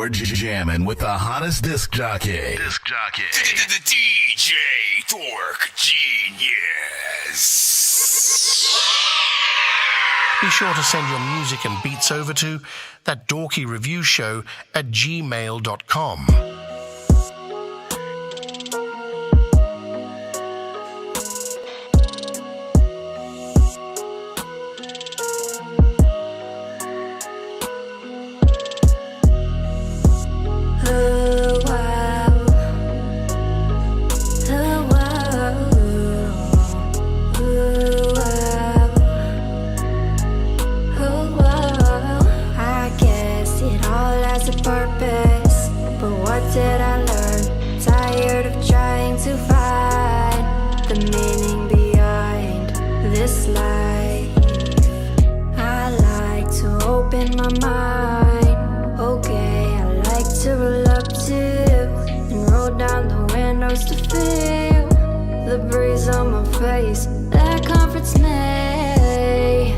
We're jamming with the hottest disc jockey. The DJ Dork Genius. Be sure to send your music and beats over to ThatDorkyReviewShow@gmail.com. That comforts me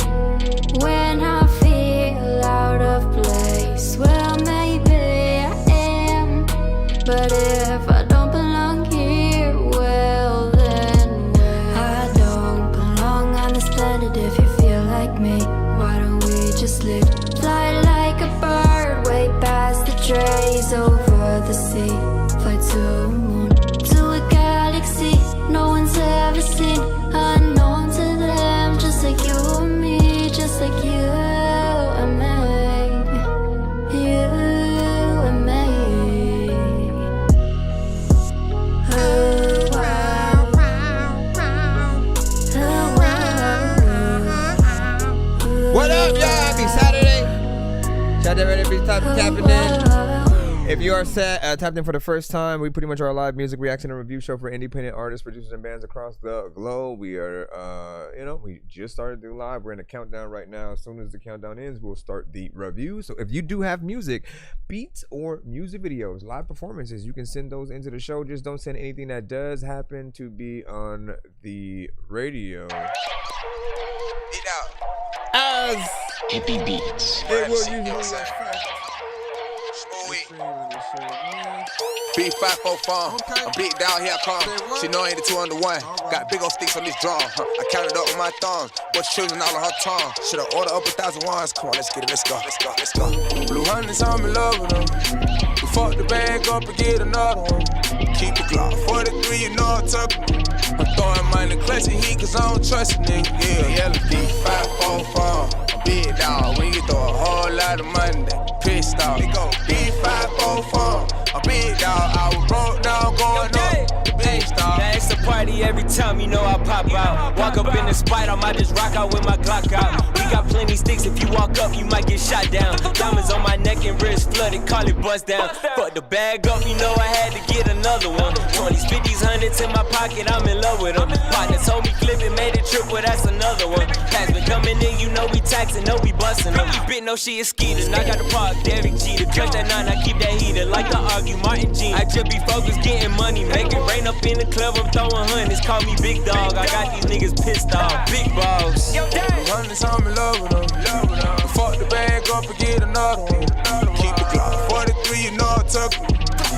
when I feel out of place. Well, maybe I am, but if I don't belong here, well then I don't belong on this planet. If you feel like me, why don't we just live? Fly like a bird way past the trees over the sea. Fly to the moon, to a galaxy no one's ever seen. Unknown to them, just like you and me, just like you and me, you and me. What up, y'all? Happy Saturday. Shout out to everybody tapping in. If you are tapped in for the first time, we pretty much are a live music reaction and review show for independent artists, producers, and bands across the globe. We are, we just started the live. We're in a countdown right now. As soon as the countdown ends, we'll start the review. So if you do have music, beats, or music videos, live performances, you can send those into the show. Just don't send anything that does happen to be on the radio. As Hippie Beats. it will usually B544, a big down here come. She know I ain't the 2 under 1. Got big old sticks on this drum. I counted up with my thumb. What's children all on her tongue? Shoulda ordered up 1,000 ones. Come on, let's get it, let's go. Blue hundreds, I'm in love with them. We fuck the bag up and get another one. Keep the Glock 43, you know I'm tucking. I'm throwing mine in clutch and heat, cause I don't trust a nigga. Yeah, B544, a big dog. When you throw a whole lot of money, pissed off. They go B544, a big dog. I was broke down, going up. The big star. Now it's a party every time, you know I pop out. Walk up in the spot, I might just rock out with my Glock out. We got plenty sticks, if you walk up, you might get shot down. Diamonds on my neck and wrist flooded, call it bust down. Fuck the bag up, you know I had to get another one. 20s, 50s, 100s in my pocket, I'm in love with them. Partner told me flip it, made it triple, that's another one. Has been coming in, you know we taxing, know we busting them. Bit no shit is skeeting, I got the park, Derek G. The drink that 9, I keep that heater, like to argue Martin G. I just be focused, getting money, make it rain up in the club, I'm throwing hundreds, call me big dog. I got these niggas pissed off, big balls. Hundreds, I'm in love with them. Fuck the bag up and get another one. Keep the Glock 43, you know I'm tucking.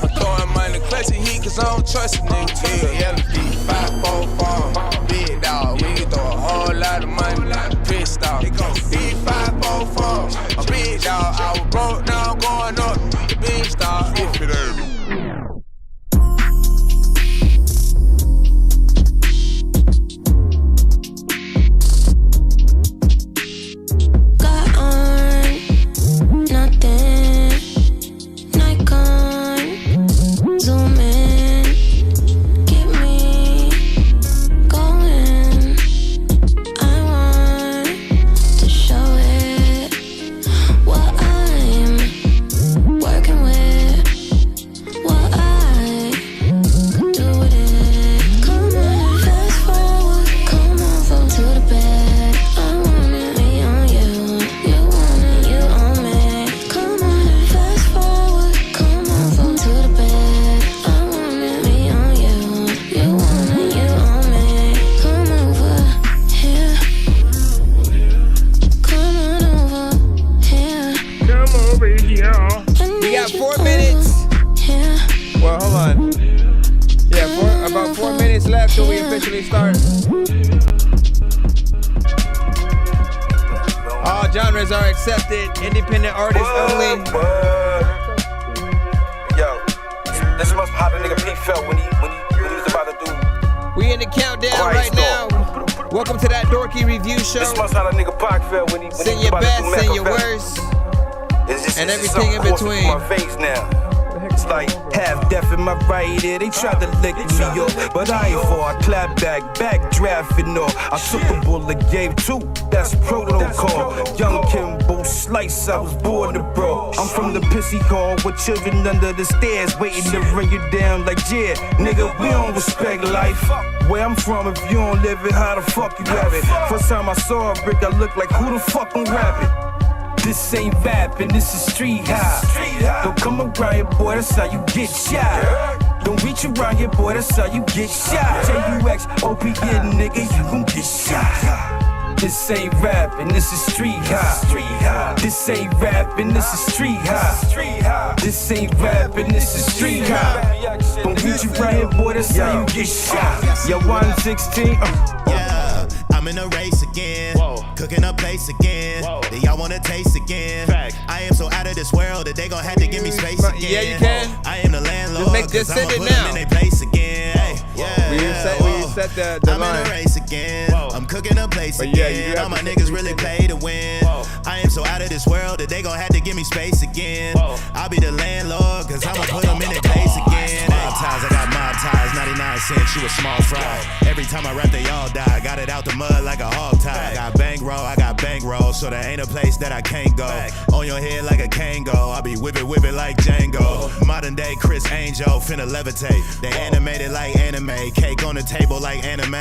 I'm throwing mine in clutch and heat, cause I don't trust a nigga. Yeah, B544, big dog. When you throw a whole lot of money, pissed off. B544, a big dog. I was broke, now I'm going up. The big star, if it ain't. Zoom in, get me going. accepted, independent artists only. Yo, this must how the nigga P felt when he was about to do. We in the countdown right now. Welcome to That Dorky Review Show. This must how the nigga Pac felt when he Sing was your about best, to do sing your Machiavelli. worst, and everything in between. My face now. It's like half deaf in my right ear. They tried to lick me up, but I ain't for. I clap back drafting off. I took a bullet, gave two. That's protocol. Young Kimbo Slice, I was born to bro. I'm from the pissy car with children under the stairs, waiting to run you down like yeah, nigga. We don't respect life. Where I'm from, if you don't live it, how the fuck you have it? First time I saw a brick, I looked like who the fuck I'm rapping. This ain't rapping, this is street high. Don't come around here, boy, that's how you get shot. Don't reach around here, boy, that's how you get shot. J-U-X-O-P, yeah, nigga, you gon' get shot. This ain't rapping, this is street high. This ain't rapping, this is street high. This ain't rapping, this is street high. Don't reach around here, boy, that's how you get shot. Yo, 116, Yeah, I'm in a race again. Cooking up place again. Do y'all wanna taste again? I am so out of this world that they gon' have to give me space again. Yeah, you can. I am the landlord, Just cause I'ma send it put now. them in their place again. Hey, yeah. We set the I'm line. in a race again. I'm cooking up place But yeah, you again. do have All my to put niggas 3 really seconds. play to win. I am so out of this world that they gon' have to give me space again. I'll be the landlord, cause I'ma put them in their place again. Mob ties, I got mob ties. 99 cents, you a small fry. Every time I rap, they all die. Got it out the mud like a hog tie. I got bankroll, so there ain't a place that I can't go. On your head like a Kango, I'll be whip it like Django. Modern day Chris Angel, finna levitate. They animated like anime, cake on the table like anime.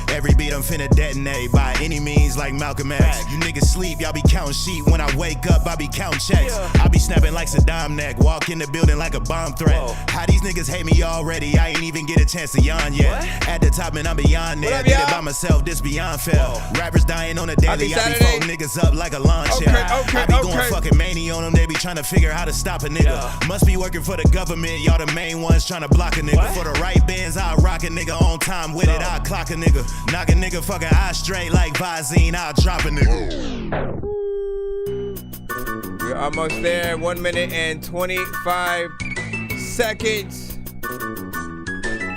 Every beat I'm finna detonate, by any means like Malcolm X. You niggas sleep, y'all be counting sheep. When I wake up, I be counting checks. I be snapping like Saddam neck, walk in the building like a bomb threat. How these niggas hate me already, I ain't even get a chance to yawn yet. At the top and I'm beyond there, did it by myself, this beyond fair. Rappers dying on the daily, I be folding niggas up like a lawn chair. I be going fucking mania on them, they be trying to figure how to stop a nigga. Must be working for the government, y'all the main ones trying to block a nigga. For the right bands, I'll rock a nigga on time with it, I'll clock a nigga. Knock a nigga fucking eye straight like Visine, I'll drop a nigga. We're almost there. 1 minute and 25 seconds.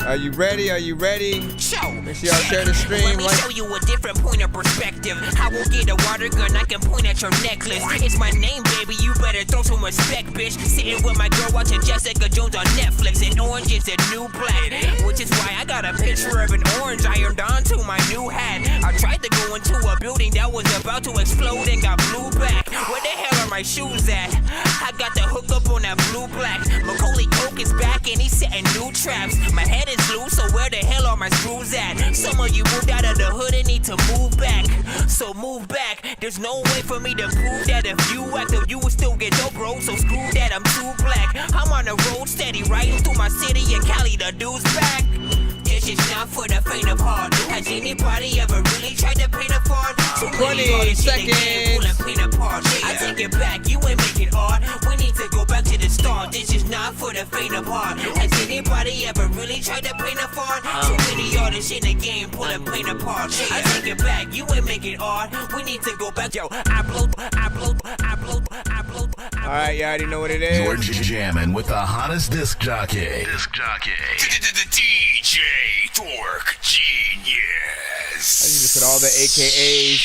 Are you ready? Make sure y'all share the stream. Let me show you a different point of perspective. I will get a water gun, I can point at your necklace. It's my name, baby, you better throw some respect, bitch. Sitting with my girl watching Jessica Jones on Netflix. And orange is the new black, which is why I got a picture of an orange ironed onto my new hat. I tried to go into a building that was about to explode and got blew back. Where the hell are my shoes at? I got the hook up on that blue black. Macaulay Coke is back and he's setting new traps. My head is loose, so where the hell are my screws at? Some of you moved out of the hood and need to move back. So move back. There's no way for me to prove that if you act up, you will still get dope, bro. So screw that, I'm too black. I'm on the road steady, riding through my city in Cali, the dude's back. This is not for the faint of heart. Has anybody ever really tried to paint a part? 20 seconds. I take it back, you ain't making art. We need to go back to the start. This is not for the faint of heart. Has anybody ever really tried to paint a part? Too many artists in the game pulling paint apart. I take it back, you ain't making art. We need to go back. Yo, upload. Alright, you already know what it is. You're jamming with the hottest disc jockey. DJ Dork Genius. I need to put all the AKAs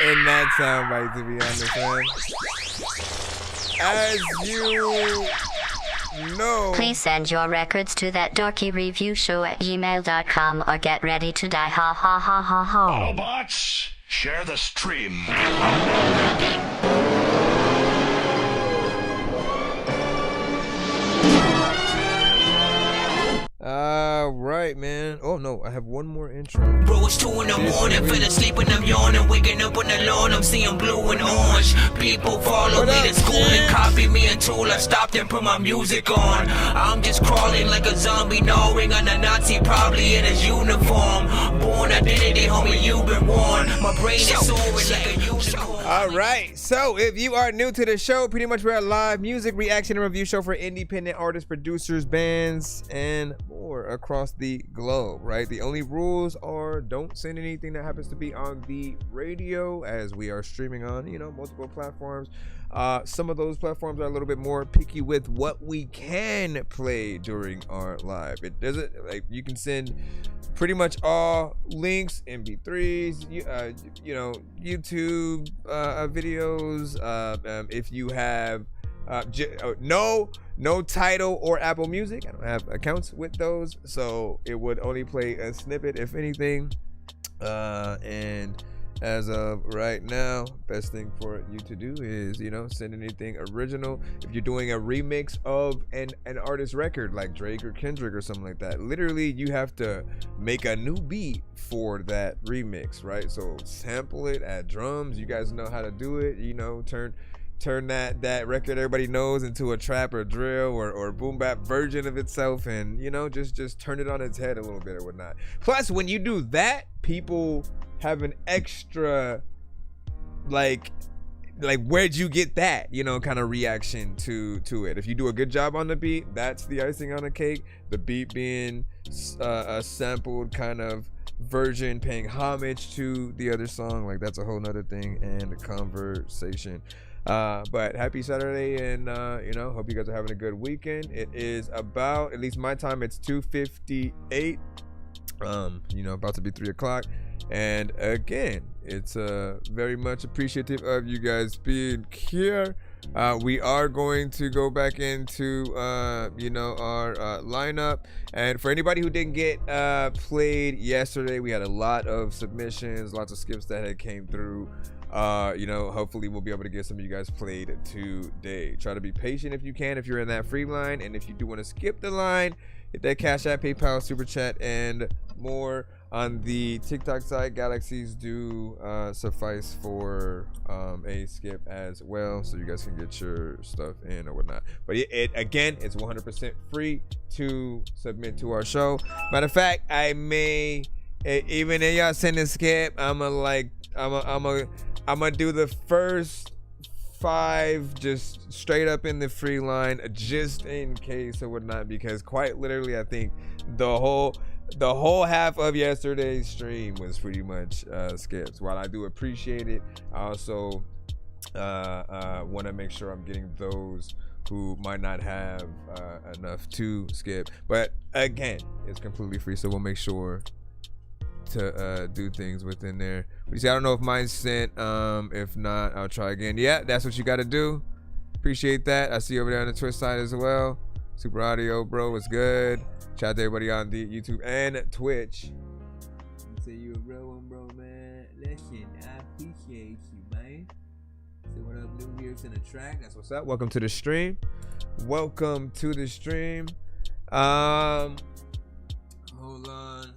in that soundbite, to be honest, man. As you know. Please send your records to ThatDorkyReviewShow@gmail.com or get ready to die. Ha ha ha ha ha. Autobots, share the stream. Alright, man. Oh no, I have one more intro. Bro, it's 2 in the morning, fell asleep and I'm yawning, waking up on the lawn, I'm seeing blue and orange. People follow me to school and copy me until I stopped and put my music on. I'm just crawling like a zombie, gnawing on a Nazi, probably in his uniform. Born identity, homie, you've been warned. My brain is soaring like a unicorn. Alright, so if you are new to the show, pretty much we're a live music reaction and review show for independent artists, producers, bands, and more across the globe. below, right? The only rules are don't send anything that happens to be on the radio, as we are streaming on, you know, multiple platforms. Some of those platforms are a little bit more picky with what we can play during our live. It doesn't, like, you can send pretty much all links, MP3s, you know, YouTube videos. If you have no Tidal or Apple Music, I don't have accounts with those, so it would only play a snippet if anything. And as of right now, best thing for you to do is, you know, send anything original. If you're doing a remix of an artist record like Drake or Kendrick or something like that, literally you have to make a new beat for that remix, right? So sample it, add drums. You guys know how to do it, you know, turn that record everybody knows into a trap or drill or boom bap version of itself, and, you know, just turn it on its head a little bit or whatnot. Plus, when you do that, people have an extra like where'd you get that, you know, kind of reaction to it. If you do a good job on the beat, that's the icing on the cake. The beat being a sampled kind of version paying homage to the other song, like, that's a whole nother thing and a conversation. But happy Saturday, and you know, hope you guys are having a good weekend. It is about, at least my time, it's 2:58, you know, about to be 3 o'clock. And again, it's very much appreciative of you guys being here. We are going to go back into you know, our lineup, and for anybody who didn't get played yesterday, we had a lot of submissions, lots of skips that had came through. You know, hopefully we'll be able to get some of you guys played today. Try to be patient if you can, if you're in that free line, and if you do want to skip the line, hit that Cash App, PayPal, Super Chat, and more. On the TikTok side, galaxies do suffice for a skip as well, so you guys can get your stuff in or whatnot. But it again, it's 100% free to submit to our show. Matter of fact, I may, even if y'all send a skip, I'm gonna do the first 5 just straight up in the free line, just in case or whatnot, because quite literally, I think the whole half of yesterday's stream was pretty much skips. While I do appreciate it, I also want to make sure I'm getting those who might not have enough to skip. But again, it's completely free, so we'll make sure to do things within there. But you see, I don't know if mine's sent. If not, I'll try again. Yeah, that's what you got to do. Appreciate that. I see you over there on the Twitch side as well. Super Audio, bro, what's good? Shout out to everybody on the YouTube and Twitch. Say you a real one, bro, man. Listen, I appreciate you, man. Say what up, new lyrics in the track. That's what's up. Welcome to the stream. Welcome to the stream. Hold on.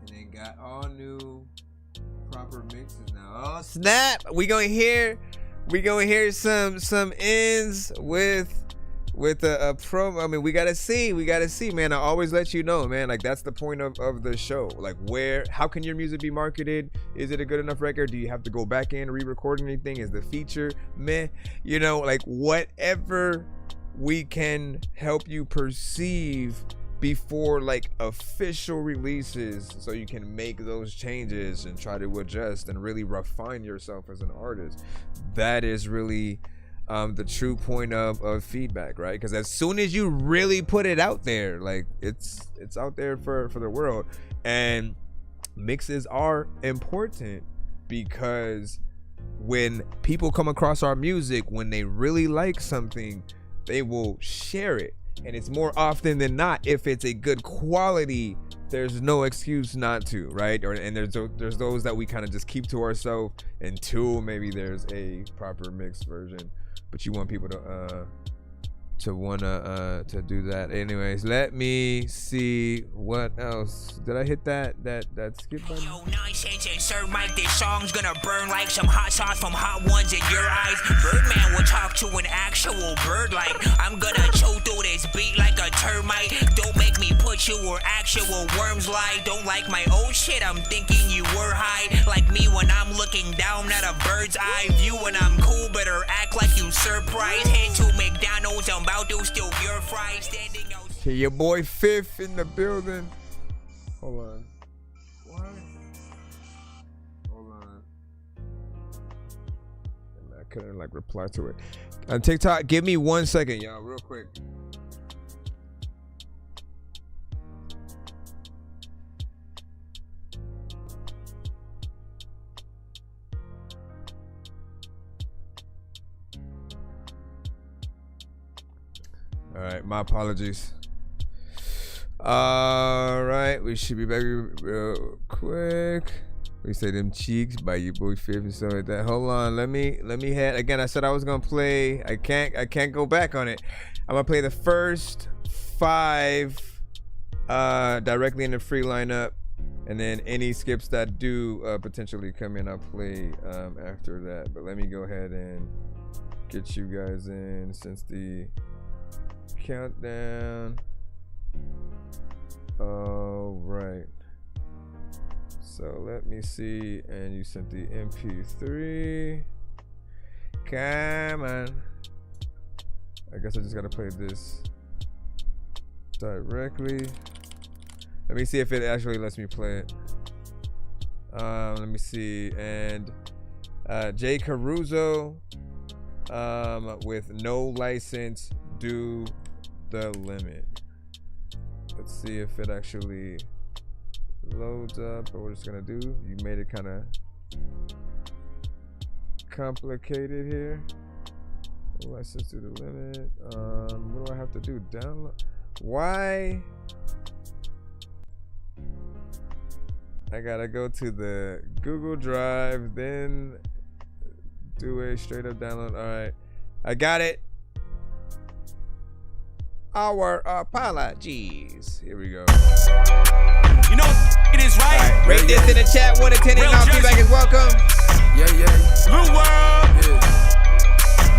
And then got all new proper mixes now. Oh snap! We gonna hear some ends with a promo. I mean, we gotta see, man. I always let you know, man, like, that's the point of the show. Like, how can your music be marketed? Is it a good enough record? Do you have to go back in and re-record anything? Is the feature meh? You know, like, whatever we can help you perceive before, like, official releases, so you can make those changes and try to adjust and really refine yourself as an artist. That is really the true point of feedback, right? Because as soon as you really put it out there, like, it's out there for the world. And mixes are important, because when people come across our music, when they really like something, they will share it. And it's more often than not, if it's a good quality, there's no excuse not to, right? And there's those that we kind of just keep to ourselves until maybe there's a proper mixed version. But you want people to do that. Anyways, let me see what else. Did I hit that skip button? Yo, nonsense and sir Mike, this song's gonna burn like some hot sauce from hot ones in your eyes. Birdman will talk to an actual bird like I'm gonna chew through this beat like a termite. Don't make me put you where actual worms lie. Don't like my old shit, I'm thinking you were high. Like me when I'm looking down at a bird's eye view. When I'm cool, better act like you surprised. Head to McDonald's, I'm about to steal your fries. Standing out. Okay, your boy Fifth in the building. Hold on. What? Hold on. I couldn't like reply to it. On TikTok, give me 1 second, y'all, real quick. All right, my apologies. All right, we should be back real quick. We say them cheeks by your boy Fifth and stuff like that. Hold on, let me head again. I said I was gonna play. I can't go back on it. I'm gonna play the first 5 directly in the free lineup, and then any skips that do potentially come in, I'll play after that. But let me go ahead and get you guys in since the countdown. All right. So let me see, and you sent the MP3. Come on. I guess I just gotta play this directly. Let me see if it actually lets me play it. Let me see, and Jay Caruso with No License, Do the Limit. Let's see if it actually loads up. What we're just gonna do, you made it kind of complicated here. No License, Do the Limit. What do I have to do? Download. Why? I gotta go to the Google Drive, then do a straight up download. All right, I got it. Our apologies. Here we go. You know it is right. All right, rate this in the chat. 1 to 10 and all feedback is welcome. Yeah. Blue World. Yeah.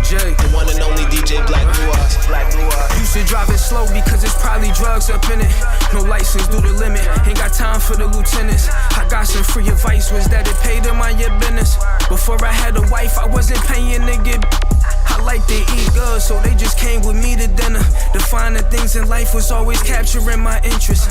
Jay, The one and only DJ Black Blue Eyes. you should drive it slow because it's probably drugs up in it. No license, do the limit. Ain't got time for the lieutenants. I got some free advice, was that it paid to mind your business. Before I had a wife, I wasn't paying to get. I like to eat good, so they just came with me to dinner. The finer things in life was always capturing my interest.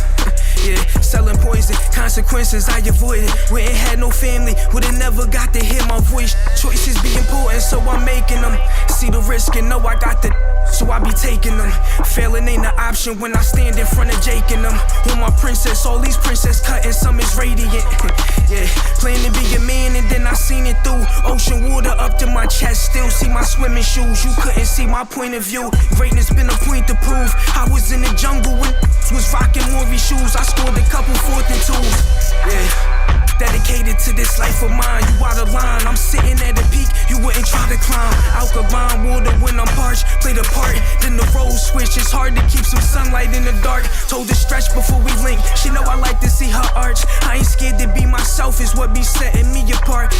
Yeah, selling poison, consequences I avoided. We ain't had no family, would've never got to hear my voice. Choices be important, so I'm making them. See the risk and know I got the, so I be taking them. Failing ain't an option when I stand in front of Jake and them. With my princess, all these princess cutting, some is radiant. Yeah, playing to be a man and then I seen it through. Ocean water up to my chest, still see my swimming shoes. You couldn't see my point of view. Greatness been a point to prove. I was in the jungle when was rocking Maury shoes. I scored a couple 4th and 2s. Yeah, dedicated to this life of mine. You out of line, I'm sitting at the peak. You wouldn't try to climb. Alkaline water when I'm parched. Played a part, then the road switch. It's hard to keep some sunlight in the dark. Told her stretch before we link. She know I like to see her arch. I ain't scared to be myself, is what be setting me apart.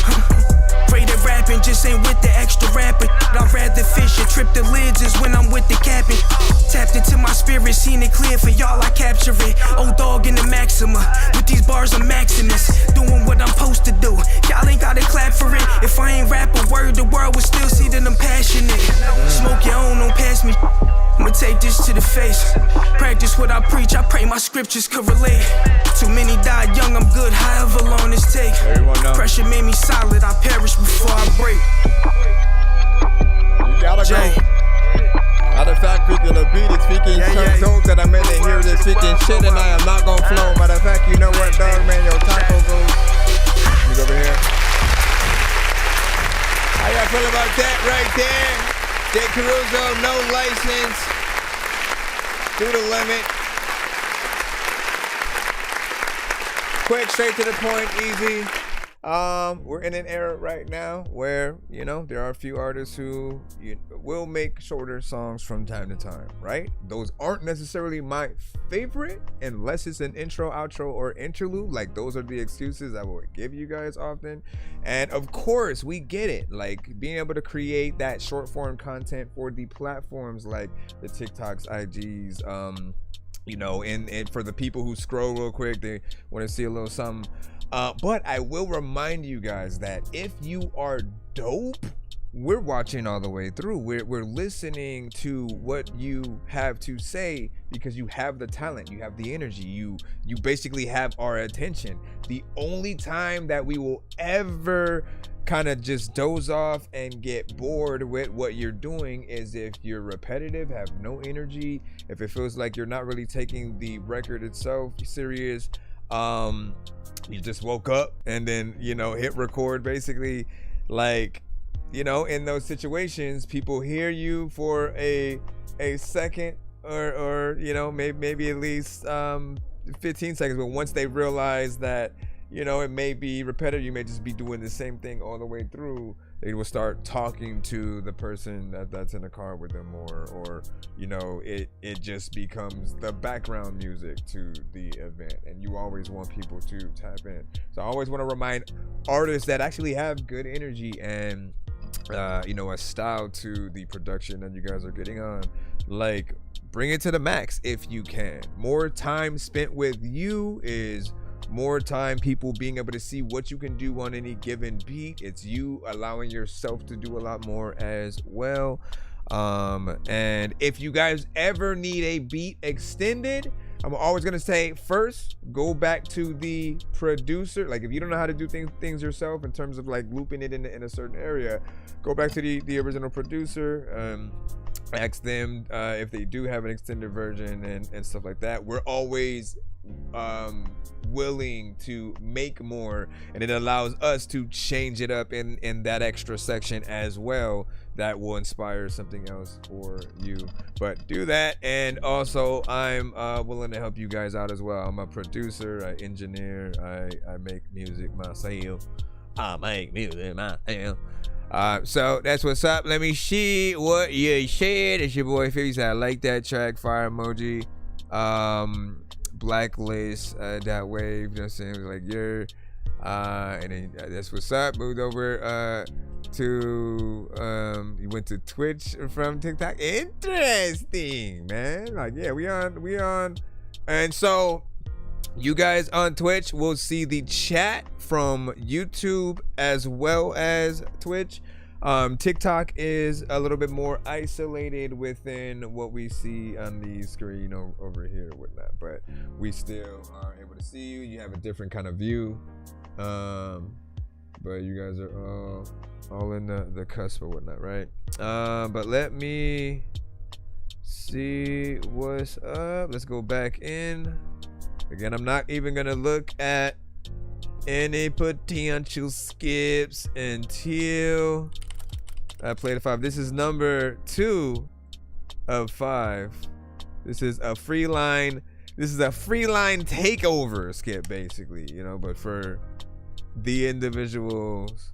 Great at rapping, just ain't with the extra rapping. I'd rather fish and trip the lids is when I'm with the captain. Tapped into my spirit, seen it clear for y'all, I capture it. Old dog in the Maxima, with these bars I'm maxing this. Doing what I'm supposed to do, y'all ain't gotta clap for it. If I ain't rap a word, the world would still see that I'm passionate. Smoke your own, don't pass me. I'ma take this to the face. Practice what I preach, I pray my scriptures could relate. Too many died young, I'm good, however long this take. Pressure made me solid, I perish before I break. You gotta Jay. go. Matter of fact, freaking the beat is speaking some dope that I'm in to hear this speaking shit, and I am not gonna flow. Matter of fact, you know what, dog, man, your taco goes. Let me go over here. How y'all feel about that right there? Jay Caruso, No License, Do the Limit. Quick, straight to the point, easy. We're in an era right now where, you know, there are a few artists who will make shorter songs from time to time, right? Those aren't necessarily my favorite unless it's an intro, outro, or interlude. Like, those are the excuses I will give you guys often. And of course, we get it. Like, being able to create that short form content for the platforms like the TikToks, IGs, you know, and for the people who scroll real quick, they want to see a little something. But I will remind you guys that if you are dope, we're watching all the way through. We're listening to what you have to say because you have the talent, you have the energy, you basically have our attention. The only time that we will ever kind of just doze off and get bored with what you're doing is if you're repetitive, have no energy, if it feels like you're not really taking the record itself serious, you just woke up and then, you know, hit record basically. Like, you know, in those situations, people hear you for a second or you know, maybe at least 15 seconds, but once they realize that, you know, it may be repetitive, you may just be doing the same thing all the way through, they will start talking to the person that's in the car with them, or you know, it just becomes the background music to the event, and you always want people to tap in. So I always want to remind artists that actually have good energy and you know, a style to the production that you guys are getting on, like, bring it to the max if you can. More time spent with you is more time people being able to see what you can do on any given beat. It's you allowing yourself to do a lot more as well. And if you guys ever need a beat extended, I'm always gonna say, first, go back to the producer. Like, if you don't know how to do things yourself in terms of like looping it in a certain area, go back to the original producer. Ask them if they do have an extended version and stuff like that. We're always willing to make more, and it allows us to change it up in that extra section as well. That will inspire something else for you. But do that, and also I'm willing to help you guys out as well. I'm a producer, I engineer, I make music myself. So that's what's up. Let me see what you said. It's your boy 50 said I like that track, fire emoji. Blacklist, that wave, you know what I'm saying? It was like, you're and then that's what's up. Moved over to you went to Twitch from TikTok. Interesting, man. Like, yeah, we on. And so you guys on Twitch will see the chat from YouTube as well as Twitch. TikTok is a little bit more isolated within what we see on the screen over here and whatnot, but we still are able to see you. You have a different kind of view, but you guys are all in the cusp or whatnot, right? But let me see what's up. Let's go back in. Again, I'm not even gonna look at any potential skips until I play the 5. This is number 2 of 5. This is a free line. This is a free line takeover skip, basically, you know, but for the individuals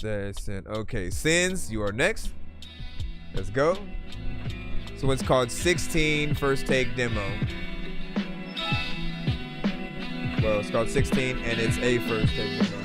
that sent. Okay, Sins, you are next. Let's go. So it's called 16 First Take Demo. Well, it's called 16 and it's a first take demo.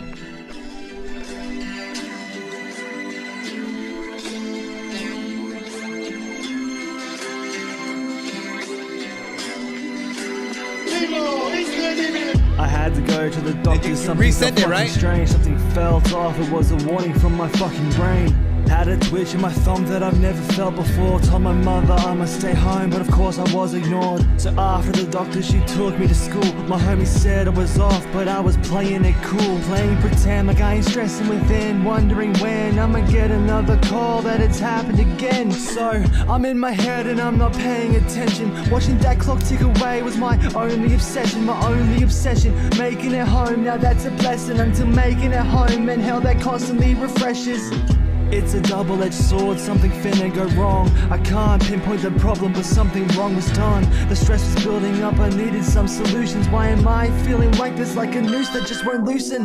I had to go to the doctor. Something reset it, right? Strange. Something felt off. It was a warning from my fucking brain. Had a twitch in my thumb that I've never felt before. Told my mother I must stay home, but of course I was ignored. So after the doctor, she took me to school. My homie said I was off, but I was playing it cool. Playing pretend like I ain't stressing within, wondering when I'ma get another call that it's happened again. So I'm in my head and I'm not paying attention. Watching that clock tick away was my only obsession. My only obsession, making it home. Now that's a blessing. Until making it home, and hell that constantly refreshes. It's a double-edged sword, something finna go wrong. I can't pinpoint the problem, but something wrong was done. The stress was building up, I needed some solutions. Why am I feeling like this, like a noose that just won't loosen?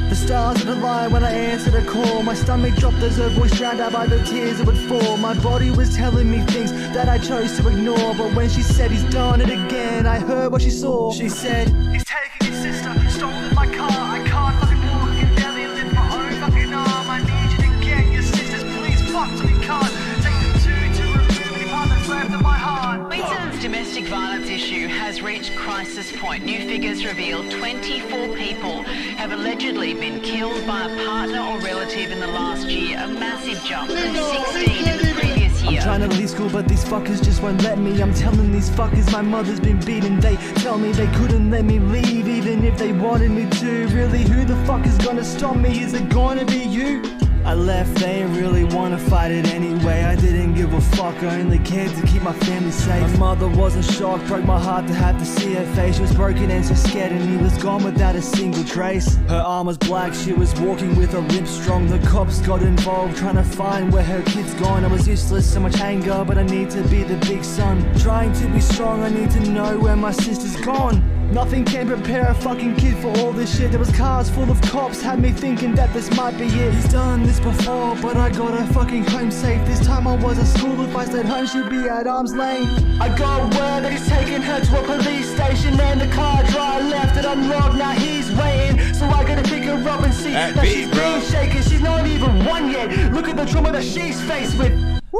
The stars would lie when I answered a call. My stomach dropped as her voice drowned out by the tears that would fall. My body was telling me things that I chose to ignore, but when she said he's done it again, I heard what she saw. She said, he's taking your sister, stolen my car. I can't fucking walk, I can barely lift my own fucking arm. I need you to get your sisters, please fuck, we can't take the two to remove any part that's left of my heart. Wait till it's domestic violence issue has reached crisis point. New figures reveal 24 people have allegedly been killed by a partner or relative in the last year, a massive jump from 16 in the previous year. I'm trying to leave school, but these fuckers just won't let me. I'm telling these fuckers my mother's been beaten. They tell me they couldn't let me leave, even if they wanted me to. Really, who the fuck is gonna stop me? Is it gonna be you? I left, they didn't really wanna fight it anyway. I didn't give a fuck, I only cared to keep my family safe. My mother wasn't shocked, broke my heart to have to see her face. She was broken and so scared, and he was gone without a single trace. Her arm was black, she was walking with a limp strong. The cops got involved, trying to find where her kid's gone. I was useless, so much anger, but I need to be the big son. Trying to be strong, I need to know where my sister's gone. Nothing can prepare a fucking kid for all this shit. There was cars full of cops, had me thinking that this might be it. He's done this before, but I got her fucking home safe. This time I was at school, if I stayed home she'd be at arm's length. I got word that he's taking her to a police station, and the car driver left it unlocked, now he's waiting. So I gotta pick her up and see that she's being shaken. She's not even one yet, look at the trauma that she's faced with.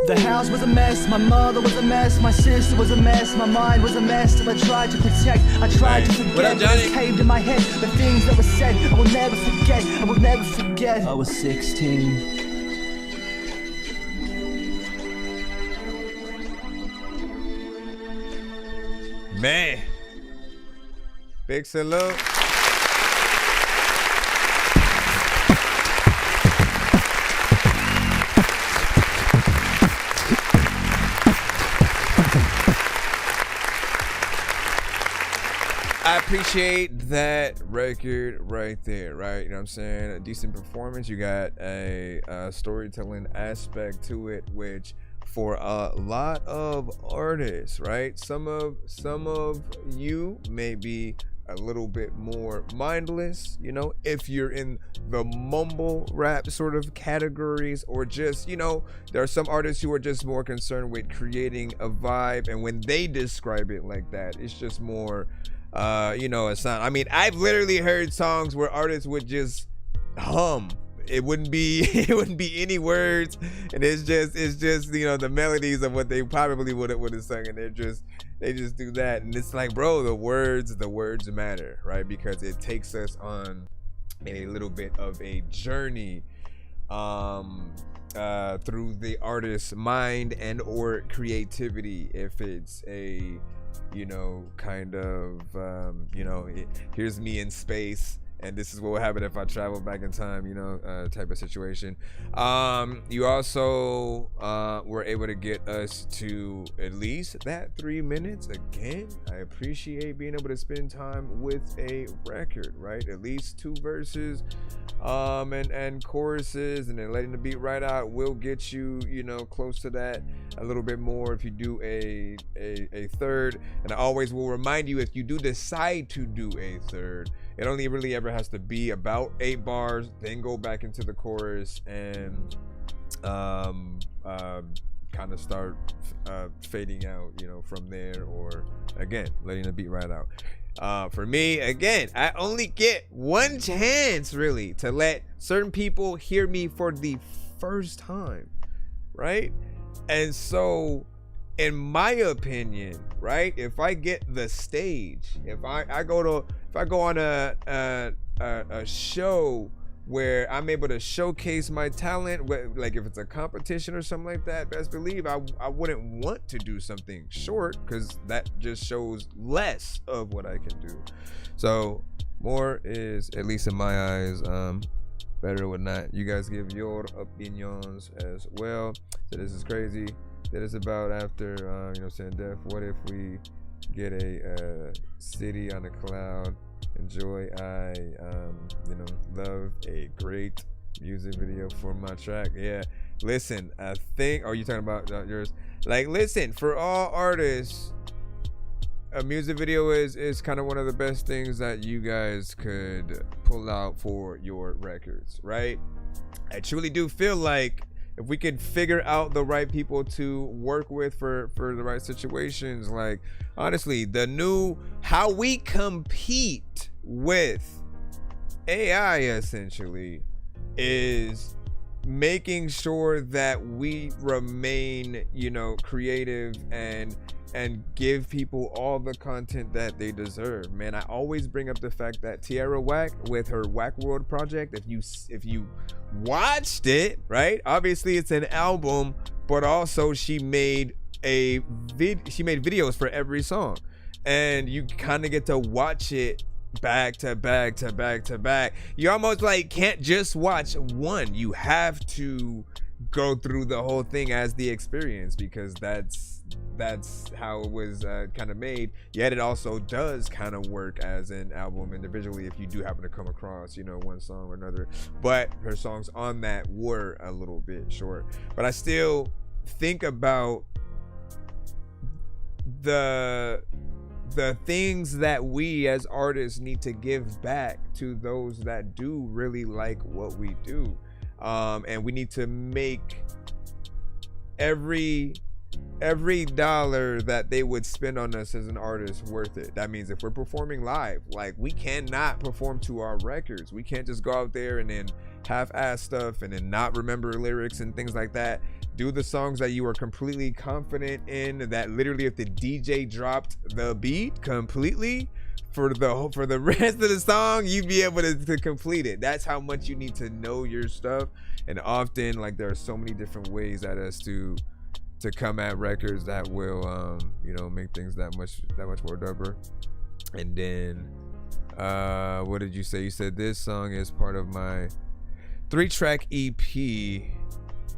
The house was a mess, my mother was a mess, my sister was a mess, my mind was a mess. Till I tried to protect, I tried to forget. What up, Johnny? It caved in my head, the things that were said, I will never forget, I will never forget. I was 16. Man, big salute. I appreciate that record right there, right? You know what I'm saying? A decent performance. You got a storytelling aspect to it, which for a lot of artists, right? Some of you may be a little bit more mindless, you know, if you're in the mumble rap sort of categories, or just, you know, there are some artists who are just more concerned with creating a vibe, and when they describe it like that, it's just more you know, a sound. I mean, I've literally heard songs where artists would just hum. It wouldn't be any words, and it's just you know, the melodies of what they probably would have sung, and they just do that. And it's like, bro, the words matter, right? Because it takes us on a little bit of a journey through the artist's mind and or creativity. If it's a, you know, kind of you know, here's me in space and this is what will happen if I travel back in time, you know, type of situation. You also were able to get us to at least that 3 minutes. Again, I appreciate being able to spend time with a record, right? At least 2 verses and choruses, and then letting the beat right out will get you, you know, close to that a little bit more if you do a third. And I always will remind you, if you do decide to do a third, it only really ever has to be about 8 bars, then go back into the chorus and kind of start fading out, you know, from there, or again, letting the beat right out. For me, again, I only get one chance really to let certain people hear me for the first time, right? And so, in my opinion, right, if I get the stage, if I go on a show where I'm able to showcase my talent, like if it's a competition or something like that, best believe I wouldn't want to do something short, because that just shows less of what I can do. So more is, at least in my eyes, better or not. You guys give your opinions as well. So this is crazy that it's about after you know what I'm saying, death. What if we get a city on a cloud? Enjoy. I you know, love a great music video for my track. Yeah, listen, I think, are you talking about yours? Like, listen, for all artists, a music video is kind of one of the best things that you guys could pull out for your records, right? I truly do feel like if we could figure out the right people to work with for the right situations, like, honestly, the new, how we compete with AI essentially is making sure that we remain, you know, creative and give people all the content that they deserve. Man, I always bring up the fact that Tierra Whack with her Whack World project, if you watched it, right? Obviously it's an album, but also she made videos for every song, and you kind of get to watch it back to back to back to back. You almost like can't just watch one. You have to go through the whole thing as the experience, because that's how it was kind of made. Yet it also does kind of work as an album individually if you do happen to come across, you know, one song or another. But her songs on that were a little bit short. But I still think about the things that we as artists need to give back to those that do really like what we do. And we need to make every dollar that they would spend on us as an artist worth it. That means if we're performing live, like, we cannot perform to our records. We can't just go out there and then half-ass stuff and then not remember lyrics and things like that. Do the songs that you are completely confident in, that literally if the DJ dropped the beat completely for the rest of the song, you'd be able to complete it. That's how much you need to know your stuff. And often, like, there are so many different ways at us to come at records that will you know, make things that much more doper. And then what did you say? You said this song is part of my 3-track EP,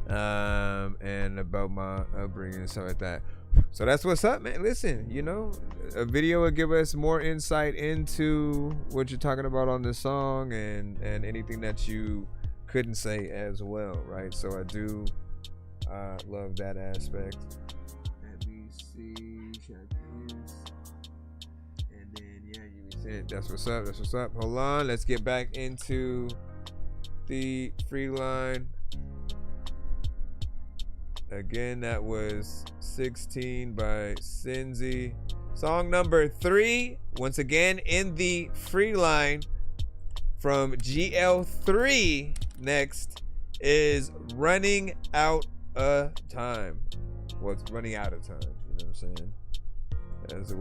and about my upbringing and stuff like that. So that's what's up, man. Listen, you know, a video will give us more insight into what you're talking about on the song, and anything that you couldn't say as well, right? So I do love that aspect. Let me see, check this, and then yeah, you said that's what's up. That's what's up. Hold on, let's get back into the free line. Again, that was 16 by Cinzy. Song number 3, once again in the free line from GL3. Next is Running Out of Time. What's running out of time? You know what I'm saying? As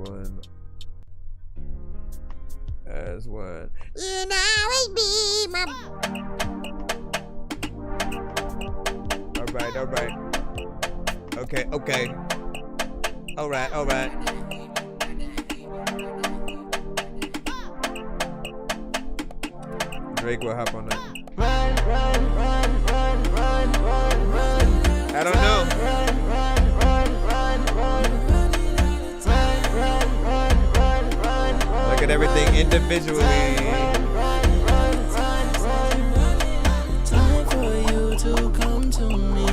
one. You know it be my. All right. Okay. All right. Drake will hop on that. Run. I don't know. Look at everything individually. Time for you to come to me.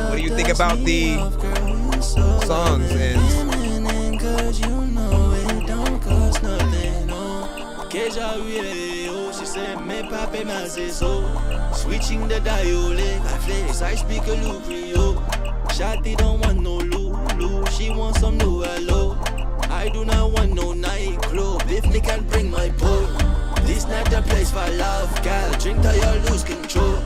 What do you think about the songs and switching the dial, I flex, I speak a Lucrio. Shotty don't want no Lulu, she wants some new hello. I do not want no nightclub, if me can bring my pole. This not the place for love, girl, drink till you lose control.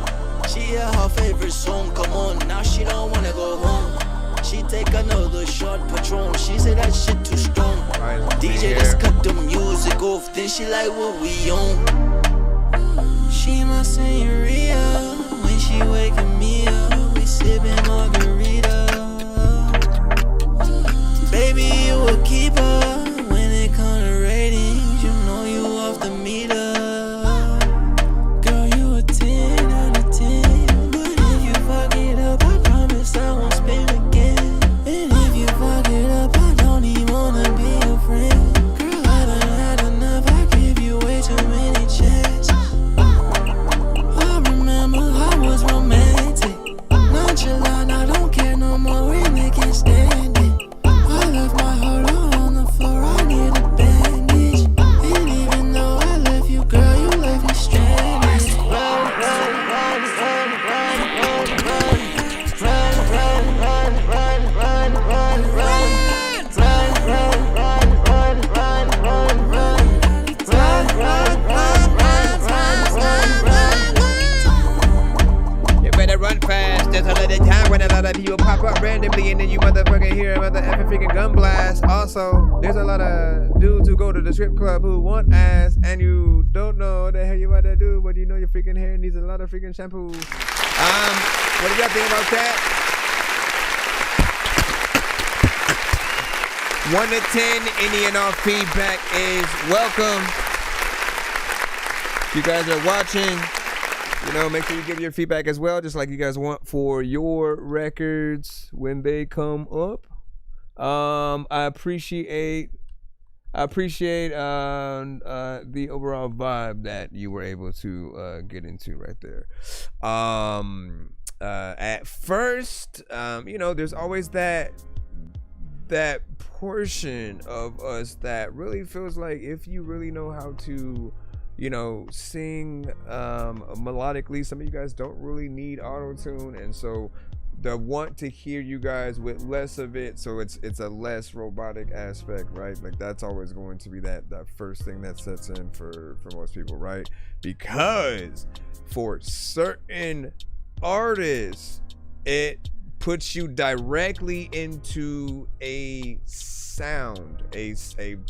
She hear her favorite song, come on, now she don't wanna go home. She take another shot, Patron, she say that shit too strong. DJ just cut the music off, then she like what we on. She my senorita, when she waking me up, we sipping margarita. Baby, you a keeper, when it comes to ratings, you know you off the meter. Girl, you a 10 out of 10, but if you fuck it up, I promise I won't spend again. And if you fuck it up, I don't even wanna be your friend. Girl, I done had enough, I give you way too many chances. I remember I was romantic, nonchalant, I don't just a little time when a lot of people pop up randomly and then you motherfucking hear a mother effing freaking gun blast. Also, there's a lot of dudes who go to the strip club who want ass and you don't know what the hell you about to do, but you know your freaking hair needs a lot of freaking shampoo. What do y'all think about that? 1 to 10, any and all feedback is welcome. If you guys are watching, you know, make sure you give your feedback as well, just like you guys want for your records when they come up. I appreciate the overall vibe that you were able to get into right there. At first, you know, there's always that portion of us that really feels like if you really know how to, you know, sing melodically, some of you guys don't really need auto-tune, and so the want to hear you guys with less of it, so it's a less robotic aspect, right? Like that's always going to be that first thing that sets in for most people, right? Because for certain artists, it puts you directly into a sound, a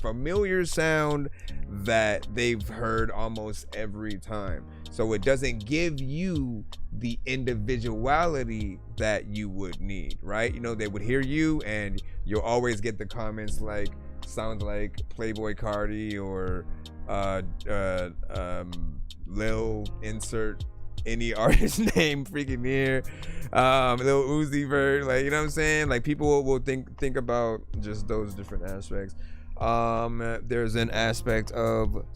familiar sound that they've heard almost every time. So it doesn't give you the individuality that you would need, right? You know, they would hear you and you'll always get the comments like, sounds like Playboy Cardi or Lil insert any artist name freaking here, Lil Uzi Vert, like, you know what I'm saying? Like people will think about just those different aspects. There's an aspect of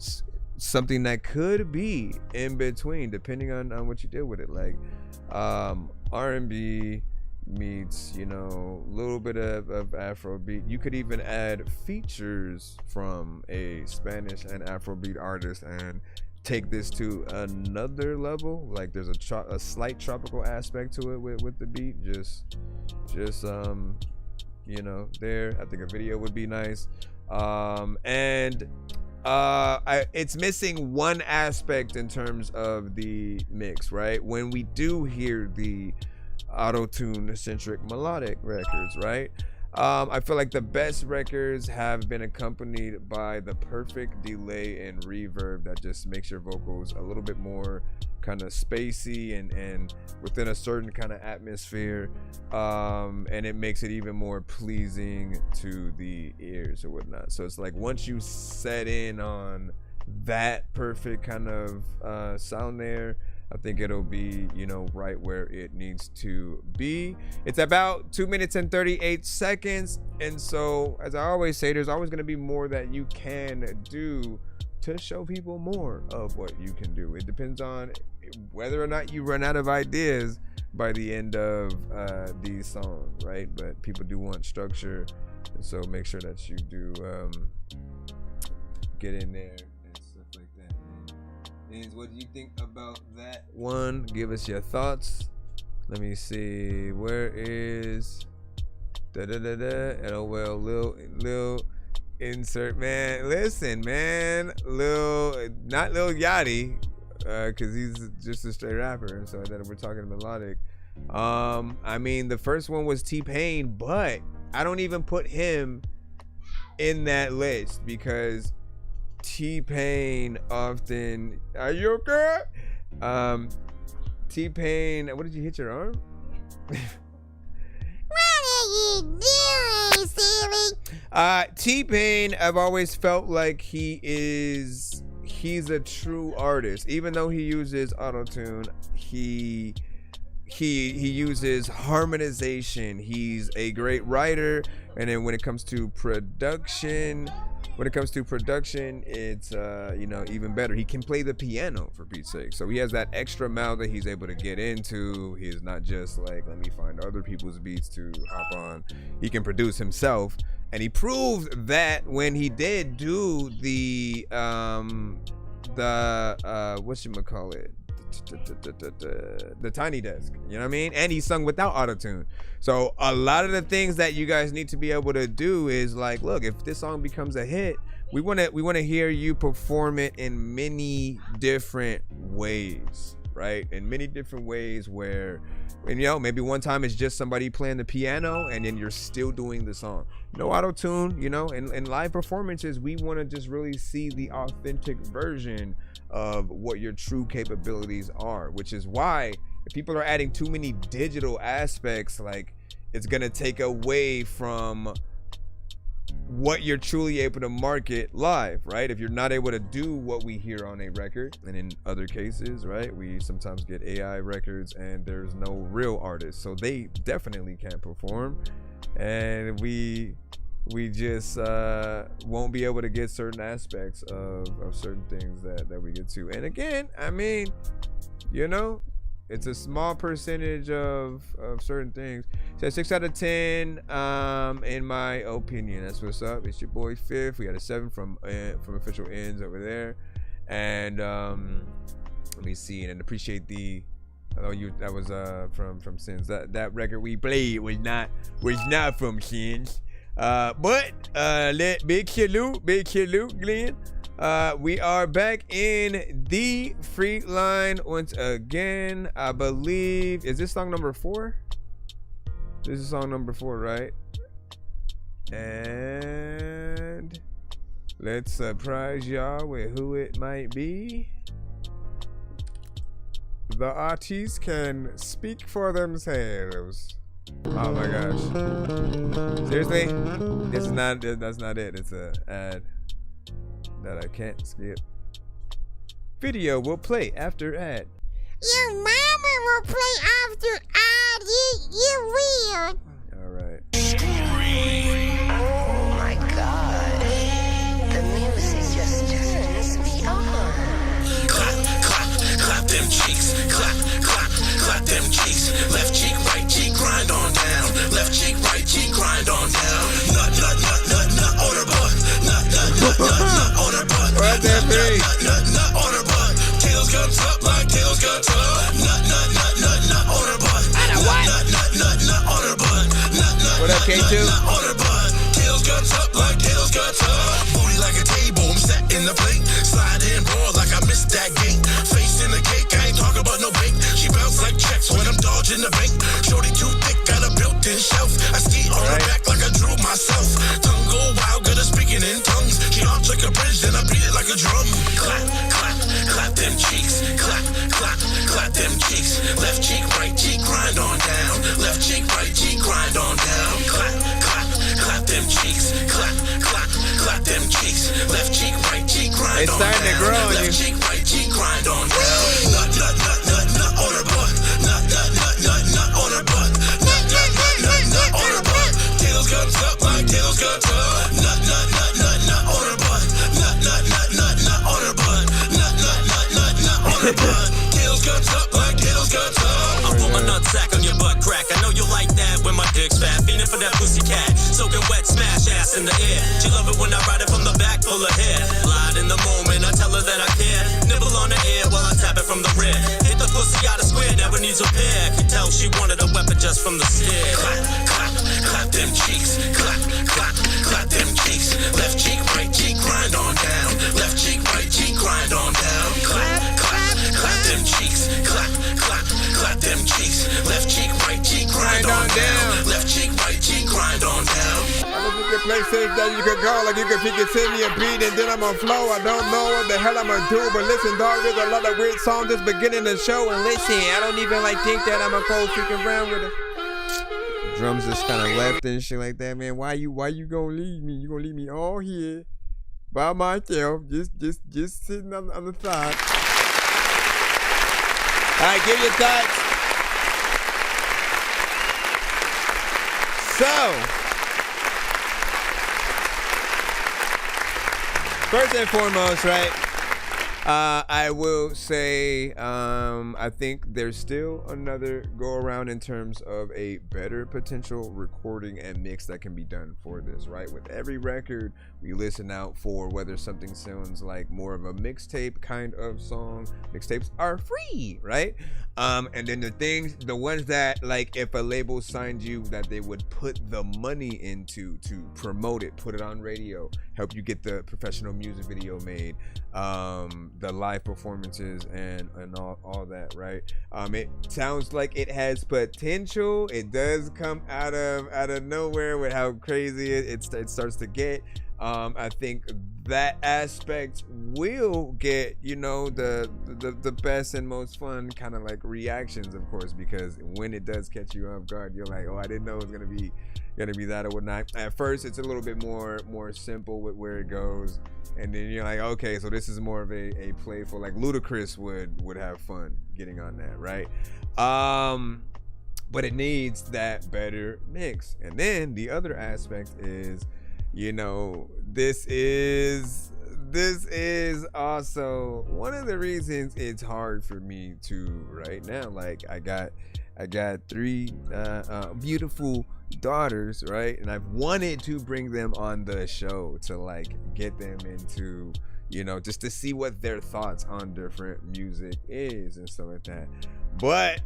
something that could be in between depending on what you deal with it, like R&B meets, you know, a little bit of Afrobeat. You could even add features from a Spanish and Afrobeat artist and take this to another level. Like there's a slight tropical aspect to it with the beat. Just you know, there. I think a video would be nice. It's missing one aspect in terms of the mix, right? When we do hear the auto-tune centric melodic records, right? I feel like the best records have been accompanied by the perfect delay and reverb that just makes your vocals a little bit more kind of spacey and within a certain kind of atmosphere, and it makes it even more pleasing to the ears or whatnot. So it's like once you set in on that perfect kind of sound there, I think it'll be, you know, right where it needs to be. It's about 2 minutes and 38 seconds. And so, as I always say, there's always going to be more that you can do to show people more of what you can do. It depends on whether or not you run out of ideas by the end of these songs, right? But people do want structure. And so make sure that you do get in there. What do you think about that one? Give us your thoughts. Let me see. Where is LOL Lil insert, man. Listen, man. Not Lil Yachty, because he's just a straight rapper, and so that we're talking melodic. I mean, the first one was T-Pain, but I don't even put him in that list because T-Pain often, are you okay? T-Pain, what did you hit your arm? What are you doing, silly? T-Pain, I've always felt like he's a true artist. Even though he uses auto-tune, he uses harmonization. He's a great writer, and then when it comes to production, it's you know, even better. He can play the piano, for Pete's sake. So he has that extra mouth that he's able to get into. He's not just like, let me find other people's beats to hop on. He can produce himself, and he proved that when he did do the whatchamacallit, the Tiny Desk, you know what I mean? And he sung without autotune. So a lot of the things that you guys need to be able to do is like, look, if this song becomes a hit, we want to hear you perform it in many different ways, right? In many different ways where, and, you know, maybe one time it's just somebody playing the piano and then you're still doing the song. No auto-tune, you know, in live performances, we want to just really see the authentic version of what your true capabilities are, which is why if people are adding too many digital aspects, like, it's going to take away from what you're truly able to market live, right? If you're not able to do what we hear on a record, and in other cases, right, we sometimes get AI records and there's no real artists, so they definitely can't perform, and we just won't be able to get certain aspects of certain things that we get to. And again, I mean, you know, it's a small percentage of certain things. So 6 out of 10, in my opinion. That's what's up. It's your boy Fifth. We got a 7 from Official Ends over there. And let me see. And appreciate the. Oh, that was from Sins. That record we played was not from Sins. But let big salute, Glenn. We are back in the free line once again. I believe, is this song number 4? This is song number 4, right? And let's surprise y'all with who it might be. The artists can speak for themselves. Oh my gosh. Seriously? That's not it. It's an ad that I can't skip. Video will play after ad. Your mama will play after ad. You will. Alright. Oh my god. The music just turns me on. Clap them cheeks. Clap them cheeks. Left cheek, right cheek, grind on down. Left cheek, right cheek, grind on down. Nut on her butt. Nut on her butt. Right there, baby. Nut on her butt. Tails guns up like tails guns up. Nut on her butt. Nut on her butt. What up, K2? Nut on her butt. Tails guns up like tails guns up. Booty like a table, I'm set in the plate. Slide in broad like I missed that gate. Face in the cake, I ain't talking about no bake. She bounce like checks when I'm dodging the bank. Shorty too thick, got a built-in shelf. I ski on her back like I drew myself. Tongue go wild, good at speaking in tongues. She hops like a bridge, then I beat it like a drum. Clap them cheeks. Clap them cheeks. Left cheek, right cheek, grind on down. Left cheek, right cheek, grind on down. Clap them cheeks. Clap them cheeks. Left cheek, right cheek, grind on down. It's starting to grow on you. Left cheek, right cheek, grind on down. Nut on her butt. Nut on her butt. Nut on her butt. Tails guns up like tails guns up. Nut on her butt. Nut on her butt. Nut on her butt. Tails guns up like tails guns up. I put my nutsack on your butt crack. I know you like that when my dick's fat. Feeling for that pussy cat. Soaking wet, smash ass in the air. She love it when I ride it from the back, full of hair. Lied in the moment, I tell her that I care. Nibble on the air while I tap it from the rear. Hit the pussy out of square, never needs repair. Could tell she wanted a weapon just from the stare. Clap them cheeks. Clap them cheeks. Left cheek, right cheek, grind on down. Left cheek, right cheek, grind on down. Clap them cheeks. Clap them cheeks. Left cheek, right cheek, grind on down. Left cheek, right cheek, grind on down. I don't think the place says that you could go, like you could send me a beat and then I'm on flow. I don't know what the hell I'm gonna do, but listen, dog, there's a lot of weird songs just beginning the show, and listen, I don't even like think that I'm a cold freaking around with it. Drums just kind of left and shit like that, man. Why you gonna leave me? You gonna leave me all here by myself, just sitting on the side. All right, give your thoughts. So, first and foremost, right, I will say I think there's still another go around in terms of a better potential recording and mix that can be done for this, right? With every record, we listen out for whether something sounds like more of a mixtape kind of song. Mixtapes are free, right? And then the ones that, like, if a label signed you, that they would put the money into to promote it, put it on radio, help you get the professional music video made, the live performances and all that, right? It sounds like it has potential. It does come out of nowhere with how crazy it starts to get. I think that aspect will get, you know, the best and most fun kind of like reactions, of course, because when it does catch you off guard, you're like, oh, I didn't know it was gonna be that or whatnot. At first, it's a little bit more simple with where it goes, and then you're like, okay, so this is more of a playful, like Ludacris would have fun getting on that, right? But it needs that better mix. And then the other aspect is, you know, this is also one of the reasons it's hard for me to right now. Like I got 3 beautiful daughters, right? And I've wanted to bring them on the show to like get them into, you know, just to see what their thoughts on different music is and stuff like that. But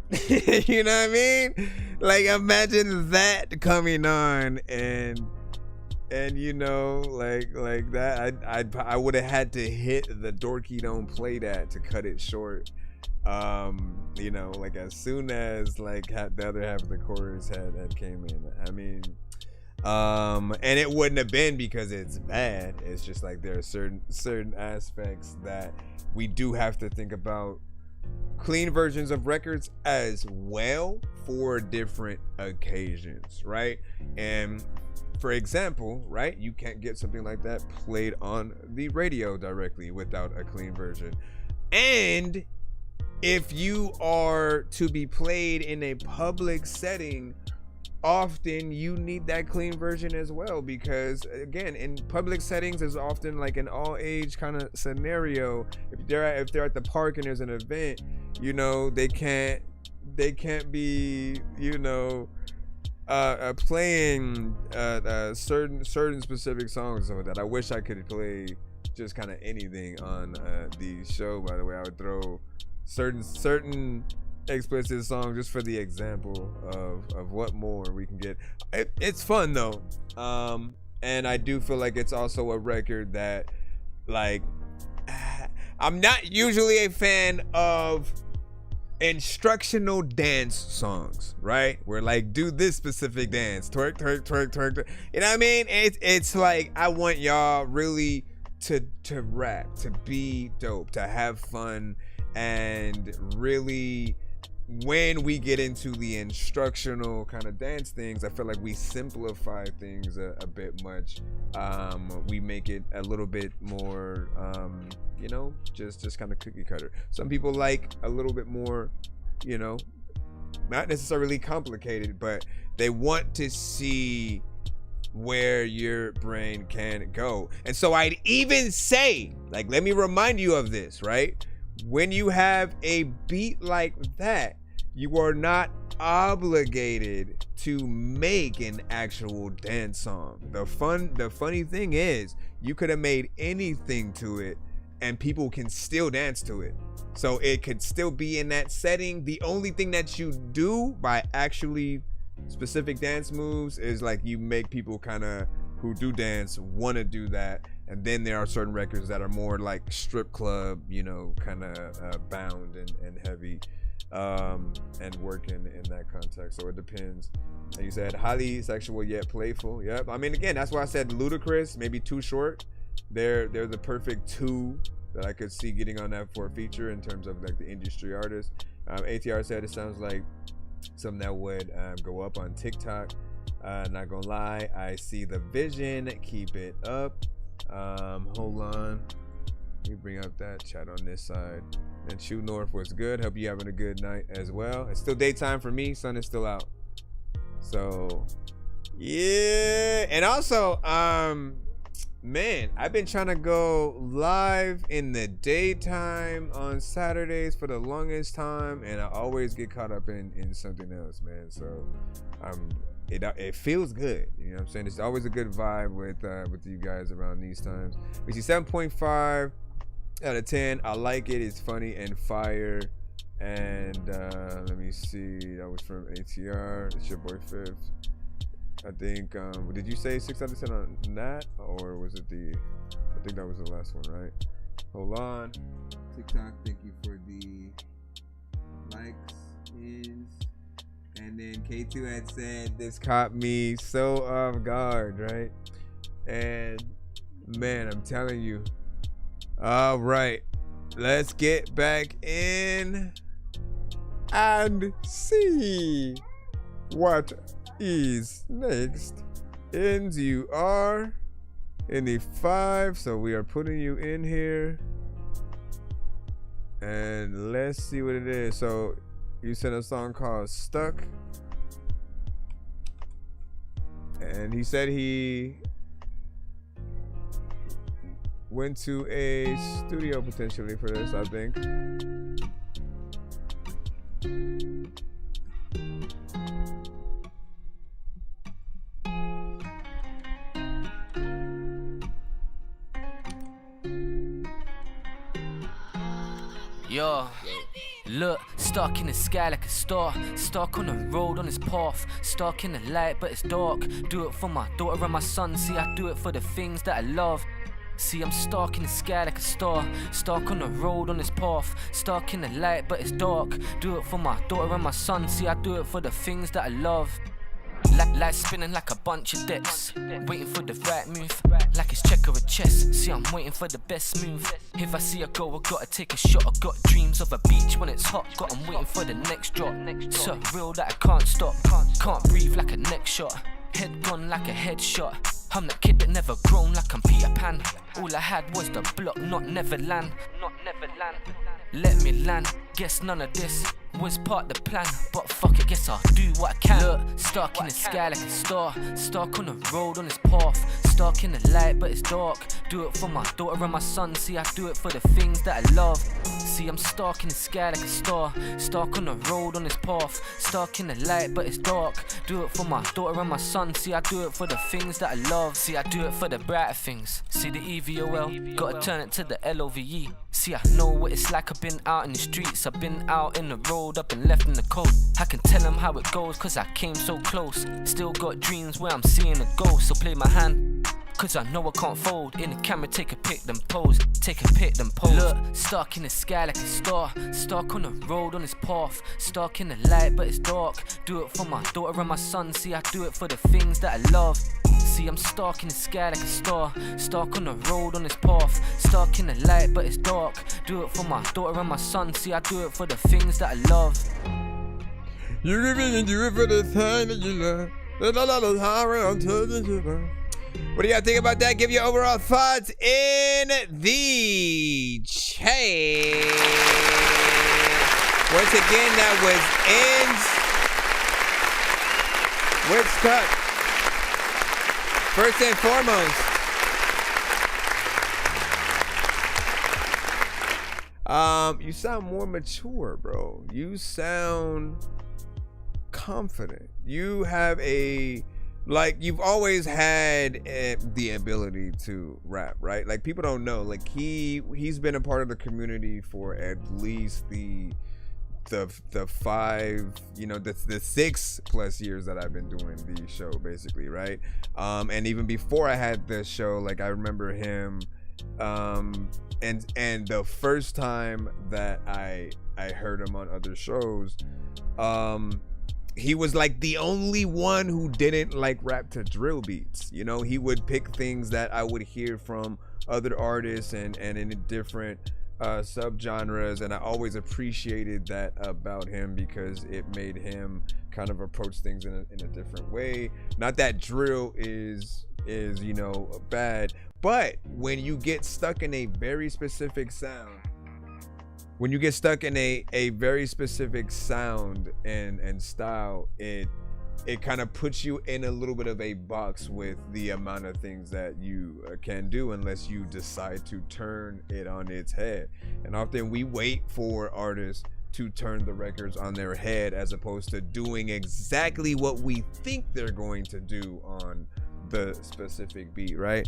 you know what I mean? Like imagine that coming on and you know, like that, I would have had to hit the Dorky don't play that to cut it short. You know, like as soon as like the other half of the chorus had came in. I mean, and it wouldn't have been because it's bad. It's just like there are certain aspects that we do have to think about clean versions of records as well for different occasions, right? And for example, right, you can't get something like that played on the radio directly without a clean version. And if you are to be played in a public setting, often you need that clean version as well, because again, in public settings is often like an all age kind of scenario. If they're at the park and there's an event, you know, they can't be, you know, playing certain specific songs or that. I wish I could play just kind of anything on the show. By the way, I would throw certain explicit songs just for the example of what more we can get. It's fun though, and I do feel like it's also a record that, like, I'm not usually a fan of instructional dance songs, right? Where like do this specific dance, twerk, twerk, twerk, twerk. You know what I mean? It's like I want y'all really to rap, to be dope, to have fun, and really when we get into the instructional kind of dance things, I feel like we simplify things a bit much. We make it a little bit more, you know, just kind of cookie cutter. Some people like a little bit more, you know, not necessarily complicated, but they want to see where your brain can go. And so I'd even say, like, let me remind you of this, right? When you have a beat like that, you are not obligated to make an actual dance song. The funny thing is, you could have made anything to it and people can still dance to it. So it could still be in that setting. The only thing that you do by actually specific dance moves is like you make people kind of who do dance want to do that. And then there are certain records that are more like strip club, you know, kind of bound and heavy, and working in that context. So it depends. Like you said, highly sexual yet playful. Yep. I mean, again, that's why I said Ludacris, maybe too short. They're the perfect two that I could see getting on that for a feature in terms of like the industry artist. ATR said it sounds like something that would go up on TikTok. Not gonna lie, I see the vision. Keep it up. Hold on. Let me bring up that chat on this side. And True North was good. Hope you having a good night as well. It's still daytime for me. Sun is still out. So yeah. And also, man, I've been trying to go live in the daytime on Saturdays for the longest time, and I always get caught up in something else, man. So it feels good, you know what I'm saying? It's always a good vibe with you guys around these times. We see 7.5 out of 10. I like it. It's funny and fire. And let me see. That was from ATR. It's your boy Fifth. I think. Did you say 6 out of 10 on that, or was it I think that was the last one, right? Hold on. TikTok, thank you for the likes, and then K2 had said This caught me so off guard, right? And man, I'm telling you. All right, let's get back in and see what is next. And you are in the 5, so we are putting you in here. And let's see what it is. So you sent a song called Stuck. And he said he went to a studio potentially for this, I think. Yo, look, stuck in the sky like a star, stuck on the road on this path, stuck in the light but it's dark. Do it for my daughter and my son, see I do it for the things that I love. See I'm stuck in the sky like a star, stuck on the road on this path, stuck in the light but it's dark. Do it for my daughter and my son, see I do it for the things that I love. Life spinning like a bunch of decks, waiting for the right move, like it's checker or chess. See I'm waiting for the best move. If I see a goal, I gotta take a shot. I got dreams of a beach when it's hot, got 'em waiting for the next drop. So real that I can't stop, can't breathe like a neck shot, head gone like a headshot. I'm the kid that never grown like I'm Peter Pan. All I had was the block, not Neverland. Let me land, guess none of this was part of the plan, but fuck it, guess I'll do what I can. Look, stuck in the sky like a star, stuck on the road on this path, stuck in the light but it's dark. Do it for my daughter and my son, see I do it for the things that I love. See I'm stuck in the sky like a star, stuck on the road on this path, stuck in the light but it's dark. Do it for my daughter and my son, see I do it for the things that I love. See I do it for the brighter things, see the EVOL, gotta turn it to the LOVE. See I know what it's like, I've been out in the streets, I've been out in the road, I've been left in the cold. I can tell them how it goes cause I came so close. Still got dreams where I'm seeing a ghost, so play my hand cause I know I can't fold. In the camera take a pic then pose, take a pic then pose. Look, stuck in the sky like a star, stuck on the road on this path, stuck in the light but it's dark. Do it for my daughter and my son, see I do it for the things that I love. See I'm stuck in the sky like a star, stuck on the road on this path, stuck in the light but it's dark. Do it for my daughter and my son, see I do it for the things that I love. You really do it for the thing that you love. What do y'all think about that? Give your overall thoughts in the chat. Once again, that was Ends with Stuck. First and foremost, you sound more mature, bro. You sound confident. You have you've always had the ability to rap, right? Like people don't know, like he's been a part of the community for at least the 5, the 6+ years that I've been doing the show, basically, right? And even before I had this show, like I remember him, and the first time that I heard him on other shows, he was like the only one who didn't like rap to drill beats. He would pick things that I would hear from other artists and in different subgenres, and I always appreciated that about him because it made him kind of approach things in a different way. Not that drill is bad, but when you get stuck in a very specific sound, and style, it kind of puts you in a little bit of a box with the amount of things that you can do unless you decide to turn it on its head. And often we wait for artists to turn the records on their head as opposed to doing exactly what we think they're going to do on the specific beat, right?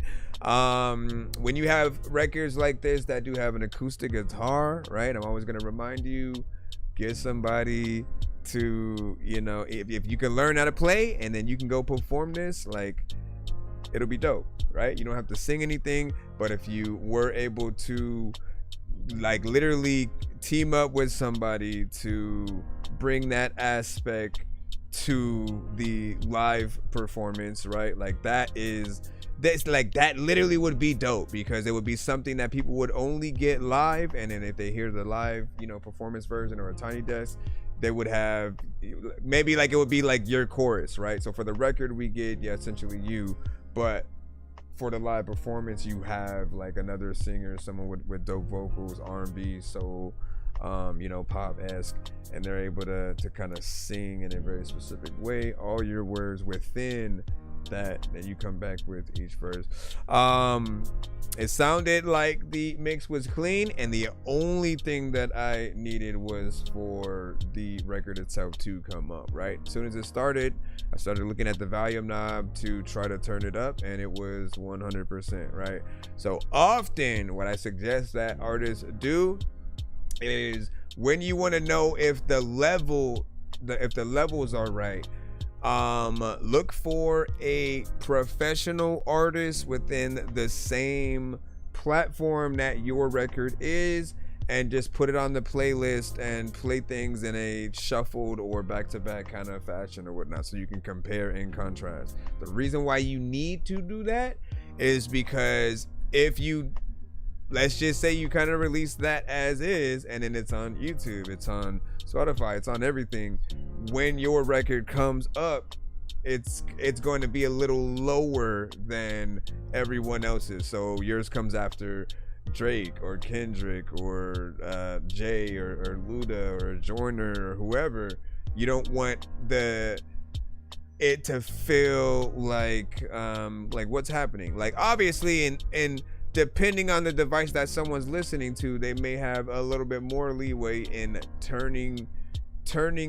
When you have records like this that do have an acoustic guitar, right? I'm always going to remind you, get somebody to, if you can learn how to play and then you can go perform this, like it'll be dope, right? You don't have to sing anything, but if you were able to like literally team up with somebody to bring that aspect to the live performance, right? Like that literally would be dope, because it would be something that people would only get live, and then if they hear the live, you know, performance version or a tiny desk, they would have maybe like it would be like your chorus, right? So for the record we get essentially you, but for the live performance you have like another singer, someone with dope vocals, R&B, soul, you know, pop-esque, and they're able to kind of sing in a very specific way, all your words within that you come back with each verse. It sounded like the mix was clean, and the only thing that I needed was for the record itself to come up, right? As soon as it started, I started looking at the volume knob to try to turn it up, and it was 100%, right? So often what I suggest that artists do is, when you want to know if the levels are right, look for a professional artist within the same platform that your record is, and just put it on the playlist and play things in a shuffled or back-to-back kind of fashion or whatnot, so you can compare and contrast. The reason why you need to do that is because if you, let's just say you kind of release that as is, and then it's on YouTube, it's on Spotify, it's on everything. When your record comes up, it's going to be a little lower than everyone else's. So yours comes after Drake or Kendrick or Jay or Luda or Joyner or whoever. You don't want it to feel like what's happening. Like obviously in depending on the device that someone's listening to, they may have a little bit more leeway in turning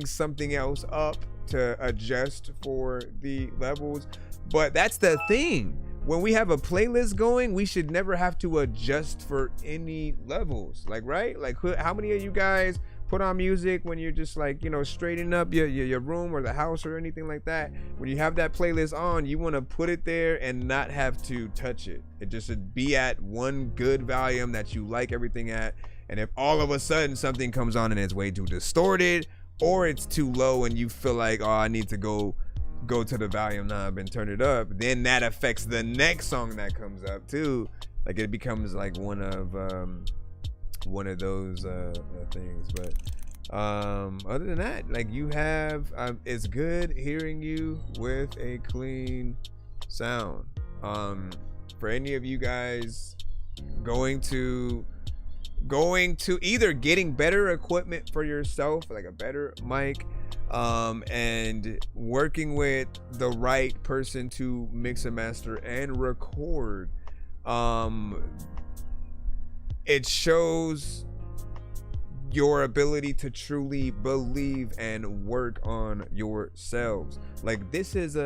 something else up to adjust for the levels. But that's the thing. When we have a playlist going, we should never have to adjust for any levels. Like, right? Like, how many of you guys put on music when you're just like, you know, straightening up your room or the house or anything like that? When you have that playlist on, you want to put it there and not have to touch it. It just should be at one good volume that you like everything at. And if all of a sudden something comes on and it's way too distorted, or it's too low and you feel like, oh, I need to go to the volume knob and turn it up, then that affects the next song that comes up too. Like it becomes like one of those things. But other than that, like you have, it's good hearing you with a clean sound. For any of you guys going to either getting better equipment for yourself, like a better mic, and working with the right person to mix and master and record, it shows your ability to truly believe and work on yourselves. Like this is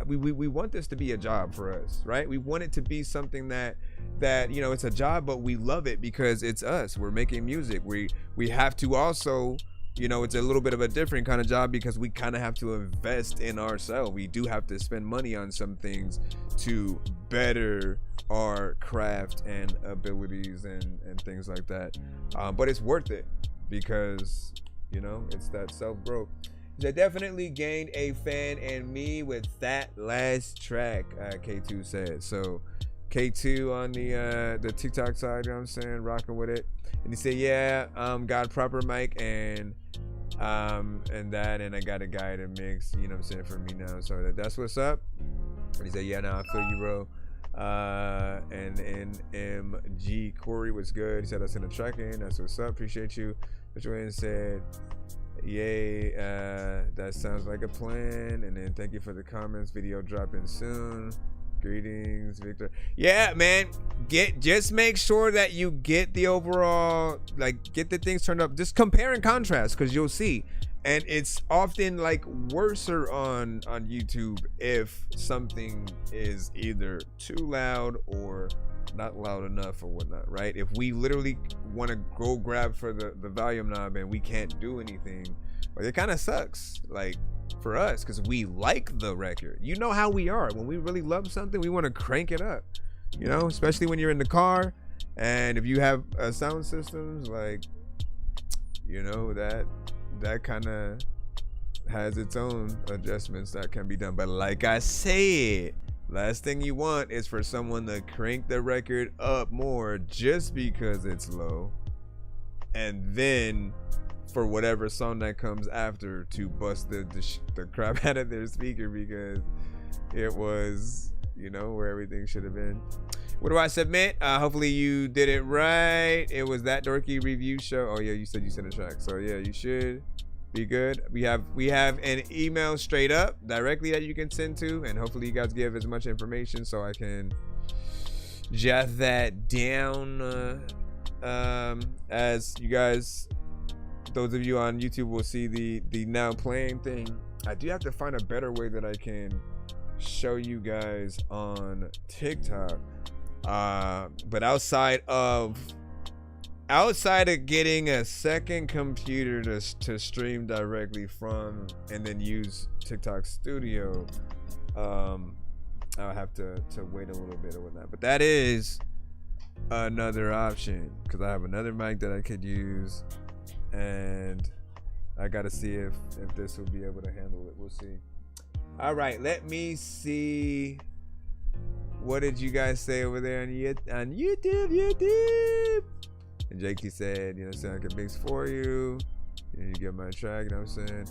we want this to be a job for us, right? We want it to be something that you know, it's a job, but we love it because it's us. We're making music. We have to also, you know, it's a little bit of a different kind of job because we kind of have to invest in ourselves. We do have to spend money on some things to better our craft and abilities and things like that. But it's worth it because, you know, it's that self-growth. They definitely gained a fan in me with that last track, K2 said. So K2 on the TikTok side, you know what I'm saying, rocking with it. And he said, yeah, got proper mic and that, and I got a guy to mix, you know what I'm saying, for me now. So that's what's up. And he said, yeah, nah, I feel you, bro. And MG Corey was good. He said I sent a track in. That's what's up. Appreciate you. Joanne said, yay, that sounds like a plan. And then thank you for the comments. Video dropping soon. Greetings, Victor. Yeah, man, just make sure that you get the overall, like, get the things turned up. Just compare and contrast, because you'll see. And it's often like worser on YouTube if something is either too loud or not loud enough or whatnot, right? If we literally want to go grab for the volume knob and we can't do anything, well, it kind of sucks, like, for us, because we like the record. You know how we are. When we really love something, we want to crank it up, you know, especially when you're in the car And if you have sound systems, like, you know, that kind of has its own adjustments that can be done. But like I said, last thing you want is for someone to crank the record up more just because it's low, and then for whatever song that comes after to bust the crap out of their speaker because it was, you know, where everything should have been. What do I submit? Hopefully you did it right. It was That Dorky Review Show. Oh yeah, you said you sent a track, so yeah, you should be good. We have an email straight up directly that you can send to, and hopefully you guys give as much information so I can jot that down. As you guys, those of you on YouTube will see the now playing thing. I do have to find a better way that I can show you guys on TikTok. But outside of getting a second computer to stream directly from and then use TikTok Studio, I'll have to wait a little bit or whatnot. But that is another option because I have another mic that I could use, and I gotta see if this will be able to handle it. We'll see. All right, let me see. What did you guys say over there on YouTube? And Jakey said, you know what I'm saying, I can mix for you. And you get my track, you know what I'm saying?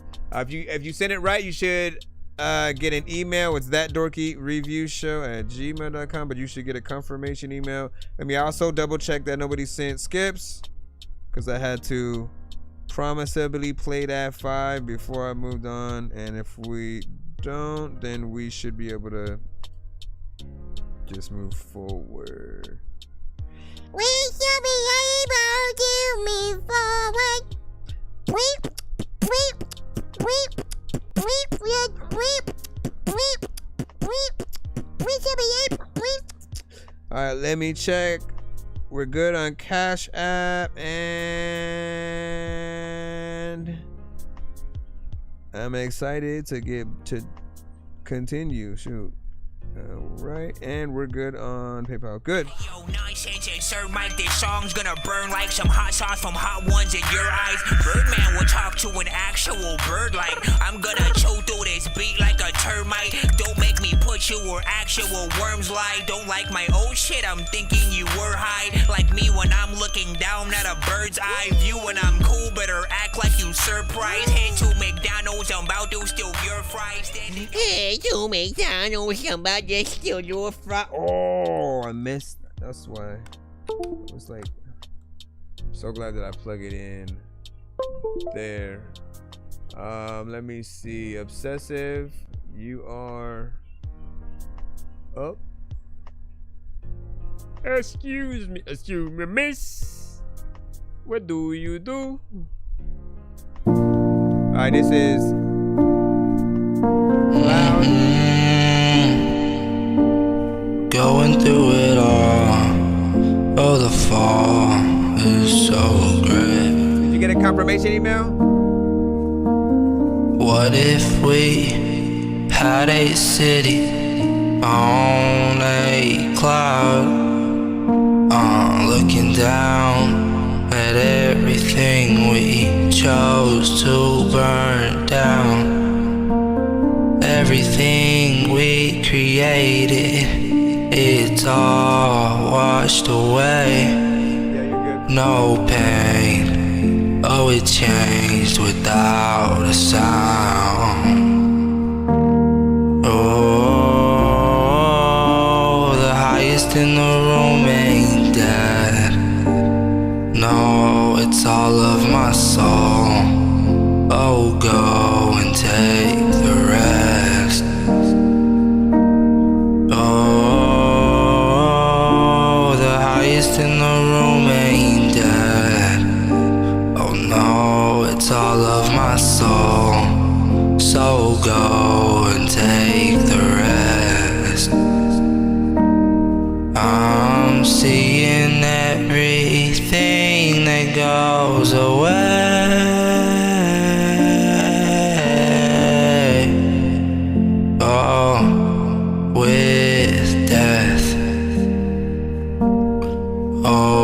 If you send it right, you should get an email. It's ThatDorkyReviewShow@gmail.com, but you should get a confirmation email. Let me also double check that nobody sent skips, because I had to promisably play that 5 before I moved on. And if we don't, then we should be able to just move forward. We should be able to move forward. We should be able. All right, let me check. We're good on Cash App, and I'm excited to continue. Shoot. All right, and we're good on PayPal. Good. Yo, nonsense and Sir Mike, this song's gonna burn like some hot sauce from hot ones in your eyes. Birdman will talk to an actual bird like I'm gonna chew through this beat like a termite. Don't make me put you where actual worms lie. Don't like my old shit, I'm thinking you were high. Like me when I'm looking down at a bird's eye view. When I'm cool, better act like you surprised. Head to McDonald's, I'm about to steal your fries. Hey, to McDonald's, I'm about to steal your fries. Oh, I missed. That's why. It was like, so glad that I plug it in there. Let me see. Obsessive, you are up. Excuse me, miss. What do you do? All right, this is loud. Going through it all. Oh, the fall is so great. Did you get a confirmation email? What if we had a city on a cloud? Looking down at everything we chose to burn down. Everything we created, it's all washed away. No pain, oh, it changed without a sound. Oh, the highest in the room ain't dead. No, it's all of my soul. Oh, go and take the rest. Oh, the highest in the room ain't dead. Oh no, it's all of my soul. So go and take the rest. I'm seeing everything that goes away. Oh, with death. Oh.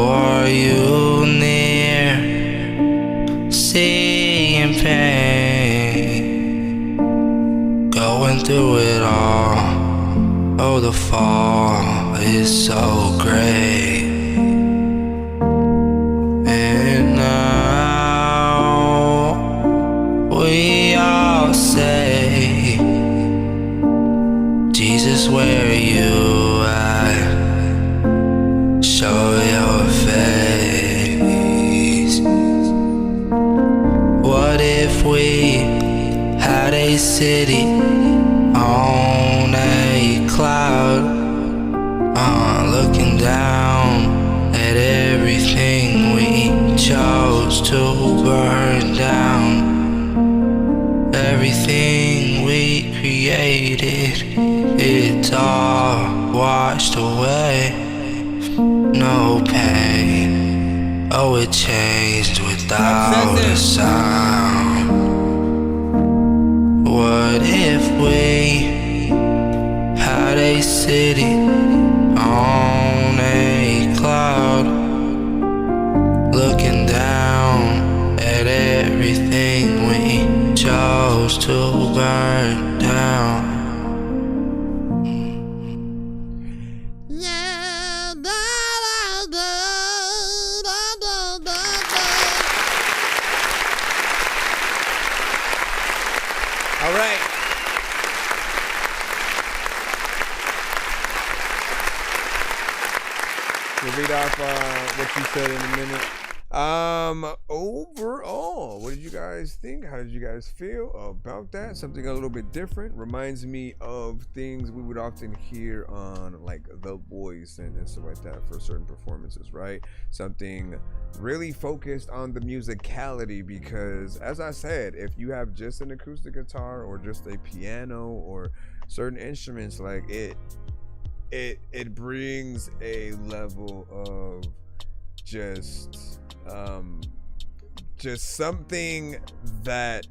going through it all. Oh, the fall is so great. And now we all say, Jesus, where are you at? Show your face. What if we had a city on a cloud, looking down at everything we chose to burn down? Everything we created, it's all washed away. No pain, oh, it changed without a sound. What if we had a city on a cloud, looking down at everything we chose to burn down? All right. We'll read off what you said in a minute. Overall, what did you guys think? How did you guys feel about that? Something a little bit different. Reminds me of things we would often hear on like The Voice and stuff like that for certain performances, right? Something really focused on the musicality, because as I said, if you have just an acoustic guitar or just a piano or certain instruments, like it brings a level of just something that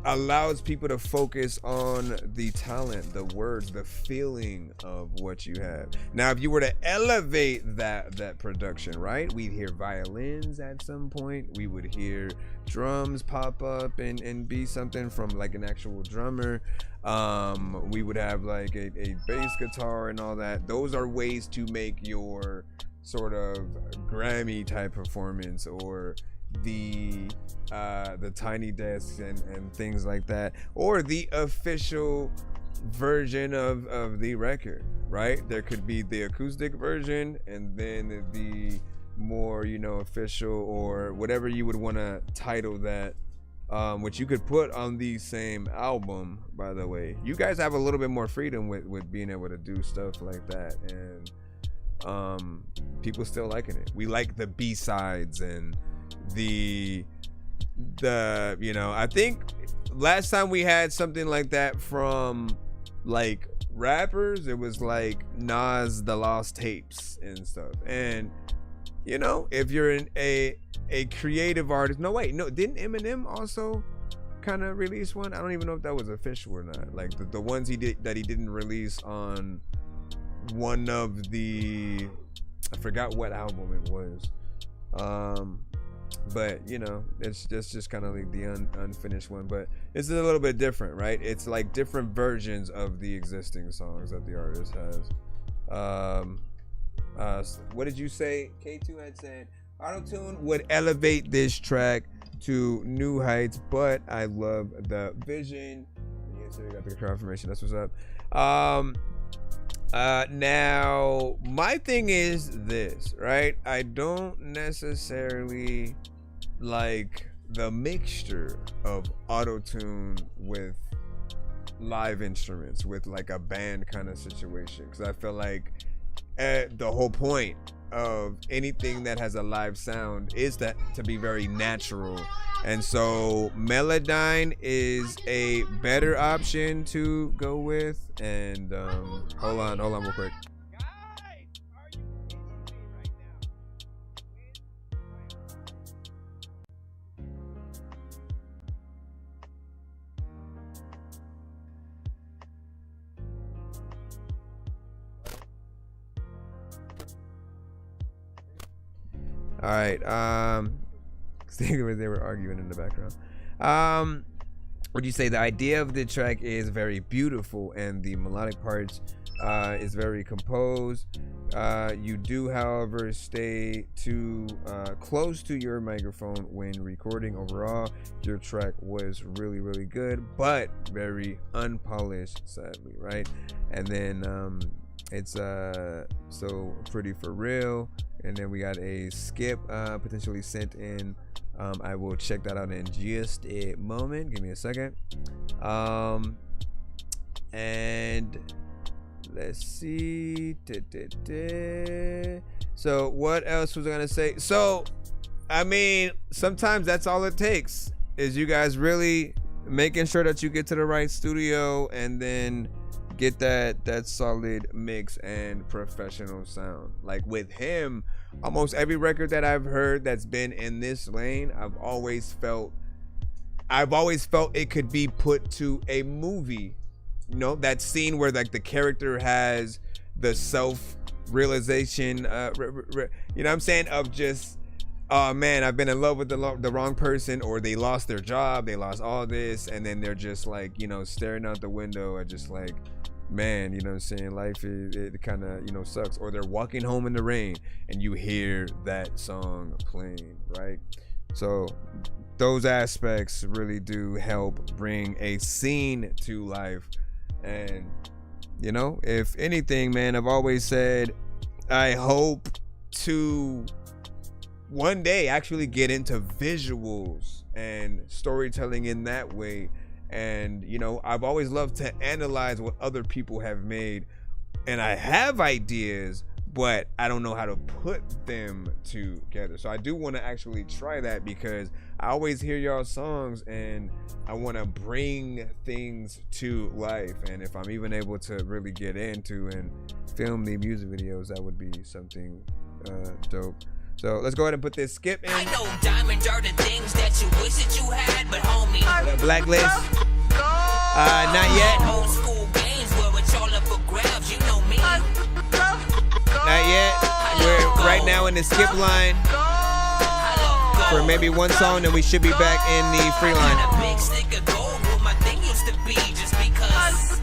allows people to focus on the talent, the words, the feeling of what you have. Now, if you were to elevate that production, right? We'd hear violins at some point. We would hear drums pop up and be something from like an actual drummer. We would have like a bass guitar and all that. Those are ways to make your sort of Grammy type performance, or the tiny desks and things like that, or the official version of the record, right? There could be the acoustic version and then the more, official, or whatever you would want to title that, which you could put on the same album. By the way, you guys have a little bit more freedom with being able to do stuff like that, and people still liking it. We like the B-sides and the I think last time we had something like that from like rappers, it was like Nas The Lost Tapes and stuff. And if you're a creative artist, didn't Eminem also kind of release one? I don't even know if that was official or not, like the ones he did that he didn't release on one of the, I forgot what album it was, but it's just kind of like the unfinished one. But it's a little bit different, right? It's like different versions of the existing songs that the artist has. What did you say? K2 had said auto-tune would elevate this track to new heights, but I love the vision. Yes, we got the confirmation. That's what's up. Now my thing is this, right? I don't necessarily like the mixture of auto-tune with live instruments, with like a band kind of situation, because I feel like the whole point of anything that has a live sound is that to be very natural. And so Melodyne is a better option to go with. And hold on real quick. All right. They were arguing in the background. would you say the idea of the track is very beautiful and the melodic parts is very composed. You do, however, stay too close to your microphone when recording. Overall, your track was really, really good, but very unpolished, sadly, right? And then it's so pretty for real. And then we got a skip potentially sent in. I will check that out in just a moment. Give me a second. And let's see. So what else was I gonna say? So I mean, sometimes that's all it takes, is you guys really making sure that you get to the right studio and then get that solid mix and professional sound. Like with him, almost every record that I've heard that's been in this lane, I've always felt it could be put to a movie. You know, that scene where like the character has the self-realization, you know what I'm saying, of just, oh man, I've been in love with the wrong person, or they lost their job, they lost all this, and then they're just like, you know, staring out the window at just like, man, you know what I'm saying, life it kind of, you know, sucks. Or they're walking home in the rain and you hear that song playing, right? So those aspects really do help bring a scene to life. And you know, if anything, man, I've always said I hope to one day actually get into visuals and storytelling in that way. And you know, I've always loved to analyze what other people have made, and I have ideas, but I don't know how to put them together. So I do want to actually try that, because I always hear y'all songs and I want to bring things to life. And if I'm even able to really get into and film the music videos, that would be something dope. So let's go ahead and put this skip in. I know diamonds are the things that you wish that you had, but homie, Blacklist. Not yet. old school games where it's all up for grabs, you know me. Not yet. We're right now in the skip line for maybe one song, and we should be back in the free line. A big stick of gold where my thing used to be, just because.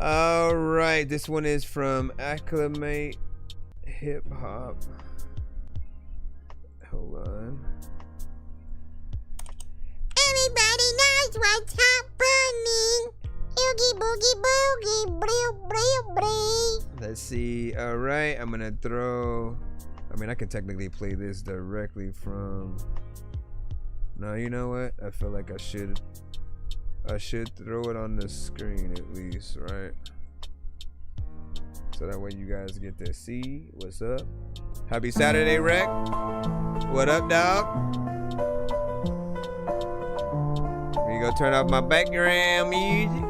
All right, this one is from Acclimate Hip Hop. Hold on. Everybody knows what's happening. Oogie boogie boogie, brew brew brew. Let's see. All right, I'm gonna throw. I mean, I can technically play this directly from. No, you know what? I feel like I should throw it on the screen at least, right? So that way you guys get to see what's up. Happy Saturday, Rec. What up, dog? We go turn off my background music.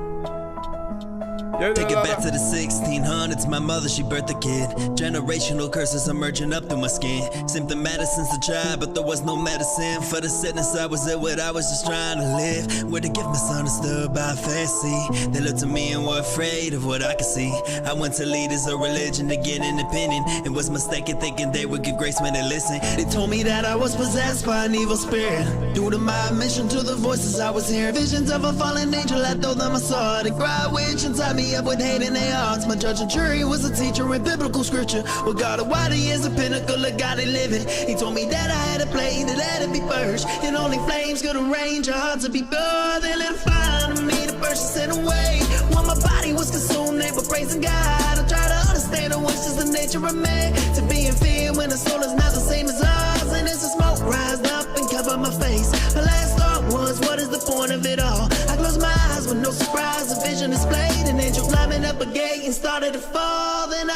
Take it back to the 1600s, my mother, she birthed a kid. Generational curses emerging up through my skin. Symptomatic since a child, but there was no medicine for the sickness I was in. What I was just trying to live, where the gift misunderstood by fancy. They looked to me and were afraid of what I could see. I went to leaders of religion to get an opinion, and was mistaken thinking they would give grace when they listened. They told me that I was possessed by an evil spirit. Due to my admission to the voices I was hearing, visions of a fallen angel, I told them I saw. The cry witch inside me up with hate in their hearts. My judge and jury was a teacher in biblical scripture. Well, God Almighty is the pinnacle of God and living. He told me that I had a play to let it be burst, and only flames could arrange our hearts to be pure. They lit a fire to me to burst and set away. When my body was consumed, they were praising God. I try to understand what is the nature of man, to be in fear when the soul is not the same as ours. And as the smoke rised up and covered my face, my last thought was, what is the point of it all? I closed my eyes with no surprise, a vision displayed, an angel climbing up a gate and started to fall. Then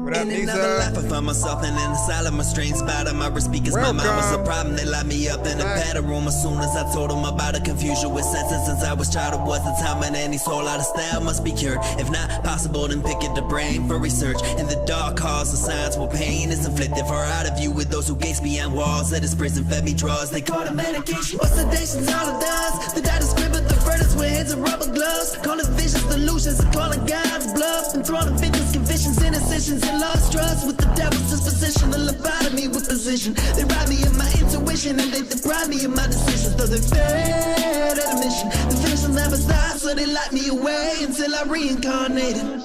What up, in another life, I find myself in an asylum. My strange spot on my wrist because my mom was a problem. They locked me up in a padded room as soon as I told them about a confusion with senses. Since I was child, it was the time when any soul out of style must be cured. If not possible, then pick at the brain for research. In the dark halls, the signs where pain is inflicted far out of view with those who gaze beyond walls. That this prison fed me draws. They call it medication. What sedation's all it does? The doctor scribble the furnace with hands and rubber gloves. Call it visions, delusions, and call it God's bluff. And throwing victims, convictions, innocence, and lost trust with the devil's disposition. A lobotomy with position. They rob me of my intuition and they deprive me of my decisions. Though they failed at a mission, the finish will never stop, so they lock me away until I reincarnated.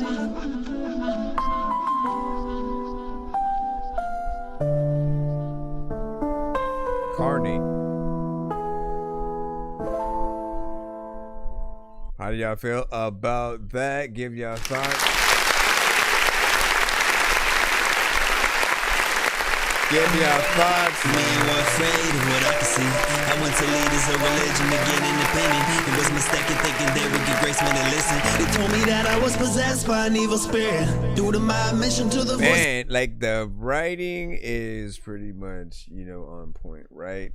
Carney. How do y'all feel about that? Give y'all thoughts. Give y'all thoughts. Man, we're afraid of what I can see. I went to lead as a religion to get independent. It was mistaken thinking they would get grace when they listen. They told me that I was possessed by an evil spirit due to my admission to the voice. Man, like the writing is pretty much, you know, on point, right?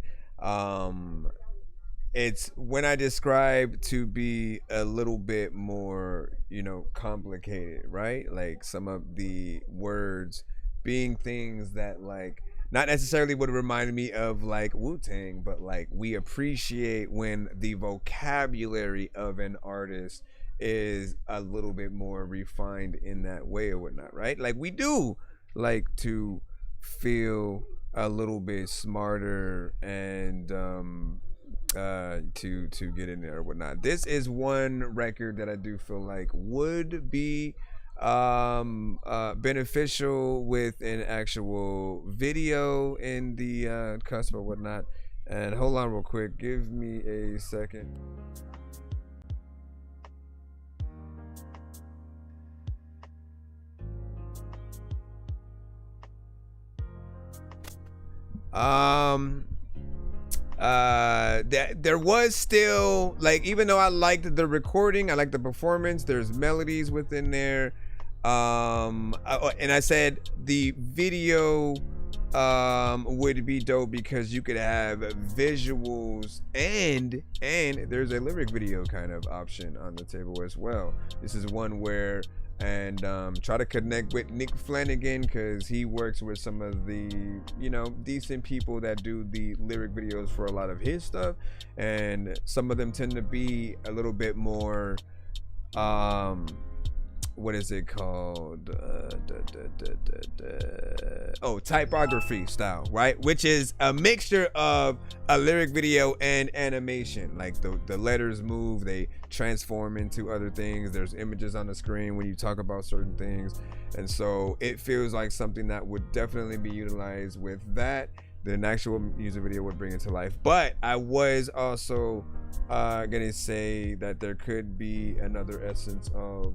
It's when I describe to be a little bit more, you know, complicated, right? Like some of the words being things that like not necessarily would remind me of like Wu-Tang, but like we appreciate when the vocabulary of an artist is a little bit more refined in that way or whatnot, right? Like we do like to feel a little bit smarter and to get in there or whatnot. This is one record that I do feel like would be beneficial with an actual video in the cusp or whatnot. And hold on real quick, give me a second. There was still like, even though I liked the recording, I liked the performance, there's melodies within there. And I said the video would be dope because you could have visuals and there's a lyric video kind of option on the table as well. This is one where try to connect with Nick Flanagan because he works with some of the, you know, decent people that do the lyric videos for a lot of his stuff, and some of them tend to be a little bit more what is it called? Typography style, right? Which is a mixture of a lyric video and animation. Like the letters move, they transform into other things. There's images on the screen when you talk about certain things. And so it feels like something that would definitely be utilized with that. The actual music video would bring it to life. But I was also gonna say that there could be another essence of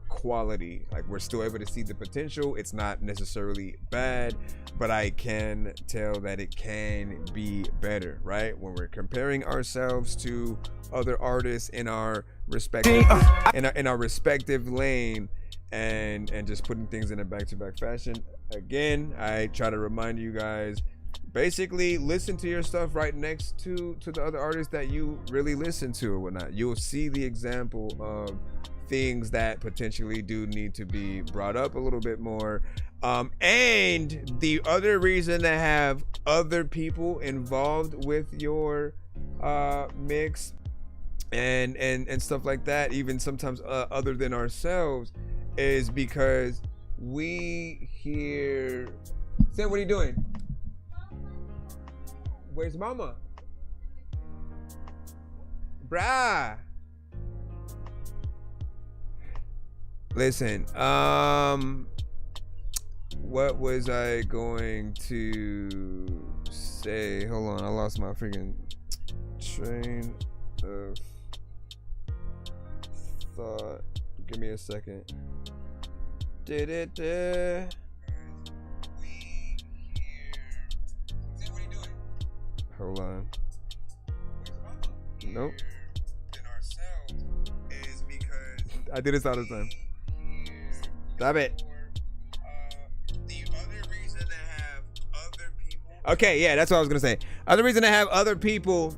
quality. Like we're still able to see the potential. It's not necessarily bad, but I can tell that it can be better, right? When we're comparing ourselves to other artists in our respective in our respective lane and just putting things in a back-to-back fashion. Again, I try to remind you guys, basically listen to your stuff right next to the other artists that you really listen to or whatnot. You'll see the example of things that potentially do need to be brought up a little bit more. And the other reason to have other people involved with your mix and stuff like that, even sometimes other than ourselves, is because we hear. Sam, what are you doing? Where's mama? Bruh. Listen, what was I going to say? Hold on, I lost my freaking train of thought. Give me a second. Hold on. Nope. I do this all the time. Stop it. Okay, yeah, that's what I was gonna say. Other reason to have other people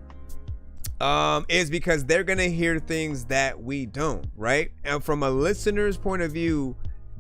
is because they're gonna hear things that we don't, right? And from a listener's point of view,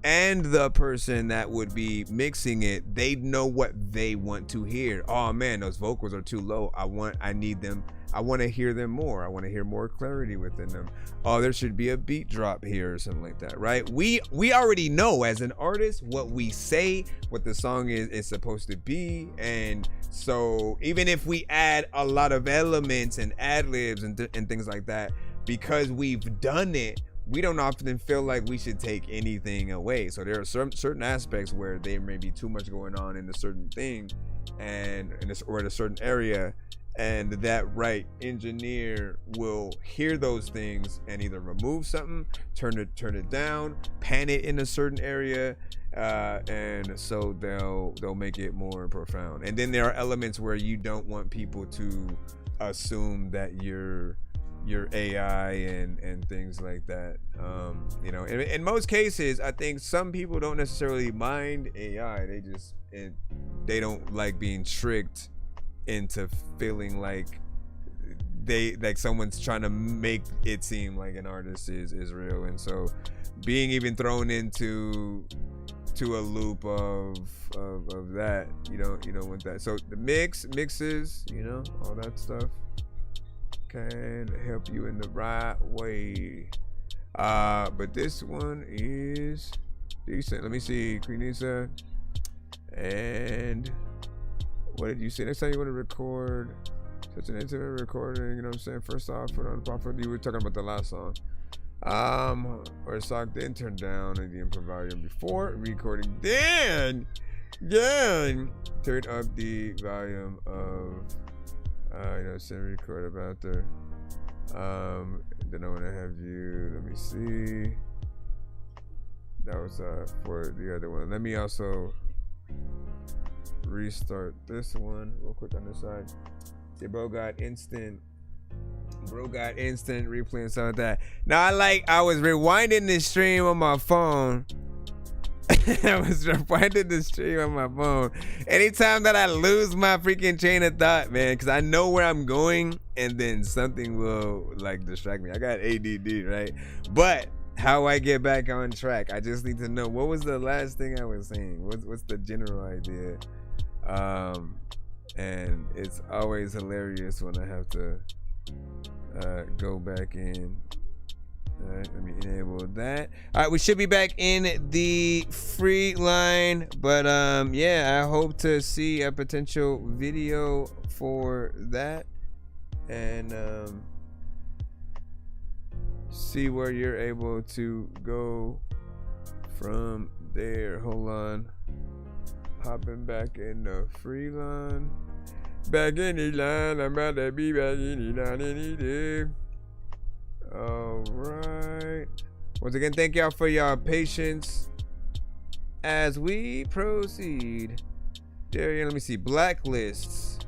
and the person that would be mixing it, they know what they want to hear. Oh man, those vocals are too low. I need them. I want to hear them more. I want to hear more clarity within them. Oh, there should be a beat drop here or something like that, right? We already know as an artist what we say, what the song is supposed to be, and so even if we add a lot of elements and ad-libs and things like that, because we've done it, we don't often feel like we should take anything away. So there are certain aspects where there may be too much going on in a certain thing or in a certain area, and that right engineer will hear those things and either remove something, turn it down, pan it in a certain area, and so they'll make it more profound. And then there are elements where you don't want people to assume that you're AI and things like that. In most cases, I think some people don't necessarily mind AI. They don't like being tricked into feeling like someone's trying to make it seem like an artist is real. And so being even thrown into a loop of that, you don't want that. So the mixes, all that stuff can help you in the right way. But this one is decent. Let me see, Queenisa. And what did you say? Next time you want to record such an intimate recording, you know what I'm saying? First off, put on the profile. You were talking about the last song. Or sock didn't turn down the input volume before recording. Then turn up the volume of send record about there. Then I want to have you, let me see. That was for the other one. Let me also restart this one real quick on this side. See, bro got instant replay and stuff like that. Now I was rewinding this stream on my phone. I was rewinding the stream on my phone. Anytime that I lose my freaking train of thought, man, because I know where I'm going, and then something will distract me. I got ADD, right? But how I get back on track, I just need to know what was the last thing I was saying. What's the general idea? And it's always hilarious when I have to go back in. All right, let me enable that. All right, we should be back in the free line, but I hope to see a potential video for that and see where you're able to go from there. Hold on, hopping back in the free line. Back in the line, I'm about to be back in the line any day. All right. Once again, thank y'all for y'all patience as we proceed. There, let me see. Blacklists.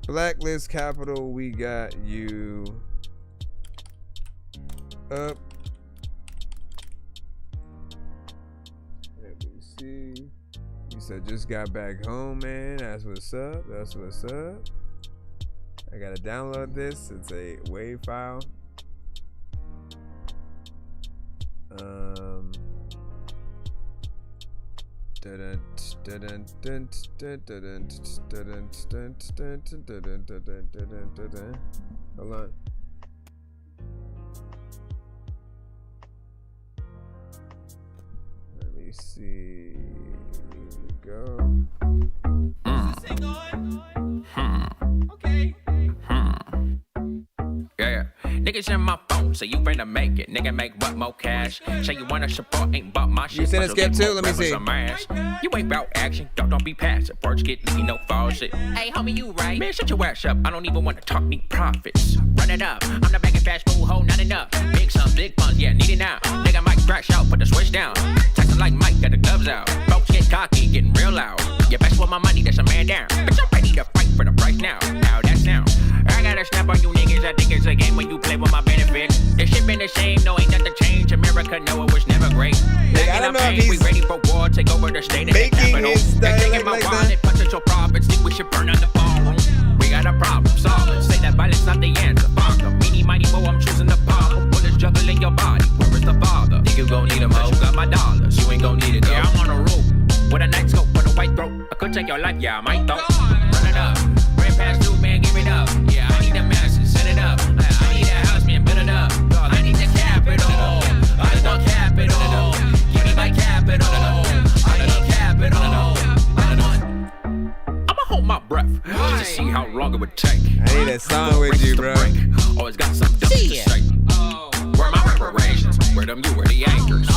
Blacklist Capital, we got you up. Let me see. You said just got back home, man. That's what's up. That's what's up. I gotta download this. It's a WAV file. Hold on. Let me see. Here we go. Okay. Yeah. Niggas in my phone, so you better make it. Nigga make what more cash? Say you wanna support, ain't bought my shit. You send a skip too? Let me see. You ain't about action, don't be passive. Words get leaky, no fall shit. Hey, homie, you right? Man, shut your ass up. I don't even wanna talk, need profits. Run it up. I'm the back and fast food hoe, not enough. Big sums, big funds, yeah, need it now. Nigga might crash out, put the switch down. Texting like Mike, got the gloves out. Folks get cocky, getting real loud. You best with my money, that's a man down. Bitch, I'm ready to fight for the price now. How that sound? I gotta snap on you niggas, I think it's a game when you play with my benefit. This shit been the same, no, ain't nothing changed. America, no, it was never great. Back in the pain, we ready for war, take over the state and the capital. They're taking my wallet, punch at your profits, think we should burn With a night scope, with a white throat. I could take your life, yeah, I might though. Run it up. Ran past you, man, give it up. Yeah, I need that massive, set it up. I need that house, man, build it up. I need the capital. I need the capital. Give me my capital. I need capital. I'ma hold my breath just to see how long it would take. I need that song with you, bro. Always got some dumb to say. Where my reparations? Where them you were the anchors?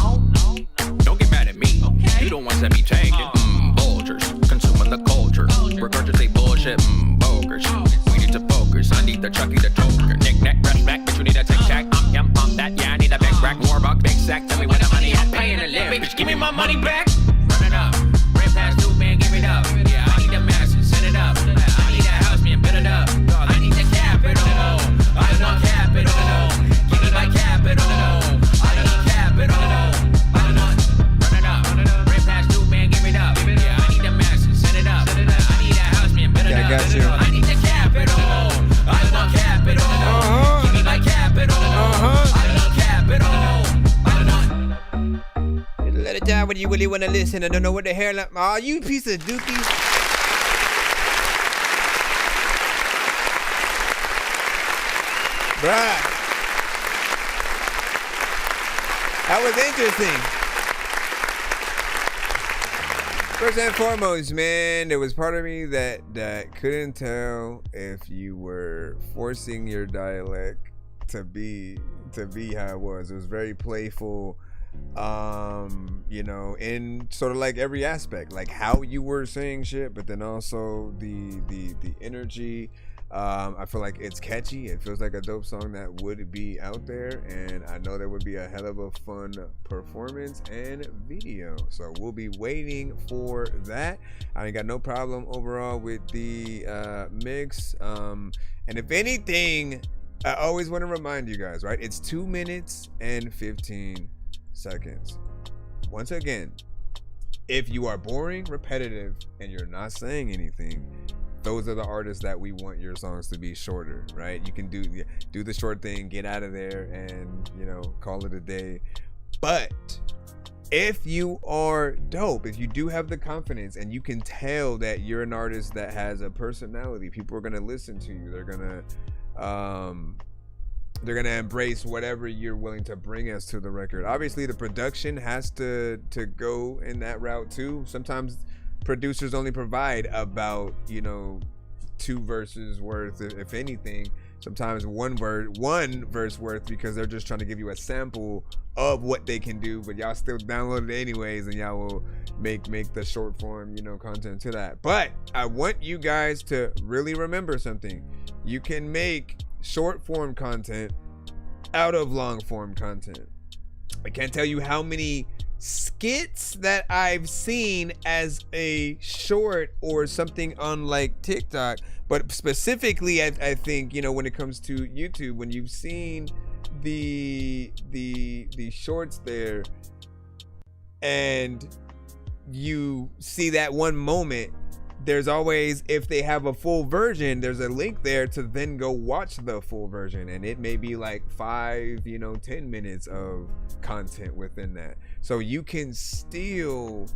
Don't get mad at me. You the ones that be taking. Bulgers, consuming the culture. Regurgitate bullshit. Bogers. We need to focus. I need the Chucky the Joker. Nick nack, rush back, but you need a tic tac. That. Yeah, I need a big rack. More buck, big sack. Tell me where the money at. Paying the live. Bitch, give me my money back. Run it up. Ran past you, man, give it up. Yeah, I need the masses. Set it up. I need that house, man, build it up. I need the capital. I want capital. Give me my capital. I need capital. Run it up. Ran past you, man, give it up. Yeah, I need the masses. Set it up. I need that house, man, build it up. I got you. I need the capital. I want capital. Give me my capital. I need capital. Let it down when you really want to listen. I don't know what the hell. Oh, you piece of dookie. Bruh. That was interesting. First and foremost, man, there was part of me that couldn't tell if you were forcing your dialect to be how it was. It was very playful. You know, in sort of like every aspect, like how you were saying shit, but then also the energy. I feel like it's catchy. It feels like a dope song that would be out there, and I know there would be a hell of a fun performance and video. So we'll be waiting for that. I ain't got no problem overall with the mix. And if anything, I always want to remind you guys, right? It's 2 minutes and 15 seconds. Once again, if you are boring, repetitive, and you're not saying anything, those are the artists that we want your songs to be shorter, right? You can do the short thing, get out of there, and, you know, call it a day. But if you are dope, if you do have the confidence and you can tell that you're an artist that has a personality, people are gonna listen to you. They're gonna embrace whatever you're willing to bring us to the record. Obviously, the production has to go in that route too. Sometimes producers only provide about, you know, 2 verses worth, if anything. Sometimes one verse worth, because they're just trying to give you a sample of what they can do, but y'all still download it anyways, and y'all will make the short form, you know, content to that. But I want you guys to really remember something. You can make short form content out of long form content. I can't tell you how many skits that I've seen as a short or something on like TikTok, but specifically I think, you know, when it comes to YouTube, when you've seen the shorts there and you see that one moment, there's always, if they have a full version, there's a link there to then go watch the full version, and it may be like 5, you know, 10 minutes of content within that. So you can still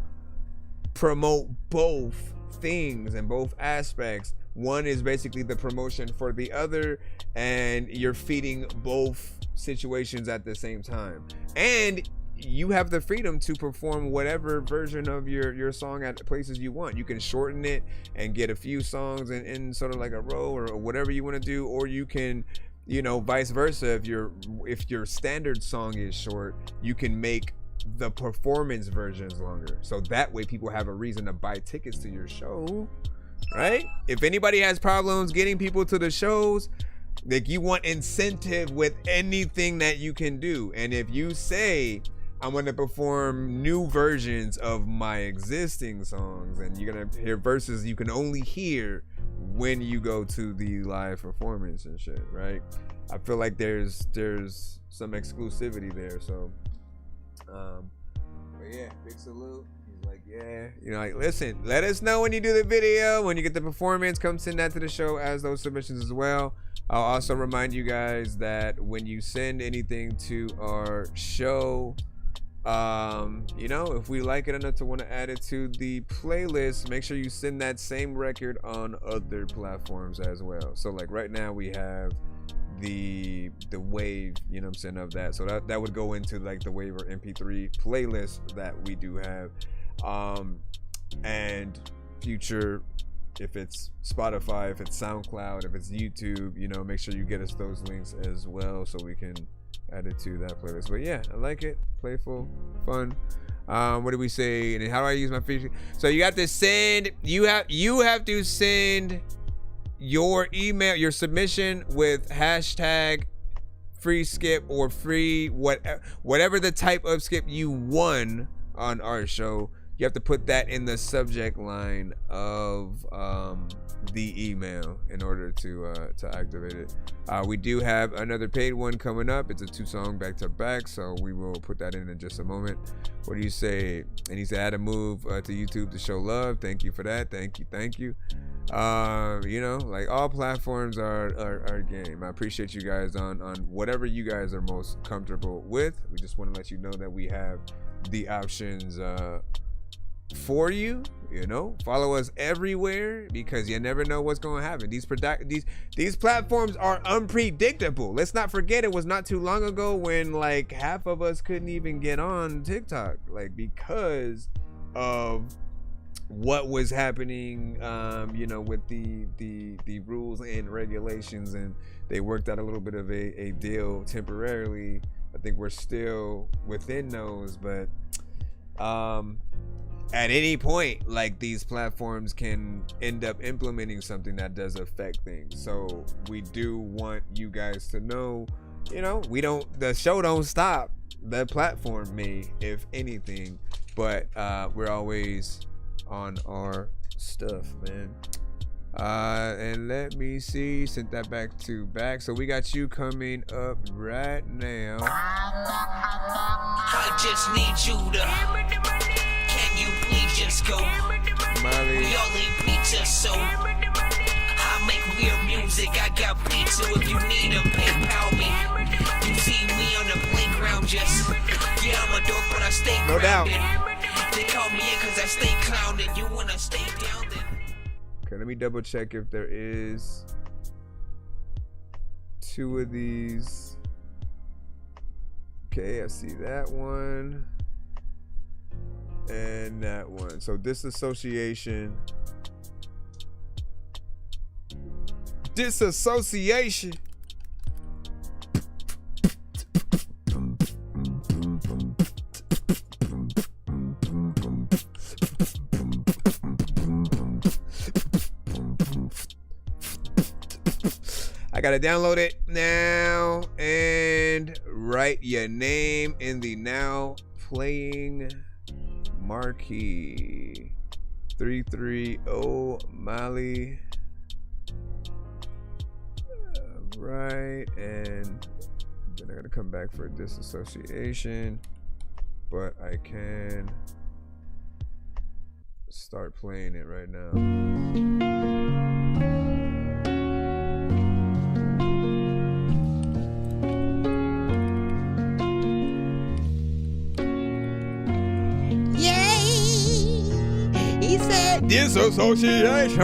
promote both things and both aspects. One is basically the promotion for the other, and you're feeding both situations at the same time. And you have the freedom to perform whatever version of your song at places you want. You can shorten it and get a few songs in sort of like a row or whatever you want to do, or you can, you know, vice versa. If your standard song is short, you can make the performance versions longer, so that way people have a reason to buy tickets to your show, right? If anybody has problems getting people to the shows, like, you want incentive with anything that you can do. And if you say, I'm going to perform new versions of my existing songs, and you're going to hear verses you can only hear when you go to the live performance and shit, right? I feel like there's some exclusivity there. So but yeah, big salute. He's like, yeah, you know, like, listen, let us know when you do the video, when you get the performance, come send that to the show as those submissions as well. I'll also remind you guys that when you send anything to our show, You know, if we like it enough to want to add it to the playlist, make sure you send that same record on other platforms as well. So like right now we have the wave, you know what I'm saying, of that. So that would go into like the wave or MP3 playlist that we do have. And future, if it's Spotify, if it's SoundCloud, if it's YouTube, you know, make sure you get us those links as well so we can add it to that playlist. But yeah, I like it. Playful, fun. What do we say? And how do I use my feature? So you have to send, you have to send your email, your submission with hashtag free skip or free whatever the type of skip you won on our show. You have to put that in the subject line of the email in order to activate it. We do have another paid one coming up. It's a 2-song back-to-back, so we will put that in just a moment. What do you say? And he's add a move to YouTube to show love. Thank you for that. Thank you. You know, like all platforms are game. I appreciate you guys on whatever you guys are most comfortable with. We just want to let you know that we have the options for you. You know, follow us everywhere because you never know what's going to happen. These platforms are unpredictable. Let's not forget, it was not too long ago when like half of us couldn't even get on TikTok, like because of what was happening, you know, with the rules and regulations, and they worked out a little bit of a deal temporarily. I think we're still within those, but at any point, like, these platforms can end up implementing something that does affect things. So we do want you guys to know, you know, the show don't stop. The platform may, if anything, but we're always on our stuff, man. And let me see, sent that back to back. So we got you coming up right now. I just need you to, can you please just go? Molly. We all need pizza, so I make weird music. I got pizza if you need them, PayPal me. You see me on the playground, just, yeah, I'm a dork, but I stay no grounded. doubt. They call me in cause I stay clowned. You wanna stay down then? Okay, let me double check if there is 2 of these. Okay, I see that one and that one. So disassociation. I gotta download it now and write your name in the now playing marquee. 330 Molly. Right, and then I gotta come back for disassociation, but I can start playing it right now. Disassociation,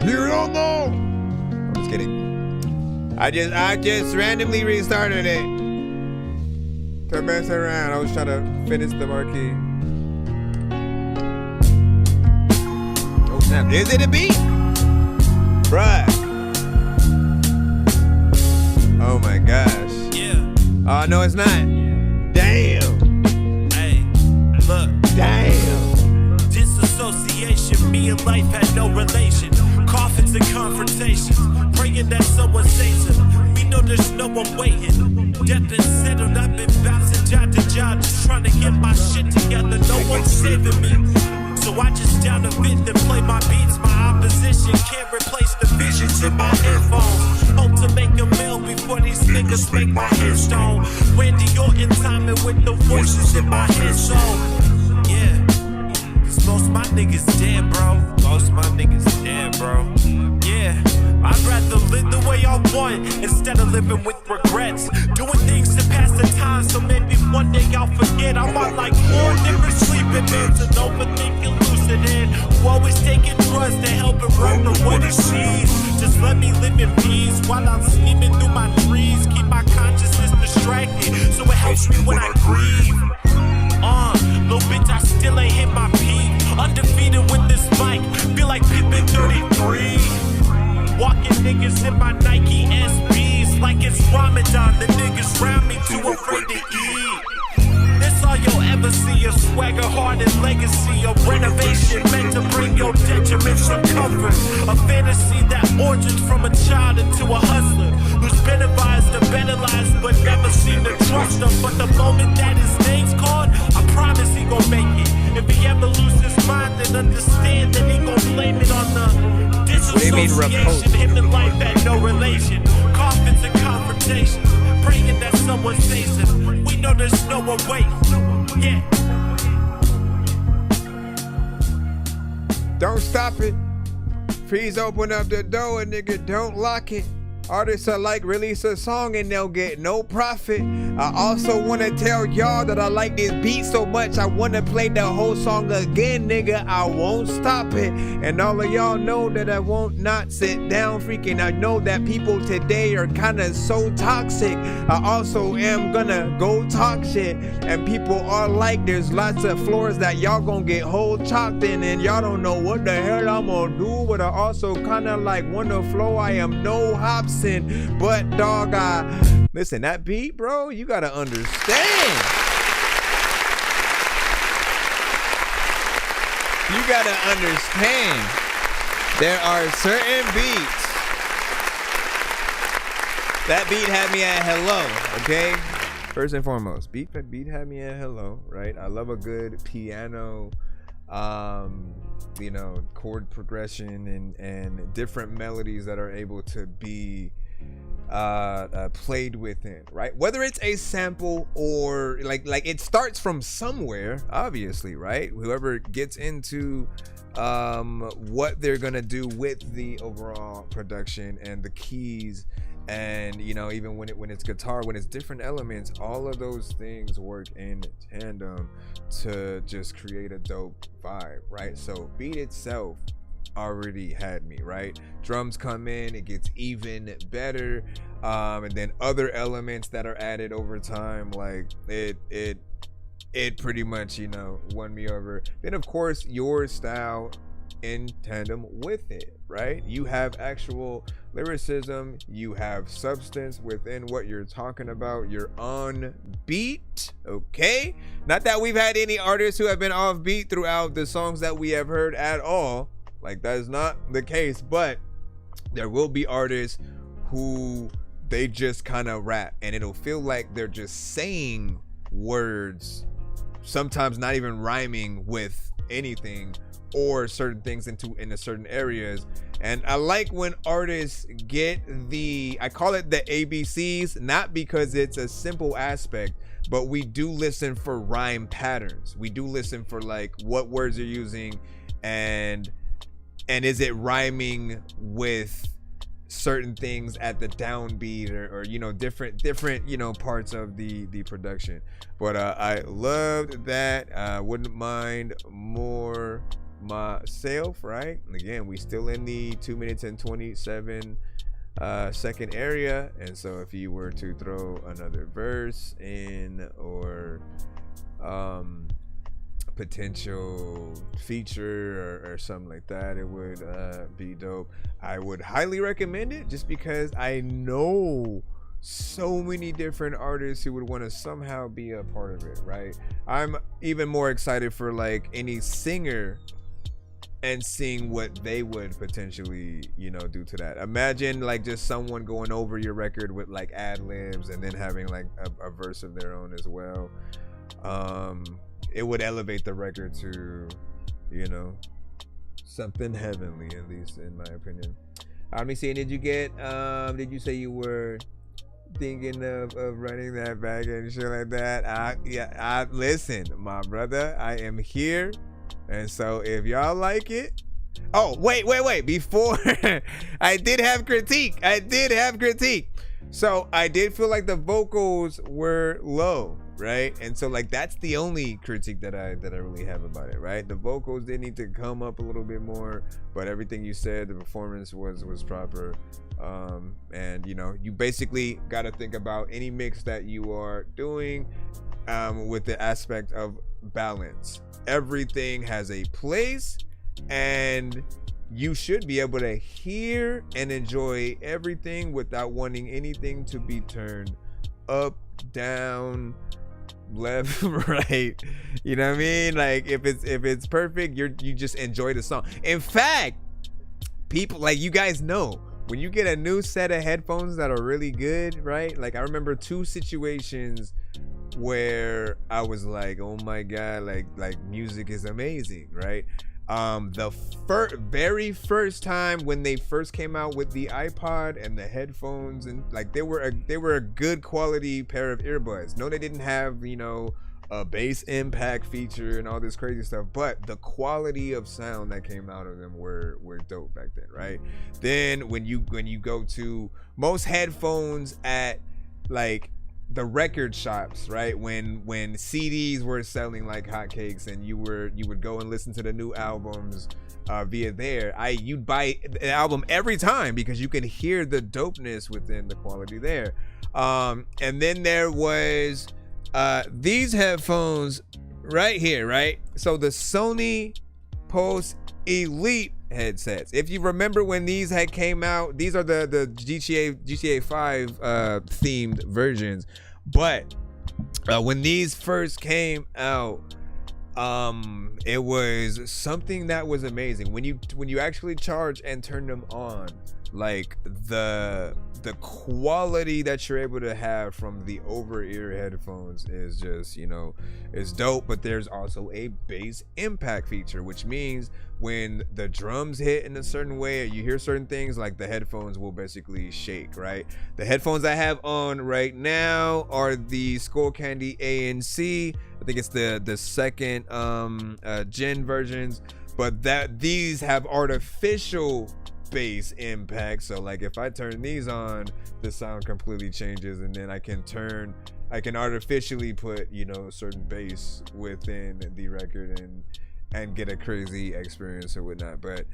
you don't know. I'm just kidding. I just randomly restarted it to mess around. I was trying to finish the marquee. Oh snap! Is it a beat, bruh? Oh my gosh! Yeah. Oh no, it's not. Damn. Hey, look. Damn. Disassociation, me and life had no relation. Coffins and confrontations, praying that someone saves him. We know there's no one waiting. Death been settled, I've been bouncing job to job, just trying to get my shit together. No one's saving me. So I just down a bit and play my beats. My opposition can't replace the visions in my headphones. Hope to make a meal before these niggas make my headstone. Randy Orton timing with the voices in my head, so yeah. Most my niggas dead, bro. Most my niggas dead, bro. Yeah, I I'd rather live the way I want instead of living with regrets. Doing things to pass the time, so maybe one day I'll forget. I'm on like 4 different sleeping pills and overthinking lucid in. Who always taking drugs to help it run from what it sees. Just let me live in peace while I'm scheming through my trees. Keep my consciousness distracted so it helps me when I grieve. Little bitch, I still ain't hit my peak. Undefeated with this mic, feel like Pippin 33. Walking niggas in my Nike SBs like it's Ramadan. The niggas round me too afraid to eat. This all you'll ever see, a swagger, heart, and legacy. A renovation meant to bring your detriment some comfort. A fantasy that origins from a child into a hustler who's been advised to better lives but never seemed to trust them. But the moment that his name's called, I promise he gon' make it. If he ever loses his mind, then understand that he gon' blame it on the disassociation. Him and life had no relation. Coffins and confrontations, praying that someone saves him. We know there's no one waiting. Yeah. Don't stop it. Please open up the door, nigga. Don't lock it. Artists are like release a song and they'll get no profit. I also want to tell y'all that I like this beat so much I want to play the whole song again, nigga. I won't stop it. And all of y'all know that I won't not sit down freaking. I know that people today are kind of so toxic. I also am gonna go talk shit. And people are like, there's lots of floors that y'all gonna get whole chalked in and y'all don't know what the hell I'm gonna do. But I also kind of like wanna flow. I am no Hobson. But dog, listen, that beat, bro, you gotta understand. You gotta understand. There are certain beats. That beat had me at hello, okay? First and foremost, beat had me at hello, right? I love a good piano, you know, chord progression and different melodies that are able to be played within, right? Whether it's a sample or like it starts from somewhere, obviously, right? Whoever gets into what they're gonna do with the overall production and the keys, and you know, even when it's guitar, when it's different elements, all of those things work in tandem to just create a dope vibe, right? So beat itself already had me, right? Drums come in, it gets even better, and then other elements that are added over time, like it pretty much, you know, won me over. Then of course your style in tandem with it, right? You have actual lyricism, you have substance within what you're talking about, you're on beat, okay? Not that we've had any artists who have been off beat throughout the songs that we have heard at all, like that is not the case, but there will be artists who they just kind of rap and it'll feel like they're just saying words, sometimes not even rhyming with anything, or certain things into certain areas. And I like when artists get I call it the ABCs, not because it's a simple aspect, but we do listen for rhyme patterns. We do listen for like what words you're using and is it rhyming with certain things at the downbeat or you know, different you know, parts of the production. But I loved that. Wouldn't mind more myself, right? And again, we still in the 2 minutes and 27 second area, and so if you were to throw another verse in or potential feature or something like that, it would be dope. I would highly recommend it just because I know so many different artists who would want to somehow be a part of it, right? I'm even more excited for like any singer and seeing what they would potentially, you know, do to that. Imagine like just someone going over your record with like ad-libs and then having like a verse of their own as well. It would elevate the record to, you know, something heavenly, at least in my opinion. Let me see, did you say you were thinking of running that back and shit like that? Listen, my brother, I am here. And so if y'all like it, Oh, wait. Before, I did have critique. So I did feel like the vocals were low, right? And so like that's the only critique that I really have about it, right? The vocals did need to come up a little bit more, but everything you said, the performance was proper. And you know, you basically got to think about any mix that you are doing with the aspect of balance. Everything has a place, and you should be able to hear and enjoy everything without wanting anything to be turned up, down, left, right. You know what I mean? Like if it's perfect, you just enjoy the song. In fact, people, like, you guys know, when you get a new set of headphones that are really good, right? Like I remember 2 situations where I was like, oh my god, like music is amazing, right? The very first time when they first came out with the iPod and the headphones, and like they were a good quality pair of earbuds. No, they didn't have, you know, a bass impact feature and all this crazy stuff, but the quality of sound that came out of them were dope back then, right? Then when you go to most headphones at like the record shops, right, when CDs were selling like hotcakes, and you would go and listen to the new albums via there, you'd buy the album every time because you could hear the dopeness within the quality there. And then there was these headphones right here, right? So the Sony Pulse Elite headsets. If you remember when these had came out, these are the GTA 5 themed versions. But when these first came out, it was something that was amazing. When you actually charge and turn them on, like the quality that you're able to have from the over-ear headphones is just, you know, it's dope. But there's also a bass impact feature, which means when the drums hit in a certain way or you hear certain things, like the headphones will basically shake, right? The headphones I have on right now are the Skull Candy A and C. I think it's the second gen versions, but these have artificial bass impact. So like if I turn these on, the sound completely changes, and then I can artificially put, you know, certain bass within the record and get a crazy experience or whatnot. But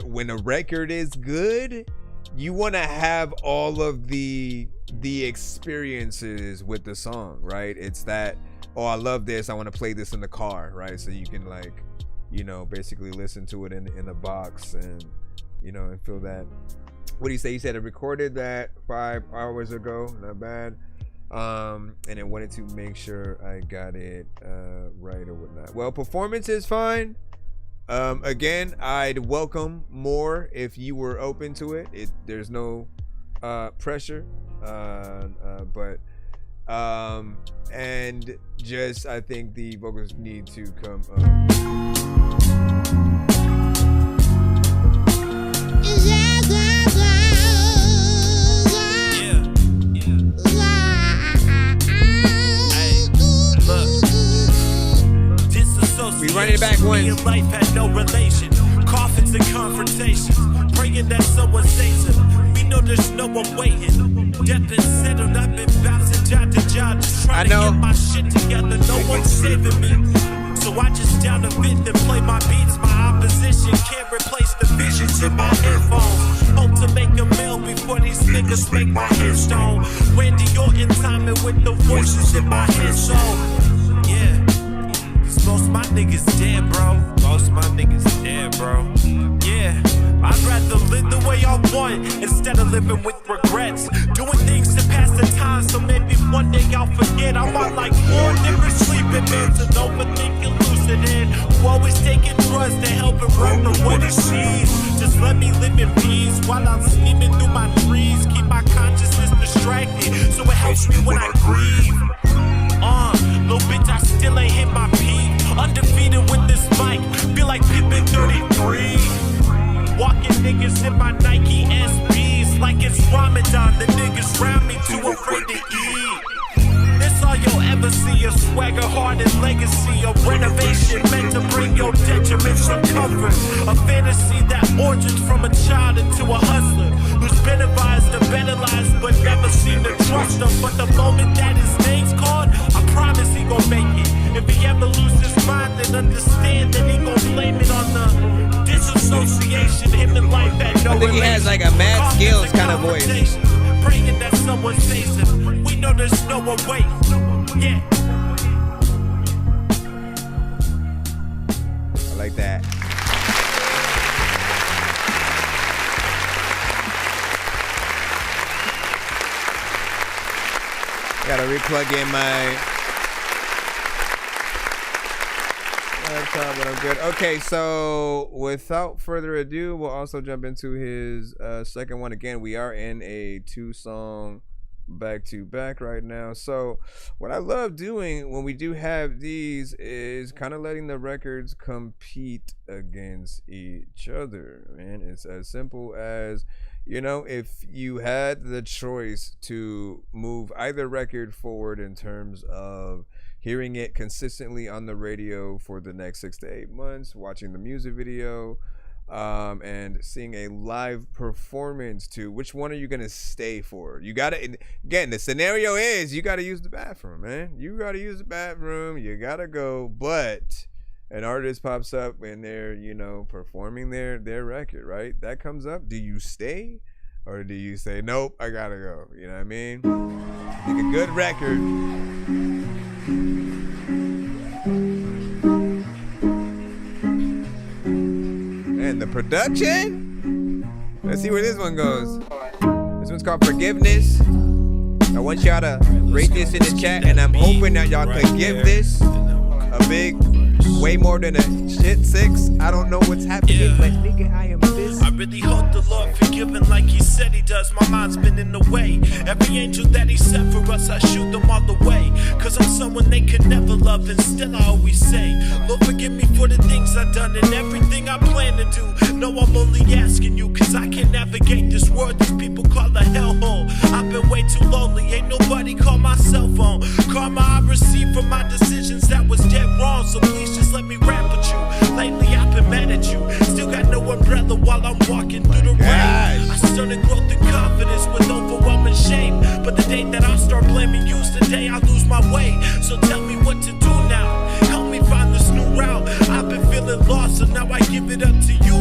when a record is good, you want to have all of the experiences with the song, right? It's that, oh, I love this, I want to play this in the car, right? So you can, like, you know, basically listen to it in the box and, you know, and feel that. What do you say? You said it recorded that 5 hours ago. Not bad. And it wanted to make sure I got it right or whatnot. Well, performance is fine. Again, I'd welcome more if you were open to it. There's no pressure, but and just, I think the vocals need to come up. We run it back one. Life had no relation. Coffins and confrontations. Praying that someone saves him. We know there's no one waiting. Death is settled. I've been bouncing job to job, just trying to get my shit together. No one's saving me. So I just down the fit and play my beats. My opposition can't replace the visions in my headphones. Hope to make a meal before these niggas make my headstone. Randy Orton timing with the voices in my head. So yeah. Most my niggas dead, bro. Most my niggas dead, bro. Yeah, I'd rather live the way I want instead of living with regrets. Doing things to pass the time, so maybe one day I'll forget. I'm on like 4 different sleeping meds and overthinking lucid in. Who always taking drugs to help it run from what it sees. Just let me live in peace while I'm scheming through my trees. Keep my consciousness distracted, so it helps me when I grieve. Little bitch, I still ain't hit my peak. Undefeated with this mic, feel like Pippin 33. Walking niggas in my Nike SBs like it's Ramadan. The niggas round me too afraid to eat. This all you'll ever see, a swagger, heart, and legacy. A renovation meant to bring your detriment some comfort. emergence from a child into a hustler who's been advised to better lives but never seemed to trust them. But the moment that his name's called, I promise he gon' make it. If he ever loses his mind, then understand that he gon' blame it on the disassociation. Him and life had no I think he has like a mad skills kind of voice. Praying that someone saves him. We know there's no one waiting. Yeah. I like that. Gotta replug in my laptop, but I'm good. Okay, so without further ado, we'll also jump into his second one. Again, we are in a 2-song back-to-back right now. So what I love doing when we do have these is kind of letting the records compete against each other, man. It's as simple as, you know, if you had the choice to move either record forward in terms of hearing it consistently on the radio for the next 6 to 8 months, watching the music video, and seeing a live performance to, which one are you gonna stay for? You gotta, again, the scenario is you gotta use the bathroom, man. You gotta use the bathroom, you gotta go, but an artist pops up and they're, you know, performing their record, right? That comes up. Do you stay or do you say, nope, I gotta go? You know what I mean? I think a good record. And the production? Let's see where this one goes. This one's called Forgiveness. I want y'all to rate this in the chat, and I'm hoping that y'all could give this a big, way more than a shit 6. I don't know what's happening, but nigga, I am this. I really hope the Lord forgive like he said he does. My mind's been in the way. Every angel that he sent for us, I shoot them all the way. Cause I'm someone they could never love, and still I always say, Lord, forgive me for the things I've done and everything I plan to do. No, I'm only asking you, cause I can't navigate this world these people call a hellhole. I've been way too lonely, ain't nobody call my cell phone. Karma I received from my decisions that was dead wrong. So please just let me rap with you. Lately I've been mad at you. Still got no umbrella while I'm walking through the rain. I started growth and confidence with overwhelming shame. But the day that I start blaming you's the day I lose my way. So tell me what to do now. Help me find this new route. I've been feeling lost, so now I give it up to you.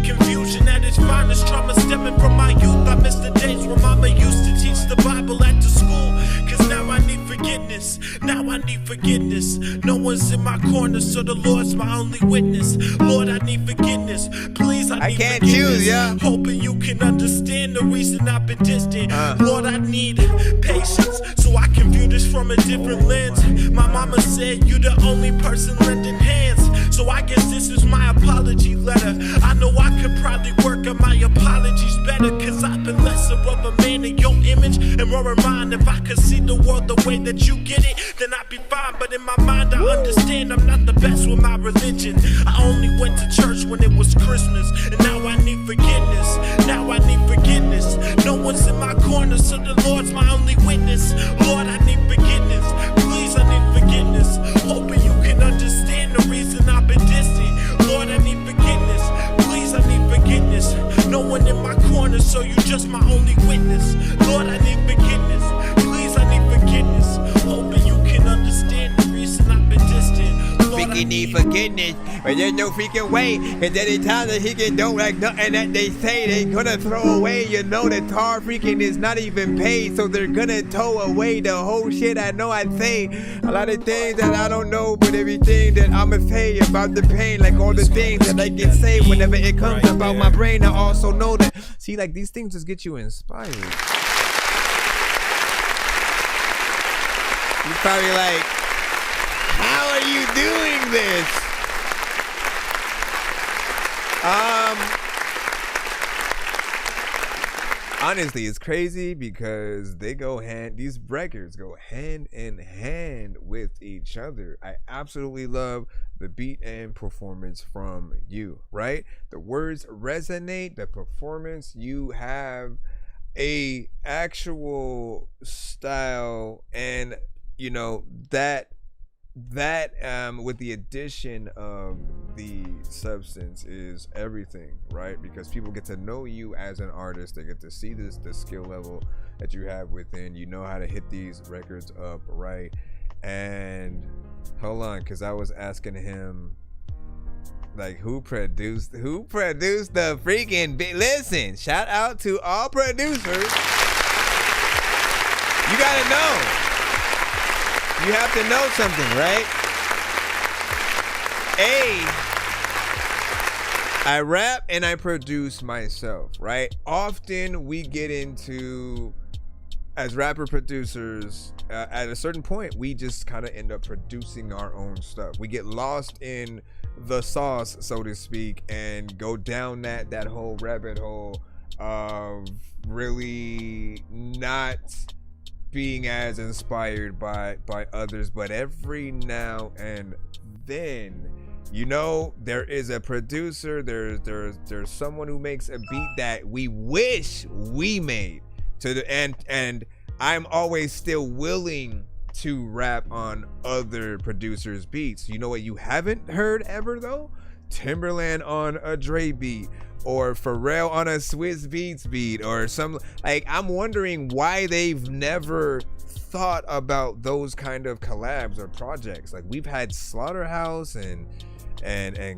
Confusion at its finest, trauma stemming from my youth. I miss the days when mama used to teach the Bible at the school. Cause now I need forgiveness. Now I need forgiveness. No one's in my corner, so the Lord's my only witness. Lord, I need forgiveness. Please, I can't choose, yeah. Hoping you can understand the reason I've been distant. Lord, I need patience so I can view this from a different lens. My mama said you the only person lending hands. So I guess this is my apology letter. I know I could probably work on my apologies better, cause I've been lesser of a man in your image and more in mine. If I could see the world the way that you get it, then I'd be fine. But in my mind I understand I'm not the best with my religion. I only went to church when it was Christmas, and now I need forgiveness. Now I need forgiveness. No one's in my corner, so the Lord's my only witness. Lord, I need forgiveness. Please, I need forgiveness. Hoping you can understand the reason I've been distant. Lord, I need forgiveness. Please, I need forgiveness. No one in my corner, so you just my only witness. Lord, I need forgiveness. Please, I need forgiveness. Hoping you can understand the reason I've been distant. Lord, Think he need forgiveness, but there's no freaking way. Cause anytime that he can don't like nothing that they say, they gonna throw away. You know that tar freaking is not even paid, so they're gonna tow away the whole shit. I know I say a lot of things that I don't know, but everything that I'ma say about the pain, like all the things that I can say whenever it comes about my brain, I also know that. See, like these things just get you inspired. You're probably like, how are you doing this? Honestly, it's crazy because they go these records go hand in hand with each other. I absolutely love the beat and performance from you, right? The words resonate, the performance, you have a actual style, and you know that with the addition of the substance is everything, right? Because people get to know you as an artist. They get to see the skill level that you have within. You know how to hit these records up, right? And hold on, because I was asking him, like, who produced the freaking listen, shout out to all producers. You gotta know. You have to know something, right? I rap and I produce myself, right? Often we get into, as rapper producers, at a certain point, we just kind of end up producing our own stuff. We get lost in the sauce, so to speak, and go down that whole rabbit hole of really not being as inspired by others. But every now and then, you know, there is a producer, there's someone who makes a beat that we wish we made to the and I'm always still willing to rap on other producers' beats. You know what you haven't heard ever though? Timberland on a Dre beat, or Pharrell on a Swiss Beats beat, or some, like, I'm wondering why they've never thought about those kind of collabs or projects. Like, we've had Slaughterhouse and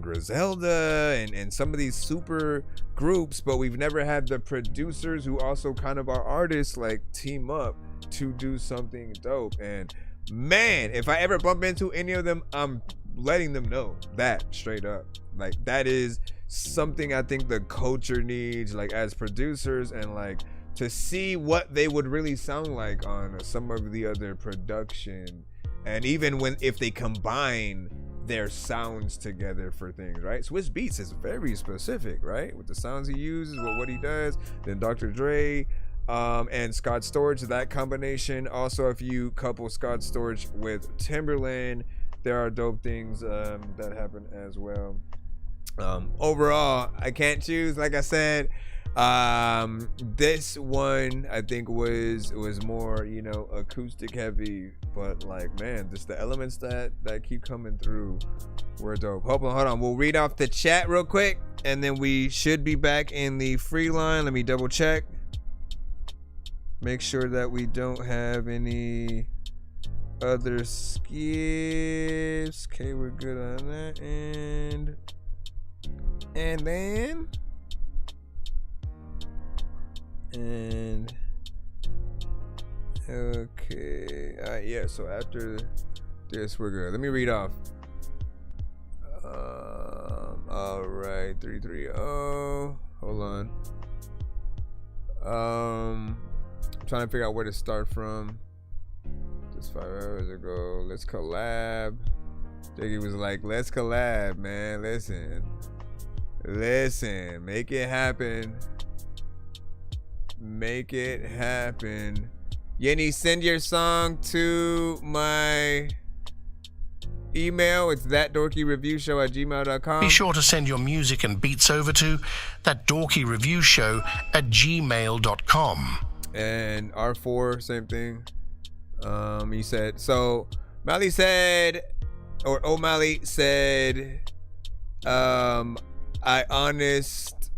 Griselda and some of these super groups, but we've never had the producers who also kind of are artists, like, team up to do something dope. And man, if I ever bump into any of them, I'm letting them know that straight up. Like, that is something I think the culture needs, like, as producers, and like to see what they would really sound like on some of the other production, and even if they combine their sounds together for things, right? Swiss Beats is very specific, right? With the sounds he uses, with what he does. Then Dr. Dre and Scott Storch, that combination. Also, if you couple Scott Storch with Timberland, there are dope things that happen as well. Overall, I can't choose, like I said. This one I think was more, you know, acoustic heavy, but like, man, just the elements that keep coming through were dope. Hold on, we'll read off the chat real quick, and then we should be back in the free line. Let me double check, make sure that we don't have any other skips. Okay, we're good on that end. And then okay, yeah, so after this we're good. Let me read off. All right, 330. Hold on. I'm trying to figure out where to start from. Just 5 hours ago. Let's collab. Dorky was like, let's collab, man. Listen, make it happen. Make it happen. Yenny, send your song to my email. It's ThatDorkyReviewShow@gmail.com. Be sure to send your music and beats over to ThatDorkyReviewShow@gmail.com. And R4, same thing. You said, so O'Malley said, I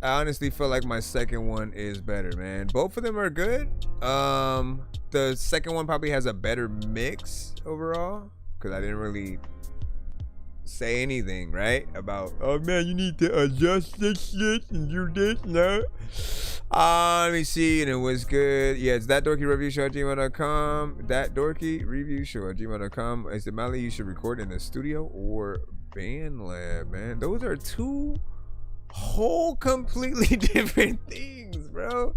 honestly feel like my second one is better, man. Both of them are good. The second one probably has a better mix overall, because I didn't really say anything, right? About, oh man, you need to adjust this shit and do this now. Let me see, and it was good. Yeah, it's ThatDorkyReviewShow@gmail.com. ThatDorkyReviewShow@gmail.com. I said, Mally, you should record in the studio or band lab, man. Those are two whole completely different things, bro.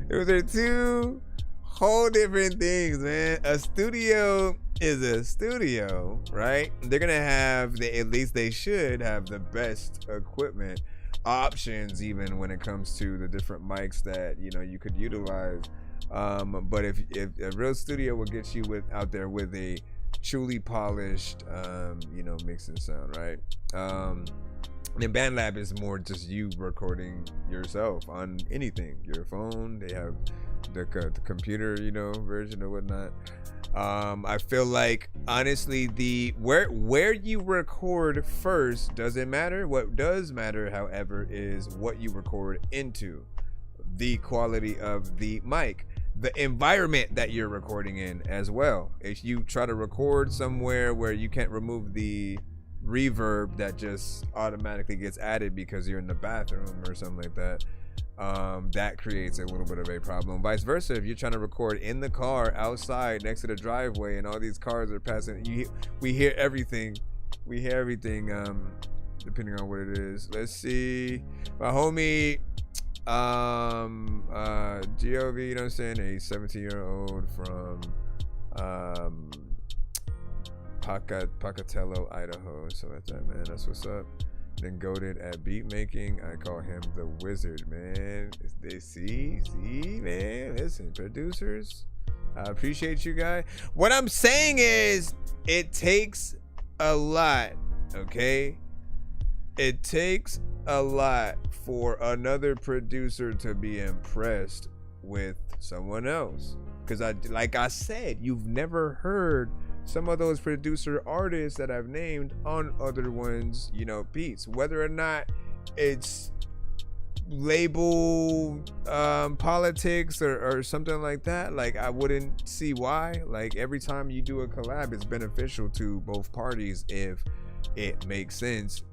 Those are two whole different things, man. A studio is a studio, right? They're gonna have at least they should have the best equipment options, even when it comes to the different mics that, you know, you could utilize. But if a real studio will get you out there with a truly polished you know, mixing sound, right? And BandLab is more just you recording yourself on anything, your phone. They have the computer, you know, version or whatnot. I feel like honestly the where you record first doesn't matter. What does matter, however, is what you record into, the quality of the mic, the environment that you're recording in as well. If you try to record somewhere where you can't remove the reverb that just automatically gets added because you're in the bathroom or something like that, that creates a little bit of a problem. Vice versa, if you're trying to record in the car outside next to the driveway and all these cars are passing, we hear everything. Depending on what it is. Let's see, my homie GOV, you know what I'm saying, a 17-year-old from Pocatello, Idaho, so like that, man. That's what's up. Then goated at beat making, I call him the wizard, man. They see, man. Listen, producers, I appreciate you guys. What I'm saying is, it takes a lot, okay? It takes a lot for another producer to be impressed with someone else. Because like I said, you've never heard some of those producer artists that I've named on other ones, you know, beats. Whether or not it's label politics or something like that, like I wouldn't see why. Like every time you do a collab, it's beneficial to both parties if it makes sense.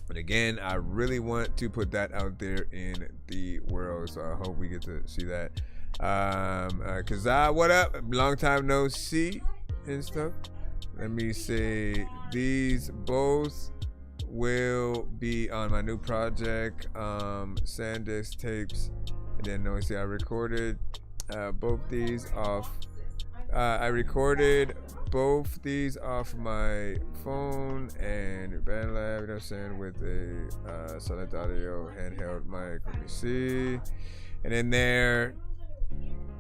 But again, I really want to put that out there in the world, so I hope we get to see that. Kazaa, what up? Long time no see and stuff. Let me say these both will be on my new project, Sandisk tapes. And then notice I recorded both these off. I recorded both these off my phone and BandLab, you know what I'm saying, with a Silent Audio handheld mic. Let me see. And in there,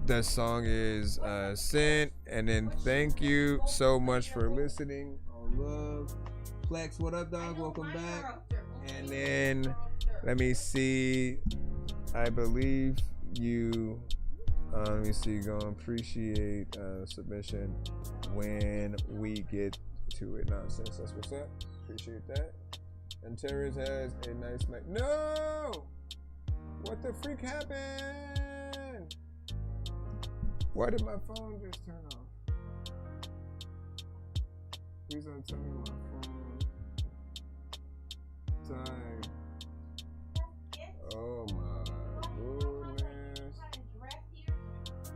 the song is sent. And then thank you so much for listening. All love. Plex, what up, dog? Welcome back. And then let me see. I believe you. Let me see. Gonna appreciate submission when we get to it. Nonsense. That's what's up. Appreciate that. And Terrence has a nice mic. No! What the freak happened? Why did my phone just turn off? Please don't tell me my phone died. Oh my goodness.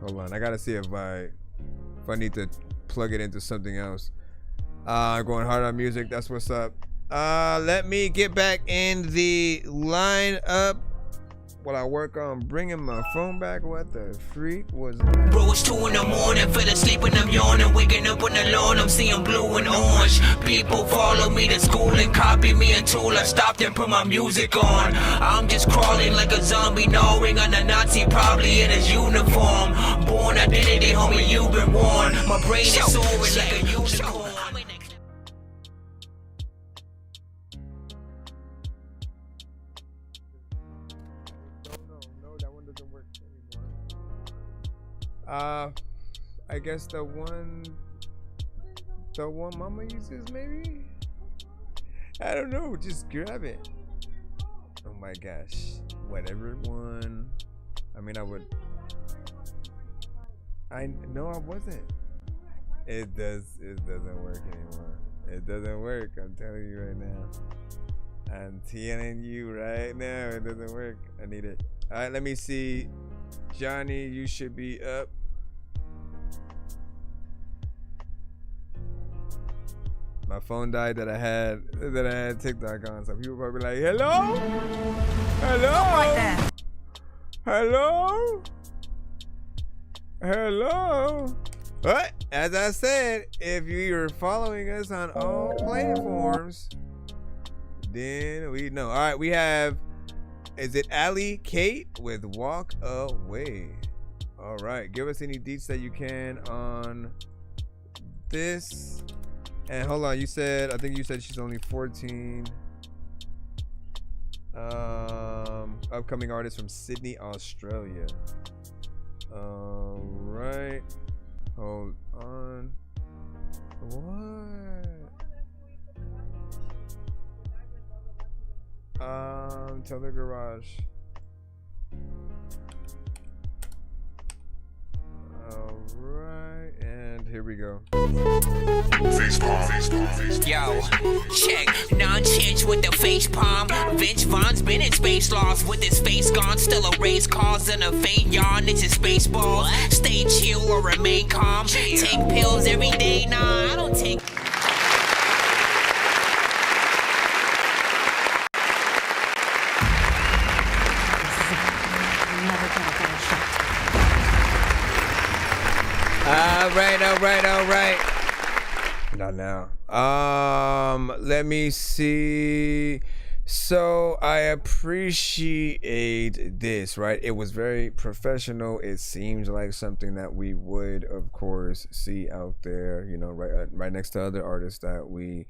Hold on, I gotta see if I need to plug it into something else. Going hard on music, that's what's up. Let me get back in the lineup while I work on bringing my phone back. What the freak was that? Bro, it's 2 in the morning, fell asleep and I'm yawning. Waking up on the lawn, I'm seeing blue and orange. People follow me to school and copy me until I stopped and put my music on. I'm just crawling like a zombie, gnawing on a Nazi, probably in his uniform. Born identity, homie, you've been warned. My brain is soaring like a unicorn. I guess the one mama uses, maybe? I don't know, just grab it. Oh my gosh, whatever one. I mean, I wasn't. It doesn't work anymore. It doesn't work, I'm telling you right now. I'm telling you right now, it doesn't work. I need it. All right, let me see. Johnny, you should be up. My phone died that I had TikTok on, so people probably like, hello? Hello? Hello? Hello? But as I said, if you're following us on all platforms, then we know. All right, we have, is it Ali Kate with Walk Away? All right, give us any deets that you can on this. And hold on, I think you said she's only 14. Upcoming artist from Sydney, Australia. Alright. Hold on. What? Tell the garage. Alright, and here we go. Yo, check, non-change with the face palm. Vince Vaughn's been in space lost with his face gone. Still a race cause and a faint yawn. It's his Spaceballs. Stay chill or remain calm. Take pills every day. Nah, I don't take. All right. Not now. Let me see. So I appreciate this, right? It was very professional. It seems like something that we would, of course, see out there, you know, right next to other artists that we,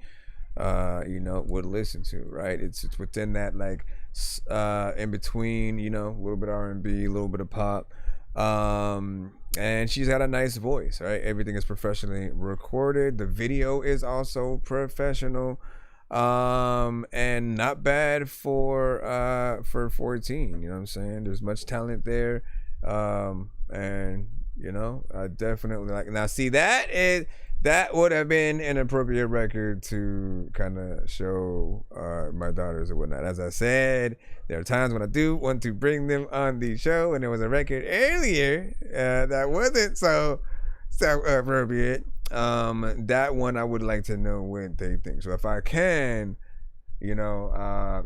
you know, would listen to, right? It's within that, like, in between, you know, a little bit R&B, a little bit of pop. And she's got a nice voice, right? Everything is professionally recorded. The video is also professional, and not bad for 14. You know what I'm saying? There's much talent there, and you know, I definitely like. Now, see, that would have been an appropriate record to kind of show my daughters and whatnot. As I said, there are times when I do want to bring them on the show, and there was a record earlier that wasn't so appropriate. That one I would like to know what they think. So if I can, you know, I'll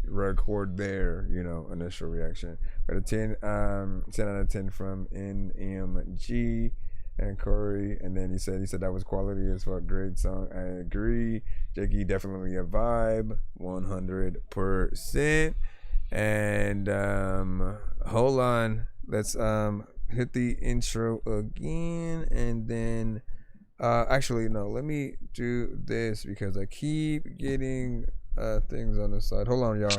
record their, you know, initial reaction. But a 10 out of 10 from NMG. And Corey, and then he said that was quality as fuck, great song. I agree. Jakey, definitely a vibe, 100%. And hold on, let's hit the intro again, and then actually no, let me do this because I keep getting things on the side. Hold on, y'all.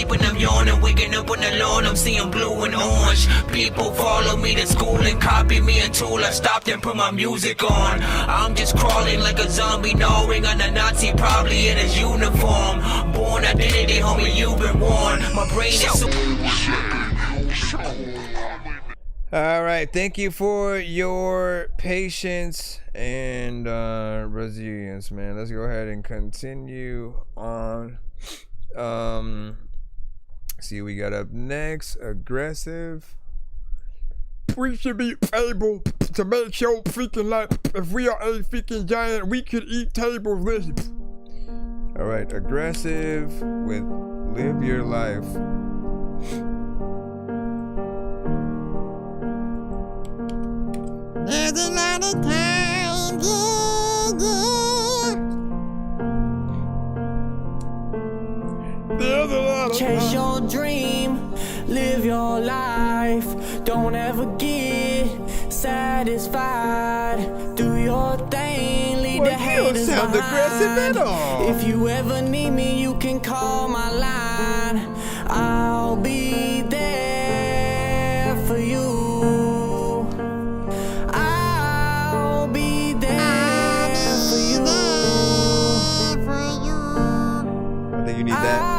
sleeping, I'm yawning, waking up on the lawn, I'm seeing blue and orange. People follow me to school and copy me until I stopped and put my music on. I'm just crawling like a zombie, gnawing on a Nazi, probably in his uniform. Born identity, homie, you've been warned. My brain is so... All right, thank you for your patience and resilience, man. Let's go ahead and continue on. See what we got up next. Aggressive. We should be able to make sure freaking like if we are a freaking giant, we could eat tables. Listen. All right, aggressive with Live Your Life. There's a lot of time, Chase your dream, live your life. Don't ever get satisfied. Do your thing, leave the haters behind. Aggressive at all. If you ever need me, you can call my line. I'll be there for you. I'll be there for you. I think you need that.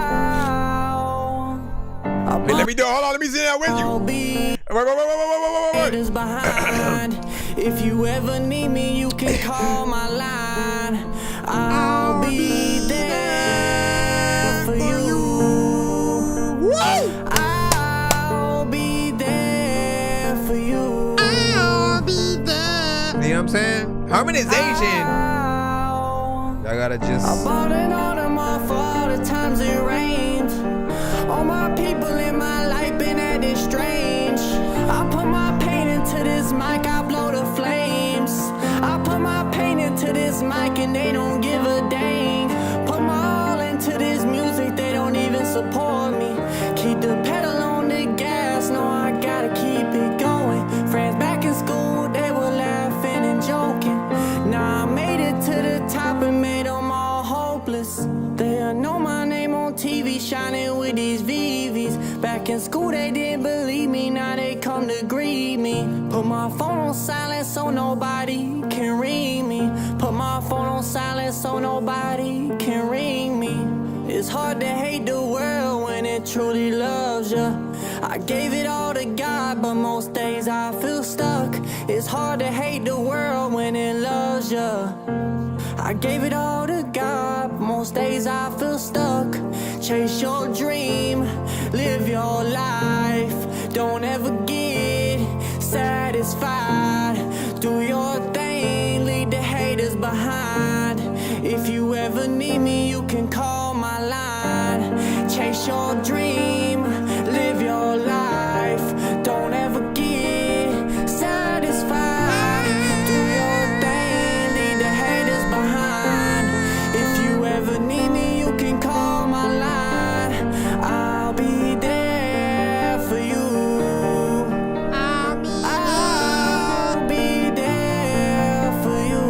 Hey, let me do it. Hold on, let me sit down with you. Wait. Behind. If you ever need me, you can call my line. I'll be there for you. I'll be there for you. I'll be there. You know what I'm saying? Harmonization. I gotta just. I bought an Audemars for all the times it rains. All my people in my life been acting strange. I put my pain into this mic, I blow the flames. I put my pain into this mic and they don't give a dang. Put my all into this music, they don't even support me. Keep the pedal on the gas, no I gotta keep it going. Friends back in school, they were laughing and joking. Now I made it to the top and made them all hopeless. They'll know my name on TV, shining with these VVs. Back in school they didn't believe me, now they come to greet me. Put my phone on silent so nobody can ring me. Put my phone on silent so nobody can ring me. It's hard to hate the world when it truly loves ya. I gave it all to God, but most days I feel stuck. It's hard to hate the world when it loves ya. I gave it all to God, but most days I feel stuck. Chase your dream, live your life. Don't ever get satisfied. Do your thing, leave the haters behind. If you ever need me, you can call my line. Chase your dream, live your life. Don't ever get satisfied. Do your thing, leave the haters behind. If you ever need me, you can call my line. I'll be there for you. I'll be there for you.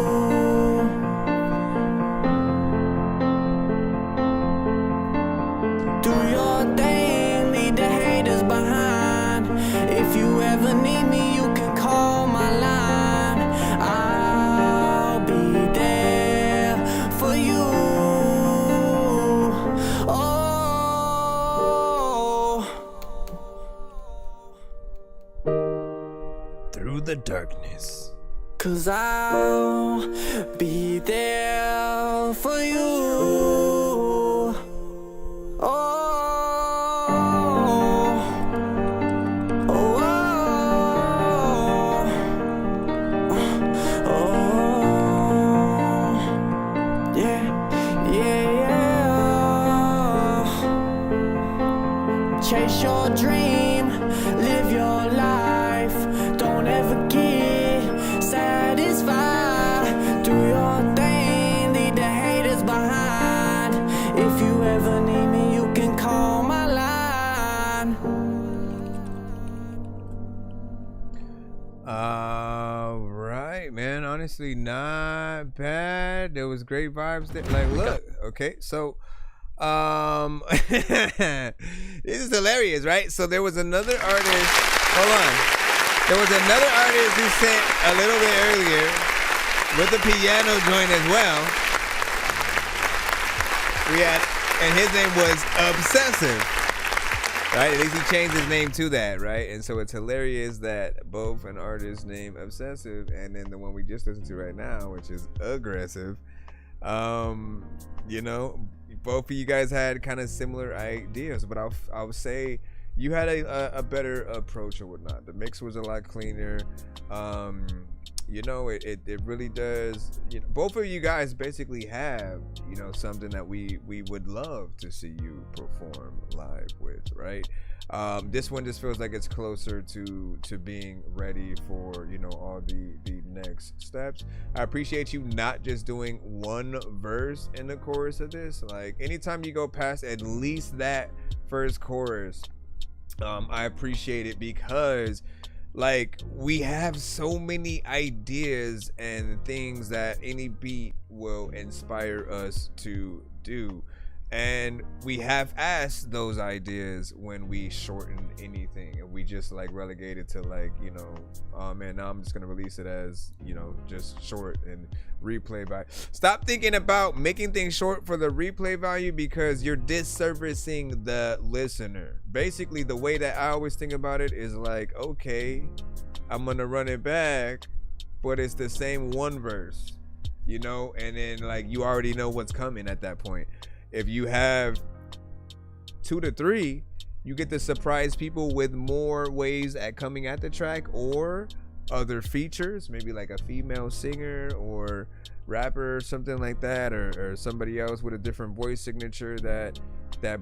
Do your thing, leave the haters behind. If you ever need me, you can call my line. I'll be there for you. Oh. Through the darkness. 'Cause I'll be there for you. Oh. Chase your dream, live your life. Don't ever get satisfied. Do your thing, leave the haters behind. If you ever need me, you can call my line. All right, man. Honestly, not bad. There was great vibes there. Like, look, okay, so This is hilarious, right? So there was another artist. Hold on. There was another artist who sent a little bit earlier with the piano joint as well. And his name was Obsessive. Right? At least he changed his name to that, right? And so it's hilarious that both an artist named Obsessive and then the one we just listened to right now, which is Aggressive, you know, both of you guys had kind of similar ideas, but I'll say you had a better approach or whatnot. The mix was a lot cleaner. You know, it really does. You know, both of you guys basically have, you know, something that we would love to see you perform live with, right? This one just feels like it's closer to being ready for, you know, all the next steps. I appreciate you not just doing one verse in the chorus of this. Like anytime you go past at least that first chorus, I appreciate it because like we have so many ideas and things that any beat will inspire us to do, and we have asked those ideas when we shorten anything and we just like relegate it to like, you know, oh man, now I'm just gonna release it as, you know, just short and replay value. Stop thinking about making things short for the replay value because you're disservicing the listener. Basically the way that I always think about it is like, okay, I'm gonna run it back, but it's the same one verse, you know, and then like you already know what's coming at that point. If you have 2 to 3, you get to surprise people with more ways at coming at the track or other features, maybe like a female singer or rapper or something like that, or somebody else with a different voice signature that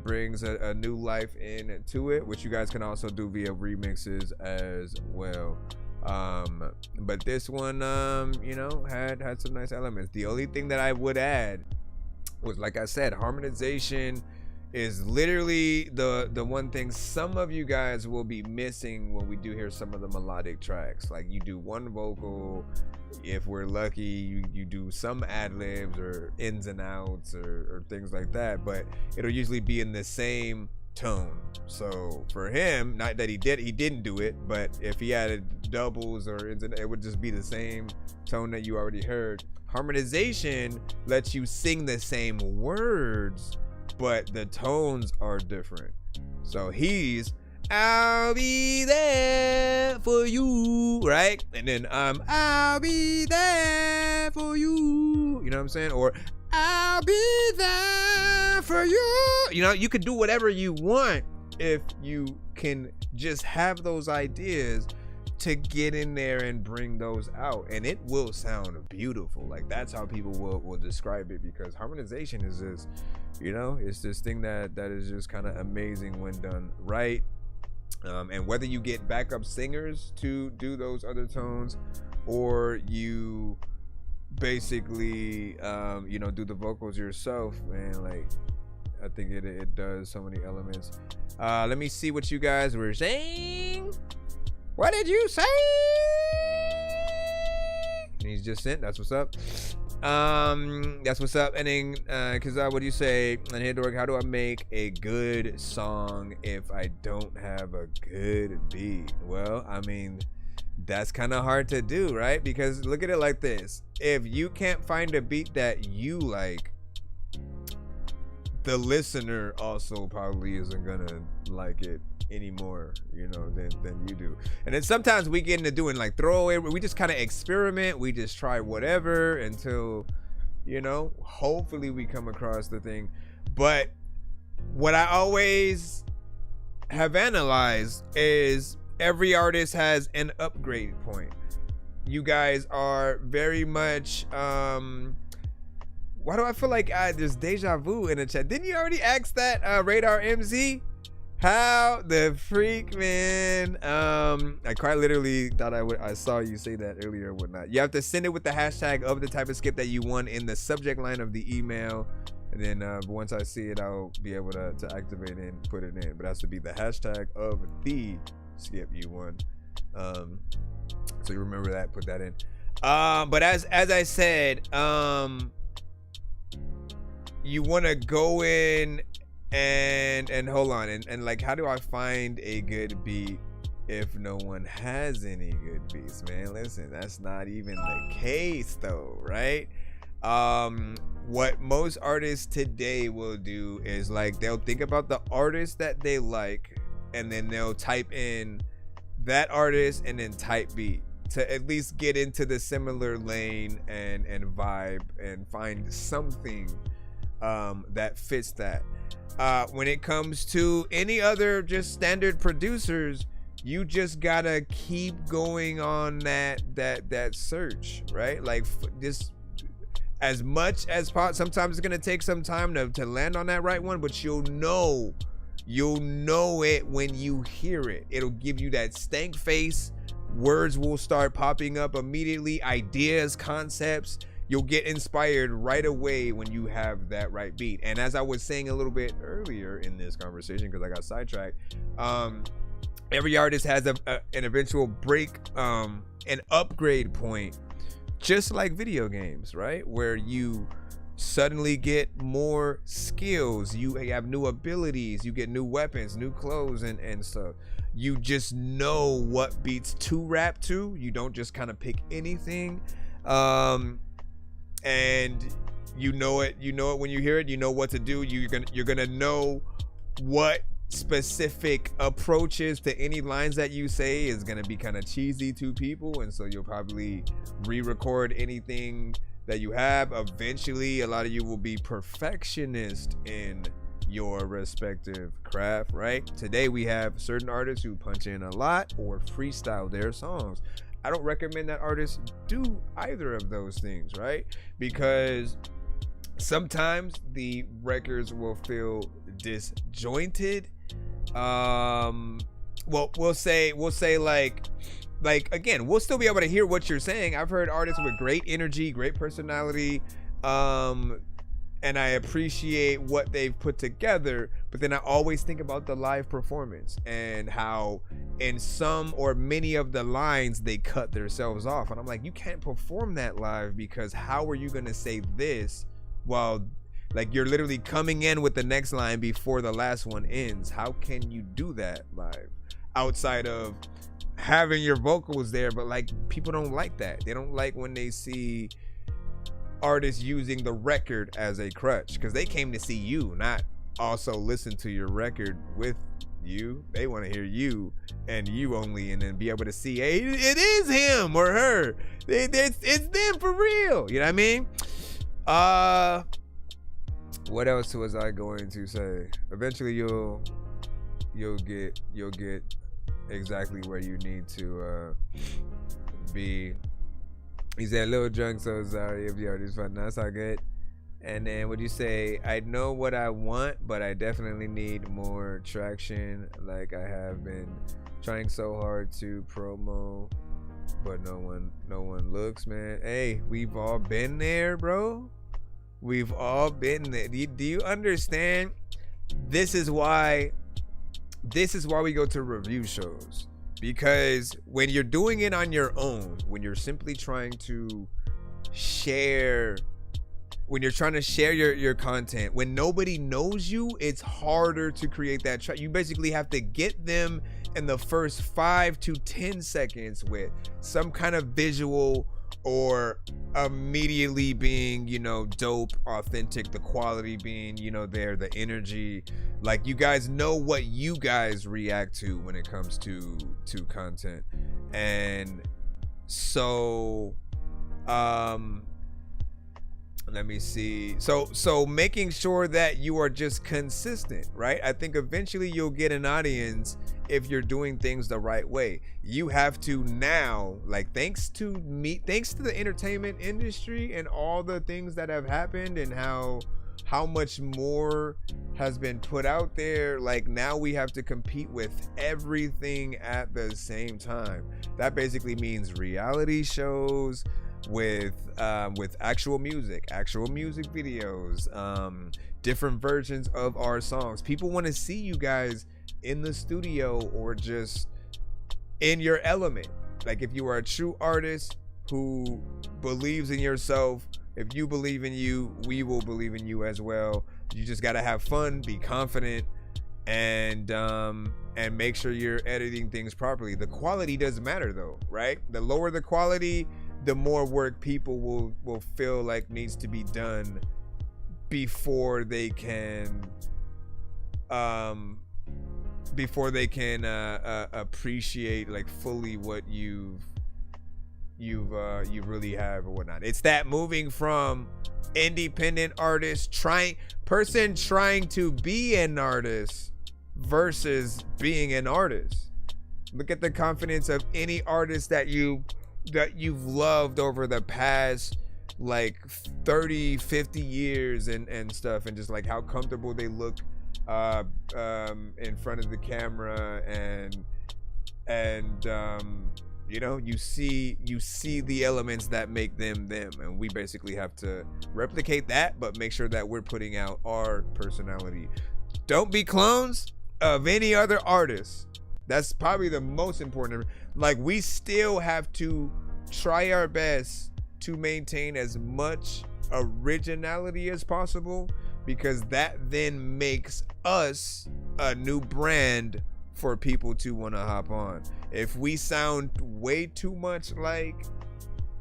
brings a new life into it, which you guys can also do via remixes as well. But this one, you know, had some nice elements. The only thing that I would add was, like I said, harmonization is literally the one thing some of you guys will be missing when we do hear some of the melodic tracks. Like you do one vocal, if we're lucky you do some ad-libs or ins and outs or things like that, but it'll usually be in the same tone. So for him, not that he didn't do it, but if he added doubles or ins and it would just be the same tone that you already heard. Harmonization lets you sing the same words, but the tones are different. So he's I'll be there for you, right? And then I'll be there for you. You know what I'm saying? Or I'll be there for you. You know, you can do whatever you want if you can just have those ideas to get in there and bring those out, and it will sound beautiful. Like that's how people will describe it, because harmonization is just, you know, it's this thing that is just kind of amazing when done right. And whether you get backup singers to do those other tones or you basically you know, do the vocals yourself, man, like I think it does so many elements. Let me see what you guys were saying. What did you say? And he's just sent. That's what's up. That's what's up. And then, what do you say? And hey, Dork, how do I make a good song if I don't have a good beat? Well, I mean, that's kind of hard to do, right? Because look at it like this: if you can't find a beat that you like, the listener also probably isn't gonna like it anymore, you know, than you do. And then sometimes we get into doing like throwaway, we just kind of experiment, we just try whatever until, you know, hopefully we come across the thing. But what I always have analyzed is every artist has an upgrade point. You guys are very much why do I feel like there's deja vu in the chat? Didn't you already ask that, Radar MZ? How the freak, man? I quite literally thought I saw you say that earlier or whatnot. You have to send it with the hashtag of the type of skip that you won in the subject line of the email. And then once I see it, I'll be able to activate it and put it in. But it has to be the hashtag of the skip you won. So you remember that, put that in. But as I said, you want to go in and hold on and like, how do I find a good beat if no one has any good beats, man? Listen, that's not even the case though, right? What most artists today will do is like, they'll think about the artist that they like, and then they'll type in that artist and then type beat to at least get into the similar lane and vibe and find something that fits that. When it comes to any other just standard producers, you just gotta keep going on that search, right? Like just as much as possible. Sometimes it's gonna take some time to land on that right one, but you'll know it when you hear it. It'll give you that stank face. Words will start popping up immediately, ideas, concepts. You'll get inspired right away when you have that right beat. And as I was saying a little bit earlier in this conversation, because I got sidetracked, every artist has an eventual break, an upgrade point, just like video games, right? Where you suddenly get more skills, you have new abilities, you get new weapons, new clothes, and stuff. You just know what beats to rap to. You don't just kind of pick anything. And you know it when you hear it. You know what to do. You're gonna know what specific approaches to any lines that you say is gonna be kind of cheesy to people, and so you'll probably re-record anything that you have. Eventually, a lot of you will be perfectionist in your respective craft, right? Today we have certain artists who punch in a lot or freestyle their songs. I don't recommend that artists do either of those things, right? Because sometimes the records will feel disjointed. Well, we'll say like again, we'll still be able to hear what you're saying. I've heard artists with great energy, great personality, and I appreciate what they've put together, but then I always think about the live performance and how in some or many of the lines they cut themselves off, and I'm like, you can't perform that live, because how are you gonna say this while like you're literally coming in with the next line before the last one ends? How can you do that live outside of having your vocals there? But like, people don't like that. They don't like when they see artists using the record as a crutch, because they came to see you, not also listen to your record with you. They want to hear you and you only, and then be able to see, hey, it is him or her. It's them for real. You know what I mean? What else was I going to say? Eventually you'll get exactly where you need to be. He said, "Little drunk, so sorry if you already fun." That's all good. And then would you say, I know what I want, but I definitely need more traction. Like I have been trying so hard to promo, but no one looks, man. Hey, we've all been there, bro. We've all been there. Do you understand? This is why we go to review shows. Because when you're doing it on your own, when you're simply trying to share, your content, when nobody knows you, it's harder to create that you basically have to get them in the first 5 to 10 seconds with some kind of visual, or immediately being, dope, authentic, the quality being, there, the energy. Like, you guys know what you guys react to when it comes to content. And so, let me see. So making sure that you are just consistent, right? I think eventually you'll get an audience if you're doing things the right way. You have to now, like, thanks to the entertainment industry and all the things that have happened, and how much more has been put out there. Like, now we have to compete with everything at the same time. That basically means reality shows with actual music videos, different versions of our songs. People want to see you guys in the studio or just in your element. Like, if you are a true artist who believes in yourself, If you believe in you, we will believe in you as well. You just gotta have fun, be confident, and make sure you're editing things properly. The quality doesn't matter though, right? The lower the quality, the more work people will feel like needs to be done before they can appreciate like fully what you really have or whatnot. It's that moving from independent artist trying to be an artist versus being an artist. Look at the confidence of any artist that you've loved over the past like 30, 50 years and stuff, and just like how comfortable they look in front of the camera, and you know, you see the elements that make them, and we basically have to replicate that, but make sure that we're putting out our personality. Don't be clones of any other artist. That's probably the most important. Like, we still have to try our best to maintain as much originality as possible, because that then makes us a new brand for people to want to hop on. If we sound way too much like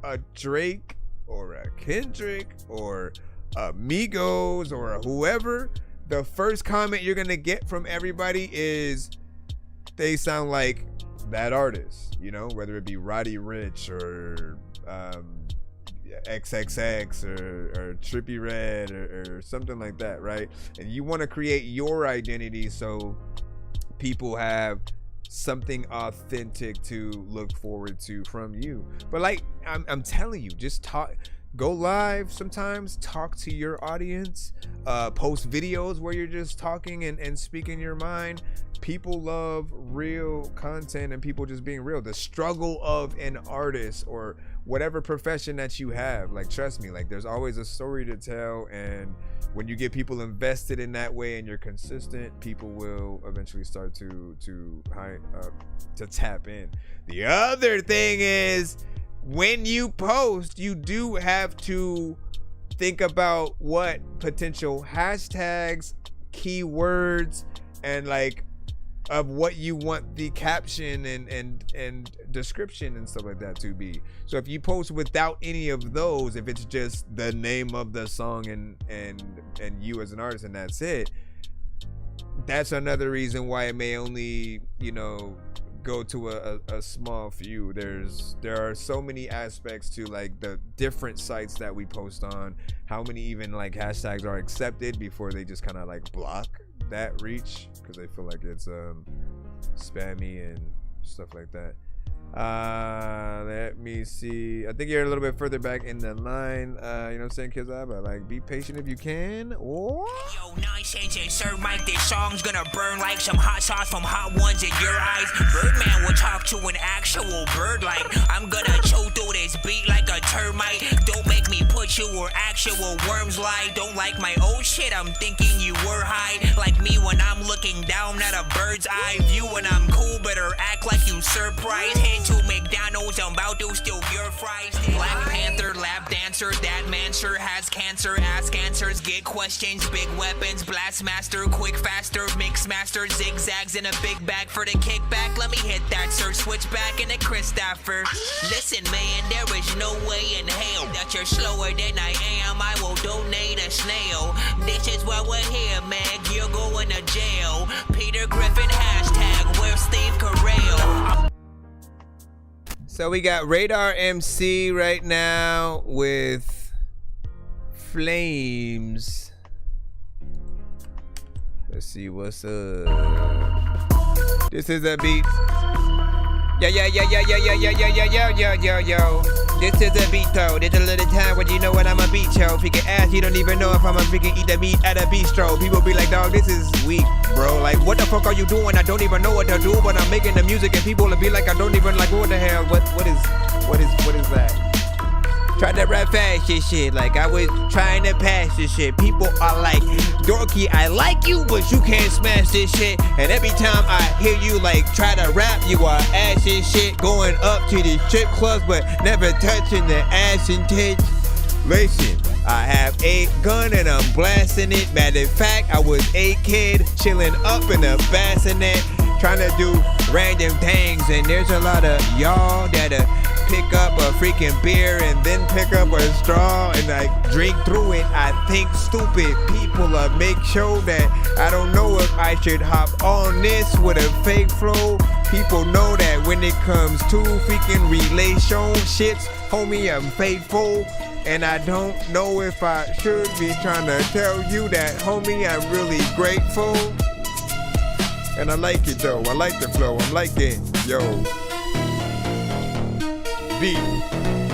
a Drake or a Kendrick or a Migos or a whoever, the first comment you're gonna get from everybody is they sound like that artist, you know, whether it be Roddy Ricch or XXX or Trippie Redd or something like that, right? And you want to create your identity so people have something authentic to look forward to from you. But like I'm telling you, just talk, go live sometimes, talk to your audience, post videos where you're just talking and speaking your mind. People love real content and people just being real. The struggle of an artist or whatever profession that you have, like, trust me, like, there's always a story to tell, and when you get people invested in that way and you're consistent, people will eventually start to tap in. The other thing is, when you post, you do have to think about what potential hashtags, keywords, and like of what you want the caption and description and stuff like that to be. So if you post without any of those, if it's just the name of the song and you as an artist and that's it, that's another reason why it may only, you know, go to a small few. There are so many aspects to like the different sites that we post on, how many even like hashtags are accepted before they just kind of like block that reach because they feel like it's spammy and stuff like that. Let me see. I think you're a little bit further back in the line. You know what I'm saying, kids? But like, be patient if you can. Or yo, nonsense and Sir Mike, this song's gonna burn like some hot sauce from hot ones in your eyes. Birdman will talk to an actual bird like I'm gonna chew through this beat like a termite. Don't make me put you where actual worms lie. Don't like my old shit, I'm thinking you were high. Like me when I'm looking down at a bird's eye view. When I'm cool, better act like you surprised. Head to McDonald's, I'm about to steal your fries. Black Panther, lap dancer, that mancer has cancer. Ask answers, get questions, big weapons, blast master, quick faster, mix master, zigzags in a big bag for the kickback. Let me hit that sir, switch back in a Christopher. Listen man, there is no way in hell that you're slower than I am. I will donate a snail. This is why we're here, man. You're going to jail. Peter Griffin hashtag where's Steve Carell? so we got Radar MC right now with Flames. Let's see what's up. This is a beat. Yo. This is a beat though. There's a little time when you know what I'm a beat, yo. Freaking ass, you don't even know if I'm a freaking eat the meat at a bistro. People be like, dog, this is weak, bro. Like, what the fuck are you doing? I don't even know what to do, but I'm making the music and people will be like, I don't even like, what the hell? What is that? Try to rap fast and shit, like I was trying to pass this shit. People are like, Dorky, I like you, but you can't smash this shit. And every time I hear you like try to rap, you are ass and shit. Going up to the strip clubs, but never touching the ass and tits. Listen, I have a gun and I'm blasting it. Matter of fact, I was a kid chilling up in a bassinet, trying to do random things. And there's a lot of y'all that pick up a freaking beer and then pick up a straw and like drink through it. I think stupid people make sure that I don't know if I should hop on this with a fake flow. People know that when it comes to freaking relationships, homie, I'm faithful. And I don't know if I should be trying to tell you that, homie, I'm really grateful. And I like it though, I like the flow, I'm liking, yo. Beat.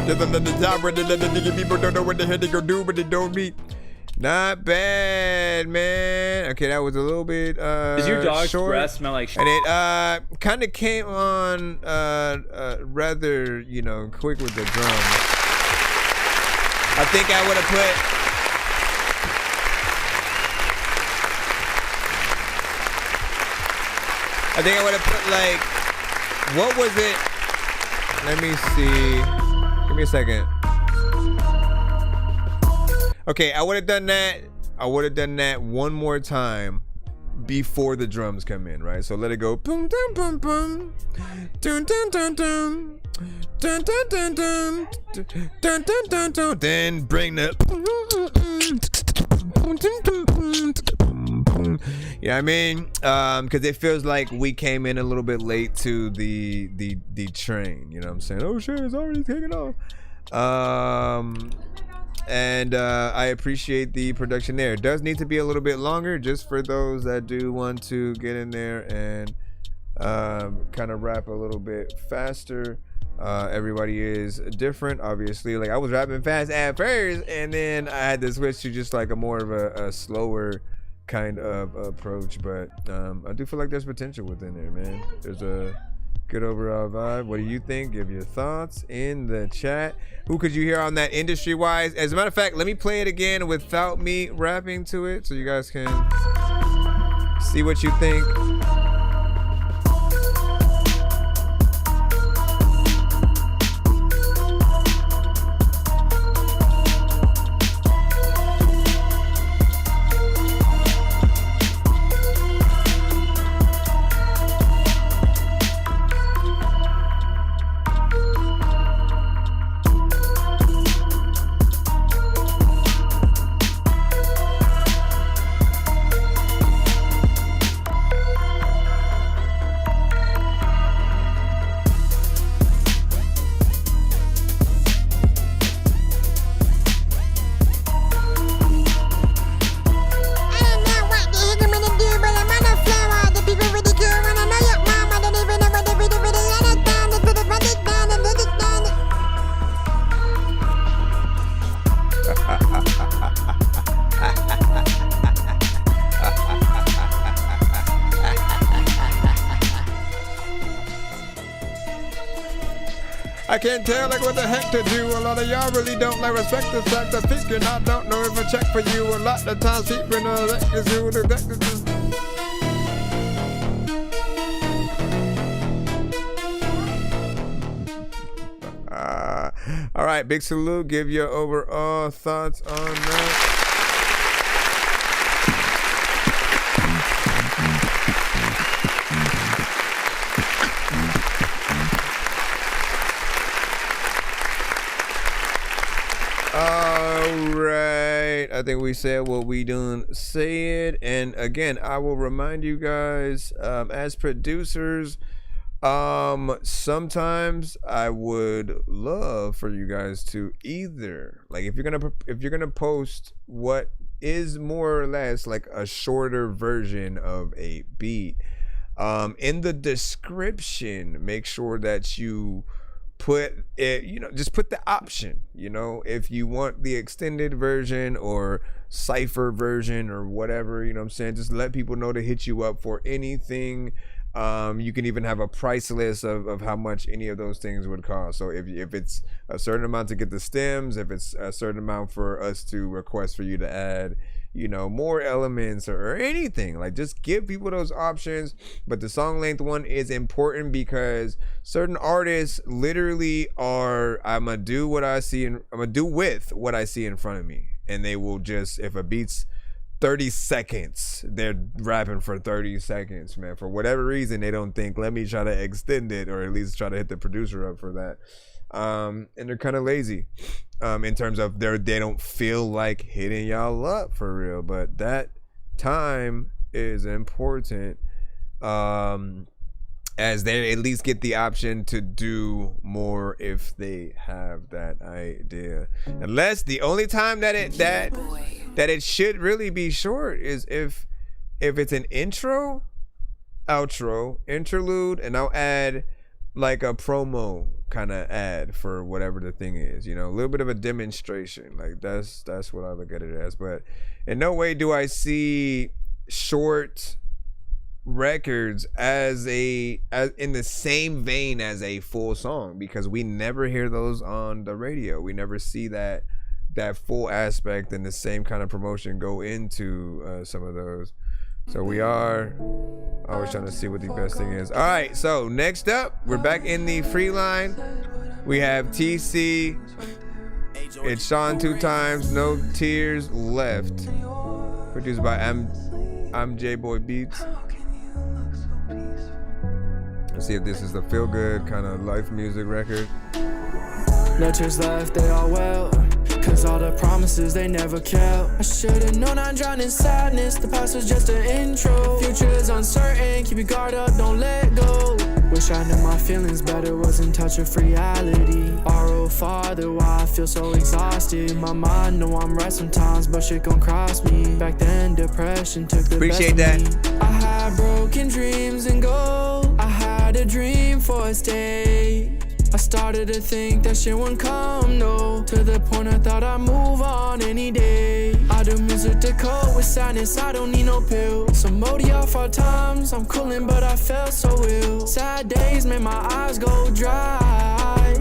Just another job where they let the nigga people don't know what the hell they gonna do, but they don't beat. Not bad, man. Okay, that was a little bit Does your dog's short. breath smell like shit? And it kind of came on rather, you know, quick with the drums. I think I would have put like, what was it? Let me see. Give me a second. Okay, I would have done that. I would have done that one more time before the drums come in, right? So let it go. Boom, dum, boom, boom. Dun, dun, dun, dun. Dun, dun, dun, dun. Dun, dun, dun, dun. Then bring the. You know what I mean? Because it feels like we came in a little bit late to the train. You know what I'm saying? Oh shit, it's already taking off. And I appreciate the production there. It does need to be a little bit longer, just for those that do want to get in there and kind of rap a little bit faster. Everybody is different, obviously. Like I was rapping fast at first, and then I had to switch to just like a more of a slower kind of approach. But I do feel like there's potential within there, man. There's a good overall vibe. What do you think? Give your thoughts in the chat. Who could you hear on that industry wise? As a matter of fact, let me play it again without me rapping to it so you guys can see what you think. I can't tell like what the heck to do. A lot of y'all really don't like respect the fact of thinking I don't know if I check for you. A lot of times people know that is you. All right, big salute. Give your overall thoughts on that. Alright, I think we said what we done said. And again, I will remind you guys, as producers, sometimes I would love for you guys to either, like, if you're gonna post what is more or less like a shorter version of a beat, in the description, make sure that you put it, you know, just put the option, you know, if you want the extended version or cipher version or whatever, you know what I'm saying, just let people know to hit you up for anything. You can even have a price list of how much any of those things would cost. So if it's a certain amount to get the stems, if it's a certain amount for us to request for you to add, you know, more elements or anything. Like, just give people those options. But the song length one is important because certain artists literally are, I'm gonna do with what I see in front of me, and they will just, if a beat's 30 seconds, they're rapping for 30 seconds, man. For whatever reason, they don't think, let me try to extend it, or at least try to hit the producer up for that. And they're kind of lazy in terms of they don't feel like hitting y'all up for real. But that time is important, as they at least get the option to do more if they have that idea. Unless the only time that it should really be short is if it's an intro, outro, interlude, and I'll add like a promo kind of ad for whatever the thing is, you know, a little bit of a demonstration. Like that's what I look at it as. But in no way do I see short records as in the same vein as a full song, because we never hear those on the radio. We never see that full aspect and the same kind of promotion go into some of those. So we are always trying to see what the best thing is. All right, so next up, we're back in the free line. We have TC. It's Sean 2 times, No Tears Left. Produced by I'm J-Boy Beats. Let's see if this is the feel-good kind of life music record. No tears left, they all well. Cause all the promises they never kept. I should've known I'd drown in sadness. The past was just an intro. Future is uncertain, keep your guard up, don't let go. Wish I knew my feelings better, was in touch with reality. R.O. Father, why I feel so exhausted. My mind know I'm right sometimes, but shit gon' cross me. Back then, depression took the Appreciate best of me. I had broken dreams and goals. I had a dream for a stage. I started to think that shit wouldn't come, no. To the point I thought I'd move on any day. I do music to cope with sadness, I don't need no pill. Some modi off our times, I'm coolin' but I felt so ill. Sad days made my eyes go dry.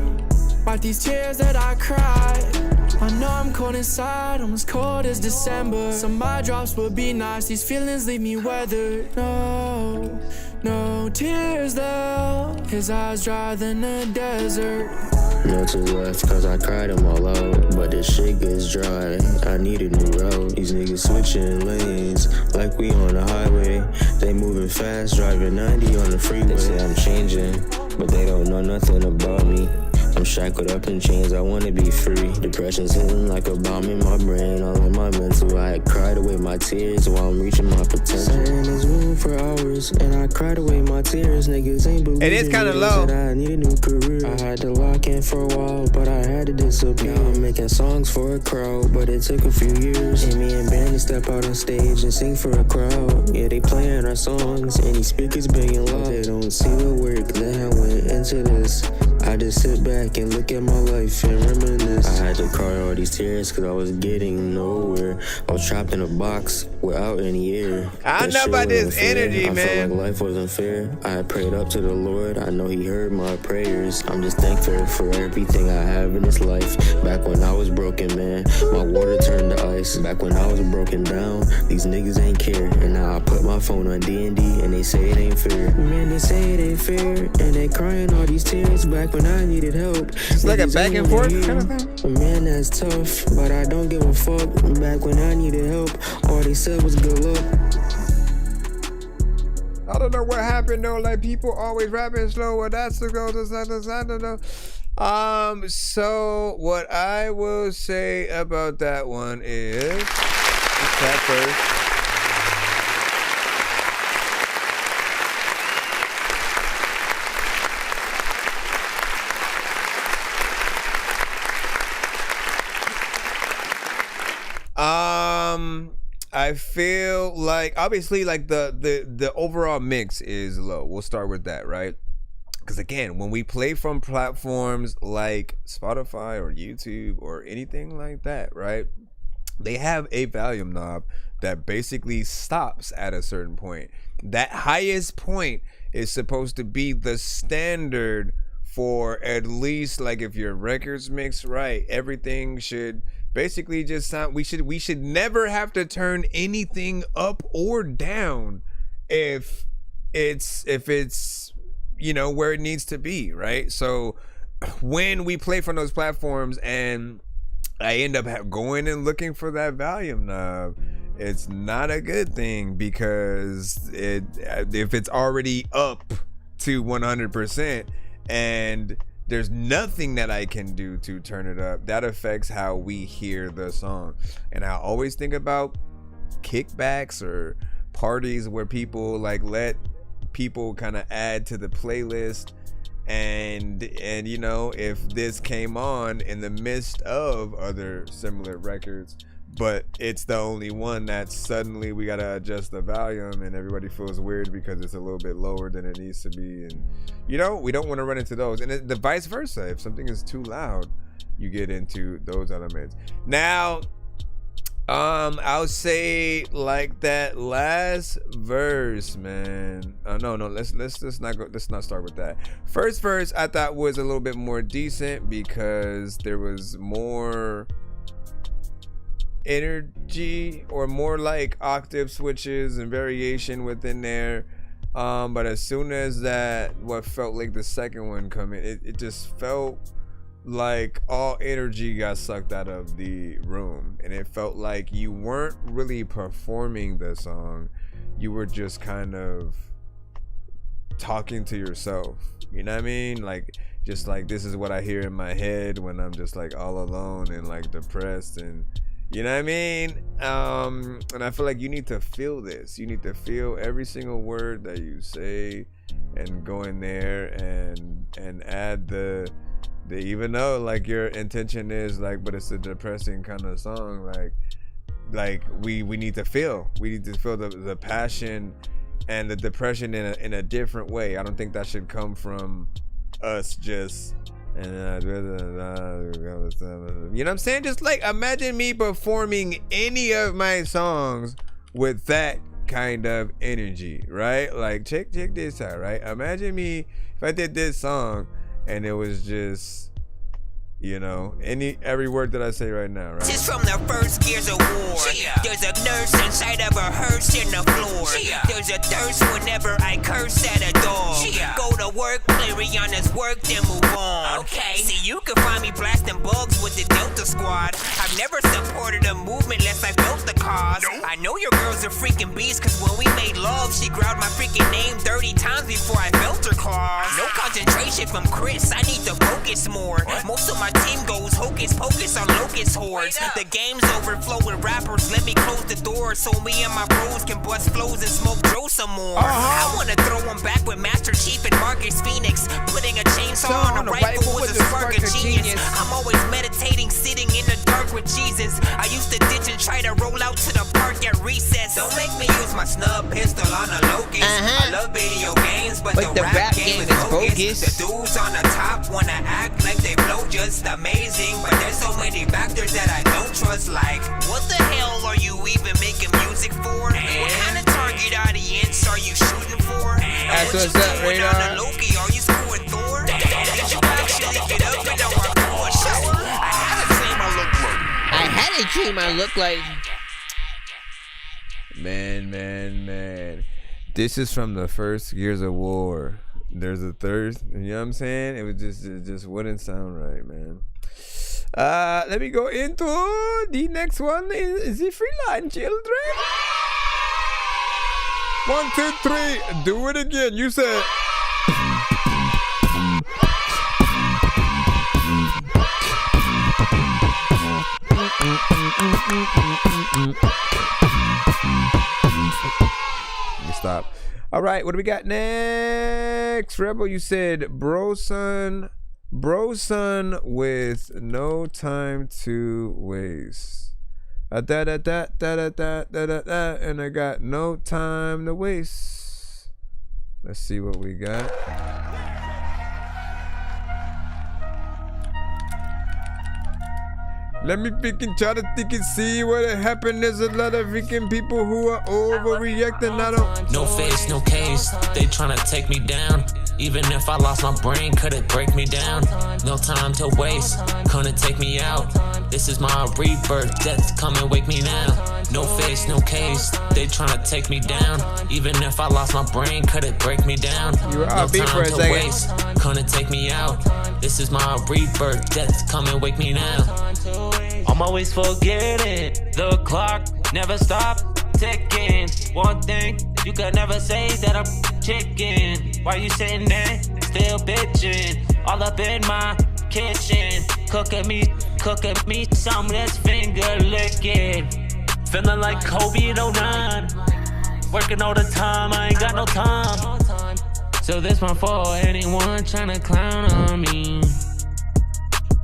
Wipe these tears that I cried. I know I'm cold inside, I'm as cold as December. Some eye drops would be nice, these feelings leave me weathered. No tears though, his eyes dry than a desert. No tears left cause I cried them all out. But this shit gets dry, I need a new route. These niggas switching lanes like we on the highway. They moving fast, driving 90 on the freeway. They say I'm changing, but they don't know nothing about me. I'm shackled up in chains, I wanna be free. Depression's hitting like a bomb in my brain, all in my mental. I had cried away my tears while I'm reaching my potential. Sat in this room for hours, and I cried away my tears. Niggas ain't believing. It is kind of low. I need a new career. I had to lock in for a while, but I had to disappear. Now I'm making songs for a crowd, but it took a few years. And me and Bandy step out on stage and sing for a crowd. Yeah, they playing our songs, and these speakers banging loud. They don't see the work that I went into this. I just sit back and look at my life and reminisce. I had to cry all these tears cause I was getting nowhere. I was trapped in a box without any air. I don't know about this energy, I man. felt like life wasn't fair. I had prayed up to the Lord, I know he heard my prayers. I'm just thankful for everything I have in this life. Back when I was broken, man, my water turned to ice. Back when I was broken down, these niggas ain't care. And now I put my phone on D&D and they say it ain't fair. Man, they say it ain't fair, and they crying all these tears. Back when I needed help, it's like a back and forth kind of thing. Man, that's tough, but I don't give a fuck. Back when I needed help, all they said was good luck. I don't know what happened though. Like, people always rapping slow. Well, that's the go. I don't know. So what I will say about that one is that first. I feel like obviously like the overall mix is low. We'll start with that, right? Because again, when we play from platforms like Spotify or YouTube or anything like that, right? They have a volume knob that basically stops at a certain point. That highest point is supposed to be the standard for at least, like, if your records mix right, everything should basically just sound. We should never have to turn anything up or down if it's where it needs to be, right? So when we play from those platforms and I end up going and looking for that volume knob, it's not a good thing, because if it's already up to 100% and there's nothing that I can do to turn it up, that affects how we hear the song. And I always think about kickbacks or parties where people like let people kind of add to the playlist, and if this came on in the midst of other similar records, but it's the only one that suddenly we gotta adjust the volume and everybody feels weird because it's a little bit lower than it needs to be, and we don't want to run into those. And the vice versa, if something is too loud, you get into those elements. Now I'll say like that last verse, man. No, let's not start with that. First verse I thought was a little bit more decent because there was more energy, or more like octave switches and variation within there. But as soon as that, what felt like the second one come in, it just felt like all energy got sucked out of the room, and it felt like you weren't really performing the song, you were just kind of talking to yourself, you know what I mean? Like, just like, this is what I hear in my head when I'm just like all alone and like depressed, and you know what I mean? And I feel like you need to feel this. You need to feel every single word that you say, and go in there and add the even though like your intention is like, but it's a depressing kind of song, like we need to feel the passion and the depression in a different way. I don't think that should come from us just, you know what I'm saying? Just like, imagine me performing any of my songs with that kind of energy, right? Like, check this out, right? Imagine me if I did this song and it was just, every word that I say right now, right? Just from the first gears of war. There's a nurse inside of a hearse in the floor. There's a thirst whenever I curse at a dog. Go to work, play Rihanna's work, then move on. Okay. See, you can find me blasting bugs with the Delta Squad. I've never supported a movement unless I built the cause. I know your girl's a freaking beast, cause when we made love, she growled my freaking name 30 times before I felt her claws. No concentration from Chris, I need to focus more. Most of my team goes hocus pocus on locust hordes. The game's overflow with rappers, let me close the door so me and my bros can bust flows and smoke Joe some more. I wanna throw them back with Master Chief and Marcus Phoenix. Putting a chainsaw on a rifle was a spark of genius. I'm always meditating, sitting in the dark with Jesus. I used to ditch and try to roll out to the park at recess. Don't make me use my snub pistol on a locust. I love video games, but the rap game is bogus. The dudes on the top wanna act like they blow just amazing, but there's so many factors that I don't trust. Like, what the hell are you even making music for? What kind of target audience are you shooting for? That's what's up, Radar. Loki, are you screwing Thor? Did you actually get up and know our core show? I had a dream I look like. Man. This is from the first Gears of War. There's a third, you know what I'm saying? It just wouldn't sound right, man. Let me go into the next one. Is the Freeline Children? 1, 2, 3. Do it again. You said. Let me stop. All right, what do we got next? Rebel, you said Broson with No Time to Waste. And I got No Time to Waste. Let's see what we got. Let me freaking try to think and see what happened. There's a lot of freaking people who are overreacting. I don't. No face, no case. They tryna take me down. Even if I lost my brain, could it break me down? No time to waste. Couldn't take me out. This is my rebirth, death, come and wake me now. No face, no case, they tryna take me down. Even if I lost my brain, could it break me down? You were No off beat for time a to second. waste, gonna take me out. This is my rebirth, death, come and wake me now. I'm always forgetting, the clock never stop ticking. One thing, you could never say that I'm chicken. Why you sitting there, still bitching? All up in my kitchen, cooking me some that's finger licking. Feeling like Kobe in 09, working all the time, I ain't got no time. So this one for anyone tryna clown on me,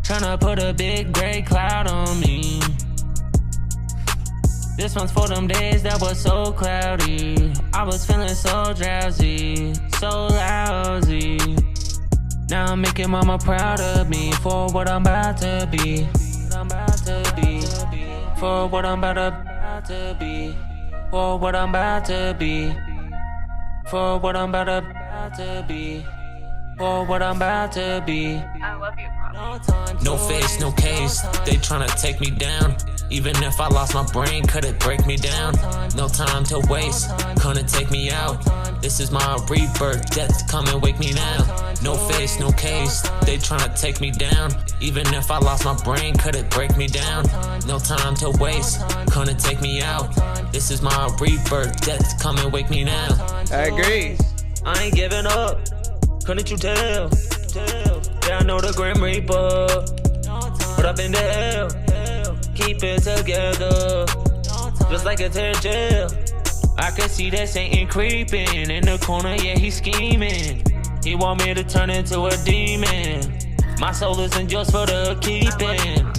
tryna put a big gray cloud on me. This one's for them days that was so cloudy, I was feeling so drowsy, so lousy. Now I'm making mama proud of me for what I'm about to be. For what I'm about to be. For what I'm about to be. For what I'm about to be. For what I'm about to be. I love you. No face, no case, they tryna take me down. Even if I lost my brain, could it break me down? No time to waste, gonna take me out. This is my rebirth, death, come and wake me now. No face, no case, they tryna take me down. Even if I lost my brain, could it break me down? No time to waste, gonna take me out. This is my rebirth, death, come and wake me now. I agree. I ain't giving up, couldn't you tell? Yeah, I know the Grim Reaper, but I've been to hell. Keep it together, just like a tear gel. I can see that Satan creeping in the corner, yeah, he's scheming. He want me to turn into a demon. My soul isn't just for the keeping.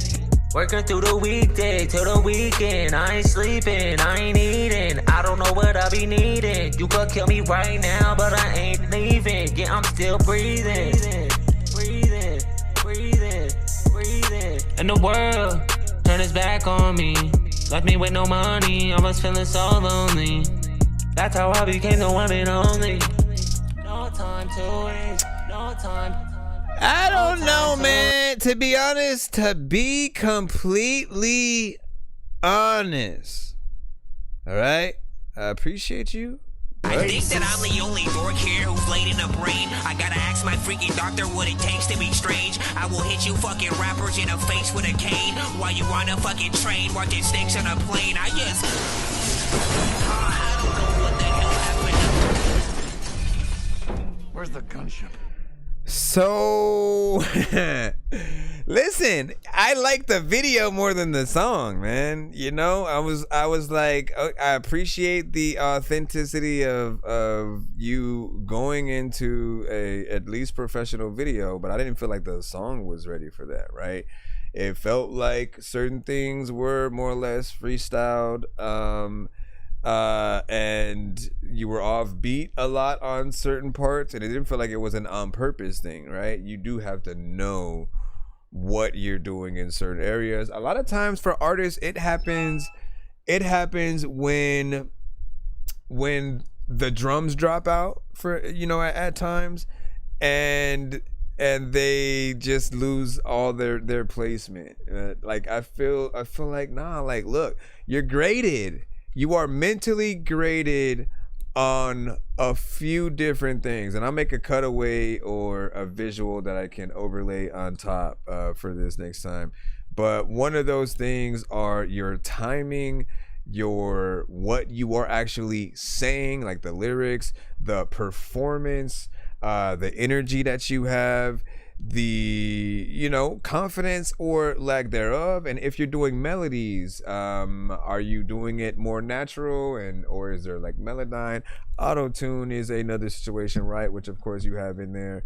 Working through the weekday till the weekend. I ain't sleeping, I ain't eating. I don't know what I be needing. You could kill me right now, but I ain't leaving. Yeah, I'm still breathing. And the world turned its back on me, left me with no money. I was feeling so lonely. That's how I became the one and only. No time to waste, no time. I don't know, man. To be honest, to be completely honest. All right? I appreciate you. I think that I'm the only dork here who's laid in the brain. I gotta ask my freaking doctor what it takes to be strange. I will hit you fucking rappers in the face with a cane while you on a fucking train watching snakes on a plane. I don't know what the hell happened. Where's the gunship? So, listen, I like the video more than the song, man. You know, I was like, I appreciate the authenticity of you going into a at least professional video, but I didn't feel like the song was ready for that, right? It felt like certain things were more or less freestyled, and you were off beat a lot on certain parts, and it didn't feel like it was an on purpose thing, right? You do have to know what you're doing in certain areas. A lot of times for artists, it happens when the drums drop out for, you know, at times, and they just lose all their placement. Like I feel like, nah, like, look, you're graded. You are mentally graded on a few different things, and I'll make a cutaway or a visual that I can overlay on top for this next time. But one of those things are your timing, what you are actually saying, like the lyrics, the performance, the energy that you have, the, you know, confidence or lack thereof. And if you're doing melodies, are you doing it more natural, or is there like melodyne? Auto-tune is another situation, right, which of course you have in there.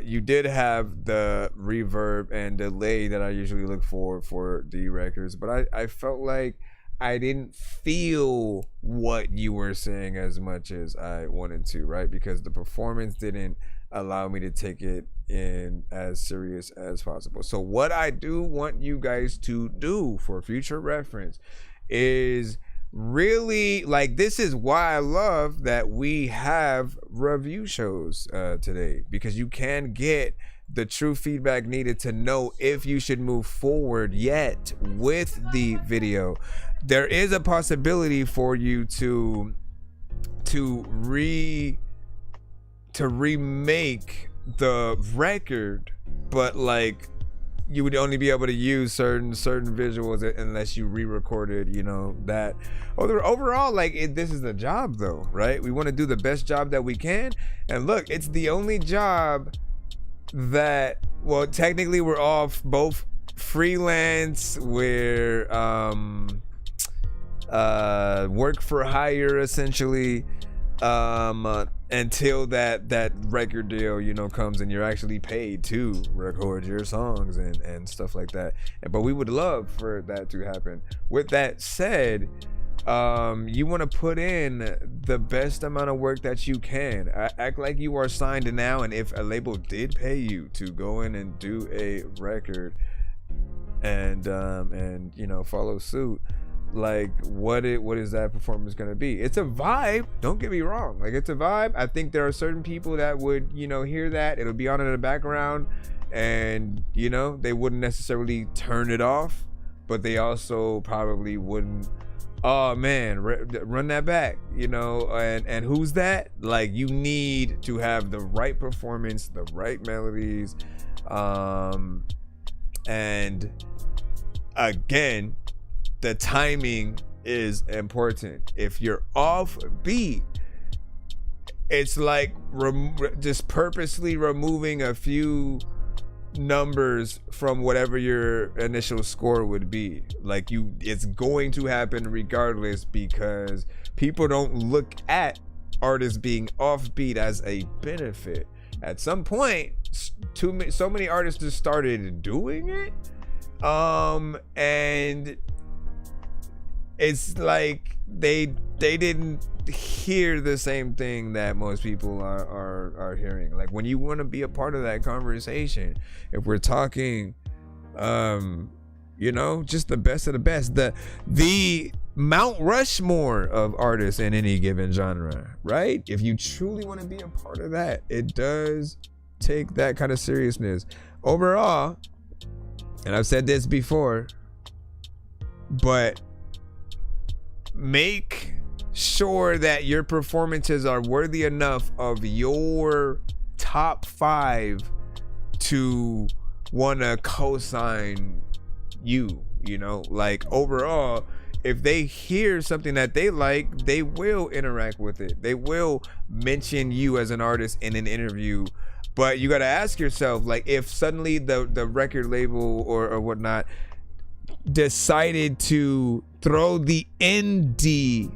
You did have the reverb and delay that I usually look for the records, but I felt like I didn't feel what you were saying as much as I wanted to, right? Because the performance didn't allow me to take it in as serious as possible. So what I do want you guys to do for future reference is really, like, this is why I love that we have review shows today, because you can get the true feedback needed to know if you should move forward yet with the video. There is a possibility for you to remake the record, but like you would only be able to use certain visuals unless you re-recorded, you know, that. Overall, like this is the job though, right? We want to do the best job that we can, and look, it's the only job that, well, technically we're all both freelance, we're work for hire essentially, until that record deal, you know, comes and you're actually paid to record your songs and stuff like that. But we would love for that to happen. With that said, you want to put in the best amount of work that you can. Act like you are signed now, and if a label did pay you to go in and do a record and you know, follow suit, like what is that performance gonna be? It's a vibe, don't get me wrong, like it's a vibe. I think there are certain people that would, you know, hear that, it'll be on in the background, and you know, they wouldn't necessarily turn it off, but they also probably wouldn't, oh man, run that back, you know. And who's that? Like, you need to have the right performance, the right melodies, and again, the timing is important. If you're off beat, it's like just purposely removing a few numbers from whatever your initial score would be. Like, it's going to happen regardless, because people don't look at artists being offbeat as a benefit. At some point, so many artists just started doing it, and it's like they didn't hear the same thing that most people are hearing. Like, when you want to be a part of that conversation, if we're talking you know, just the best of the best, the Mount Rushmore of artists in any given genre, right? If you truly want to be a part of that, it does take that kind of seriousness. Overall, and I've said this before, but make sure that your performances are worthy enough of your top 5 to want to co-sign you, you know. Like, overall, if they hear something that they like, they will interact with it, they will mention you as an artist in an interview. But you got to ask yourself, like, if suddenly the record label or decided to throw the industry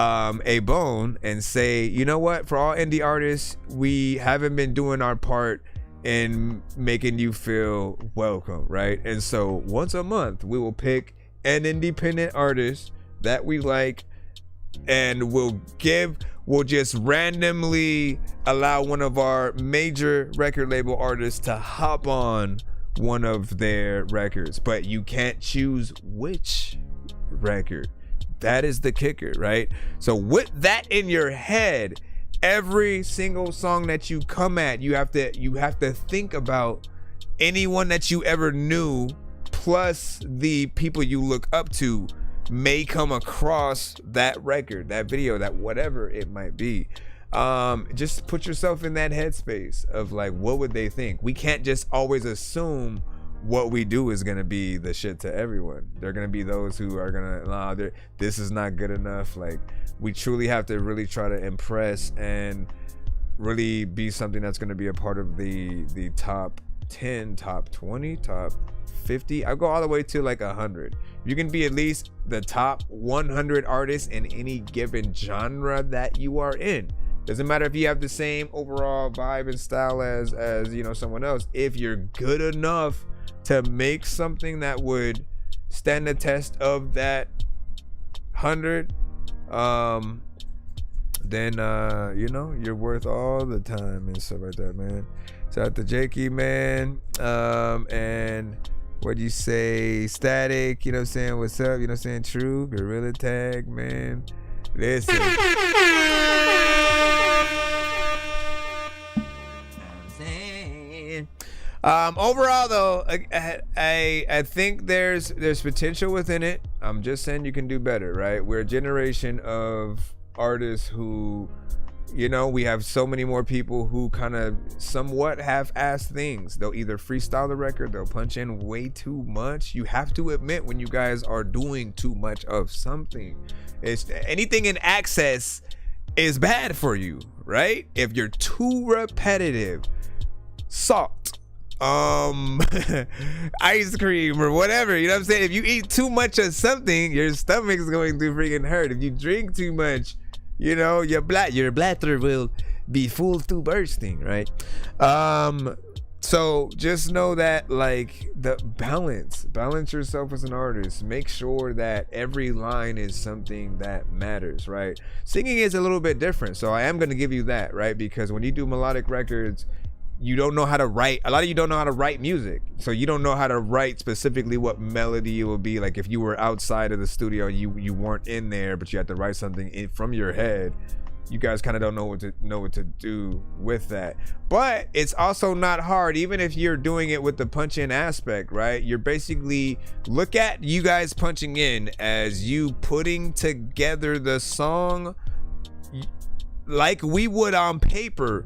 a bone and say, you know what, for all indie artists, we haven't been doing our part in making you feel welcome, right? And so once a month we will pick an independent artist that we like, and we'll just randomly allow one of our major record label artists to hop on one of their records, but you can't choose which record. That is the kicker, right? So with that in your head, every single song that you come at, you have to think about anyone that you ever knew, plus the people you look up to may come across that record, that video, that whatever it might be. Just put yourself in that headspace of like, what would they think? We can't just always assume what we do is gonna be the shit to everyone. There are gonna be those who are gonna, this is not good enough. Like, we truly have to really try to impress and really be something that's gonna be a part of the top 10, top 20, top 50. I go all the way to like 100. You can be at least the top 100 artists in any given genre that you are in. Doesn't matter if you have the same overall vibe and style as you know, someone else. If you're good enough to make something that would stand the test of that 100, then you know, you're worth all the time and stuff like that, man. Shout out to Jakey, man. And what do you say, Static, you know what I'm saying, what's up, you know what I'm saying, True, Gorilla Tag, man. Listen. Overall, though, I think there's potential within it. I'm just saying you can do better, right? We're a generation of artists who, you know, we have so many more people who kind of somewhat half-assed things. They'll either freestyle the record, they'll punch in way too much. You have to admit when you guys are doing too much of something. It's anything in excess is bad for you, right? If you're too repetitive, salt, ice cream or whatever, you know what I'm saying? If you eat too much of something, your stomach's going to freaking hurt. If you drink too much, you know, your bladder will be full to bursting, right? So just know that, like, the balance yourself as an artist. Make sure that every line is something that matters, right? Singing is a little bit different, so I am going to give you that, right? Because when you do melodic records, you don't know how to write. A lot of you don't know how to write music, so you don't know how to write specifically what melody it will be. Like if you were outside of the studio, you weren't in there, but you had to write something from your head. You guys kind of don't know what to do with that. But it's also not hard, even if you're doing it with the punch-in aspect, right? You're basically, look at you guys punching in as you putting together the song like we would on paper,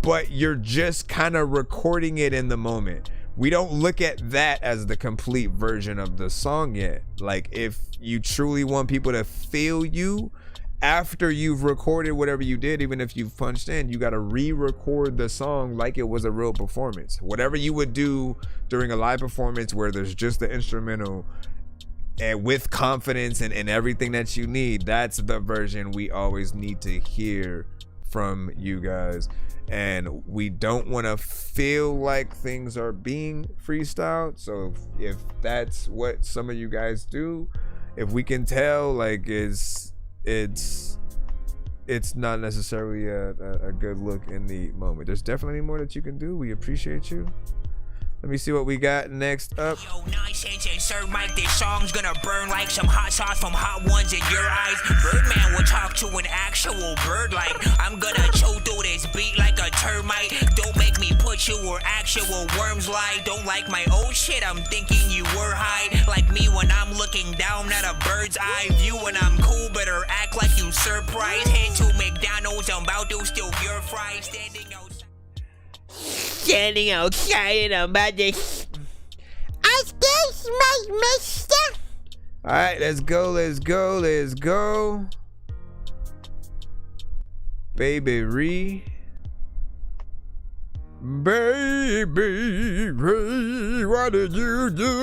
but you're just kind of recording it in the moment. We don't look at that as the complete version of the song yet. Like if you truly want people to feel you after you've recorded whatever you did, even if you've punched in, you got to re-record the song like it was a real performance. Whatever you would do during a live performance where there's just the instrumental and with confidence and everything that you need, that's the version we always need to hear from you guys. And we don't want to feel like things are being freestyled. So if that's what some of you guys do, if we can tell, like it's not necessarily a good look in the moment. There's definitely more that you can do. We appreciate you. Let me see what we got next up. Yo, 9 cents and Sir Mike, this song's gonna burn like some hot sauce from Hot Ones in your eyes. Birdman will talk to an actual bird like I'm gonna chew through this beat like a termite. Don't make me put you where actual worms lie. Don't like my old shit, I'm thinking you were high. Like me when I'm looking down at a bird's eye view. When I'm cool, better act like you surprised. Head to McDonald's, I'm about to steal your fries. Standing outside and I'm about to... Is this my mister? Alright, let's go. Baby Ree. Baby Ree, what did you do?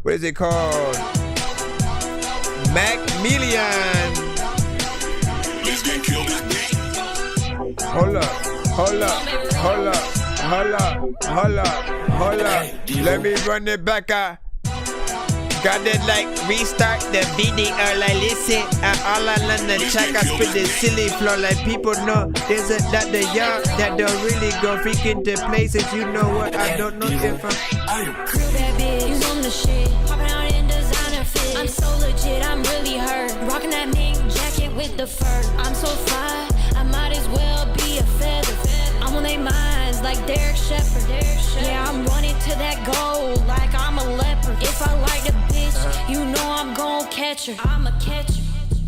What is it called? Macmillian. Let's get killed this day. Hold up. Let me run it back. Got it like restart the video like listen. All I learn the track, I spit the silly flow like people know. There's a that the young that don't really go freaking to places. You know what? I don't know if I'm. Crew that bitch, you on the shit. Popping out in designer fit. I'm so legit, I'm really hurt. Rocking that mink jacket with the fur. I'm so fly, I might as well be a feather. I'm on their minds like Derek Shepherd. Yeah, I'm running to that goal like I'm a leopard. If I like the bitch, you know I'm gon' catch her. I'm a catcher.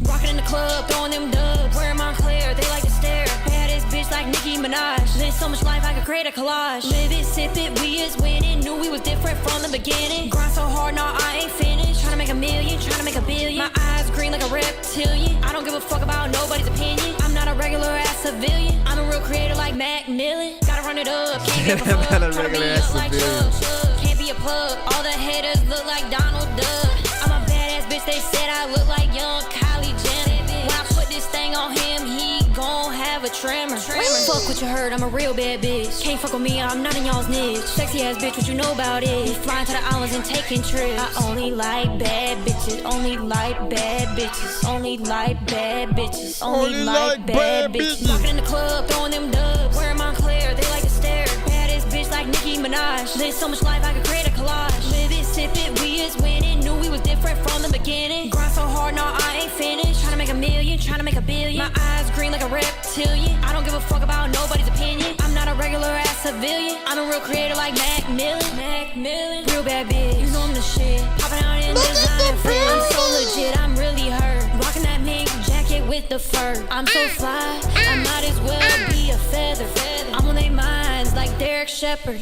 Rockin' in the club, throwing them dubs. Wearing Montclair, they like to stare. Baddest bitch like Nicki Minaj. Live so much life I could create a collage. Live it, sip it, we is winning. Knew we was different from the beginning. Grind so hard, nah, I ain't finished. Tryna make a million, tryna make a billion. My eyes green like a reptilian. I don't give a fuck about nobody's opinion. I'm not a regular ass civilian. I'm a real creator like Macmillan. Gotta run it up, can't give a fuck. I'm not a regular ass civilian. Can't be a plug. All the haters look like Donald Duck. I'm a badass bitch, they said I look like young Kylie Jenner. When I put this thing on him, he gon' have a tremor. Fuck what you heard, I'm a real bad bitch. Can't fuck with me, I'm not in y'all's niche. Sexy ass bitch, what you know about it? We flying to the islands and taking trips. I only like bad bitches, only like bad bitches, only like bad bitches, only like bad bitches. Walking in the club, throwing them dubs. Wearing Montclair, they like to stare. Baddest bitch like Nicki Minaj. Live so much life I could create a collage. Live it, sip it, we is winning. Knew we was different from the beginning. Grind so hard, no, I ain't finished. Tryna make a million, tryna make a billion. My eyes green like a reptilian. I don't give a fuck about nobody's opinion. I'm not a regular ass civilian. I'm a real creator like Mac Millen. Real bad bitch, you know I'm the shit. Popping out in designer fit. I'm so legit, I'm really hurt. Rocking that mink jacket with the fur. I'm so fly, I might as well be a feather. I'm on their minds like Derek Shepherd.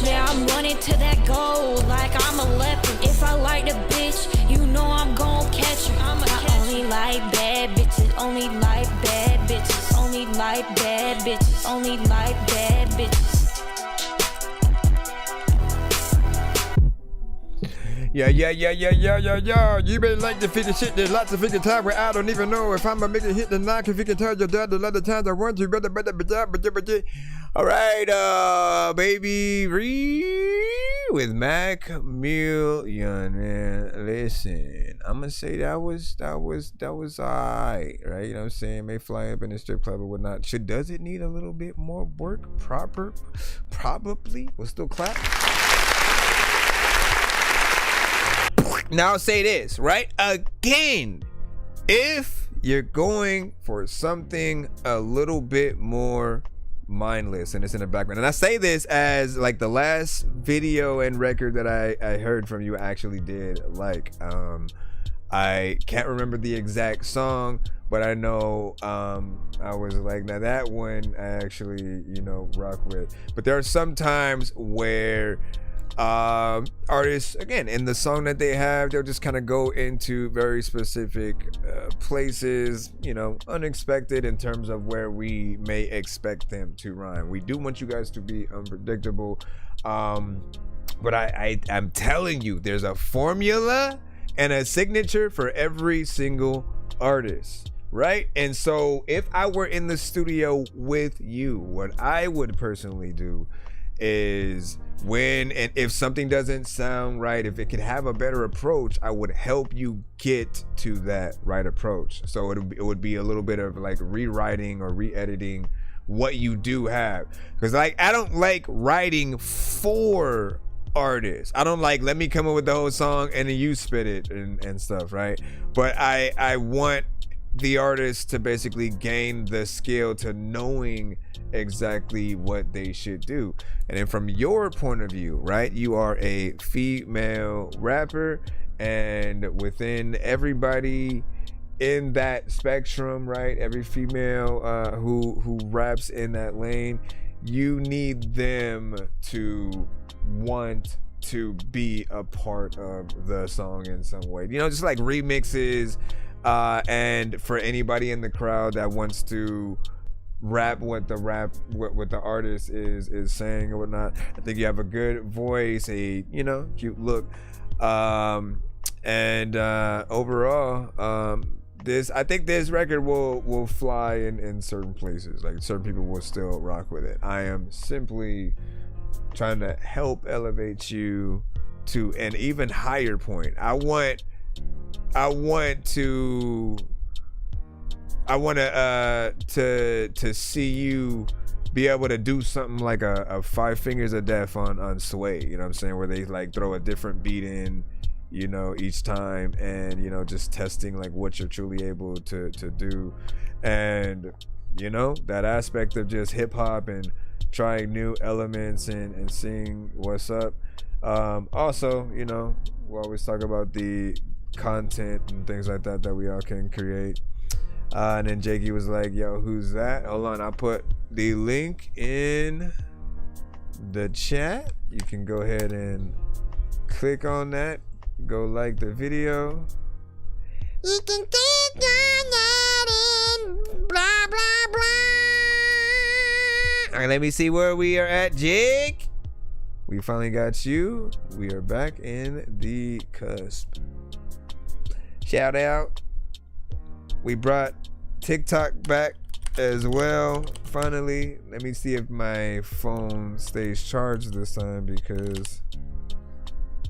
Yeah, I'm running to that goal like I'm a leopard. If I like the bitch, you know I'm gon' catch her. I only like bad bitches, only like bad bitches, only like bad bitches, only like bad bitches. Yeah. You may like to figure shit. There's lots of figure time where I don't even know if I'm a make it hit the knock. If you can tell your dad a lot of times I want you better. All right, baby, with Mac Million. Man, listen, I'm gonna say that was alright, right? You know what I'm saying? May fly up in the strip club or whatnot. Does it need a little bit more work? Probably. We'll still clap. Now I'll say this, right? Again, if you're going for something a little bit more mindless and it's in the background, and I say this as like the last video and record that I heard from you actually did like, I can't remember the exact song, but I know I was like, now that one I actually, rock with. But there are some times where artists, again, in the song that they have, they'll just kind of go into very specific places, unexpected in terms of where we may expect them to rhyme. We do want you guys to be unpredictable, but I'm telling you, there's a formula and a signature for every single artist, right? And so if I were in the studio with you, what I would personally do is if something doesn't sound right, if it could have a better approach, I would help you get to that right approach. So it would be a little bit of like rewriting or re-editing what you do have. Because like, I don't like writing for artists. I don't like, let me come up with the whole song and then you spit it and stuff, right? But I want the artist to basically gain the skill to knowing exactly what they should do. And then from your point of view, right, you are a female rapper, and within everybody in that spectrum, right, every female who raps in that lane, you need them to want to be a part of the song in some way, just like remixes, and for anybody in the crowd that wants to rap what the artist is saying or whatnot. I think you have a good voice, a cute look, and overall, I think this record will fly in certain places. Like certain people will still rock with it. I am simply trying to help elevate you to an even higher point. I want to see you be able to do something like a 5 Fingers of Death on Sway, you know what I'm saying, where they like throw a different beat in, each time, and just testing like what you're truly able to do, and that aspect of just hip hop and trying new elements and seeing what's up. Also, we always talk about the content and things like that we all can create. And then Jakey was like, yo, who's that? Hold on, I'll put the link in the chat. You can go ahead and click on that. Go like the video. You can click on that and blah, blah, blah. All right, let me see where we are at, Jake. We finally got you. We are back in the cusp. Shout out. We brought TikTok back as well. Finally, let me see if my phone stays charged this time, because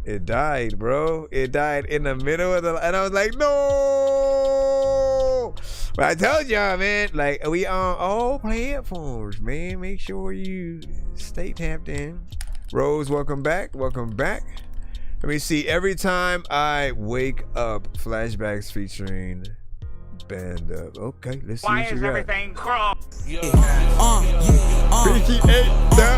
it died, bro. It died in the middle of and I was like, no. But I told y'all, man, like, we on all platforms, man. Make sure you stay tapped in. Rose, welcome back. Welcome back. Let me see. Every time I wake up, flashbacks featuring Band Up. Okay, let's see Why what you is got. everything chrome? Freaky ate the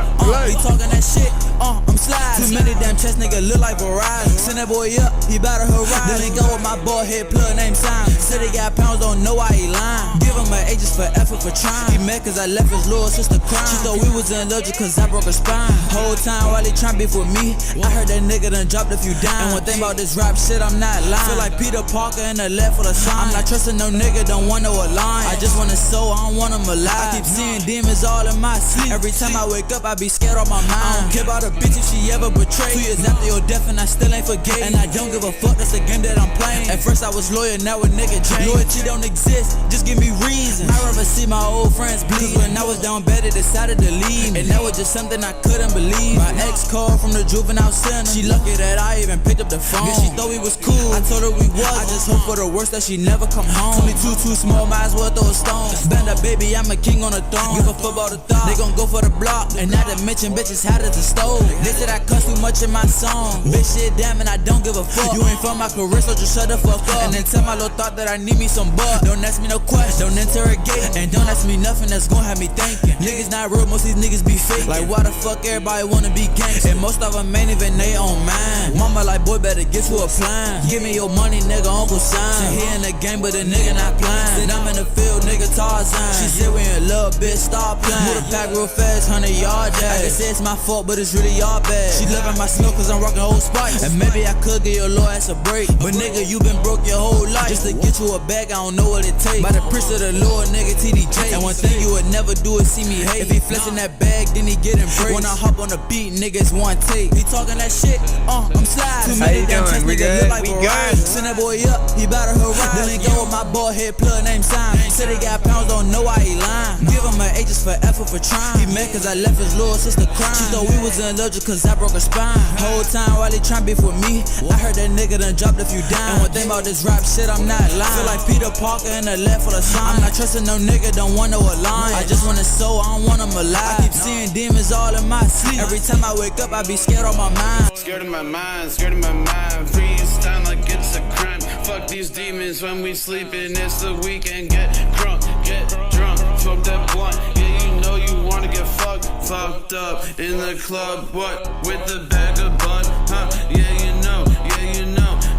He talking that shit, I'm sliding. Too many damn chest nigga look like Verizon. Send that boy up, he bout to horizon. Then he go with my boy head plug named Simon. Said he got pounds, don't know why he lying. Give him my ages for effort for trying. He mad cause I left his little sister crying. She thought we was in love just cause I broke her spine. Whole time while he trying beef with me, I heard that nigga done dropped a few dimes. And one thing about this rap shit, I'm not lying. Feel like Peter Parker in the left for the sign. I'm not trusting no nigga, don't want no alliance. I just want a soul, I don't want him alive. I keep seeing demons all in my sleep. Every time I wake up, I be scared on my mind. I don't care about a bitch if she ever betrayed. 2 years after your death and I still ain't forgave. And I don't give a fuck, that's the game that I'm playing. At first I was loyal, now a nigga changed. Loyalty don't exist, just give me reasons. I'd rather see my old friends bleed. Cause when I was down bad, they decided to leave me. And that was just something I couldn't believe. My ex called from the juvenile center. She lucky that I even picked up the phone. Guess she thought we was cool, I told her we was. I just hope for the worst that she never come home. 22 too small, might as well throw a stone. Band up, baby, I'm a king on the throne. Give a fuck about the thought, they gon' go for the block. And not to mention bitches hot as the stove. They said I cuss too much in my song. Bitch shit damn and I don't give a fuck. You ain't from my career, so just shut the fuck up. And then tell my little thought that I need me some butt. Don't ask me no questions, don't interrogate. And don't ask me nothing that's gon' have me thinking. Niggas not real, most of these niggas be fake. Like why the fuck everybody wanna be gangsta? And most of them ain't even they own mind. Mama like boy better get to a plan. Give me your money nigga, Uncle Sign. So he in the game but the nigga not playing. Said I'm in the field nigga Tarzan. She said we in love bitch stop playing. Move the pack real fast 100 yard dash. I can say it's my fault but it's really y'all bad. She loving my smoke cause I'm rocking whole spice. And maybe I could give your little ass a break. But nigga you been broke your whole life. Just to get you a bag I don't know what it takes. By the prince of the Lord nigga TDJ. And one thing you would never do is see me hate. If he flexing that bag then he get embraced. When I hop on the beat niggas one take. He talking that shit, I'm sliding. Too many damn chest nigga look like Verizon. Send that boy up, he bout to horizon. Then he go with my boy head plug named Simon. Said he got pounds, don't know why he lying. Give him my ages for effort for trying. He mad cause I left his little sister crying. She thought we was in love just cause I broke her spine. Whole time while he trying beef with me, I heard that nigga done dropped a few dimes. And one thing about this rap shit, I'm not lying. Feel like Peter Parker in the left for the sign. I'm not trusting no nigga, don't want no alliance. I just want a soul, I don't want him alive. I keep seeing demons all in my sleep. Every time I wake up, I be scared on my mind. Scared of my mind, scared of my mind. Freestyle like it's a crime. Fuck these demons when we sleeping. It's the weekend, get crunk, get drunk, smoke that blunt. Yeah, you know you wanna get fucked up in the club. What with the bag of bud? Huh? Yeah, you know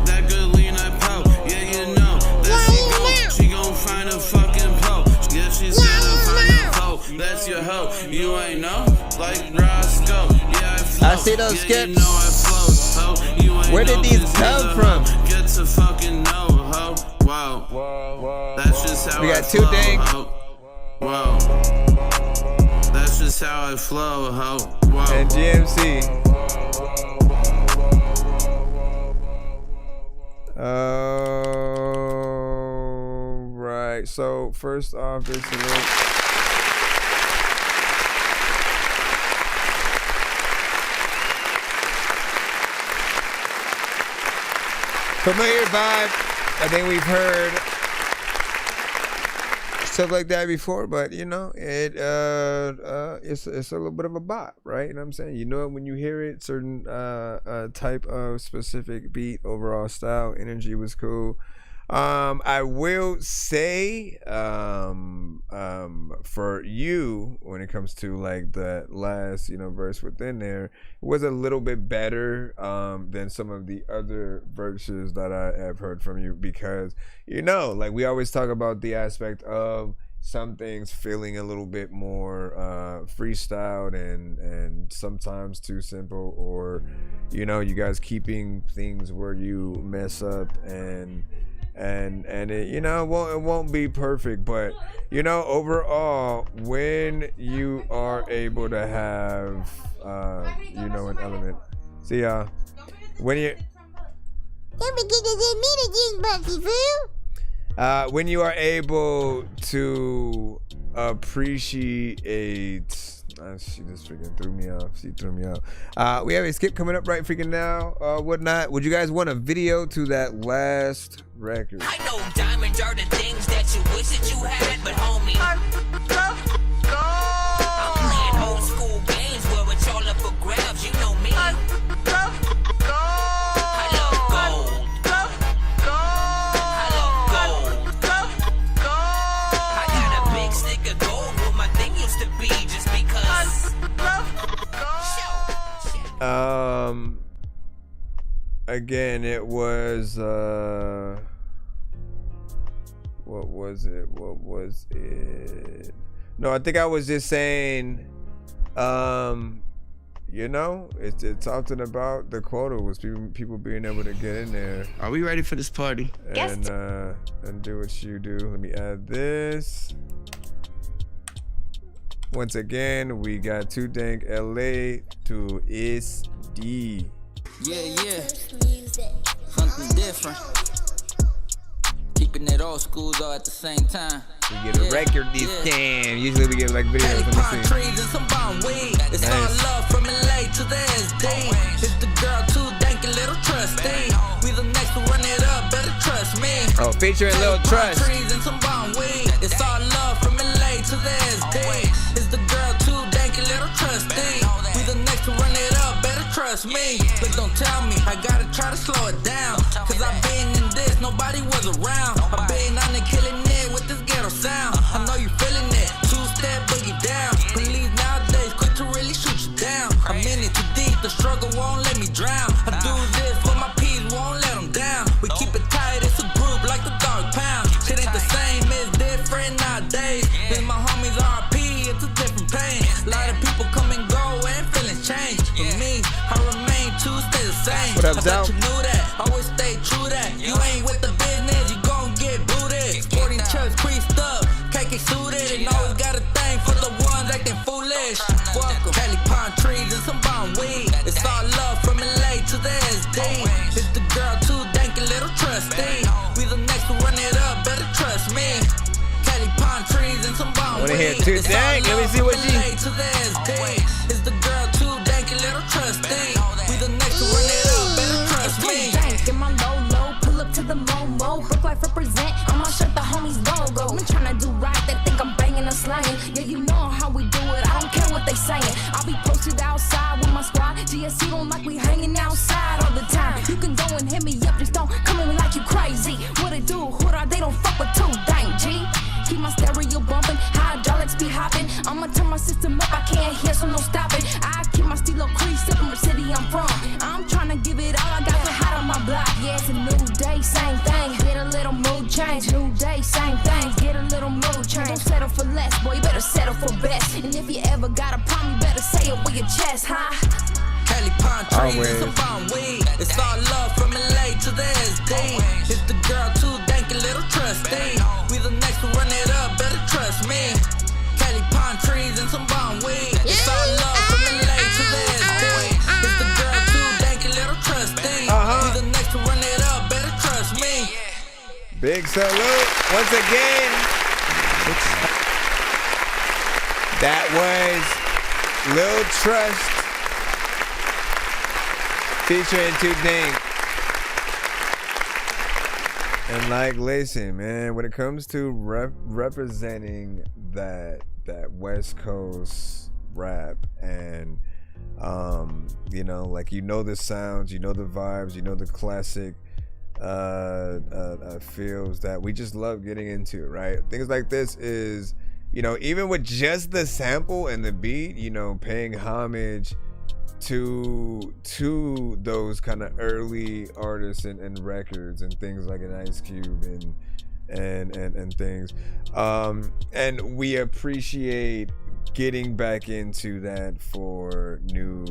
that good lean I pout. Yeah, you know that she gon' find a fucking hoe. Yeah, she's gonna find a hoe. That's your hoe. You ain't know like Roscoe. Yeah, I see those skips. You know I flow, ho. You ain't Where did these come from? Get to fucking know, ho. Wow. That's just how we got I two flow, dang. ho. Wow. That's just how I flow, ho. Wow. And GMC. Right. So first off, it's a little. Familiar vibe. I think we've heard stuff like that before, but you know, it's a little bit of a bop, right? You know what I'm saying? You know it when you hear it. Certain type of specific beat, overall style, energy was cool. I will say, for you, when it comes to like the last, verse within there, it was a little bit better, than some of the other verses that I have heard from you, because, like we always talk about the aspect of some things feeling a little bit more, freestyled and sometimes too simple, or, you guys keeping things where you mess up and it, it won't be perfect, but overall, when you are able to have an element, see when you when you are able to appreciate, she just freaking threw me off. She threw me off. We have a skip coming up right freaking now. Whatnot. Would you guys want a video to that last record? I know diamonds are the things that you wish that you had, but homie, I'm playing old school games where it's all up for grabs. You know me. Again, it was what was it? No, I think I was just saying, you know, it's often about the quota was people being able to get in there. Are we ready for this party? And do what you do. Let me add this. Once again, we got Too Dank LA to SD. Yeah. Something different. Keeping it old school though at the same time. We get a record this time. Usually we get like videos. Let me see. Trees and some bomb weed. It's all love from LA to the SD. It's the girl Too Dank and Little Trusty. We the next to run it up, better trust me. Oh, featuring Little Trust. Trees and some bomb weed. It's all love from LA to the SD. It's the girl Too Dank and Little Trusty. We the next to run it up, better trust me. But don't tell me, I gotta try to slow it down. Cause I've been in this, nobody was around. I've been on the killing it with this ghetto sound. I know you feeling it, two-step boogie down. Police nowadays quick to really shoot you down. I'm in it too deep, the struggle won't let me drown. I do this for my peace, won't let them down. We keep it tight, it's a group like the Dog Pound. Shit ain't the same, it's different nowadays. It's my homies RP, it's a different pain. A lot of people come and go and feelings change. For me, I remain to stay the same. What up, I bet you knew that, always stay true that. You ain't with the business, you gon' get booted. Sporting chucks creased up, KK suited, and always got a thing for the ones acting foolish. Fuck 'em. Cali palm trees and some bomb weed. It's all love from LA to the SD. It's the girl Too Dank and Little Trusty. We the next to run it up, better trust me. Cali palm trees and some bomb weed. Wanna hear Too Dank? Let me see what she. To the SD. It's the girl Too Dank and Little Trusty. We the next to run it up, better trust me. Dank in my low, pull up to the Momo. Brook Life represent, on my shirt the homies logo. I'm tryna do right, they think I'm banging and slanging. Yeah, you know how we do it, I don't care what they saying. I'll be posted outside with my squad. GSC don't like we hanging outside all the time. You can go and hit me up, just don't come in like you crazy. What it do, they don't fuck with Too Dank, G. Keep my stereo bumping, hydraulics be hopping. I'ma turn my system up, I can't hear, so no stopping. I keep my stilo creased up from the city I'm from. I'm tryna give it all I got to hot on my block. Yeah, it's a new day, same thing. Get a little mood change. New day, same thing. Get a little mood change. Don't settle for less, boy, you better settle for best. And if you ever got a problem, you better say it with your chest, huh? Cali palm trees and some bomb weed. It's all love from LA to the SD. It's the girl Too Dank and Little Trusty. We the next to run it up, better trust me. Cali palm trees and some bomb weed. It's all love from LA to the SD. It's the girl Too Dank and Little Trusty. We the next to run it up, better trust me. Big salute once again. That was Lil Trust featuring Too Dank. And like, listen, man, when it comes to representing that West Coast rap and you know, like, you know the sounds, you know the vibes, you know the classic feels that we just love getting into, right? Things like this is, you know, even with just the sample and the beat, you know, paying homage to those kind of early artists and records and things like an Ice Cube and things, and we appreciate getting back into that for new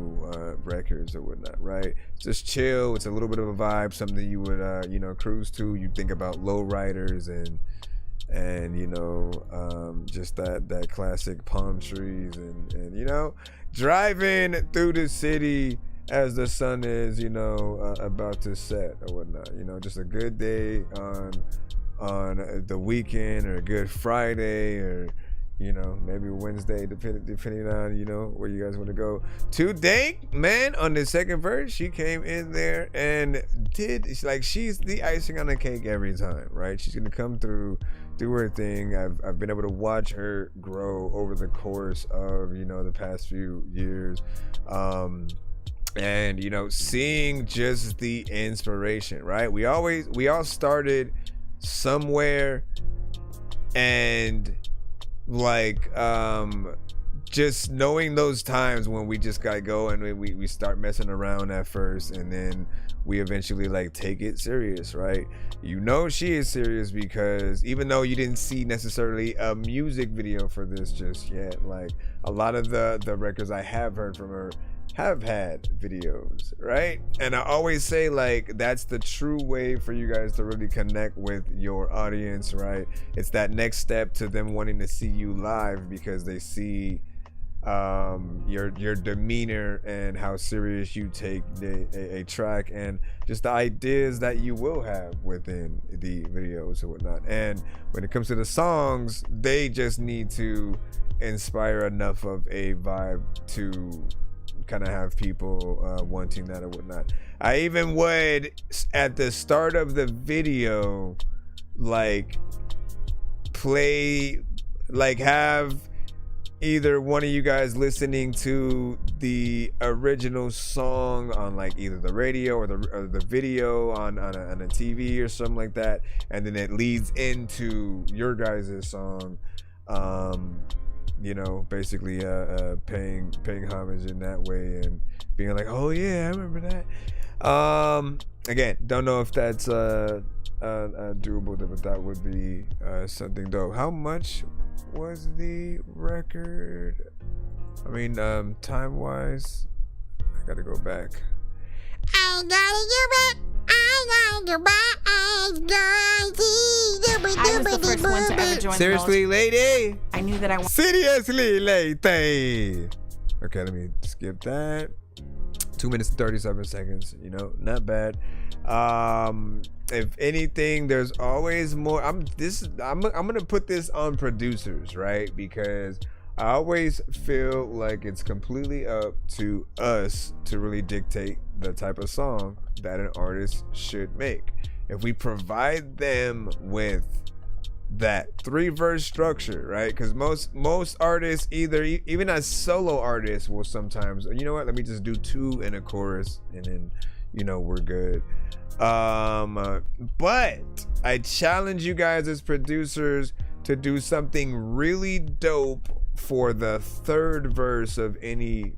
records or whatnot, right? Just chill. It's a little bit of a vibe, something you would you know, cruise to. You think about lowriders and you know, just that classic palm trees and you know, driving through the city as the sun is, you know, about to set or whatnot. You know, just a good day on the weekend, or a good Friday, or, you know, maybe Wednesday, depending on, you know, where you guys want to go. Too Dank, man, on the second verse, she came in there and it's like, she's the icing on the cake every time, right? She's gonna come through, do her thing. I've been able to watch her grow over the course of, you know, the past few years, and, you know, seeing just the inspiration, right? We all started somewhere, and like just knowing those times when we just gotta go and we start messing around at first, and then we eventually like take it serious, right? You know she is serious because even though you didn't see necessarily a music video for this just yet, like a lot of the records I have heard from her have had videos, right? And I always say, like, that's the true way for you guys to really connect with your audience, right? It's that next step to them wanting to see you live because they see your demeanor and how serious you take a track and just the ideas that you will have within the videos and whatnot. And when it comes to the songs, they just need to inspire enough of a vibe to kind of have people wanting that or whatnot. I even would at the start of the video like play, like have either one of you guys listening to the original song on like either the radio or the video on a TV or something like that, and then it leads into your guys' song, you know, basically paying homage in that way and being like, oh yeah, I remember that. Again, don't know if that's doable, but that would be something dope. How much was the record? I mean, time wise, I gotta go back. I gotta do it. I was the first one to ever join Seriously, lady? I knew that I wanted. Seriously, lady. Okay, let me skip that. 2 minutes and 37 seconds. You know, not bad. If anything, there's always more. I'm gonna put this on producers, right? Because I always feel like it's completely up to us to really dictate the type of song that an artist should make. If we provide them with that 3-verse structure, right? Because most artists, even as solo artists, will sometimes, you know what, let me just do 2 in a chorus and then, you know, we're good. But I challenge you guys as producers to do something really dope for the 3rd verse of any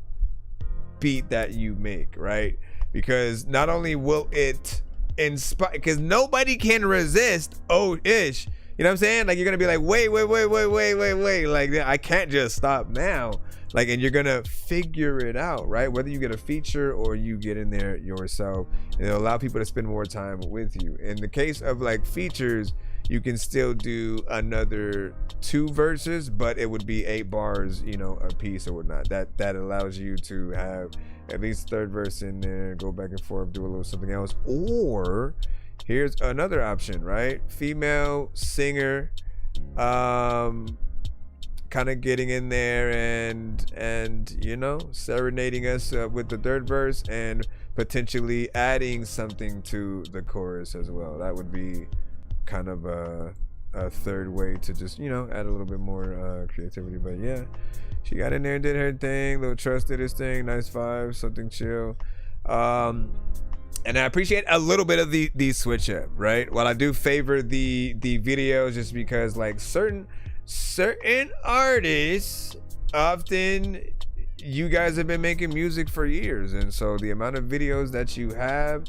beat that you make, right? Because not only will it inspire, because nobody can resist ish, you know what I'm saying? Like, you're gonna be like, wait, like, I can't just stop now. Like, and you're gonna figure it out, right? Whether you get a feature or you get in there yourself, and it'll allow people to spend more time with you. In the case of like features, you can still do another 2 verses, but it would be 8 bars, you know, a piece or whatnot. That allows you to have at least 3rd verse in there, go back and forth, do a little something else. Or here's another option, right? Female singer, kind of getting in there and you know, serenading us with the 3rd verse and potentially adding something to the chorus as well. That would be kind of a 3rd way to just, you know, add a little bit more creativity. But yeah, she got in there and did her thing. Lil Trust did his thing. Nice vibe, something chill. And I appreciate a little bit of the switch up, right? While I do favor the videos, just because like certain artists, often you guys have been making music for years, and so the amount of videos that you have,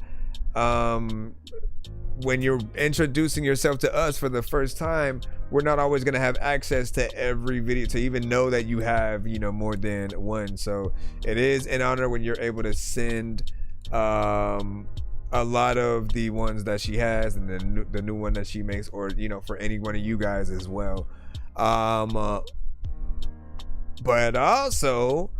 when you're introducing yourself to us for the first time, we're not always going to have access to every video to even know that you have, you know, more than one. So it is an honor when you're able to send a lot of the ones that she has and then the new one that she makes, or, you know, for any one of you guys as well. But also,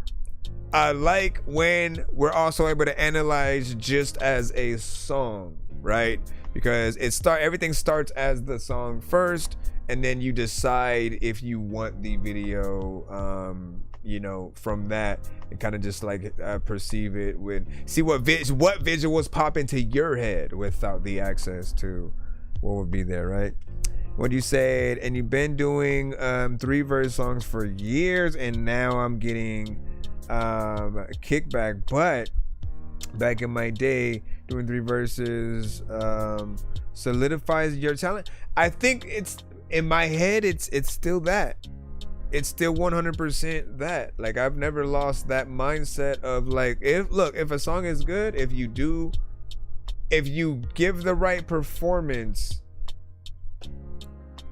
I like when we're also able to analyze just as a song, right? Because everything starts as the song first, and then you decide if you want the video, you know, from that, and kind of just like perceive it with, see what visuals pop into your head without the access to what would be there, right? What you said, and you've been doing 3-verse songs for years, and now I'm getting kickback. But back in my day, doing 3 verses solidifies your talent. I think it's in my head. It's still that. it's still 100% that. Like, I've never lost that mindset of like, if a song is good, if you give the right performance,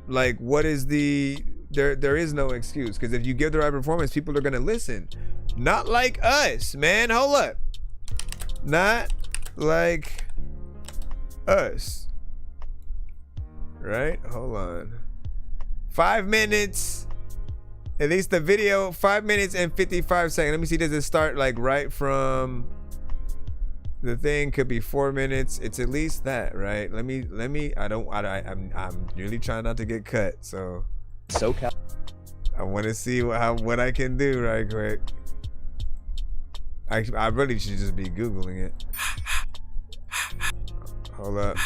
like, what is there is no excuse, because if you give the right performance, people are gonna listen. Not like us, man. Hold up. Not like us. Right? Hold on. 5 minutes. At least the video, 5 minutes and 55 seconds. Let me see, does it start like right from the thing? Could be 4 minutes. It's at least that, right? Let me I'm really trying not to get cut, so I want to see what I can do right quick. I really should just be Googling it. Hold up.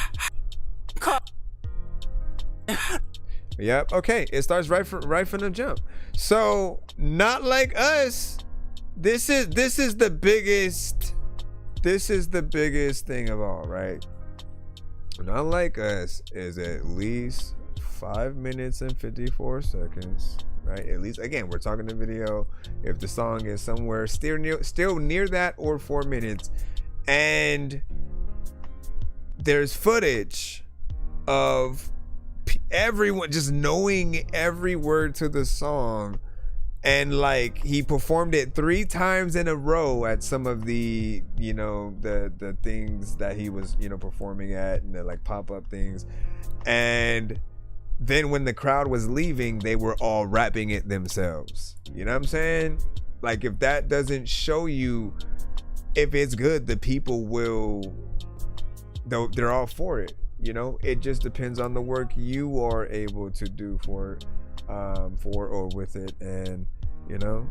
Yep. Okay. It starts right from the jump. So, not like us. This is the biggest. This is the biggest thing of all, right? Not like us is at least 5 minutes and 54 seconds, right? At least, again, we're talking the video. If the song is somewhere still near that or 4 minutes, and there's footage of everyone just knowing every word to the song, and like he performed it 3 times in a row at some of the, you know, the things that he was, you know, performing at, and the like pop-up things. And then when the crowd was leaving, they were all rapping it themselves. You know what I'm saying? Like, if that doesn't show you if it's good, the people will, they're all for it. You know, it just depends on the work you are able to do for or with it. And, you know,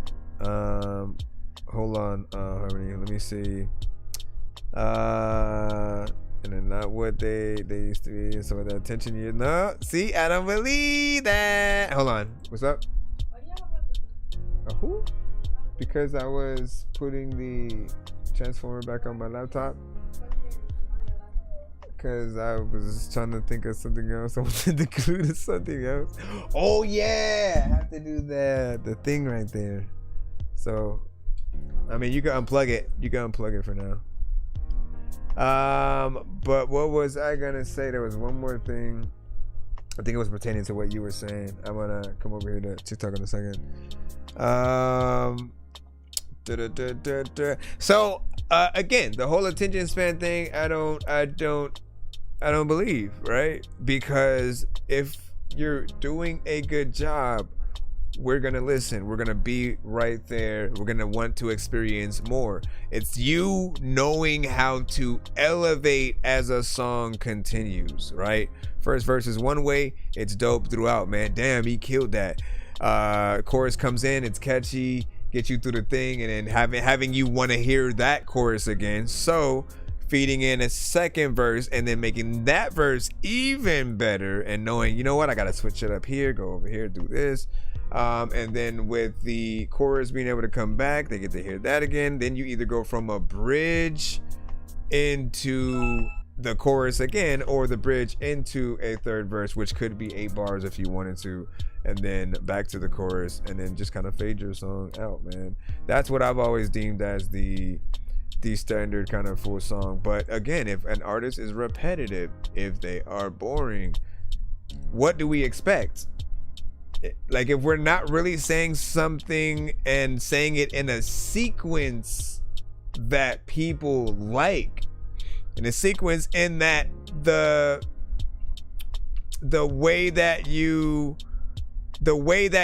hold on, Harmony, let me see. And then not what they used to be. Some of the attention you know. See, I don't believe that. Hold on, what's up? Who? Because I was putting the transformer back on my laptop. Because I was trying to think of something else. I wanted to glue to something else. Oh yeah, I have to do that. The thing right there. So, I mean, you can unplug it. You can unplug it for now. But what was I gonna say? There was one more thing. I think it was pertaining to what you were saying. I'm gonna come over here to TikTok in a second. So again, the whole attention span thing, I don't believe, right? Because if you're doing a good job, we're gonna listen. We're gonna be right there. We're gonna want to experience more. It's you knowing how to elevate as a song continues, right? First verse is one way, it's dope throughout, man. Damn, he killed that. Chorus comes in, it's catchy, get you through the thing, and then having you want to hear that chorus again. So feeding in a second verse and then making that verse even better, and knowing, you know what, I gotta switch it up here, go over here, do this. And then with the chorus being able to come back, they get to hear that again. Then you either go from a bridge into the chorus again, or the bridge into a third verse, which could be 8 bars if you wanted to, and then back to the chorus, and then just kind of fade your song out, man. That's what I've always deemed as the standard kind of full song. But again, if an artist is repetitive, if they are boring, what do we expect? Like, if we're not really saying something and saying it in a sequence that people like, in a sequence in that the way that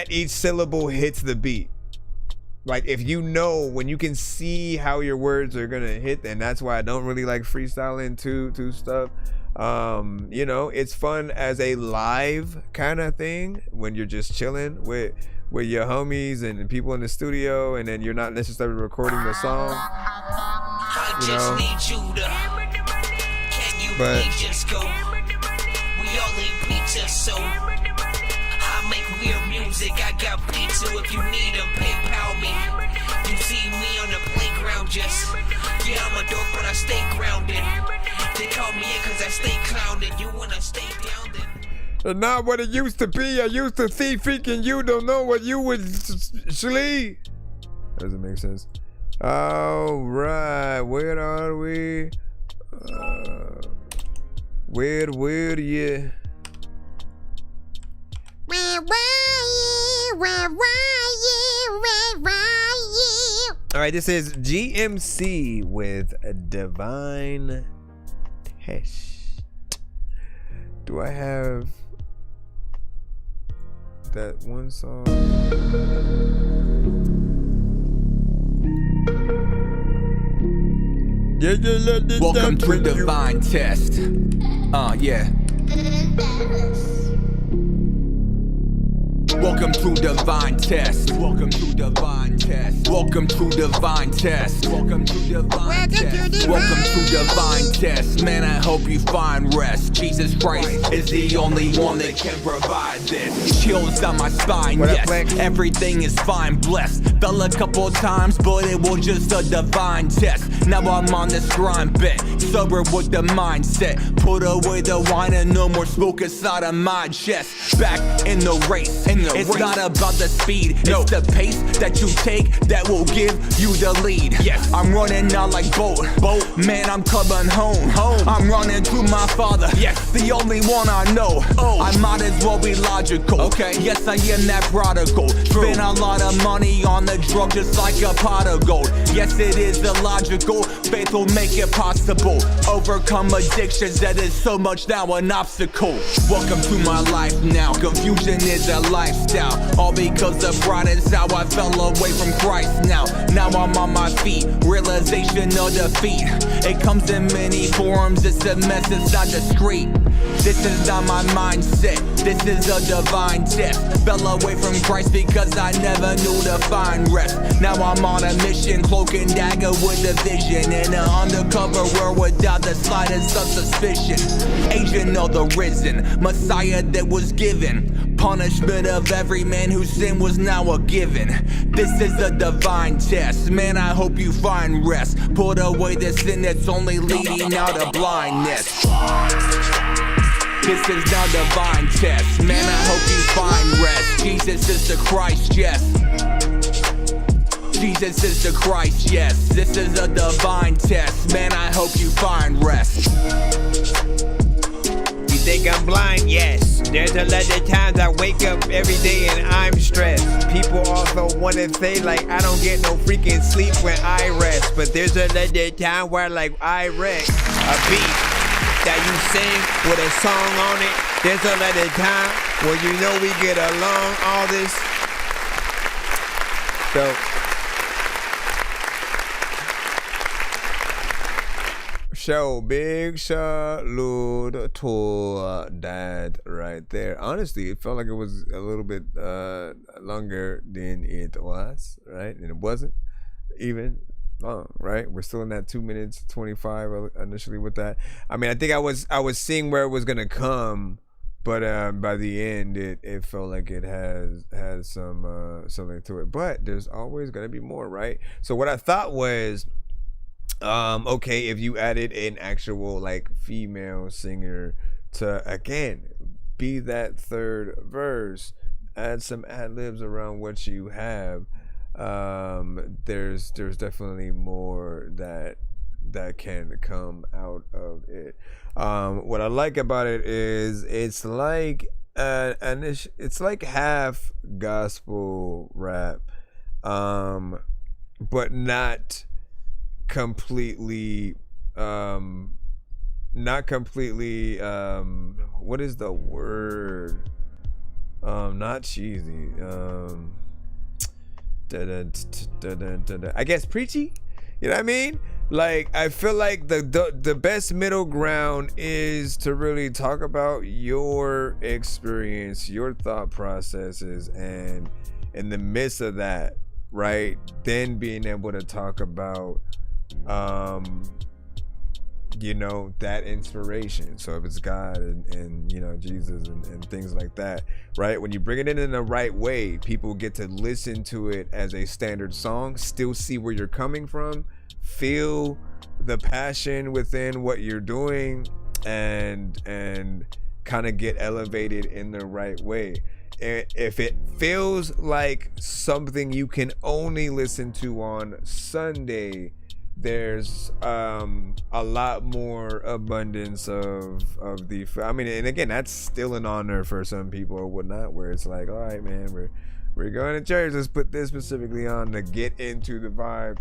each syllable hits the beat, like, if you know, when you can see how your words are gonna hit, and that's why I don't really like freestyling to stuff. You know, it's fun as a live kind of thing when you're just chilling with your homies and people in the studio, and then you're not necessarily recording the song, you know. But just go. We all eat pizza, so I make weird music. I got pizza if you need them, PayPal me. You see me on the playground, just yeah, I'm a dork, but I stay grounded. They call me in cause I stay clowned, you wanna stay down then. And not what it used to be. I used to see freaking you don't know what you was Shlee. Doesn't make sense. All right, where are we? Where were you? Where were you? Where were you? Where were you? All right, this is GMC with Divine Test. Do I have that one song? Welcome to Divine Test. Yeah. Welcome to Divine Test. Welcome to Divine Test. Welcome to Divine Test. Welcome to Divine Test. Welcome to Divine Test. Man, I hope you find rest. Jesus Christ is the only one that can provide this. Chills down my spine, yes. Everything is fine, blessed. Fell a couple times, but it was just a divine test. Now I'm on this grind bit, sober with the mindset. Put away the wine and no more smoke inside of my chest. Back in the race. It's not about the speed, it's the pace that you take that will give you the lead. Yes, I'm running out like boat. Man, I'm coming home. I'm running to my father. Yes, the only one I know. I might as well be logical. Okay, yes, I am that prodigal. Spend a lot of money on the drug just like a pot of gold. Yes, it is illogical. Faith will make it possible. Overcome addictions that is so much now an obstacle. Welcome to my life now. Confusion is a lifestyle, all because the pride is how I fell away from Christ. Now I'm on my feet, realization of defeat. It comes in many forms, it's a mess, it's not discreet. This is not my mindset, this is a divine test. Fell away from Christ because I never knew to find rest. Now I'm on a mission, cloak and dagger with a vision. In an undercover world without the slightest of suspicion. Agent of the risen, Messiah that was given. Punishment of every man whose sin was now a given. This is a divine test. Man, I hope you find rest. Put away the sin that's only leading out of blindness. This is now divine test. Man, I hope you find rest. Jesus is the Christ, yes. Jesus is the Christ, yes. This is a divine test. Man, I hope you find rest. You think I'm blind? Yes. There's a lot of times I wake up every day and I'm stressed. People also want to say like I don't get no freaking sleep when I rest. But there's a lot of time where like I wreck a beat that you sing with a song on it. There's a lot of time where you know we get along, all this. So show big salute to that right there. Honestly, it felt like it was a little bit longer than it was, right? And it wasn't even long, right? We're still in that 2 minutes 25 initially with that. I mean, I think I was seeing where it was gonna come, but by the end it felt like it has some something to it. But there's always gonna be more, right? So what I thought was, okay, if you added an actual like female singer to again be that third verse, add some ad-libs around what you have, there's definitely more that can come out of it. What I like about it is it's like it's like half gospel rap, but not completely what is the word, not cheesy, I guess preachy, you know what I mean? Like I feel like the best middle ground is to really talk about your experience, your thought processes, and in the midst of that, right, then being able to talk about you know, that inspiration. So if it's God and you know, Jesus and things like that, right? When you bring it in the right way, people get to listen to it as a standard song, still see where you're coming from, feel the passion within what you're doing, and kind of get elevated in the right way. And if it feels like something you can only listen to on Sunday, there's a lot more abundance of the, I mean, and again, that's still an honor for some people or whatnot, where it's like, all right, man, we're going to church, let's put this specifically on to get into the vibe.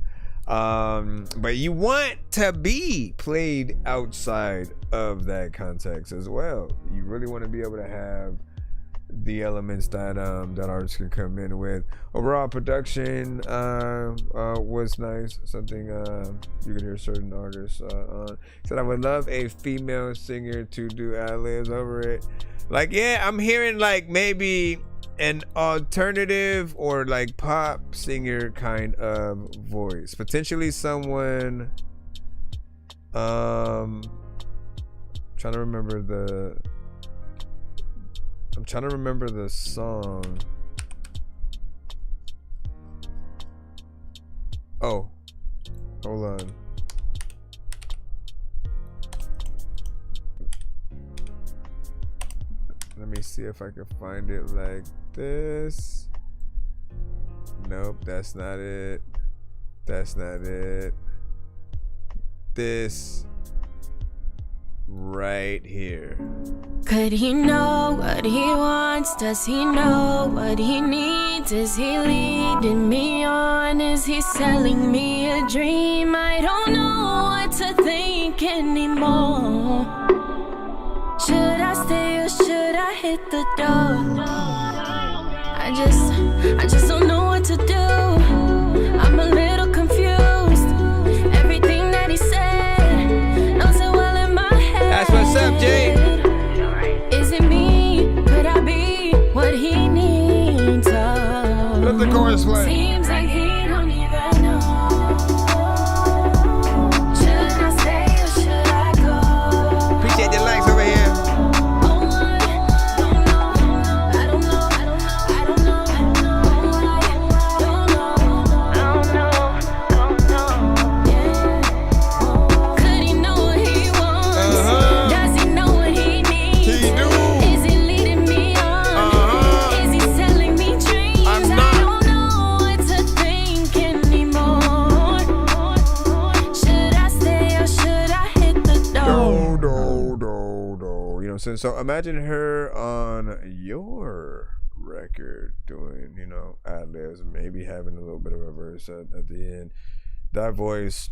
But you want to be played outside of that context as well. You really want to be able to have the elements that that artists can come in with. Overall production was nice. Something you could hear certain artists on. Said I would love a female singer to do ad-libs over it. Like, yeah, I'm hearing like maybe an alternative or like pop singer kind of voice. Potentially someone trying to remember the song. Oh, hold on. Let me see if I can find it like this. Nope, that's not it. That's not it. This right here. Could he know what he wants? Does he know what he needs? Is he leading me on? Is he selling me a dream? I don't know what to think anymore. Should I stay or should I hit the door? I just don't know what to do. I'm a little confused. Everything that he said knows it well in my head. That's what's up, Jay. Is it me? Could I be what he needs? Let the chorus play. Seems like he don't even know. Should I stay or should I go? Appreciate the likes over here. So imagine her on your record doing, you know, ad-libs, maybe having a little bit of a verse at the end. That voice,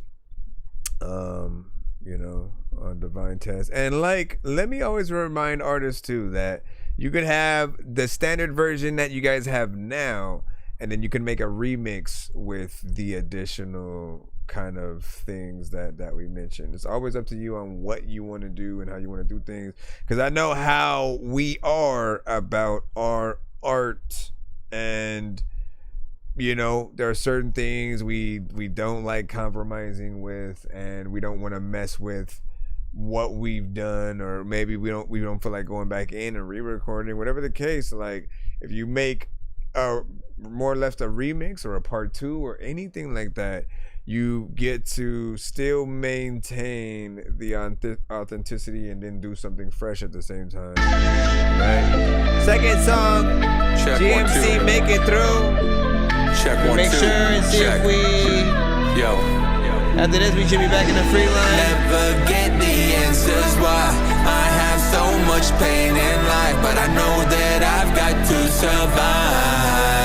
you know, on Divine Test. And like, let me always remind artists too that you could have the standard version that you guys have now, and then you can make a remix with the additional kind of things that we mentioned. It's always up to you on what you want to do and how you want to do things, because I know how we are about our art, and you know, there are certain things we don't like compromising with, and we don't want to mess with what we've done, or maybe we don't feel like going back in and re-recording, whatever the case. Like, if you make a more or less a remix or a part 2 or anything like that, you get to still maintain the authenticity and then do something fresh at the same time, right? Second song, check GMC, 1, 2. Make it through. Check 1, 2. Make sure and see check. If we. Yo. After this, we should be back in the free line. Never get the answers why I have so much pain in life, but I know that I've got to survive.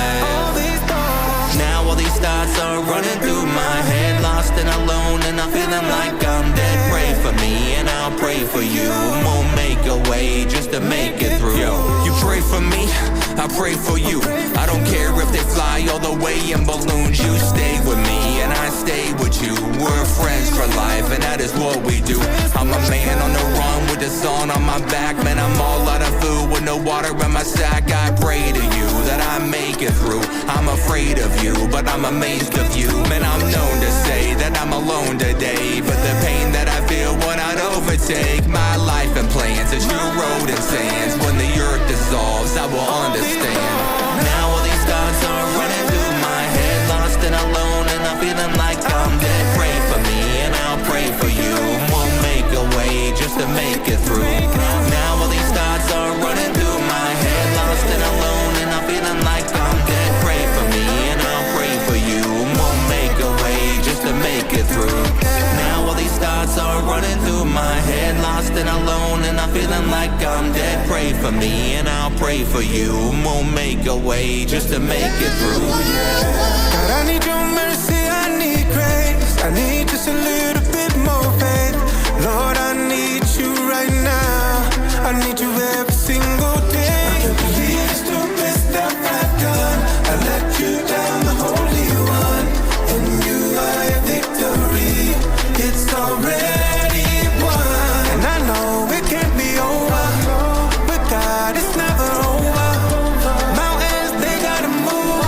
Now all these thoughts are running through my head, lost and alone, and I'm feeling like I'm dead. Pray for me and I'll pray for you. We'll make a way just to make it through. Yo, you pray for me, I pray for you. I don't care if they fly all the way in balloons. You stay with me and I stay with you. We're friends for life and that is what we do. I'm a man on the run with the sun on my back. Man, I'm all out of food with no water in my sack. I pray to you that I make it through. I'm afraid of you, but I'm amazed of you. Man, I'm known to say that I'm alone today, but the pain that I feel will not overtake my life and plans. As you road and sands, when the earth dissolves, I will understand. Now all these thoughts are running through my head, lost and alone, and I'm feeling like I'm dead. Pray for me and I'll pray for you. We'll make a way just to make it through. Now all these thoughts are running through my head, lost and alone, and I'm feeling like I'm dead. Pray for me and I'll pray for you. We'll make a way just to make it through. God, I need your mercy, I need grace. I need just a little bit more faith. Lord, I need you right now. I need you every single day. I can't believe it's the best stuff I've done. I let you down, the Holy One. In you I have victory. It's already won. And I know it can't be over. But God, it's never over. Mountains, they gotta move.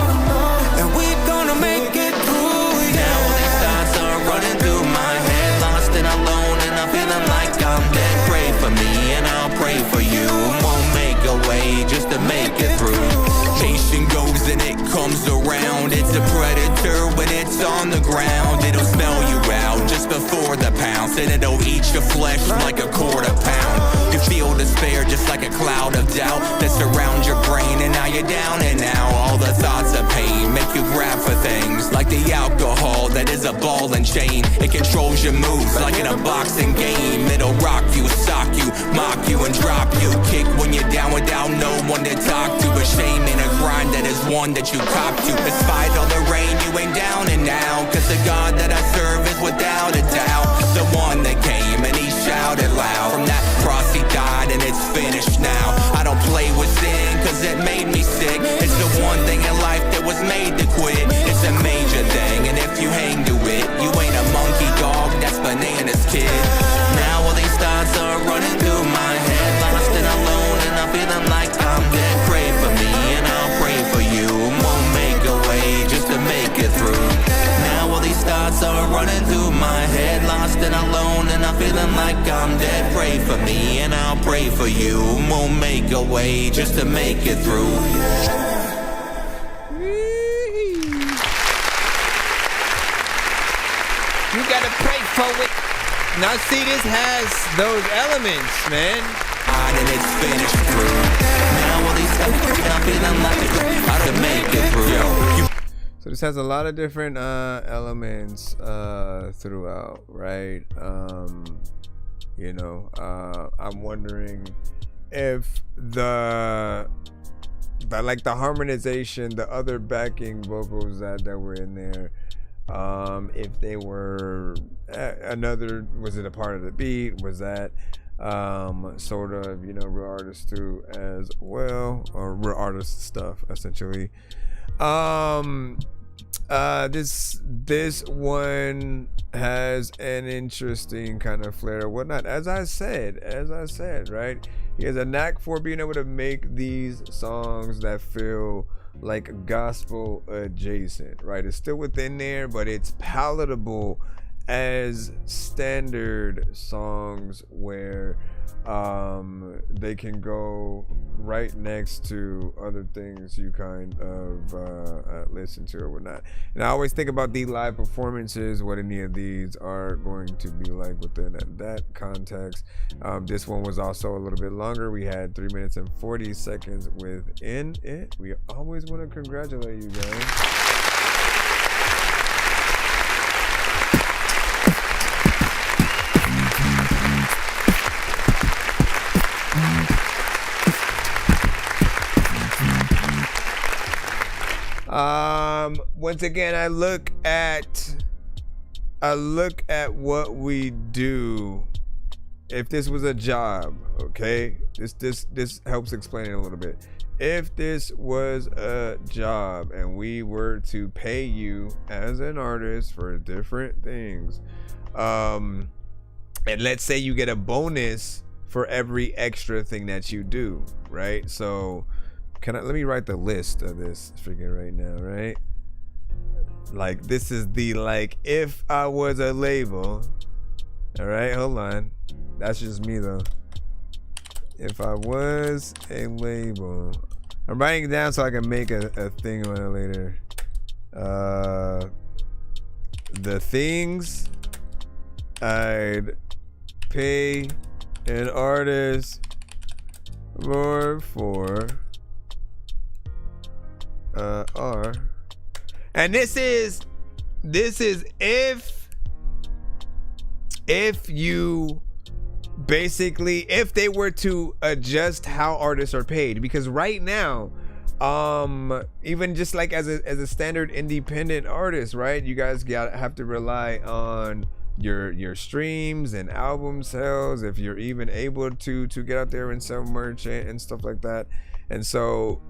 And we gonna make it through, yeah. Now all these thoughts are running through my head, lost and alone, and I'm feeling like I'm dead. Pray for me and I'll pray for you. Won't make a way just to make it through. Patient goes and it comes around. It's a predator when it's on the ground. It'll smell you out just before the pounce, and it'll eat your flesh like a quarter pound. You feel despair just like a cloud of doubt that surrounds your brain, and now you're down and out. All the thoughts of pain make you grab for things like the alcohol that is a ball and chain. It controls your moves like in a boxing game. It'll rock you, sock you, mock you, and drop you. Kick when you're down without no one to talk to. A shame in a grind that is one that you cop to. Despite all the rain, you ain't down and out, cause the God that I serve is without a doubt the one that came and he shouted loud. From that cross he died and it's finished now. I don't play with sin cause it made me sick. It's the one thing in life that was made to quit. It's a major thing, and if you hang to it, you ain't a monkey dog, that's bananas kid. Now all these thoughts are running through my head, lost and alone, and I'm feeling like I'm dead. Pray for me and I'll pray for you. Won't make a way just to make it through. Now all these thoughts are running through my head, lost and alone, and I'm feeling like I'm dead. Pray for me and I'll pray for you. Won't make a way just to make it through. You gotta pray for it. Now see, this has those elements, man. And it's finished through. Now all these thoughts I'm feeling like I don't make it through. So this has a lot of different elements throughout, right? You know, I'm wondering if the like the harmonization, the other backing vocals that were in there, if they were was it a part of the beat? Was that sort of, you know, real artist too as well, or real artist stuff essentially. This one has an interesting kind of flair, whatnot. As I said, right? He has a knack for being able to make these songs that feel like gospel adjacent, right? It's still within there, but it's palatable as standard songs where they can go right next to other things you kind of listen to or whatnot. And I always think about the live performances, what any of these are going to be like within that context. This one was also a little bit longer. We had 3 minutes and 40 seconds within it. We always want to congratulate you guys. Once again, I look at what we do. If this was a job, okay, this helps explain it a little bit. If this was a job and we were to pay you as an artist for different things, and let's say you get a bonus for every extra thing that you do, right? So let me write the list of this freaking right now, right? Like, this is the, like, if I was a label. All right, hold on. That's just me though. If I was a label, I'm writing it down so I can make a thing on it later. The things I'd pay an artist more for are, and this is if if you basically, if they were to adjust how artists are paid, because right now, even just like as a standard independent artist, right, you guys have to rely on your streams and album sales, if you're even able to get out there and sell merch and stuff like that. And so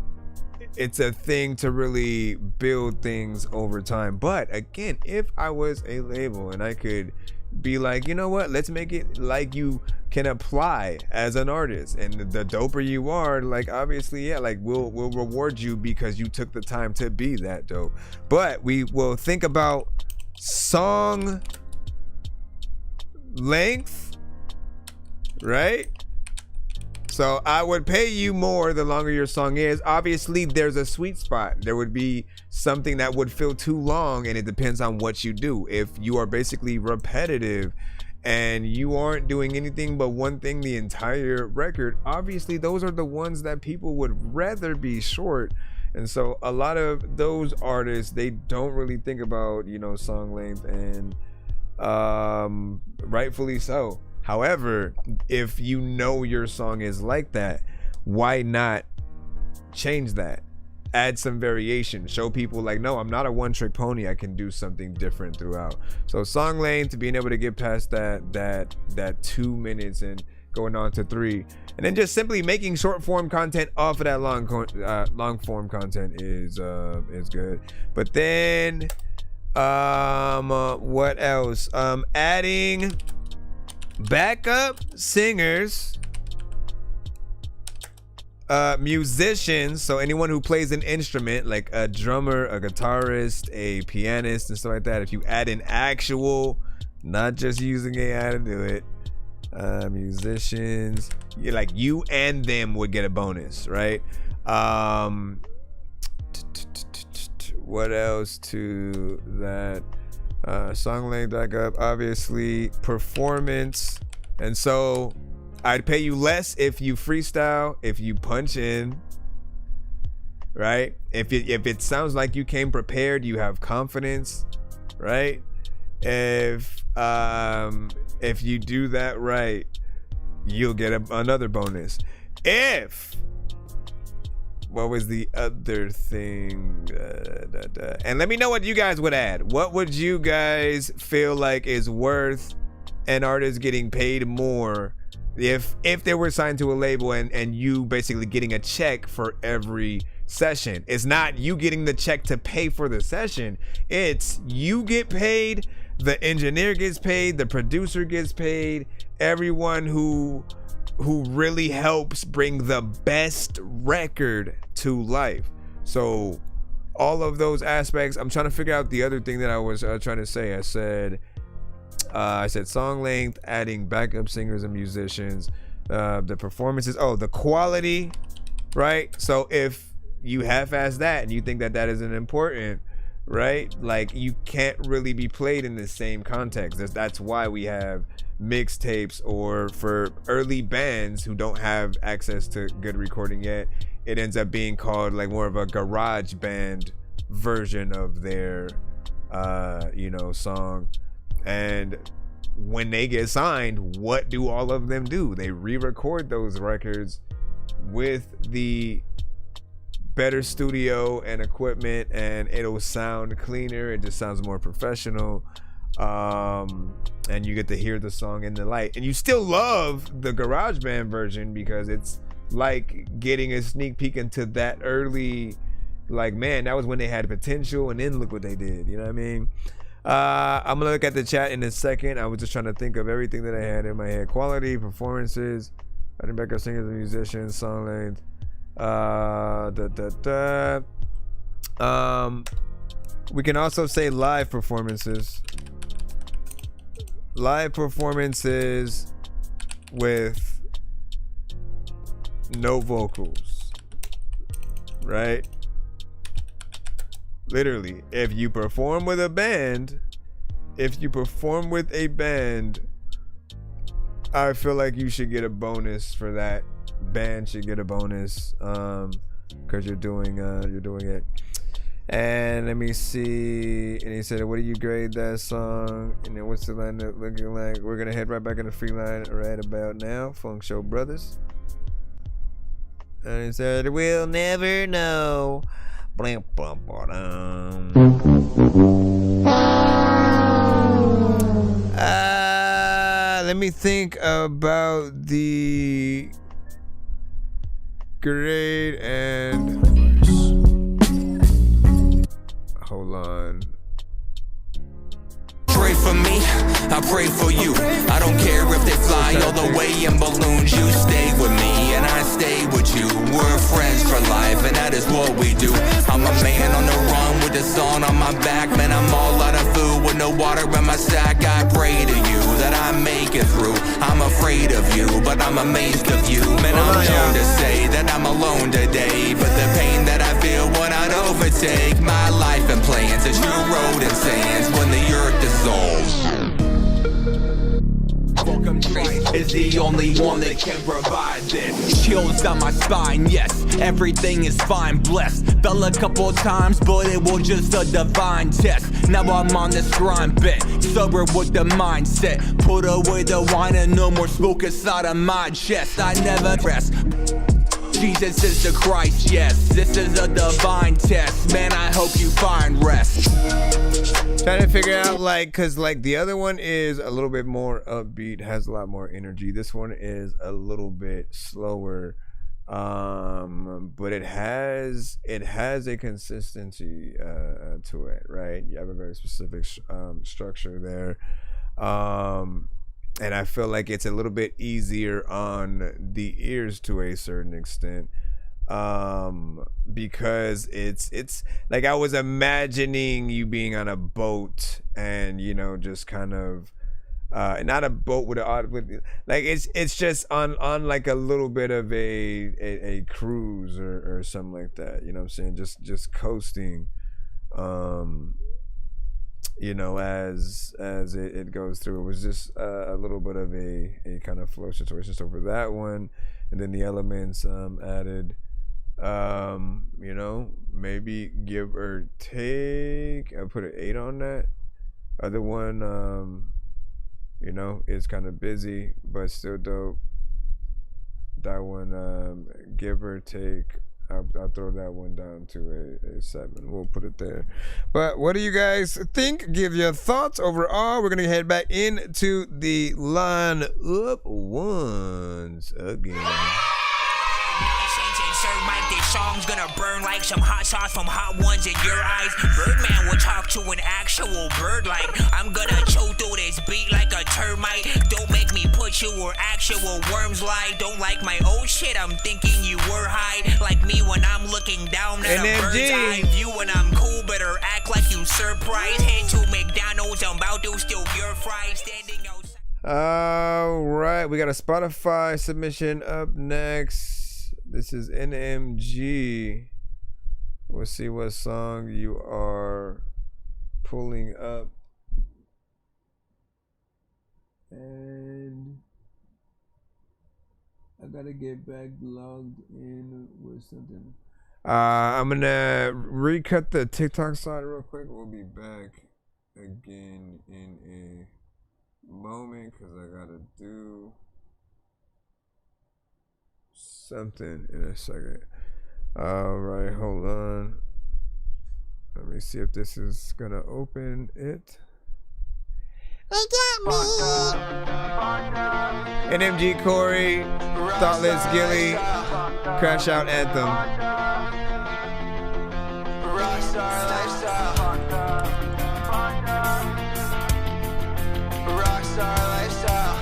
it's a thing to really build things over time. But again, if I was a label and I could be like, you know what, let's make it like you can apply as an artist, and the doper you are, like, obviously, yeah, like we'll reward you because you took the time to be that dope. But we will think about song length, right? So I would pay you more the longer your song is. Obviously, there's a sweet spot. There would be something that would feel too long, and it depends on what you do. If you are basically repetitive and you aren't doing anything but one thing the entire record, obviously those are the ones that people would rather be short. And so a lot of those artists, they don't really think about, you know, song length, and rightfully so. However, if you know your song is like that, why not change that? Add some variation. Show people like, no, I'm not a one-trick pony. I can do something different throughout. So song length, being able to get past that 2 minutes and going on to 3, and then just simply making short form content off of that long form content is good. But then what else? Adding backup singers, musicians, so anyone who plays an instrument, like a drummer, a guitarist, a pianist, and stuff like that. If you add an actual, not just using AI to do it, musicians, like you and them would get a bonus, right? What else to that? Song length back up, obviously performance. And so I'd pay you less if you freestyle, if you punch in, right? If it sounds like you came prepared, you have confidence, right? If you do that right, you'll get another bonus. What was the other thing? And let me know what you guys would add. What would you guys feel like is worth an artist getting paid more if they were signed to a label and you basically getting a check for every session? It's not you getting the check to pay for the session. It's you get paid, the engineer gets paid, the producer gets paid, everyone who really helps bring the best record to life. So all of those aspects. I'm trying to figure out the other thing that I was trying to say. I said song length, adding backup singers and musicians, the performances, the quality, right? So if you half-ass that and you think that isn't important, right? Like, you can't really be played in the same context. That's why we have mixtapes, or for early bands who don't have access to good recording yet, it ends up being called like more of a garage band version of their song. And when they get signed, what do all of them do? They re-record those records with the better studio and equipment, and it'll sound cleaner. It just sounds more professional. And you get to hear the song in the light, and you still love the GarageBand version because it's like getting a sneak peek into that early, like, man, that was when they had potential, and then look what they did. You know what I mean? I'm gonna look at the chat in a second. I was just trying to think of everything that I had in my head. Quality, performances, I think backup singers and musicians, song length, we can also say live performances. Live performances with no vocals, right? Literally, if you perform with a band, I feel like you should get a bonus for that. Band should get a bonus because you're doing it. And let me see. And he said, what do you grade that song? And then what's the line looking like? We're going to head right back in the free line right about now. Funk Show Brothers. And he said, we'll never know. Let me think about the grade and hold on. Pray for me, I pray for you. I don't care if they fly all the way in balloons. You stay with me and I stay with you. We're friends for life and that is what we do. I'm a man on the run with the sun on my back. Man, I'm all out of food with no water in my sack. I pray to you that I make it through. I'm afraid of you, but I'm amazed of you. Man, I'm known to say that I'm alone today, but the pain that I feel when I overtake my life and plans as you road and sands when the earth dissolves. Christ is the only one that can provide this. Chills down my spine, yes, everything is fine, blessed. Fell a couple times, but it was just a divine test. Now I'm on this grind bit, sober with the mindset. Put away the wine and no more smoke inside of my chest. I never rest. Jesus is the Christ, yes. This is a divine test. Man, I hope you find rest. Trying to figure out, like, cause like the other one is a little bit more upbeat, has a lot more energy. This one is a little bit slower, but it has a consistency to it, right? You have a very specific structure there, and I feel like it's a little bit easier on the ears to a certain extent. Because it's like I was imagining you being on a boat and, you know, just kind of not a boat with like it's just on like a little bit of a cruise or something like that, you know what I'm saying, just coasting, you know, as it goes through. It was just a little bit of a kind of flow situation over that one, and then the elements added. You know, maybe give or take, I put an 8 on that. Other one, you know, is kind of busy but still dope. That one, give or take, I'll throw that one down to a 7. We'll put it there. But what do you guys think? Give your thoughts overall. We're gonna head back into the line up once again. This song's gonna burn like some hot sauce from hot ones in your eyes. Birdman will talk to an actual bird like I'm gonna choke through this beat like a termite. Don't make me put you where actual worms lie. Don't like my old shit, I'm thinking you were high. Like me when I'm looking down at a bird's eye view. When I'm cool, better act like you surprised. Head to McDonald's, I'm about to steal your fries. Standing outside. All right, we got a Spotify submission up next. This is NMG. We'll see what song you are pulling up. And I gotta get back logged in with something. I'm gonna recut the TikTok side real quick. We'll be back again in a moment because I gotta do something in a second. All right, hold on. Let me see if this is gonna open it. They got me. NMG Corey, Thoughtless Gilly, Crash Out Anthem. Rockstar lifestyle. Rockstar lifestyle.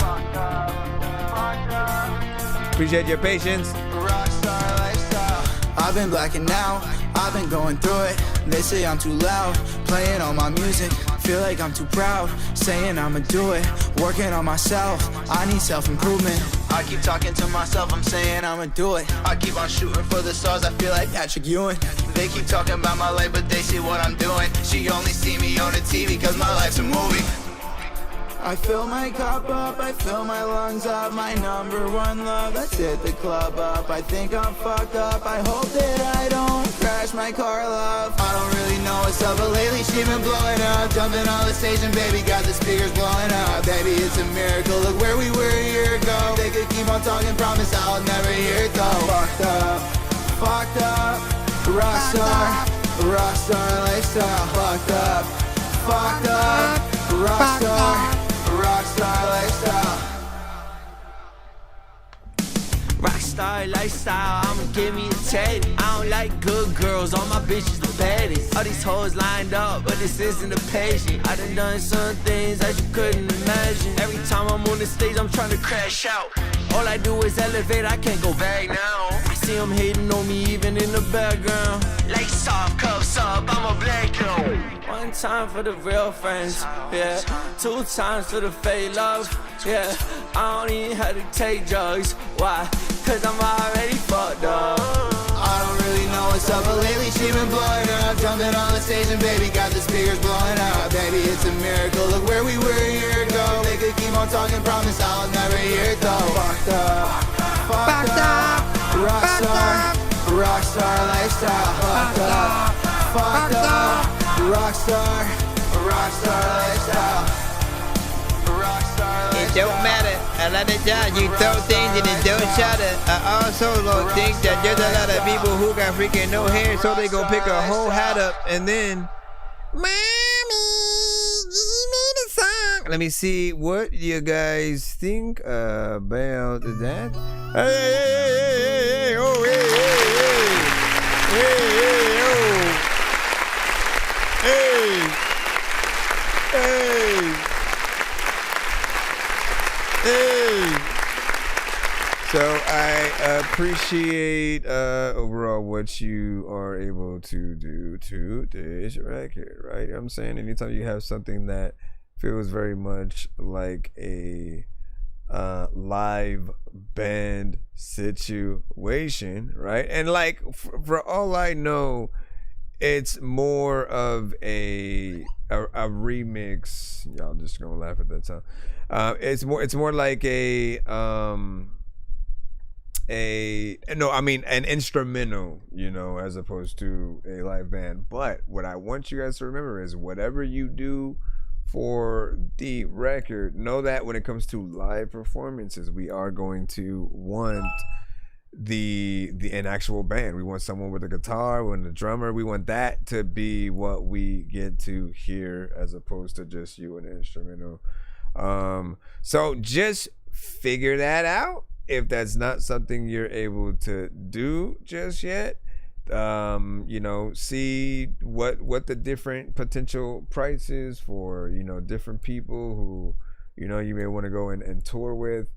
Appreciate your patience. Rockstar lifestyle. I've been blacking out, I've been going through it. They say I'm too loud, playing all my music. Feel like I'm too proud, saying I'ma do it. Working on myself, I need self-improvement. I keep talking to myself, I'm saying I'ma do it. I keep on shooting for the stars, I feel like Patrick Ewing. They keep talking about my life, but they see what I'm doing. She only see me on the TV, cause my life's a movie. I fill my cup up, I fill my lungs up. My number one love, let's hit the club up. I think I'm fucked up, I hope that I don't crash my car, love. I don't really know what's up, but lately she been blowing up. Jumping on the stage and baby got the speakers blowing up. Baby, it's a miracle, look where we were a year ago. They could keep on talking, promise I'll never hear it though. Fucked up, rockstar lifestyle. Fucked up, rockstar lifestyle. Rockstar lifestyle, I'ma give me a teddy. I don't like good girls, all my bitches the baddest. All these hoes lined up, but this isn't a patient. I done some things that you couldn't imagine. Every time I'm on the stage, I'm trying to crash out. All I do is elevate, I can't go back now. I see them hating on me even in the background. Like soft cups up, I'm a black though. One time for the real friends, yeah. 2 times for the fake love, yeah. I don't even have to take drugs, why? Cause I'm already fucked up. I don't really know what's up, but lately she been blowing up. Jumping on the stage and baby got the speakers blowing up. Baby, it's a miracle, look where we were a year ago. They could keep on talking, promise I'll never hear it though. Fucked up, rockstar lifestyle. Fucked up, rockstar lifestyle. It don't matter. A lot of times you throw things and it don't shatter. I also don't think that there's a lot of people who got freaking no hair, so they gon' pick a whole hat up and then. Mommy, give me the song. Let me see what you guys think about that. Hey, oh, Hey. So I appreciate overall what you are able to do to this record, right? You know what I'm saying, anytime you have something that feels very much like a live band situation, right? And like for all I know, it's more of a remix. Y'all just gonna laugh at that sound. It's more like an instrumental, you know, as opposed to a live band. But what I want you guys to remember is whatever you do for the record, know that when it comes to live performances, we are going to want an actual band. We want someone with a guitar, we want a drummer. We want that to be what we get to hear as opposed to just you and an instrumental. So just figure that out if that's not something you're able to do just yet. You know, see what the different potential prices for, you know, different people who, you know, you may want to go and tour with.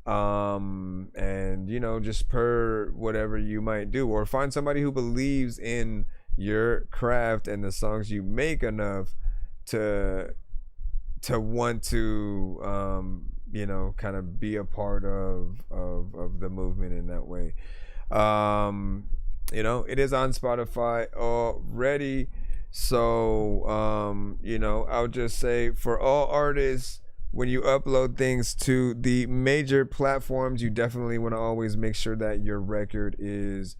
And you know, just per whatever you might do, or find somebody who believes in your craft and the songs you make enough to want to you know, kind of be a part of the movement in that way. You know, it is on Spotify already, so you know, I'll just say for all artists, when you upload things to the major platforms, you definitely want to always make sure that your record is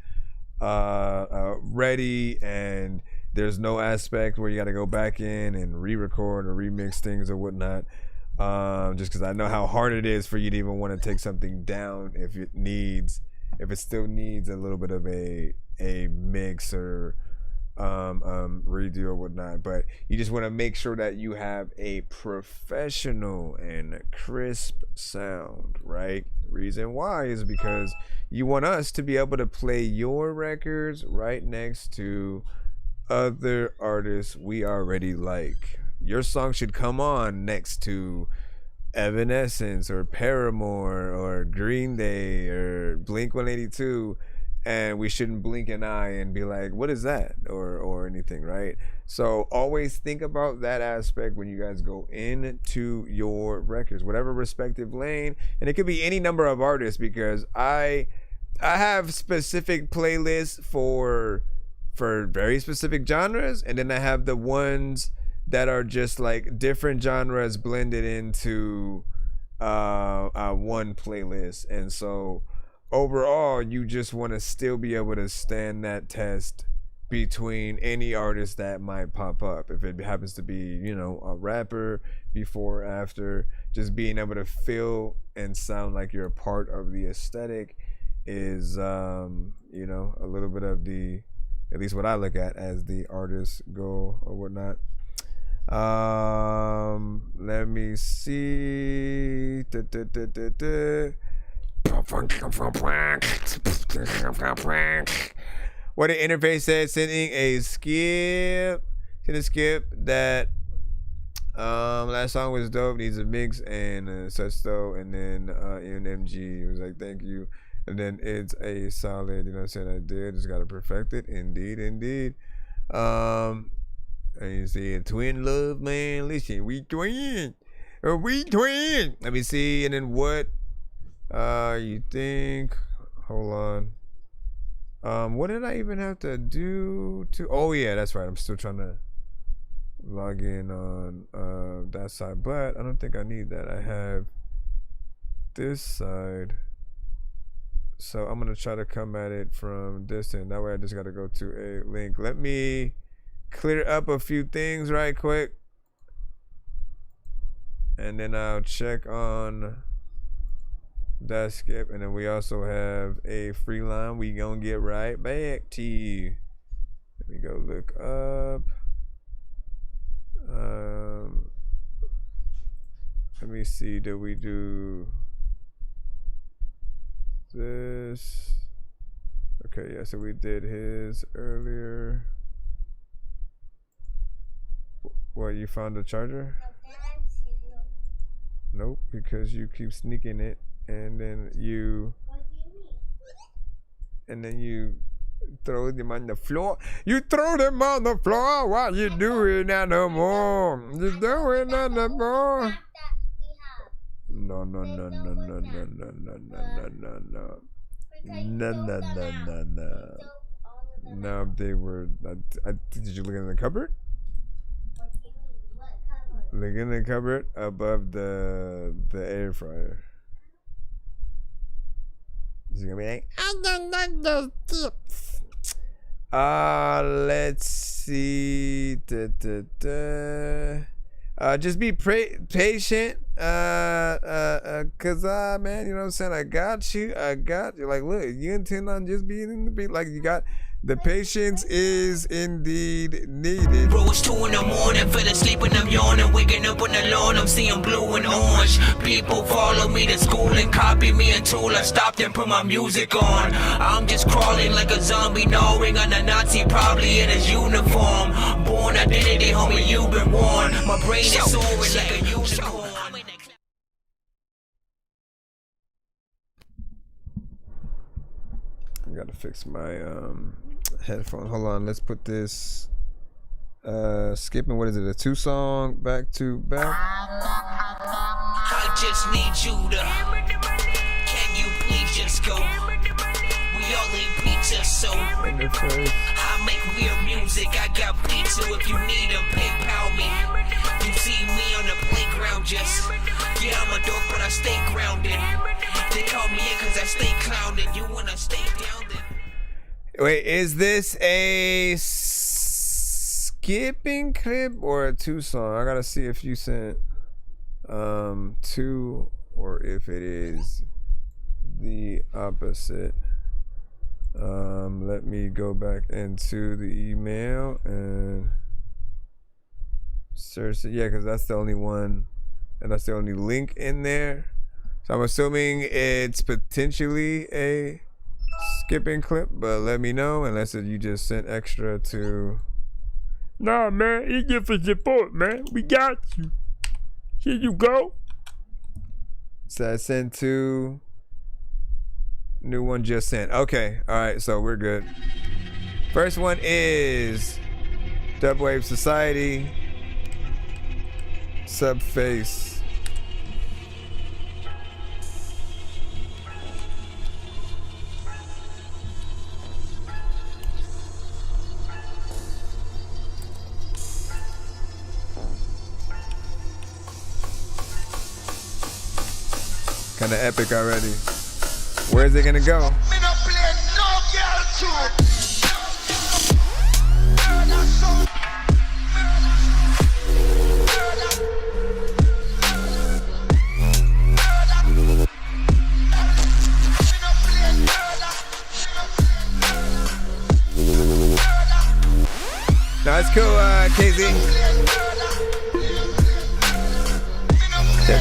ready and there's no aspect where you got to go back in and re-record or remix things or whatnot. Just because I know how hard it is for you to even want to take something down if it still needs a little bit of a mix or redo or whatnot. But you just want to make sure that you have a professional and crisp sound, right? Reason why is because you want us to be able to play your records right next to other artists we already like. Your song should come on next to Evanescence or Paramore or Green Day or Blink-182, and we shouldn't blink an eye and be like, what is that, or anything, right? So always think about that aspect when you guys go into your records, whatever respective lane, and it could be any number of artists, because I have specific playlists for very specific genres, and then I have the ones that are just like different genres blended into one playlist. And so overall, you just want to still be able to stand that test between any artist that might pop up. If it happens to be, you know, a rapper, before, after, just being able to feel and sound like you're a part of the aesthetic is, you know, a little bit of the, at least what I look at as the artist's goal or whatnot. Let me see. What the interface said, sending a skip to the skip that last song was dope, needs a mix and such though, and then NMG was like thank you, and then it's a solid, you know what I'm saying, I did, just gotta perfect it, indeed. And you see a twin love, man, listen, we twin. Let me see, and then what you think, hold on. What did I even have to do to, oh yeah, that's right, I'm still trying to log in on that side, but I don't think I need that. I have this side, so I'm gonna try to come at it from this end. That way I just gotta go to a link. Let me clear up a few things right quick, and then I'll check on that skip, and then we also have a free line we gonna get right back to you. Let me go look up. Let me see, did we do this? Okay, yeah, so we did his earlier. What, you found the charger? Nope, because you keep sneaking it, and then you throw them on the floor. You throw them on the floor. What you doing that no more? You doing that no more? No. No, they were. Did you look in the cupboard? Look in the cupboard above the air fryer. Is he gonna be like, I don't like those tips? Let's see. Just be patient. Cause man, you know what I'm saying? I got you. Like, look, you intend on just being in the beat. Like, you got the patience is indeed needed. Bro, it's 2 in the morning, fell asleep and I'm yawning, waking up on the lawn, I'm seeing blue and orange. People follow me to school and copy me until I stopped and put my music on. I'm just crawling like a zombie, gnawing on a Nazi, probably in his uniform. Born identity, homie, you've been warned. My brain is soaring like a unicorn. I gotta fix my headphone. Hold on, let's put this skipping, what is it, a 2-song back to back? I just need you to, can you please just go? We all eat pizza, so I make weird music. I got pizza if you need them, PayPal me. You see me on the playground, just, yeah, I'm a dork, but I stay grounded. They call me in cause I stay clowned, you wanna stay down then. Wait, is this a skipping clip or a 2-song? I gotta see if you sent 2 or if it is the opposite. Let me go back into the email and search it. Yeah, because that's the only one, and that's the only link in there. So I'm assuming it's potentially a skipping clip, but let me know unless you just sent extra to. Nah, man, it's just for support, man. We got you. Here you go. So I sent 2. New one just sent. Okay, all right, so we're good. First one is Dubwave Society, Subface. kind of epic already. Where's it gonna go? Me no play no girl tune. No, it's cool, KZ. Tip.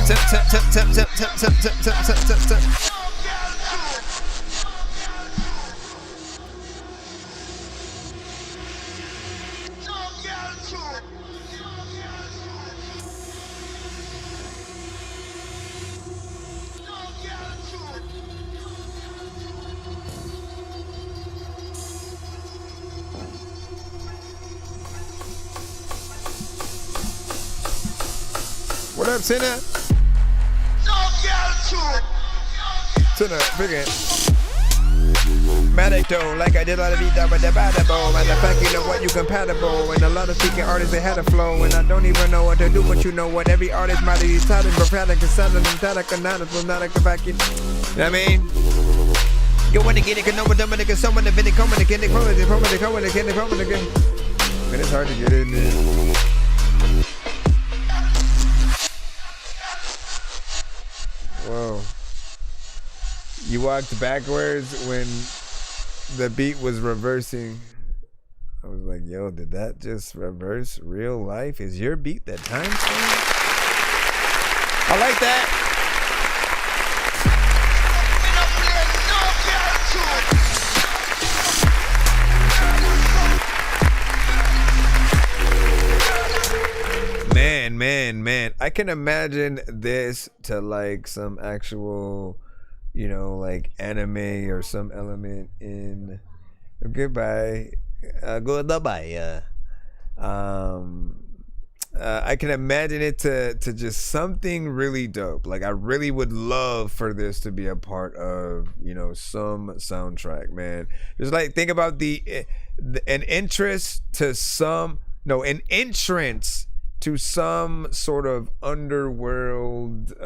What up, Tina? Tina, big it. Matic though, like I did a lot of vida with the badable. And the fact you know what you compatible. And a lot of speaking artists, they had a flow. And I don't even know what to do, but you know what? Every artist might be started, but product is sounding and that was not like the fact you know what I mean? You want to get it, cause no one dumb it, cause someone to finish, come and get it, come and get it. Man, it's hard to get in there. Whoa. You walked backwards when the beat was reversing. I was like, yo, did that just reverse real life? Is your beat that time stamp? I like that. Man, I can imagine this to like some actual, you know, like anime or some element in goodbye. I can imagine it to just something really dope. Like I really would love for this to be a part of, you know, some soundtrack, man. Just like think about an entrance to some sort of underworld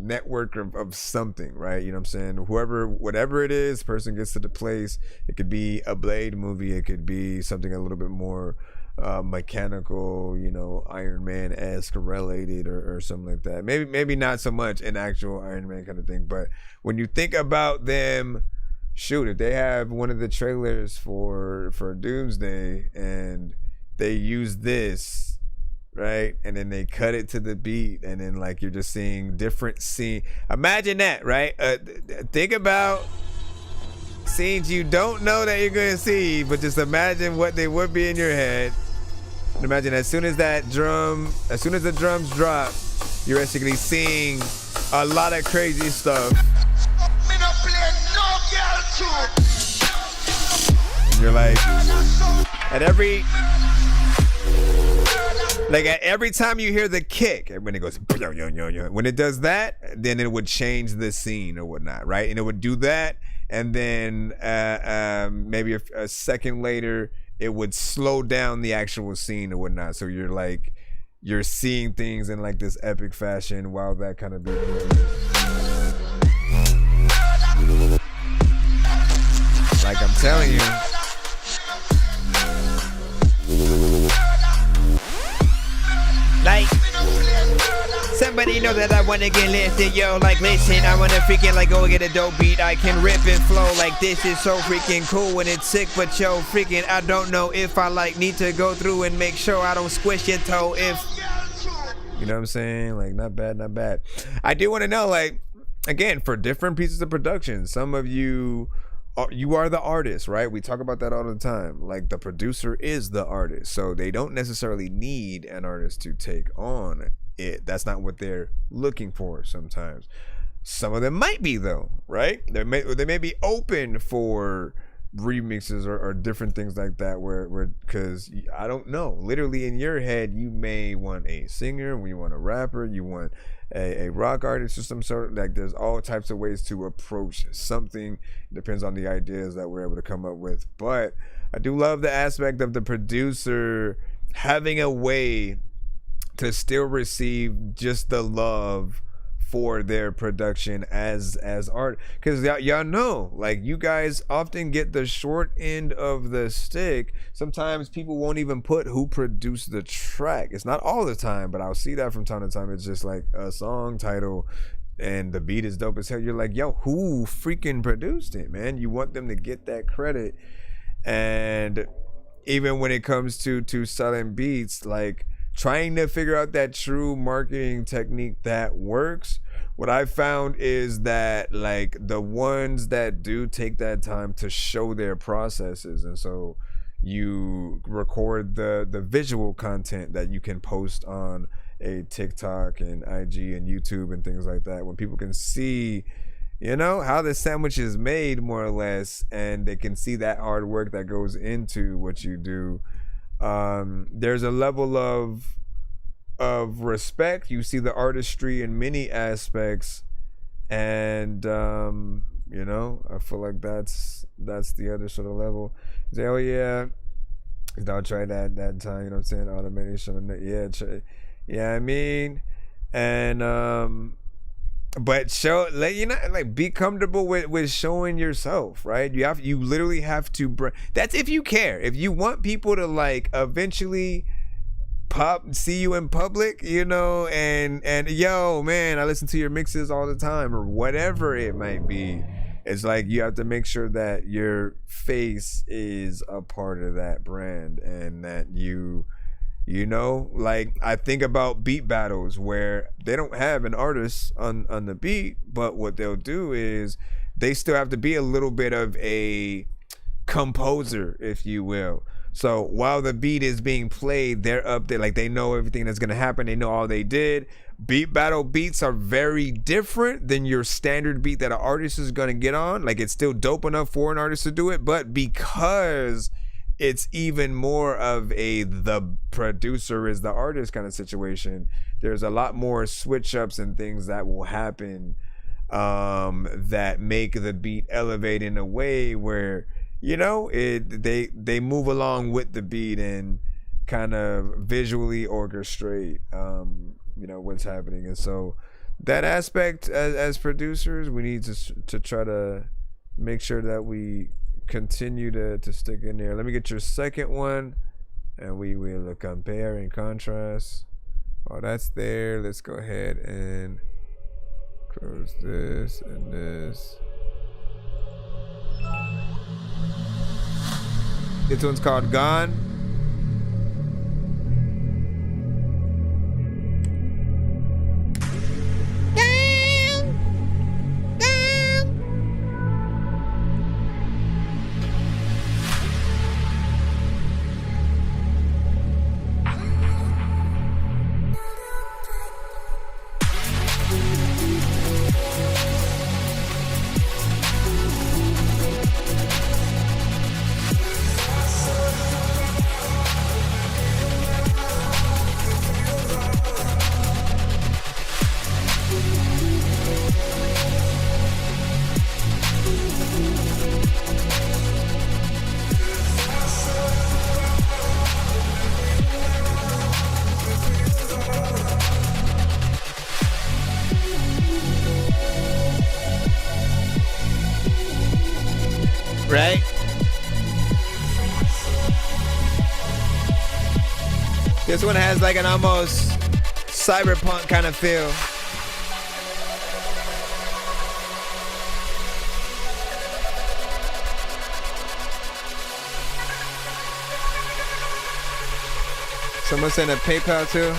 network of something, right? You know what I'm saying? Whatever it is, person gets to the place. It could be a Blade movie. It could be something a little bit more mechanical, you know, Iron Man-esque related or something like that. Maybe not so much an actual Iron Man kind of thing, but when you think about them, shoot, if they have one of the trailers for Doomsday and they use this, right, and then they cut it to the beat, and then like you're just seeing different scene. Imagine that, right? Think about scenes you don't know that you're gonna see, but just imagine what they would be in your head. And imagine as soon as the drums drop, you're basically seeing a lot of crazy stuff. And you're like, at every time you hear the kick, when it goes, when it does that, then it would change the scene or whatnot, right? And it would do that, and then maybe a second later, it would slow down the actual scene or whatnot. So you're seeing things in like this epic fashion while that kind of beat goes. Like I'm telling you. Like somebody know that I wanna get lifted, yo. Like listen, I wanna freaking like go get a dope beat. I can rip and flow like this is so freaking cool when it's sick, but yo, freaking I don't know if I like need to go through and make sure I don't squish your toe. If you know what I'm saying, like not bad. I do want to know, like again, for different pieces of production, some of you are the artist, right? We talk about that all the time. Like the producer is the artist, so they don't necessarily need an artist to take on it. That's not what they're looking for sometimes. Some of them might be though, right? They may be open for remixes or different things like that where because I don't know, literally in your head you may want a singer, you want a rapper, you want a rock artist or some sort of, like there's all types of ways to approach something. It depends on the ideas that we're able to come up with. But I do love the aspect of the producer having a way to still receive just the love for their production as art, because y'all know, like, you guys often get the short end of the stick. Sometimes people won't even put who produced the track. It's not all the time, but I'll see that from time to time. It's just like a song title and the beat is dope as hell. You're like, yo, who freaking produced it, man? You want them to get that credit. And even when it comes to selling beats, like, trying to figure out that true marketing technique that works, what I found is that, like, the ones that do take that time to show their processes, and so you record the visual content that you can post on a TikTok and IG and YouTube and things like that, when people can see, you know, how the sandwich is made, more or less, and they can see that hard work that goes into what you do. There's a level of respect. You see the artistry in many aspects, and you know, I feel like that's the other sort of level. You say, oh yeah, I'll try that time, you know what I'm saying, automation, yeah, I mean, and but let you know, like, be comfortable with showing yourself, right? You literally have to that's if you care. If you want people to, like, eventually see you in public, you know, and yo, man, I listen to your mixes all the time, or whatever it might be, it's like you have to make sure that your face is a part of that brand, and that you know, like, I think about beat battles where they don't have an artist on the beat, but what they'll do is they still have to be a little bit of a composer, if you will. So while the beat is being played, they're up there, like, they know everything that's gonna happen, they know all they did. Beat battle beats are very different than your standard beat that an artist is gonna get on. Like, it's still dope enough for an artist to do it, but because it's even more of the producer is the artist kind of situation, there's a lot more switch ups and things that will happen that make the beat elevate in a way where, you know, they move along with the beat and kind of visually orchestrate you know, what's happening. And so that aspect, as producers, we need to try to make sure that we continue to stick in there. Let me get your second one, and we will compare and contrast. Oh, that's there. Let's go ahead and close this and this. This one's called Gone. Right? This one has like an almost cyberpunk kind of feel. Someone sent a PayPal too.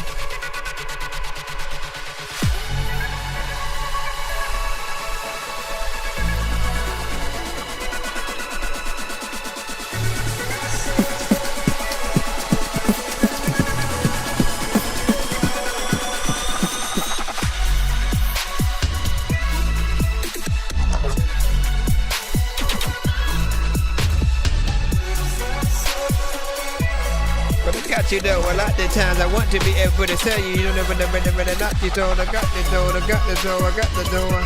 You know, a lot of times I want to be able to tell you, you don't never knock your door. I got the door, I got the door, I got the door.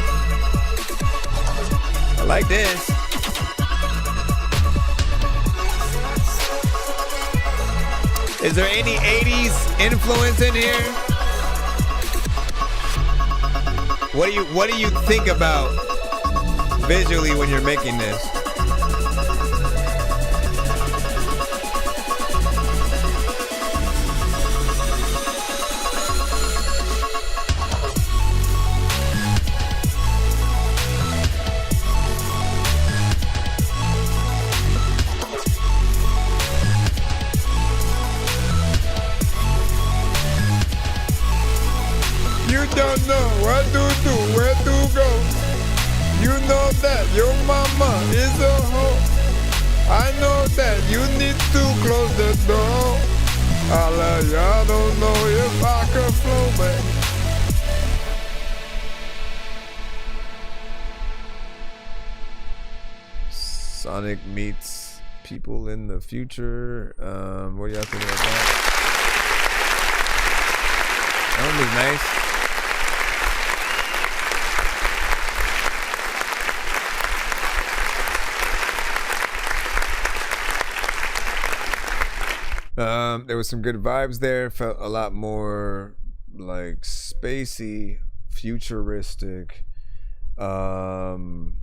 I like this. Is there any 80s influence in here? What do you think about visually when you're making this? You don't know what to do, where to go. You know that your mama is a hoe. I know that you need to close the door. I love you, I don't know if I can flow, man. Sonic meets people in the future. What do y'all think about that? That one was nice. There was some good vibes there. Felt a lot more like spacey, futuristic, and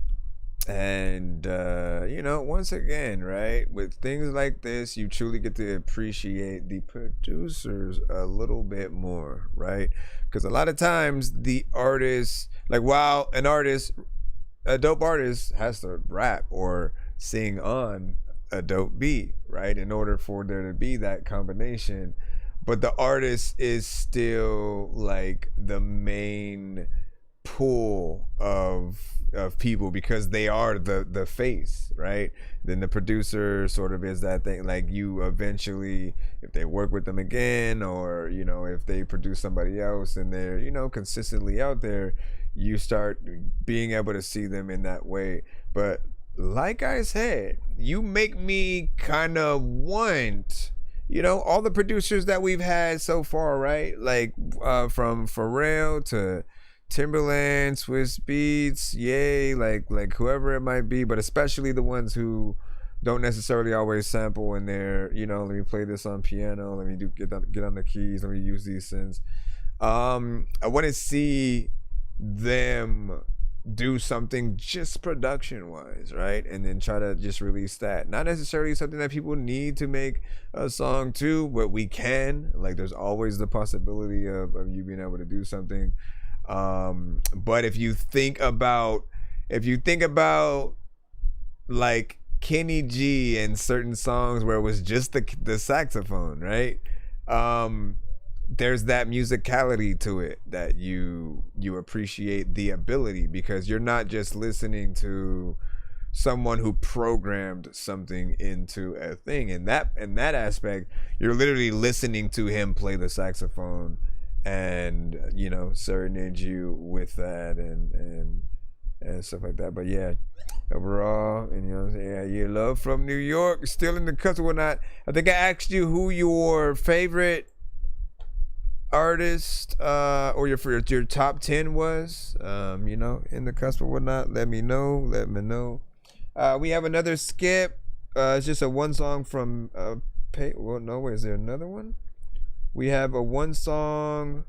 you know, once again, right, with things like this, you truly get to appreciate the producers a little bit more, right? Because a lot of times the artists, like, while an artist, a dope artist has to rap or sing on a dope beat, right, in order for there to be that combination, but the artist is still like the main pool of people because they are the face, right? Then the producer sort of is that thing, like, you eventually, if they work with them again, or, you know, if they produce somebody else and they're, you know, consistently out there, you start being able to see them in that way. But like I said, you make me kind of want, you know, all the producers that we've had so far, right? Like from Pharrell to Timberland, Swiss Beats, Ye, like whoever it might be, but especially the ones who don't necessarily always sample in there, you know, let me play this on piano, let me get on the keys, let me use these synths. I want to see them do something just production wise, right? And then try to just release that. Not necessarily something that people need to make a song to, but we can. Like, there's always the possibility of you being able to do something. But if you think about like Kenny G and certain songs where it was just the saxophone, right? There's that musicality to it that you appreciate the ability, because you're not just listening to someone who programmed something into a thing. In that aspect, you're literally listening to him play the saxophone and, you know, serenade you with that and stuff like that. But yeah, overall, and you know what I'm saying, yeah, love from New York, still in the cusp or whatnot. I think I asked you who your favorite artist or your top 10 was, you know, in the cusp or whatnot. Let me know. We have another skip. It's just a one song from is there another one? We have a one song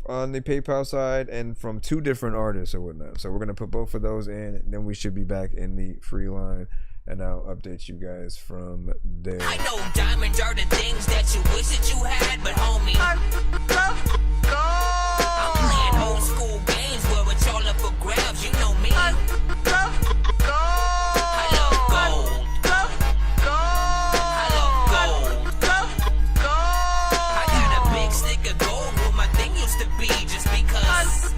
on the PayPal side and from two different artists or whatnot. So we're gonna put both of those in, and then we should be back in the free line, and I'll update you guys from there. I know diamonds are the things that you wish that you had, but homie, I'm playing old school games where it's all up for grabs. You know me. I love gold. I love gold. I got a big stick of gold where my thing used to be, just because.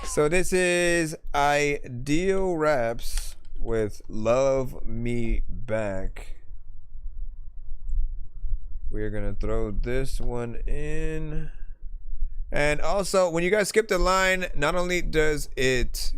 So this is Ideal Raps with Love Me Back. We're gonna throw this one in. And also, when you guys skip the line, not only does it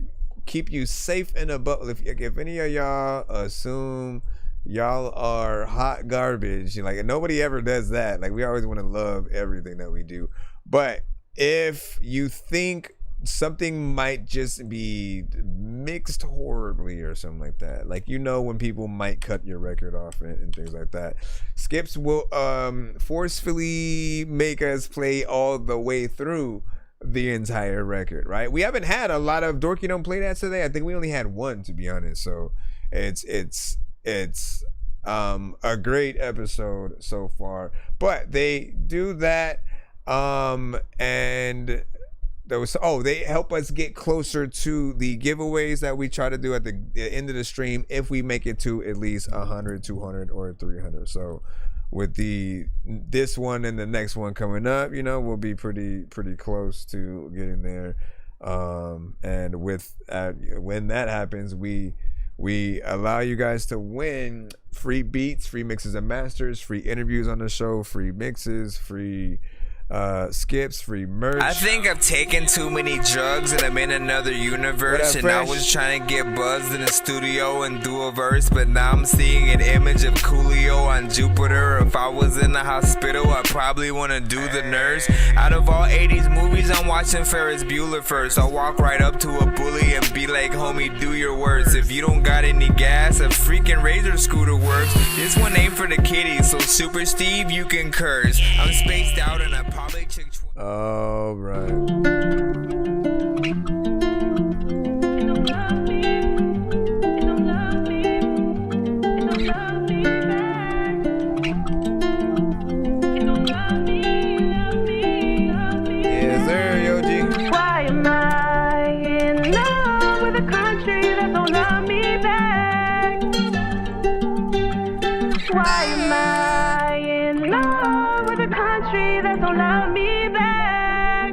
keep you safe in a bubble, if any of y'all assume y'all are hot garbage, like, nobody ever does that. Like, we always want to love everything that we do. But if you think something might just be mixed horribly or something like that, like, you know, when people might cut your record off and things like that, skips will forcefully make us play all the way through the entire record, right? We haven't had a lot of Dorky Don't Play That today. I think we only had one, to be honest. So it's a great episode so far. But they do that, and they help us get closer to the giveaways that we try to do at the end of the stream if we make it to at least 100, 200, or 300. So with this one and the next one coming up, we'll be pretty close to getting there. And when that happens, we allow you guys to win free beats, free mixes and masters, free interviews on the show, free mixes, free skips, free merch. I think I've taken too many drugs and I'm in another universe, and I was trying to get buzzed in the studio and do a verse, but now I'm seeing an image of Coolio on Jupiter. If I was in the hospital, I'd probably want to do the nurse. Out of all 80s movies, I'm watching Ferris Bueller first. I'll walk right up to a bully and be like, homie, do your worst. If you don't got any gas, a freaking Razor scooter works. This one ain't for the kiddies, so Super Steve, you can curse. I'm spaced out and I probably chick. All right. Yes, sir, Yoji. Why am I in love with a country that don't love me back? Why am I in love with a country that don't love me back?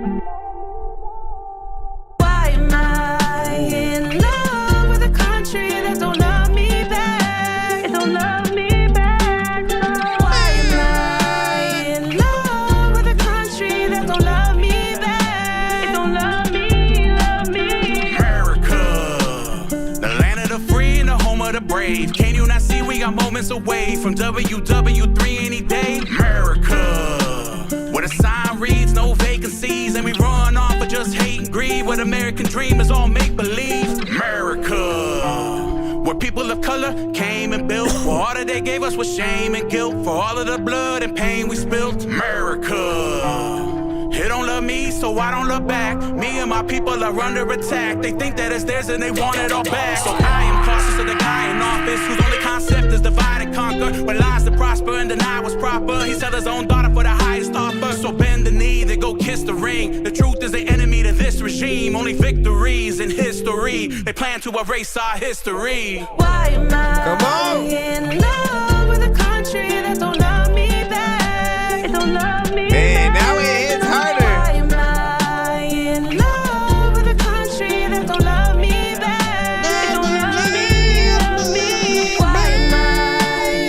Why am I in love with a country that don't love me back? It don't love me back. Why am I in love with a country that don't love me back? It don't love me. America, the land of the free and the home of the brave. Can you not see we got moments away from WW3 any day? America, where the sign reads no vacancies and we run off of just hate and greed, where the American dream is all make-believe. America, where people of color came and built, where all that they gave us was shame and guilt, for all of the blood and pain we spilled. America, they don't love me, so I don't look back. Me and my people are under attack. They think that it's theirs and they want it all back. So I am cautious of the guy in office whose only concept is divide and conquer, when lies to prosper and deny what's proper. He sells his own daughter for the highest offer. So bend the knee, then go kiss the ring. The truth is the enemy to this regime. Only victories in history. They plan to erase our history. Why am I in love with a country that don't love me back? It don't love me Man, back. now it hits harder. Why am I in love with a country that don't love me back? It don't love me. Why am I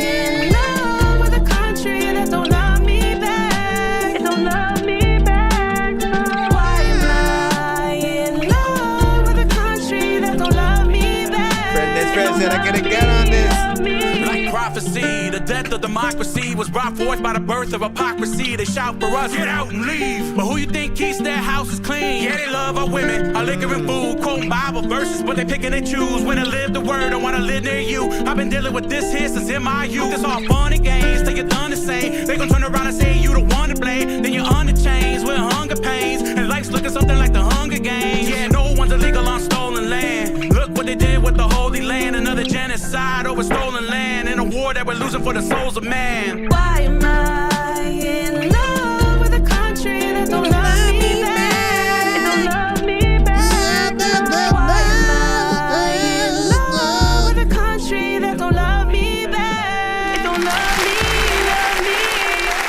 in love with a country that don't love me back? It don't love me back. Why am I in love with a country that don't love me back? Friend said I gotta get on this. Like prophecy, the death of democracy was brought forth by the birth of hypocrisy. They shout for us, get out and leave. But who you think keeps their houses clean? Yeah, they love our women, our liquor and food, quoting Bible verses, but they pick and they choose when to live the word. I wanna live near you. I've been dealing with this here since in my youth. It's all fun and games till you're done the same. They gon' turn around and say you the one to blame. Then you're under chains with hunger pains, and life's looking something like the Hunger Games. Yeah, no one's illegal on stolen land. Look what they did with the Holy Land. Another genocide over stolen land, in a war that we're losing for the souls of man. Why am I in love with a country that don't love me back? It don't love me back. Why am I in love with a country that don't love me back? It don't love me.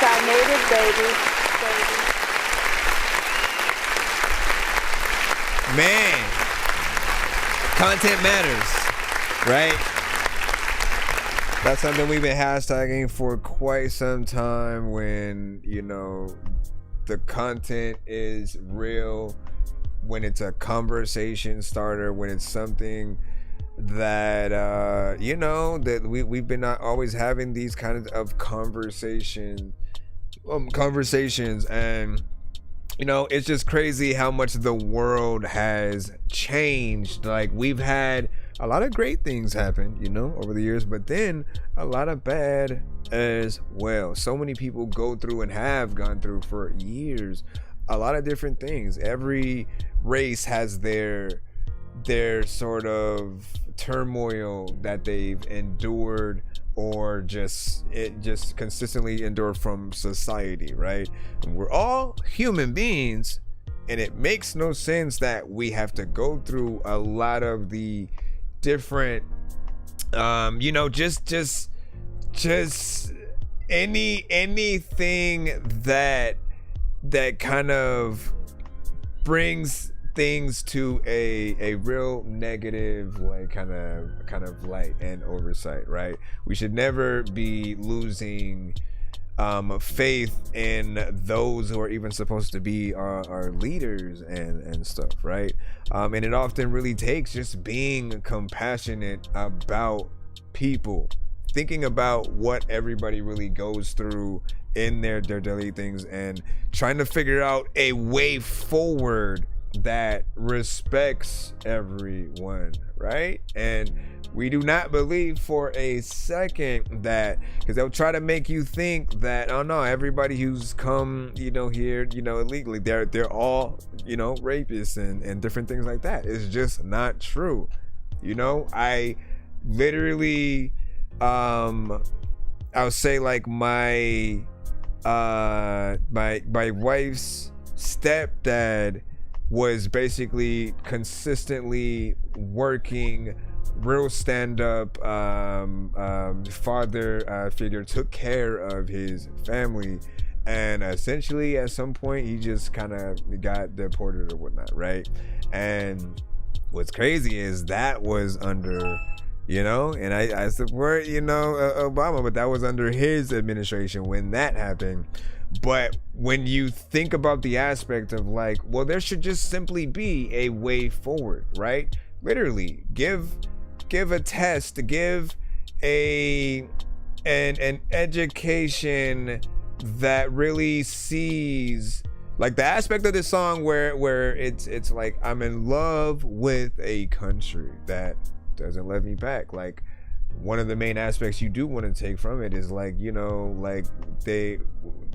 Got native baby. Man, content matters, right? That's something we've been hashtagging for quite some time, when, the content is real, when it's a conversation starter, when it's something that, that we've been not always having these kind of conversations, and it's just crazy how much the world has changed. Like, we've had a lot of great things happen, over the years, but then a lot of bad as well. So many people go through and have gone through for years a lot of different things. Every race has their sort of turmoil that they've endured or just consistently endured from society, right? And we're all human beings, and it makes no sense that we have to go through a lot of the different just anything that kind of brings things to a real negative, like kind of light and oversight, right? We should never be losing faith in those who are even supposed to be our leaders and stuff, right? And it often really takes just being compassionate about people, thinking about what everybody really goes through in their daily things, and trying to figure out a way forward that respects everyone, right? And we do not believe for a second that, because they'll try to make you think that, oh no, everybody who's come, here, illegally, they're all, rapists and different things like that. It's just not true. I literally, I'll say like my wife's stepdad was basically consistently working, real stand-up father figure, took care of his family, and essentially at some point he just kind of got deported or whatnot, right? And what's crazy is that was under, and I support, Obama, but that was under his administration when that happened. But when you think about the aspect of like, well, there should just simply be a way forward, right? Literally give a test, give an education that really sees, like the aspect of this song where it's like, I'm in love with a country that doesn't let me back. Like, one of the main aspects you do want to take from it is like, like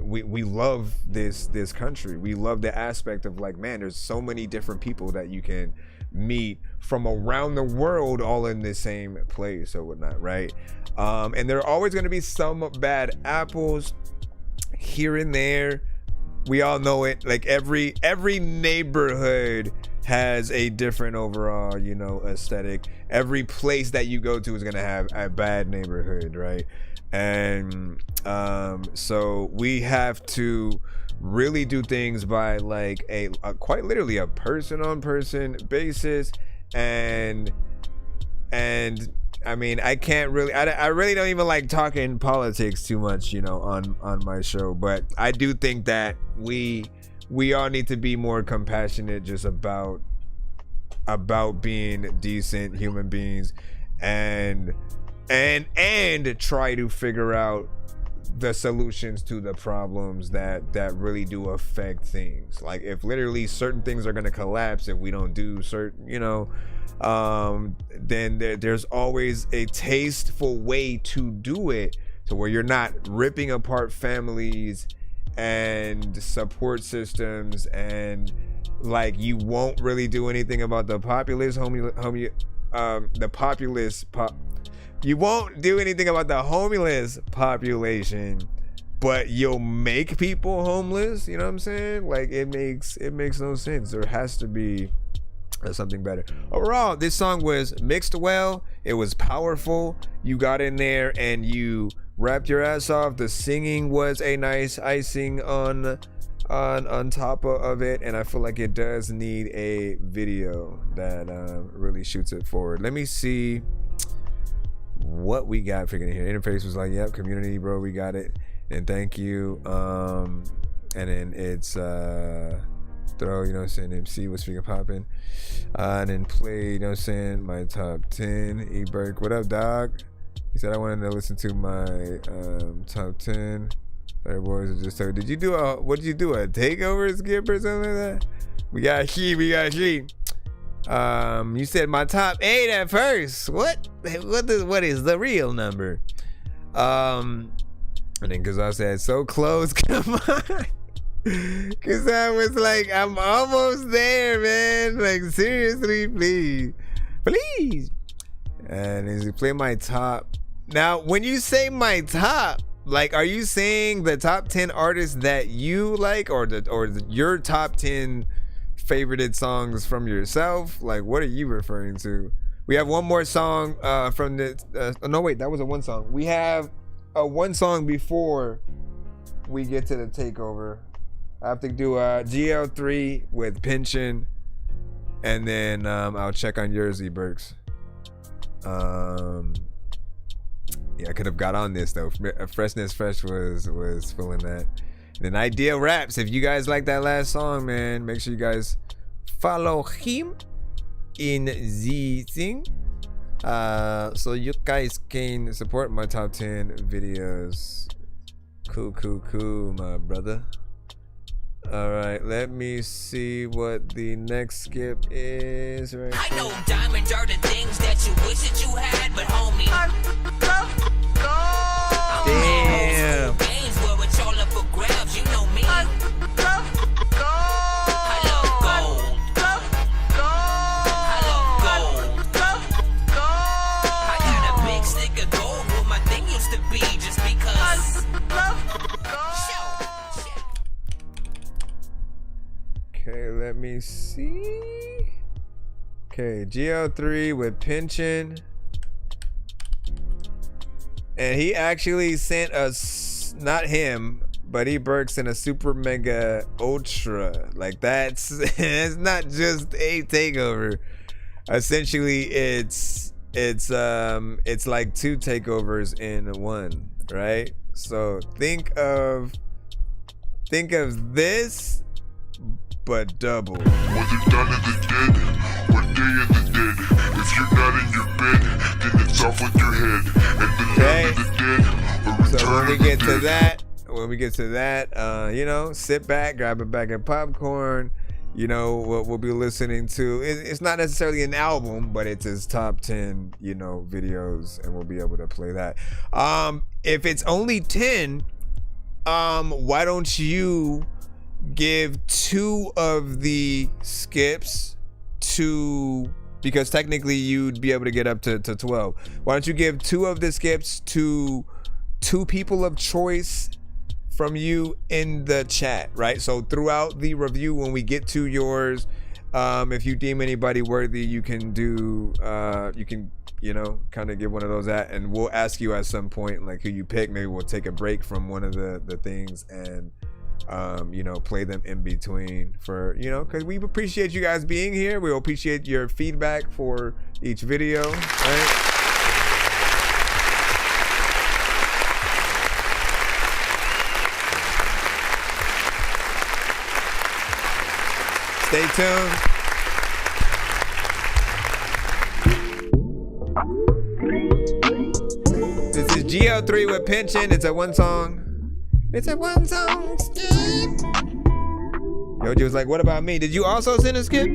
we love this country. We love the aspect of like, man, there's so many different people that you can meet from around the world all in the same place or whatnot, right? And there are always going to be some bad apples here and there. We all know it. Like every neighborhood has a different overall, aesthetic. Every place that you go to is gonna have a bad neighborhood, right? And so we have to really do things by like a quite literally a person-on-person basis. And I mean, I can't really, I really don't even like talking politics too much, on my show, but I do think that we all need to be more compassionate just about being decent human beings and try to figure out the solutions to the problems that really do affect things. Like if literally certain things are going to collapse if we don't do certain, then there's always a tasteful way to do it, to where you're not ripping apart families and support systems, and like you won't really do anything about the populace you won't do anything about the homeless population, but you'll make people homeless. You know what I'm saying? Like it makes no sense. There has to be something better. Overall, this song was mixed well. It was powerful. You got in there and you rapped your ass off. The singing was a nice icing on top of it, and I feel like it does need a video that really shoots it forward. Let me see what we got figured in here. Interface was like, yep, community, bro, we got it, and thank you. And then it's throw, MC was speaking popping, and then play, my top 10. E-Burke, what up, dog? He said I wanted to listen to my top 10. Sorry, boys, just so. Did you do a takeover skip or something like that? We got she. You said my top 8 at first. What is the real number? And then because I said so close, come on. Cause I was like, I'm almost there, man. Like, seriously, please. Please. And as you play my top. Now, when you say my top, like, are you saying the top 10 artists that you like, or your top 10 favorited songs from yourself? Like, what are you referring to? We have one more song from the. No, wait, that was a one song. We have a one song before we get to the takeover. I have to do GL3 with Pension, and then I'll check on yours, E-Burks. Yeah, I could have got on this though. Freshness Fresh was feeling that. And then Ideal Raps. If you guys like that last song, man, make sure you guys follow him in the thing. So you guys can support my top 10 videos. Cool, my brother. All right, let me see what the next skip is right I here. know diamonds are the things that you wish that you had, but homie, Damn. games where it's all up for grabs, you know me. I love gold. I got a big stick of gold where my thing used to be just because. Okay, let me see. Okay, GL3 with Pension. And he actually sent us, not him, but E-Burks in a super mega ultra. Like that's it's not just a takeover. Essentially it's like two takeovers in one, right? So think of this, but double. Whether down in the dead, one day in the dead. If you're not in your bed, then it's off with your head. And the land of the dead, So when we get to that, you know, sit back, grab a bag of popcorn. You know what we'll be listening to. It's not necessarily an album, but it's his top 10, you know, videos, and we'll be able to play that. If it's only 10, why don't you give 2 of the skips to, because technically you'd be able to get up to 12. Why don't you give 2 of the skips to 2 people of choice from you in the chat, right? So throughout the review, when we get to yours, if you deem anybody worthy, you can do, you know, kind of give one of those at, and we'll ask you at some point, like, who you pick. Maybe we'll take a break from one of the things and, you know, play them in between for, you know, because we appreciate you guys being here. We appreciate your feedback for each video, right? Stay tuned. This is GL3 with Pension. It's a one song. It's a one song skip. Yoji was like, what about me? Did you also send a skip?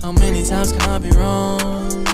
How many times can I be wrong?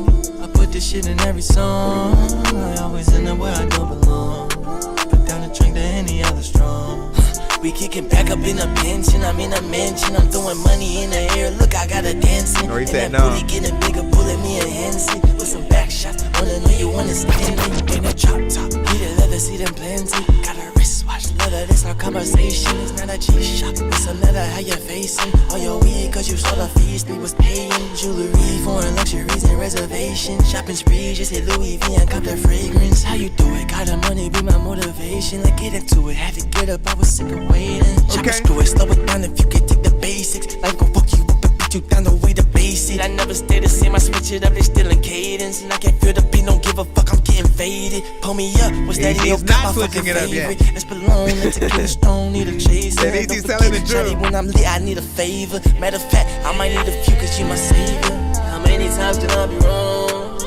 I put this shit in every song. I always end up where I don't belong. Put down a drink to any other strong. We kicking back up in a pension. I'm in a mansion. I'm throwing money in the air. Look, I got a dancing. No, he said and that no. booty getting bigger, pulling me a Hennessy with some back shots. Wanna know you understand me? In a drop top, need a leather seat and plenty. Got a wristwatch, leather. This our conversation. It's not a G-Shock. It's a matter how you're facing. All your weed, cause you saw the feast. We was paying jewelry, foreign luxuries and reservations. Shopping spree, just hit Louis V and cop the fragrance. How you do it? Got the money, be my motivation. Let's get into it. Had to get up, I was sick of waiting. Chop screw it, slow it down if you can take the basics. Life gon' fuck you up and beat you down the way to basic. I never stay the same, I switch it up, they still in cadence. And I can't feel the beat, don't give a fuck, I'm getting faded. Pull me up, what's that in your cup? My fucking favorite. It's belong, let's get a stone, need a chaser. Don't forget, Johnny, when I'm lit, I need a favor. Matter of fact, I might need a few, cause you my savior. How many times can I be wrong?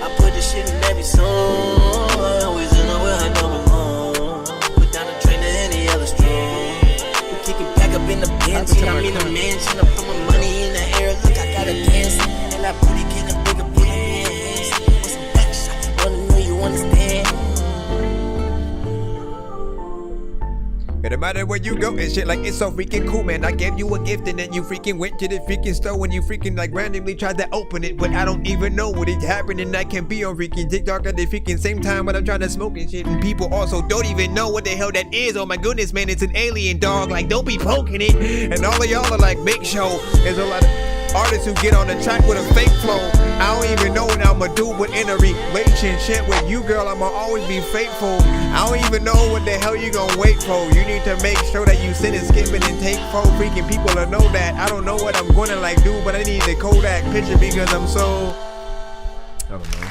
I put this shit in every song. I always know where I don't belong. Put down a train to any other strong. We kicking back up in the pension. I'm in a mansion. I'm throwing money in the air. Look, I got a dancing. And that booty getting bigger, put your hands. With some back shot. Wanna know you understand. matter where you go and shit, like it's so freaking cool, man. I gave you a gift and then you freaking went to the freaking store when you freaking like randomly tried to open it, but I don't even know what is happening. I can be on freaking TikTok at the freaking same time when I'm trying to smoke and shit, and people also don't even know what the hell that is. Oh my goodness, man, it's an alien dog. Like, don't be poking it. And all of y'all are like, make sure there's a lot of artists who get on the track with a fake flow. I don't even know what I'ma do, but in a relationship with you, girl, I'ma always be faithful. I don't even know what the hell you gonna wait for. You need to make sure that you sit and skip it and take 4 freaking people to know that. I don't know what I'm gonna like do, but I need the Kodak picture because I'm so, I don't know.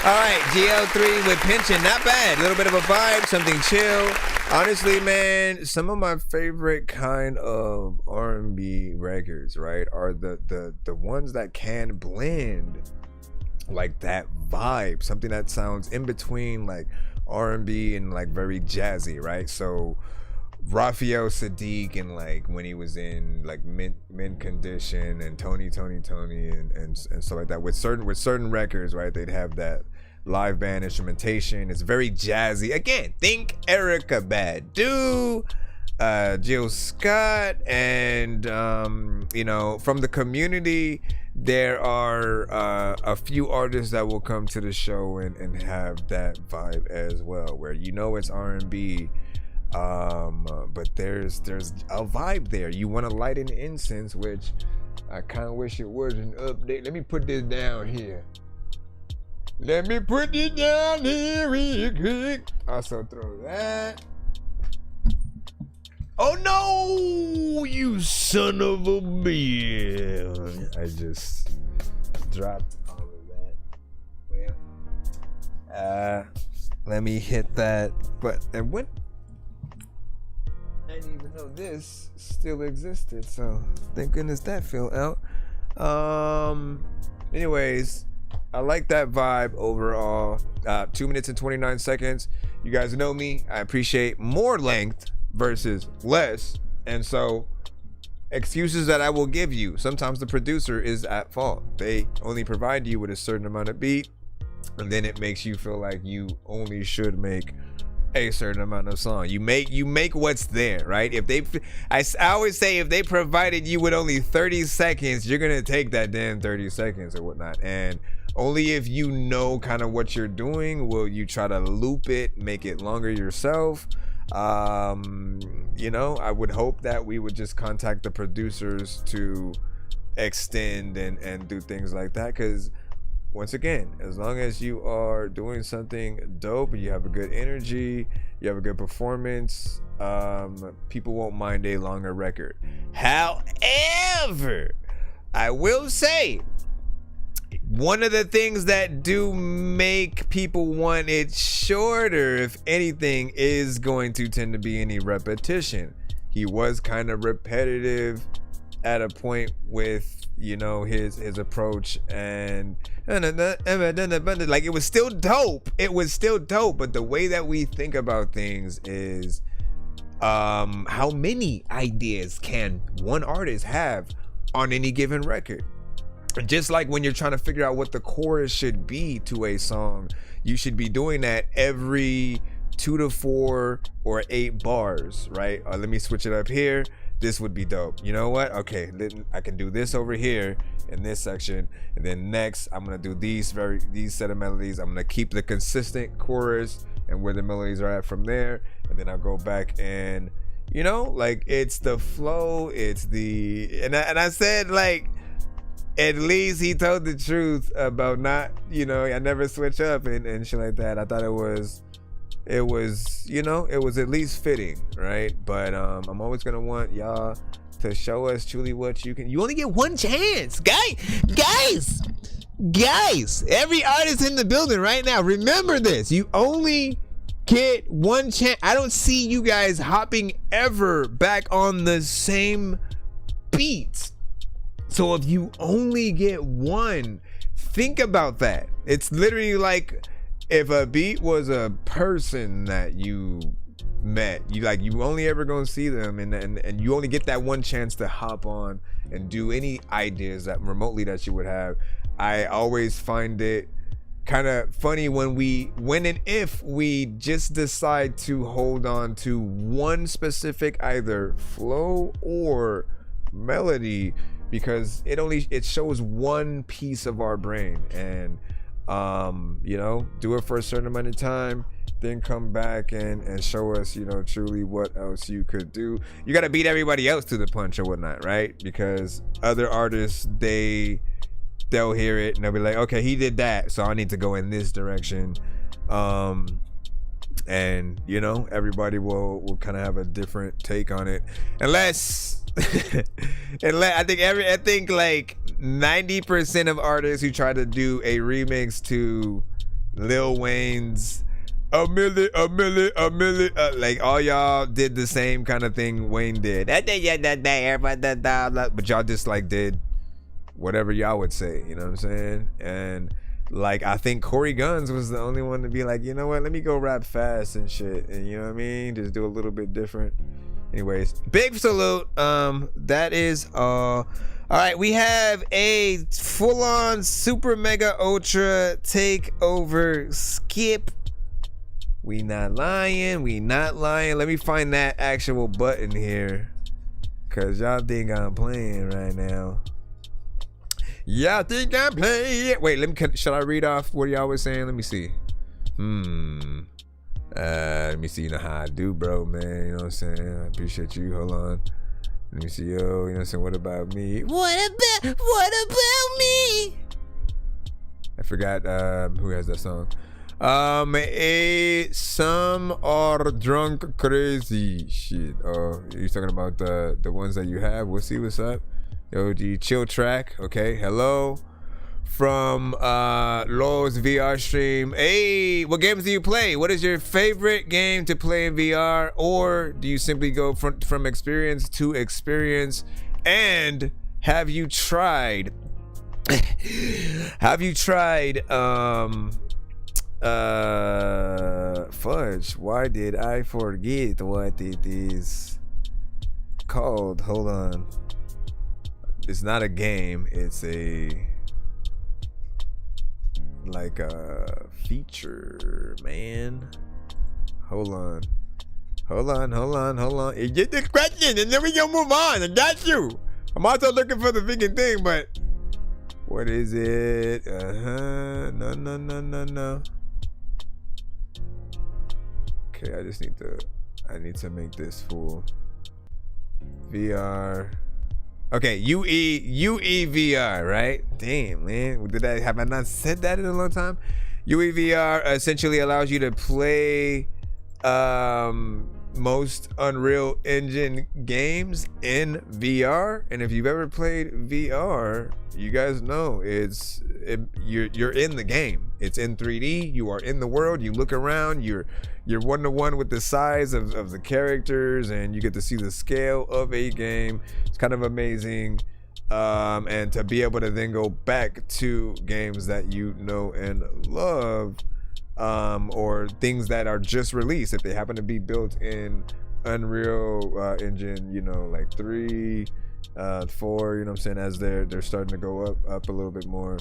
All right, GL3 with Pension, not bad. A little bit of a vibe, something chill. Honestly, man, some of my favorite kind of R&B records, right, are the ones that can blend like that vibe, something that sounds in between like R&B and like very jazzy, right? So Raphael Sadiq and like when he was in like Mint Condition and Tony and stuff like that, with certain records, right, they'd have that live band instrumentation. It's very jazzy. Again, think Erykah Badu, Jill Scott, and you know, from the community, there are a few artists that will come to the show and have that vibe as well, where you know it's R&B, but there's a vibe there. You want to light an incense, which I kind of wish it was an update. Let me put this down here. Let me put it down here real quick. Also throw that. Oh no, you son of a bitch. I just dropped all of that. Well, let me hit that button. And when I didn't even know this still existed, so thank goodness that fell out. Anyways, I like that vibe overall. 2 minutes and 29 seconds. You guys know me. I appreciate more length versus less. And so, excuses that I will give you. Sometimes the producer is at fault. They only provide you with a certain amount of beat, and then it makes you feel like you only should make a certain amount of song. You make what's there, right? If they, I always say, if they provided you with only 30 seconds, you're gonna take that damn 30 seconds or whatnot. And only if you know kind of what you're doing will you try to loop it, make it longer yourself. You know, I would hope that we would just contact the producers to extend and do things like that, because once again, as long as you are doing something dope, you have a good energy, you have a good performance, people won't mind a longer record. However, I will say, one of the things that do make people want it shorter, if anything, is going to tend to be any repetition. He was kind of repetitive at a point with, you know, his approach, and like, it was still dope. It was still dope, but the way that we think about things is how many ideas can one artist have on any given record. Just like when you're trying to figure out what the chorus should be to a song, you should be doing that every 2 to 4 or 8 bars, right? Let me switch it up here. This would be dope. You know what? Okay, I can do this over here in this section, and then next I'm gonna do these set of melodies. I'm gonna keep the consistent chorus and where the melodies are at from there, and then I'll go back and, you know, like, it's the flow, it's the, and I said, like, at least he told the truth about not, you know, I never switch up and shit like that. I thought it was, you know, it was at least fitting, right? But I'm always gonna want y'all to show us truly what you can. You only get one chance, guys. Every artist in the building right now, remember this: you only get one chance. I don't see you guys hopping ever back on the same beats. So if you only get one, think about that. It's literally like if a beat was a person that you met. You only ever gonna see them, and you only get that one chance to hop on and do any ideas that remotely that you would have. I always find it kind of funny when and if we just decide to hold on to one specific either flow or melody, because it shows one piece of our brain, and do it for a certain amount of time, then come back and show us, truly what else you could do. You got to beat everybody else to the punch or whatnot, right? Because other artists, they'll hear it and they'll be like, okay, he did that, so I need to go in this direction. And everybody will kind of have a different take on it, unless I think like 90% of artists who try to do a remix to Lil Wayne's a million, like all y'all did the same kind of thing Wayne did, but y'all just like did whatever y'all would say, you know what I'm saying? And like, I think Corey Guns was the only one to be like, you know what, let me go rap fast and shit, and you know what I mean, just do a little bit different. Anyways, big salute. That is all right. We have a full-on super mega ultra takeover skip. We not lying. Let me find that actual button here, cause y'all think I'm playing right now. Y'all think I'm playing. Wait, shall I read off what y'all was saying? Let me see. Let me see, you know how I do, bro, man. You know what I'm saying? I appreciate you. Hold on. Let me see, yo. You know what I'm saying? What about me? What about me? I forgot who has that song. Some are drunk crazy shit. Oh, you talking about the ones that you have? We'll see what's up. Yo, the chill track. Okay, hello. From Low's VR stream. Hey, what games do you play? What is your favorite game to play in VR? Or do you simply go from experience to experience? And have you tried fudge, why did I forget what it is called? Hold on. It's not a game, it's a feature, man. Hold on. You get this question and then we gonna move on. I got you. I'm also looking for the freaking thing, but what is it? No. Okay, I need to make this full. VR. Okay, UEVR, right? Damn, man. Have I not said that in a long time? UEVR essentially allows you to play most Unreal Engine games in VR. And if you've ever played VR, you guys know you're in the game. It's in 3D. You are in the world. You look around. You're one-to-one with the size of the characters, and you get to see the scale of a game. It's kind of amazing. And to be able to then go back to games that you know and love, or things that are just released, if they happen to be built in Unreal Engine, like 3, 4, you know what I'm saying, as they're starting to go up a little bit more.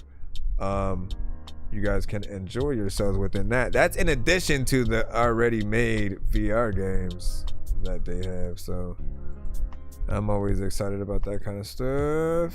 You guys can enjoy yourselves within that. That's in addition to the already made VR games that they have. So I'm always excited about that kind of stuff.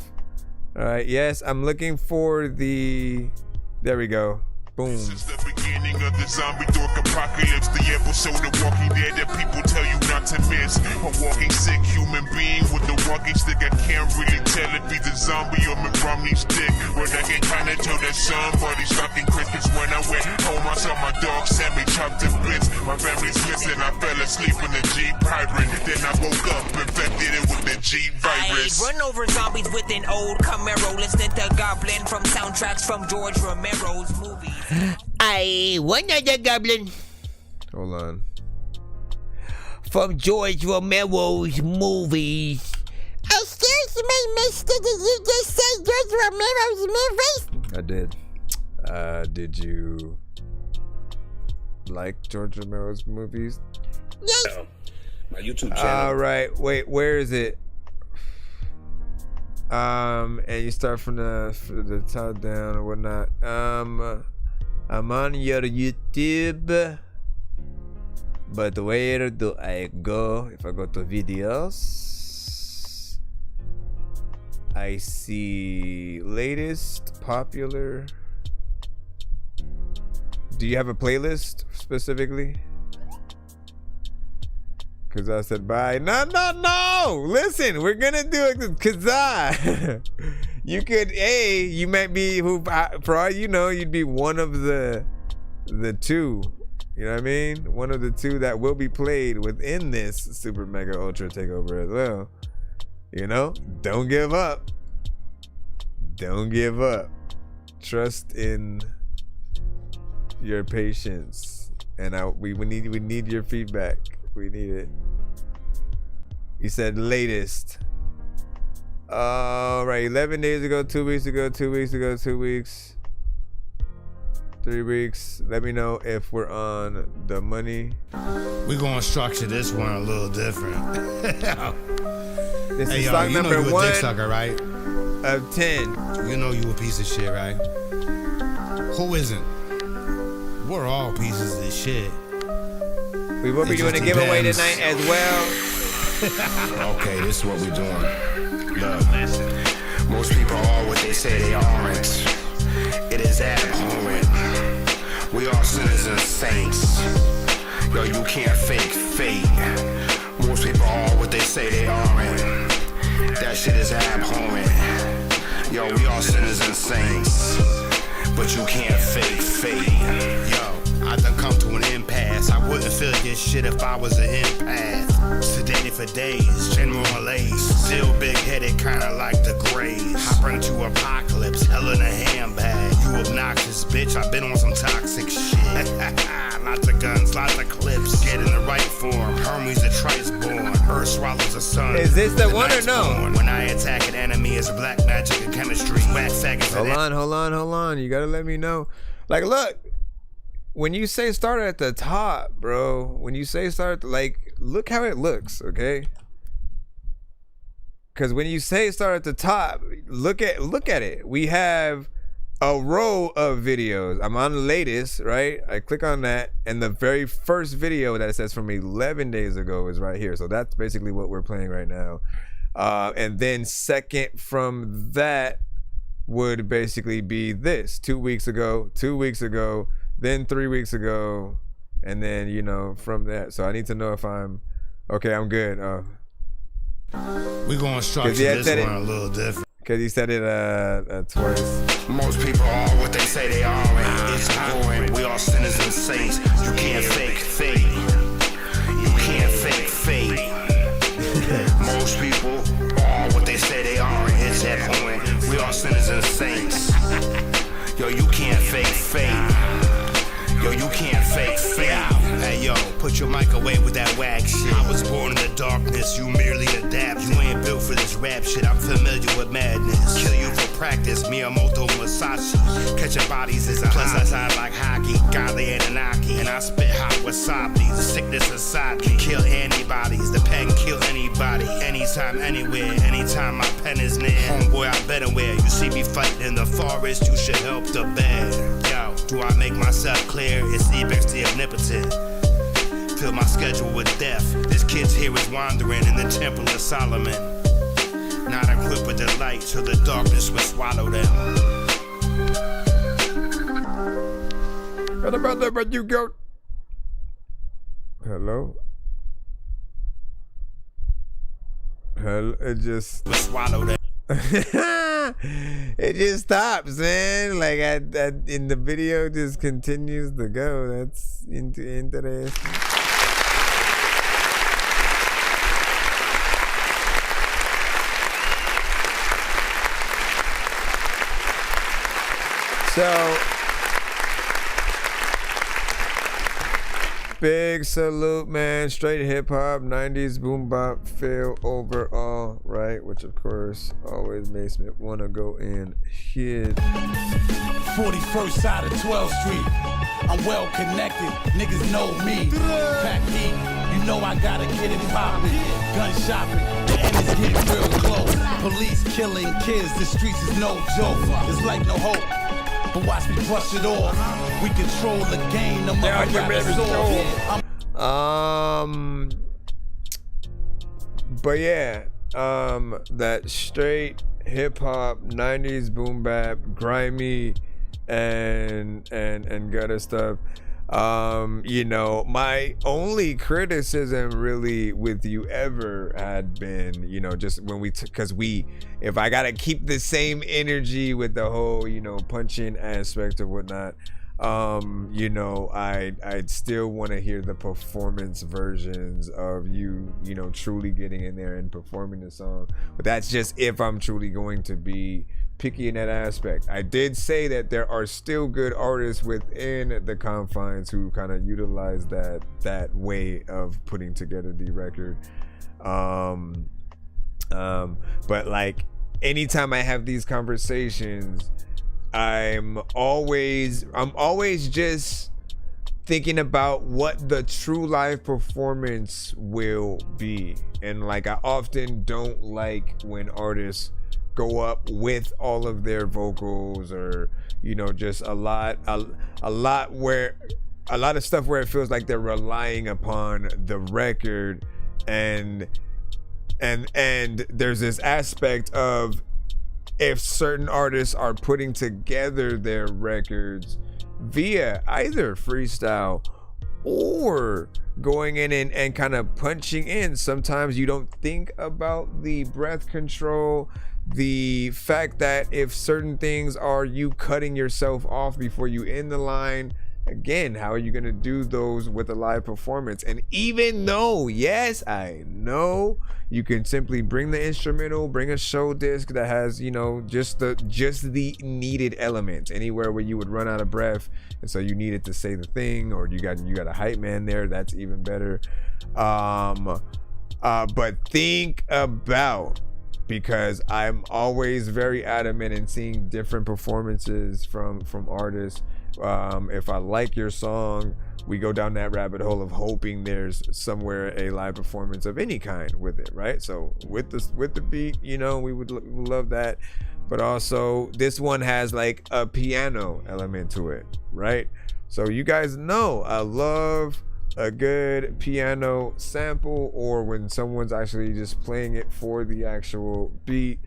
All right, yes, I'm looking for there we go. Boom. Since the beginning of the zombie dork apocalypse, the episode of Walking Dead that people tell you not to miss. A walking sick human being with a walking stick. I can't really tell if he's a zombie or McRomney's dick. But I can kinda tell that somebody's fucking Christmas. When I went home, I saw my dog Sammy chopped to bits. My family's missing, I fell asleep in the Jeep hybrid. Then I woke up, infected it with the Jeep virus. Run over zombies with an old Camaro, listening to Goblin from soundtracks from George Romero's movies. One other Goblin. Hold on. From George Romero's movies. Excuse me, mister, did you just say George Romero's movies? I did. Did you like George Romero's movies? My YouTube channel. All right, wait, where is it? And you start from the top down or whatnot. I'm on your YouTube, but where do I go? If I go to videos, I see latest, popular. Do you have a playlist specifically? Cause I said bye. No. Listen, we're gonna do it. Cause you could, you might be who, for all you know, you'd be one of the two. You know what I mean? One of the two that will be played within this super mega ultra takeover as well. You know, don't give up. Don't give up. Trust in your patience, and we need your feedback. We need it. He said latest. All right, 11 days ago, 2 weeks ago, 2 weeks ago, 2 weeks, 3 weeks. Let me know if we're on the money. We're gonna structure this one a little different. This hey, is yo, song you know number you a 1 dick sucker, right? of 10. You know you a piece of shit, right? Who isn't? We're all pieces of shit. We will be doing a giveaway tonight as well. Okay, this is what we're doing. Look, most people are what they say they aren't. It is abhorrent. We are sinners and saints. Yo, you can't fake fate. Most people are what they say they aren't. That shit is abhorrent. Yo, we are sinners and saints. But you can't fake fate. Yo, I done come to an impasse. I wouldn't feel this shit if I was an empath. Sedated for days, general malaise. Still big-headed, kinda like the Grays. I bring to apocalypse, hell in a handbag. You obnoxious bitch, I've been on some toxic shit. Lots of guns, lots of clips. Get in the right form, Hermes the Trice born. Earth swallows the sun. Is this the one or no? Born. When I attack an enemy, it's black magic and chemistry. Whack faggots. Hold on. You gotta let me know. Like, look, when you say start at the top, bro, when you say start, like, look how it looks, okay? Because when you say start at the top, look at it. We have a row of videos. I'm on the latest, right? I click on that, and the very first video that it says from 11 days ago is right here. So that's basically what we're playing right now. And then second from that would basically be this 2 weeks ago, then 3 weeks ago, and then, you know, from that. So I need to know if I'm okay. I'm good. We're gonna structure this one a little different. Cause he said it twice. Most people are what they say they aren't. It's boring. We are sinners and saints. You can't fake fate. You can't fake fate. Most people are what they say they aren't. It's abhorrent. We are sinners and saints. Yo, you can't fake fate. Yo, you can't fake fate. Hey yo, put your mic away with that whack shit. I was born in the darkness, you merely adapt. You ain't built for this rap shit, I'm familiar with madness. Kill you for practice, Miyamoto Musashi. Catching bodies is a plus I side like hockey. Godly Anunnaki, and I spit hot wasabi. The sickness inside me, kill antibodies. The pen kill anybody, anytime, anywhere. Anytime my pen is near. Homeboy, I better wear. You see me fighting in the forest, you should help the bear. Yo, do I make myself clear? It's Ebix the omnipotent. Fill my schedule with death. This kid's here is wandering in the temple of Solomon. Not equipped with the light, so the darkness will swallow them. But you go. Hello? It just swallow them. It just stops, man. Like in the video, just continues to go. That's interesting. So big salute, man. Straight hip hop, 90s boom bop feel overall, right? Which of course always makes me wanna go and hit 41st side of 12th Street. I'm well connected, niggas know me. Pack heat, you know I gotta get it poppin'. Gun shopping, the end is getting real close. Police killing kids, the streets is no joke. It's like no hope, but watch me brush it off. We control the game, no matter But yeah, that straight hip hop 90s boom bap, grimy and gutter stuff. You know, my only criticism really with you ever had been, you know, just when if I gotta keep the same energy with the whole, you know, punching aspect or whatnot, you know, I'd still want to hear the performance versions of you know, truly getting in there and performing the song. But that's just if I'm truly going to be picky in that aspect. I did say that there are still good artists within the confines who kind of utilize that way of putting together the record. But like anytime I have these conversations, I'm always just thinking about what the true live performance will be. And like, I often don't like when artists go up with all of their vocals, or, you know, just a lot of stuff where it feels like they're relying upon the record, and there's this aspect of, if certain artists are putting together their records via either freestyle or going in and kind of punching in, sometimes you don't think about the breath control, the fact that if certain things are you cutting yourself off before you end the line, again, how are you going to do those with a live performance? And even though, yes, I know you can simply bring the instrumental, bring a show disc that has, you know, just the needed elements, anywhere where you would run out of breath and so you needed to say the thing, or you got a hype man there, that's even better. But think about, because I'm always very adamant in seeing different performances from artists. If I like your song, we go down that rabbit hole of hoping there's somewhere a live performance of any kind with it, right? So with the beat, you know, we would love that. But also, this one has like a piano element to it, right? So you guys know I love a good piano sample, or when someone's actually just playing it for the actual beat.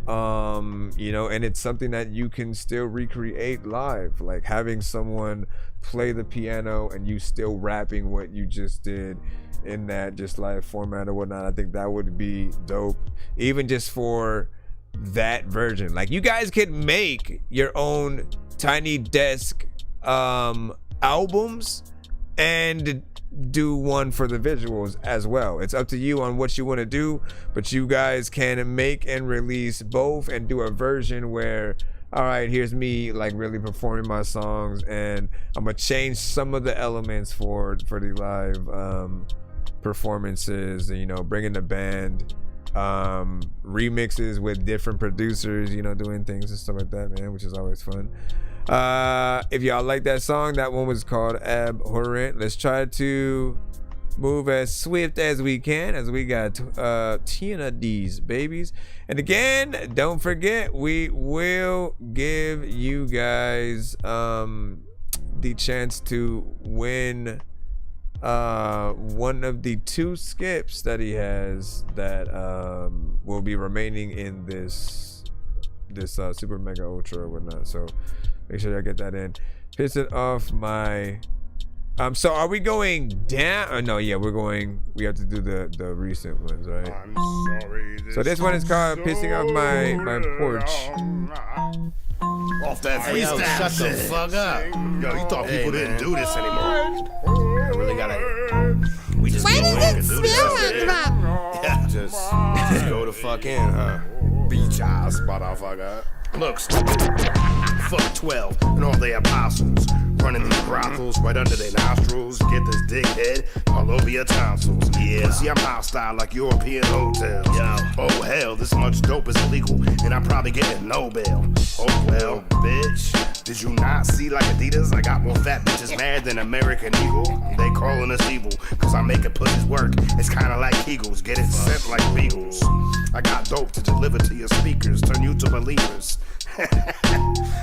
You know, and it's something that you can still recreate live, like having someone play the piano and you still rapping what you just did in that just live format or whatnot. I think that would be dope, even just for that version. Like, you guys could make your own Tiny Desk albums and do one for the visuals as well. It's up to you on what you want to do, but you guys can make and release both and do a version where, all right, here's me like really performing my songs, and I'm gonna change some of the elements for the live performances, you know, bringing the band, remixes with different producers, you know, doing things and stuff like that, man, which is always fun. If y'all like that song, that one was called Abhorrent. Let's try to move as swift as we can, as we got 10 of these babies. And again, don't forget, we will give you guys the chance to win one of the 2 skips that he has that will be remaining in this super mega ultra or whatnot. So make sure I get that in. Piss it off my so are we going down? Oh no, yeah, we have to do the recent ones, right? I'm sorry. So this one is called Pissing Off My Porch. Off that freestyle. Hey, shut the fuck up. Yo, you thought people didn't do this anymore. I really gotta. We just Why does it smell like that? Yeah, just go the fuck in, huh? Beach ass, motherfucker. Look, stupid. Fuck 12 and all their apostles running these brothels right under their nostrils. Get this dick head all over your tonsils. Yeah, see, I'm hostile like European hotels. Oh, hell, this much dope is illegal, and I'm probably getting no bail. Oh, well, bitch. Did you not see like Adidas? I got more fat bitches mad than American Eagle. They calling us evil, cause I'm making pussies work. It's kinda like Kegels, get it sent like beagles. I got dope to deliver to your speakers, turn you to believers.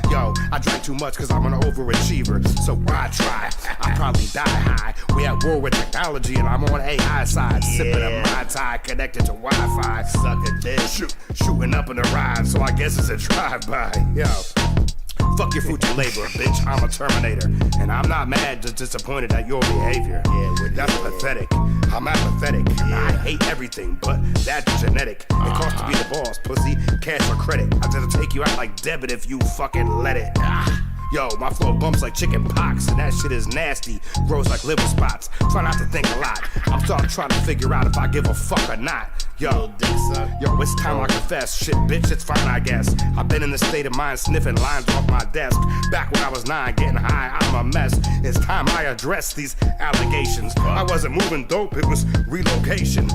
Yo, I drank too much cause I'm an overachiever. So why try? I probably die high. We at war with technology and I'm on AI side. Sipping a Mai Tai connected to Wi-Fi. Suck a dick. Shooting up in the ride, so I guess it's a drive-by. Yo. Fuck your future labor, bitch. I'm a Terminator. And I'm not mad, just disappointed at your behavior. That's pathetic. I'm apathetic. I hate everything, but that's genetic. It costs to be the boss, pussy. Cash or credit. I just take you out like debit if you fucking let it. Yo, my flow bumps like chicken pox, and that shit is nasty. Grows like liver spots. Try not to think a lot. I'm starting trying to figure out if I give a fuck or not. Yo, it's time I confess. Shit, bitch, it's fine, I guess. I've been in the state of mind sniffing lines off my desk. Back when I was 9, getting high, I'm a mess. It's time I address these allegations. I wasn't moving dope, it was relocation.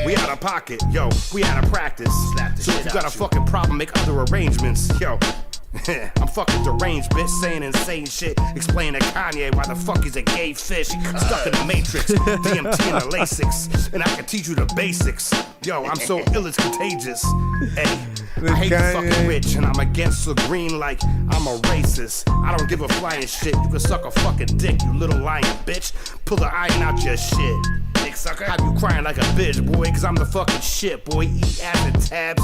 We out of pocket, yo, we out of practice. So if you got a fucking problem, make other arrangements, yo. I'm fucking deranged, bitch, saying insane shit. Explain to Kanye why the fuck he's a gay fish. Stuck in the Matrix, DMT and the Lasix. And I can teach you the basics. Yo, I'm so ill it's contagious. Hey, I hate the fucking rich, and I'm against the green like I'm a racist. I don't give a flying shit. You can suck a fucking dick, you little lying bitch. Pull the iron out your shit. Dick sucker. Have you crying like a bitch, boy, cause I'm the fucking shit, boy. Eat acid tabs.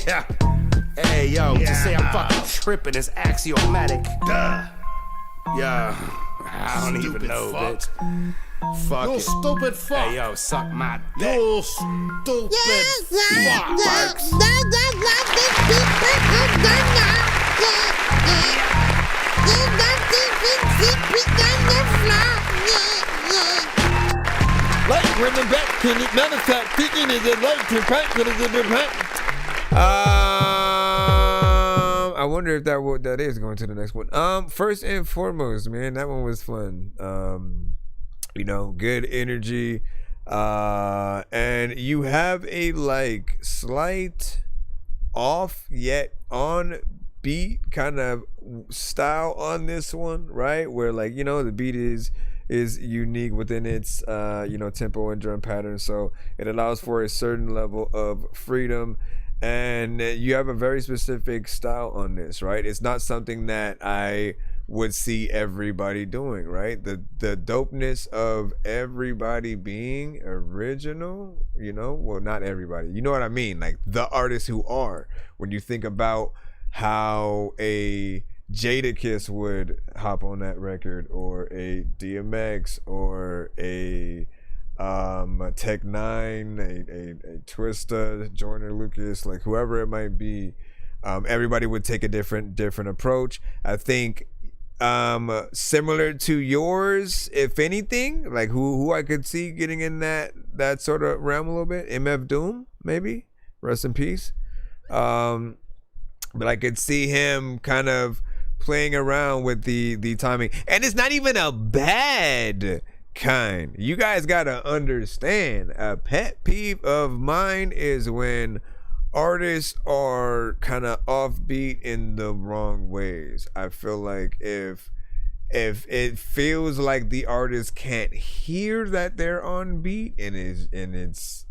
Yeah. Hey, yo, to say I'm fucking tripping is axiomatic. Duh. Yeah, I don't even know, bitch. Fuck it. Stupid fuck. Hey, yo, suck my dick. You stupid Like when the back can it manifest thinking is it like to pack it is it I wonder if that is going to the next one. First and foremost, man, that one was fun. You know, good energy. And you have a like slight off yet on beat kind of style on this one, right? Where like, you know, the beat is unique within its you know, tempo and drum pattern, so it allows for a certain level of freedom, and you have a very specific style on this, right? It's not something that I would see everybody doing, right? The dopeness of everybody being original, you know, well, not everybody, you know what I mean, like the artists who are, when you think about how a Jadakiss would hop on that record, or a DMX, or a Tech Nine, a Twista, Joyner Lucas, like whoever it might be, everybody would take a different approach. I think similar to yours, if anything, like who I could see getting in that sort of realm a little bit. MF Doom, maybe, rest in peace. But I could see him kind of playing around with the timing, and it's not even a bad kind. You guys gotta understand, a pet peeve of mine is when artists are kind of offbeat in the wrong ways. I feel like if it feels like the artist can't hear that they're on beat, and it's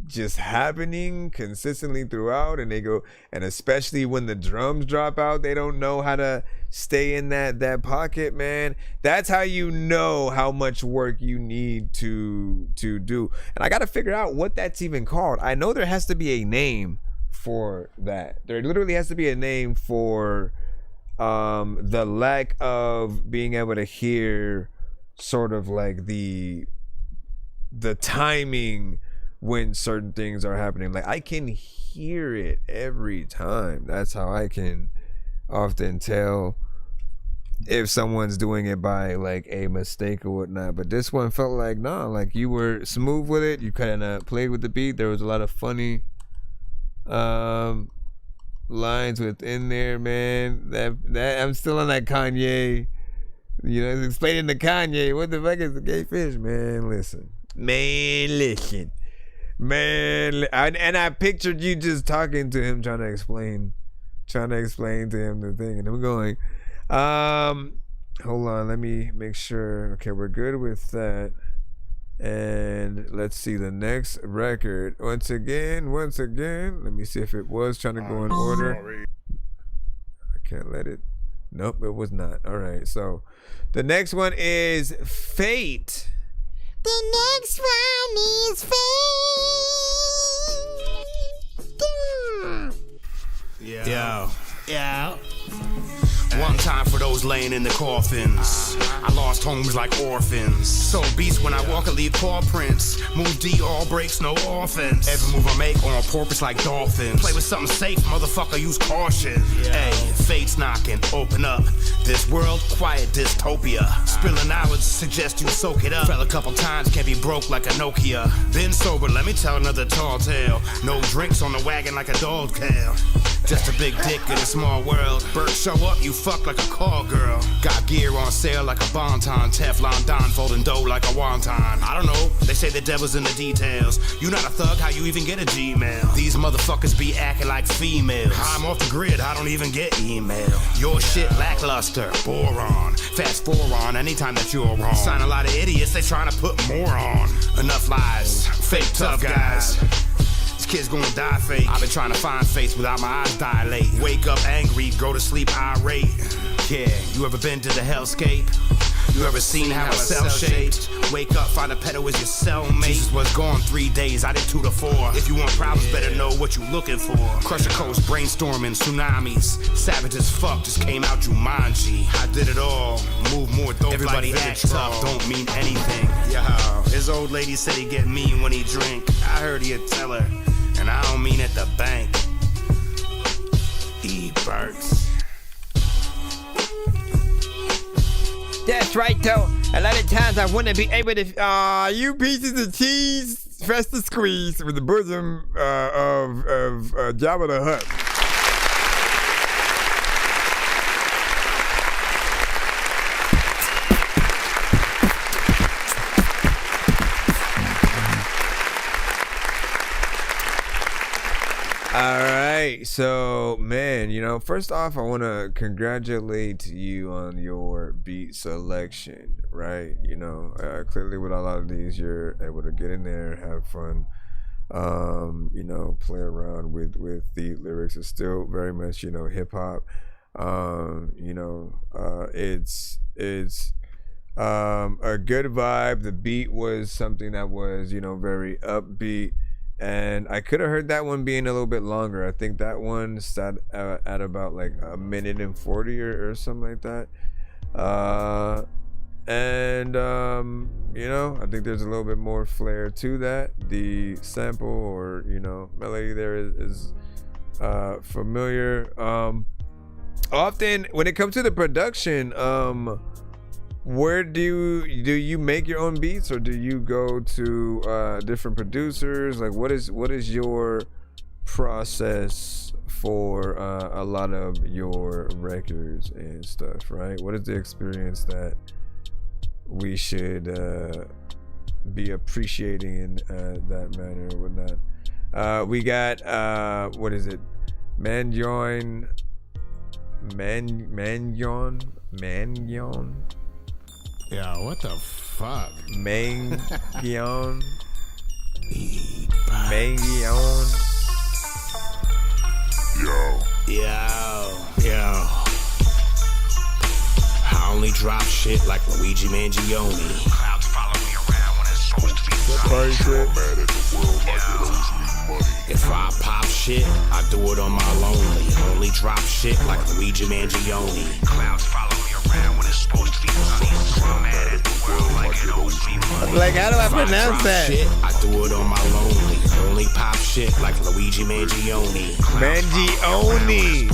just happening consistently throughout, and they go, and especially when the drums drop out, they don't know how to stay in that pocket, man. That's how you know how much work you need to do. And I gotta figure out what that's even called. I know there has to be a name for that. There literally has to be a name for the lack of being able to hear sort of like the timing when certain things are happening. Like I can hear it every time. That's how I can often tell if someone's doing it by like a mistake or whatnot. But this one felt like, nah, like you were smooth with it. You kind of played with the beat. There was a lot of funny lines within there, man. That I'm still on that Kanye You know, explaining to Kanye, what the fuck is a gay fish? Man, listen. And I pictured you just talking to him, trying to explain to him the thing. And I'm going, hold on, let me make sure. Okay, we're good with that. And let's see the next record. Once again, let me see if it was trying to go in order. I can't let it. Nope, it was not. All right, so the next one is Fate. The next one is Fate. Yeah. One time for those laying in the coffins. I lost homes like orphans. So beast when I walk and leave paw prints. Move D, all breaks, no offense. Every move I make on purpose like dolphins. Play with something safe, motherfucker, use caution. Hey, fate's knocking, open up. This world, quiet dystopia. Spilling hours, suggest you soak it up. Fell a couple times, can't be broke like a Nokia. Been sober, let me tell another tall tale. No drinks on the wagon like a dog tail. Just a big dick in a small world. Birds show up, you fuck like a call girl. Got gear on sale like a bonton. Teflon Don folding dough like a wonton. I don't know, they say the devil's in the details. You not a thug, how you even get a Gmail? These motherfuckers be acting like females. I'm off the grid, I don't even get email. Your shit lackluster, boron. Fast forward anytime that you're wrong. Sign a lot of idiots, they trying to put more on. Enough lies, fake tough guys. Kids gonna die fake. I've been trying to find face without my eyes dilate. Wake up angry, go to sleep irate. Yeah, you ever been to the hellscape? You ever seen how a cell shaped? Wake up, find a pedo as your cellmate. Jesus was gone 3 days, I did 2 to 4. If you want problems, better know what you looking for. Crush a coast, brainstorming, tsunamis. Savage as fuck, just came out Jumanji. I did it all, move more dope. Everybody like act tough, don't mean anything. Yo, his old lady said he get mean when he drink. I heard he'd tell her. And I don't mean at the bank. E-Burks. That's right, though. A lot of times I wouldn't be able to. You pieces of cheese, fast to squeeze with the bosom of Jabba the Hutt. All right, so man, you know, first off, I want to congratulate you on your beat selection, right? You know, clearly with a lot of these, you're able to get in there, have fun, you know, play around with the lyrics. It's still very much, you know, hip hop. You know, it's a good vibe. The beat was something that was, you know, very upbeat. And I could have heard that one being a little bit longer. I think that one sat at about like 1:40 or something like that. You know, I think there's a little bit more flair to that. The sample or, you know, melody there is familiar. Often when it comes to the production, where do you make your own beats, or do you go to different producers? Like, what is your process for a lot of your records and stuff, right? What is the experience that we should be appreciating in that manner or whatnot? We got what is it? Manjon. Yeah, what the fuck? Mangion. Yo. I only drop shit like Luigi Mangione. Clouds follow me around when it's supposed to be sunny. If I pop shit, I do it on my lonely. Only drop shit like Luigi Mangione. Clouds follow me around when it's supposed to be sunny. I'm mad at the world like it owes me money. Like, how do I pronounce that? Shit, I do it on my lonely. Only pop shit like Luigi Mangione. Mangione.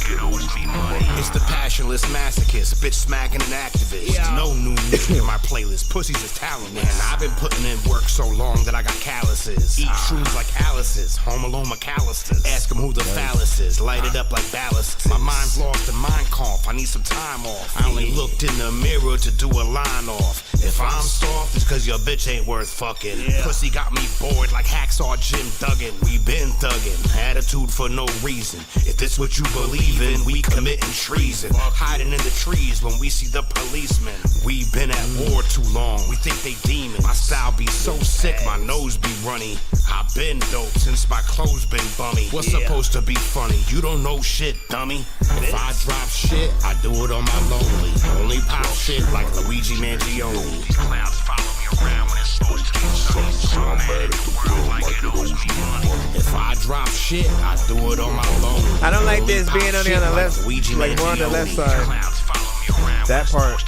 It's the passionless masochist, bitch smacking an activist. No new music in my playlist. Pussies is talentless. Man, I've been putting in work so long that I got calluses. Eat shrooms like Alice's. Home Alone McAllister's. Ask them who the phallus is. Light it up like ballast. My mind's lost in mind conf. I need some time off. I only looked in the mirror to do a line off. If I'm soft, it's cause your bitch ain't worth fucking. Pussy got me bored like Hacksaw Jim Duggan. We been thuggin'. Attitude for no reason. If this what you believe in, we committing treason. Hiding in the trees when we see the policemen. We been at war too long. We think they demons. My style be so sick, my nose be runny. I been dope since my clothes been bummy. What's supposed to be funny? You don't know shit, dummy. If I drop shit, I do it on my lonely. Only pop shit like Luigi Mangione. These clouds follow me around when it's supposed to get sunny. So I'm mad at the world like it owes me money. If I drop shit, I do it on my lonely. I don't like this being only on the left, like more on the left side. That part.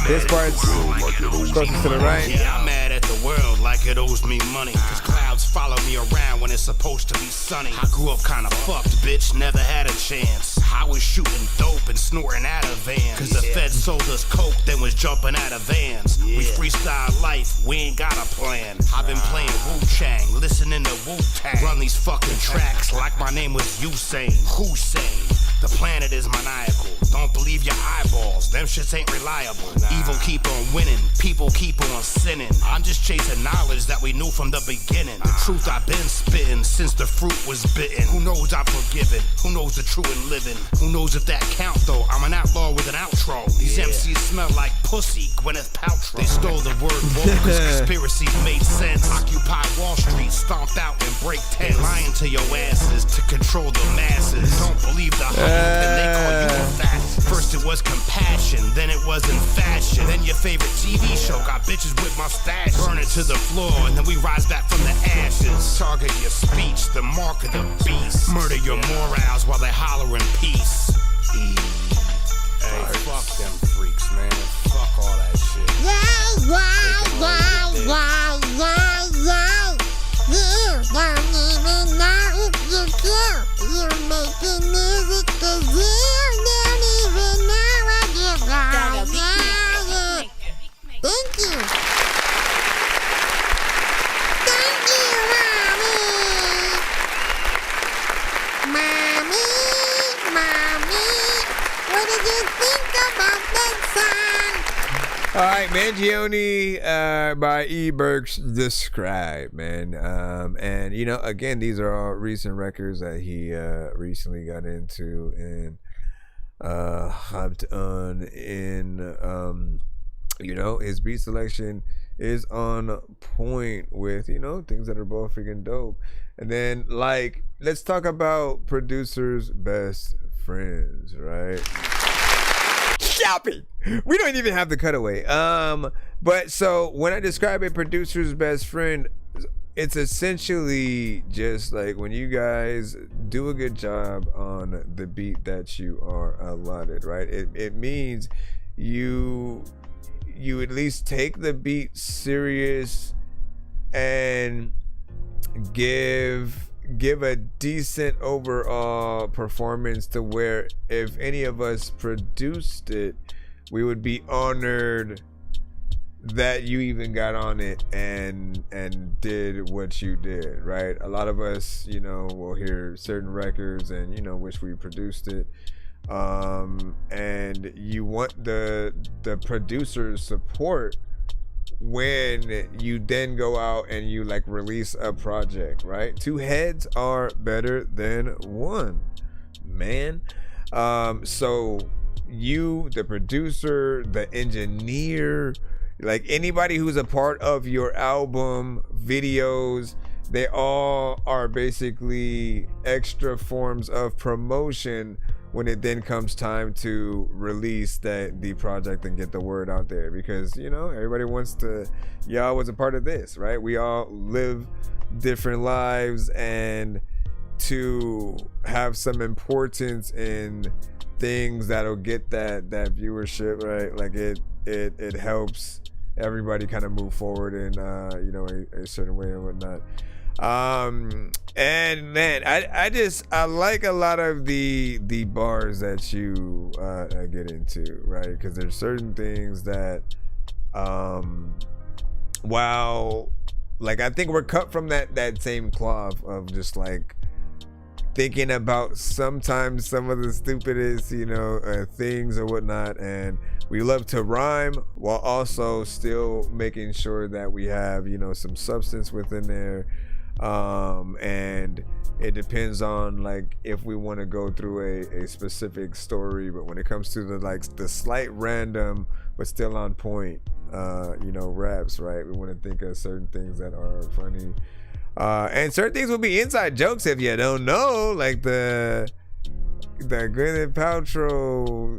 This part's closest to the right. Yeah, I'm mad at the world like it owes me money. Cause clouds follow me around when it's supposed to be sunny. I grew up kinda fucked, bitch, never had a chance. I was shooting dope and snorting out of vans. Cause the feds sold us coke, then was jumping out of vans. We freestyle life, we ain't got a plan. I've been playing Wu-Chang, listening to Wu-Tang. Run these fucking tracks like my name was Usain. Hussein. The planet is maniacal. Don't believe your eyeballs, them shits ain't reliable. Evil keep on winning, people keep on sinning. I'm just chasing knowledge that we knew from the beginning. The truth I've been spitting since the fruit was bitten. Who knows I'm forgiven? Who knows the true and living? Who knows if that count though? I'm an outlaw with an outro. These MCs smell like pussy, Gwyneth Paltrow. They stole the word woke cause conspiracies made sense. Occupy Wall Street, stomped out and break tents. Lying to your asses to control the masses. Don't believe the hype and they call you a fat. First it was compassion, then it was in fashion. Then your favorite TV show got bitches with mustaches. Burn it to the floor and then we rise back from the ashes. Target your speech, the mark of the beast. Murder your morals while they holler in peace. Hey, fuck them freaks, man. Fuck all that shit. You don't even know if you care. You're making music 'cause you don't even know what you're going. Thank you. Thank you, Mommy. Mommy, what did you think about that song? All right, Mangione by E. Burks Describe, man. And, you know, again, these are all recent records that he recently got into and hopped on in. You know, his beat selection is on point with, you know, things that are both freaking dope. And then, like, let's talk about producers' best friends, right? Shopping. We don't even have the cutaway. But so when I describe a producer's best friend, it's essentially just like when you guys do a good job on the beat that you are allotted, right? It means you at least take the beat serious and give a decent overall performance to where if any of us produced it, we would be honored that you even got on it and did what you did, right? A lot of us, you know, will hear certain records and, you know, wish we produced it. And you want the producer's support when you then go out and you like release a project, right? Two heads are better than one, man. So you, the producer, the engineer, like anybody who's a part of your album, videos, they all are basically extra forms of promotion when it then comes time to release the project and get the word out there, because, you know, everybody wants to, y'all was a part of this, right? We all live different lives, and to have some importance in things that'll get that viewership, right? Like it helps everybody kind of move forward in you know, a certain way and whatnot. And man, I like a lot of the bars that you get into, right? Because there's certain things that while like I think we're cut from that same cloth of just like thinking about sometimes some of the stupidest, things or whatnot, and we love to rhyme while also still making sure that we have, some substance within there. And it depends on like if we want to go through a specific story, but when it comes to the slight random but still on point, raps, right? We want to think of certain things that are funny. And certain things will be inside jokes if you don't know, like the Gwyneth Paltrow,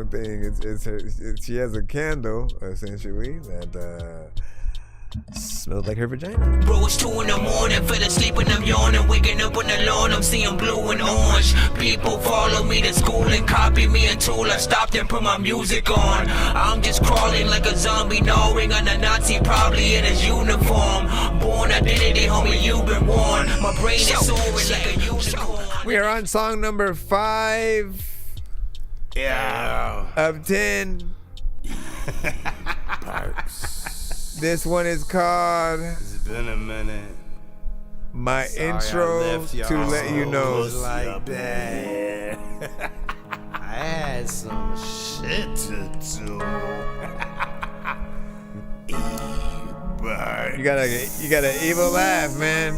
thing. She has a candle essentially that smells like her vagina. Bro, it's 2 in the morning, fell asleep and I'm yawning, waking up on the lawn, I'm seeing blue and orange. People follow me to school and copy me until I stopped and put my music on. I'm just crawling like a zombie, gnawing on a Nazi, probably in his uniform. Born identity, homie, you've been warned. My brain is soaring like a unicorn. We are on song number 5. Yeah. Of 10. This one is called It's been a minute. My Sorry Intro to Let You Know. Like that. I had some shit to do. You got an evil laugh, man.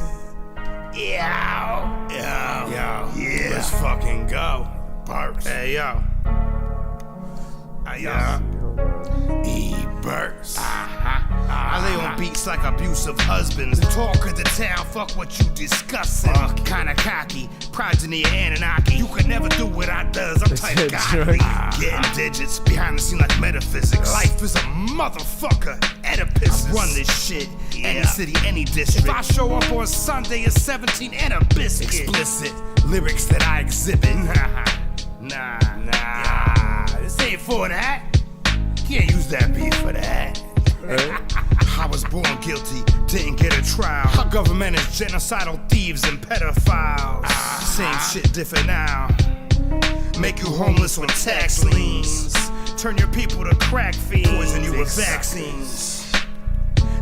Yeah. Let's fucking go. Burks. Hey, yo. E-Burks. I lay on beats like abusive husbands. The talk of the town, fuck what you discussing. Kinda cocky, progeny Anunnaki. You could never do what I does. I'm type godly. Getting digits behind the scene like metaphysics. Life is a motherfucker. Oedipus. I run this shit. Any city, any district. If I show up on Sunday, it's 17 and a biscuit. Explicit lyrics that I exhibit. Nah. This ain't for that. Can't use that beat for that. I was born guilty, didn't get a trial. Our government is genocidal thieves and pedophiles. Same shit, different now. Make you homeless on tax liens. Turn your people to crack fiends. Poison you with vaccines.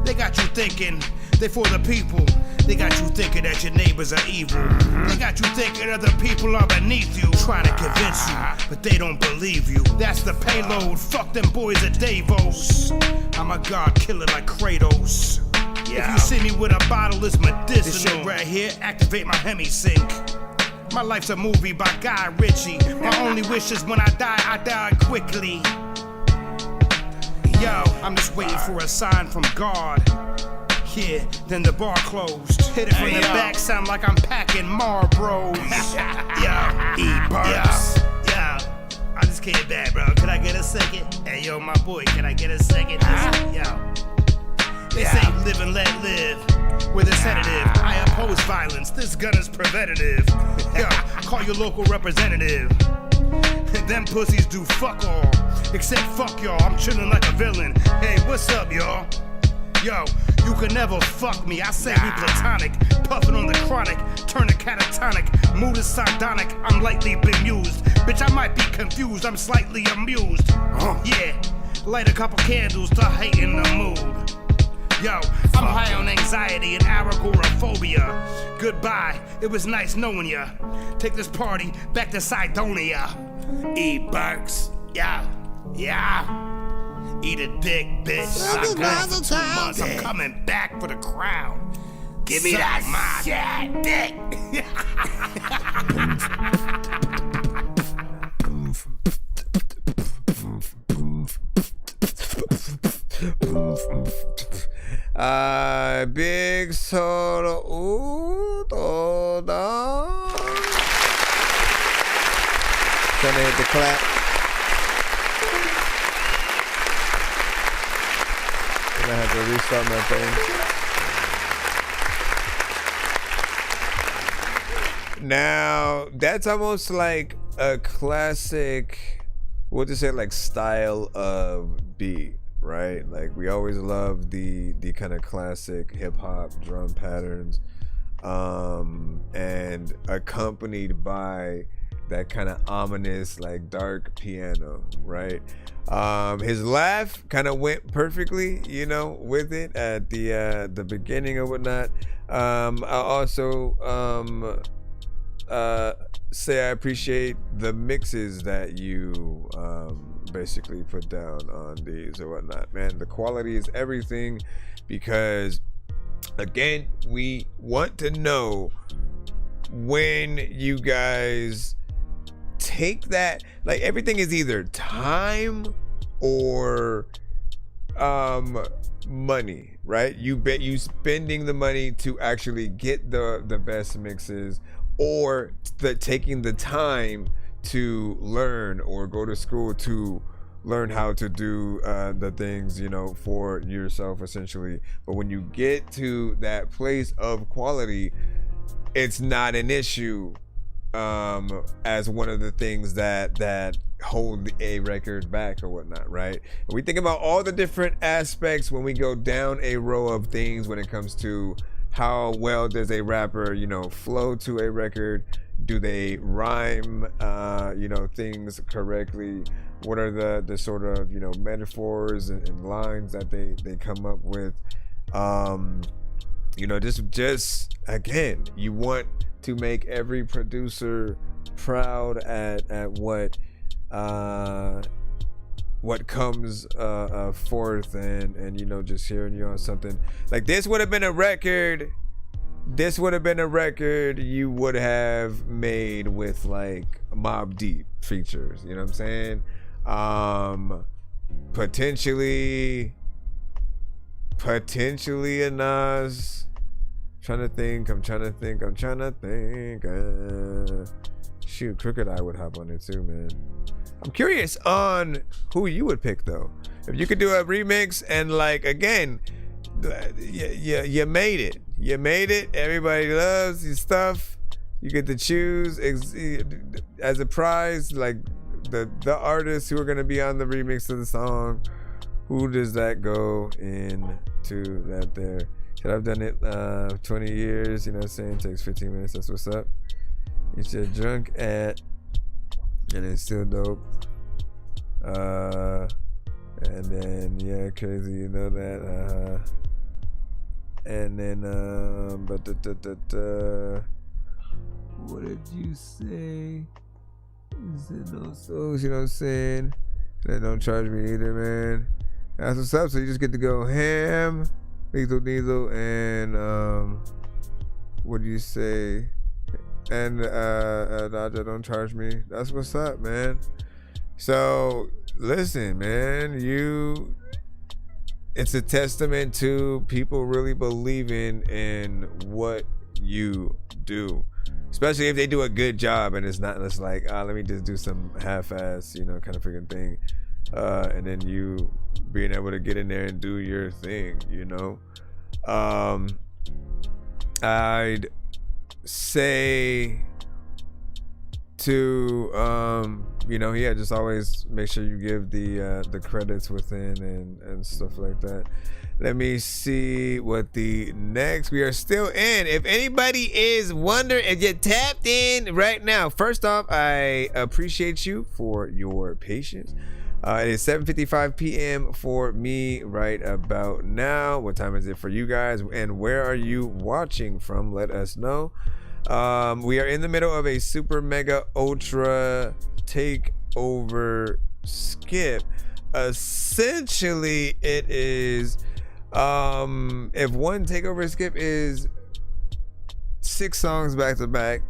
They got you thinking they for the people. They got you thinking that your neighbors are evil. They got you thinking other people are beneath you. Trying to convince you, but they don't believe you. That's the payload, fuck them boys at Davos. I'm a god killer like Kratos. If you see me with a bottle, it's medicinal. This shit right here, activate my hemi-sync. My life's a movie by Guy Ritchie. My only wish is when I die quickly. Yo, I'm just waiting for a sign from God. Yeah, then the bar closed. Hit it from the back, sound like I'm packing Marlboros. E-Burks. Yo, I just came back, bro. Can I get a second? Hey, yo, my boy, can I get a second? Listen, yo. This ain't live and let live. With a sedative, I oppose violence. This gun is preventative. Yo, call your local representative. Them pussies do fuck all. Except fuck y'all, I'm chillin' like a villain. Hey, what's up, y'all? Yo, you can never fuck me. I say we platonic. Puffin' on the chronic, turn a catatonic. Mood is sardonic, I'm lightly bemused. Bitch, I might be confused, I'm slightly amused. Yeah, light a couple candles to heighten the mood. Yo, I'm high on anxiety and agoraphobia. Goodbye, it was nice knowing ya. Take this party back to Sidonia. E-Burks, yeah. Eat a dick, bitch. I'm gone for 2 months. I'm coming back for the crown. Give me that shit, dick. Big solo. Gonna hit the clap. I have to restart my thing. Now, that's almost like a classic, we'll just say like style of beat, right? Like we always love the kind of classic hip hop drum patterns. and accompanied by that kind of ominous, like, dark piano, right? His laugh kind of went perfectly, you know, with it at the beginning or whatnot. I also say I appreciate the mixes that you basically put down on these or whatnot. Man, the quality is everything, because again, we want to know when you guys take that, like, everything is either time or money, right? You bet you spending the money to actually get the best mixes, or taking the time to learn or go to school to learn how to do the things, you know, for yourself essentially. But when you get to that place of quality, it's not an issue as one of the things that hold a record back or whatnot, right? And we think about all the different aspects when we go down a row of things when it comes to how well does a rapper, you know, flow to a record. Do they rhyme, you know, things correctly? What are the sort of, you know, metaphors and lines that they come up with? You know, just again, you want to make every producer proud at what comes forth, and you know, just hearing you on something like this would have been a record. This would have been a record you would have made with like Mobb Deep features. You know what I'm saying? Potentially a Nas. I'm trying to think. Shoot, Crooked Eye would hop on it too, man. I'm curious on who you would pick though. If you could do a remix and, like, again, you made it. You made it. Everybody loves your stuff. You get to choose as a prize, like the artists who are gonna be on the remix of the song. Who does that go into that there? Should I've done it 20 years, you know what I'm saying? Takes 15 minutes, that's what's up. You said drunk at, and it's still dope. And then, yeah, crazy, you know that. And then, what did you say? You said no souls, you know what I'm saying? They don't charge me either, man. That's what's up. So you just get to go ham, Lethal Diesel, and what do you say? And Dodger don't charge me. That's what's up, man. So listen, man, it's a testament to people really believing in what you do, especially if they do a good job and it's not just like, let me just do some half-ass, you know, kind of freaking thing, and then you being able to get in there and do your thing, you know. I'd say to you know, yeah, just always make sure you give the credits within and stuff like that. Let me see what the next, we are still in. If anybody is wondering, if you tapped in right now, first off, I appreciate you for your patience. It is 7:55 p.m. for me right about now. What time is it for you guys, and where are you watching from? Let us know. We are in the middle of a super mega ultra takeover skip. Essentially, it is if one takeover skip is 6 songs back to back,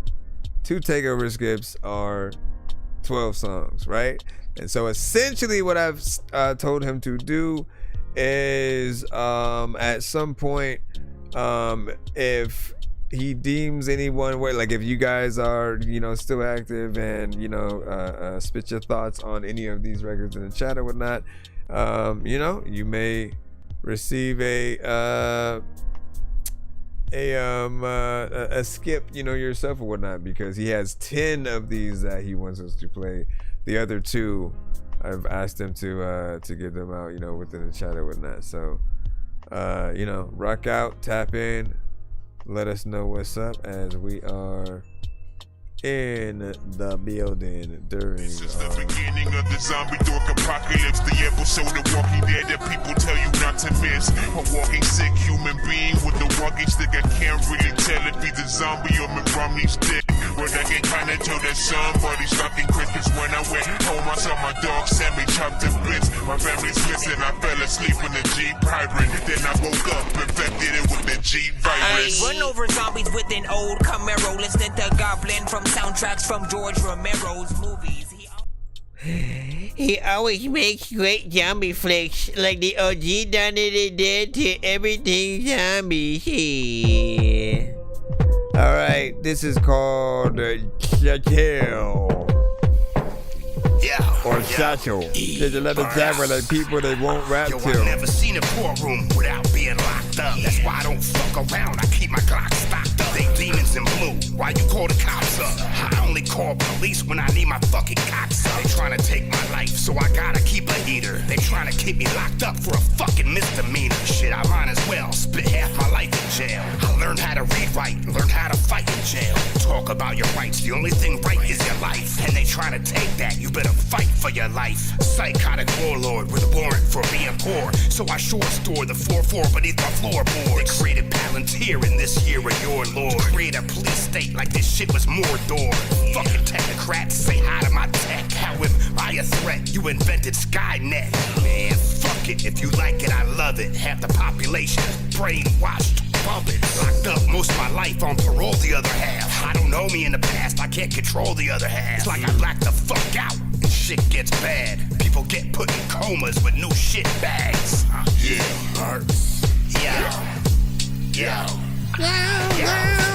2 takeover skips are 12 songs, right? And so essentially what I've told him to do is at some point, if he deems anyone way, like if you guys are, you know, still active and, you know, spit your thoughts on any of these records in the chat or whatnot, you know, you may receive a skip, you know, yourself or whatnot, because he has 10 of these that he wants us to play. The other 2, I've asked him to get them out, you know, within the chat or whatnot. So, you know, rock out, tap in, let us know what's up as we are in the building during the beginning of the zombie dork apocalypse, the episode of Walking Dead that people tell you not to miss. A walking sick human being with a walking stick. I can't really tell if he's a zombie or McRomney's dick. But I can kinda tell that somebody's talking Christmas. When I went home, I saw my dog Sammy chopped to bits. My family's missing. I fell asleep in the G pirate. Then I woke up infected it with the G virus. Run over zombies with an old Camaro, listening to Goblin from soundtracks from George Romero's movies. He always makes great zombie flicks, like the OG Dawn of the Dead to everything zombies. Yeah. Alright, this is called Chatel. Yeah. Or Satchel. There's 11 tavern like people that won't rap Yo, to. I've never seen a courtroom without being locked up. That's why I don't fuck around. I keep my Glock stocked up. They demons in blue. Why you call the cops up? I only call police when I need my fucking cocks up. They trying to take my life, so I gotta keep a heater. They trying to keep me locked up for a fucking misdemeanor. Shit, I might as well split half my life in jail. I learned how to read right, learned how to fight in jail. Talk about your rights, the only thing right is your life. And they trying to take that, you better fight for your life. Psychotic warlord with a warrant for being poor. So I short store the 4-4 beneath my floorboards. They created Palantir in this year of your lord. Create a police state like this shit was Mordor. Fucking technocrats, say hi to my tech. How am I a threat? You invented Skynet. Man, fuck it, if you like it, I love it. Half the population brainwashed. Locked up most of my life on parole the other half. I don't know me in the past, I can't control the other half. It's like I blacked the fuck out and shit gets bad. People get put in comas with new shit bags. Yeah, hurts. Yo.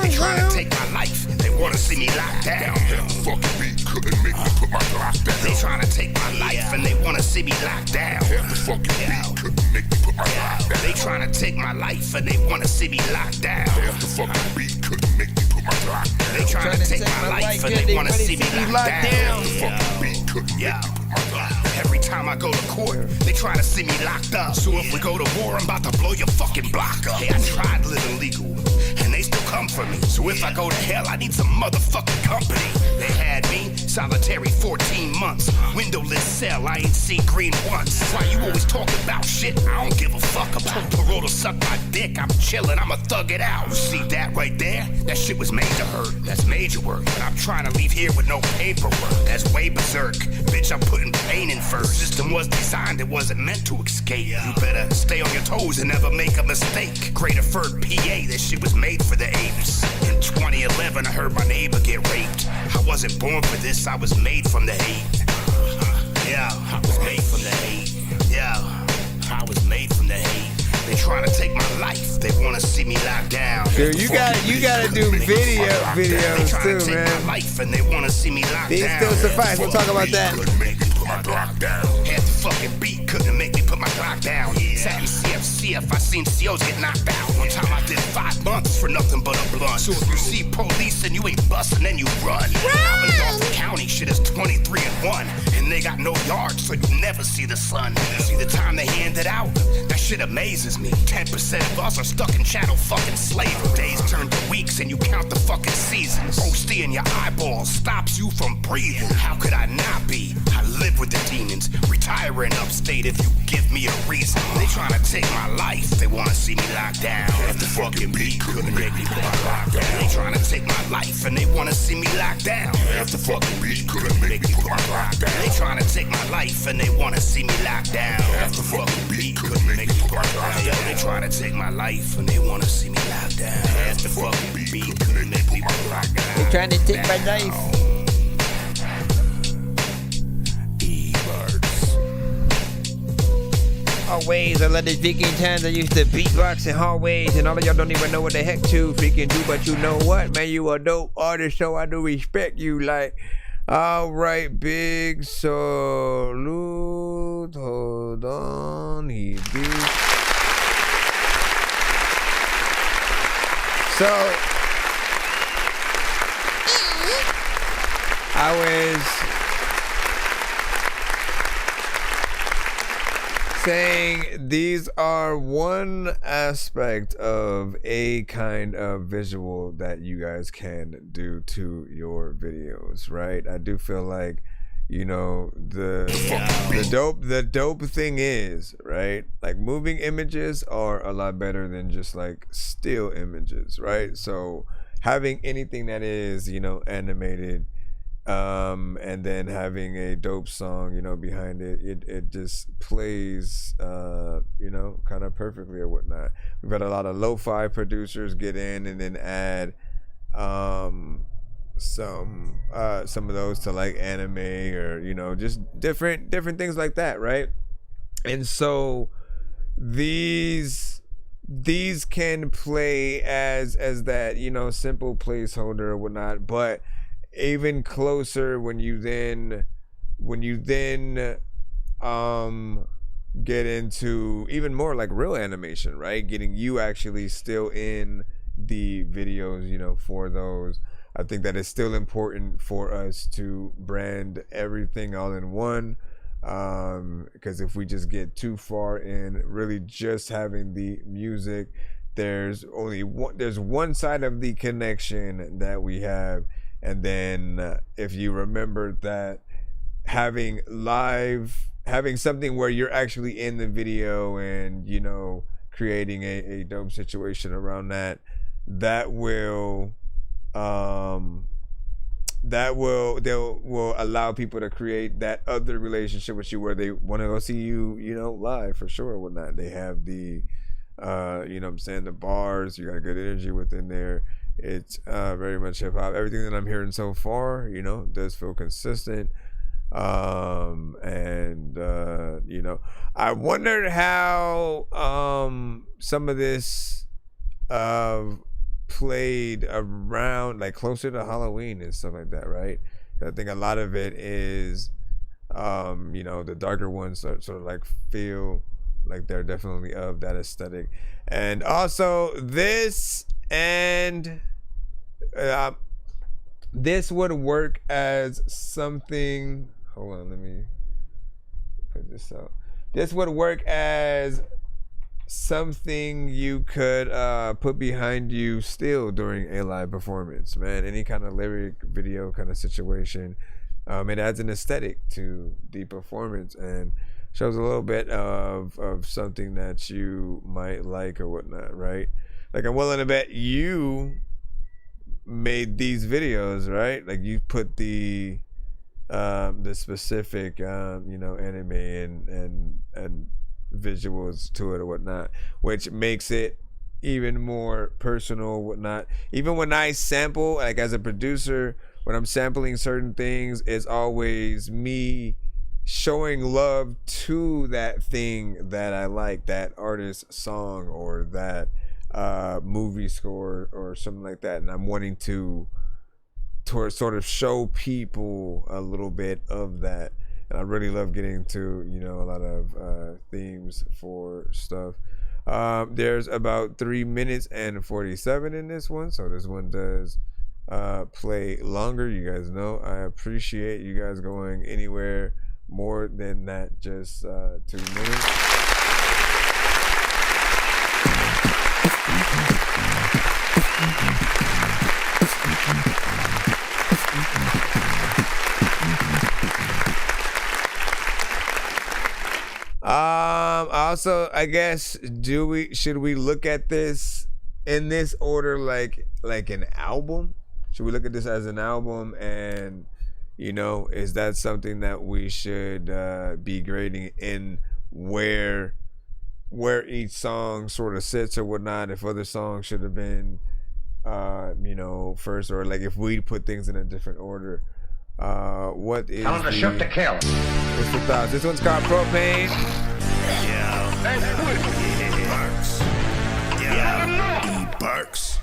They trying to take my life, they wanna see me locked down. Fucking beat couldn't make me put my Glock down. They trying to take my life and they wanna see me locked down. Fucking beat couldn't make me put my Glock down. They trying to take my life and they wanna see me locked down. Fucking beat couldn't make me put my Glock down. They trying to take my life and they wanna see me locked down. Fucking beat couldn't make me put my Glock down. Every time I go to court, they try to see me locked up. So if we go to war, I'm about to blow your fucking block up. Hey, I tried living legal, and they still come for me. So if I go to hell, I need some motherfucking company. They had me solitary 14 months, windowless cell, I ain't seen green once. Why you always talk about shit I don't give a fuck about? Parole to suck my dick, I'm chillin', I'ma thug it out. See that right there? That shit was made to hurt. That's major work, but I'm trying to leave here with no paperwork. That's way berserk. Bitch, I'm putting pain in first. System was designed, it wasn't meant to escape. You better stay on your toes and never make a mistake. Great Deferred PA, this shit was made for the apes. In 2011, I heard my neighbor get raped. I wasn't born for this, I was made from the hate. Yeah, I was made from the hate. Yeah, I was made from the hate. They trying to take my life. They want to see me locked down. Dude, you gotta do videos too, man. My life and they want to see me locked These down. still suffice. We'll talk about that. My Glock down. Half the fucking beat couldn't make me put my Glock down. Sat in CFCF, I seen COs get knocked out. One time I did 5 months for nothing but a blunt. So if you see police and you ain't bustin', then you run. I'm in Norfolk County, shit is 23-1. And they got no yards, so you never see the sun. See the time they hand it out? That shit amazes me. 10% of us are stuck in chattel fucking slavery. Days turn to weeks and you count the fucking seasons. OC in your eyeballs stops you from breathing. How could I not be? I live with the demons. Retiring upstate if you give me a reason. They trying to take my life. They want to see me locked down. If the fucking beat couldn't make me put my Glock down. They trying to take my life and they want to see me locked down. If the fucking beat couldn't make me put my Glock down. They trying to take my life and they want to see me locked down. If the fucking beat couldn't make me put my Glock down. They trying to take my life and they want to see me locked down. If the fucking beat couldn't make me put my Glock down. They trying to take my life. Hallways, I love the freaking times I used to beat rocks in hallways, and all of y'all don't even know what the heck to freaking do, but you know what, man, you a dope artist, so I do respect you. Like, all right, big salute. Hold on, he be. So saying these are one aspect of a kind of visual that you guys can do to your videos, right? I do feel like, you know, the dope thing is, right? Like moving images are a lot better than just like still images, right? So having anything that is, you know, animated, and then having a dope song, you know, behind it, it just plays, you know, kind of perfectly or whatnot. We've had a lot of lo-fi producers get in and then add some of those to like anime or, you know, just different things like that, right? And so these can play as that, you know, simple placeholder or whatnot, but even closer when you then get into even more like real animation, right? Getting you actually still in the videos, you know, for those. I think that it's still important for us to brand everything all in one, because if we just get too far in really just having the music, there's one side of the connection that we have. And then if you remember that having something where you're actually in the video and, you know, creating a dope situation around that will allow people to create that other relationship with you where they want to go see you, you know, live for sure or whatnot. They have the you know what I'm saying, the bars, you got a good energy within there. It's very much hip hop. Everything that I'm hearing so far, you know, does feel consistent. And you know, I wondered how some of this played around like closer to Halloween and stuff like that, right? I think a lot of it is you know, the darker ones sort of like feel like they're definitely of that aesthetic. And also this this would work as something, hold on, let me put this out. This would work as something you could put behind you still during a live performance, man. Any kind of lyric video kind of situation, it adds an aesthetic to the performance and shows a little bit of something that you might like or whatnot, right? Like I'm willing to bet you made these videos, right? Like you put the specific you know, anime and visuals to it or whatnot, which makes it even more personal, whatnot. Even when I sample, like as a producer, when I'm sampling certain things, it's always me showing love to that thing that I like, that artist song or that movie score or something like that, and I'm wanting to sort of show people a little bit of that. And I really love getting to, you know, a lot of themes for stuff. There's about 3 minutes and 47 in this one, so this one does play longer. You guys know I appreciate you guys going anywhere more than that, just 2 minutes. Also, I guess, should we look at this in this order, like an album? Should we look at this as an album? And, you know, is that something that we should be grading in where each song sort of sits or whatnot? If other songs should have been, you know, first, or like if we put things in a different order. What is Tell him to shoot to kill. What's the thoughts? This one's called Propane. Yeah. Barks. Yeah. Barks.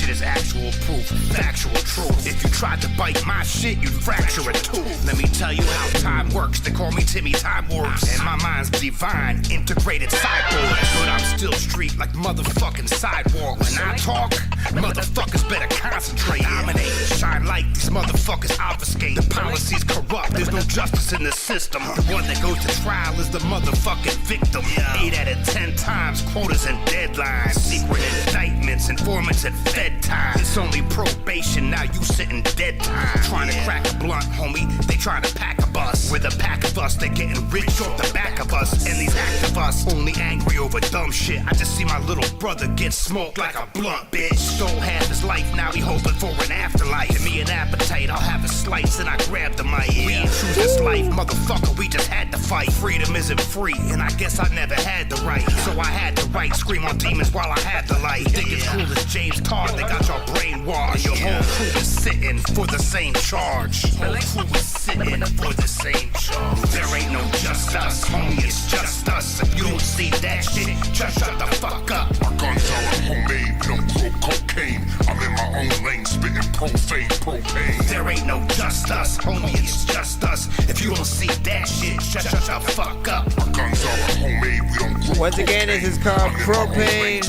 shit is actual proof, factual truth. If you tried to bite my shit, you'd fracture a tooth. Let me tell you how time works. They call me Timmy Time Works, and my mind's divine, integrated cyborg. But I'm still street like motherfucking sidewalk. When I talk, motherfuckers better concentrate. Dominate, shine light. These motherfuckers obfuscate. The policy's corrupt. There's no justice in the system. The one that goes to trial is the motherfucking victim. 8 out of 10 times, quotas and deadlines. Secret indictments, informants and fed time. It's only probation, now you sitting dead time. Trying to crack a blunt, homie, they trying to pack a bus. With a pack of us, they getting rich off the back of us. And these activists only angry over dumb shit. I just see my little brother get smoked like a blunt, bitch. Stole half his life, now he hoping for an afterlife. Give me an appetite, I'll have a slice and I grab the mic. We ain't choose this life, motherfucker, we just had to fight. Freedom isn't free, and I guess I never had the right. So I had to write, scream on demons while I had the light. Think it's cool as James Todd, they got your brainwashed. Your whole crew is sitting for the same charge. Whole crew is sitting for the same charge. There ain't no just us, homie, it's just us. If you don't see that shit, just shut the fuck up. My guns are homemade, we don't grow cocaine. I'm in my own lane, spitting profane, propane. There ain't no just us, homie, it's just us. If you don't see that shit, shut the fuck up. My guns are homemade, we don't grow Once again, this is called Propane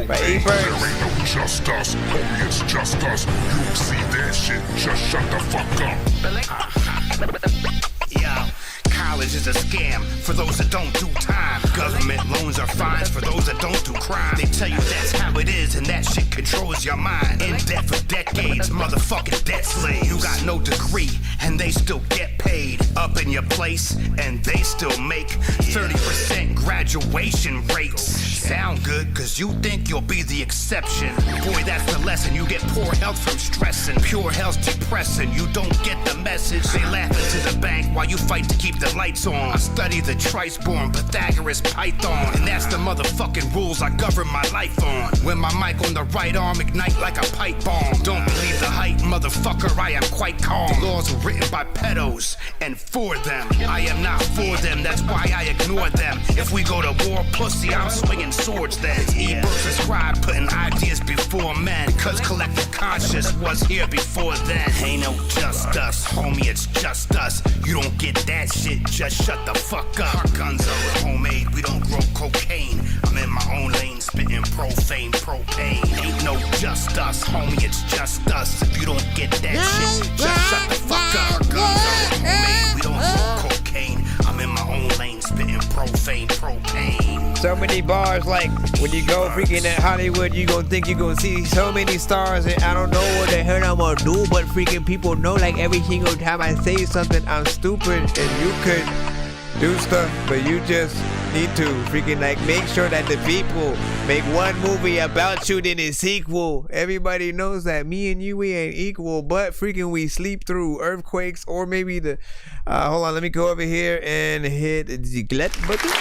by E-Birds. There ain't no just us, homie, it's just us. You don't see that shit, just shut the fuck up. Yeah. College is a scam for those that don't do time. Government loans are fines for those that don't do crime. They tell you that's how it is and that shit controls your mind. In debt for decades, motherfucking debt slave. You got no degree and they still get paid. Up in your place and they still make 30% graduation rates. Sound good cause you think you'll be the exception. Boy, that's the lesson. You get poor health from stressing. Pure health's depressing. You don't get the message. They laugh into the bank while you fight to keep the lights on. I study the Trice-born Pythagoras Python, and that's the motherfucking rules I govern my life on. When my mic on the right arm ignite like a pipe bomb. Don't believe the hype, motherfucker, I am quite calm. The laws are written by pedos and for them. I am not for them, that's why I ignore them. If we go to war, pussy, I'm swinging swords then. E-Birds prescribe putting ideas before men, cause collective conscious was here before then. Ain't no just us, homie, it's just us. You don't get that shit, just shut the fuck up. Our guns are homemade, we don't grow cocaine. I'm in my own lane, spitting profane, propane. Ain't no just us, homie, it's just us. If you don't get that shit, just shut the fuck up. Our guns are homemade, we don't grow cocaine. I'm in my own lane, spitting profane, propane. So many bars, like when you go freaking at Hollywood, you gonna think you gonna see so many stars, and I don't know what the hell I'm gonna do, but freaking people know like every single time I say something, I'm stupid, and you could do stuff, but you just need to freaking like make sure that the people make one movie about you, then a sequel. Everybody knows that me and you, we ain't equal, but freaking we sleep through earthquakes, or maybe the hold on, let me go over here and hit the glut button.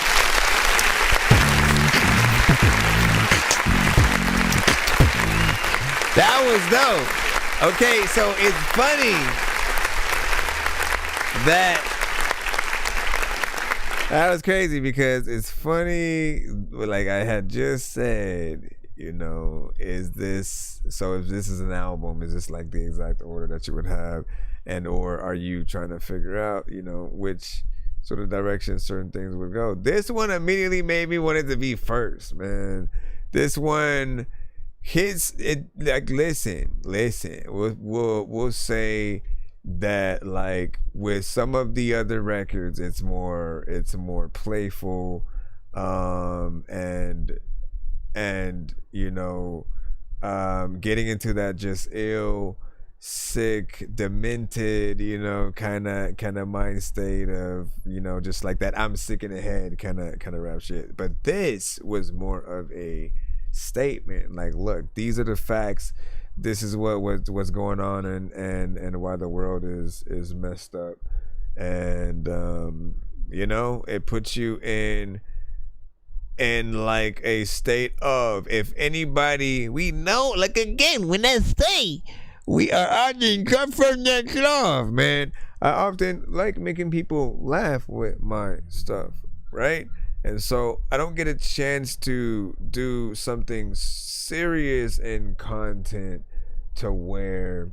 That was dope. Okay, so it's funny that was crazy because it's funny, like I had just said, you know, if this is an album, is this like the exact order that you would have, and or are you trying to figure out, you know, which sort of direction certain things would go? This one immediately made me want it to be first, man. This one hits it like, listen, we'll say that like with some of the other records it's more playful, and you know, getting into that just ill, sick, demented, you know, kind of mind state of, you know, just like that I'm sick in the head kind of rap shit. But this was more of a statement, like, look, these are the facts, this is what's going on, and why the world is messed up, and you know, it puts you in like a state of, if anybody, we know, like, again, when I say we are arguing cut from that cloth, man, I often like making people laugh with my stuff, right? And so I don't get a chance to do something serious in content to where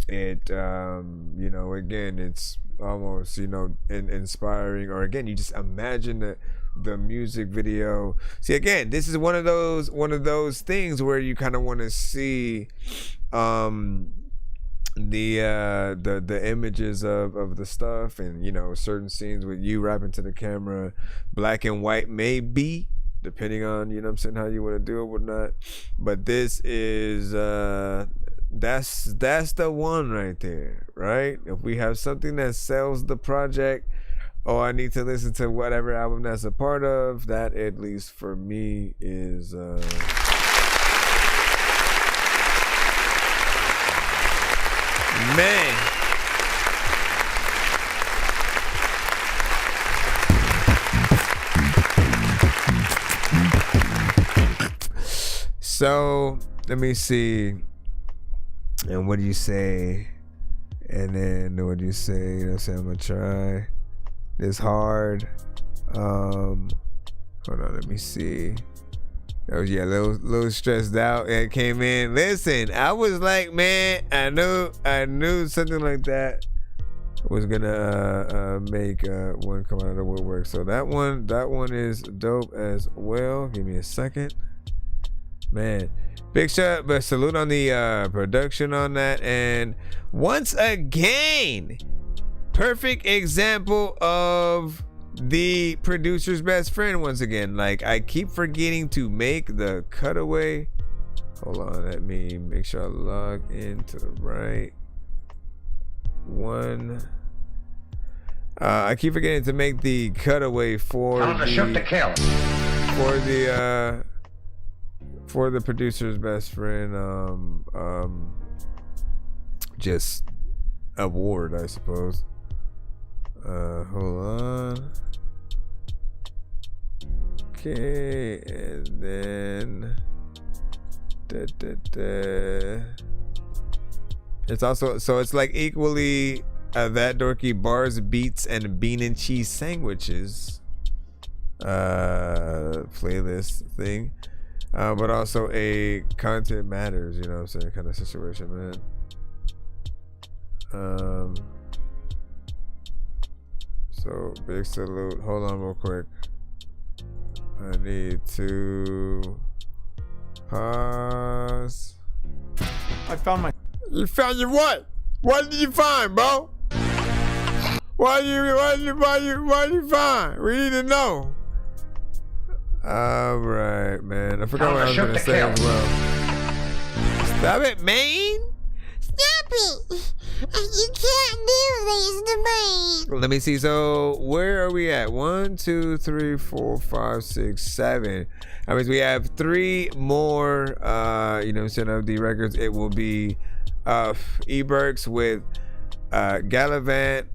it, you know, again, it's almost, you know, inspiring, or again, you just imagine the music video. See, again, this is one of those things where you kind of want to see the images of the stuff, and you know, certain scenes with you rapping to the camera, black and white maybe, depending on, you know what I'm saying, how you want to do it, whatnot. But this is that's the one right there, right? If we have something that sells the project, oh, I need to listen to whatever album that's a part of, that at least for me is man. So let me see. And what do you say? And then what do you say? You know what I'm saying? I'm gonna try this hard. Hold on, let me see. Oh yeah, a little stressed out. It came in. Listen, I was like, man, I knew something like that was gonna make one come out of the woodwork. So that one is dope as well. Give me a second, man. Big shout, but salute on the production on that. And once again, perfect example of the producer's best friend once again. Like, I keep forgetting to make the cutaway. Hold on, let me make sure I log into the right one. I keep forgetting to make the cutaway for the producer's best friend just award, I suppose. Hold on. Okay, and then it's also, so it's like equally that dorky bars, beats, and bean and cheese sandwiches playlist thing, but also a content matters, you know what I'm saying, kind of situation, man. So big salute. Hold on real quick. I need to pause. I found my. You found your what? What did you find, bro? What did you find? We need to know. All right, man. I forgot what I was gonna say as well. Stop it, man. Stop it. You can't do this to me. Let me see. So where are we at? 1, 2, 3, 4, 5, 6, 7. I mean, we have 3 more. You know, instead of the records, it will be Eberks with Gallivant.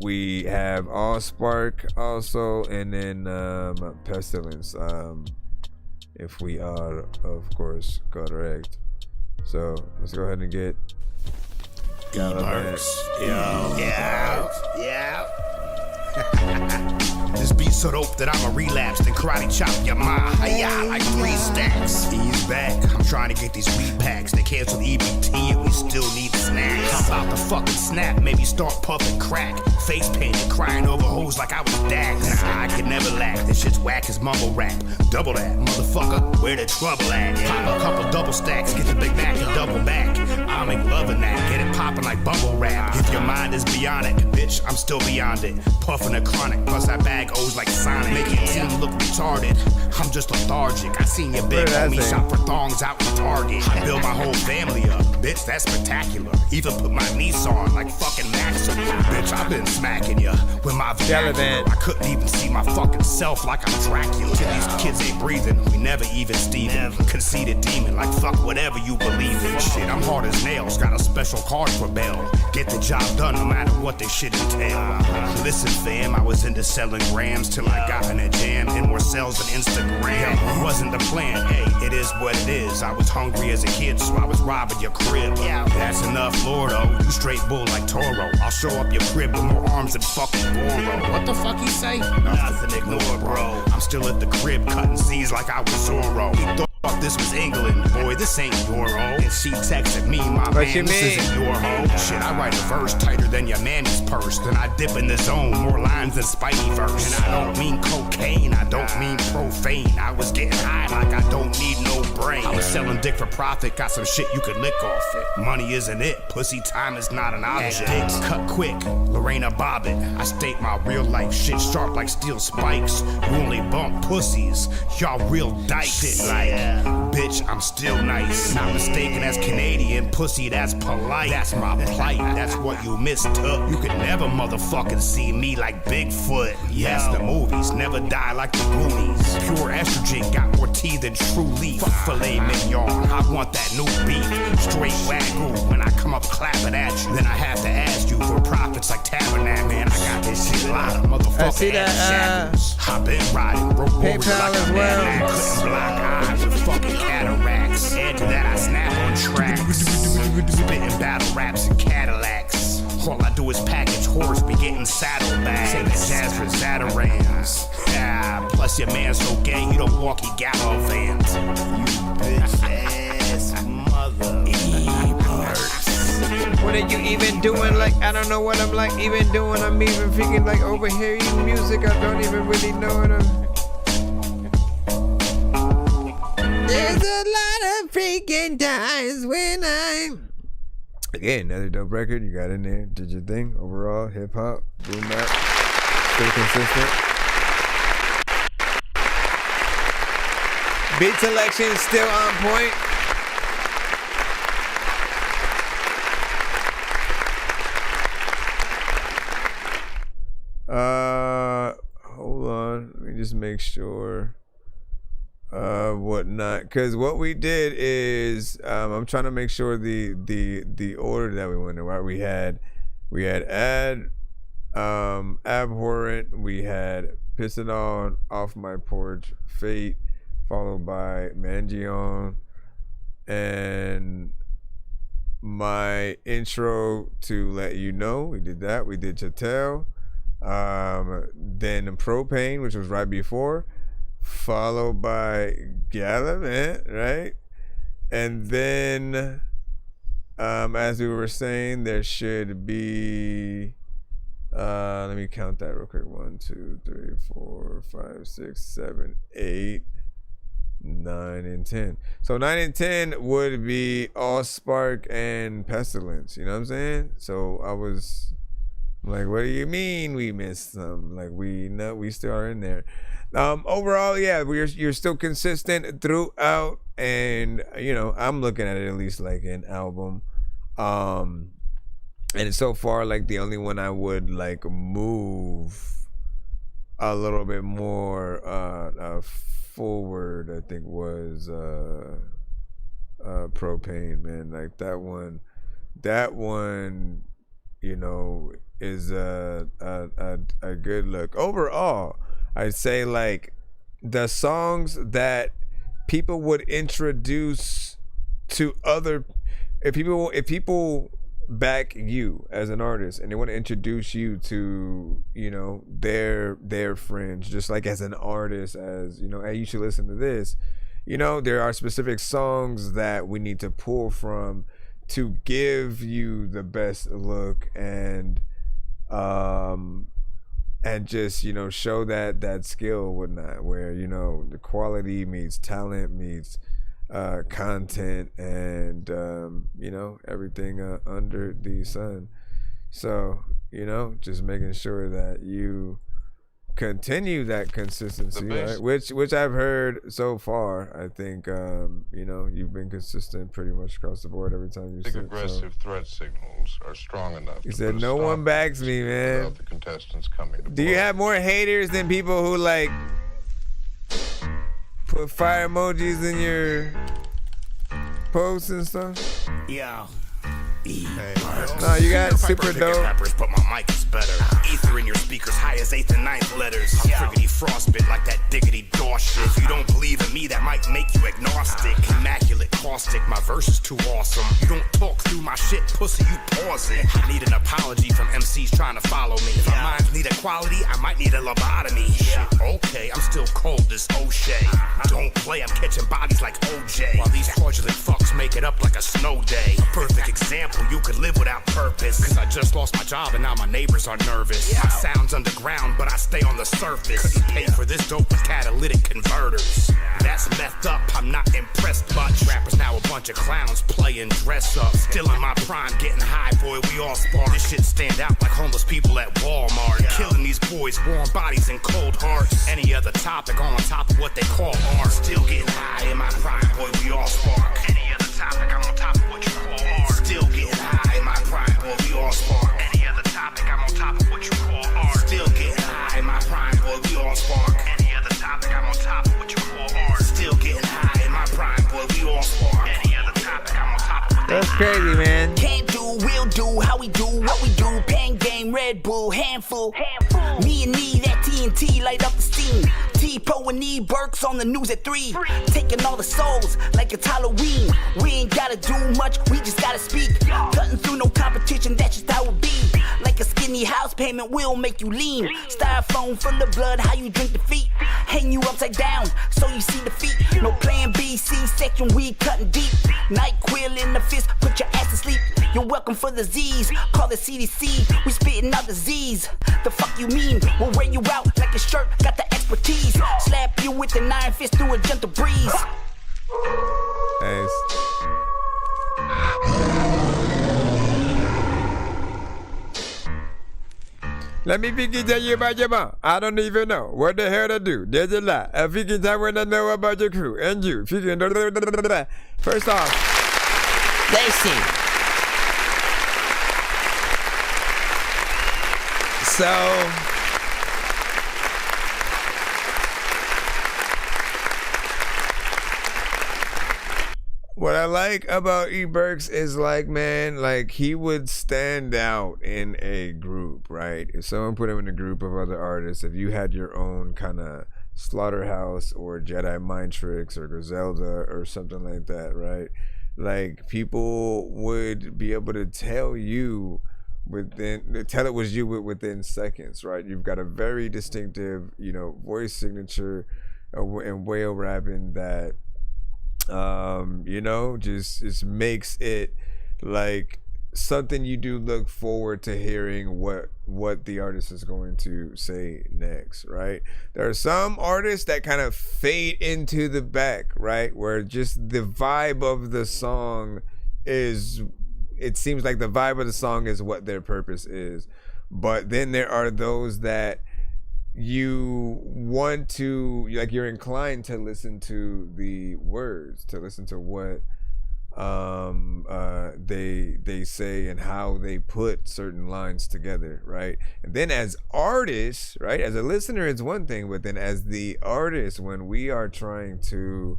We have Allspark also, and then Pestilence. If we are, of course, correct. So let's go ahead and get Gallivant. Yeah. This beat so dope that I'ma relapse and karate chop your ma. Yeah, like 3 stacks. He's back. I'm trying to get these weed packs. They canceled EBT and we still need snacks. How about the fucking snap? Maybe start puffing crack. Face painted, crying over hoes like I was Dax. Nah, I could never lack. This shit's whack as mumble rap. Double that, motherfucker. Where the trouble at? Pop a couple double stacks. Get the Big Mac and double back. I make loving that. Get it popping like bubble wrap. If your mind is beyond it, bitch, I'm still beyond it. Puffing a chronic, plus that bag O's like Sonic. Make your team look retarded. I'm just lethargic. I seen your big homie shop for thongs out in Target. I build my whole family up, bitch, that's spectacular. Even put my niece on like fucking Maxim. Bitch, I've been smacking ya with my vernacular. I couldn't even see my fucking self like I'm Dracula. Till these kids ain't breathing, we never even Steven. Conceited demon, like fuck whatever you believe in. Shit, I'm hard as nails, got a special card for bail. Get the job done no matter what this shit entail. Listen fam, I was into selling grams till I got in a jam. And more sales than Instagram. Wasn't the plan, hey, it is what it is. I was hungry as a kid, so I was robbing your crib. That's enough, Lordo, you straight bull like Toro. I'll show up your crib with more arms than fucking Bolow. What the fuck you say? Nothing, ignore bro. I'm still at the crib cutting Z's like I was Zorro. He thought this was England, boy, this ain't your hoe. And she texted me, my man, this isn't your hoe. Shit, I write a verse tighter than your manny's purse. Then I dip in the zone, more lines than Spidey verse. And I don't mean cocaine, I don't mean profane. I was getting high like I don't need no brain. I was selling dick for profit, got some shit you could lick off it. Money isn't it, pussy time is not an object. Dicks cut quick, Lorena Bobbitt. I state my real life shit sharp like steel spikes. You only bump pussies, y'all real dyke shit like. Bitch, I'm still nice. Not mistaken as Canadian, pussy, that's polite. That's my plight, that's what you mistook. You could never motherfucking see me like Bigfoot. Yes, the movies never die like the Goonies. Pure estrogen got more tea than true leaf. Fuck filet mignon, I want that new beef. Straight wagyu, when I come up clapping at you. Then I have to ask you for profits like Tabernacle. Man, I got this shit a lot of motherfucking ass shackles. I've been riding, broke warrior like a man. Couldn't block eyes with fucking cataracts. Add to that, I snap on tracks. Spitting battle raps and Cadillacs. All I do is package horse, be getting saddlebags. Say that jazz for Zatarans. Yeah, plus your man so gay, you don't walk, he gallivants. You bitch ass mother. What are you even doing? Like, I don't know what I'm like even doing. I'm even freaking like over here eating music. I don't even really know what I'm. There's a lot of freaking times when I'm. Again, another dope record. You got in there, did your thing. Overall, hip hop, boom bap, stay consistent. Beat selection still on point. Hold on. Let me just make sure. Whatnot, because what we did is I'm trying to make sure the order that we went in. Right, we had abhorrent, we had Piss It On, Off My Porch, Fate, followed by Mangione, and my intro to Let You Know. We did that. We did Chatel, then Propane, which was right before, followed by Gallivant, right? And then as we were saying, there should be let me count that real quick. 1, 2, 3, 4, 5, 6, 7, 8, 9, and 10. So 9 and 10 would be Allspark and Pestilence, you know what I'm saying? So I was like, what do you mean we missed some? Like, we know we still are in there. Overall, yeah, you're still consistent throughout, and you know, I'm looking at it at least like an album. And so far, like, the only one I would like move a little bit more forward, I think, was Propane, man. Like that one, you know, is a good look. Overall, I'd say like the songs that people would introduce to other, if people back you as an artist and they want to introduce you to, you know, their friends, just like as an artist, as, you know, hey, you should listen to this, you know, there are specific songs that we need to pull from to give you the best look and just, you know, show that skill, whatnot, where, you know, the quality meets talent meets content and you know, everything under the sun. So, you know, just making sure that you continue that consistency, right? Which I've heard so far. I think you know, you've been consistent pretty much across the board every time you Big sit, aggressive threat signals are strong enough. He said no one backs me, man. Without the contestants coming to Do you have more haters than people who like put fire emojis in your posts and stuff? Yeah. No, you got super dope. Rappers, but my mic is better. Ether in your speakers, high as 8th and 9th letters. I'm friggity frostbit like that diggity daw shit. If you don't believe in me, that might make you agnostic. Immaculate caustic, my verse is too awesome. You don't talk through my shit, pussy, you pause it. I need an apology from MCs trying to follow me. If my minds need equality, I might need a lobotomy. Okay, I'm still still cold as O'Shea. Don't play, I'm catching bodies like OJ. While these fraudulent fucks make it up like a snow day. A perfect example, you could live without purpose. Cause I just lost my job and now my neighbors are nervous. My sound's underground, but I stay on the surface. Couldn't pay for this dope with catalytic converters. That's messed up, I'm not impressed much. Rappers now a bunch of clowns playing dress up. Still in my prime, getting high, boy, we all spark. This shit stand out like homeless people at Walmart. Killing these boys, warm bodies and cold hearts. Any other topic on top of what they call art. Still getting high in my prime, boy, we all spark. Any other topic, I'm on top of what you call art. Still getting high in my prime, boy, we all spark. Any other topic, I'm on top of what you call art. Still getting high in my prime, boy, we all spark. Any other topic, I'm on top of what you call art. Still getting high in my prime, boy, we all spark. Any other topic, I'm on top of what That's crazy, man. Can't do, will do, how we do, what we do. Pen game, Red Bull, handful. Me and me, that TNT, light up the steam. T-Pro and E Burks on the news at 3. Taking all the souls like it's Halloween. We ain't gotta do much, we just gotta speak. Cutting through no competition, that's just how it be. Like a skinny house payment will make you lean. Styrofoam full of blood, how you drink defeat. Hang you upside down, so you see the feet. No plan B, C-section, we cutting deep. NyQuil in the fist, put your ass to sleep. You're welcome for the Z's, call the CDC. We spitting out the Z's. The fuck you mean? We'll wear you out like a shirt, got the expertise. Slap you with the 9 fist through a gentle breeze. Nice. Let me begin tell you about your mom. I don't even know what the hell to do. There's a lot. If you can tell when I know about your crew and you. If you can first off, listen. So what I like about E Burks is like, man, like he would stand out in a group, right? If someone put him in a group of other artists, if you had your own kind of Slaughterhouse or Jedi Mind Tricks or Griselda or something like that, right? Like people would be able to tell you tell it was you within seconds, right? You've got a very distinctive, voice signature and way of rapping that just makes it like something you do look forward to hearing what the artist is going to say next, right? There are some artists that kind of fade into the back, right? Where just the vibe of the song it seems like the vibe of the song is what their purpose is. But then there are those that you want to, like, you're inclined to listen to the words, to listen to what they say and how they put certain lines together, right? And then as artists, right, as a listener it's one thing, but then as the artist, when we are trying to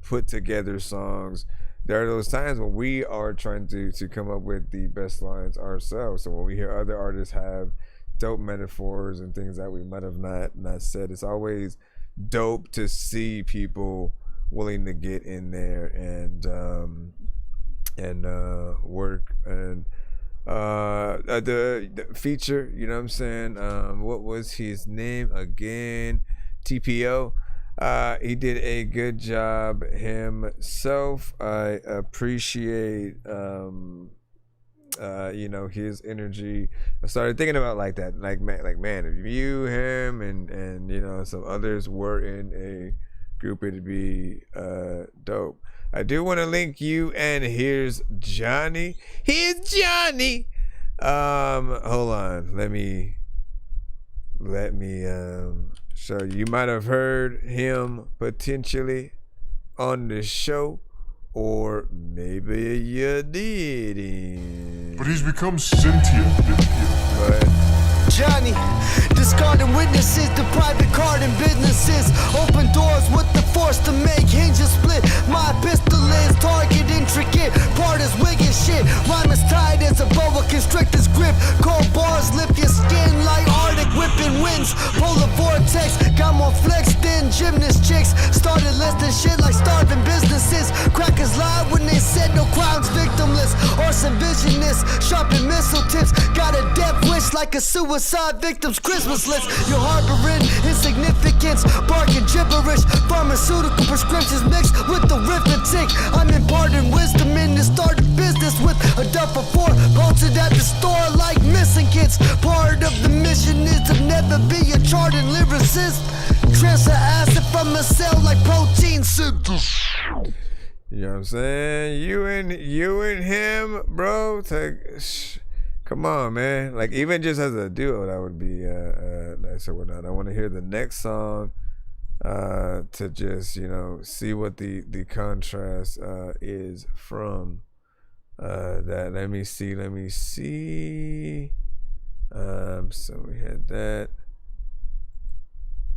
put together songs, there are those times when we are trying to come up with the best lines ourselves. So when we hear other artists have dope metaphors and things that we might have not said, it's always dope to see people willing to get in there and work. And the feature, you know what I'm saying, what was his name again? TPO. He did a good job himself. I appreciate his energy. I started thinking about like that, like man, if you, him, and some others were in a group, it'd be dope. I do want to link you, and here's Johnny. Here's Johnny. Hold on, let me show you. You might have heard him potentially on the show, or maybe you didn't. But he's become sentient. But Johnny, discarding witnesses, the private card and businesses. Open doors with the force to make hinges split. My pistol is target intricate, part is wig and shit. Rhyme is tight as a boa constrictor's grip. Cold bars lift your skin like Arctic whipping winds. Polar vortex, got more flex than gymnast chicks. Started listing shit like starving businesses. Crackers lied when they said no crimes victimless. Arson visionists, sharpen missile tips. Got a death wish like a suicide victim's Christmas list. You're harboring insignificant Pharmaceutical prescriptions mixed with arithmetic. I'm imparting wisdom in to start a business with a duffel for posted at the store like missing kids. Part of the mission is to never be a charted lyricist. Transfer acid from a cell like protein synthesis. You know what I'm saying? You and him, bro. Come on, man. Like, even just as a duo, that would be nice or whatnot. I want to hear the next song to just, you know, see what the contrast is from that. Let me see. So we had that.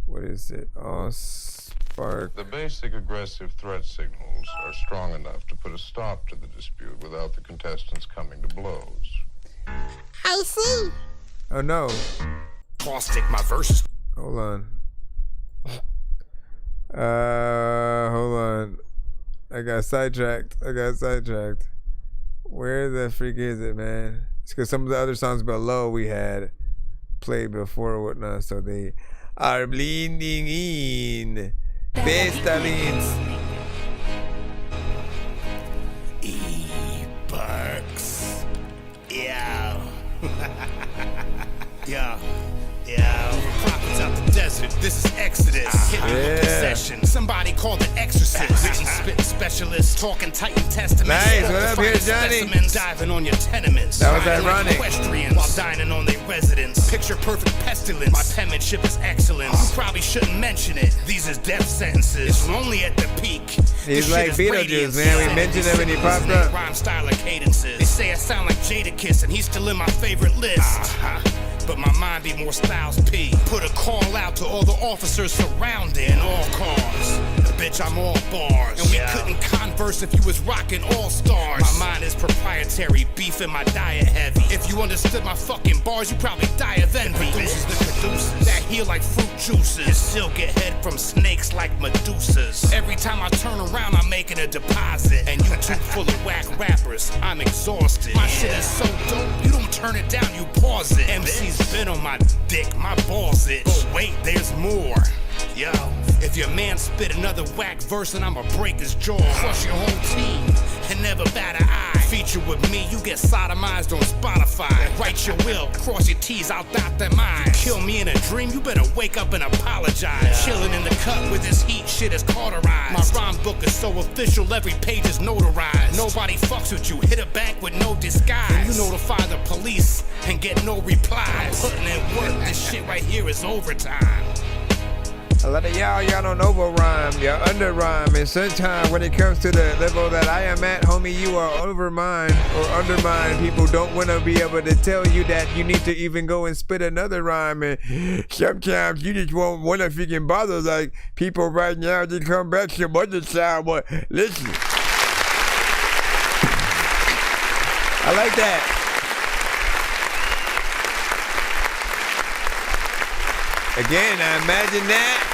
What is it? Oh, spark. The basic aggressive threat signals are strong enough to put a stop to the dispute without the contestants coming to blows. I see. Oh no. Caustic, my verses. Hold on. Hold on. I got sidetracked. Where the freak is it, man? It's because some of the other songs below we had played before or whatnot, so they are bleeding in. Bestalins. E-Bucks. Yeah. Yeah. Prophets out the desert. This is Exodus. Hitting possession. Somebody called the Exorcist. Written spit specialist. Talking Titan Testament. Nice. What up here, Johnny? Diving on your tenements. That was ironic. Equestrians while dining on their residence. Picture perfect pestilence. My penmanship is excellent. You probably shouldn't mention it. These is death sentences. It's lonely at the peak. He's like Beetlejuice, man. We mentioned him when he popped up. Rhyme style and cadences. They say I sound like Jadakiss, and he's still in my favorite list. But my mind be more Styles P. Put a call out to all the officers surrounding all cars. Bitch, I'm all bars. And we couldn't converse if you was rocking all stars. My mind is proprietary, beef in my diet heavy. If you understood my fucking bars, you probably die of envy. Producers that heal like fruit juices. And still get head from snakes like Medusas. Every time I turn around, I'm making a deposit. And you too full of whack rappers, I'm exhausted. My shit is so dope, you don't turn it down, you pause it. MC's been on my dick, my balls itch. But wait, there's more. Yo, if your man spit another whack verse and I'ma break his jaw, crush your whole team and never bat an eye. Feature with me, you get sodomized on Spotify. Write your will, cross your T's, I'll dot them I's. Kill me in a dream, you better wake up and apologize. Chilling in the cut with this heat, shit is cauterized. My rhyme book is so official, every page is notarized. Nobody fucks with you, hit a bank with no disguise. And you notify the police and get no replies. I'm putting in work, this shit right here is overtime. A lot of y'all don't over rhyme, y'all under rhyme, and sometimes when it comes to the level that I am at, homie, you are over mine or undermine. People don't want to be able to tell you that you need to even go and spit another rhyme, and sometimes you just won't want to freaking bother. Like people right now, they come back some other side, but listen, I like that. Again, I imagine that.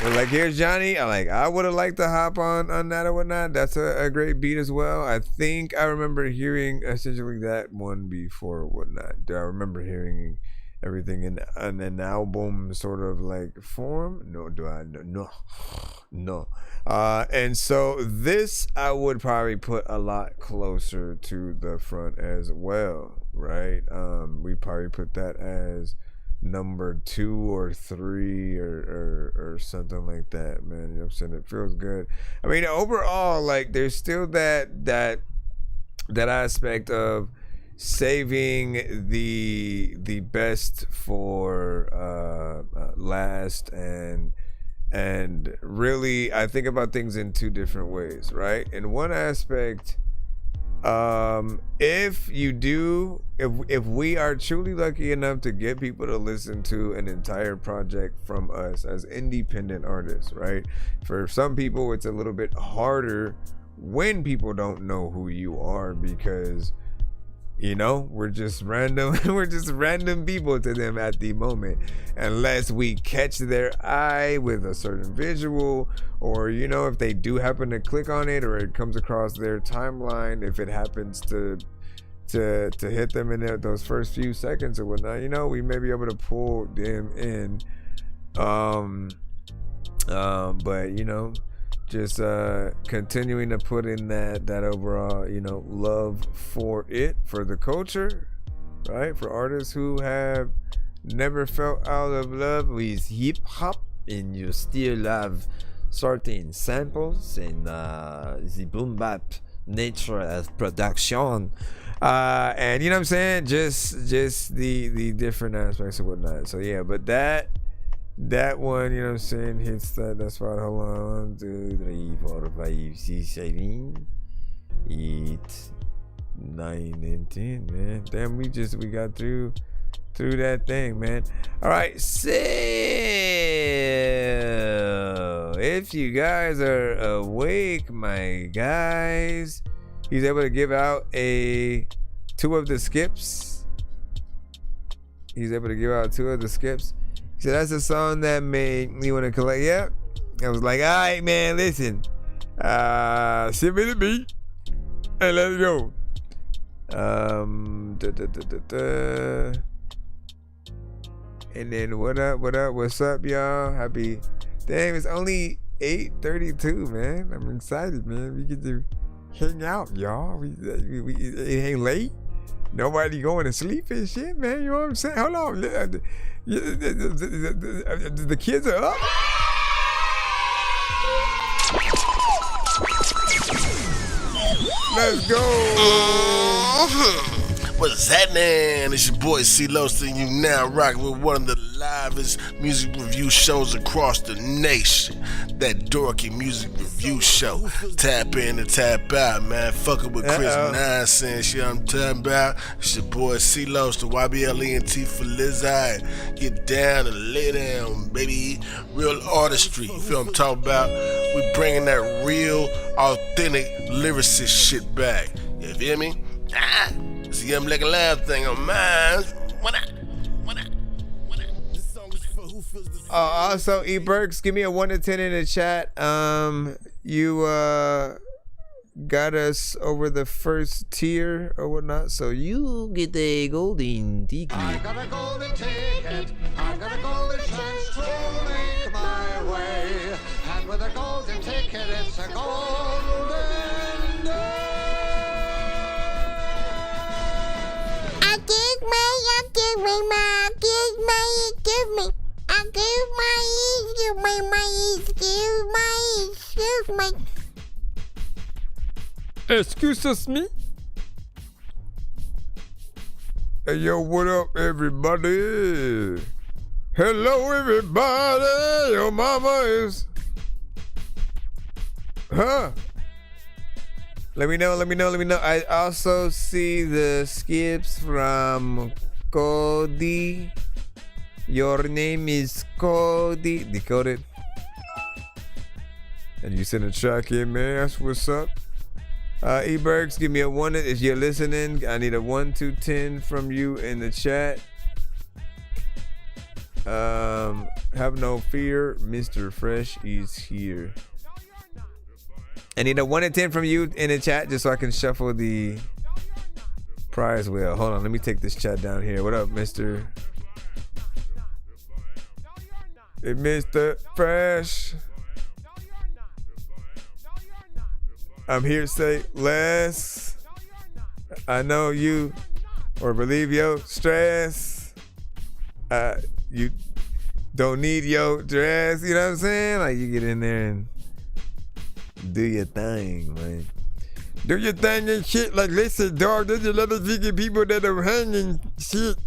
But like, here's Johnny. I would have liked to hop on that or whatnot. That's a great beat as well. I think I remember hearing essentially that one before or whatnot. Do I remember hearing everything in an album sort of like form? No. Do I? No. And so this I would probably put a lot closer to the front as well, right? We probably put that as number 2 or 3 or something like that, man. You know what I'm saying? It feels good. I mean, overall, like there's still that aspect of saving the best for last, and really I think about things in 2 different ways, right? In one aspect, if we are truly lucky enough to get people to listen to an entire project from us as independent artists, right? For some people it's a little bit harder when people don't know who you are, because you know, we're just random people to them at the moment, unless we catch their eye with a certain visual, or you know, if they do happen to click on it or it comes across their timeline, if it happens to hit them in those first few seconds or whatnot, you know, we may be able to pull them in. But you know, just continuing to put in that overall, you know, love for the culture, right? For artists who have never felt out of love with hip hop, and you still have certain samples and the boom bap nature of production, and you know what I'm saying, just the different aspects and whatnot. So yeah, but that one, you know what I'm saying, hits that spot. Hold on, 1, 2, 3, 4, 5, 6, 7, 8, 9, and 10, man. Damn, we got through that thing, man. All right, so if you guys are awake, my guys, he's able to give out 2 of the skips. He's able to give out 2 of the skips. So that's a song that made me want to collect. Yep. I was like, all right, man, listen. Send me the beat and let's go. And then what's up, y'all? Happy. Damn, it's only 8:32, man. I'm excited, man. We get to hang out, y'all. It ain't late. Nobody going to sleep and shit, man. You know what I'm saying? Hold on. The kids are up. Let's go. What's happening? It's your boy C-Lo, and you now rocking with one of the livest music review shows across the nation. That Dorky Music Review Show. Tap in and tap out, man. Fucking with Chris nonsense. You know what I'm talking about? It's your boy C-Lo, the YBLENT for Lizard. Get down and lay down, baby. Real artistry. You feel what I'm talking about? We bringing that real, authentic lyricist shit back. You feel me? It's a Young Black Alive thing on mine. Also, E Burks, give me a 1 to 10 in the chat. You got us over the first tier or whatnot, so you get the golden ticket. I got a golden ticket. I got a golden chance to make my way. And with a golden ticket, it's a golden day. Excuse me. Hey, yo, what up, everybody? Hello, everybody. Your mama is... Huh? Let me know. I also see the skips from Cody. Your name is Cody. Decoded. And you send a track in, man. That's what's up. E-Bergs, give me a 1 if you're listening. I need a 1 to 10 from you in the chat. Have no fear. Mr. Fresh is here. I need a 1 to 10 from you in the chat just so I can shuffle the prize wheel. Hold on, let me take this chat down here. What up, Mr. Hey, Mr. Fresh. I'm here to say less. I know you or believe your stress. You don't need your dress. You know what I'm saying? Like, you get in there and do your thing, man. Do your thing and shit. Like, listen, dog, there's a lot of vegan people that are hanging shit.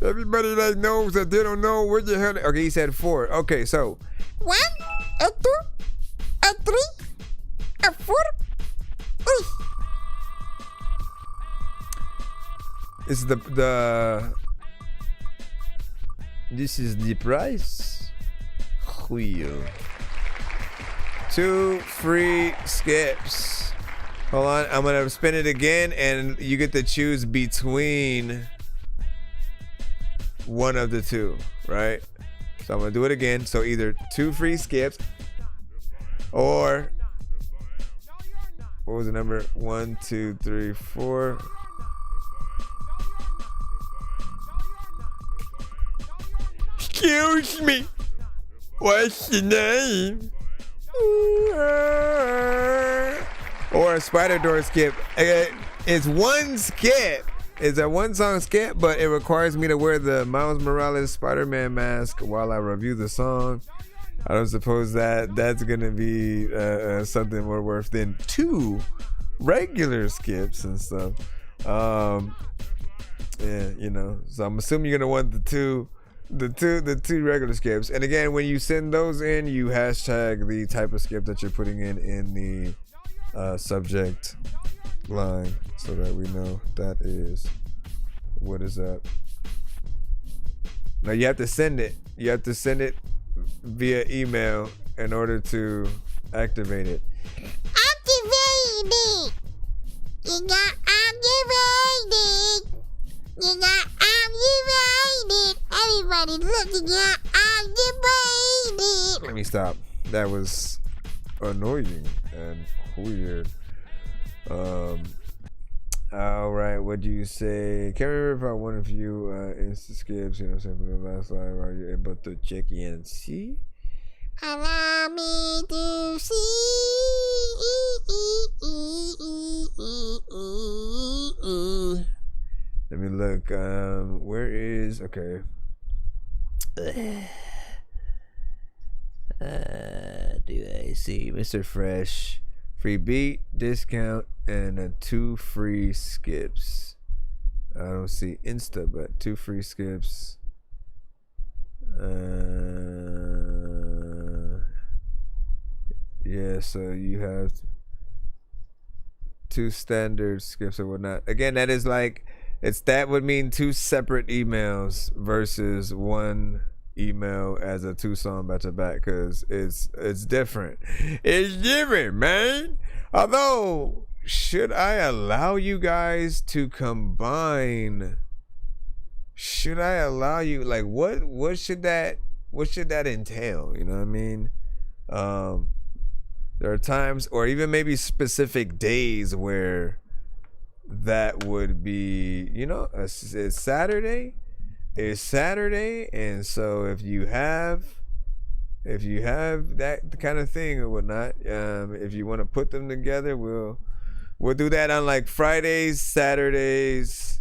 Everybody like knows that they don't know what the hell. Okay, he said 4. Okay, so 1, a 2, a 3, a 4. This is this is the price. 2 free skips. Hold on, I'm gonna spin it again, and you get to choose between one of the 2, right? So I'm gonna do it again. So either 2 free skips, or what was the number? 1, 2, 3, 4. Excuse me. What's your name? Or a spider door skip. It's one skip. It's a one song skip, but it requires me to wear the Miles Morales Spider-Man mask while I review the song. I don't suppose that's gonna be something more worth than 2 regular skips and stuff. Yeah, you know. So I'm assuming you're gonna want the two regular skips. And again, when you send those in, you hashtag the type of skip that you're putting in the subject line so that we know that is what is up. Now you have to send it. You have to send it via email in order to activate it. Activate it. You got activated. You got activated. Everybody looking at activated. Let me stop. That was annoying and weird. All right, what do you say? Can't remember if I won a few Insta skips, you know what I'm saying, for the last live. Are you able to check and see? Allow me to see. Let me look. Where is okay? Do I see Mr. Fresh? Free beat, discount, and 2 free skips. I don't see Insta, but 2 free skips. Yeah, so you have 2 standard skips or whatnot. Again, that is like that would mean 2 separate emails versus 1 email as a 2-song back to back, because it's different. It's different, man. Although, should I allow you guys to combine? Should I allow you, like, what should that entail? You know what I mean? There are times, or even maybe specific days, where that would be, you know, it's Saturday. It's Saturday, and so if you have that kind of thing or whatnot, if you want to put them together, we'll do that on like Fridays, Saturdays,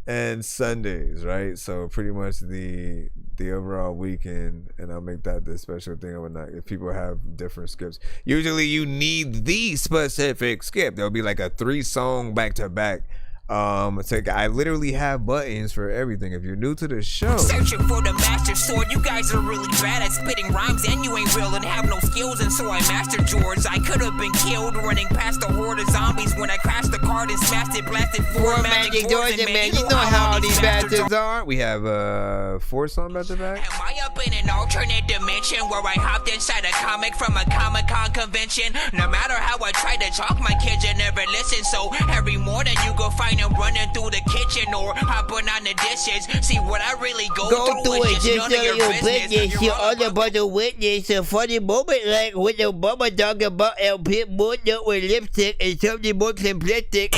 and Sundays, right? So pretty much the overall weekend, and I'll make that the special thing or whatnot. If people have different skips, usually you need the specific skip. There'll be like a 3-song back to back. I literally have buttons for everything. If you're new to the show, searching for the master sword. You guys are really bad at spitting rhymes, and you ain't real and have no skills, and so I mastered yours. I could have been killed running past the horde of zombies when I crashed the card and smashed it, blasted 4 magic doors, and man, you know how all these bastards are. We have 4-song back to back. Am I up in an alternate dimension where I hopped inside a comic from a Comic-Con convention? No matter how I try to talk, my kids you never listen. So every morning you go find them running through the kitchen or hopping on the dishes. See what I really go through is just none of your business. You're all about to witness a funny moment like when the mama talk about El Pitbull with lipstick and something more simplistic.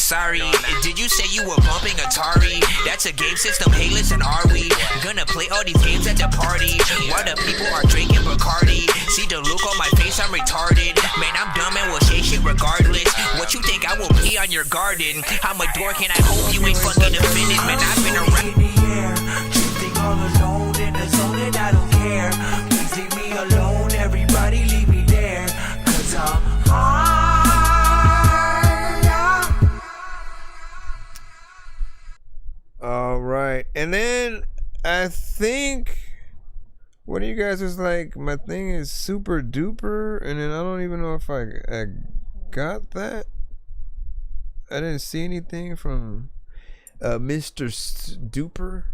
Sorry, did you say you were bumping Atari? That's a game system. Hey, listen, are we gonna play all these games at the party while the people are drinking Bacardi? See the look on my face, I'm retarded. Man, I'm dumb and will say shit regardless. What you think I will pee on your garden? I'm a dork and I hope you ain't fucking offended. Man, I've been around. Drifting all alone in the zone and I don't care. Please leave me alone, everybody leave me there. Cause I'm high. All right, and then I think one of you guys was like, my thing is super duper, and then I don't even know if I got that. I didn't see anything from Mr. Duper.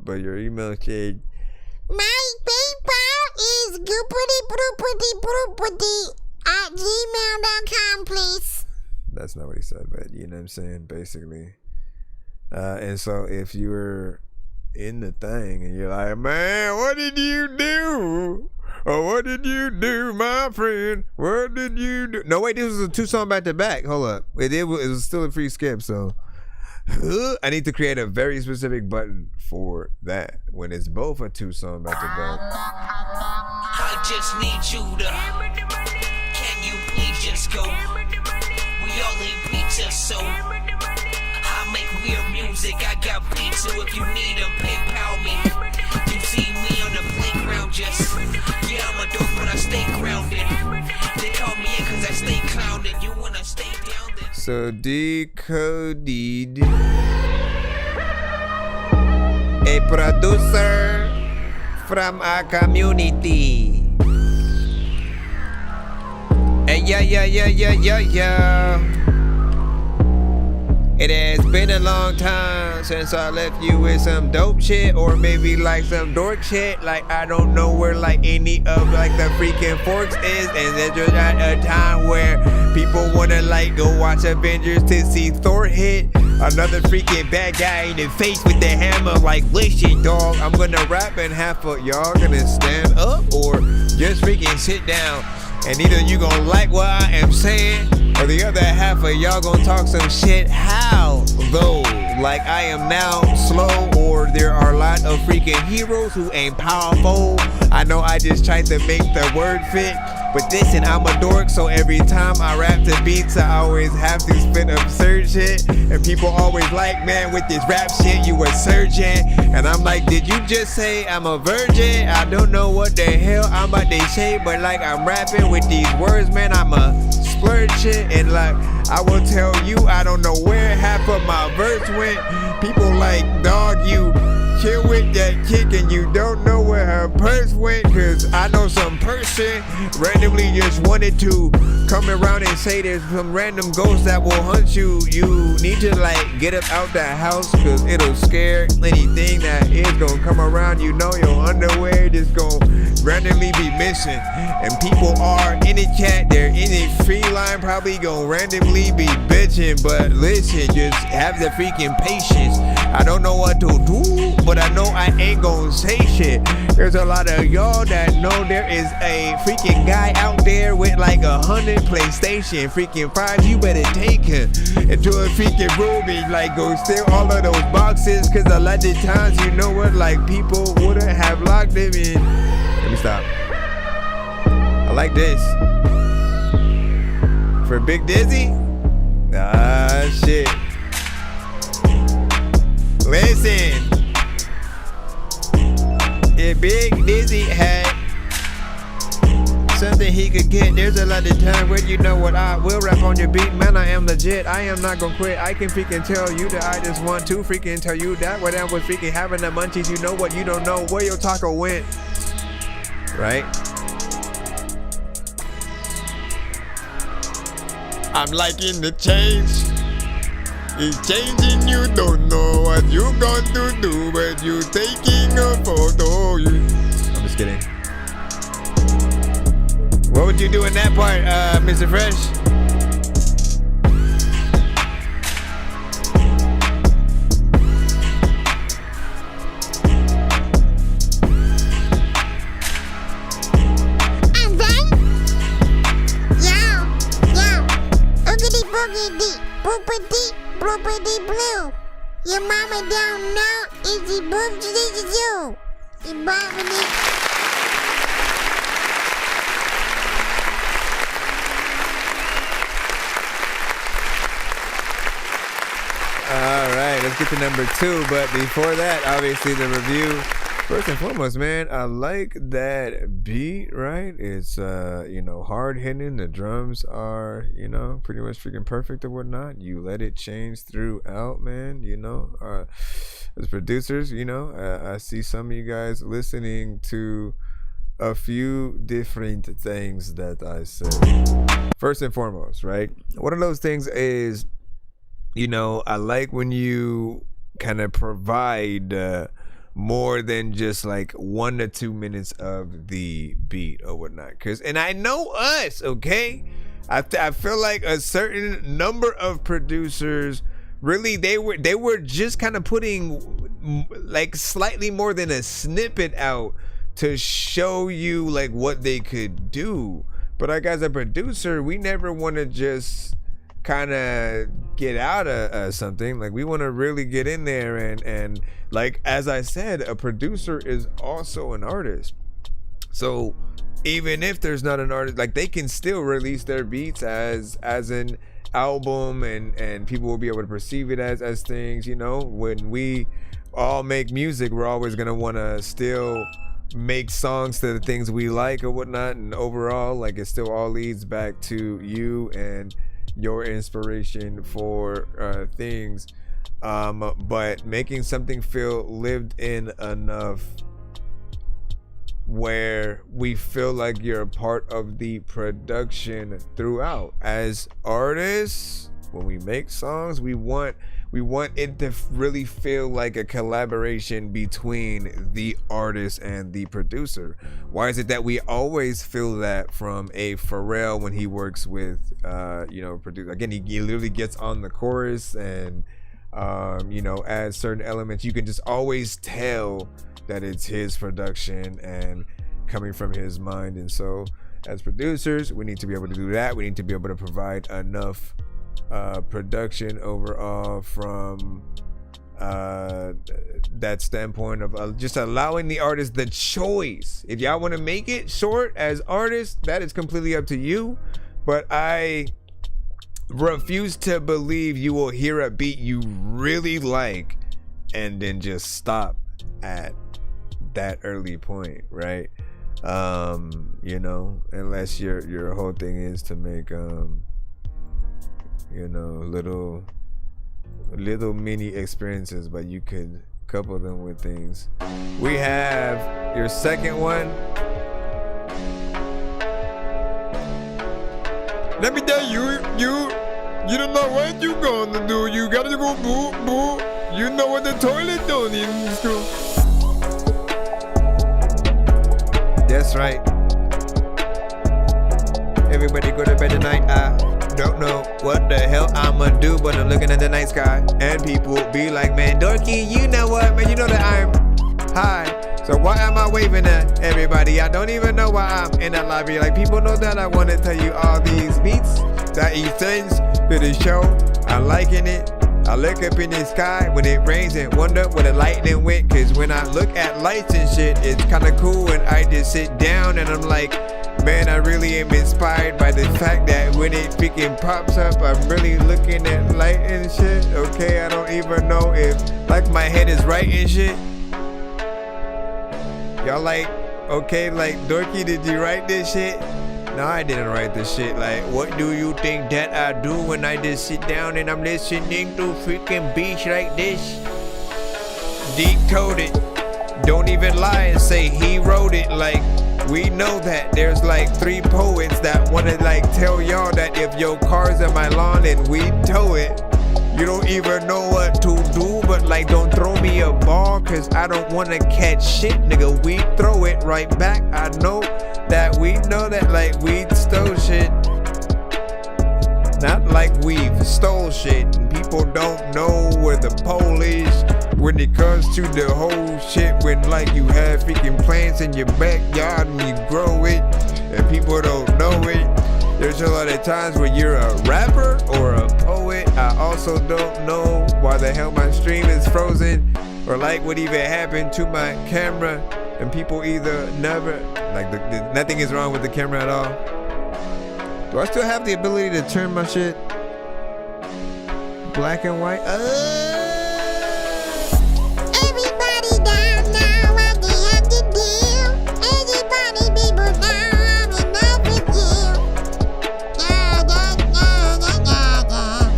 But your email said, My PayPal is goopity-broopity-broopity@gmail.com, please. That's not what he said, but you know what I'm saying, basically. And so if you were in the thing and you're like, man, what did you do? Oh, what did you do, my friend? What did you do? No, wait, this was a 2-song back to back. Hold up. It was still a free skip, so I need to create a very specific button for that when it's both a 2-song back to back. I just need you to. Can you please just go? We all need pizza, so I make weird music. I got pizza if you need them. PayPal me. You see me on the playground, just yeah, I'm a dork, but I stay grounded. They call me in 'cause I stay clouded. You wanna stay down there? So decoded. A producer from our community. Hey, yeah. It has been a long time since I left you with some dope shit, or maybe like some dork shit. Like I don't know where like any of like the freaking forks is, and there's just at a time where people wanna like go watch Avengers to see Thor hit another freaking bad guy in the face with the hammer. Like listen, dog, I'm gonna rap and half of y'all gonna stand up or just freaking sit down. And either you gonna like what I am saying, or the other half of y'all gonna talk some shit. How though? Like I am now slow, or there are a lot of freaking heroes who ain't powerful. I know I just tried to make the word fit, but listen, I'm a dork, so every time I rap to beats, I always have to spit absurd shit. And people always like, man, with this rap shit, you a surgeon. And I'm like, did you just say I'm a virgin? I don't know what the hell I'm about to say, but like I'm rapping with these words, man, I'm a splurge shit. And like, I will tell you, I don't know where half of my verse went. People like, dog, you chill with that chick and you don't know where her purse went. Cause I know some person randomly just wanted to come around and say there's some random ghost that will hunt you. You need to like get up out that house, cause it'll scare anything that is gonna come around. You know your underwear just gonna randomly be missing. And people are in the chat, they're in the free line, probably gonna randomly be bitching. But listen, just have the freaking patience. I don't know what to do, but I know I ain't gonna say shit. There's a lot of y'all that know there is a freaking guy out there with like 100 PlayStation freaking 5. You better take him into a freaking room and like go steal all of those boxes, cause a lot of times, you know what, like people wouldn't have locked them in. Let me stop. I like this. For Big Dizzy? Ah, shit. Listen. If Big Dizzy had something he could get, there's a lot of time where you know what, I will rap on your beat, man, I am legit, I am not gonna quit. I can freaking tell you that I just want to freaking tell you that when I was freaking having the munchies, you know what, you don't know where your taco went, right? I'm liking the change. It's changing, you don't know what you gonna do, but you taking a photo. I'm just kidding. What would you do in that part, Mr. Fresh? I'm done. Yo, oogity boogity, boopity, bloopity blue. Your mama don't know is the boop to you. You bobbity. All right, let's get to number 2. But before that, obviously the review. First and foremost, man, I like that beat, right? It's, hard hitting. The drums are, pretty much freaking perfect or whatnot. You let it change throughout, man, as producers, I see some of you guys listening to a few different things that I said. First and foremost, right? One of those things is, I like when you kind of provide more than just like 1 to 2 minutes of the beat or whatnot. And I know us, okay? I feel like a certain number of producers, really, they were just kind of putting like slightly more than a snippet out to show you like what they could do. But like as a producer, we never want to just kind of get out of something. Like we want to really get in there and like as I said, a producer is also an artist. So even if there's not an artist, like they can still release their beats as an album, and people will be able to perceive it as things. You know, when we all make music, we're always gonna want to still make songs to the things we like or whatnot, and overall, like it still all leads back to you and your inspiration for things, but making something feel lived in enough where we feel like you're a part of the production throughout. As artists, when we make songs, we want it to really feel like a collaboration between the artist and the producer. Why is it that we always feel that from a Pharrell when he works with producer? Again, he literally gets on the chorus and adds certain elements. You can just always tell that it's his production and coming from his mind. And so as producers, we need to be able to do that. We need to be able to provide enough production overall from that standpoint of just allowing the artist the choice. If y'all want to make it short as artists, that is completely up to you, but I refuse to believe you will hear a beat you really like and then just stop at that early point, right? Unless your whole thing is to make little mini experiences, but you could couple them with things. We have your second one. Let me tell you don't know what you gonna do. You gotta go boo boo. You know what the toilet don't even do. That's right. Everybody go to bed tonight. I don't know what the hell I'ma do, but I'm looking at the night sky, and people be like, man, Dorky, you know what, man? You know that I'm high. So why am I waving at everybody? I don't even know why I'm in that lobby. Like, people know that I want to tell you all these beats, that these things to the show. I'm liking it. I look up in the sky when it rains and wonder where the lightning went. Cause when I look at lights and shit, it's kind of cool when I just sit down and I'm like, man, I really am inspired by the fact that when it freaking pops up, I'm really looking at light and shit. Okay, I don't even know if like my head is right and shit. Y'all like, okay, like, Dorky, did you write this shit? No, I didn't write this shit. Like, what do you think that I do when I just sit down and I'm listening to freaking beats like this? Deep coded. Don't even lie and say he wrote it. Like, we know that there's like 3 poets that want to like tell y'all that if your car's in my lawn and we tow it, you don't even know what to do, but like don't throw me a ball cause I don't want to catch shit, nigga. We throw it right back. I know that we know that like we stole shit. Not like we've stole shit. And people don't know where the pole is when it comes to the whole shit. When like you have freaking plants in your backyard and you grow it and people don't know it. There's a lot of times when you're a rapper or a poet. I also don't know why the hell my stream is frozen or like what even happened to my camera, and people either never like nothing is wrong with the camera at all. Do I still have the ability to turn my shit black and white? Everybody down now, what they have to do. Everybody people down, I'm in love with you. Da, da, da, da, da, da.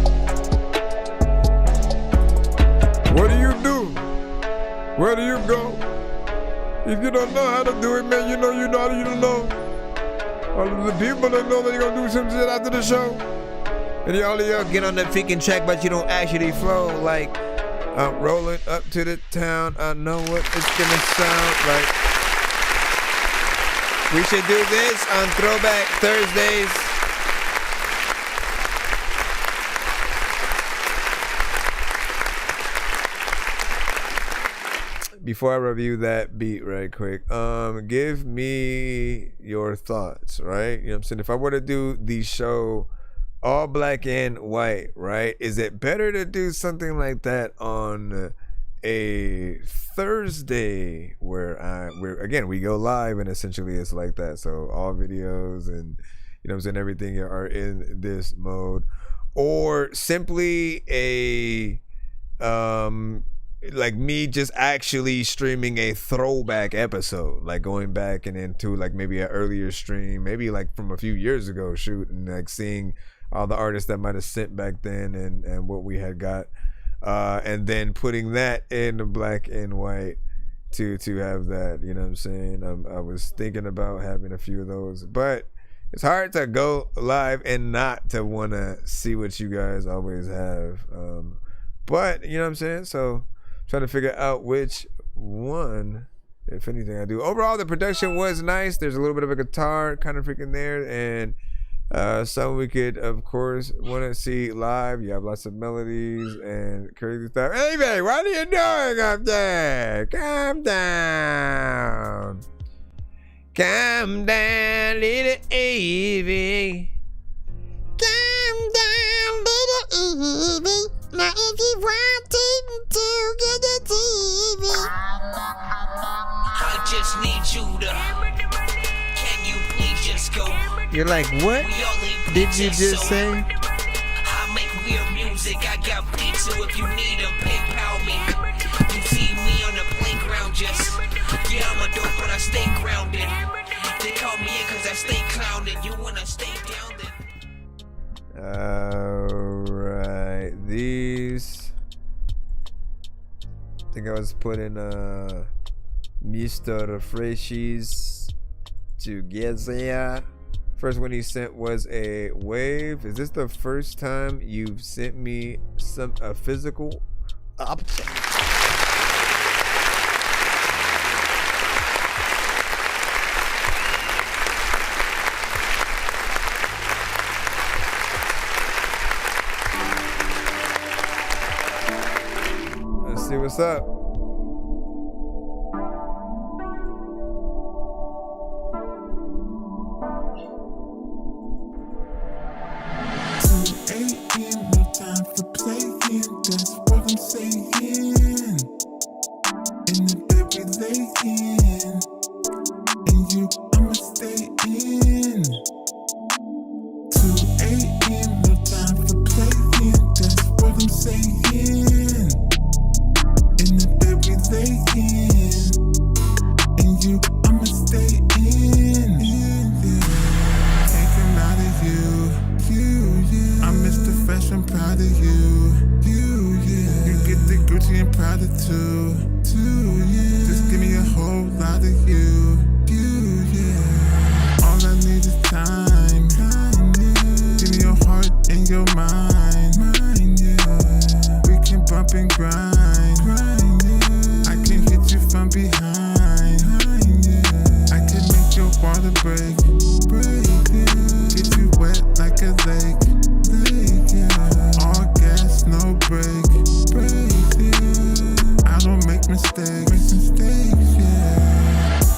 What do you do? Where do you go? If you don't know how to do it, man, you know how you don't know. All of the people that know that you're gonna do some shit after the show. And y'all get on the freaking track, but you don't actually flow. Like, I'm rolling up to the town. I know what it's gonna sound like. We should do this on Throwback Thursdays. Before I review that beat right quick, give me your thoughts, right? You know what I'm saying? If I were to do the show all black and white, right? Is it better to do something like that on a Thursday where we go live and essentially it's like that? So all videos and you know what I'm saying, everything are in this mode, or simply a like me just actually streaming a throwback episode, like going back and into like maybe an earlier stream, maybe like from a few years ago, shoot, and like seeing all the artists that might have sent back then and what we had got, and then putting that in the black and white to have that, you know what I'm saying? I was thinking about having a few of those, but it's hard to go live and not to want to see what you guys always have, but you know what I'm saying? So trying to figure out which one, if anything, I do. Overall, the production was nice. There's a little bit of a guitar kind of freaking there, and some we could, of course, want to see live. You have lots of melodies and crazy stuff. Hey, babe, what are you doing up there? Calm down. Calm down, little Evie. Calm down, little Evie. Now if you want to get a TV, I just need you to. Can you please just go? You're like, what did you just say? I make weird music. I got beats, so if you need them, PayPal me. You see me on the playground, just I'm a dope, but I stay grounded. They call me in 'cause I stay clowned. You wanna stay down there? Alright, these I think I was putting Mr. Freshies together. First one he sent was a wave. Is this the first time you've sent me a physical object? See what's up. No time for playing, that's what I'm saying. In the bed we laying, and you, I'ma stay in. 2 a.m. no time for playing, that's what I'm saying. In the bed we laying, and you, I'ma stay in. Can't come out of you. I'm Mr. Fresh, I'm proud of you. You get the Gucci and Prada too. Just give me a whole lot of you. All I need is time. Give me your heart and your mind. We can bump and grind. I can hit you from behind. I can make your water break. Get you wet like a lake. All gas, no break. I don't make mistakes.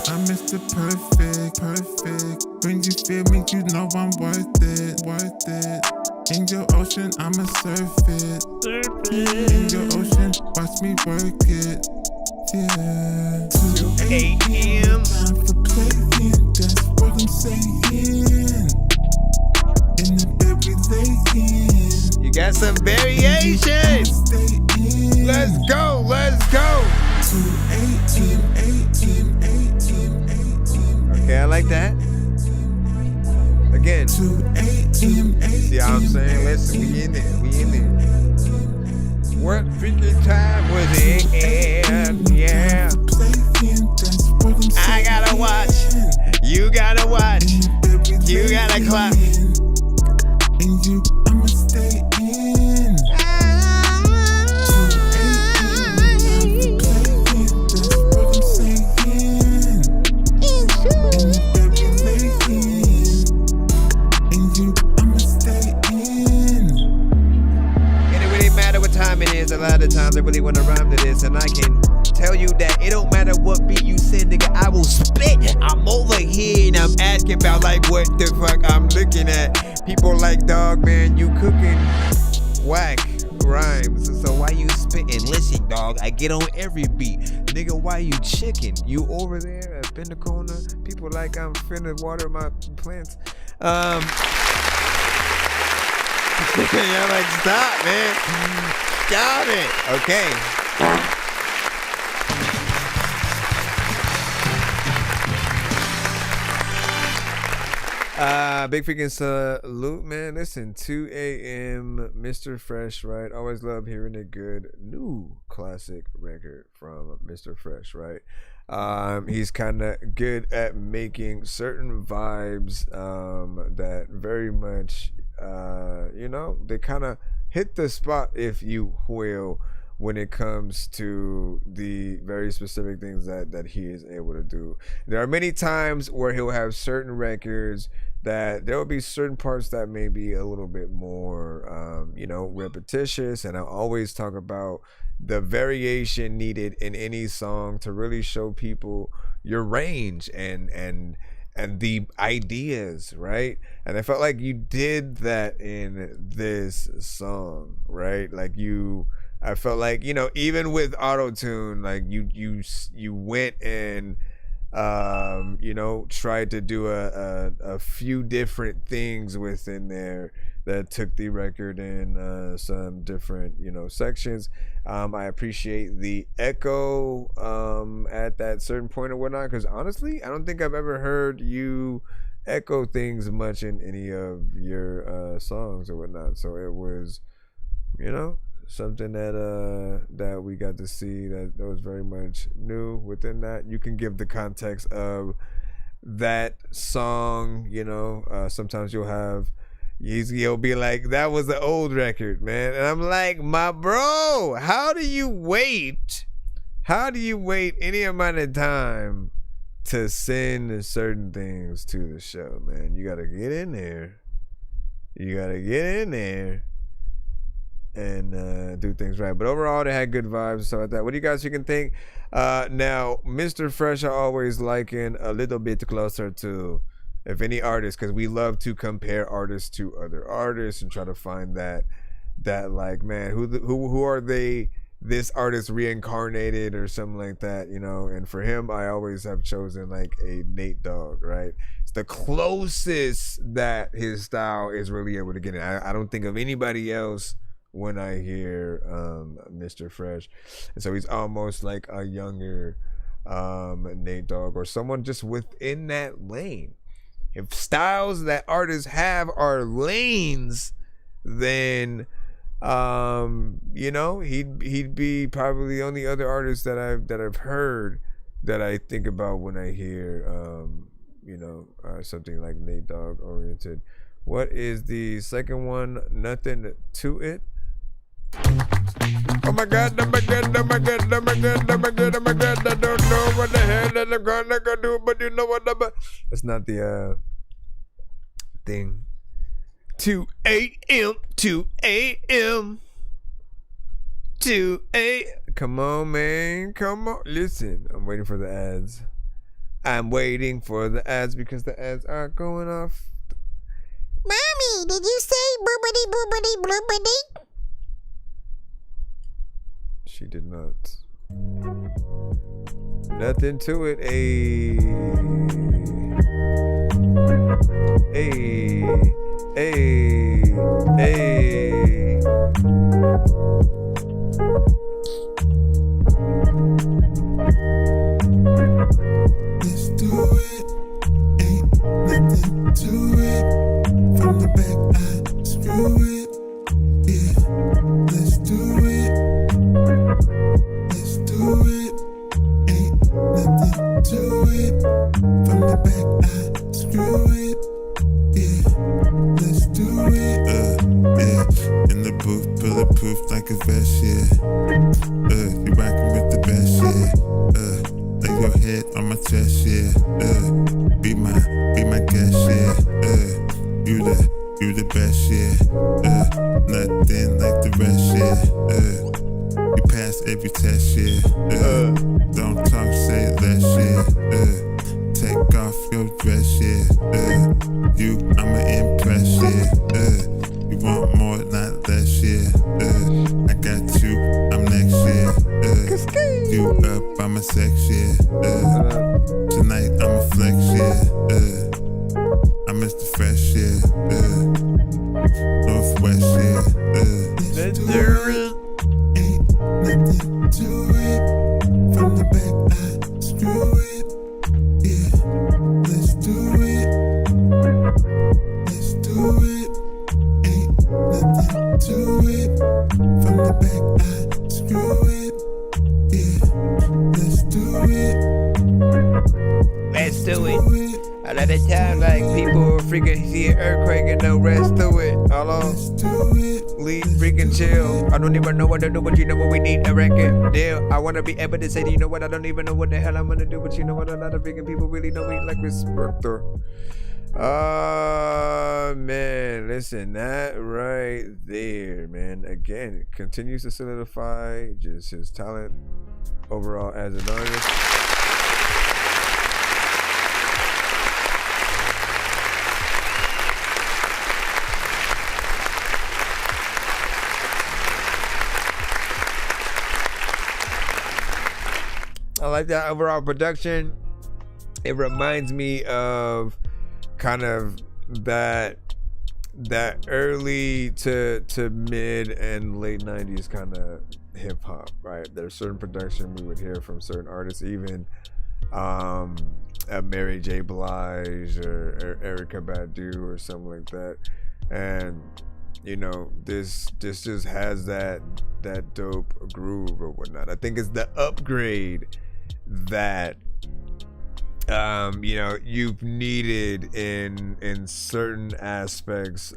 I'm Mr. Perfect. When you feel me, you know I'm worth it. In your ocean, I'ma surf it. In your ocean, watch me work it. 2 a.m. Time for playing, that's what I'm saying. In the bed we laying. You got some variation. Let's go. 2 a.m. Okay, I like that. Again. 2 a.m. See how I'm saying? Listen, we in there. What freaking time was it? Yeah. I gotta watch. You gotta watch. You gotta clap. And you, I'ma stay in. 2 a.m. That's what I'm saying. In the bed we laying. And you, I'ma stay in. And it really matter what time it is. A lot of times I really want to rhyme to this, and I can tell you that it don't matter what beat you send, nigga. I I will spit. I'm over here and I'm asking about like what the fuck I'm looking at. People like, dog, man, you cooking whack rhymes. So why you spitting? Listen, dog, I get on every beat. Nigga, why you chicken? You over there up in the corner? People like I'm finna water my plants. You're like, stop, man. Stop it. Okay. Big freaking salute, man. Listen, 2 a.m. Mr. Fresh, right? Always love hearing a good new classic record from Mr. Fresh, right? He's kind of good at making certain vibes that very much, they kind of hit the spot, if you will, when it comes to the very specific things that he is able to do. There are many times where he'll have certain records that there will be certain parts that may be a little bit more, repetitious. And I always talk about the variation needed in any song to really show people your range and the ideas, right? And I felt like you did that in this song, right? I felt like, even with auto-tune, like you went and tried to do a few different things within there that took the record in some different sections. I appreciate the echo at that certain point or whatnot, because honestly I don't think I've ever heard you echo things much in any of your songs or whatnot. So it was something that we got to see that was very much new within that. You can give the context of that song, sometimes he'll be like, that was an old record, man. And I'm like, my bro, how do you wait any amount of time to send certain things to the show, man? You gotta get in there and do things right. But overall, they had good vibes and stuff like that. What do you guys think? Now, Mr. Fresh, I always liken a little bit closer to, if any artist, because we love to compare artists to other artists and try to find that like, man, who are they, this artist reincarnated or something like that, and for him, I always have chosen like a Nate Dogg, right? It's the closest that his style is really able to get in. I don't think of anybody else when I hear Mr. Fresh. And so he's almost like a younger Nate Dogg, or someone just within that lane. If styles that artists have are lanes, then he'd be probably the only other artist that I've heard that I think about when I hear something like Nate Dogg oriented. What is the second one? Nothing to it. Oh my god, I don't know what the hell that I'm gonna go do, but you know what that's not the thing. 2 a.m. Come on, man, come on. Listen, I'm waiting for the ads. Because the ads are going off. Mommy, did you say boobity boobity bloobity? She did not. Nothing to it. Ayy. Let's do it. Ain't nothing to it. From the back, I screw it. Yeah, let's do it. Let's do it. Ain't nothing to it. From the back, I screw it. Yeah, let's do it. Yeah, in the booth, bulletproof like a vest, yeah. You rockin' with the best, yeah. Lay your head on my chest, yeah. Be my guest, yeah. You the best, yeah. Nothing like the rest, yeah. You pass every test, yeah. Don't talk, say less, yeah. you up, I'ma sex, yeah. Tonight I'ma flex, yeah. I miss the fresh, yeah. Northwest, yeah. Let's do it. Ain't nothing to it. From the back, I screw it. Yeah, let's do it. Let's do it. Ain't nothing to it. From the back, I screw it. Yeah, let's do it. Let's do it. A lot of time, like people freaking see an earthquake and no rest to it. Hold on. Leave freaking chill. I don't even know what to do, but you know what we need a record deal. I wanna be able to say, you know what? I don't even know what the hell I'm gonna do, but you know what? A lot of freaking people really know me like Respector. Man, listen, that right there, man. Again, it continues to solidify just his talent overall as an artist. I like that overall production. It reminds me of kind of that early to mid and late 90s kind of hip hop, right? There's certain production we would hear from certain artists, even a Mary J. Blige or Erykah Badu or something like that. And you know, this just has that dope groove or whatnot. I think it's the upgrade that you know, you've needed in certain aspects.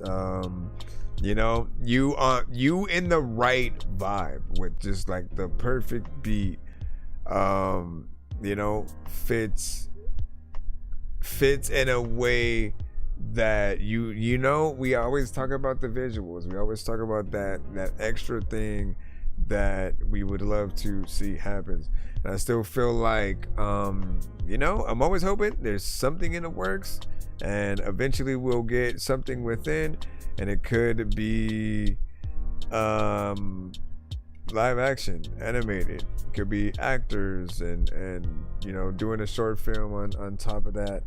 You know, you in the right vibe with just like the perfect beat. You know, fits in a way that you know, we always talk about the visuals. We always talk about that extra thing that we would love to see happen. And I still feel like you know, I'm always hoping there's something in the works, and eventually we'll get something within, and it could be live action, animated, it could be actors and you know, doing a short film on top of that.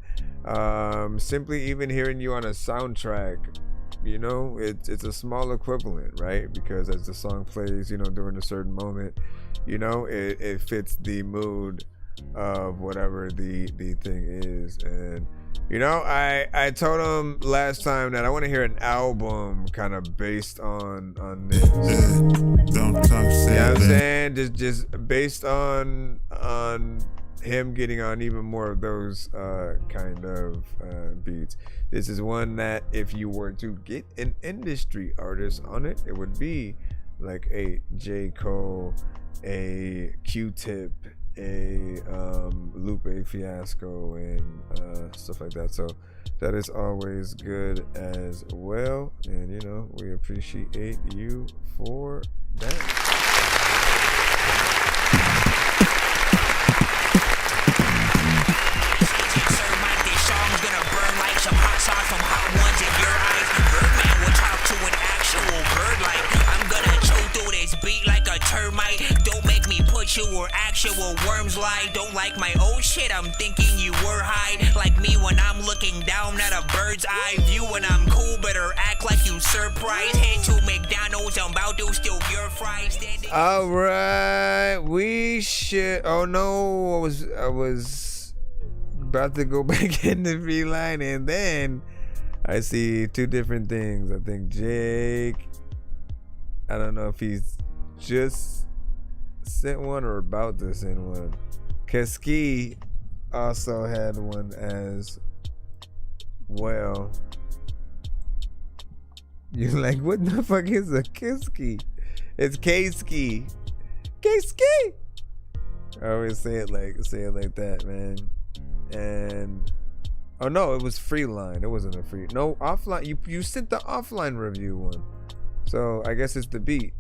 Simply even hearing you on a soundtrack, you know, it's a small equivalent, right? Because as the song plays, you know, during a certain moment, you know, it fits the mood of whatever the thing is. And you know, I told him last time that I want to hear an album kind of based on this. Don't talk, say you know what I'm that. saying? Just based on him getting on even more of those kind of beats. This is one that if you were to get an industry artist on it, it would be like a J. Cole, a Q-Tip, a Lupe Fiasco, and stuff like that. So that is always good as well, and you know, we appreciate you for that. Some hot sauce from hot ones in your eyes. Birdman will talk to an actual bird like I'm gonna chew through this beat like a termite. Don't make me put you where actual worms lie. Don't like my old shit, I'm thinking you were high. Like me when I'm looking down at a bird's eye view. When I'm cool, better act like you surprised. Head to McDonald's, I'm about to steal your fries. All right, we should. Oh no, I was about to go back in the free line, and then I see two different things. I think Jake, I don't know if he's just sent one or about to send one. Keski also had one as well. You're like, what the fuck is a Keski? It's K-Ski. K-Ski. I always say it like that, man. And oh no, it was free line. It wasn't a free. No, offline. You sent the offline review one, so I guess it's the beat.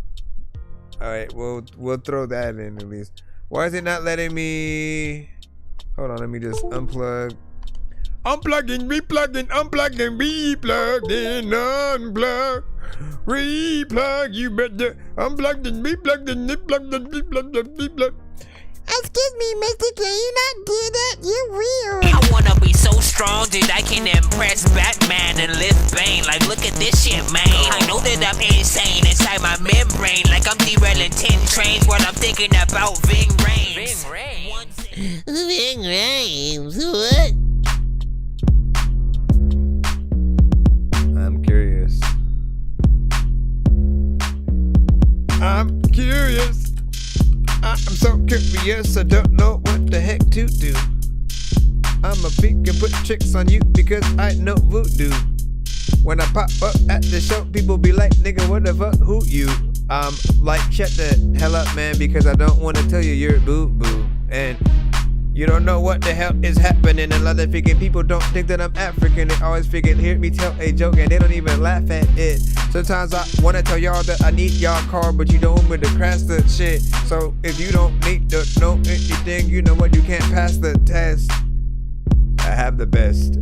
All right, we'll throw that in at least. Why is it not letting me? Hold on, let me just unplug. Unplugging, replugging, unplugging, replugging, unplug, replug. You better unplugged and replugged and replugged and replugged and replugged. I me, Mr. Can you not do that? You're weird. I wanna be so strong that I can impress Batman and lift Bane. Like, look at this shit, man. I know that I'm insane inside my membrane. Like I'm derailing 10 trains while I'm thinking about Ving Rhames. Ving Rhames? What? I'm curious. I'm curious. I'm so curious. I don't know what the heck to do. I'm a freak and put tricks on you because I know voodoo. When I pop up at the show, people be like, nigga, what the fuck, who you? Like, shut the hell up, man, because I don't want to tell you you're boo-boo. And you don't know what the hell is happening. A lot of freaking people don't think that I'm African. They always freaking hear me tell a joke and they don't even laugh at it. Sometimes I want to tell y'all that I need y'all car, but you don't want me to crash the shit. So if you don't need to know anything, you know what, you can't pass the test. I have the best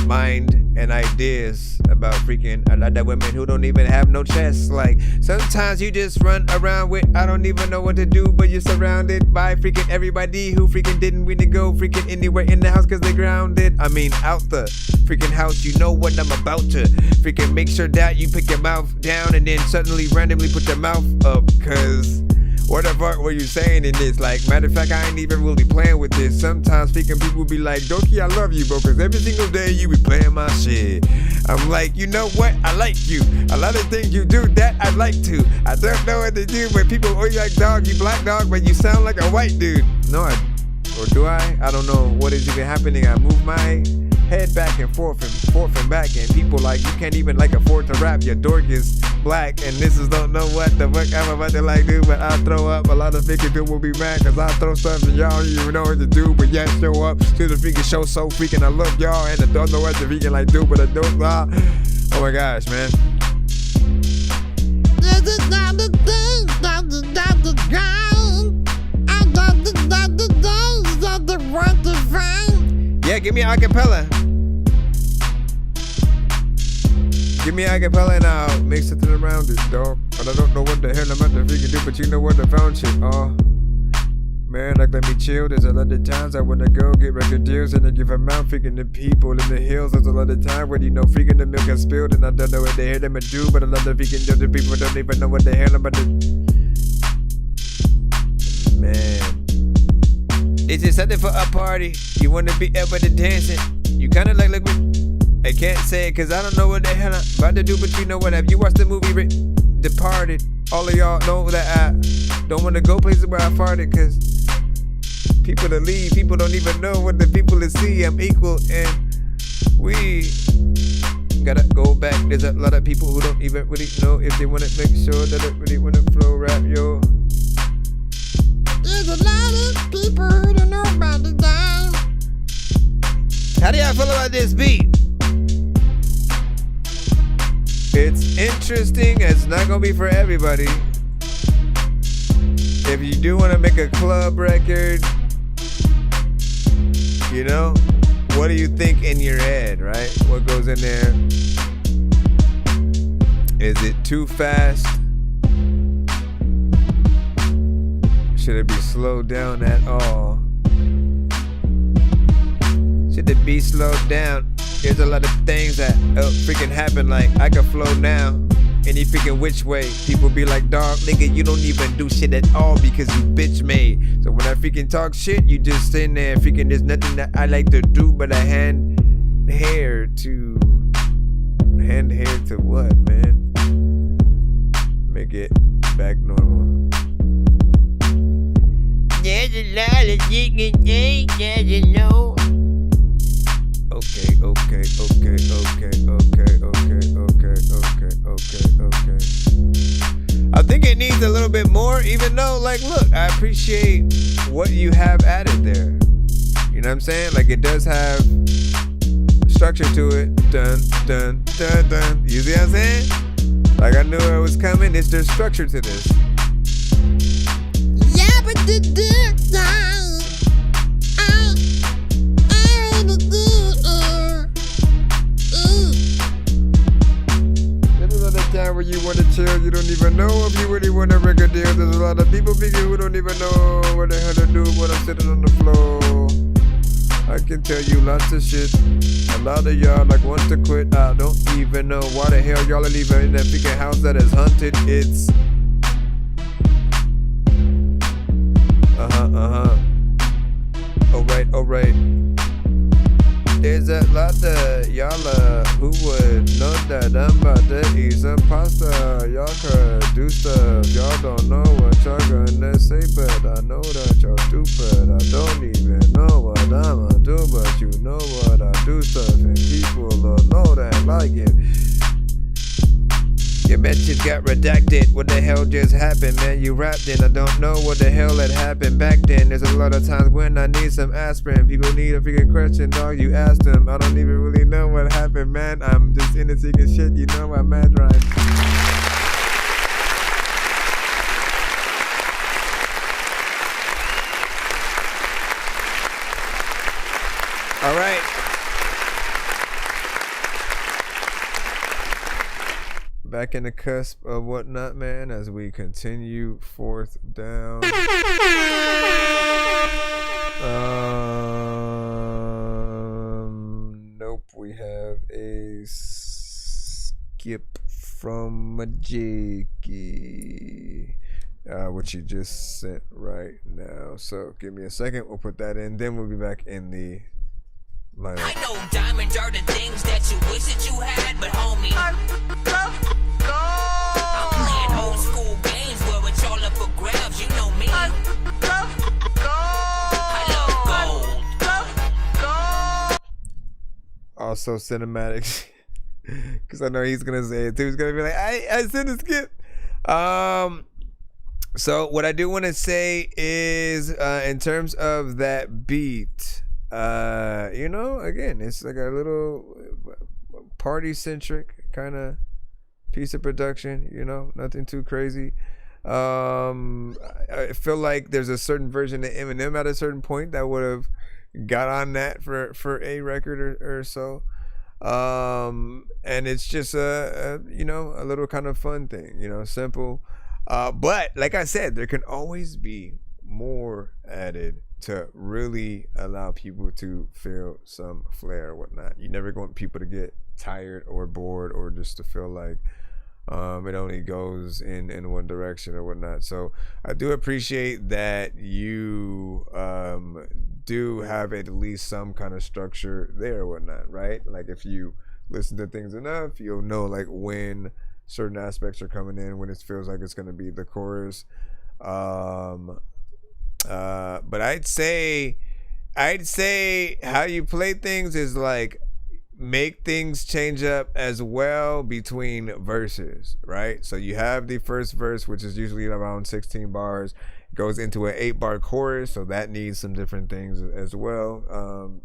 mind and ideas about freaking a lot of women who don't even have no chest. Like, sometimes you just run around with I don't even know what to do, but you're surrounded by freaking everybody who freaking didn't really go freaking anywhere in the house because they grounded. I mean, out the freaking house. You know what I'm about to freaking make sure that you put your mouth down and then suddenly randomly put your mouth up, cause what the fuck were you saying in this? Like, matter of fact, I ain't even really playing with this. Sometimes freaking people be like, Dorky, I love you, bro, cause every single day you be playing my shit. I'm like, you know what? I like you. A lot of things you do that I like to. I don't know what to do, but people always like, dog, you black dog, but you sound like a white dude. No, or do I? I don't know what is even happening. I move my head back and forth and back, and people like, you can't even like afford to rap. Your dork is black, and this is don't know what the fuck I'm about to like do, but I throw up. A lot of freaking people will be mad cause I throw stuff and y'all don't even know what to do, but yet show up to the freaking show so freaking I love y'all and I don't know what to freaking like do, but I don't. Oh my gosh, man. This is not the thing, that's the grind. I got the days that the want to find. Yeah, give me an acapella. Give me an acapella and I'll make something around it, dog. But I don't know what the hell I'm about to freaking do, but you know what, I found shit. Oh, man, like, let me chill. There's a lot of times I wanna go get record deals and I give them out freaking the people in the hills. There's a lot of time when you know freaking the milk is spilled and I don't know what the hell them do, but a lot of freaking other people don't even know what the hell I'm about to. Man, this is something for a party. You wanna be able to dance it. You kinda like I can't say it cause I don't know what the hell I'm about to do, but you know what, have you watched the movie Departed? All of y'all know that I don't want to go places where I farted cause people that leave, people don't even know what the people that see. I'm equal and we gotta go back. There's a lot of people who don't even really know if they want to make sure that they really want to flow rap, yo. There's a lot of people who don't know about the game. How do y'all feel about this beat? It's interesting. It's not gonna be for everybody. If you do want to make a club record, you know, what do you think in your head, right? What goes in there? Is it too fast? Should it be slowed down at all? Should it be slowed down? There's a lot of things that freaking happen, like I can flow now any freaking which way. People be like, dog, nigga, you don't even do shit at all because you bitch made. So when I freaking talk shit, you just sitting there freaking, there's nothing that I like to do but I hand hair to what, man? Make it back normal. There's a lot of chicken things that you know. Okay. I think it needs a little bit more, even though, like, look, I appreciate what you have added there. You know what I'm saying? Like, it does have structure to it. Dun, dun, dun, dun. You see what I'm saying? Like, I knew it was coming. There's structure to this. Yeah, but the dick guy. Time where you want to chill, you don't even know if you really want a record deal. There's a lot of people who don't even know what the hell to do, sitting on the floor. I can tell you lots of shit. A lot of y'all like want to quit. I don't even know why the hell y'all are leaving in that freaking house that is haunted. It's Alright. There's a lot of y'all who would know that I'm about to eat some pasta. Y'all could do stuff. Y'all don't know what y'all gonna say, but I know that y'all stupid. I don't even know what I'ma do, but you know what I do stuff, and people will know that like it. Your message got redacted. What the hell just happened, man? You rapped in. I don't know what the hell had happened back then. There's a lot of times when I need some aspirin. People need a freaking question, dog. You asked them. I don't even really know what happened, man. I'm just in the seeking shit. You know I'm mad rhyme. All right. Back in the cusp of whatnot, man, as we continue forth down. Nope, we have a skip from Jakey, which you just sent right now. So give me a second, we'll put that in, then we'll be back in the lineup. I know diamonds are the things that you wish that you had, but homie, I'm playing old school games where it's all up for grabs, you know me. I love gold. Also cinematics, because I know he's gonna say it too. He's gonna be like, I sent a skip. So what I do want to say is, in terms of that beat, you know, again, it's like a little party centric kind of piece of production, you know, nothing too crazy. I feel like there's a certain version of Eminem at a certain point that would have got on that for a record or so. And it's just a you know, a little kind of fun thing, you know, simple. But like I said, there can always be more added to really allow people to feel some flair or whatnot. You never want people to get tired or bored or just to feel like it only goes in one direction or whatnot. So I do appreciate that you do have at least some kind of structure there or whatnot, right? Like if you listen to things enough, you'll know like when certain aspects are coming in, when it feels like it's going to be the chorus. But I'd say how you play things is like make things change up as well between verses, right? So you have the first verse, which is usually around 16 bars, goes into an 8-bar chorus, so that needs some different things as well,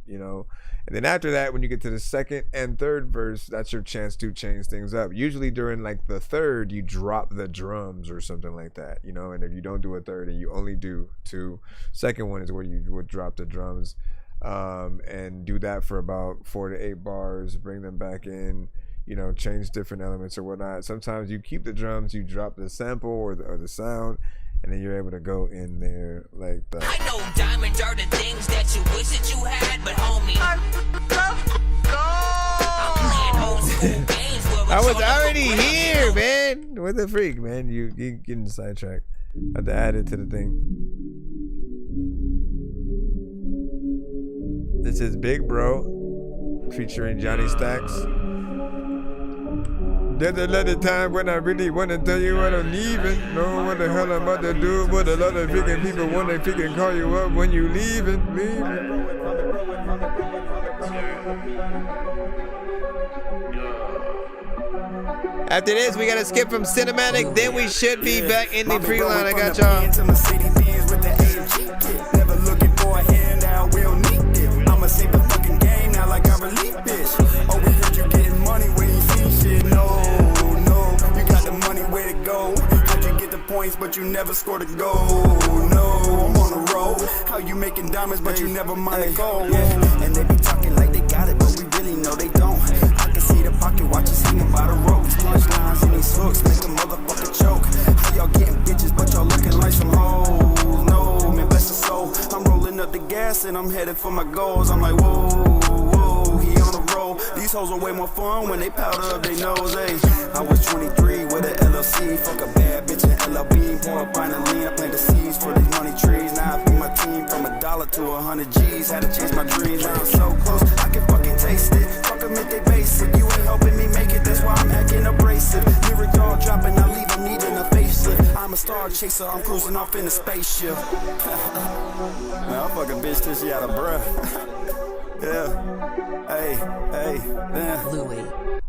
you know. And then after that, when you get to the second and third verse, that's your chance to change things up. Usually during like the third, you drop the drums or something like that, you know. And if you don't do a third and you only do two, second one is where you would drop the drums, and do that for about 4 to 8 bars, bring them back in, you know, change different elements or whatnot. Sometimes you keep the drums, you drop the sample or the sound, and then you're able to go in there like that. I know diamonds are the things that you wish that you had, but homie, I'm playing old school games where I was already here, man. What the freak, man? You getting sidetracked. I had to add it to the thing. This is Big Bro featuring Johnny Stacks. There's a lot of time when I really want to tell you what I'm leaving. Know what the hell I'm about to do, but a lot of freaking people want to freaking call you up when you leaving. After this, we gotta skip from cinematic, then we should be back in the pre-line. I got y'all. Never looking for a handout, we don't need this. I'ma save the fucking game now like I relieve bitch. Oh, we heard you getting money when you see shit. No, you got the money, where to go? How'd you get the points, but you never scored a goal? No, I'm on the road. How you making diamonds, but you never mind a goal? Yeah, and they be talking like they got it, but we really know they don't. I can see the pocket watches hanging by the ropes. Punchlines and these hooks make a motherfucker choke. How y'all getting bitches, but y'all looking like some hoes? No, man, bless the soul. I'm rolling Pumping up the gas and I'm headed for my goals. I'm like, whoa, whoa, he on the roll. These hoes are way more fun when they powder up their nose, ayy. I was 23 with an LLC. Fuck a bad bitch in LLB. Pour up on the lean. I plant the seeds for these money trees. Now I feed my team from $1 to 100 G's. Had to chase my dreams. Now I'm so close, I can fucking taste it. Fuck them if they basic. You ain't helping me make it. That's why I'm acting abrasive. Lyric all dropping. I leave them needing a facelift. I'm a star chaser. I'm cruising off in a spaceship. Man, I'll fuck a bitch till she out of breath. Yeah. Hey, damn. Louis.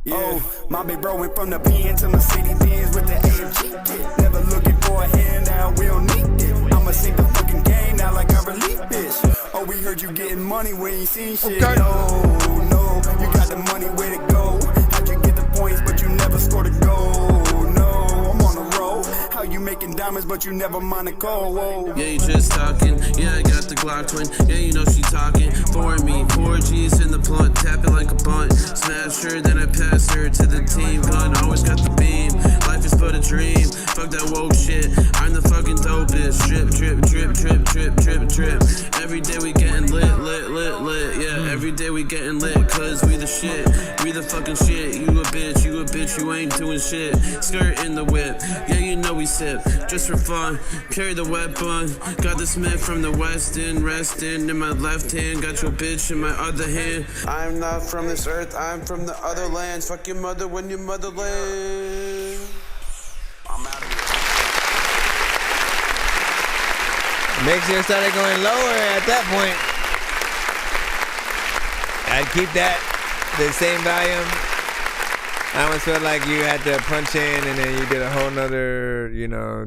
Yeah. Oh, my big bro went from the pen to my city Benz with the AMG kit. Never looking for a handout, we don't need it. I'ma sink the fucking game now like I relief bitch. Oh, we heard you getting money, we ain't seen shit. Okay. No, you got the money, where to go? How'd you get the points, but you never scored a goal? No, I'm on the road. How you making diamonds, but you never mind a cold? Whoa. Yeah, you just talking. Yeah, I got the Glock twin. Yeah, you know she talking. For me, 4G's in the blunt, tapping like a bunt. Smash her, then I pass her to the team. Gun always got the beam. Life is but a dream. Fuck that woke shit. I'm the fucking dopest. Drip, drip, drip, drip, drip, drip, drip. Every day we getting lit. Yeah, every day we getting lit. Cause we the shit. We the fucking shit. You a bitch, you ain't doing shit. Skirt in the whip. Yeah, you know we sip. Just for fun. Carry the weapon. Got the Smith from the West End. Resting in my left hand. Got your bitch in my other hand. I'm not from this earth, I'm from the other lands. Fuck your mother when your motherland. I'm out of here. Mixer started going lower at that point. I'd keep that the same volume. I almost felt like you had to punch in and then you did a whole nother,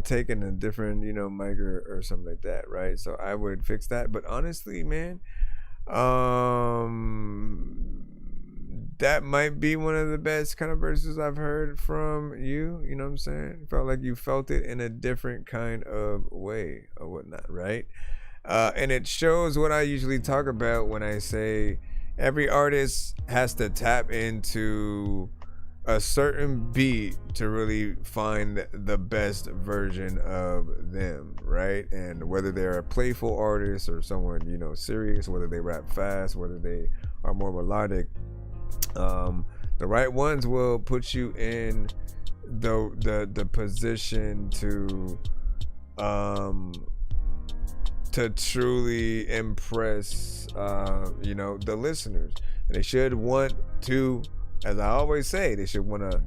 taking a different, mic or something like that, right? So I would fix that. But honestly, man, that might be one of the best kind of verses I've heard from you. You know what I'm saying? Felt like you felt it in a different kind of way or whatnot, right? And it shows what I usually talk about when I say every artist has to tap into a certain beat to really find the best version of them, right? And whether they're a playful artist or someone, serious, whether they rap fast, whether they are more melodic, the right ones will put you in the position to truly impress the listeners. And they should want to, as I always say, they should want to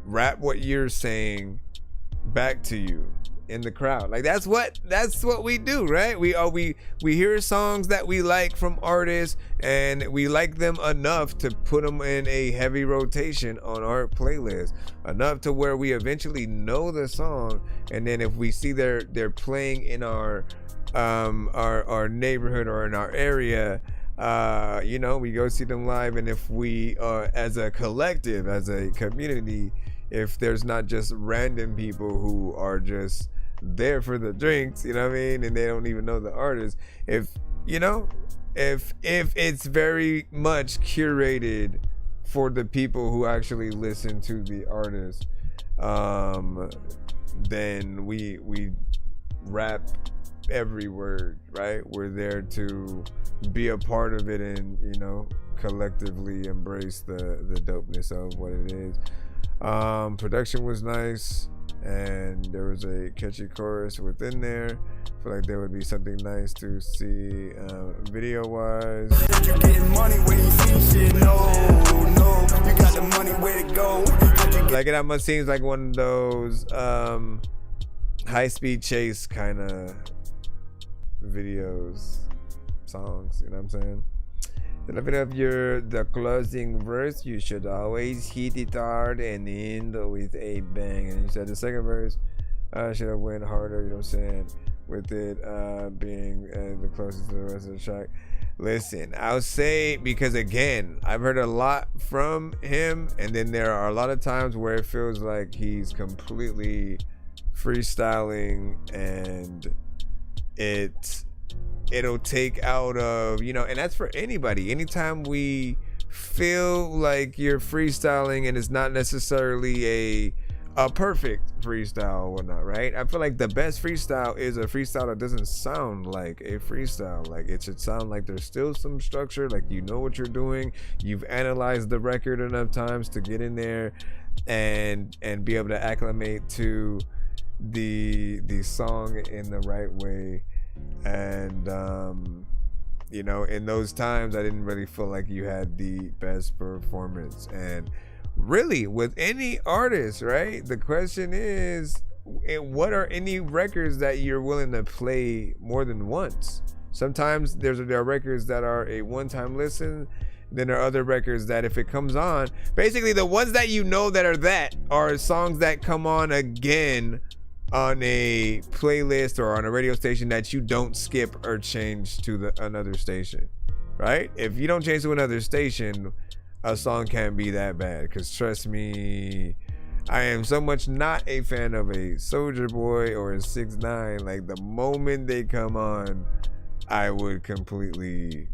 rap what you're saying back to you in the crowd. Like that's what we do, right? We hear songs that we like from artists and we like them enough to put them in a heavy rotation on our playlist, enough to where we eventually know the song, and then if we see they're playing in our neighborhood or in our area, we go see them live. And if we as a collective, as a community, if there's not just random people who are just there for the drinks, you know what I mean, and they don't even know the artist, if it's very much curated for the people who actually listen to the artist, then we rap every word, right? We're there to be a part of it and collectively embrace the dopeness of what it is. Production was nice and there was a catchy chorus within there. I feel like there would be something nice to see video wise. You getting money when you see shit? No, you got the money, where to go? Like it almost seems like one of those high-speed chase kind of videos, songs, you know what I'm saying? The level of the closing verse, you should always hit it hard and end with a bang. And you said the second verse should have went harder, you know what I'm saying? With it being the closest to the rest of the track. Listen, I'll say, because again, I've heard a lot from him, and then there are a lot of times where it feels like he's completely freestyling, and it'll take out of, and that's for anybody. Anytime we feel like you're freestyling and it's not necessarily a perfect freestyle or whatnot, right? I feel like the best freestyle is a freestyle that doesn't sound like a freestyle. Like it should sound like there's still some structure, like you know what you're doing, you've analyzed the record enough times to get in there and be able to acclimate to the song in the right way. And you know, in those times I didn't really feel like you had the best performance. And really, with any artist, right, the question is, what are any records that you're willing to play more than once? Sometimes there are records that are a one-time listen. Then there are other records that if it comes on, basically the ones that you know that are songs that come on again on a playlist or on a radio station that you don't skip or change to another station, right? If you don't change to another station, a song can't be that bad. Because trust me, I am so much not a fan of a Soulja Boy or a 6ix9ine. Like the moment they come on, I would completely,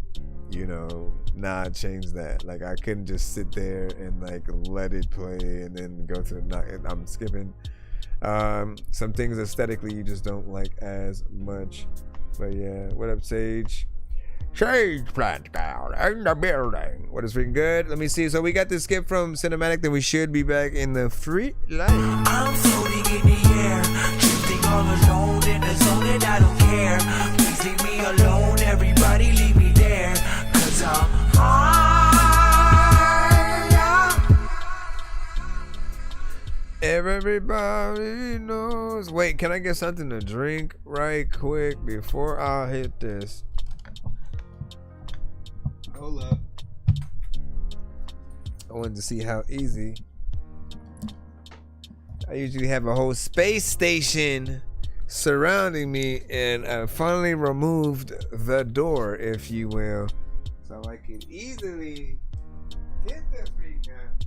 you know, not change that. Like I couldn't just sit there and like let it play and then go to the I'm skipping. Some things aesthetically you just don't like as much. But yeah, what up, Sage? Sage plant down in the building. What is freaking good? Let me see. So we got this skip from Cinematic, then we should be back in the free life. I'm floating in the air, drifting all alone in the zone and I don't care. Please leave me alone, everybody leave me there, 'cause I'm high. Everybody knows. Wait, can I get something to drink right quick before I hit this? Hold up. I wanted to see how easy. I usually have a whole space station surrounding me, and I finally removed the door, if you will, so I can easily get the freak out.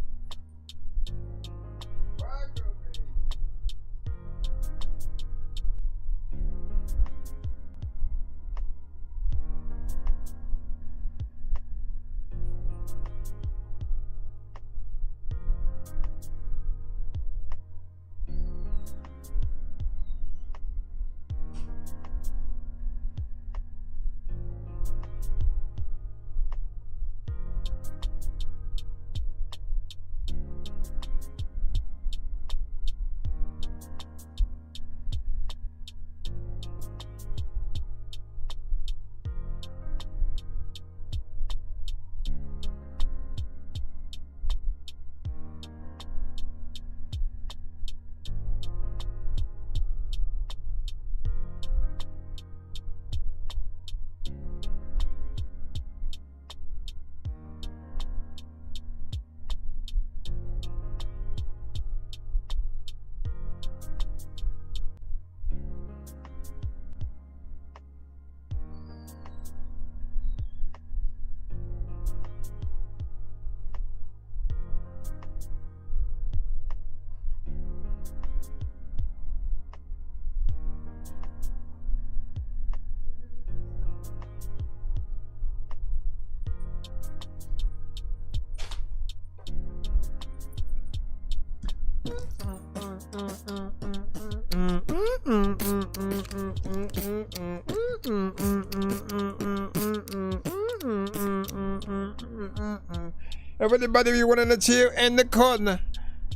Everybody, you want to chill in the corner.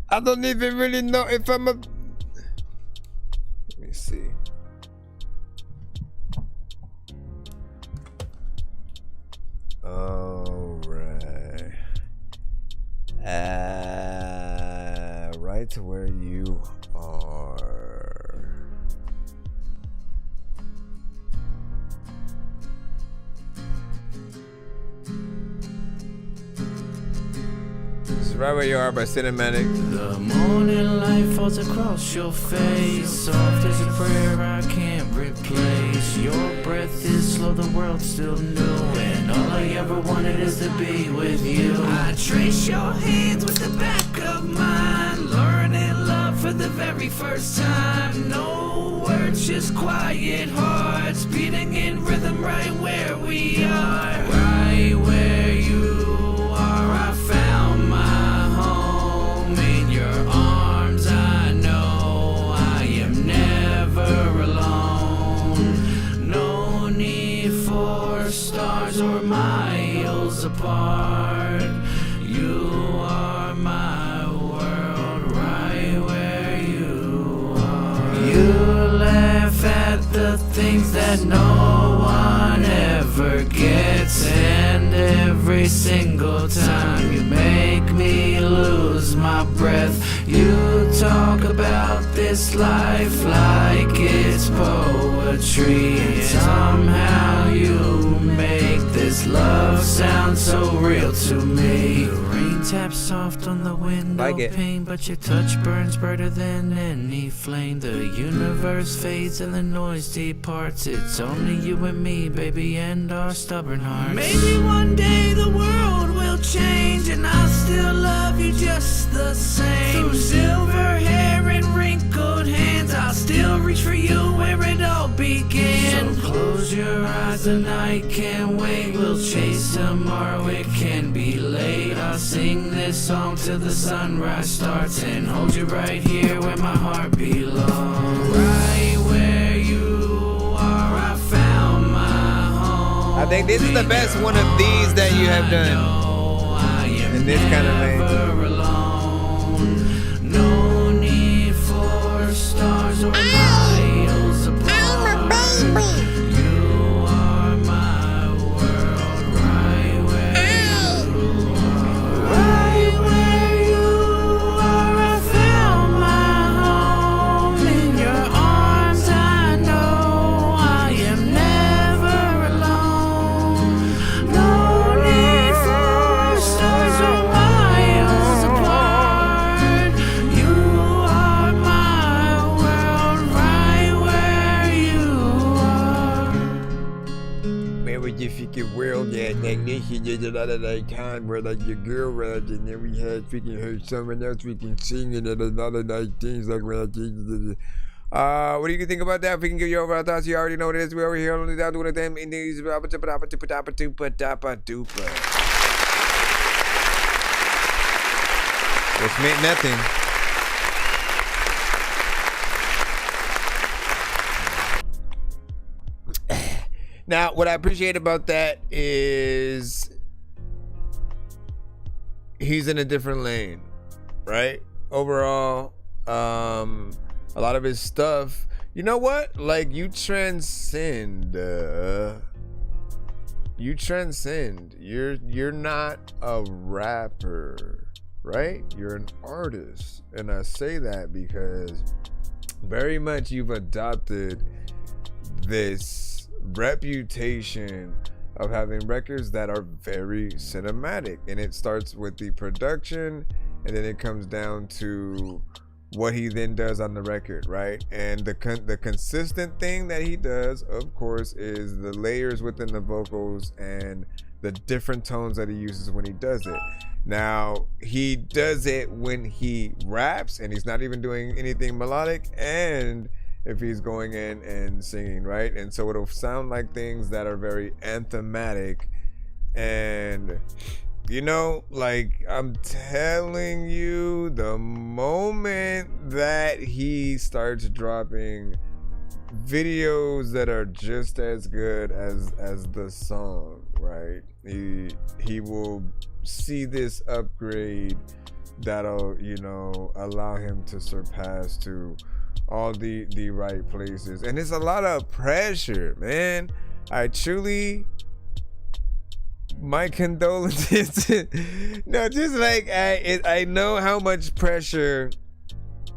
I don't even really know if I'm a. Let me see. All right. Right to where you are. It's right where you are by Cinematic. The morning light falls across your face, soft as a prayer I can't replace. Your breath is slow, the world's still new, and all I ever wanted is to be with you. I trace your hands with the back of mine, learning love for the very first time. No words, just quiet hearts beating in rhythm right where we are. Right where you are, I found my home in your arms. I for stars or miles apart. You are my world right where you are. You laugh at the things that no one ever gets, and every single time you make me lose my breath. You talk about this life like it's poetry, and somehow you make this love sound so real to me. The rain taps soft on the window pane, but your touch burns brighter than any flame. The universe fades and the noise departs. It's only you and me, baby, and our stubborn hearts. Maybe one day the world will change, and I'll still love you just the same. Through silver hair and wrinkled hands, I'll still reach for you where it all began. So close your eyes and I can't wait. We'll chase tomorrow, it can be late. I'll sing this song till the sunrise starts, and hold you right here where my heart belongs. Right where you are, I found my home. I think this is the best one of these that you have done in this kind of vein. No need for stars or miles apart. I'm a baby. You are my world right where you are. Right where you are, I found my home. In your arms, I know I am never alone. No need for stars or miles apart. You are my world right where you are. Man, with your freaking world, yeah, like this shit, there's a lot of like time where like your girl rapped, and then we had freaking heard someone else freaking singing, and a lot of like things like when I think. What do you think about that? If we can give you over our thoughts, you already know what it is. We're over here only down doing them in these. Which meant nothing. Now, what I appreciate about that is he's in a different lane, right? Overall, a lot of his stuff, you know what? Like, you transcend. You're not a rapper, right? You're an artist. And I say that because very much you've adopted this reputation of having records that are very cinematic, and it starts with the production, and then it comes down to what he then does on the record, right? And the consistent thing that he does, of course, is the layers within the vocals and the different tones that he uses when he does it. Now, he does it when he raps, and he's not even doing anything melodic, and if he's going in and singing, right? And so it'll sound like things that are very anthematic. And, you know, like, I'm telling you, the moment that he starts dropping videos that are just as good as the song, right? He will see this upgrade that'll, you know, allow him to surpass to all the right places. And it's a lot of pressure, man. I truly, my condolences. No, just like I know how much pressure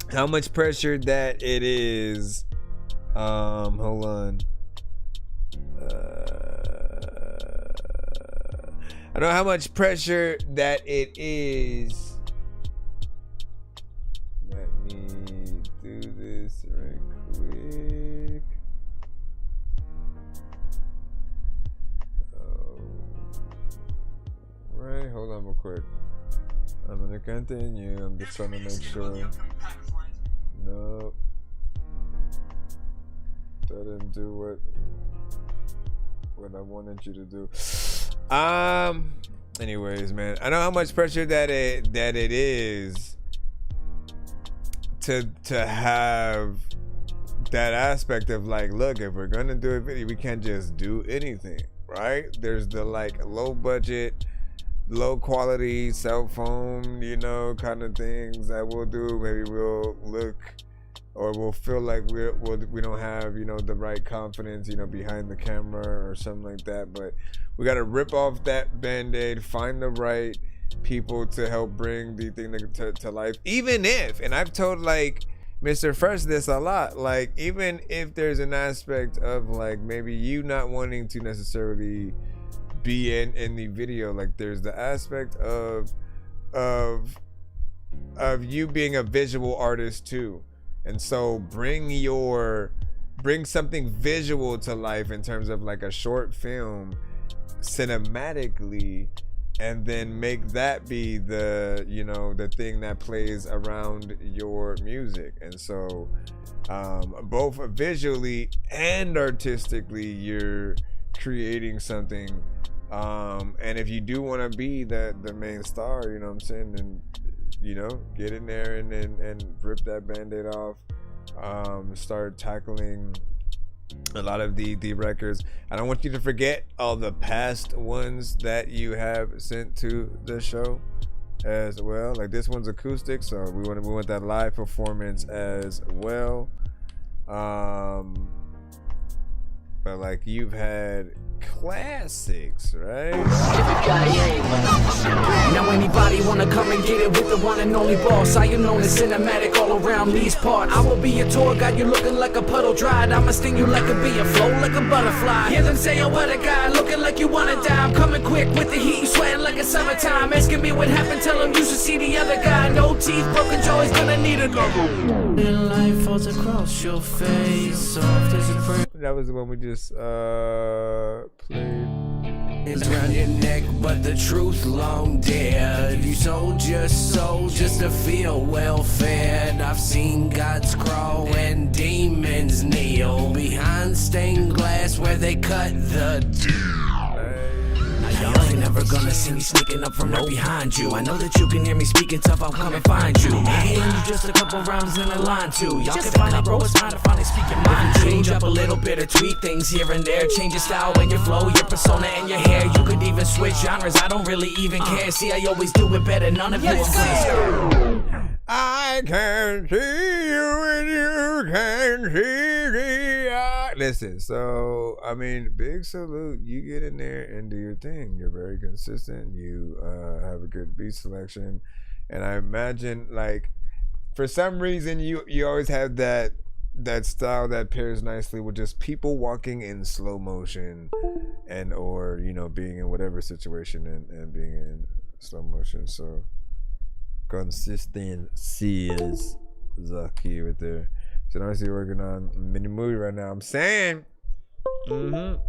that it is. Hold on. I know how much pressure that it is. Let me do this right quick. Right, hold on real quick. I'm gonna continue. I'm just trying to make sure. Nope. That didn't do what I wanted you to do. Anyways, man, I know how much pressure that it is to have that aspect of like, look, if we're gonna do a video, we can't just do anything, right? There's the like low budget, low quality cell phone, you know, kind of things that we'll do. Maybe we'll look or we'll feel like we don't have, you know, the right confidence, you know, behind the camera or something like that. But we got to rip off that band-aid, find the right people to help bring the thing to life. Even if, and I've told like Mr. Fresh this a lot, like even if there's an aspect of like maybe you not wanting to necessarily be in the video, like there's the aspect of you being a visual artist too. And so bring something visual to life in terms of like a short film cinematically, and then make that be the, you know, the thing that plays around your music. And so both visually and artistically you're creating something, and if you do want to be the main star, you know what I'm saying, then, you know, get in there and rip that band-aid off, start tackling a lot of the records. I don't want you to forget all the past ones that you have sent to the show as well. Like this one's acoustic, so we want that live performance as well. But like you've had classics, right? Now anybody wanna come and get it with the one and only boss. I am known as cinematic all around these parts. I will be your tour guide, you looking like a puddle dried. I'ma sting you like a bee and flow like a butterfly. Hear them say, oh what a guy, looking like you wanna die. I'm coming quick with the heat, you sweating like it's summertime. Asking me what happened, tell him you should see the other guy. No teeth, broken jaw, he's gonna need another. And life falls across your face, soft as a prayer. That was the one we just played. It's around your neck, but the truth long dead. You sold your soul just to feel well fed. I've seen gods crawl and demons kneel behind stained glass where they cut the Y'all ain't never gonna see me sneaking up from right behind you. I know that you can hear me speaking tough, I'll come and find you. Maybe you just a couple rounds in a line too. Y'all can finally bro, it's time to finally speak your mind. Change up a little bit or tweak things here and there. Change your style and your flow, your persona and your hair. You could even switch genres, I don't really even care. See, I always do it better, none of you are clear. I can see you and you can see me. Listen, so I mean, big salute. You get in there and do your thing. You're very consistent. You have a good beat selection, and I imagine like for some reason you always have that style that pairs nicely with just people walking in slow motion, and or you know being in whatever situation and being in slow motion. So consistency is the key right there. So I'm actually working on a mini movie right now. I'm saying, Bro,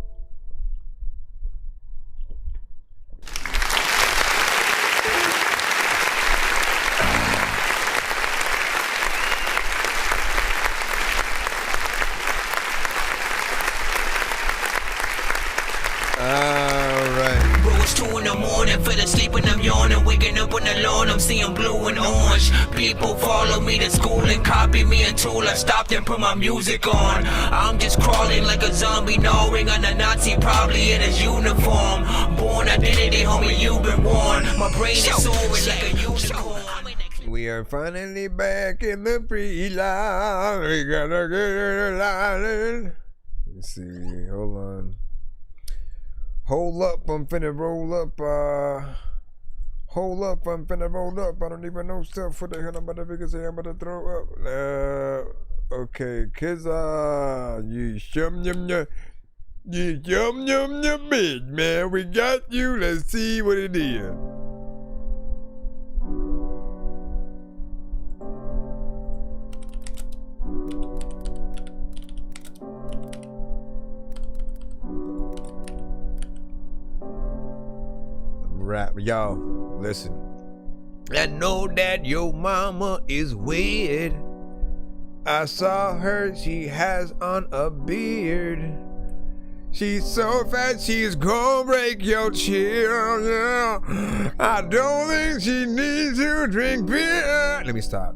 it's 2 in the morning, fell asleep and I'm yawning. Waking up on the lawn, I'm seeing blue and orange. People follow me to school and copy me until I stopped and put my music on. I'm just crawling like a zombie, gnawing on a Nazi, probably in his uniform. Born identity, homie, you've been warned. My brain is soaring like a unicorn. we are finally back in the pre-line. We gotta get it line. Let me see. Hold on. Hold up, I'm finna roll up. Hold up, I'm finna roll up. I don't even know stuff. What the hell I'm about to figure say I'm about to throw up. Okay, kids, you yum big man. We got you. Let's see what it is. Rap, y'all, listen. I know that your mama is weird. I saw her, she has on a beard. She's so fat, she's gonna break your chill, yeah. I don't think she needs to drink beer. Let me stop.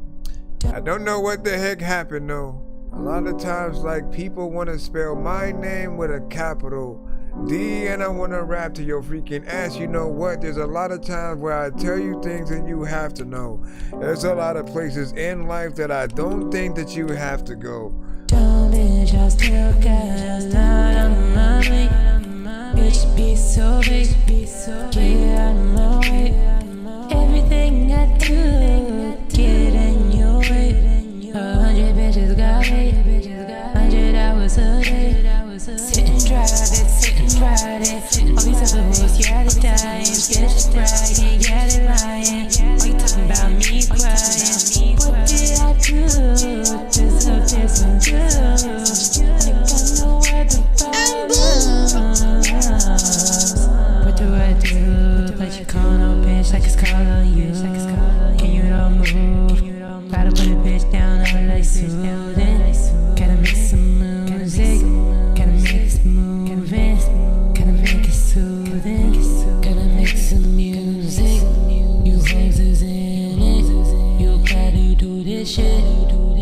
I don't know what the heck happened, though. A lot of times, like, people want to spell my name with a capital D, and I want to rap to your freaking ass. You know what? There's a lot of times where I tell you things and you have to know. There's a lot of places in life that I don't think that you have to go. Dumb bitch, I still got a lot of money. Bitch, be so big, yeah, I know it. Everything I do, get in your way. 100 bitches got me, 100 hours a day. Sit and drive it, sit and ride it. All these other hoes, yeah, they dying. Bitches bragging, yeah, they lying. All you talking about me crying. What did I do? Just so this and do. Like I know where the What do I do? Let you call no bitch like it's call on you. Can you don't move? Gotta put a bitch down, I like soothing. Gotta make some music. Gotta make some moving. Gotta make it soothing. Gotta make some music. You hoes is in it. You gotta do this shit.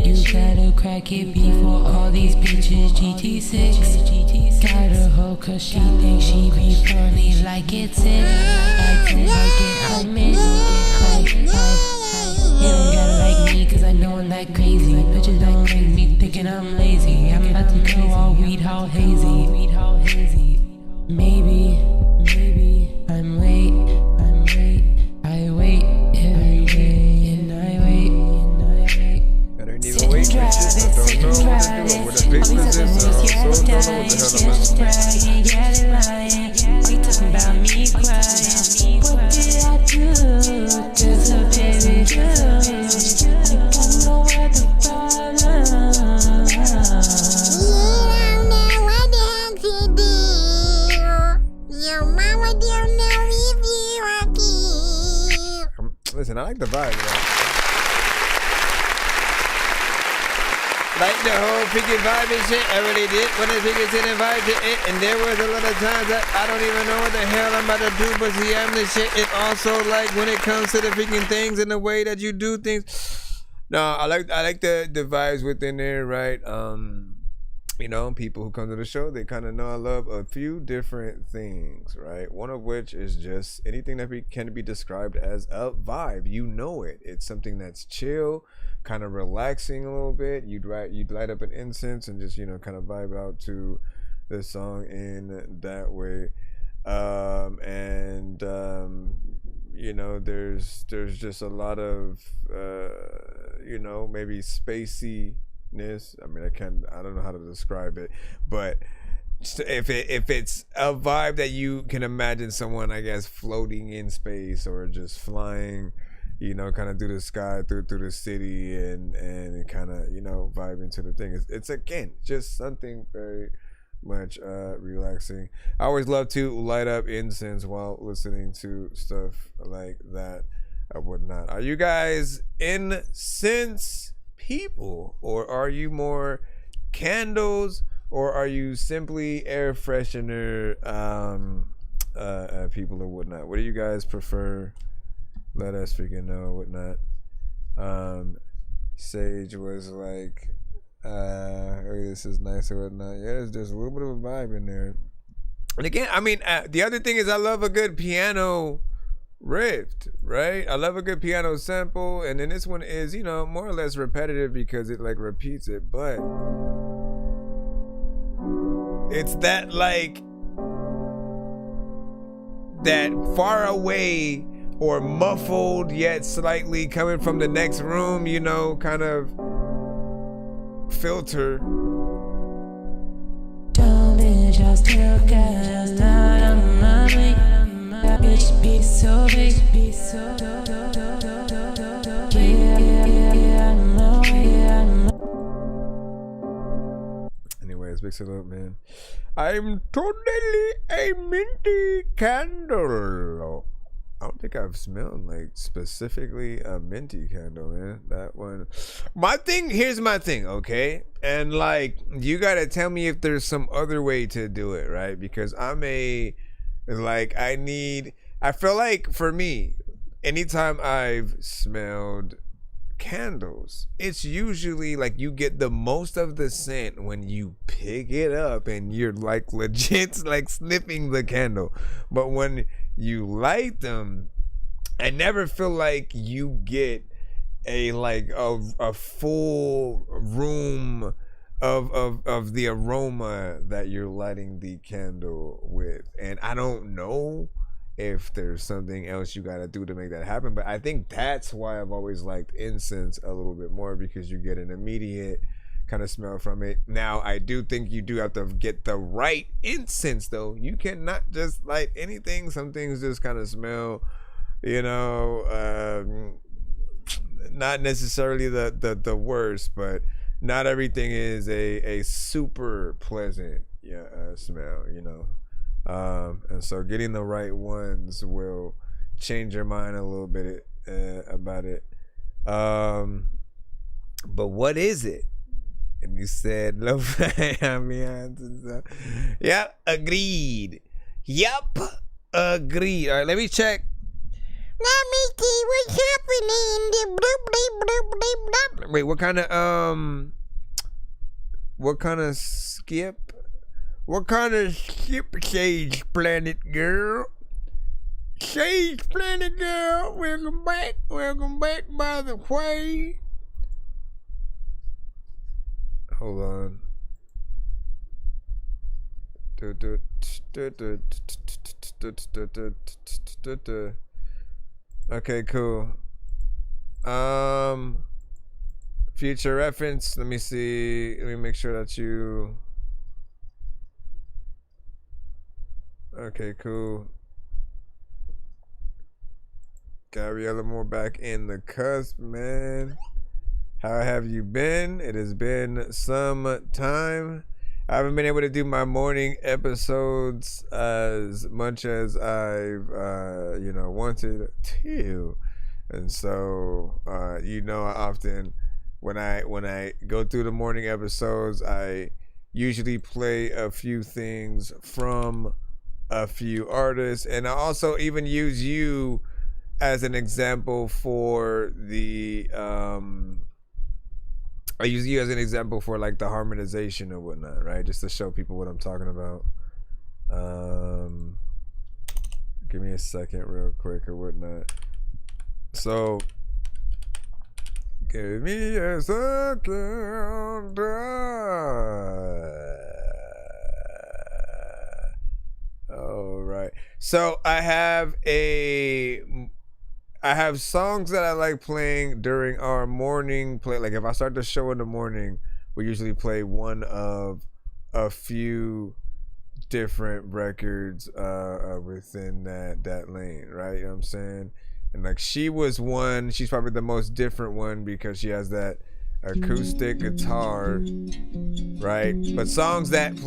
You gotta crack it before all these bitches. GT6. Got her hoe cause she thinks she be funny like it's it. I'm in. You don't gotta like me cause I know I'm that crazy. Bitches don't like me thinking I'm lazy. I'm about to go all weed all hazy. Maybe I'm late. I wait every day and I wait. I don't even wait for shit. I don't know what to do. What the business is. I also don't know what the hell I'm bragging, yeah, they lying. Are you talking about me crying? What did I do? Just a baby girl. Like I know where the problem. You don't know what the heck to do. Your mama don't know if you are cute. Listen, I like the vibe, man. Like the whole freaking vibe and shit, I really did. When the freaking sit and vibe to it, and there was a lot of times that I don't even know what the hell I'm about to do, but see, I'm the shit. It's also like when it comes to the freaking things and the way that you do things. No, I like the vibes within there, right? You know, people who come to the show, they kind of know I love a few different things, right? One of which is just anything that can be described as a vibe. You know it. It's something that's chill, kind of relaxing a little bit. You'd light up an incense and just, you know, kind of vibe out to the song in that way. You know, there's just a lot of you know, maybe spaciness. I mean, I don't know how to describe it, but if it's a vibe that you can imagine someone, I guess, floating in space or just flying, you know, kind of through the sky, through the city, and kind of, you know, vibe into the thing. It's again just something very much relaxing. I always love to light up incense while listening to stuff like that and whatnot. Are you guys incense people, or are you more candles, or are you simply air freshener people or whatnot? What do you guys prefer? Let us freaking know whatnot. Sage was like, this is nice or whatnot. Yeah, there's just a little bit of a vibe in there. And again, I mean, the other thing is I love a good piano riff, right? I love a good piano sample, and then this one is, you know, more or less repetitive because it like repeats it, but it's that like that far away or muffled yet slightly coming from the next room, you know, kind of filter. Dumb bitch, I still got a lot of money. That bitch be so big, yeah, I know. Anyways, mix it up, man. I'm totally a minty candle. I don't think I've smelled like specifically a minty candle, man. That one. Here's my thing, okay? And like, you gotta tell me if there's some other way to do it, right? Because I feel like for me, anytime I've smelled candles, it's usually like you get the most of the scent when you pick it up and you're like legit like sniffing the candle. But when you light them, I never feel like you get a full room of the aroma that you're lighting the candle with. And I don't know if there's something else you gotta do to make that happen, but I think that's why I've always liked incense a little bit more, because you get an immediate kind of smell from it. Now I do think you do have to get the right incense though. You cannot just light anything. Some things just kind of smell, not necessarily the worst, but not everything is a super pleasant smell, and so getting the right ones will change your mind a little bit about it. But what is it? And you said lo-fi ambiance and stuff. Yep, agreed. All right, let me check. Let me see what's happening. Bloop, bloop, bloop, bloop, bloop. Wait, what kind of skip? What kind of skip, Sage Planet Girl? Sage Planet Girl, welcome back by the way. Hold on. Okay, cool. Future reference. Let me see. Let me make sure that you. Okay, cool. Gabriella Moore back in the cusp, man. How have you been? It has been some time. I haven't been able to do my morning episodes as much as I've wanted to, and so I often when I go through the morning episodes, I usually play a few things from a few artists, and I also even use you as an example for the I use you as an example for like the harmonization or whatnot, right? Just to show people what I'm talking about. Give me a second real quick or whatnot. So give me a second. All right. So I have songs that I like playing during our morning play. Like if I start the show in the morning, we usually play one of a few different records within that lane, right? You know what I'm saying? And like she was one, she's probably the most different one because she has that acoustic guitar, right? But songs that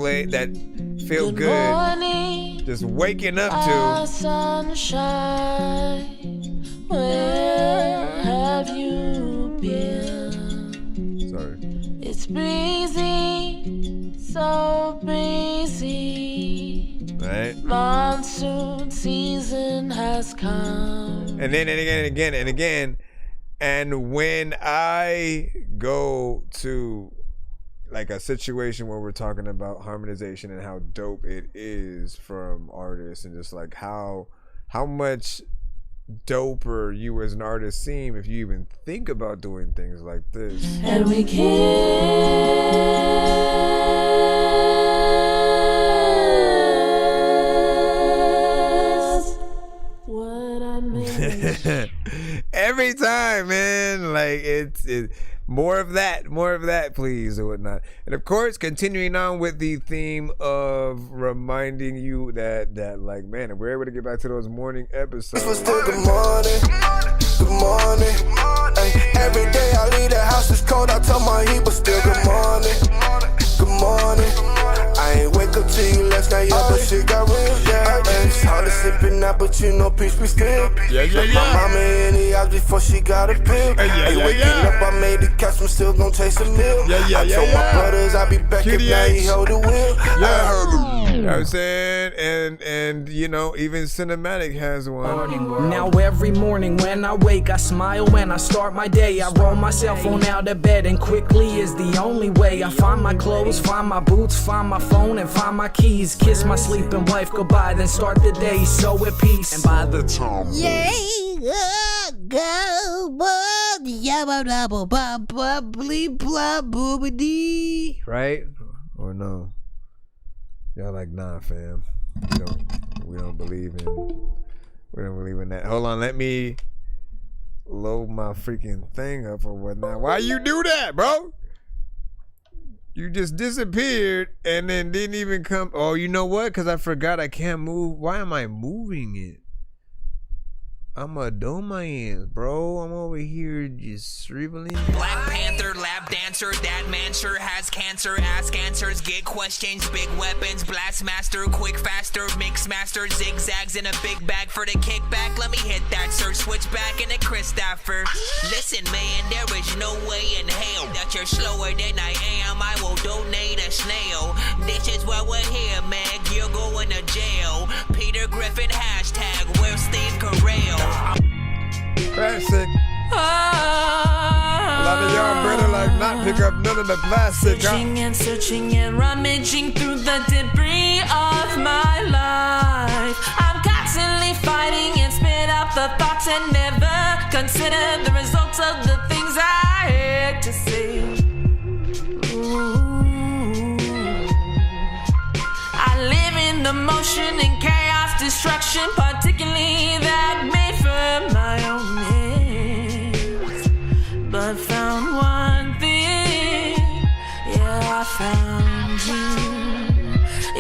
feel good, morning, just waking up to. Sunshine, where have you been? Sorry. It's breezy, so breezy. Right. Monsoon season has come. And then and again. And when I go to like a situation where we're talking about harmonization and how dope it is from artists, and just like how much doper you as an artist seem if you even think about doing things like this. And we kiss what I miss. Every time, man. Like it's more of that, please, or whatnot. And of course, continuing on with the theme of reminding you that like, man, if we're able to get back to those morning episodes. It's still good morning. Ay, every day I leave the house, it's cold, I tell my heat, but still good morning. I ain't wake up till you left night, yeah, but shit got real, yeah. It's hard to sip it now, but you know peace be still. Yeah. My mama in the house before she got a pill. Waking up, I made the catch, I'm still gon' taste a meal. I told my brothers I'll be back if now he hold the wheel. You know what I'm saying? and you know, even Cinematic has one. Now every morning when I wake, I smile when I start my day. I roll my cell phone out of bed, and quickly is the only way. I find my clothes, find my boots, find my phone, and find my keys. Kiss my sleeping wife goodbye, then start the day so at peace. And by the time right? Or no? Y'all like, nah, fam. We don't believe in that. Hold on, let me load my freaking thing up or whatnot. Why you do that, bro? You just disappeared and then didn't even come. Oh, you know what? Because I forgot I can't move. Why am I moving it? I'm a dome my hands, bro. I'm over here just shriveling. Black Panther, lap dancer, that man sure has cancer. Ask answers, get questions, big weapons, blast master, quick faster, mix master, zigzags in a big bag for the kickback. Let me hit that, sir. Switch back in a Christopher. Listen, man, there is no way in hell that you're slower than I am. I will donate a snail. This is why we're here, man. You're going to jail. Peter Griffin hashtag. Where's Steve Carell? Classic. A lot of y'all better like not pick up none of the classic. Searching and searching and rummaging through the debris of my life. I'm constantly fighting and spit out the thoughts and never consider the results of the things I had to say. Ooh. I live in the motion and chaos, destruction, particularly that made for my own hands. But found one thing, yeah, I found you.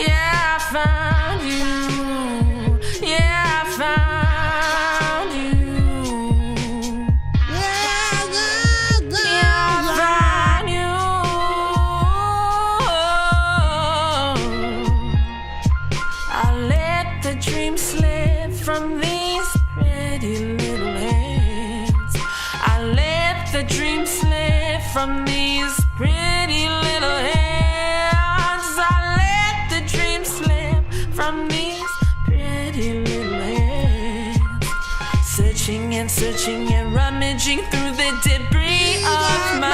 Yeah, I found you. Yeah, I found you. Yeah, I found you. I let the dream slip from these pretty little hands. I let the dream slip from these pretty little hands. I let the dream slip from these pretty little hands. Searching and rummaging through the debris of my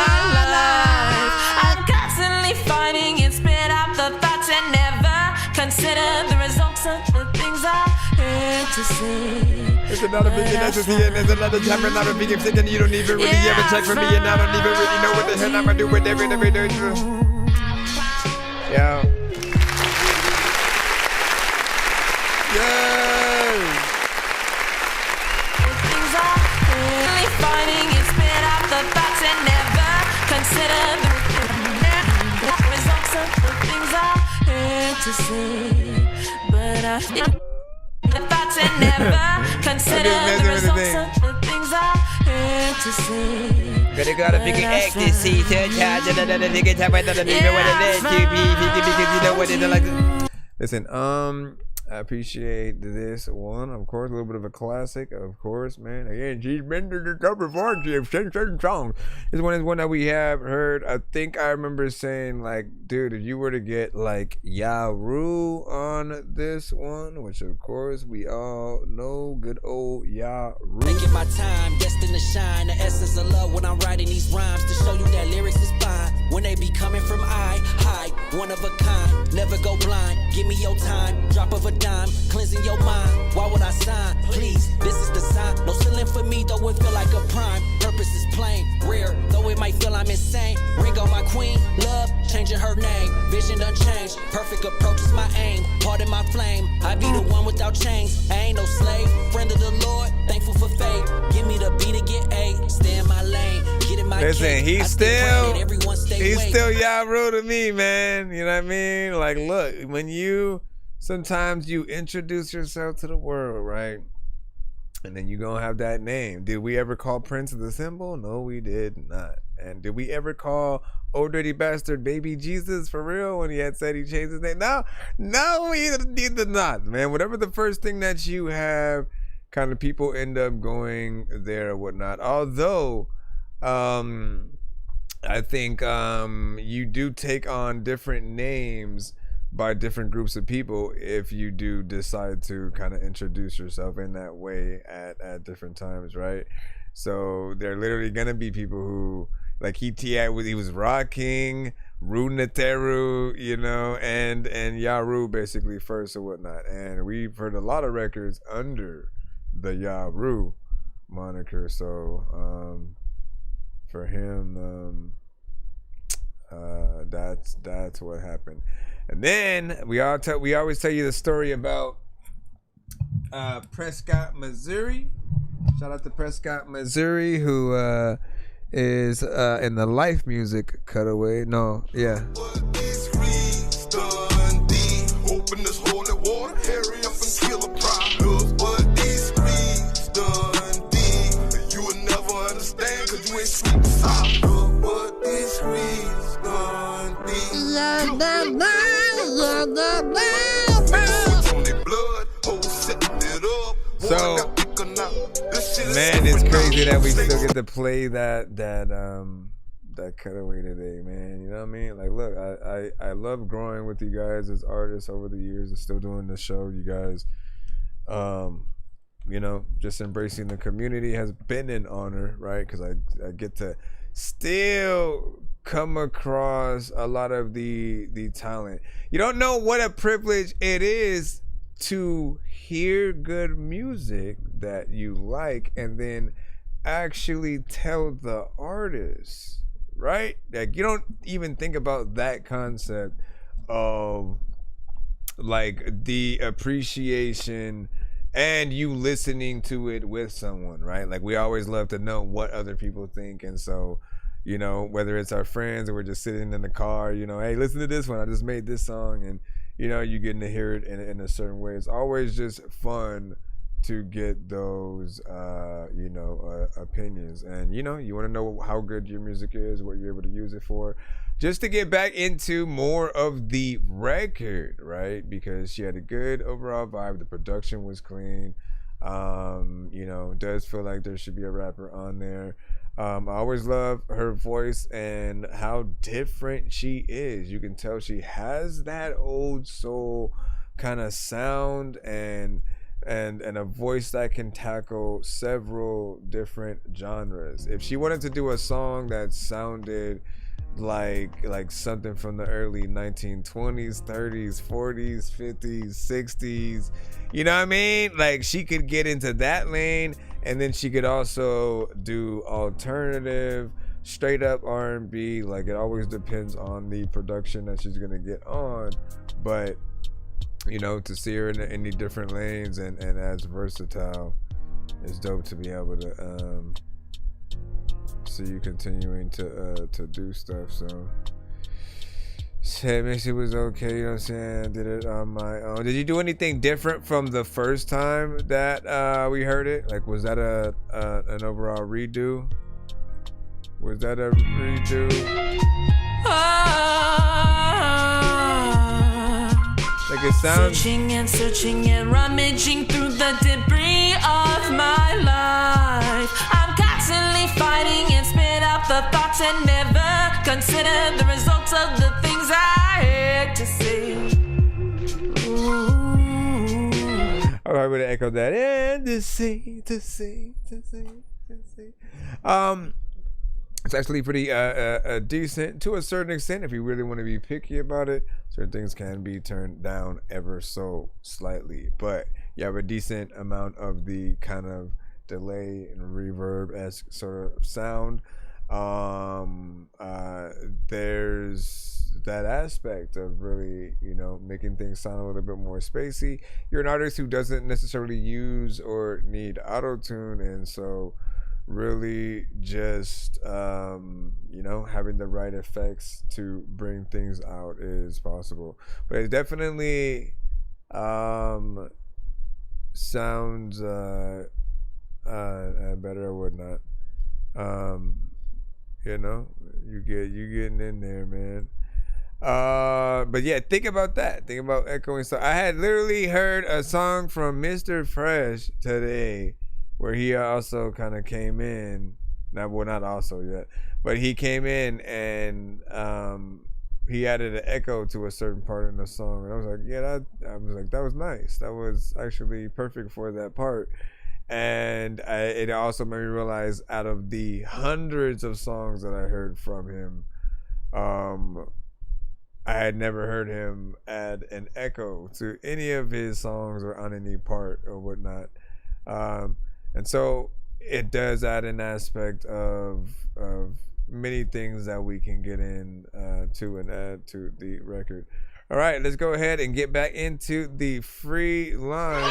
life. I'm constantly fighting and spit out the thoughts and never consider the results of the things I had to say. It's another big necessity and there's another chapter. Not a big sick and you don't even really ever check for me, and I don't even really know what the hell I'ma do with every day. Yeah. Things are really fighting and spit out the thoughts and never consider the results of the things I had to say. But I the thoughts and never consider the results of the things I had to say. Gotta figure act this see sometimes another nigga talk about another nigga what it is to be because you know what it's like. Listen, I appreciate this one, of course, a little bit of a classic, of course, man. Again, she's been to the top before, she's sing certain songs. This one is one that we have heard. I think I remember saying, like, dude, if you were to get, like, Yaru on this one, which, of course, we all know, good old Yaru. Taking my time, destined to shine, the essence of love when I'm writing these rhymes, to show you that lyrics is fine. When they be coming from high, one of a kind, never go blind. Give me your time, drop of a dime, cleansing your mind. Why would I sign? Please, this is the sign. No ceiling for me, though it feel like a prime. Purpose is plain, rare, though it might feel I'm insane. Ring on my queen, love, changing her name. Vision unchanged, perfect approach is my aim. Pardon my flame, I be the one without chains. I ain't no slave, friend of the Lord, thankful for faith. Give me the beat to get A, stay in my lane, get in my Listen, cake. he's still Yaru to me, man. You know what I mean? Like, look, when sometimes you introduce yourself to the world, right? And then you gonna have that name. Did we ever call Prince the symbol? No, we did not. And did we ever call Old Dirty Bastard Baby Jesus for real when he had said he changed his name? No, we did not, man. Whatever the first thing that you have, kind of people end up going there or whatnot. Although, I think you do take on different names by different groups of people if you do decide to kind of introduce yourself in that way at different times, right? So there are literally gonna be people who like he was rocking Runeteru, you know, and Yaru basically first or whatnot, and we've heard a lot of records under the Yaru moniker. So for him, that's what happened. And then we always tell you the story about Prescott, Missouri. Shout out to Prescott, Missouri, who is in the Life Music cutaway. No, yeah. Open this holy water, hurry up and kill a problem. What these screens done did, you will never understand, cause you ain't sweet and sour. What these screens done did, so, man, it's crazy that we still get to play that cutaway today, man. You know what I mean? Like, look, I love growing with you guys as artists over the years and still doing the show. You guys, you know, just embracing the community has been an honor, right? Because I get to still come across a lot of the talent. You don't know what a privilege it is to hear good music that you like and then actually tell the artist, right? Like, you don't even think about that concept of like the appreciation and you listening to it with someone, right? Like, we always love to know what other people think, and so, you know, whether it's our friends or we're just sitting in the car, you know, hey, listen to this one, I just made this song, and you know, you getting to hear it in a certain way. It's always just fun to get those, you know, opinions. And, you know, you want to know how good your music is, what you're able to use it for. Just to get back into more of the record, right? Because she had a good overall vibe. The production was clean. You know, does feel like there should be a rapper on there. I always love her voice and how different she is. You can tell she has that old soul kind of sound and a voice that can tackle several different genres. If she wanted to do a song that sounded like something from the early 1920s, 30s, 40s, 50s, 60s, you know what I mean? Like, she could get into that lane, and then she could also do alternative, straight up R&B. Like, it always depends on the production that she's gonna get on, but you know, to see her in the different lanes and as versatile, it's dope to be able to see you continuing to do stuff. So shit, makes it was okay, you know what I'm saying? I did it on my own. Did you do anything different from the first time that we heard it? Like, was that an overall redo? Was that a redo? Like, it sounds... Searching and rummaging through the debris of my life. I'm constantly fighting and spit out the thoughts and never consider the results of the things I had to say. Oh, I would have echoed that. And to say. It's actually pretty decent to a certain extent. If you really want to be picky about it, certain things can be turned down ever so slightly. But you have a decent amount of the kind of delay and reverb-esque sort of sound. There's that aspect of really, you know, making things sound a little bit more spacey. You're an artist who doesn't necessarily use or need auto-tune, and so really just you know, having the right effects to bring things out is possible. But it definitely sounds better or whatnot. You know, you getting in there, man. But yeah, think about that. Think about echoing stuff. I had literally heard a song from Mr. Fresh today where he also kind of came in. Not also yet, but he came in and he added an echo to a certain part in the song, and I was like, yeah, that was nice. That was actually perfect for that part. And it also made me realize, out of the hundreds of songs that I heard from him, I had never heard him add an echo to any of his songs or on any part or whatnot. And so it does add an aspect of many things that we can get in to and add to the record. All right, let's go ahead and get back into the free line.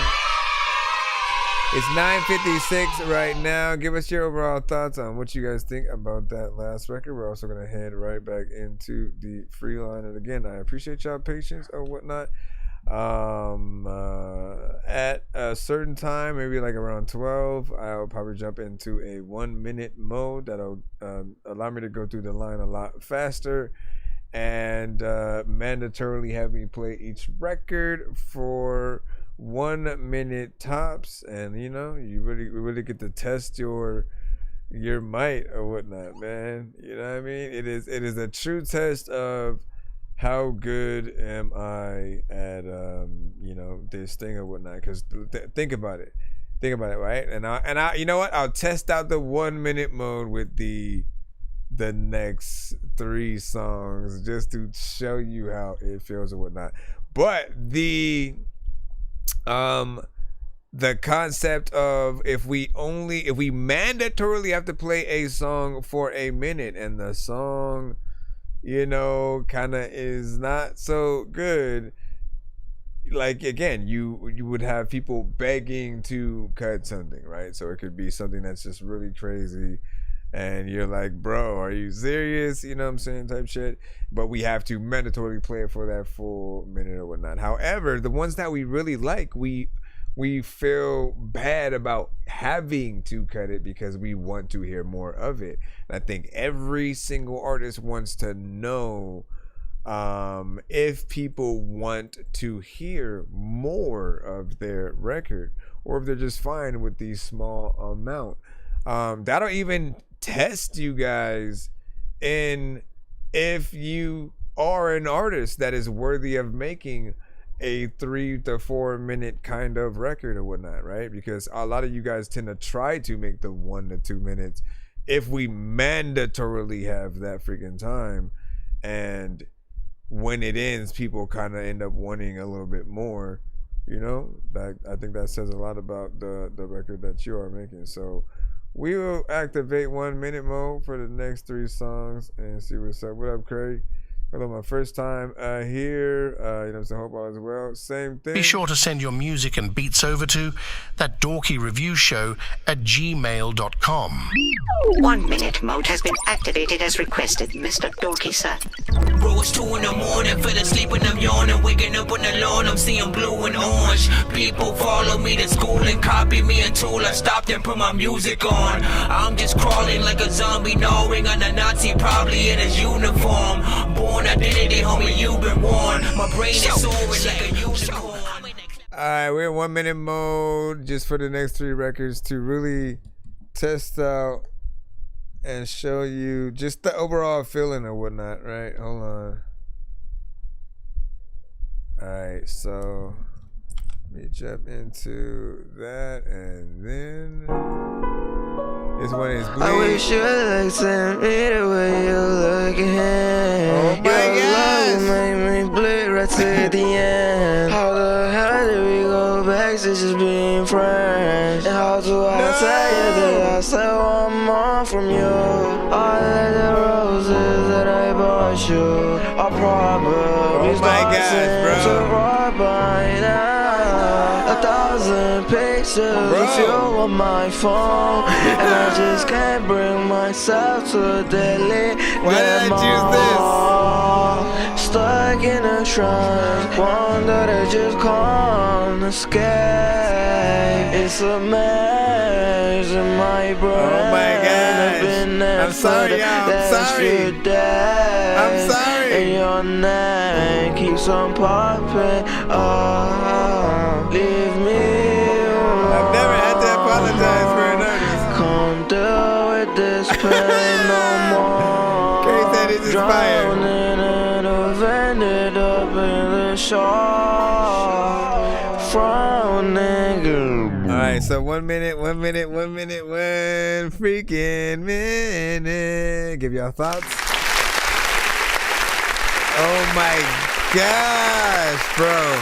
It's 9:56 right now. Give us your overall thoughts on what you guys think about that last record. We're also going to head right back into the free line. And again, I appreciate y'all patience or whatnot. At a certain time, maybe like around 12, I'll probably jump into a 1-minute mode that'll allow me to go through the line a lot faster, and mandatorily have me play each record for 1 minute tops. And you know, you really get to test your might or whatnot, man. You know what I mean? It is a true test of how good am I at this thing or whatnot. Because think about it, right? And I you know what? I'll test out the 1 minute mode with the next 3 songs just to show you how it feels or whatnot. But the concept of if we mandatorily have to play a song for a minute, and the song, you know, kind of is not so good, like, again, you would have people begging to cut something, right? So it could be something that's just really crazy, and you're like, bro, are you serious? You know what I'm saying? Type shit. But we have to mandatorily play it for that full minute or whatnot. However, the ones that we really like, we feel bad about having to cut it because we want to hear more of it. And I think every single artist wants to know if people want to hear more of their record, or if they're just fine with the small amount. That'll even test you guys in if you are an artist that is worthy of making a 3 to 4 minute kind of record or whatnot, right? Because a lot of you guys tend to try to make the 1 to 2 minutes if we mandatorily have that freaking time, and when it ends, people kind of end up wanting a little bit more. You know, I think that says a lot about the record that you are making. So we will activate 1 minute mode for the next 3 songs and see what's up. What up, Craig? Hello, my first time here. You know, so hope all is well. Same thing. Be sure to send your music and beats over to ThatDorkyReviewShow@gmail.com. 1 minute mode has been activated as requested, Mr. Dorky, sir. Bro, it's 2 in the morning, fell asleep and I'm yawning. Waking up on the lawn, I'm seeing blue and orange. People follow me to school and copy me until I stopped and put my music on. I'm just crawling like a zombie, gnawing on a Nazi, probably in his uniform. Born identity, homie, you've been warned. My brain is soaring like a unicorn. Alright, we're in 1 minute mode just for the next 3 records to really test out and show you just the overall feeling or whatnot, right? Hold on. Alright, so let me jump into that, and then this one is Bleed. I wish you looked at me the way you look at. Oh my gosh, make me bleed right to the end. How the hell did we go back to just being friends? And how do I tell you that I still want more from you? All of the roses that I bought you are probably starting to rot by now. 1,000 pictures of you on my phone, and I just can't bring myself to delete them all. Stuck in a trance, one that I just can't escape. It's a mess in my brain. Oh my God! I'm sorry, y'all. I'm sorry. I'm sorry. And your name keeps on popping. Oh, leave me alone. I've never had to apologize for an artist. Can't deal with this pain no more. Crazy that is inspired. Drowning in a From nigga. All right, so 1 minute, 1 freaking minute. Give y'all thoughts. Oh my gosh, bro.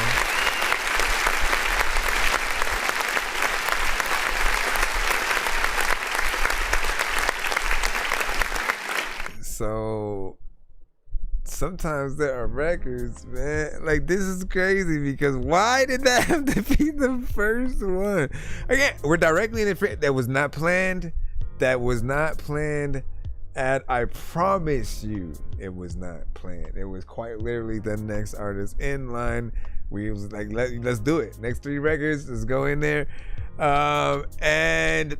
So sometimes there are records, man. Like, this is crazy because why did that have to be the first one? Again, we're directly in the that was not planned. That was not planned. And I promise you, it was not planned. It was quite literally the next artist in line. We was like, let's do it. Next 3 records, let's go in there. And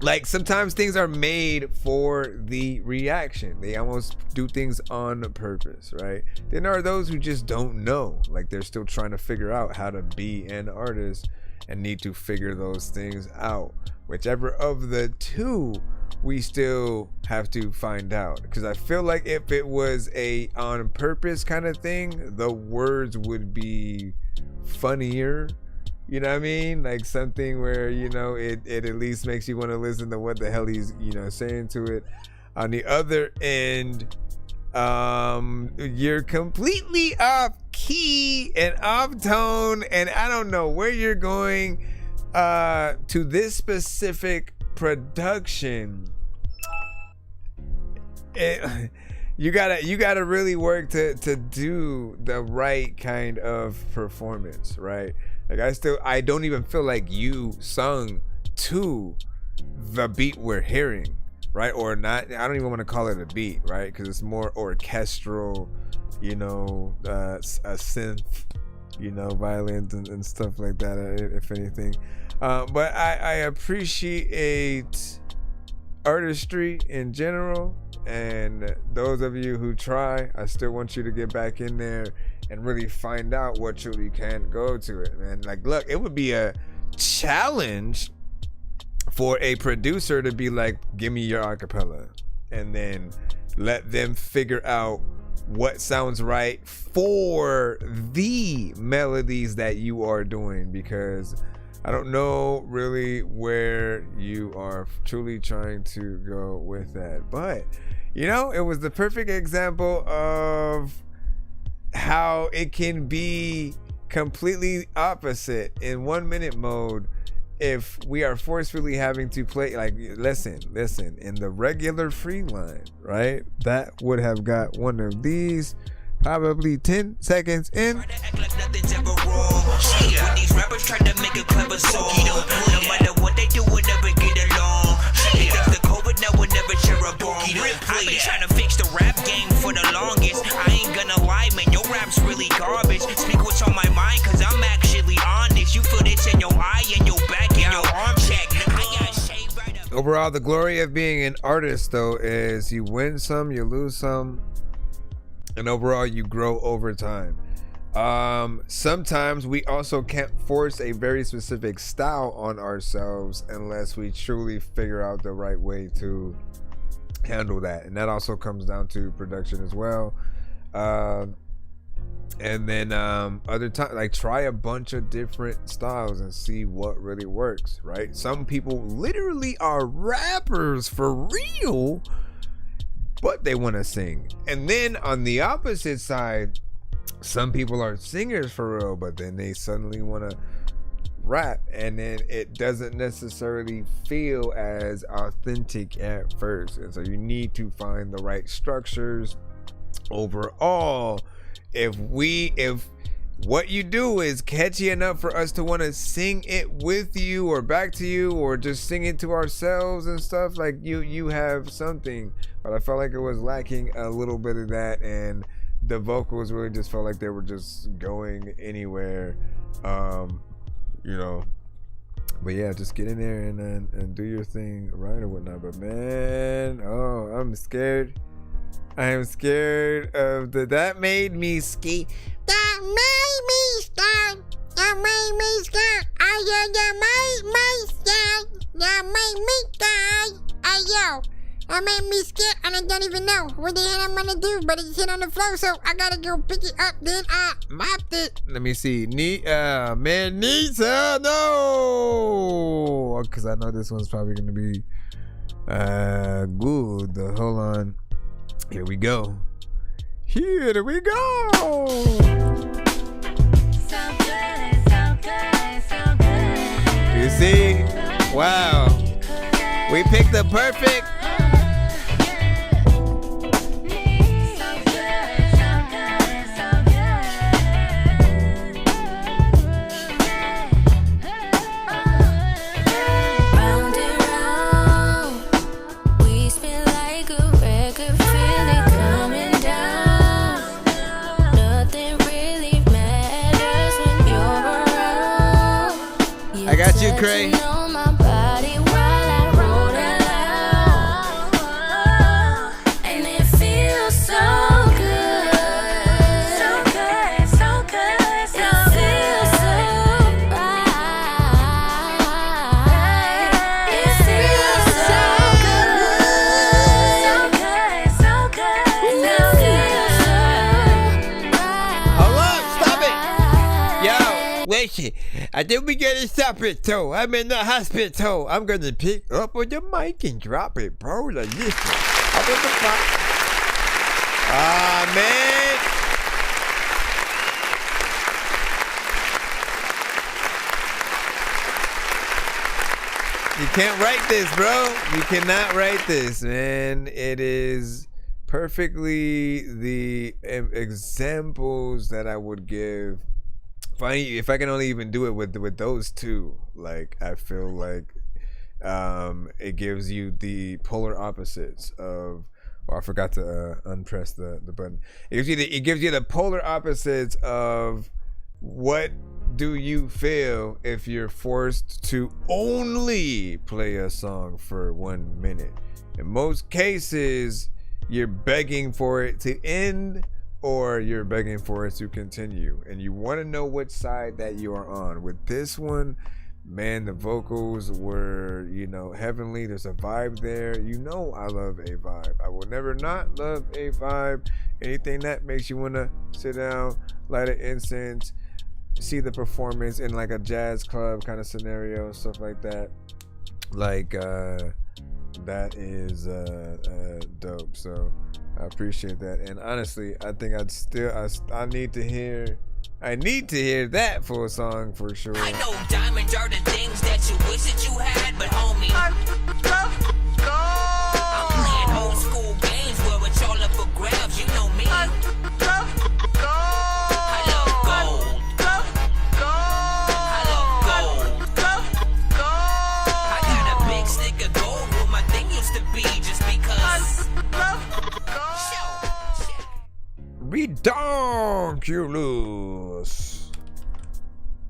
like, sometimes things are made for the reaction. They almost do things on purpose, right? Then there are those who just don't know. Like, they're still trying to figure out how to be an artist and need to figure those things out. Whichever of the two, we still have to find out. Because I feel like if it was a on purpose kind of thing, the words would be funnier. You know what I mean? Like something where, you know, it at least makes you want to listen to what the hell he's, you know, saying to it. On the other end, you're completely off key and off tone, and I don't know where you're going to this specific production. You gotta really work to do the right kind of performance, right? Like, I don't even feel like you sung to the beat we're hearing, right? Or not, I don't even want to call it a beat, right? Because it's more orchestral, you know, a synth, you know, violins and stuff like that, if anything. But I appreciate artistry in general, and those of you who try, I still want you to get back in there and really find out what truly can go to it, man. Like, look, it would be a challenge for a producer to be like, give me your acapella, and then let them figure out what sounds right for the melodies that you are doing, because I don't know really where you are truly trying to go with that. But, you know, it was the perfect example of how it can be completely opposite in 1 minute mode if we are forcefully having to play. Like, listen, in the regular free line, right? That would have got one of these probably 10 seconds in. When these rappers try to make a clever song, no matter what they do, we'll never get along. They fix the COVID, now we'll never share a bomb. I've been trying to fix the rap game for the longest. I ain't gonna lie, man, your rap's really garbage. Speak what's on my mind, cause I'm actually honest. You feel this in your eye and your back and your arm check. I got shade right up. Overall, the glory of being an artist, though, is you win some, you lose some, and overall you grow over time. Sometimes we also can't force a very specific style on ourselves unless we truly figure out the right way to handle that, and that also comes down to production as well. And then other times, like, try a bunch of different styles and see what really works, right? Some people literally are rappers for real, but they want to sing. And then on the opposite side, some people are singers for real, but then they suddenly want to rap, and then it doesn't necessarily feel as authentic at first. And so you need to find the right structures overall. If what you do is catchy enough for us to want to sing it with you or back to you, or just sing it to ourselves and stuff, like, you have something. But I felt like it was lacking a little bit of that, and the vocals really just felt like they were just going anywhere, you know. But yeah, just get in there and do your thing right or whatnot. But man, oh, I'm scared. I am scared of that made me ski. That made me scared. That made me scared. That made me scared. That made me scared. Ayo. I made me scared and I don't even know what the hell I'm gonna do, but it's hit on the floor, so I gotta go pick it up, then I mopped it. Let me see. Man, Nita, no! Because I know this one's probably gonna be good. Hold on. Here we go. Here we go! You see? Wow. We picked the perfect. I got you, Cray. I think we gotta stop it, though. I'm in the hospital. I'm gonna pick up on the mic and drop it, bro. Like this. I'm in the box. Ah, man. You can't write this, bro. You cannot write this, man. It is perfectly the examples that I would give. If I can only even do it with those two, like I feel like it gives you the polar opposites of. Oh, I forgot to unpress the button. It gives you the polar opposites of what do you feel if you're forced to only play a song for 1 minute. In most cases, you're begging for it to end. Or you're begging for it to continue, and you want to know which side that you are on. With this one, man, the vocals were, heavenly. There's a vibe there. I love a vibe. I will never not love a vibe. Anything that makes you want to sit down, light an incense, see the performance in like a jazz club kind of scenario, stuff like that. Like that is dope. So I appreciate that, and honestly, I think I need to hear that full song for sure. I know diamonds are the things that you wish that you had, but homie, I'm playing old school games where it's all up for grabs. You know me. I love gold. I got a big stick of gold where my thing used to be, just because. Redonkulous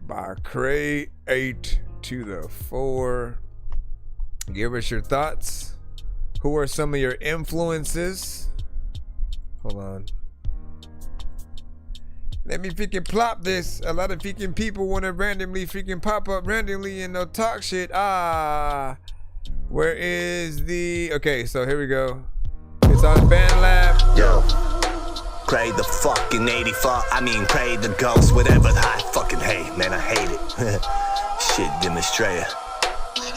by Cray 8 to the 4. Give us your thoughts. Who are some of your influences? Hold on. Let me freaking plop this. A lot of freaking people want to randomly freaking pop up randomly and they'll talk shit. Where is the... Okay, so here we go. It's on BandLab. Yo. Pray the fucking 84, pray the ghost, whatever I fucking hate, man, I hate it. Shit demonstrator.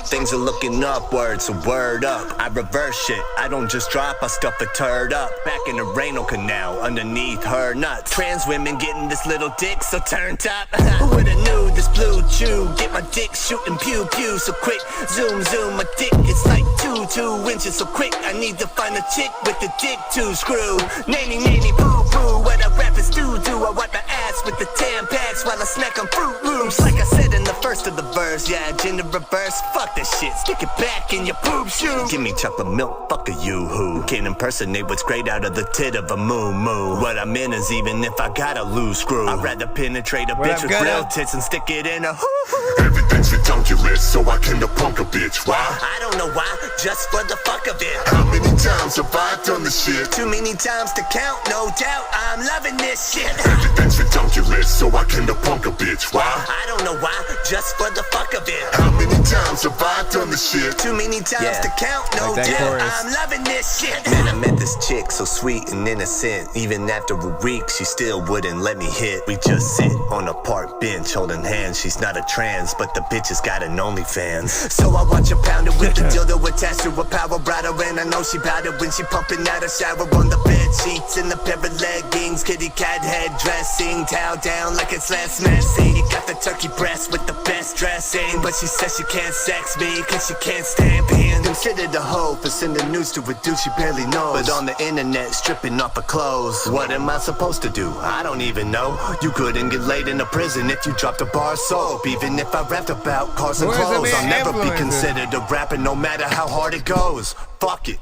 Things are looking upward, so word up. I reverse shit, I don't just drop, I stuff a turd up. Back in the Reno Canal, underneath her nuts. Trans women getting this little dick, so turned up. Who would've knew this blue chew? Get my dick shooting pew pew, so quick. Zoom, my dick, it's like 2 inches, so quick. I need to find a chick with the dick to screw. Nanny, boo boo, what a rappers do. I wipe my ass with the Tampax while I snack on Fruit Loops. Like I said in the first of the verse, yeah, gender reverse, fuck that shit. Stick it back in your poop shoe. Give me chocolate milk, fuck a you-hoo. Can't impersonate what's great out of the tit of a moo-moo. What I'm in is even if I got a loose screw. I'd rather penetrate a bitch with real tits and stick it in a hoo-hoo. Everything's redonkulous, so I came to punk a bitch. Why? I don't know why, just for the fuck of it. How many times have I done this shit? Too many times to count, no doubt. I'm loving this shit. Everything's redonkulous, so I came to punk a bitch. Why? I don't know why, just for the fuck of it. How many times have I done the shit. Too many times to count, no Like that doubt. chorus. I'm loving this shit. Man, I met this chick so sweet and innocent. Even after a week, she still wouldn't let me hit. We just sit on a park bench holding hands. She's not a trans, but the bitch has got an OnlyFans. So I watch her pound it with the dildo attached to a power bridle. And I know she bout it when she pumping out a shower on the bed sheets and the pair of leggings. Kitty cat head dressing, towel down like it's last smash scene. You got the turkey breast with the best dressing, but she says she can't sex me cause she can't stand being considered a hoe for sending news to a dude she barely knows. But on the internet stripping off her clothes. What am I supposed to do? I don't even know. You couldn't get laid in a prison if you dropped a bar of soap. Even if I rapped about cars and Who is the clothes, I'll main never be influencer? considered a rapper no matter how hard it goes. Fuck it.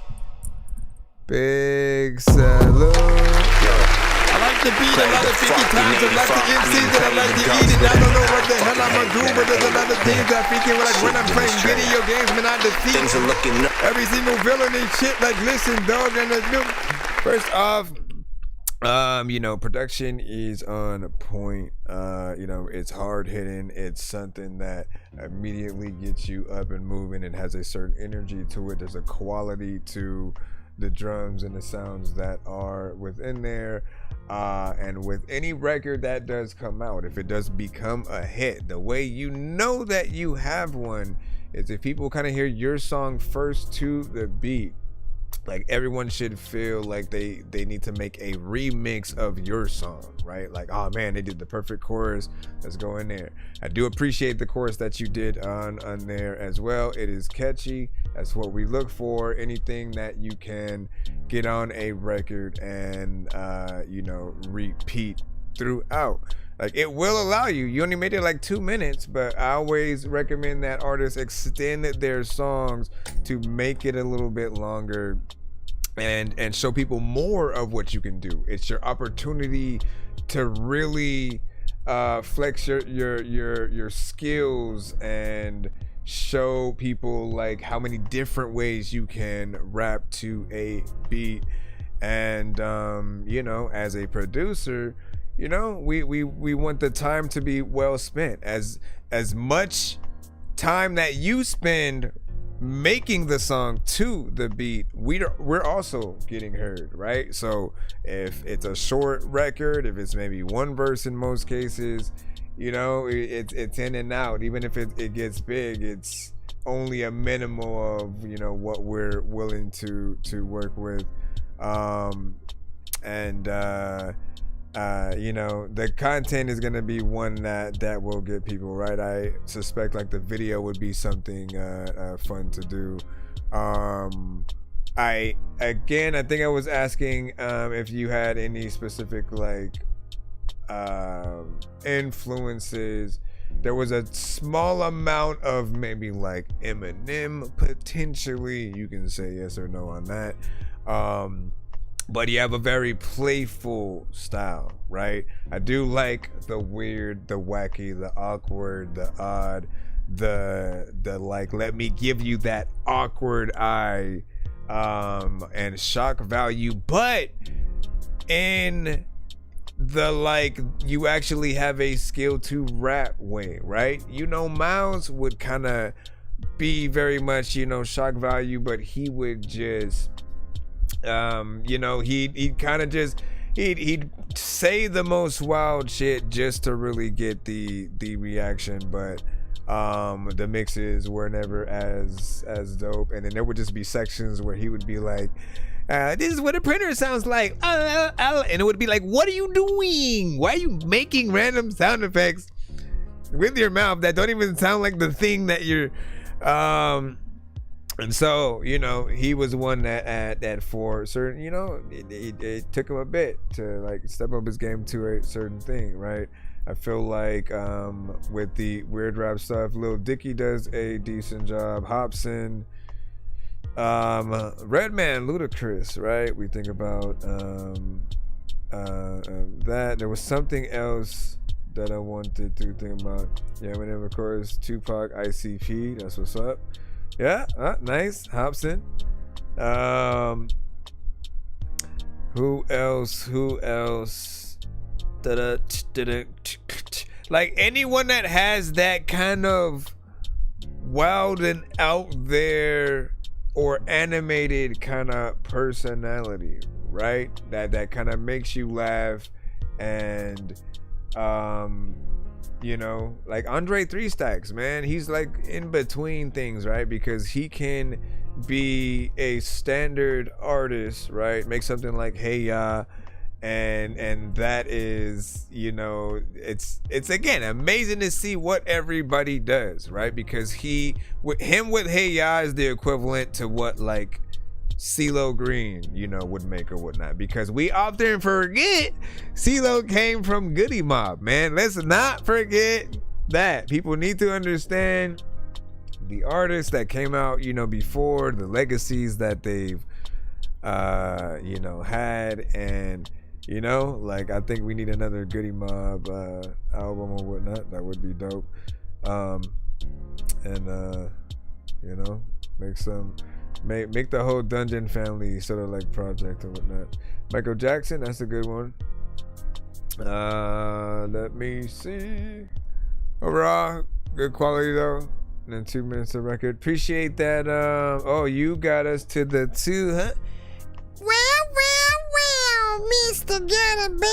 Big salute. I like the beat, a lot of 50 times, I like the MCs, and I like to eat it. I don't know what the hell I'ma do, but there's a lot of things I freaking like when I'm playing video games, man, I defeat Things are looking up. every single villain and shit. Like, listen, dog, and first off, you know, production is on point. You know, it's hard hitting. It's something that immediately gets you up and moving. It has a certain energy to it. There's a quality to the drums and the sounds that are within there. And with any record that does come out, if it does become a hit, the way you know that you have one is if people kind of hear your song first to the beat. Like, everyone should feel like they need to make a remix of your song, right? Like, oh man, they did the perfect chorus, let's go in there. I do appreciate the chorus that you did on there as well. It is catchy. That's what we look for. Anything that you can get on a record and you know, repeat throughout. Like, it will allow you only made it like 2 minutes, but I always recommend that artists extend their songs to make it a little bit longer and show people more of what you can do. It's your opportunity to really flex your skills and show people like how many different ways you can rap to a beat. And you know, as a producer, you know, we want the time to be well spent. As much time that you spend making the song to the beat, we're also getting heard, right? So if it's a short record, if it's maybe one verse in most cases, you know, it's in and out. Even if it gets big, it's only a minimal of, you know, what we're willing to work with. You know, the content is gonna be one that will get people, right? I suspect like the video would be something fun to do. I think I was asking if you had any specific like influences. There was a small amount of maybe like Eminem potentially. You can say yes or no on that. But you have a very playful style, right? I do like the weird, the wacky, the awkward, the odd, the like, let me give you that awkward eye and shock value, but in the like, you actually have a skill to rap way, right? You know, Miles would kind of be very much, you know, shock value, but he would just you know, he'd kind of just he'd say the most wild shit just to really get the reaction, but the mixes were never as dope. And then there would just be sections where he would be like, this is what a printer sounds like, and it would be like, what are you doing? Why are you making random sound effects with your mouth that don't even sound like the thing that you're and so, you know, he was one that for certain, you know, it took him a bit to like step up his game to a certain thing, right? I feel like with the weird rap stuff, Lil Dicky does a decent job. Hobson, Redman, Ludacris, right? We think about that. There was something else that I wanted to think about. Yeah, whenever, of course, Tupac, ICP, that's what's up. Yeah, nice. Hobson. Who else? Like anyone that has that kind of wild and out there or animated kind of personality, right? That kind of makes you laugh. And you know, like Andre 3 Stacks, man, he's like in between things, right? Because he can be a standard artist, right? Make something like Hey Ya, and that is, you know, it's again amazing to see what everybody does, right? Because with Hey Ya is the equivalent to what like CeeLo Green, you know, would make or whatnot, because we often forget CeeLo came from Goody Mob, man. Let's not forget that. People need to understand the artists that came out, you know, before, the legacies that they've you know, had. And you know, like, I think we need another Goody Mob album or whatnot. That would be dope. And you know, make the whole Dungeon family sort of like project or whatnot. Michael Jackson, that's a good one. Let me see. Overall, good quality though. And then 2 minutes of record. Appreciate that. Oh, you got us to the 2, huh? Well, Mr. Gotta Be.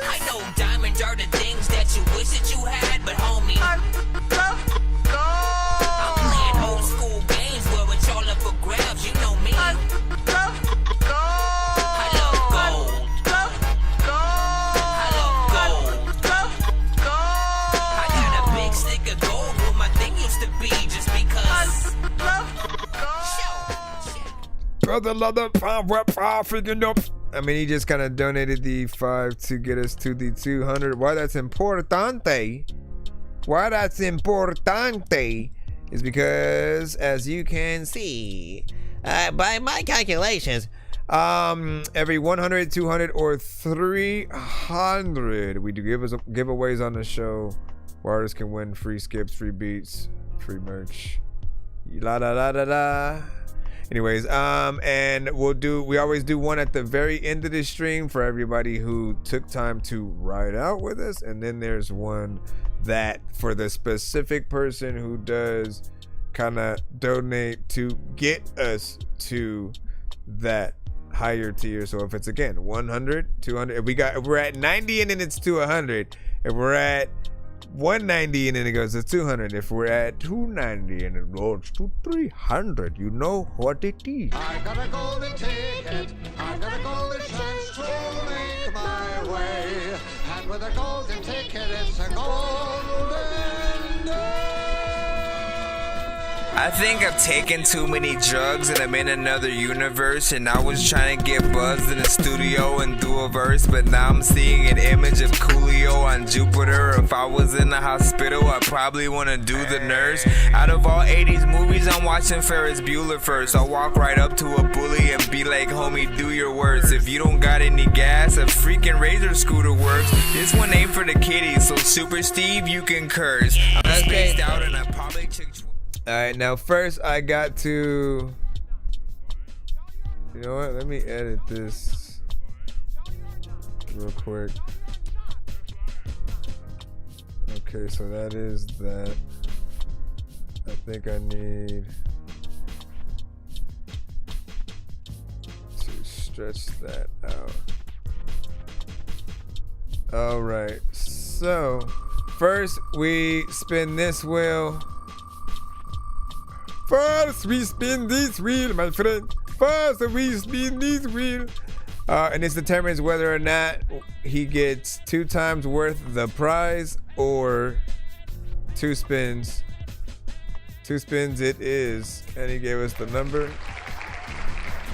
I know diamonds are the things that you wish that you had, but homie, I'm playing old school games where it's all up for grabs. You know me. I love gold. I got a big stick of gold where my thing used to be, just because. Brother, freaking up. I mean, he just kind of donated the 5 to get us to the 200. Why that's importante is because, as you can see, by my calculations, every 100, 200, or 300, we do giveaways on the show where artists can win free skips, free beats, free merch. La da da da da. Anyways, and we always do one at the very end of the stream for everybody who took time to ride out with us, and then there's one that for the specific person who does kind of donate to get us to that higher tier. So if it's again 100, 200, if we're at 90 and then it's to 100, if we're at 190 and then it goes to 200. If we're at 290 and it goes to 300, you know what it is. I got a golden ticket, I got a golden chance to make my way. And with a golden ticket, it's a golden day. I think I've taken too many drugs and I'm in another universe, and I was trying to get buzzed in the studio and do a verse, but now I'm seeing an image of Coolio on Jupiter. If I was in the hospital, I'd probably want to do the nurse. Out of all 80s movies, I'm watching Ferris Bueller first. I'll walk right up to a bully and be like, homie, do your worst. If you don't got any gas, a freaking Razor scooter works. This one ain't for the kiddies, so Super Steve, you can curse. I'm spaced out and I probably took... Alright, now first I got to, you know what, let me edit this real quick. Okay, so that is that. I think I need to stretch that out. Alright, so first we spin this wheel. First we spin this wheel, my friend. First we spin this wheel. And this determines whether or not he gets 2 times worth the prize or 2 spins. 2 spins it is. And he gave us the number.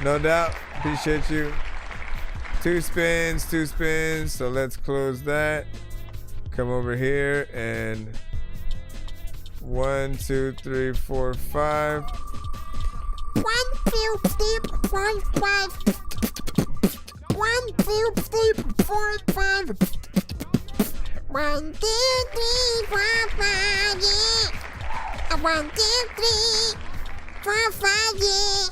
No doubt. Appreciate you. 2 spins, 2 spins. So let's close that. Come over here and 1, 2, 3, 4, 5. 1, 2, 3, 4, 5. 1, 2, 3, 4, 5. 1, 2, 3, 4, 5, yeah. 1, 2, 3, 4, 5, yeah.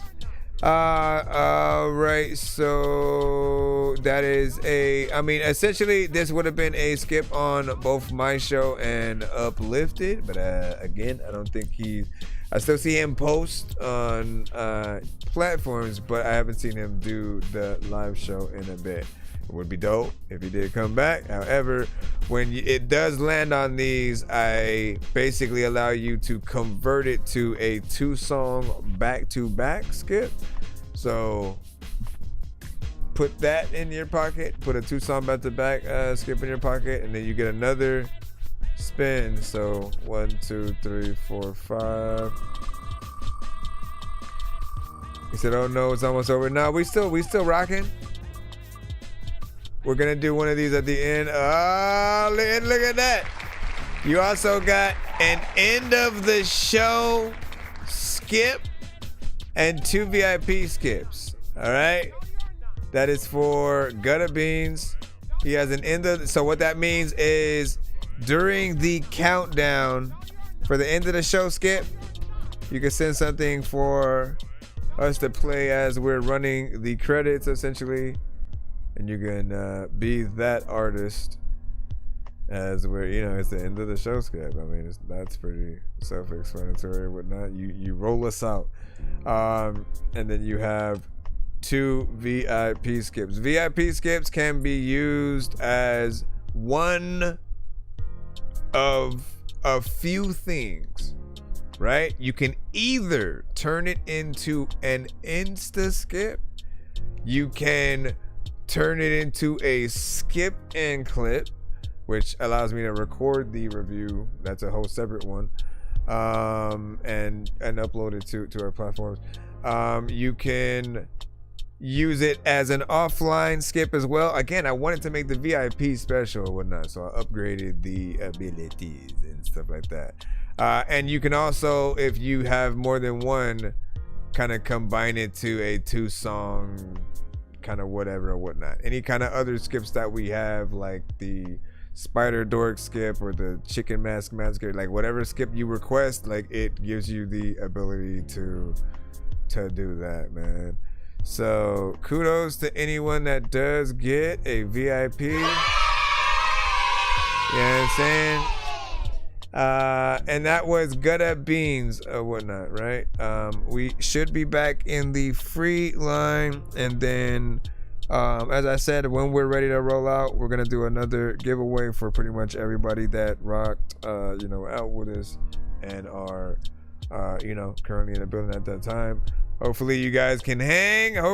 Alright, so So that is essentially this would have been a skip on both my show and Uplifted, but again, I don't think I still see him post on platforms, but I haven't seen him do the live show in a bit. It would be dope if he did come back. However, when it does land on these, I basically allow you to convert it to a 2-song back-to-back skip. So put that in your pocket, put a 2-song back-to-back skip in your pocket, and then you get another spin. So 1, 2, 3, 4, 5. He said, "Oh no, it's almost over." No, we still rocking. We're gonna do one of these at the end. Oh, look at that. You also got an end of the show skip and 2 VIP skips. All right. That is for Gutta Beans. He has an end of, so what that means is during the countdown for the end of the show skip, you can send something for us to play as we're running the credits, essentially. And you can be that artist as we're, it's the end of the show skip. I mean, that's pretty self-explanatory and whatnot. You roll us out. And then you have 2 VIP skips. VIP skips can be used as one of a few things, right? You can either turn it into an Insta skip. You can turn it into a skip and clip, which allows me to record the review. That's a whole separate one, and upload it to our platforms. You can use it as an offline skip as well. Again, I wanted to make the VIP special and whatnot, so I upgraded the abilities and stuff like that. And you can also, if you have more than one, kind of combine it to a 2-song kind of whatever or whatnot. Any kind of other skips that we have, like the Spider Dork skip or the Chicken Mask skip, like whatever skip you request, like it gives you the ability to do that, man. So kudos to anyone that does get a VIP. You know what I'm saying? And that was Gutta Beans or whatnot, right? We should be back in the free line, and then as I said, when we're ready to roll out, we're gonna do another giveaway for pretty much everybody that rocked out with us and are currently in the building at that time. Hopefully you guys can hang. I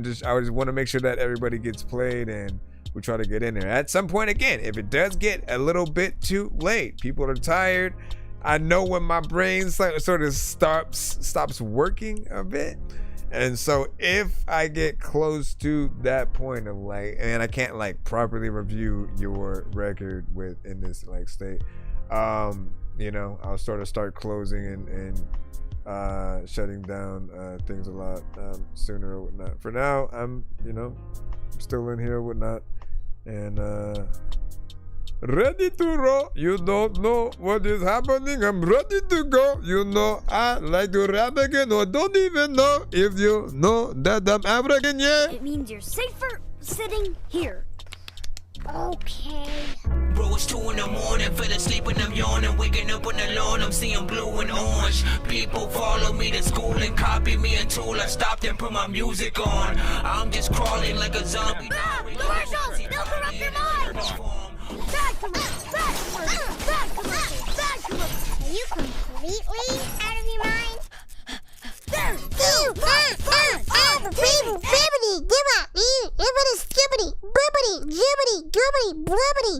just want to make sure that everybody gets played, and we try to get in there. At some point, again, if it does get a little bit too late, people are tired. I know when my brain sort of stops working a bit. And so if I get close to that point of and I can't properly review your record in this state, I'll start closing and shutting down things a lot sooner or whatnot. For now, I'm still in here or whatnot, and ready to roll. You don't know what is happening. I'm ready to go. I like to rap again, or don't even know if you know that I'm African, yeah? It means you're safer sitting here. Okay. Bro, it's 2 in the morning, fell asleep and I'm yawning, waking up on the lawn, I'm seeing blue and orange. People follow me to school and copy me until I stopped and put my music on. I'm just crawling like a zombie. Commercials! They'll corrupt your mind! Bad commercials! Bad commercials! Are you completely out of your mind? There! Bibbity, give up, everybody skibbity, bibbity, jibbity, gibbity, blibbity.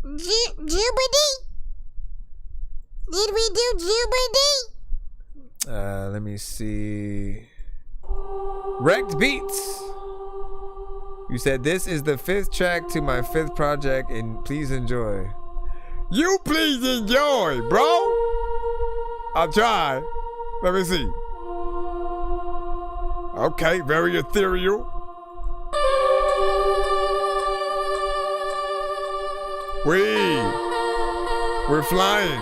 Jubbity? Did we do Jubbity? Let me see. Wrecked Beats. You said this is the 5th track to my 5th project, and please enjoy. You please enjoy, bro. I'll try. Let me see. Okay, very ethereal. We're flying.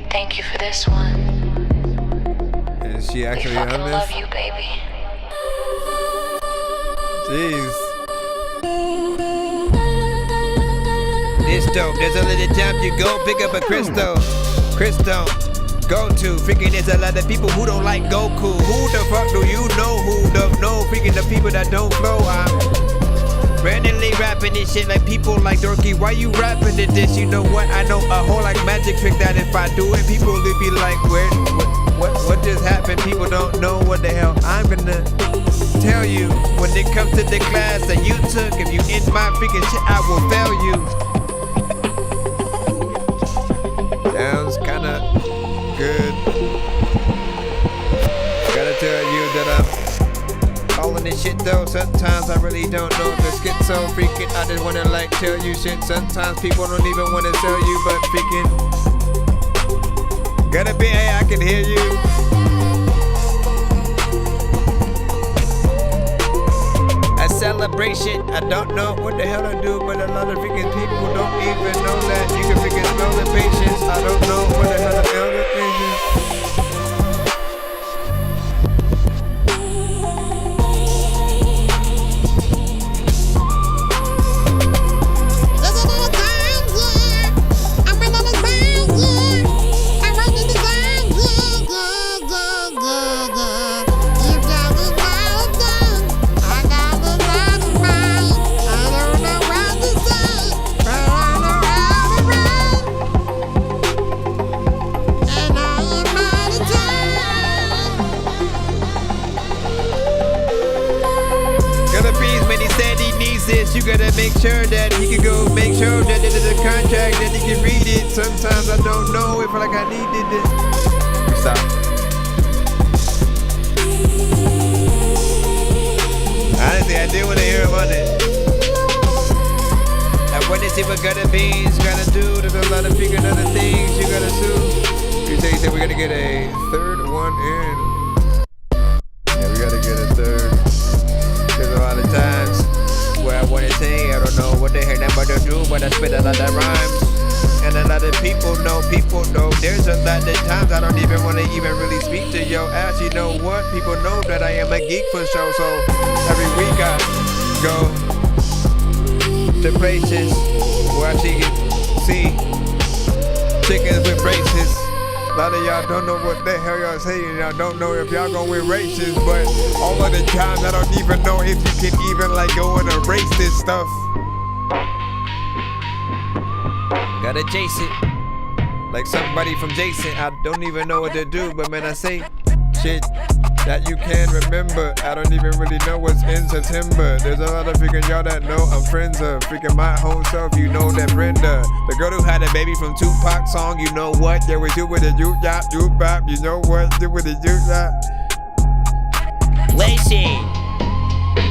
Thank you for this one. Is she actually We on fucking this? love you, baby. Jeez. It's dope. There's a little time you go pick up a crystal. Go to. Freaking there's a lot of people who don't like Goku. Who the fuck do you know who don't know? Freaking the people that don't flow. I'm randomly rapping this shit like people like Dorky. Why you rapping to this? You know what? I know a whole like magic trick that if I do it, people will be like, what just happened? People don't know what the hell I'm gonna tell you. When it comes to the class that you took, if you in my freaking shit, I will fail you. Sounds kinda good. Gotta tell you that I'm calling this shit though. Sometimes I really don't know the schizo freaking. I just wanna like tell you shit. Sometimes people don't even wanna tell you, but freaking gotta be. Hey, I can hear you. A celebration. I don't know what the hell I do, but a lot of freaking people don't even know that. You can freaking smell the patience. I don't know what the hell I feel the patience. You gotta make sure that he can go make sure that it is a contract that he can read it. Sometimes I don't know if like I needed it. Stop. Honestly, I do want to hear him on it. I want to see what Gutter Beans gotta do. There's a lot of freaking other things you gotta do. You said we gotta get a third one in. Yeah, we gotta get a third. There's a lot of times where I wanna say, I don't know what the heck I'm about to do, but I spit a lot of rhymes. And a lot of people know, there's a lot of times I don't even wanna even really speak to your ass. You know what? People know that I am a geek for sure, so every week I go to places where I see chickens with braces. A lot of y'all don't know what the hell y'all saying. Y'all don't know if y'all gonna win races, but all of the time I don't even know if you can even like go and erase this stuff. Gotta chase it like somebody from Jason. I don't even know what to do, but man, I say shit that you can remember. I don't even really know what's in September. There's a lot of freaking y'all that know I'm friends of freaking my whole self. You know that Brenda, the girl who had a baby from Tupac song. You know what? Yeah, we do with the you bop. You know what? Do with the you Lacey,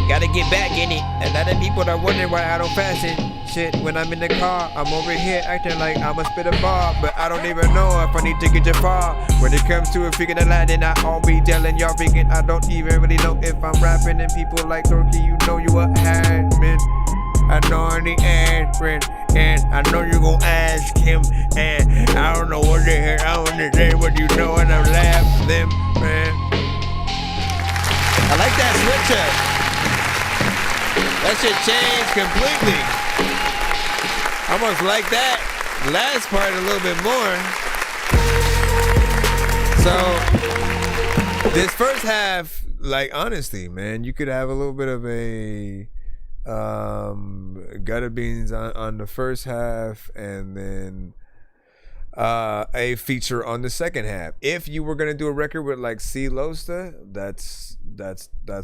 gotta get back in it. A lot of people are wondering why I don't fashion shit when I'm in the car. I'm over here acting like I'ma spit a bar, but I don't even know if I need to get you far. When it comes to a freaking Aladdin, I'll be telling y'all freaking I don't even really know if I'm rapping. And people like Dorky, you know you a admin. I know I'm the admin, and I know you gon' ask him, and I don't know what the heck I wanna say, but you know when I'm laughing them, man. I like that switch up. That shit changed completely. Almost like that last part a little bit more. So this first half, like honestly, man, you could have a little bit of a Gutter Beans on the first half, and then a feature on the second half. If you were gonna do a record with like C Losta, that's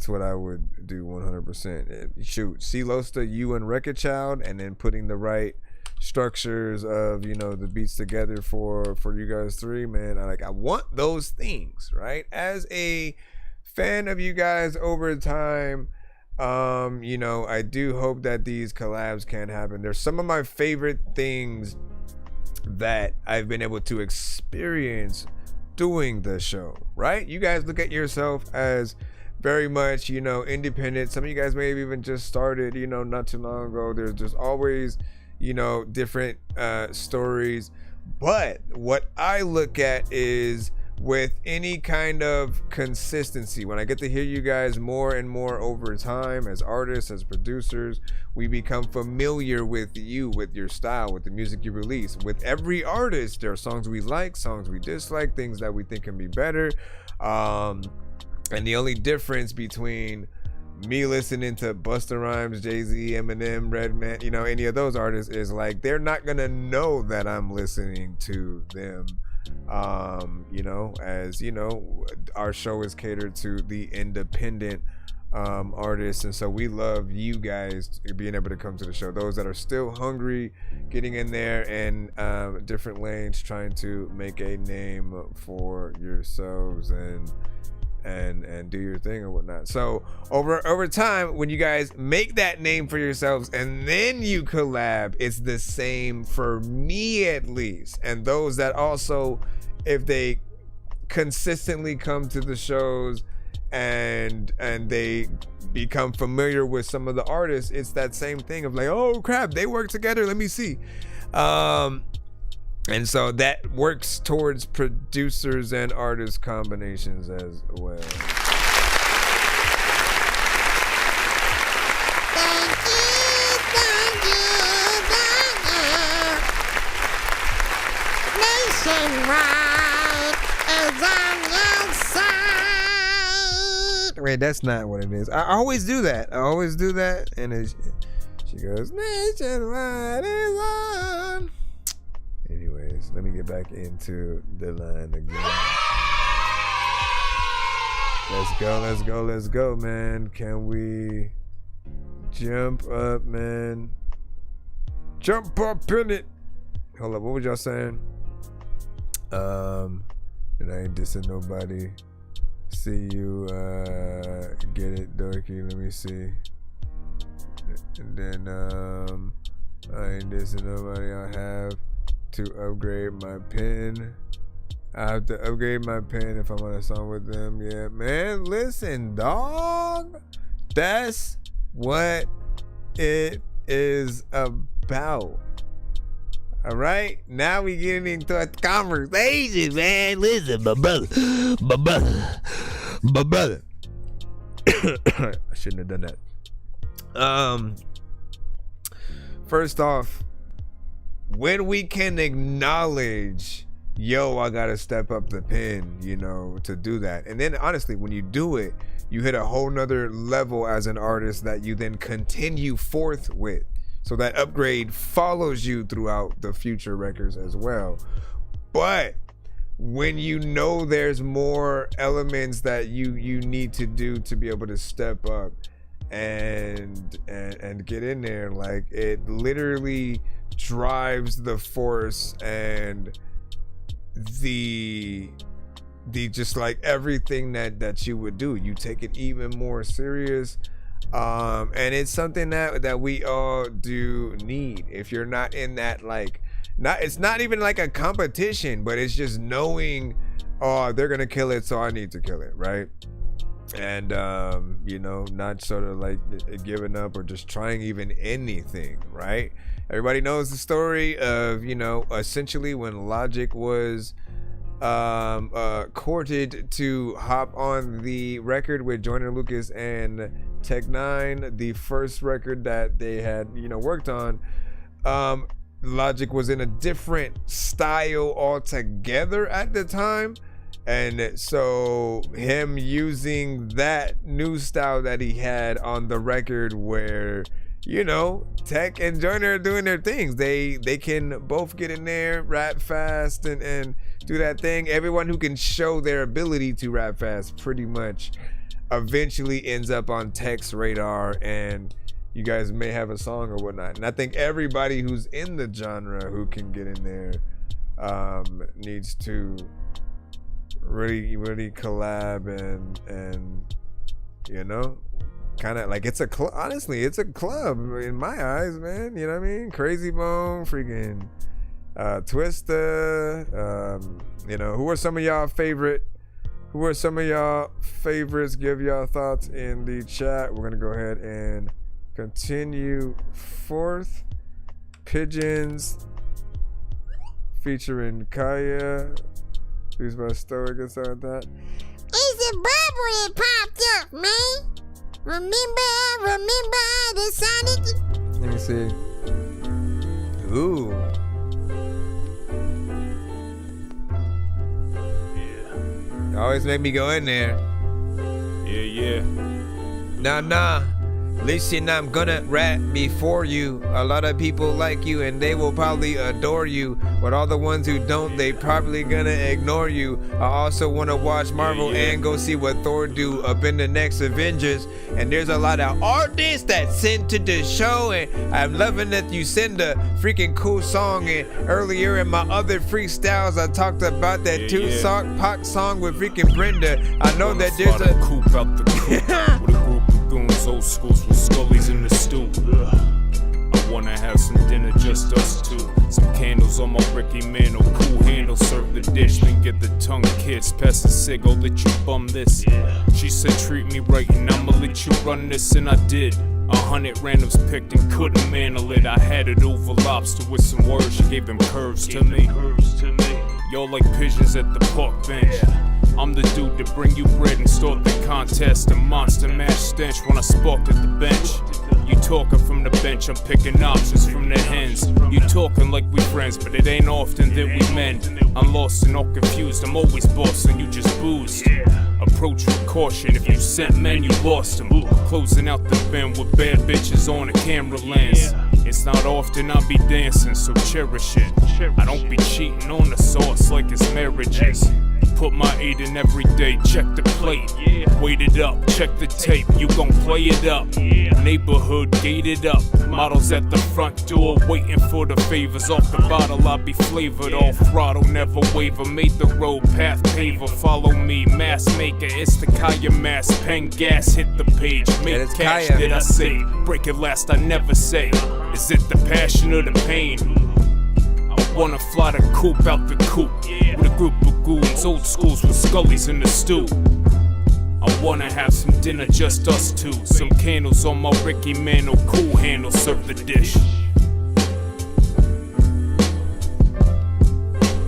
what I would do 100%. Shoot, C Losta, you and Record Child, and then putting the right structures of, you know, the beats together for you guys three, man. I want those things, right? As a fan of you guys over time, you know, I do hope that these collabs can happen. They're some of my favorite things that I've been able to experience doing the show, right? You guys look at yourself as very much, you know, independent. Some of you guys may have even just started, you know, not too long ago. There's just always, you know, different stories But what I look at is with any kind of consistency, when I get to hear you guys more and more over time as artists, as producers, we become familiar with you, with your style, with the music you release. With every artist, there are songs we like, songs we dislike, things that we think can be better. And the only difference between me listening to Busta Rhymes, Jay-Z, Eminem, Redman, you know, any of those artists is like, they're not gonna know that I'm listening to them. You know, as you know, our show is catered to the independent artists, and so we love you guys being able to come to the show, those that are still hungry, getting in there and different lanes, trying to make a name for yourselves and do your thing or whatnot. So over time, when you guys make that name for yourselves and then you collab, it's the same for me at least. And those that also, if they consistently come to the shows and they become familiar with some of the artists, it's that same thing of like, oh crap, they work together, let me see. And so that works towards producers and artist combinations as well. Nationwide is on your side. Wait, that's not what it is. I always do that. And she goes, Nationwide is on. Anyways, let me get back into the line again. Let's go, man. Can we jump up, man? Jump up in it. Hold up, what was y'all saying? And I ain't dissing nobody. See you, get it, Dorky. Let me see. And then, I ain't dissing nobody. I have to upgrade my pen. I have to upgrade my pen if I'm on a song with them. Yeah, man, listen, dog. That's what it is about. All right, now we getting into a conversation, man. Listen, my brother. I shouldn't have done that. First off, when we can acknowledge, yo, I gotta step up the pen, you know, to do that. And then honestly, when you do it, you hit a whole nother level as an artist that you then continue forth with. So that upgrade follows you throughout the future records as well. But when you know there's more elements that you need to do to be able to step up and get in there, like, it literally drives the force and the just like everything that you would do, you take it even more serious. And it's something that we all do need. If you're not in that, like, it's not even like a competition, but it's just knowing, oh, they're gonna kill it, so I need to kill it, right? And you know, not sort of like giving up or just trying even anything, right? Everybody knows the story of, you know, essentially when Logic was courted to hop on the record with Joyner Lucas and Tech Nine, the first record that they had, you know, worked on. Logic was in a different style altogether at the time. And so him using that new style that he had on the record where, you know, Tech and Joyner are doing their things. They can both get in there, rap fast and do that thing. Everyone who can show their ability to rap fast pretty much eventually ends up on Tech's radar, and you guys may have a song or whatnot. And I think everybody who's in the genre who can get in there needs to really collab and you know, kind of like, it's a club. Honestly, it's a club in my eyes, man. You know what I mean? Crazy Bone, freaking Twista. You know, who are some of y'all favorites? Give y'all thoughts in the chat. We're gonna go ahead and continue forth. Pigeons featuring Kaya. Who's my stoic and stuff like that. It's a bubble that popped up, man. Remember I decided to... Let me see. Ooh. Yeah. Always make me go in there. Yeah. Nah. Listen, I'm gonna rap before you. A lot of people like you and they will probably adore you. But all the ones who don't, they probably gonna ignore you. I also wanna watch Marvel and go see what Thor do up in the next Avengers. And there's a lot of artists that sent to the show, and I'm loving that you send a freaking cool song. And earlier in my other freestyles, I talked about that Tupac Pac song with freaking Brenda. I know that there's a coop out the coop with a group of goons, old schools with scullies in the stew. I wanna have some dinner, just us two. Some candles on my Ricky man, or cool handle, serve the dish, then get the tongue kiss. Pass the cig, I'll let you bum this. She said treat me right and I'ma let you run this, and I did. 100 randoms picked and couldn't mantle it. I had it over lobster with some words, she gave them curves to me. Y'all like pigeons at the park bench. I'm the dude to bring you bread and start the contest. A monster mash stench when I sparked at the bench. You talking from the bench, I'm picking options from the hens. You talking like we friends, but it ain't often that we mend. I'm lost and all confused, I'm always bossing, you just boozed. Approach with caution, if you sent men, you lost them. Closing out the bin with bad bitches on a camera lens. It's not often I be dancing, so cherish it. I don't be cheating on the sauce like it's marriages. Put my 8 in every day, check the plate. Wait it up, check the tape, you gon' play it up. Neighborhood gated up, models at the front door waiting for the favors. Off the bottle I be flavored, all throttle, never waver. Made the road path paver, follow me, mass maker. It's the Kaya mass, pen gas, hit the page. Make cash, Kaya. did I say? Break it last, I never say. Is it the passion or the pain? I wanna fly the coop out the coop with a group of goons, old schools with scullies in the stew. I wanna have some dinner, just us two. Some candles on my Ricky man, or cool handle, serve the dish.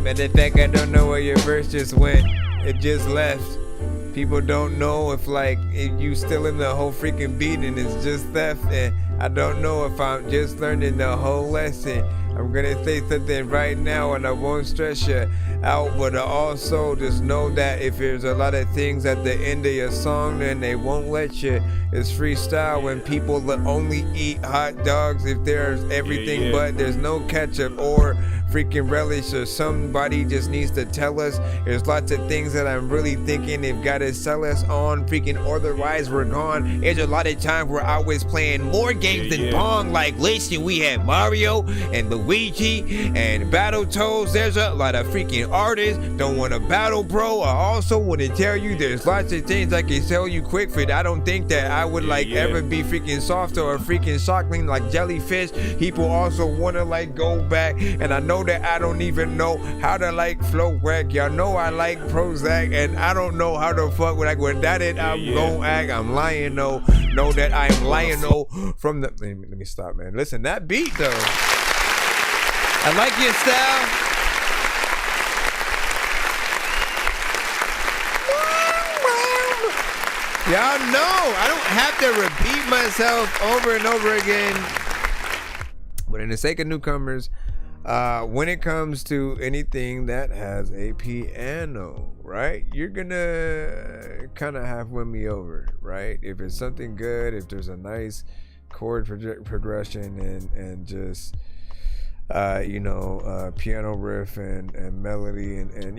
Matter of fact, I don't know where your verse just went. It just left. People don't know if you still in the whole freaking beat and it's just theft. And I don't know if I'm just learning the whole lesson. I'm gonna say something right now and I won't stress you out, but I also just know that if there's a lot of things at the end of your song, then they won't let you. It's freestyle when people only eat hot dogs if there's everything but there's no ketchup or freaking relish, or somebody just needs to tell us. There's lots of things that I'm really thinking they've got to sell us on freaking, otherwise we're gone. There's a lot of times where I was playing more games than Pong. Like, listen, we had Mario and Luigi and Battletoads. There's a lot of freaking artists don't want to battle, bro. I also want to tell you there's lots of things I can sell you quick fit. I don't think that I would ever be freaking soft or freaking shockling like jellyfish. People also want to go back, and I know that I don't even know how to flow whack. Y'all know I like Prozac, and I don't know how to fuck without it. I'm gon' act. I'm lying though. Know that I am lying though. From the let me stop, man. Listen, that beat though. I like your style. Y'all know I don't have to repeat myself over and over again. But in the sake of newcomers, when it comes to anything that has a piano, right, you're gonna kind of have win me over, right? If it's something good, if there's a nice chord progression and just piano riff and melody and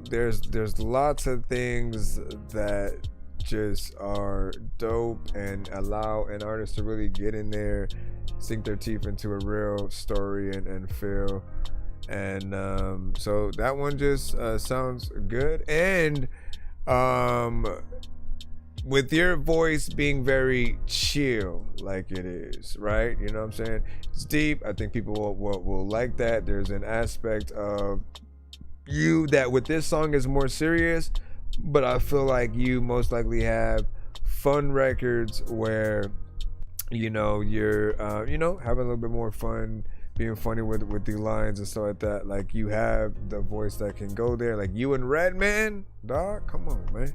there's lots of things that just are dope and allow an artist to really get in there, sink their teeth into a real story and feel. And so that one just sounds good. And with your voice being very chill like it is, right? You know what I'm saying? It's deep. I think people will like that. There's an aspect of you that with this song is more serious, but I feel like you most likely have fun records where you're having a little bit more fun being funny with the lines and stuff like that. Like you have the voice that can go there. Like you and Redman, dog. Come on, man.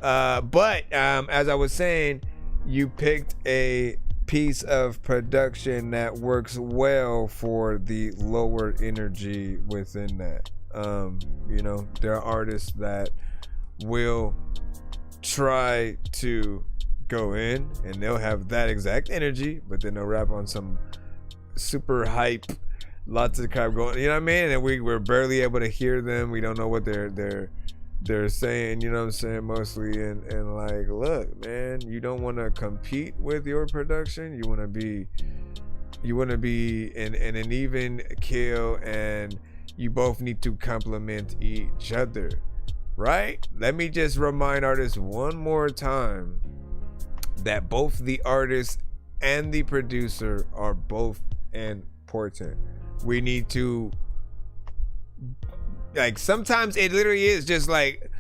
But as I was saying, you picked a piece of production that works well for the lower energy within that. You know, there are artists that will try to go in and they'll have that exact energy, but then they'll rap on some super hype, lots of crap going, you know what I mean? And we're barely able to hear them. We don't know what they're saying, you know what I'm saying, mostly. And like, look, man, you don't want to compete with your production. You want to be in an even kill, and you both need to complement each other, right? Let me just remind artists one more time that both the artist and the producer are both important. We need to, like, sometimes it literally is just like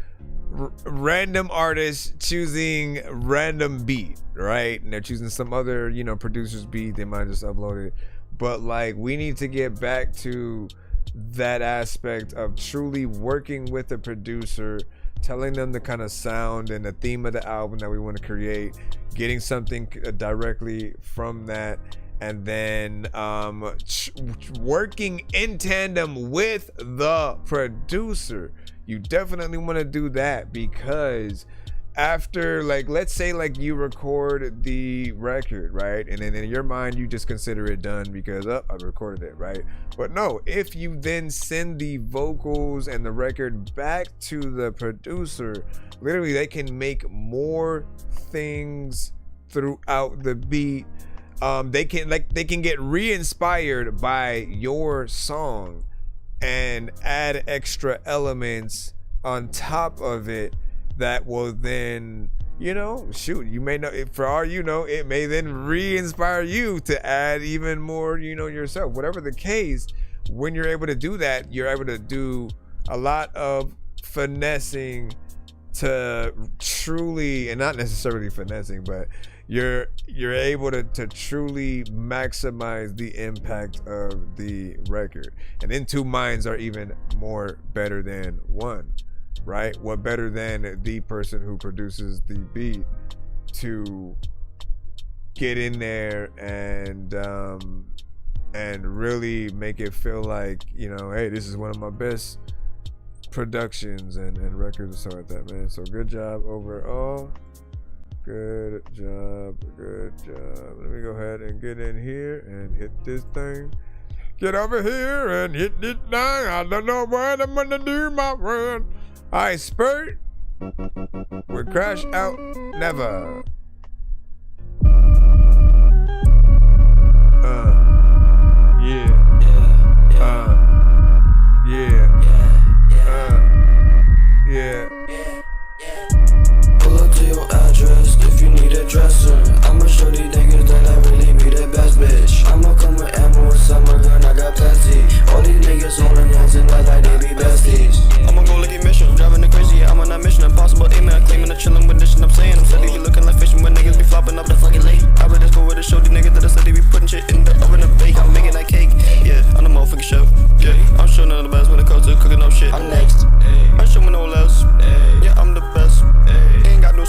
random artists choosing random beat, right? And they're choosing some other, you know, producer's beat. They might just upload it. But like, we need to get back to that aspect of truly working with a producer, telling them the kind of sound and the theme of the album that we want to create, getting something directly from that, and then working in tandem with the producer. You definitely want to do that, because after, like, let's say like you record the record, right? And then in your mind you just consider it done because I recorded it, right? But no, if you then send the vocals and the record back to the producer, literally they can make more things throughout the beat. They can get re-inspired by your song and add extra elements on top of it that will then, you know, shoot, you may know, for all you know, it may then re-inspire you to add even more, you know, yourself. Whatever the case, when you're able to do that, you're able to do a lot of finessing to truly, and not necessarily finessing, but you're able to truly maximize the impact of the record. And then two minds are even more better than one, right? What better than the person who produces the beat to get in there and really make it feel like, you know, hey, this is one of my best productions and records and stuff like that, man. So good job overall. Good job. Let me go ahead and get in here and hit this thing. Get over here and hit this thing. I don't know what I'm gonna do, my friend. Alright, Spurt. We crash out never. Pull up to your address if you need a dresser. I'ma show these niggas that I really be the best bitch. I'ma come with ammo and summer gun, I got plenty. All these niggas holding hands and act like they be besties. I'ma go like a mission, driving the crazy, yeah, I'm on that mission. Impossible aiming, claiming the chillin' with this shit I'm saying. I'm steady be looking like fishing when niggas be flopping up the fucking lake. I would just go with the show, these niggas that I said they be putting shit in the oven to bake. I'm making that cake, yeah, I'm the motherfucking chef. Yeah, I'm sure none of the best when it comes to cooking up shit. I'm next, I'm sure no less. Yeah, I'm the best. Ain't got no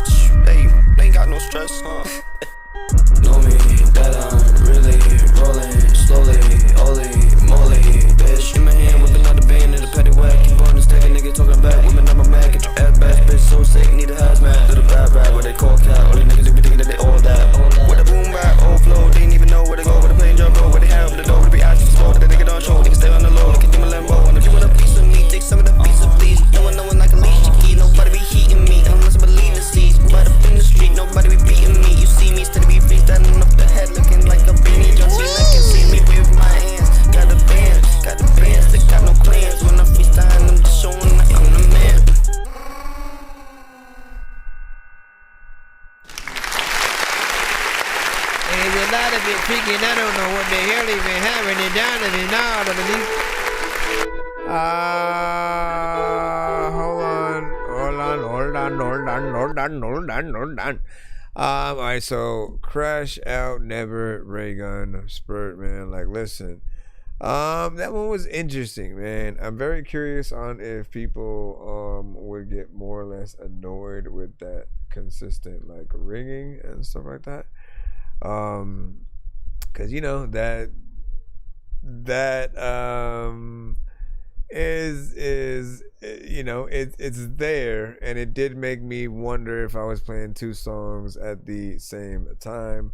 ain't got no stress. Know me that I'm really rolling slowly, holy moly, bitch. In my hand whipping out the band in the petty whack. Keep on this tag, nigga talking back. Women on my Mac, get your ass back. Bitch so sick, need a hazmat. Little bad rap, what they call cat. All these niggas be thinking that they all that. With a boom bap, old flow, they ain't even know where to go. With a plain jump, bro, where they have the door. With the be asking slow, that nigga don't show. Nigga stay on the low, look at them a Lambo. And if you want a piece of me, take some of the piece of please. No one like a leash, key. Nobody be heating me unless I believe the seeds. Right up in the street, nobody be beating me. You see me steady be freestyling up the head, looking like a beanie. John Cena can see me wave my hands. Got the bands, they got no plans. When I'm freestyling, I'm just showing that I'm the man. And there's a lot of it freaking, I don't know what the hell even happened. It down and it out underneath. Hold on. All right, so Crash Out, Never, Ray Gun, Spurt, man. Like, listen, that one was interesting, man. I'm very curious on if people would get more or less annoyed with that consistent like ringing and stuff like that. Cause you know that is you know it's there, and it did make me wonder if I was playing two songs at the same time.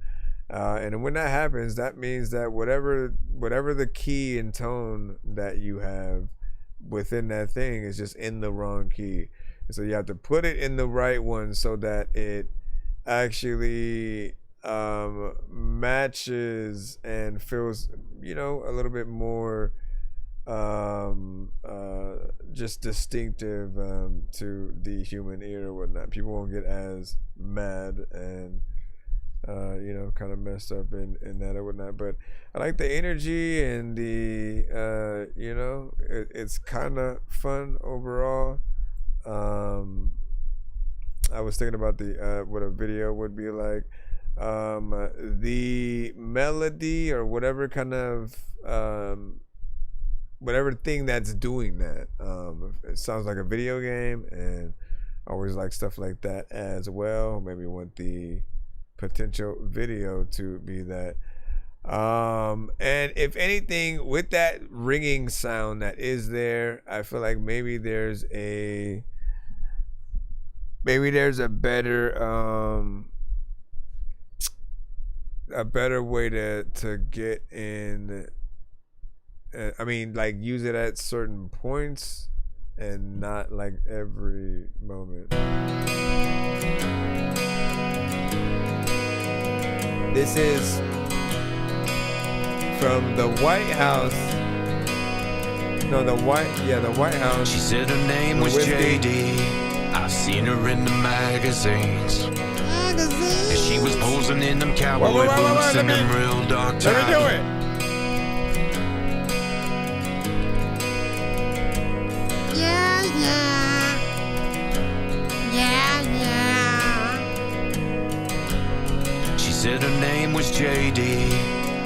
And when that happens, that means that whatever the key and tone that you have within that thing is just in the wrong key. And so you have to put it in the right one so that it actually matches and feels, you know, a little bit more just distinctive to the human ear or whatnot. People won't get as mad and you know, kind of messed up in that or whatnot. But I like the energy and the you know, it's kind of fun overall. I was thinking about the what a video would be like. The melody or whatever kind of whatever thing that's doing that, it sounds like a video game, and I always like stuff like that as well. Maybe want the potential video to be that. And if anything, with that ringing sound that is there, I feel like maybe there's a better way to get in. I mean, like, use it at certain points and not like every moment. This is from the White House. No, the White House. She said her name was JD. I've seen her in the magazines. And she was posing in them cowboy boots and them real dark ties. Let me do it. Yeah, yeah. Yeah, yeah. She said her name was JD.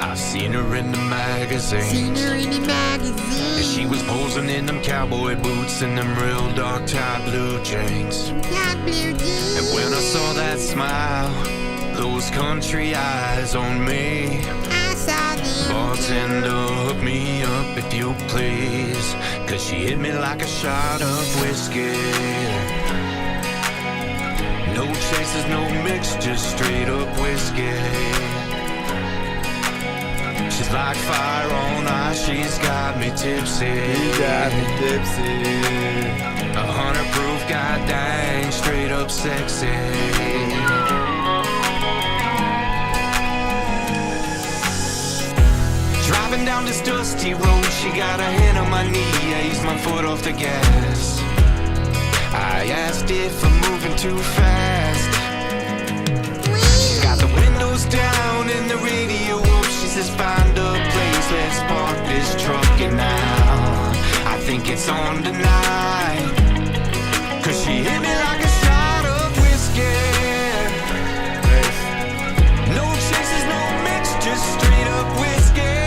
I've seen her in the magazines. Seen her in the magazine. And she was posing in them cowboy boots and them real dark tie blue jeans. And when I saw that smile, those country eyes on me, I saw them. bartender, hook me up if you please. Cause she hit me like a shot of whiskey. No chasers, no mix, just straight up whiskey. She's like fire on ice, she's got me tipsy. You got me tipsy. 100 proof, god dang, straight up sexy. Driving down this dusty road, she got a hand on my knee, I eased my foot off the gas. I asked if I'm moving too fast. She's got the windows down and the radio up. She says find a place, let's park this truck and now I think it's on tonight. Cause she hit me like a shot of whiskey. No chases, no mix, just straight up whiskey.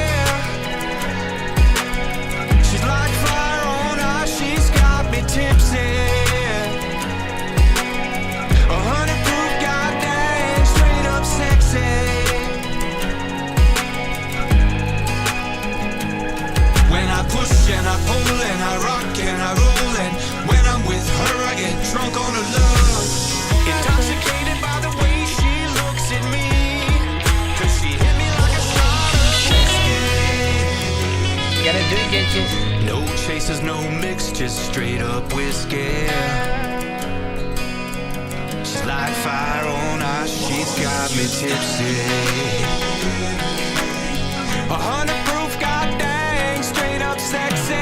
She's like fire on ice, she's got me tipsy. 100 proof, goddamn, straight up sexy. When I push and I pull and I rock and I roll, and when I'm with her I get drunk on her love. Intoxicated by the way she looks at me, cause she hit me like a shot of whiskey. Gotta do it, bitches. No chasers, no mix, just straight up whiskey. She's like fire on ice, she's got me tipsy. 100 proof, god dang, straight up sexy.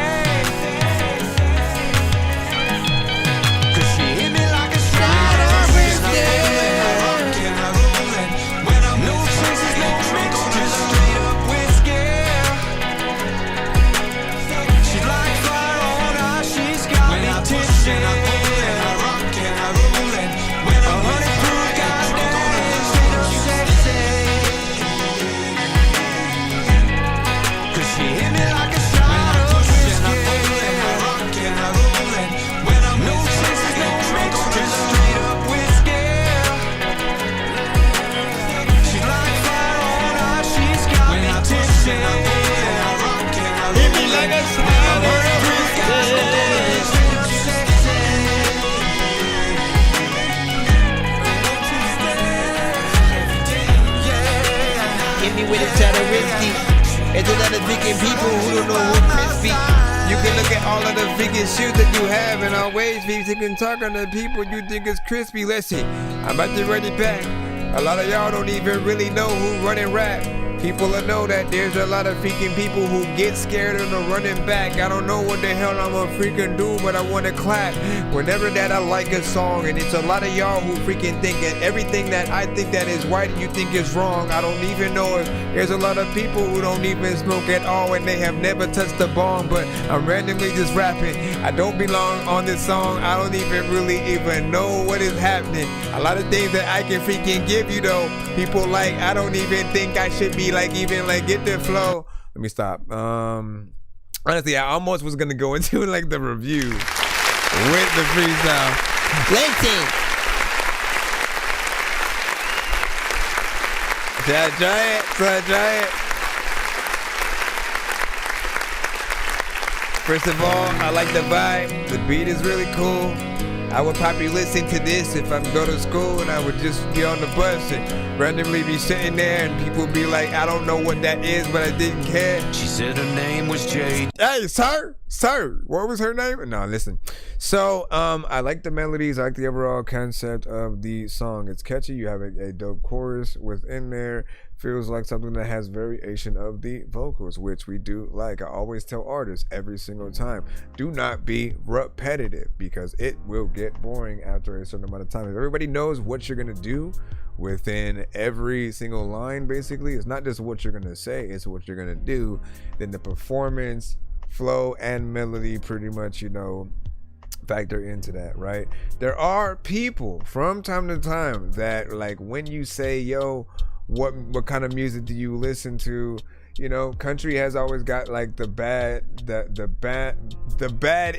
Cause she hit me like a shot of whiskey. I rock and I roll, and when I'm no chases, no mix, just straight up whiskey. She's like fire on ice, she's got me tipsy. And I pull and I rock and I roll, and when I'm 100 proof, god dang, freaking shoes that you have, and always be you can talk on the people you think is crispy. Listen, I'm about to run it back. A lot of y'all don't even really know who running rap. People will know that there's a lot of freaking people who get scared of the running back. I don't know what the hell I'm gonna freaking do, but I wanna clap whenever that I like a song. And it's a lot of y'all who freaking think that everything that I think that is right you think is wrong. I don't even know if there's a lot of people who don't even smoke at all and they have never touched a bomb, but I'm randomly just rapping. I don't belong on this song. I don't even really even know what is happening. A lot of things that I can freaking give you though, people like, I don't even think I should be like even like get the flow. Let me stop. Honestly, I almost was gonna go into like the review with the freestyle. Listen. Should I try it? Should I try it? First of all, I like the vibe. The beat is really cool. I would probably listen to this if I'm go to school and I would just be on the bus and randomly be sitting there and people be like, I don't know what that is, but I didn't care. She said her name was Jade. Hey, sir, what was her name? No, listen. So, I like the melodies. I like the overall concept of the song. It's catchy. You have a dope chorus within there. Feels like something that has variation of the vocals, which we do like. I always tell artists every single time, do not be repetitive because it will get boring after a certain amount of time. If everybody knows what you're gonna do within every single line, basically, it's not just what you're gonna say, it's what you're gonna do, then the performance, flow, and melody pretty much, you know, factor into that, right? There are people from time to time that like when you say, yo, what kind of music do you listen to? You know, country has always got like the bad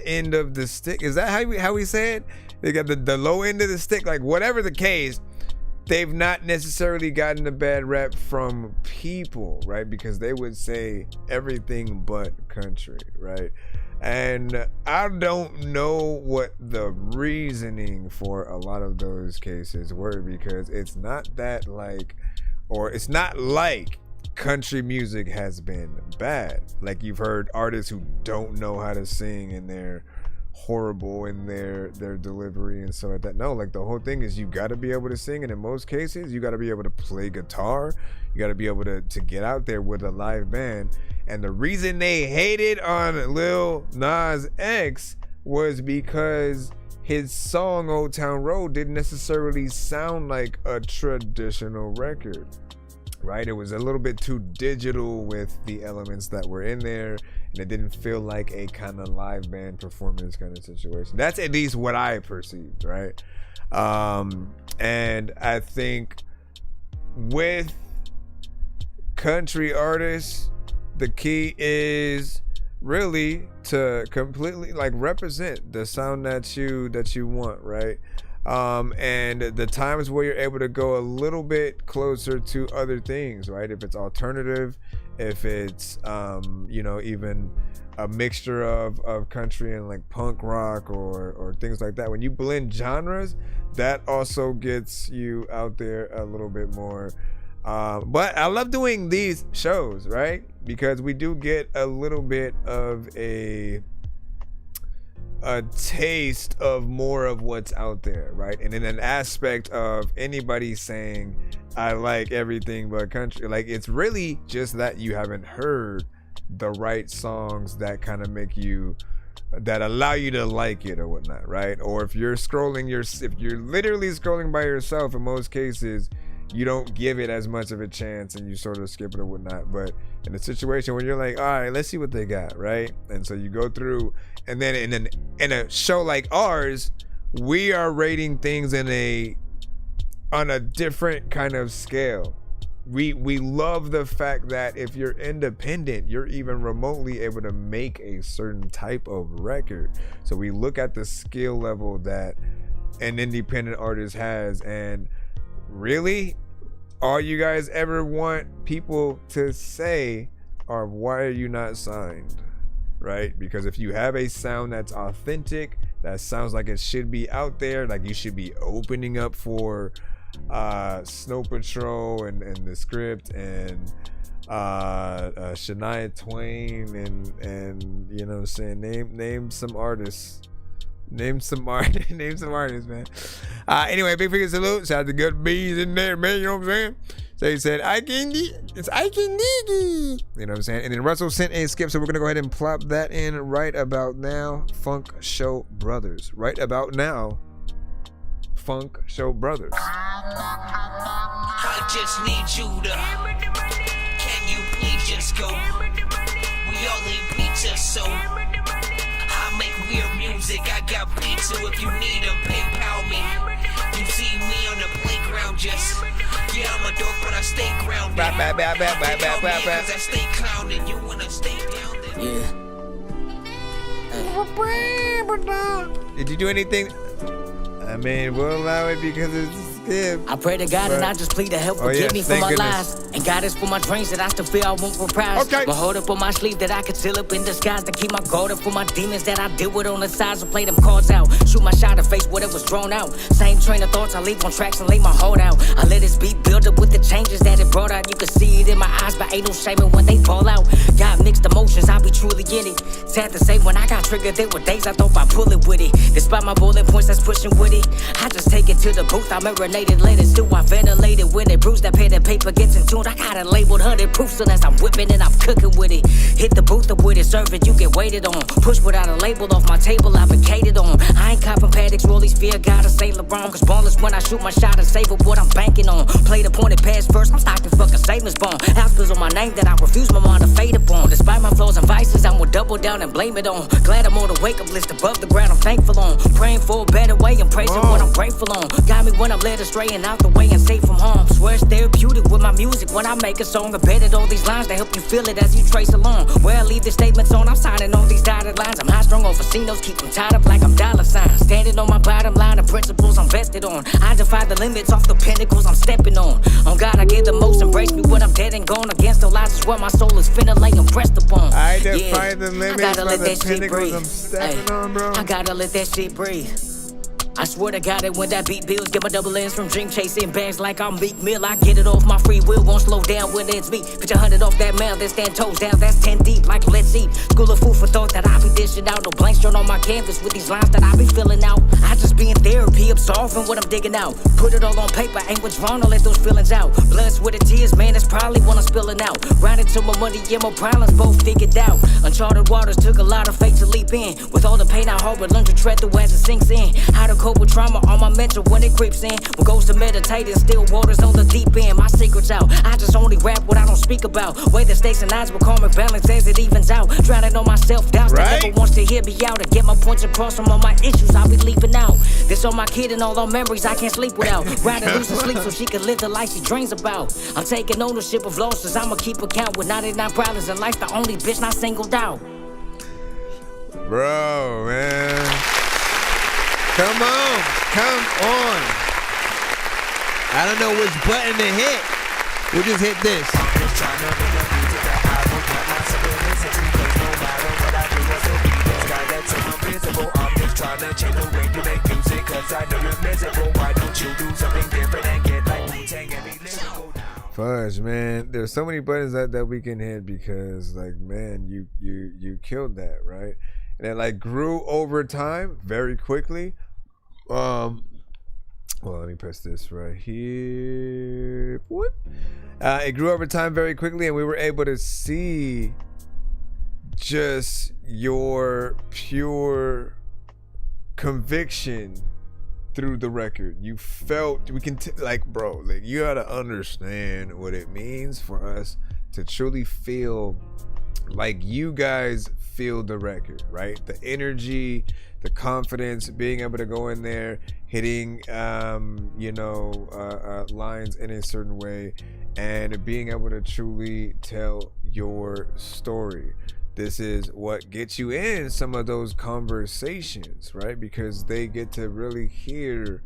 end of the stick. Is that how we say it? They got the low end of the stick. Like whatever the case, they've not necessarily gotten a bad rap from people, right? Because they would say everything but country, right? And I don't know what the reasoning for a lot of those cases were, because it's not that like, or it's not like country music has been bad. Like you've heard artists who don't know how to sing and they're horrible in their delivery and stuff like that. No, like the whole thing is you got to be able to sing, and in most cases you got to be able to play guitar. You got to be able to get out there with a live band. And the reason they hated on Lil Nas X was because his song Old Town Road didn't necessarily sound like a traditional record, right? It was a little bit too digital with the elements that were in there, and it didn't feel like a kind of live band performance kind of situation. That's at least what I perceived, right? And I think with country artists, the key is really to completely like represent the sound that you want, right? And the times where you're able to go a little bit closer to other things, right? If it's alternative, if it's you know, even a mixture of country and like punk rock or things like that. When you blend genres, that also gets you out there a little bit more. But I love doing these shows, right? Because we do get a little bit of a taste of more of what's out there, right? And in an aspect of anybody saying, I like everything but country, like it's really just that you haven't heard the right songs that kind of make you, that allow you to like it or whatnot, right? Or if you're scrolling if you're literally scrolling by yourself, in most cases, you don't give it as much of a chance and you sort of skip it or whatnot. But in a situation where you're like, all right, let's see what they got, right? And so you go through, and then in a show like ours, we are rating things on a different kind of scale. We love the fact that if you're independent, you're even remotely able to make a certain type of record. So we look at the skill level that an independent artist has, and really, all you guys ever want people to say are, why are you not signed, right? Because if you have a sound that's authentic, that sounds like it should be out there, like you should be opening up for Snow Patrol and the Script and Shania Twain and you know what I'm saying, name some artists. Name some artists, man. Anyway, big figure salute. Shout out to Good Bees in there, man. You know what I'm saying? So he said, it's I can diggy. You know what I'm saying? And then Russell sent a skip, so we're gonna go ahead and plop that in right about now. Funk Show Brothers. Right about now. Funk Show Brothers. I just need you to. Can you please just go? We all need pizza, so I make weird music. I got pizza if you need a PayPal me. You see me on the playground, just yeah, I'm a dork, but I stay grounded. Cause I stay clowning. You wanna stay down there? Did you do anything? I mean, we'll allow it because it's a skip. I pray to God and I just plead to help forgive me for my lies. And guidance for my dreams that I still feel I won't reprise. Okay. My hold up on my sleeve that I could seal up in disguise. To keep my guard up for my demons that I deal with on the sides. To play them cards out. Shoot my shot to face whatever's drawn out. Same train of thoughts, I leave on tracks and lay my heart out. I let this beat build up with the changes that it brought out. You can see it in my eyes, but ain't no shaming when they fall out. Got mixed emotions, I be truly in it. Sad to say, when I got triggered, there were days I thought I'd pull it with it. Despite my bullet points that's pushing with it, I just take it to the booth, I marinated later. Still I ventilated when it bruised, that pen and paper gets in tune. I got it labeled 100 proof, so as I'm whipping and I'm cooking with it. Hit the booth up with it, serve it, you get waited on. Push without a label off my table, I vacated on. I ain't copping paddocks, rollies, fear, gotta say LeBron. Cause ballers when I shoot my shot and save up what I'm banking on. Play the pointed pass first, I'm stocking fucking savings bond. House on my name that I refuse my mind to fade upon. Despite my flaws and vices, I'm gonna double down and blame it on. Glad I'm on the wake up list above the ground, I'm thankful on. Praying for a better way and praising what I'm grateful on. Got me when I'm led astray and out the way and safe from harm. Swear it's therapeutic with my music when I make a song. Embedded all these lines to help you feel it as you trace along. Where I leave the statements on, I'm signing on these dotted lines. I'm high strung over casinos, keep them tied up like I'm dollar signs. Standing on my bottom line, the principles I'm vested on. I defy the limits off the pinnacles I'm stepping on. On God I give the most, embrace me when I'm dead and gone. Against the lies is where my soul is finna lay impressed upon. I defy the limits I gotta of let the that shit pinnacles breathe. I'm stepping on, bro. I gotta let that shit breathe. I swear to God that when that beat builds, get my double N's from dream chasing bags like I'm Meek Mill. I get it off my free will, won't slow down when it's me. Put your 100 off that mail, then stand toes down, that's 10 deep. Like let's eat. School of food for thought that I be dishing out. No blanks drawn on my canvas with these lines that I be filling out. I just be in therapy, absorbing what I'm digging out. Put it all on paper, ain't withdrawn to let those feelings out. Blood, sweat, and tears, man, that's probably what I'm spilling out. Riding to my money, yeah, my problems both figured out. Uncharted waters took a lot of faith to leap in. With all the pain I harbored, learn to tread through as it sinks in. How to cope with trauma on my mental when it creeps in. What goes to meditating, still waters on the deep end. My secret's out, I just only rap what I don't speak about. Weigh the stakes and odds with karmic balance as it evens out. Drowning on my self-doubts that never wants to hear me out. And get my points across from all my issues I'll be leaving out. This on my kid and all our memories I can't sleep without. Riding loose and sleep so she can live the life she dreams about. I'm taking ownership of losses, I'ma keep account. With 99 problems in life, the only bitch not singled out. Bro, man. Come on. I don't know which button to hit. We'll just hit this. Fudge, man. There's so many buttons that we can hit because, like, man, you killed that, right? And it like grew over time very quickly. Well, let me press this right here. What? It grew over time very quickly, and we were able to see just your pure conviction through the record. You felt, we can like, bro, like, you gotta understand what it means for us to truly feel like you guys feel the record, right? The energy, the confidence, being able to go in there, hitting lines in a certain way, and being able to truly tell your story. This is what gets you in some of those conversations, right? Because they get to really hear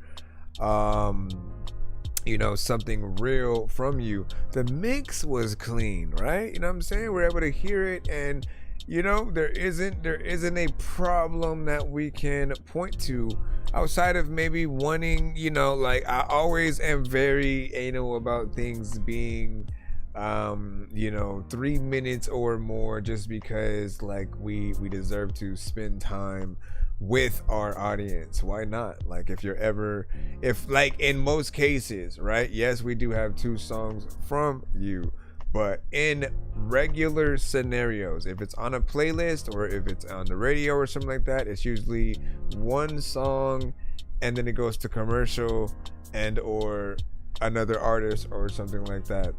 something real from you. The mix was clean, right? You know what I'm saying? We're able to hear it, and there isn't a problem that we can point to outside of maybe wanting, like, I always am very anal about things being you know, 3 minutes or more, just because like we deserve to spend time with our audience. Why not? Like if like in most cases, right? Yes, we do have 2 songs from you, but in regular scenarios, if it's on a playlist or if it's on the radio or something like that, it's usually 1 song and then it goes to commercial and or another artist or something like that.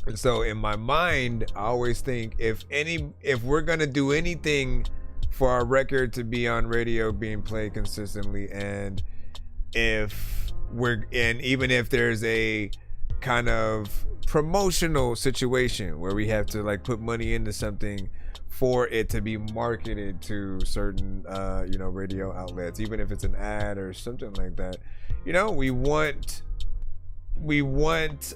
And so in my mind, I always think if we're gonna do anything for our record to be on radio being played consistently, and even if there's a kind of promotional situation where we have to like put money into something for it to be marketed to certain you know, radio outlets, even if it's an ad or something like that, you know, we want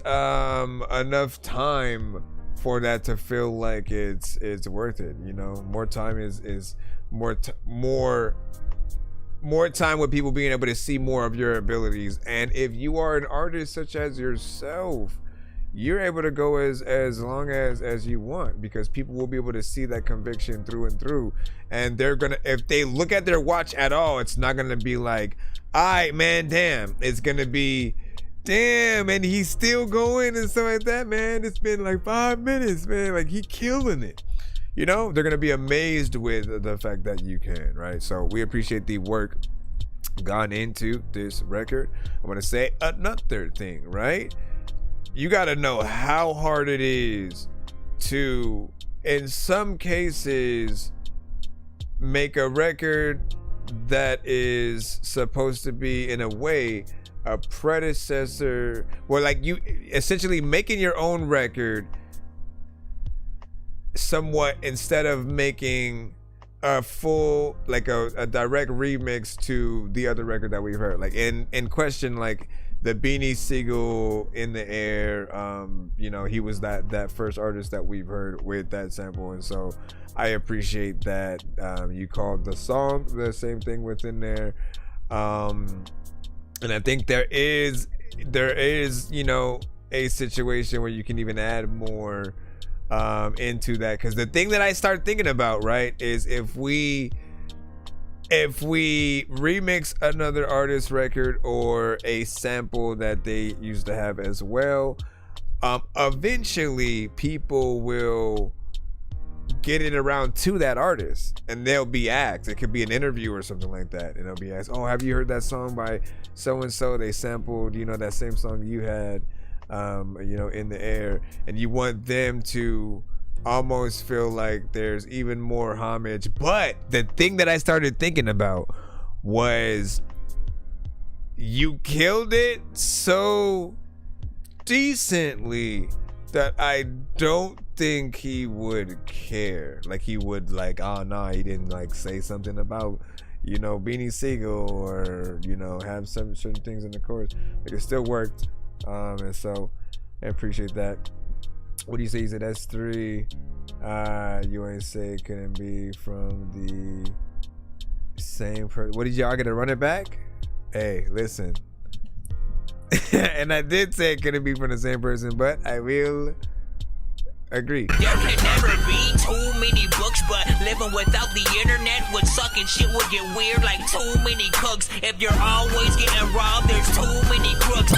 enough time for that to feel like it's worth it. You know, more time is more time with people being able to see more of your abilities. And if you are an artist such as yourself, you're able to go as long as you want, because people will be able to see that conviction through and through. And they're gonna, if they look at their watch at all, it's not gonna be like, all right, man, damn. It's gonna be, damn, and he's still going and stuff like that, man. It's been like 5 minutes, man. Like, he killing it. You know, they're gonna be amazed with the fact that you can, right? So we appreciate the work gone into this record. I want to say another thing, right? You got to know how hard it is to, in some cases, make a record that is supposed to be, in a way, a predecessor, or like you essentially making your own record somewhat, instead of making a full, like a direct remix to the other record that we've heard. Like in question, like the Beanie Siegel In the Air, you know, he was that first artist that we've heard with that sample. And so I appreciate that you called the song the same thing within there. And I think there is, you know, a situation where you can even add more into that. Because the thing that I start thinking about, right, is if we remix another artist's record or a sample that they used to have as well, eventually people will get it around to that artist and they'll be asked. It could be an interview or something like that, and they'll be asked, oh, have you heard that song by so and so? They sampled, you know, that same song you had, you know, In the Air. And you want them to almost feel like there's even more homage. But the thing that I started thinking about was, you killed it so decently that I don't think he would care. Like, he would like, oh no, he didn't like say something about, you know, Beanie Siegel, or, you know, have some certain things in the chorus. Like, it still worked. And so I appreciate that. What do you say? You said S3. You ain't say it couldn't be from the same person. What did y'all get to run it back? Hey, listen. And I did say it couldn't be from the same person, but I will agree. There can never be too many books, but living without the internet would suck and shit would get weird like too many cooks. If you're always getting robbed, there's too many crooks.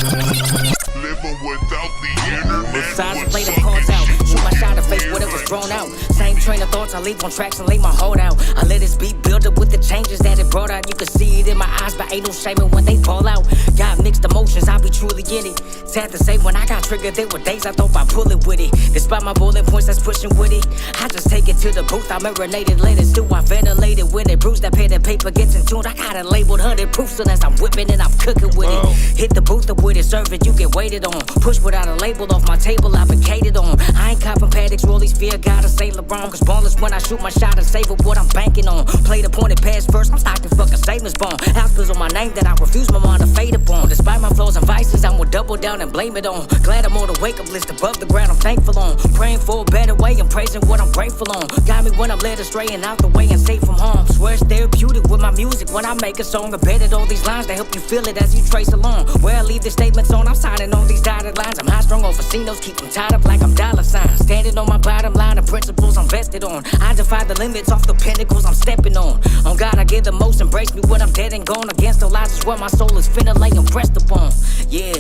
Living without the internet. Besides, play them cards out. Shoot my shot to face whatever's thrown out. Same train of thoughts, I leave on tracks and lay my hold out. I let this beat build up with the changes that it brought out. You can see it in my eyes, but ain't no shaming when they fall out. Got mixed emotions, I'll be truly in it. Sad to say, when I got triggered, there were days I thought by pulling with it. Despite my bullet points that's pushing with it, I just take it to the booth. I marinated, let it stew, I ventilated when it bruised. That pen and paper gets in tune. I got it labeled 100 proof, so as I'm whipping and I'm cooking with it. Hit the booth up with it, serve it, you get waited on. Push without a label off my table, I've been catered on. I ain't copping paddocks, rollies, fear gotta say LeBron. Cause ballers when I shoot my shot and save it what I'm banking on. Play the pointed pass first, I'm stocking fucking savings bond. House bills on my name that I refuse my mind to fade upon. Despite my flaws and vices, I'm gonna double down and blame it on. Glad I'm on the wake up list above the ground, I'm thankful on. Praying for a better way and praising what I'm grateful on. Got me when I'm led astray and out the way and safe from harm. Swear it's therapeutic with my music when I make a song. Embedded all these lines to help you feel it as you trace along. Where I leave the statements on, I'm signing on these dotted lines. I'm high strung off casinos, keep them tied up like I'm dollar signs. Standing on my bottom line, the principles I'm vested on. I defy the limits off the pinnacles I'm stepping on. On God I give the most, embrace me when I'm dead and gone. Against the lies is where my soul is finna lay impressed upon. Yeah,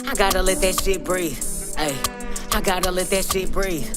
I gotta let that shit breathe. Ay, I gotta let that shit breathe.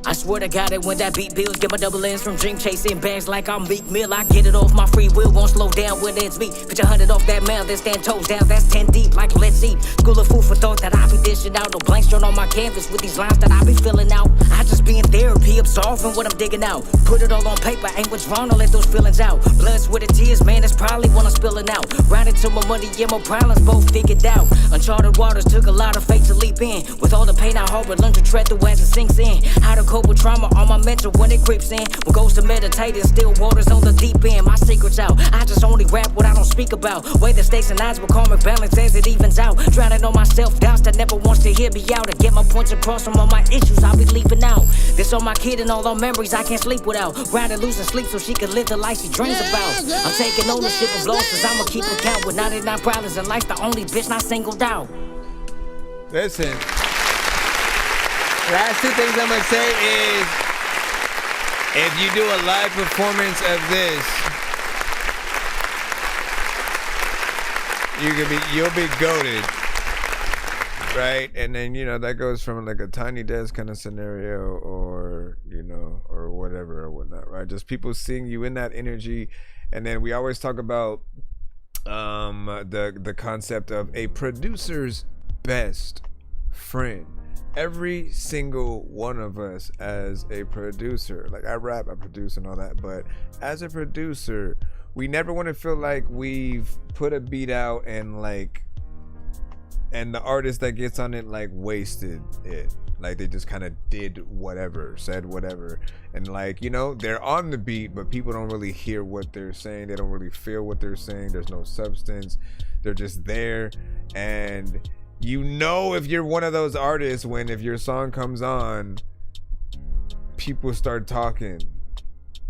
I swear to God that when that beat builds, get my double ends from dream chasing bags like I'm Meek Mill. I get it off my free will, won't slow down when it's me. Put your 100 off that mail, then stand toes down, that's 10 deep. Like let's eat. School of food for thought that I be dishing out. No blanks drawn on my canvas with these lines that I be filling out. I just be in therapy, absorbing what I'm digging out. Put it all on paper, ain't what's wrong to let those feelings out. Blood, sweat, and tears, man, that's probably what I'm spilling out. Riding to my money, yeah, my problems both figured out. Uncharted waters took a lot of faith to leap in. With all the pain I harbored, learn to tread through as it sinks in. How to cope with trauma on my mental when it creeps in. What goes to meditating, still waters on the deep end. My secret's out, I just only rap what I don't speak about. Weigh the stakes and odds with karmic balance as it evens out. Drowning on my self-doubts that never wants to hear me out. To get my points across from all my issues I'll be leaving out. This on my kid and all our memories I can't sleep without. Grinding, losing sleep so she can live the life she dreams about. I'm taking ownership of losses, I'ma keep account. With 99 problems in life, the only bitch not singled out. Listen, last two things I'm gonna say is, if you do a live performance of this, you'll be goated, right? And then, you know, that goes from like a Tiny Desk kind of scenario, or, you know, or whatever or whatnot, right? Just people seeing you in that energy. And then we always talk about the concept of a producer's best friend. Every single one of us as a producer, like I rap, I produce and all that, but as a producer, we never want to feel like we've put a beat out and the artist that gets on it like wasted it. Like they just kind of did whatever, said whatever. And like, you know, they're on the beat, but people don't really hear what they're saying. They don't really feel what they're saying. There's no substance. They're just there. And you know, if you're one of those artists, when if your song comes on, people start talking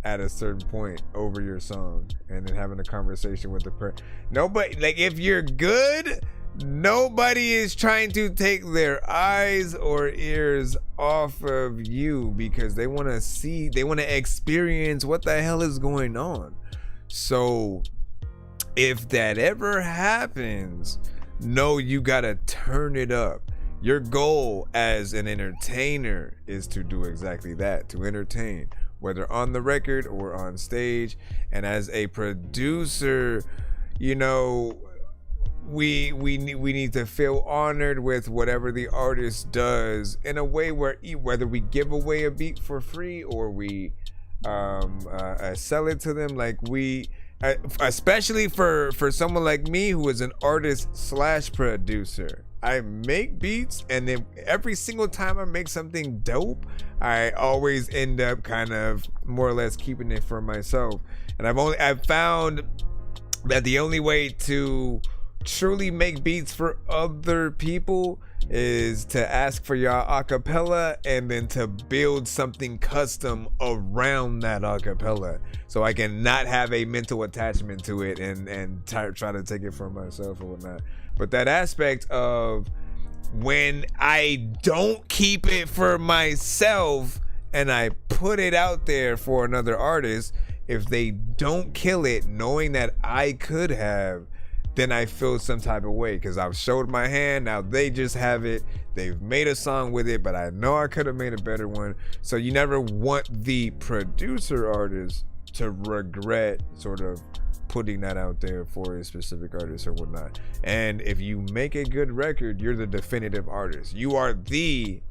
at a certain point over your song and then having a conversation with the nobody, like if you're good, nobody is trying to take their eyes or ears off of you because they want to see, they want to experience what the hell is going on. So if that ever happens, no, you gotta turn it up. Your goal as an entertainer is to do exactly that, to entertain, whether on the record or on stage. And as a producer, you know, we need to feel honored with whatever the artist does in a way where whether we give away a beat for free or we sell it to them, like we, especially for someone like me who is an artist / producer, I make beats, and then every single time I make something dope, I always end up kind of more or less keeping it for myself. And I've found that the only way to truly make beats for other people is to ask for your acapella and then to build something custom around that acapella, so I can not have a mental attachment to it and try to take it for myself or whatnot. But that aspect of when I don't keep it for myself and I put it out there for another artist, if they don't kill it knowing that I could have, then I feel some type of way because I've showed my hand. Now they just have it. They've made a song with it, but I know I could have made a better one. So you never want the producer artist to regret sort of putting that out there for a specific artist or whatnot. And if you make a good record, you're the definitive artist. You are the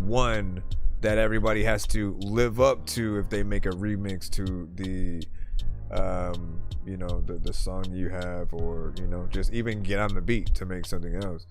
one that everybody has to live up to if they make a remix to the you know, the song you have, or, you know, just even get on the beat to make something else.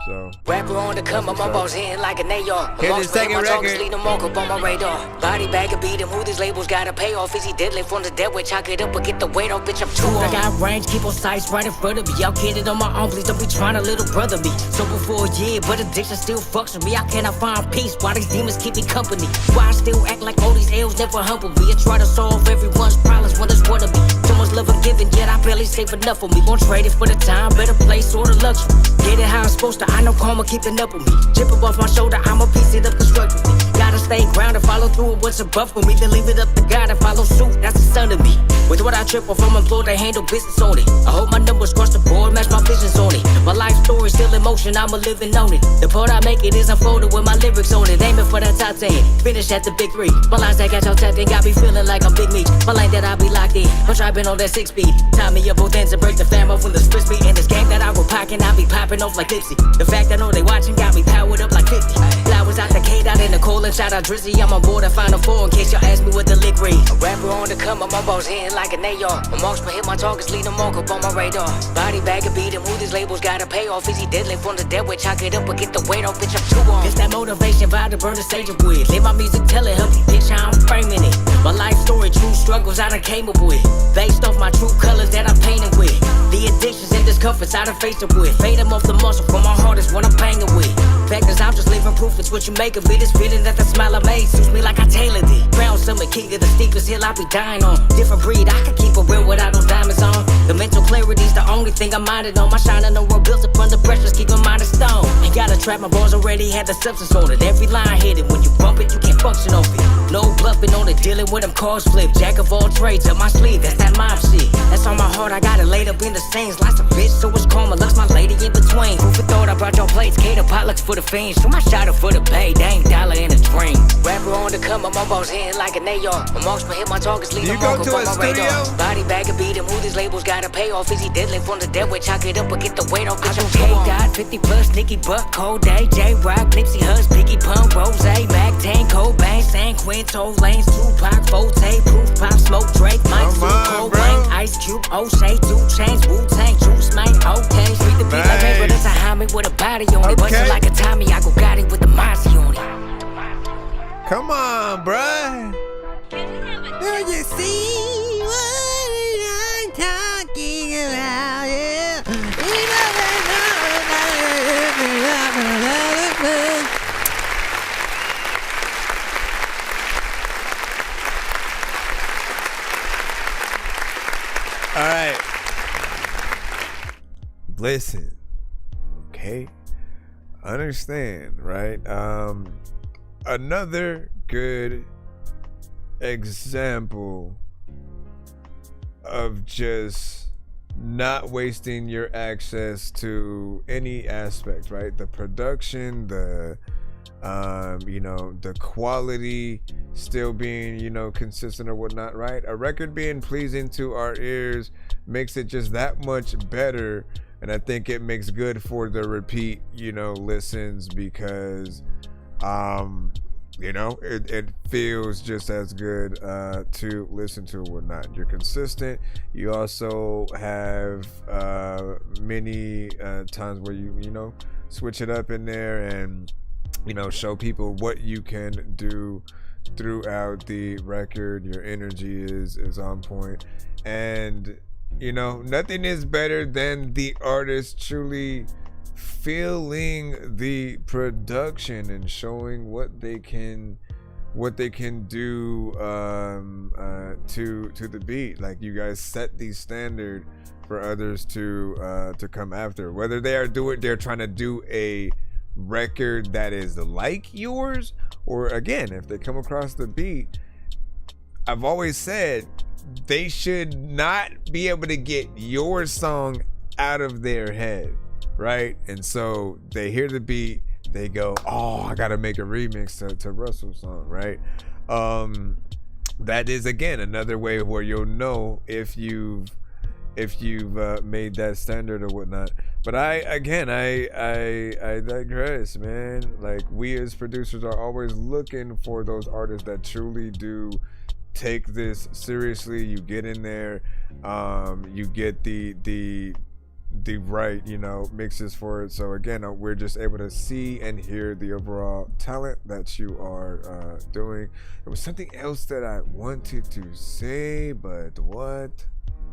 So Rapper on the come, my balls in like an AR. Here's the second record. Lead them all up on my radar. Body bag and beat him, who these labels gotta pay off. Is he deadly from the dead? We chalk it up or get the weight off, bitch, I'm too on. I got range, keep on sights right in front of me. Y'all get it on my own, please don't be trying to little brother me. So before a year, but addiction still fucks with me. I cannot find peace, why these demons keep me company? Why I still act like all these L's never humble me? I try to solve everyone's problems when there's one of me. So much love I'm giving, yet I barely save enough of me. Won't trade it for the time, better place or the luxury. Get it how I'm supposed to, I know karma keeping up with me. Dripping off my shoulder, I'ma piece it up constructively. Gotta stay grounded, follow through with what's above for me. Then leave it up to God and follow suit, that's the son of me. With what I trip off, I'm employed to handle business on it. I hope my numbers cross the board, match my visions on it. My life story still in motion, I'm a living on it. The part I make it is unfolded with my lyrics on it. Aiming for that top 10, finish at the big 3. My lines that got y'all tapped in, got me feeling like I'm big meat. My lane that I be locked in, I'm trapping on that 6 speed. Tie me up both ends and break the fam up when the splits me. In this game that I will packing, I be popping off like Dipsy. The fact I know they watching got me powered up like 50. Flowers out the K out in the cold and shout out Drizzy. I'm on board and Final Four in case y'all ask me what the lick read. A rapper on the come, my balls in like an AR. My marksman hit my targets, lead them all up on my radar. Body bag and beat him, who these labels gotta pay off. Is he deadly from the dead? We chalk it up or get the weight off, bitch, I'm too on. It's that motivation vibe to burn the stage up with. Let my music tell it, help you bitch how I'm framing it. My life story, true struggles I done came up with. Based off my true colors that I'm painting with. The addictions and discomforts I done faced up with. Fade them off the muscle from my heart is what I'm banging with. Fact is I'm just living proof, it's what you make of it. It's feeling that the smile I made suits me like I tailored it. Crown summit, king of the steepest hill I be dying on. Different breed, I can keep it real without no diamonds on. The mental clarity's the only thing I'm minded on. My shining on road built up under pressures, keep my mind of stone. Ain't gotta trap, my bars already had the substance on it. Every line hit it, when you bump it, you can't function off it. No bluffing on it, dealing with them cars flip. Jack of all trades up my sleeve, that's that mob shit. That's on my heart, I got it laid up in the scenes. Lots of bitch, so it's karma, looks my lady in between. Who for thought I brought your plates, cater potlucks for the fiends. Shoot my shot up for the bay, they ain't dollar in a dream. Rapper on the come, my balls in like an AR. My marksman hit my targets, leave them all up on my radar. Body bag and beat him, who these labels gotta pay off. Is he deadly from the dead? We chalk it up or get the weight off, bitch, I'm K-Dot, 50 plus, Nicky Buck, Cold Day, J-Rock, Nipsey Huss, Biggie Pump, Rose, Mac 10, Cobain, San Quinto, Lanes, Tupac, Forte, Proof, Pop, Smoke, Drake, Mike, Cold Wayne, Ice Cube, O'Shea, 2 Chainz, Wu-Tang, Juice, man, okay. Street the beat like paper, that's a homie with a body on it. Bustin' like a Tommy, I go got it with the Mozzie on it. Come on, bruh. Do you see what I'm talking about? Yeah. All right. Listen. Okay. Understand, right? Another good example of just not wasting your access to any aspect, right? The production, the the quality still being, consistent or whatnot, right? A record being pleasing to our ears makes it just that much better, and I think it makes good for the repeat, listens, because it feels just as good to listen to or whatnot. You're consistent. You also have many times where you switch it up in there and show people what you can do throughout the record. Your energy is on point, and nothing is better than the artist truly feeling the production and showing what they can do to the beat. Like, you guys set the standard for others to come after, whether they're trying to do a record that is like yours, or again, if they come across the beat, I've always said they should not be able to get your song out of their head, right? And so they hear the beat, they go, oh, I gotta make a remix to Russell's song, right? That is, again, another way where you'll know if you've made that standard or whatnot. But I digress, man. Like, we as producers are always looking for those artists that truly do take this seriously. You get in there, you get the the right, mixes for it. So again, we're just able to see and hear the overall talent that you are doing. There was something else that I wanted to say, but what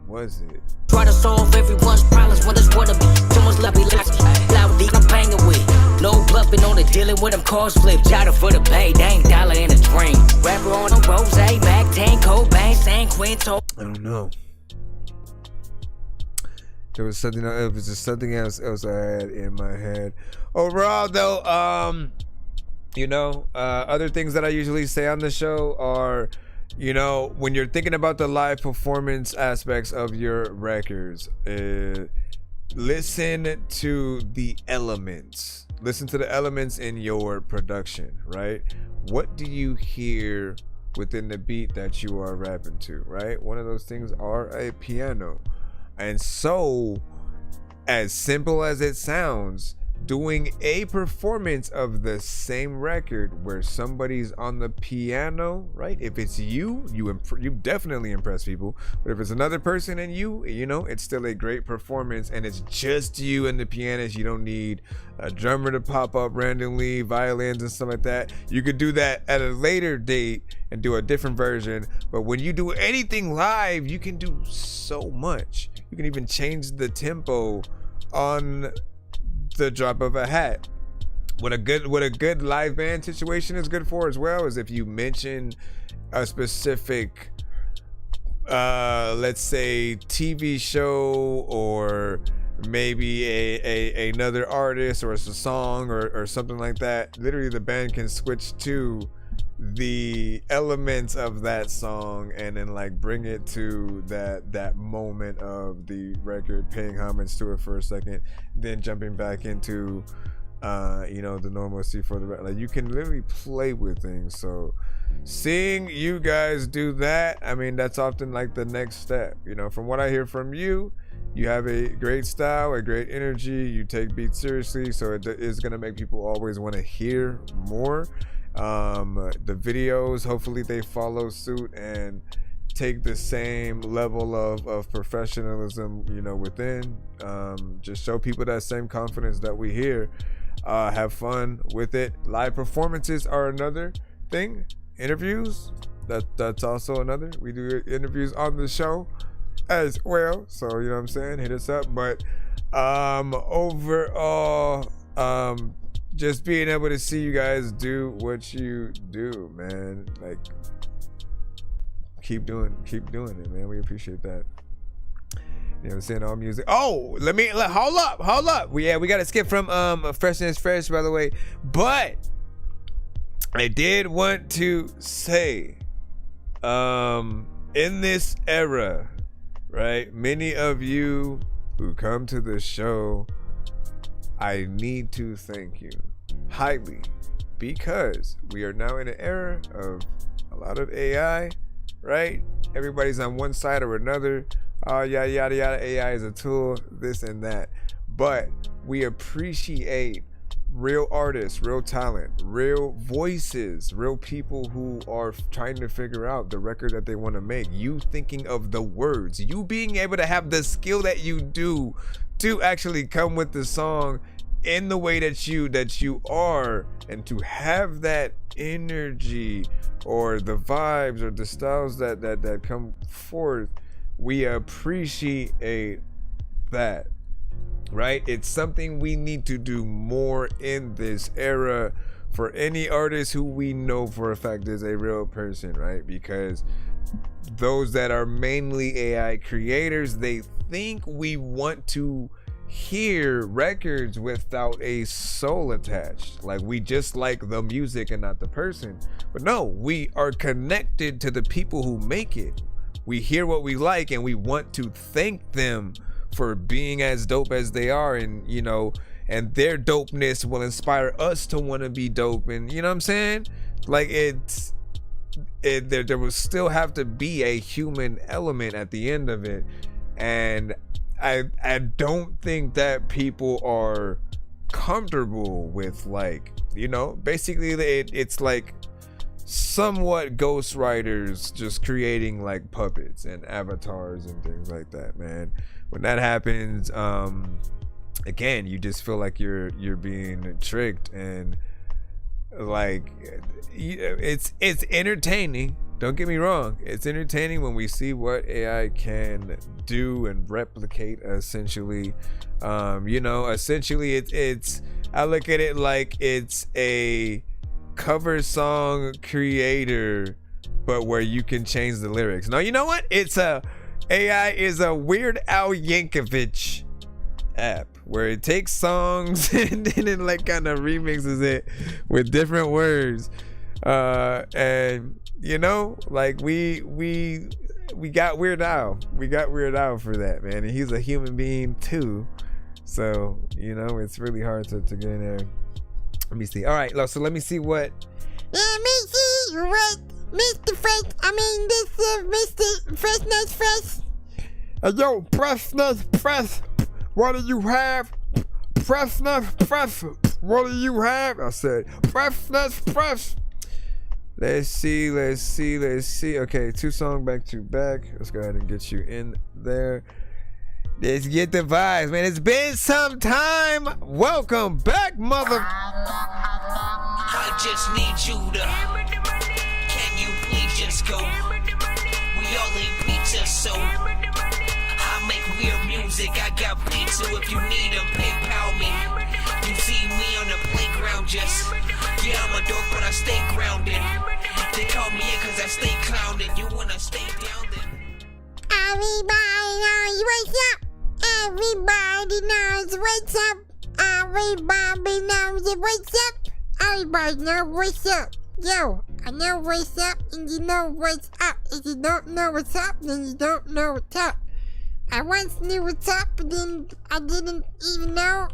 was it? Try to solve everyone's problems when there's one of me. Someone's left me loudly, I'm banging with. No bluffing on the dealing with them cars flip. Jada for the pay, dang dollar in a dream. Rapper on the rose, Mac 10, Cobain, San Quinto. I don't know. There was something else. It was just something else I had in my head. Overall, though, other things that I usually say on the show are, when you're thinking about the live performance aspects of your records, listen to the elements. Listen to the elements in your production, right? What do you hear within the beat that you are rapping to, right? One of those things are a piano. And so, as simple as it sounds, doing a performance of the same record where somebody's on the piano, right? If it's you definitely impress people. But if it's another person and it's still a great performance, and it's just you and the pianist. You don't need a drummer to pop up randomly, violins and stuff like that. You could do that at a later date and do a different version. But when you do anything live, you can do so much. You can even change the tempo on the drop of a hat. What a good live band situation is good for as well is if you mention a specific let's say TV show, or maybe another artist, or it's a song or something like that. Literally the band can switch to the elements of that song and then bring it to that moment of the record, paying homage to it for a second, then jumping back into the normalcy for the record. You can literally play with things. So seeing you guys do that, that's often the next step. From what I hear from you, you have a great style, a great energy, you take beats seriously, so it is going to make people always want to hear more. The videos, hopefully they follow suit and take the same level of professionalism, within. Just show people that same confidence that we hear. Have fun with it. Live performances are another thing. Interviews, that's also another. We do interviews on the show as well, so you know what I'm saying, hit us up. But overall, just being able to see you guys do what you do, man. Keep doing it, man. We appreciate that. You know what I'm saying? All music. Oh, hold up. We gotta skip from Freshness Fresh, by the way. But I did want to say, in this era, right? Many of you who come to the show, I need to thank you highly, because we are now in an era of a lot of AI, right? Everybody's on one side or another. Yada yada yada. AI is a tool, this and that. But we appreciate real artists, real talent, real voices, real people who are trying to figure out the record that they want to make. You thinking of the words, you being able to have the skill that you do to actually come with the song in the way that you are, and to have that energy or the vibes or the styles that come forth. We appreciate that, right? It's something we need to do more in this era for any artist who we know for a fact is a real person, right? Because those that are mainly AI creators, they think we want to hear records without a soul attached, we just like the music and not the person. But no, we are connected to the people who make it. We hear what we like and we want to thank them for being as dope as they are, and and their dopeness will inspire us to want to be dope. And you know what I'm saying? There will still have to be a human element at the end of it. And I don't think that people are comfortable with basically it's somewhat ghostwriters just creating like puppets and avatars and things like that, man. When that happens, again, you just feel like you're being tricked, and like it's entertaining. Don't get me wrong, it's entertaining when we see what AI can do and replicate. Essentially, essentially it's I look at it like it's a cover song creator, but where you can change the lyrics. No, you know what? AI is a Weird Al Yankovic app where it takes songs and then it like kind of remixes it with different words. And like we got Weird Al. We got Weird Al for that, man. And he's a human being too. So, it's really hard to get in there. Let me see. All right, so let me see what. Let me see what Mr. Freshness Fresh. Yo, Press. What do you have? Press. What do you have? I said, Press. Let's see. Okay, 2 songs back to back. Let's go ahead and get you in there. Let's get the vibes, man. It's been some time. Welcome back, mother. I just need you to. Can you please just go? We all eat pizza, so I make weird music. I got beats, so if you need them, PayPal me. You see me on the playground, just I'm a dork, but I stay grounded. They call me in 'cause I stay clowning. You wanna stay down then? Everybody knows what's up. Everybody knows what's up. Everybody knows what's up. Everybody knows what's up. Yo, I know what's up and you know what's up. If you don't know what's up, then you don't know what's up. I once knew what's up, but then I didn't even know.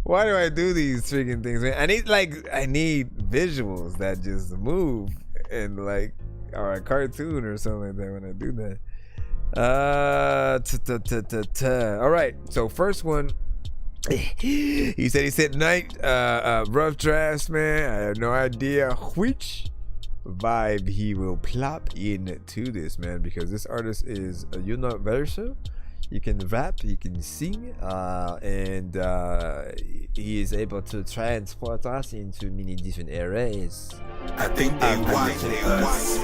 Why do I do these freaking things, man? I need visuals that just move and like, or a cartoon or something like that when I do that. All right, so first one. He said night, rough drafts, man. I have no idea which vibe he will plop into this, man, because this artist is universal. You can rap, you can sing, and he is able to transport us into many different eras. I think they watching us.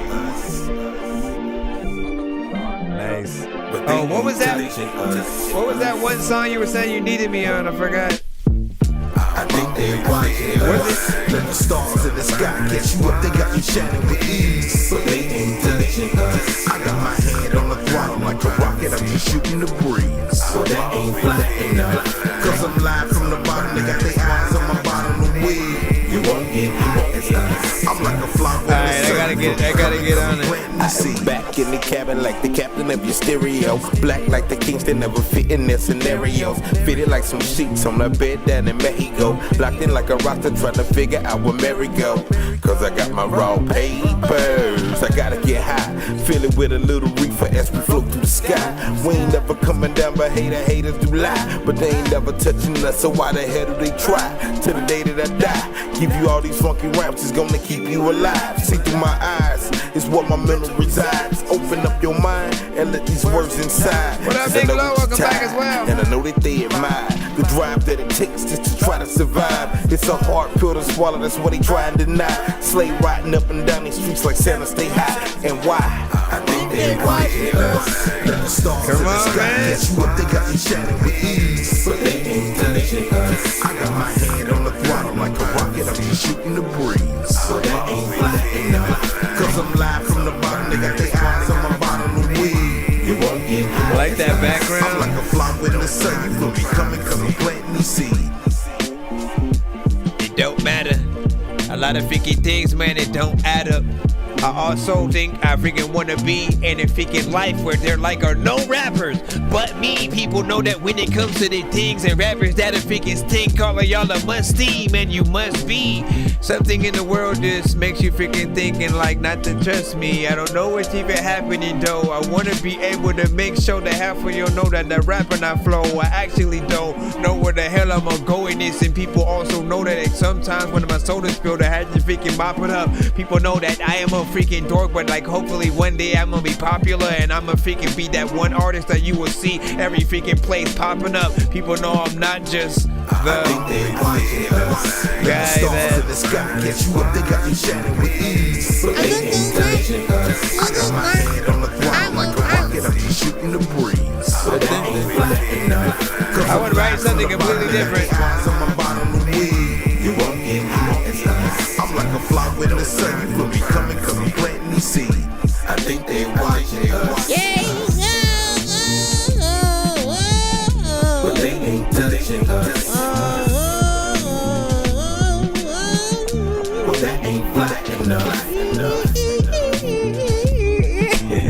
Nice. Oh, what was that? What was that one song you were saying you needed me on? I forgot. I think they watching us. Let the stars in the sky catch you up. They got you shining with ease, but they ain't touching us. I got my hand on the throttle like a rocket. I'm just shooting the breeze, so that ain't flattening up. 'Cause I'm live from the bottom. They got their eyes on my bottom of the wig. You won't get us. I'm like a fly. Alright, I gotta get on it. I sit back in the cabin like the captain of your stereo. Black like the kings that never fit in their scenarios. Fitted like some sheets on the bed down in Mexico. Blocked in like a roster trying to figure out where Mary go. 'Cause I got my raw papers. I gotta get high. Fill it with a little reefer as we float through the sky. We ain't never coming down, but haters do lie. But they ain't never touching us, so why the hell do they try? Till the day that I die. Give you all these funky raps, it's gonna keep you alive. See through my eyes, it's where my mental resides. Open up your mind and let these words inside. What up, Big Low? Welcome back as well. And I know that they admire the drive that it takes just to try to survive. It's a hard pill to swallow, that's what they try and deny. Slave riding up and down these streets like Santa stay high. And why? I think they watching us. Let the stars in the sky catch you up. They got you shining with ease, but they ain't touching us. I got my hand on the throttle like a rocket. I'm just shooting the breeze, so that ain't flattening up. 'Cause I'm live from the bottom. They got their eyes on my bottom of the wig. You won't get I like that background. I'm like a fly with the sun. You will be coming 'cause I'm planting these seeds. It don't matter. A lot of freaky things, man, it don't add up. I also think I freaking wanna be in a freaking life where there like are no rappers but me. People know that when it comes to the things and rappers that a freaking stink, calling y'all a must-see, man, you must be. Something in the world just makes you freaking thinking like not to trust me. I don't know what's even happening though. I wanna be able to make sure that half of you know that the rapping I flow. I actually don't know where the hell I'm gonna go in this, and people also know that sometimes when my soda spilled, I had to freaking mop it up. People know that I am a freaking dork, but like hopefully one day I'm gonna be popular and I'm gonna freaking be that one artist that you will see every freaking place popping up. People know I'm not just the guy that the sky catch you up, they got me chatting with ease. But they ain't touching us. I got my head on the ground like a rocket, I'm just shooting the breeze. But they ain't flatting up. I would write something completely different. You won't get high as us. I'm like a fly with the sun. You will be coming cause I'm planting these seeds. I think they watching us. But they ain't touching us. Well, that ain't flat enough.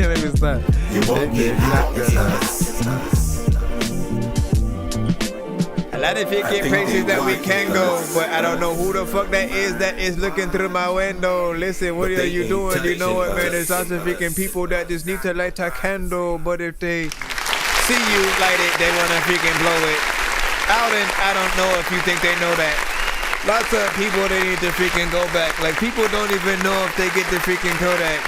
Let me stop. You won't get high as us. A lot of freaking places that we can go, but I don't know who the fuck that is looking through my window. Listen, what are you doing? You know what, man? There's lots of freaking people that just need to light a candle, but if they see you light it, they want to freaking blow it out, and I don't know if you think they know that. Lots of people, they need to freaking go back. Like, people don't even know if they get the freaking Kodak.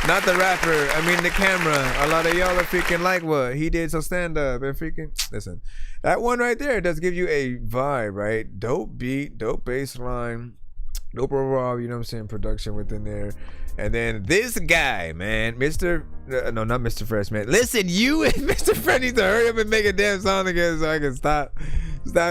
Not the rapper, I mean the camera. A lot of y'all are freaking like what? He did some stand-up and freaking, listen. That one right there does give you a vibe, right? Dope beat, dope bass line, dope overall, you know what I'm saying, production within there. And then this guy, man, no, not Mr. Fresh, man. Listen, you and Mr. Fresh need to hurry up and make a damn song again so I can stop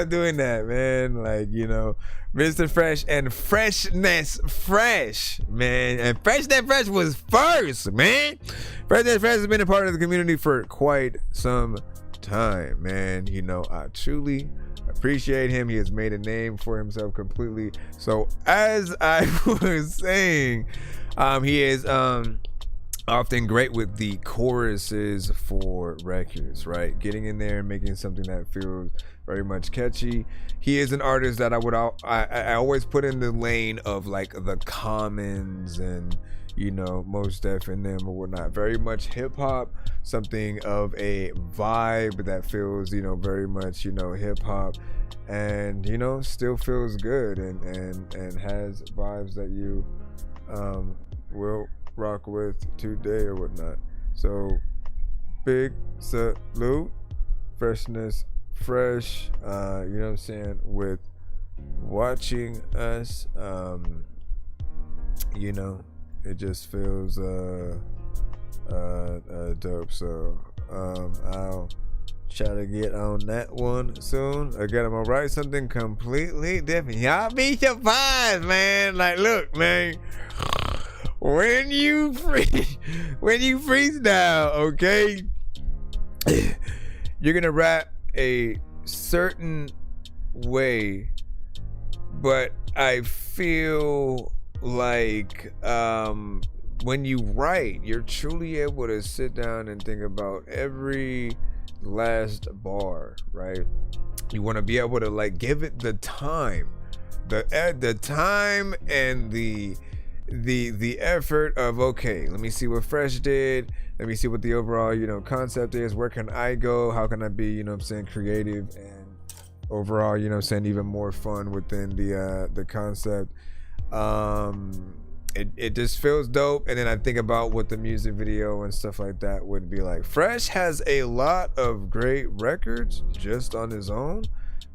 doing that, man. Like, you know, Mr. Fresh and Freshness Fresh, man. And Freshness Fresh was first, man. Freshness Fresh has been a part of the community for quite some time, man. You know, I truly appreciate him. He has made a name for himself completely. So as I was saying, he is often great with the choruses for records, right? Getting in there and making something that feels very much catchy. He is an artist that I always put in the lane of like the Commons and, you know, Mos Def and them or whatnot. Very much hip hop, something of a vibe that feels, you know, very much, you know, hip hop, and, you know, still feels good and has vibes that you will rock with today or whatnot. So big salute, Freshness Fresh, you know what I'm saying, with watching us. You know, it just feels dope. So I'll try to get on that one soon. Again, I'm gonna write something completely different. Y'all be surprised, man. Like, look, man, when you freestyle, okay, you're gonna rap a certain way, but I feel like when you write, you're truly able to sit down and think about every last bar, right? You want to be able to like give it the time, the time and the effort of, okay, let me see what Fresh did, let me see what the overall, you know, concept is, where can I go, how can I be, you know what I'm saying, creative and overall, you know what I'm saying, even more fun within the concept. It just feels dope. And then I think about what the music video and stuff like that would be like. Fresh has a lot of great records just on his own,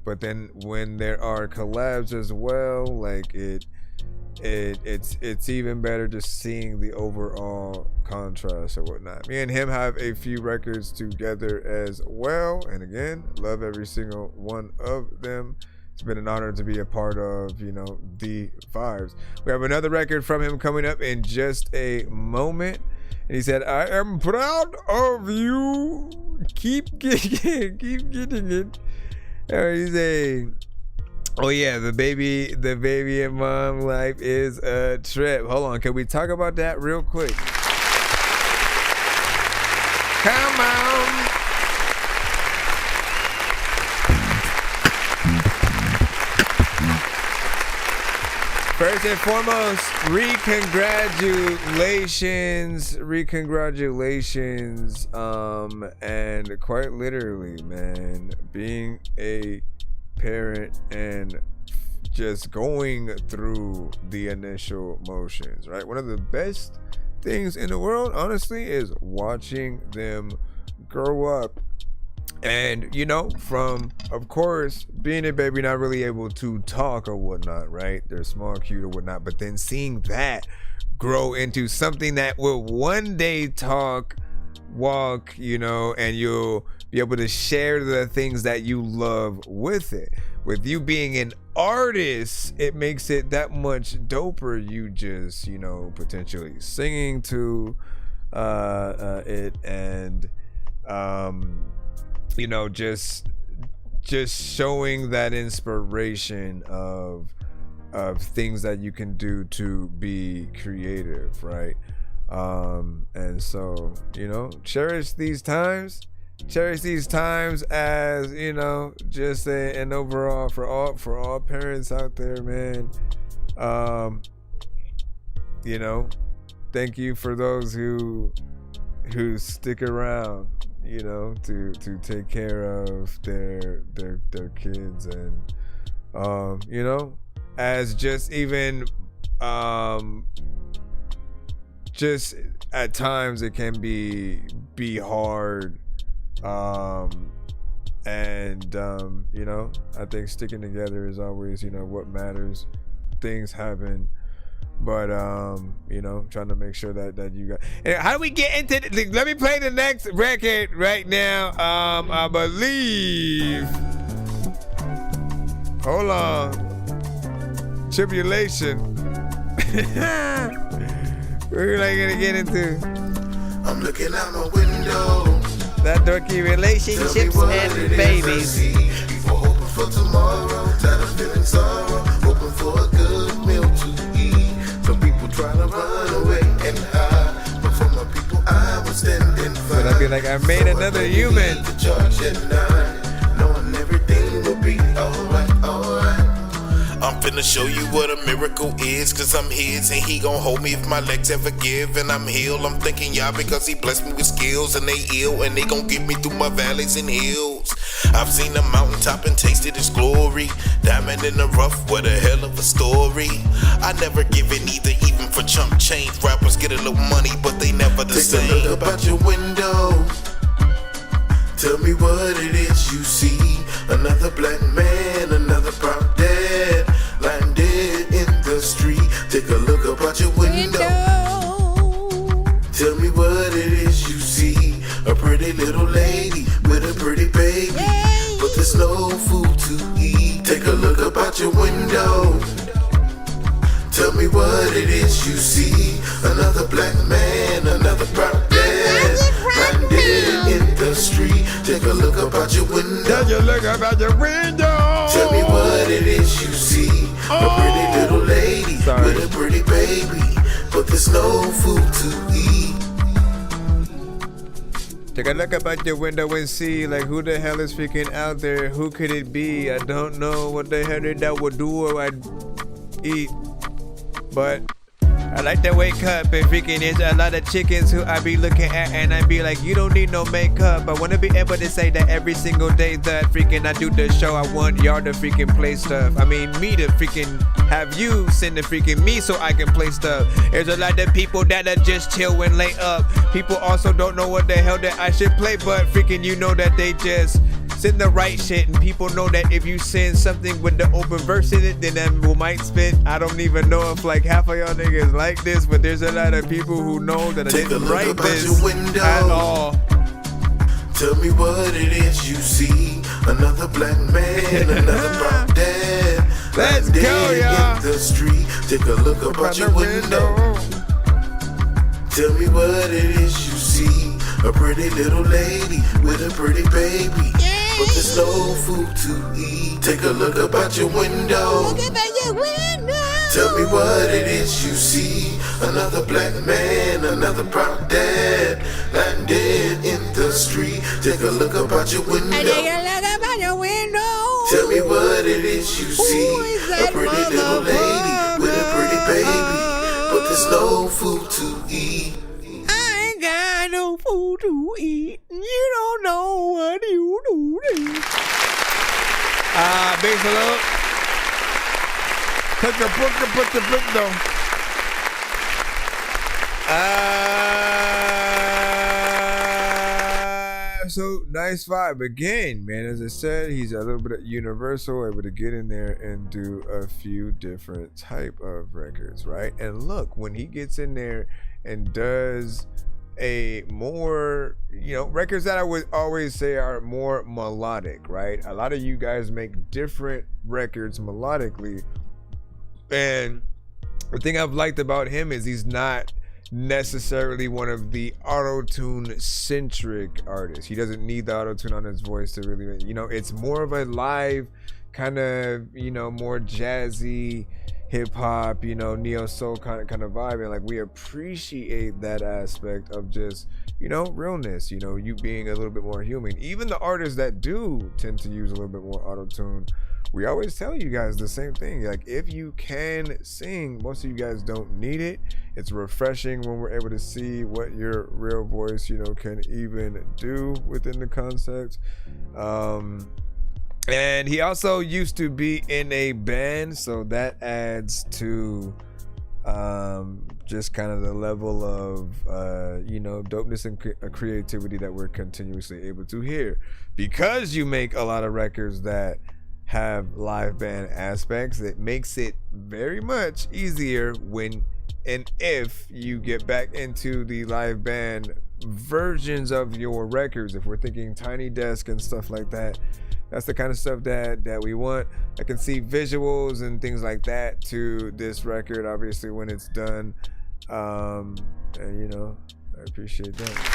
but then when there are collabs as well, like it's even better just seeing the overall contrast or whatnot. Me and him have a few records together as well, and again, love every single one of them. It's been an honor to be a part of, you know, the vibes. We have another record from him coming up in just a moment, and he said, "I am proud of you. Keep getting it." He's a Oh yeah, the baby and mom life is a trip. Hold on, can we talk about that real quick? Come on. First and foremost, re-congratulations, and quite literally, man, being a parent and just going through the initial motions, right? One of the best things in the world, honestly, is watching them grow up. And, you know, from, of course, being a baby, not really able to talk or whatnot, right? They're small, cute or whatnot, but then seeing that grow into something that will one day talk, walk, you know, and you'll be able to share the things that you love with it. With you being an artist, it makes it that much doper. You just, you know, potentially singing to it and, you know, just showing that inspiration of things that you can do to be creative, right? And so, you know, cherish these times as, you know, just an overall for all parents out there, man. You know, thank you for those who stick around, you know, to take care of their kids. And you know, as just even just at times it can be hard, and you know, I think sticking together is always, you know, what matters. Things happen, but you know, trying to make sure that you got. And how do we get into let me play the next record right now. I believe, hold on, Tribulation. We're like gonna get into. I'm looking out my window. That dorky relationships and babies. Before hoping for tomorrow, tired of feeling sorrow, hoping for a good meal to eat. Some people try to run away and hide, but for my people I was standing fine. So I'd be like, I made another human. The charge at 9, knowing everything will be alright, alright. I'm finna show you what a miracle is, cause I'm his and he gon' hold me if my legs ever give. And I'm healed, I'm thanking y'all because he blessed me with skills. And they ill and they gon' get me through my valleys and hills. I've seen the mountaintop and tasted his glory. Diamond in the rough, what a hell of a story. I never give it either, even for chump change. Rappers get a little money but they never the same. Take a look out your window, tell me what it is you see. Another black man, another proud dad, lying dead in the street. Take a look up out your window. Tell me what it is you see. A pretty little lady with a pretty baby, but there's no food to eat. Take a look up out your window. Tell me what it is you see. Another black man, another proud dad, lying dead in the street. Take a look up out your window. Take a look up out your window. Tell me what it is you see. A pretty little lady with a pretty baby, but there's no food to eat. Take a look up out your window and see, like, who the hell is freaking out there? Who could it be? I don't know what the hell that would do or I'd eat. But I like to wake up and freaking there's a lot of chickens who I be looking at and I be like, you don't need no makeup. I want to be able to say that every single day that freaking I do the show, I want y'all to freaking play stuff. I mean, me to freaking have you send the freaking me so I can play stuff. There's a lot of people that are just chill and lay up. People also don't know what the hell that I should play, but freaking you know that they just send the right shit, and people know that if you send something with the open verse in it, then that will might spit. I don't even know if like half of y'all niggas like this, but there's a lot of people who know that I didn't write this at all. Tell me what it is you see. Another black man, another brown dad. Let's go, y'all. In the street, take a look up out your window. Tell me what it is you see. A pretty little lady with a pretty baby, but there's no food to eat. Take a look up out your window. Look up at your window. Tell me what it is you see. Another black man, another proud dad, lying dead in the street. Take a look up out your window. Take a look up out your window. Tell me what it is you see. A pretty little lady with a pretty baby, but there's no food to eat. I ain't got no food to eat. You don't know what you do. Big salute. Put the window. So nice vibe again, man. As I said, he's a little bit universal, able to get in there and do a few different type of records, right? And look, when he gets in there and does a more, records that I would always say are more melodic, right? A lot of you guys make different records melodically, and the thing I've liked about him is he's not necessarily one of the auto-tune centric artists. He doesn't need the auto-tune on his voice to really, it's more of a live kind of, more jazzy hip-hop, neo soul kind of vibe, and like we appreciate that aspect of just realness, you being a little bit more human. Even the artists that do tend to use a little bit more auto-tune, we always tell you guys the same thing. Like, if you can sing, most of you guys don't need it. It's refreshing when we're able to see what your real voice, can even do within the concept. And he also used to be in a band, so that adds to just kind of the level of dopeness and creativity that we're continuously able to hear. Because you make a lot of records that have live band aspects, it makes it very much easier when and if you get back into the live band versions of your records. If we're thinking Tiny Desk and stuff like that, that's the kind of stuff that we want. I can see visuals and things like that to this record, obviously, when it's done. And I appreciate that.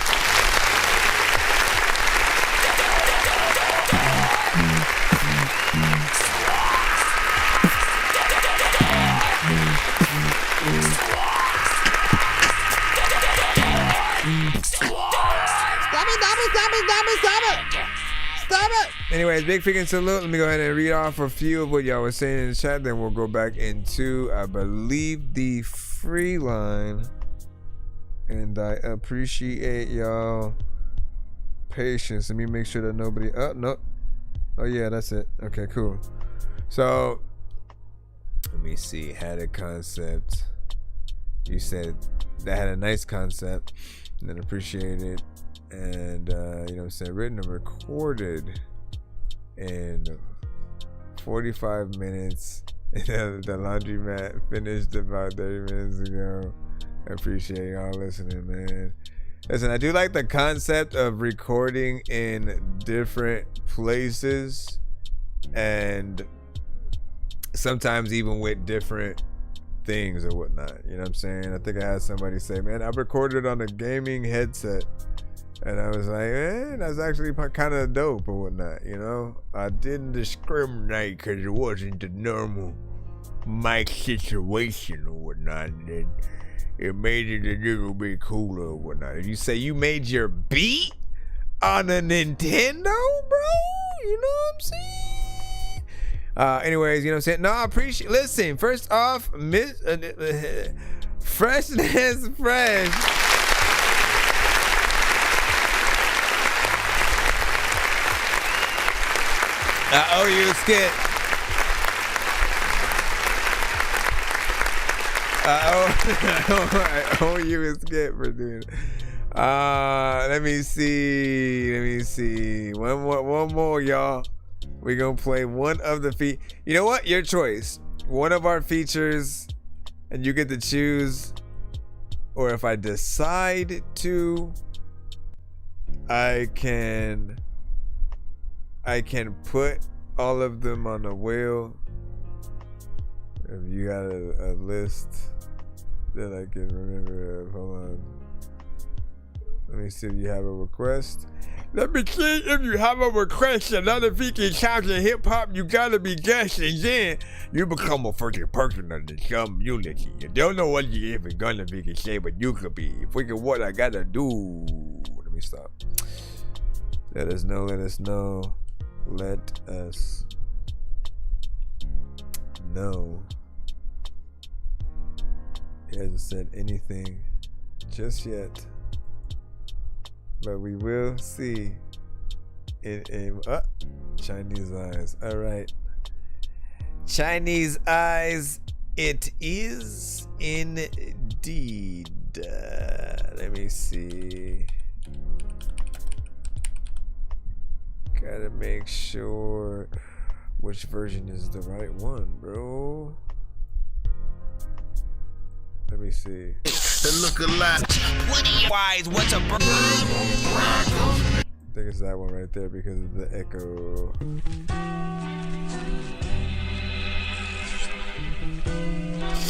Stop it! Anyways, big freaking salute. Let me go ahead and read off a few of what y'all was saying in the chat. Then we'll go back into, I believe, the free line. And I appreciate y'all patience. Let me make sure that nobody. Oh, no. Oh, yeah, that's it. Okay, cool. So, let me see. Had a concept. You said that had a nice concept. And then appreciate it. And, written and recorded in 45 minutes. And the laundromat finished about 30 minutes ago. I appreciate y'all listening, man. Listen, I do like the concept of recording in different places and sometimes even with different things or whatnot. You know what I'm saying? I think I had somebody say, man, I recorded on a gaming headset. And I was like, man, that's actually kind of dope or whatnot, I didn't discriminate because it wasn't the normal mic situation or whatnot. And it made it a little bit cooler or whatnot. If you say you made your beat on a Nintendo, bro, you know what I'm saying? Anyways, you know what I'm saying? No, I appreciate. Listen, first off, freshness fresh. I owe you a skit. I owe you a skit for doing it. Let me see. One more, y'all. We're gonna play one of the You know what? Your choice. One of our features, and you get to choose. Or if I decide to, I can put all of them on a wheel. If you got a list that I can remember of, hold on. Let me see if you have a request. Let me see if you have a request. Another freaking sounds in hip hop, you gotta be guessing. Then you become a freaking person of the community. You don't know what you even gonna freaking say, but you could be. Freaking what I gotta do. Let me stop. Let us know. Let us know. Let us know. He hasn't said anything just yet. But we will see in Chinese eyes. All right. Chinese eyes, it is indeed. Let me see. Gotta make sure which version is the right one, bro. Let me see. They look a lot. Wise, what's a I think it's that one right there because of the echo.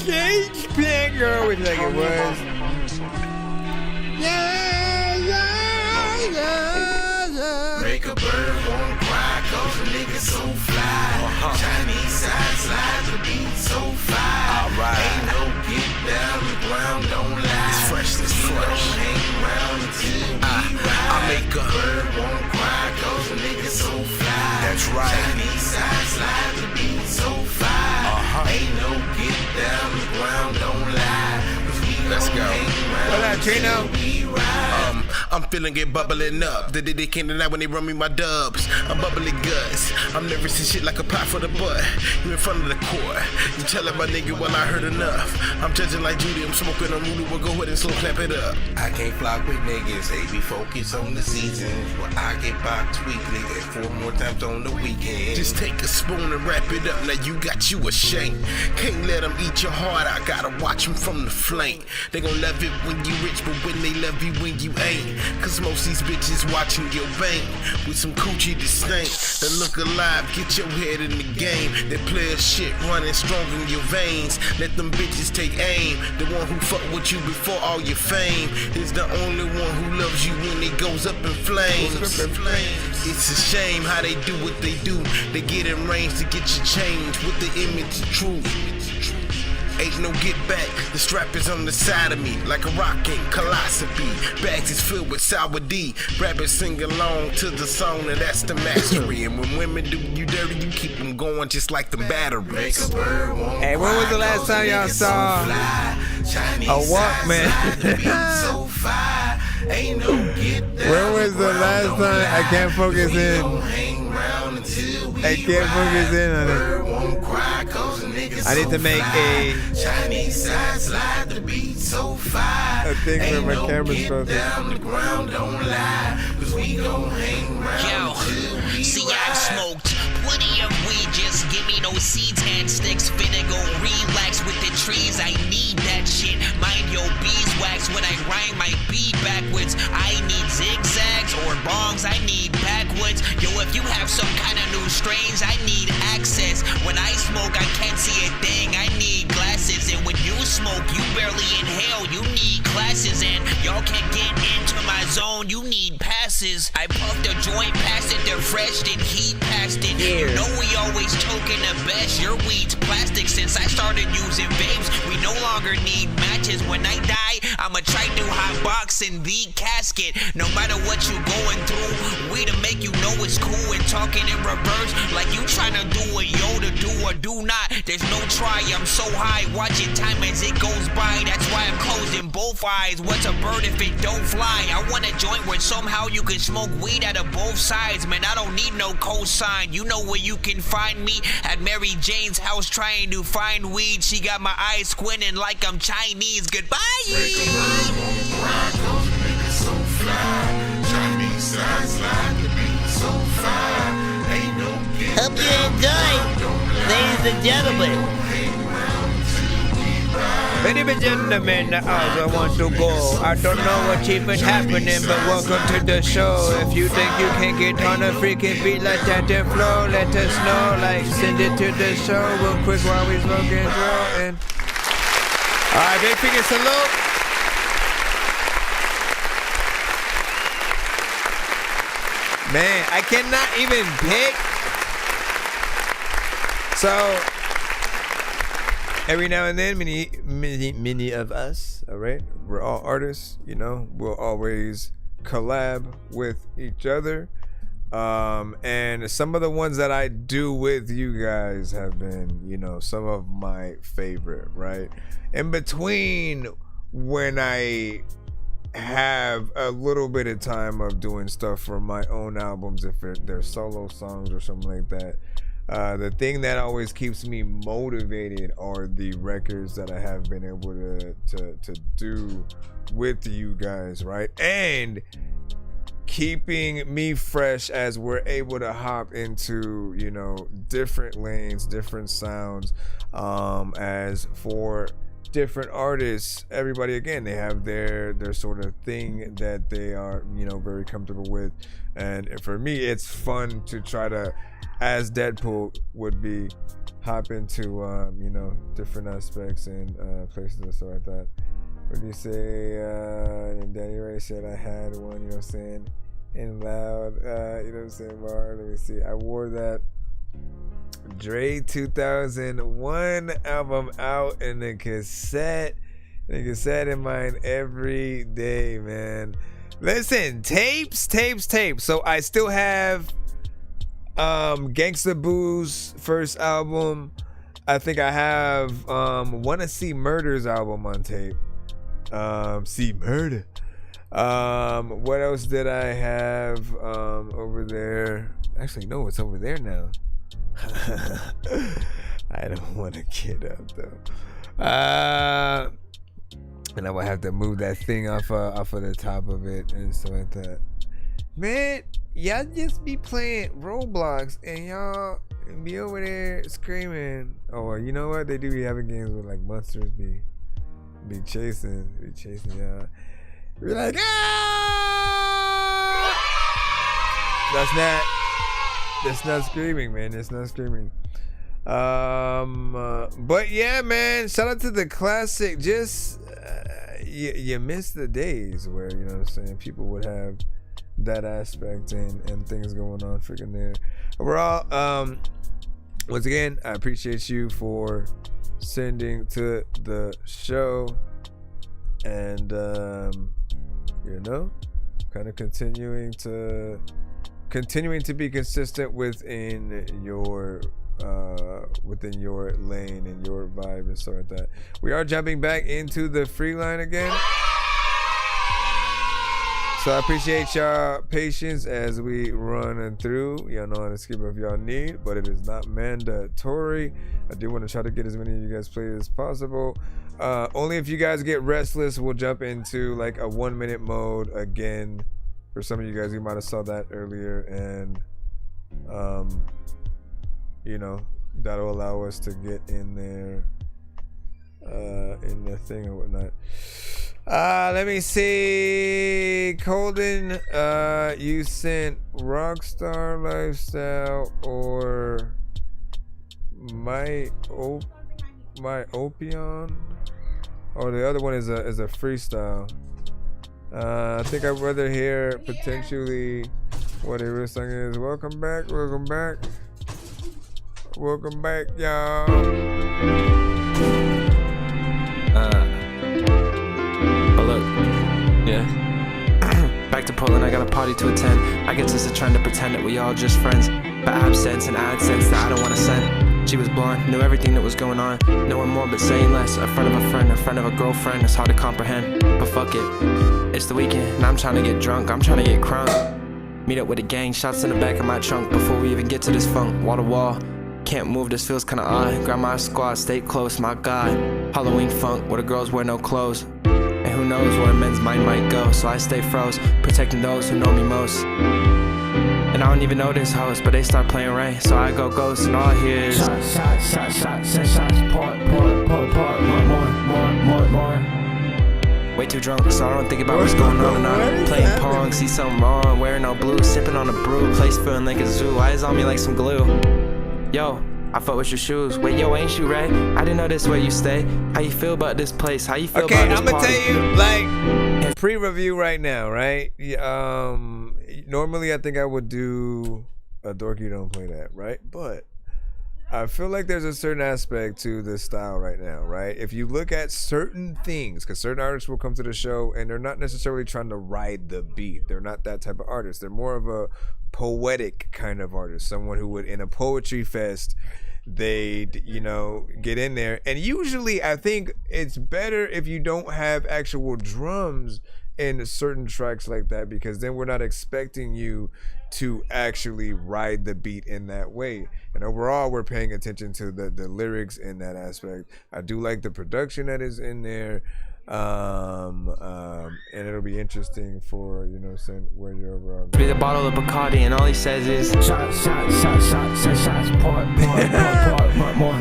Shakespeare girl, which like it was. Yeah, yeah, yeah, yeah. Make a bird won't cry, cause a nigga so fly. Chinese side slide, the beat so fly. Alright. Ain't no get down, the ground don't lie. It's fresh, it's fresh. Hang around until we ride. I make a bird won't cry, cause a nigga so fly. That's right. Chinese side slide, the beat so fly. Ain't no get down, the ground don't lie. Let's go. What up, Trino? I'm feeling it bubbling up. They can't deny when they run me my dubs. I'm bubbly guts. I'm nervous and shit like a pot for the butt. You in front of the court. You telling my nigga, well, I heard enough. I'm judging like Judy. I'm smoking on Rudy. We'll go ahead and slow clap it up. I can't flock with niggas. They be focused on the seasons. Well, I get boxed weekly and 4 more times on the weekend. Just take a spoon and wrap it up. Now you got you a shank. Can't let them eat your heart. I gotta watch them from the flank. They gon' love it when you rich, but when they love you when you ain't. Cause most these bitches watching your bank with some coochie disdain. They look alive, get your head in the game. That player shit running strong in your veins. Let them bitches take aim. The one who fuck with you before all your fame is the only one who loves you when it goes up in flames. It's a shame how they do what they do. They get in range to get you changed with the image of truth. Ain't no get back, the strap is on the side of me like a rockin' philosophy. Bags is filled with sour D. Rappers sing along to the song, and that's the mastery. And when women do you dirty, you keep them going just like the batteries. Hey, when was the last time y'all saw a Walkman? When was the last time? I can't focus in. I can't focus in on it. I need to make a thing where my camera's focused. Yo, see, I've smoked plenty of weed, just give me no seeds and sticks. Finna go relax with the trees, I need that shit. Mind your beeswax when I rhyme my beat backwards. I need zigzags or bongs, I need backwoods. Yo, if you have some kind of new strains, I need access. When I smoke, I can't see a thing, I need glasses. And when you smoke, you barely inhale, you need classes. And y'all can't get into my zone, you need passes. I puffed a joint past it, they're fresh, then heat past it. You know we always choking the best, your weed's plastic. Since I started using vapes, we no longer need matches. When I die, I'ma try to hot box in the casket. No matter what you going through, we to make you know it's cool. And talking in reverse, like you trying to do a Yoda, do or do not. There's no try, I'm so high, watching time as it goes by. That's why I'm closing both eyes. What's a bird if it don't fly? I want a joint where somehow you can smoke weed out of both sides. Man, I don't need no cosign. You know where you can find me, at Mary Jane's house trying to find weed. She got my eyes squinting like I'm Chinese. Goodbye. Hope you enjoy, ladies and gentlemen. Ladies and gentlemen, as I want to go. I don't know what's even happening, but welcome to the show. If you think you can get on a freaking beat like that and flow, let us know. Like, send it to the show real quick while we smoking through. And alright, big freaking salute. Man, I cannot even pick. So every now and then, many of us, all right, we're all artists, you know, we'll always collab with each other. And some of the ones that I do with you guys have been, you know, some of my favorite, right? In between when I have a little bit of time of doing stuff for my own albums, if they're solo songs or something like that, the thing that always keeps me motivated are the records that I have been able to do with you guys, right? And keeping me fresh as we're able to hop into, you know, different lanes, different sounds. As for different artists, everybody, again, they have their sort of thing that they are, you know, very comfortable with. And for me, it's fun to try to, as Deadpool would be, hop into, you know, different aspects and places and stuff like that. What do you say? And Danny Ray said I had one, you know what I'm saying, in loud, you know what I'm saying, bar. Let me see. I wore that Dre 2001 album out in the cassette. In mine every day, man. Listen, tapes. So I still have Gangsta Boo's first album. I think I have Wanna See Murder's album on tape. See Murder. What else did I have over there? Actually, no, it's over there now. I don't want to get up though. And I would have to move that thing off of the top of it and stuff like that. Man, y'all just be playing Roblox and y'all be over there screaming. Oh, well, you know what? They do be having games with like monsters be chasing y'all. Be like, ah! That's not screaming, man. It's not screaming. But yeah, man, shout out to the classic. Just you miss the days where, you know what I'm saying, people would have that aspect and things going on freaking there. Overall, once again, I appreciate you for sending to the show and you know, kind of continuing to be consistent within your lane and your vibe and stuff like that. We are jumping back into the free line again. So I appreciate y'all patience as we run through. Y'all know how to skip if y'all need, but it is not mandatory. I do want to try to get as many of you guys played as possible. Only if you guys get restless, we'll jump into like a 1 minute mode again. For some of you guys, you might have saw that earlier, and you know, that'll allow us to get in there in the thing or whatnot. Let me see. Colden, you sent Rockstar Lifestyle or my Opion, or the other one is a freestyle. I think I'd rather hear potentially what a real song is. Welcome back, y'all. But look, yeah. Back to Portland, I got a party to attend. I guess it's a trend to pretend that we all just friends. But absence and AdSense that I don't want to send. She was blonde, knew everything that was going on. Knowing more but saying less. A friend of a friend, a friend of a girlfriend. It's hard to comprehend, but fuck it. It's the weekend, and I'm trying to get drunk. I'm trying to get crunk. Meet up with a gang, shots in the back of my trunk. Before we even get to this funk, wall to wall. Can't move, this feels kinda odd. Grab my squad, stay close, my God. Halloween funk, where the girls wear no clothes. And who knows where a men's mind might go. So I stay froze, protecting those who know me most. And I don't even know this host, but they start playing right. So I go ghost, and all I hear is shots, send shots, pour, more. Way too drunk, so I don't think about what's going on. And I'm playing pong, see something wrong. Wearing no blue, sipping on a brew. Place feeling like a zoo, eyes on me like some glue. Yo, I fuck with your shoes. Wait, yo, ain't you right? I didn't know this where you stay. How you feel about this place? How you feel about this party? Okay, I'm gonna tell you, like, pre-review right now, right? normally I think I would do a Dorky Don't Play That, right? But I feel like there's a certain aspect to this style right now, right? If you look at certain things, because certain artists will come to the show and they're not necessarily trying to ride the beat. They're not that type of artist. They're more of a poetic kind of artist. Someone who would, in a poetry fest, they'd, you know, get in there. And usually I think it's better if you don't have actual drums in certain tracks like that, because then we're not expecting you to actually ride the beat in that way. And overall, we're paying attention to the lyrics in that aspect. I do like the production that is in there. And it'll be interesting for, you know, where you're overall. Be the bottle of Bacardi, and all he says is shots, pour.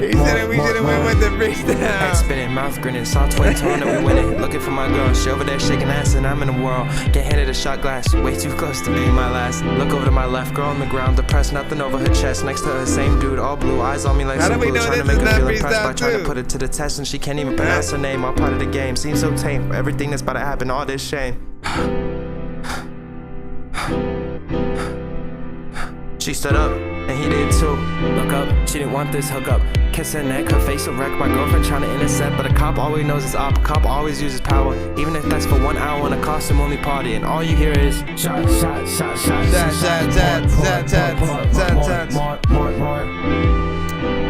He said we should have went with the freestyle. Head spinning, mouth grinning, saw twin tone that we winning. Looking for my girl, she over there shaking ass, and I'm in the world. Get handed a shot glass, way too close to being my last. Look over to my left, girl on the ground, depressed, nothing over her chest. Next to her, same dude, all blue eyes on me like some blue, trying to make her feel impressed by trying to put it to the test, and she can't even pronounce her name. All part of the game, seems so tame. For everything that's about to happen, all this shame. She stood up, and he did too. Look up, she didn't want this hookup. Kiss her neck, her face a wreck. My girlfriend trying to intercept, but a cop always knows it's up. A cop always uses power, even if that's for 1 hour in a costume only party. And all you hear is shot.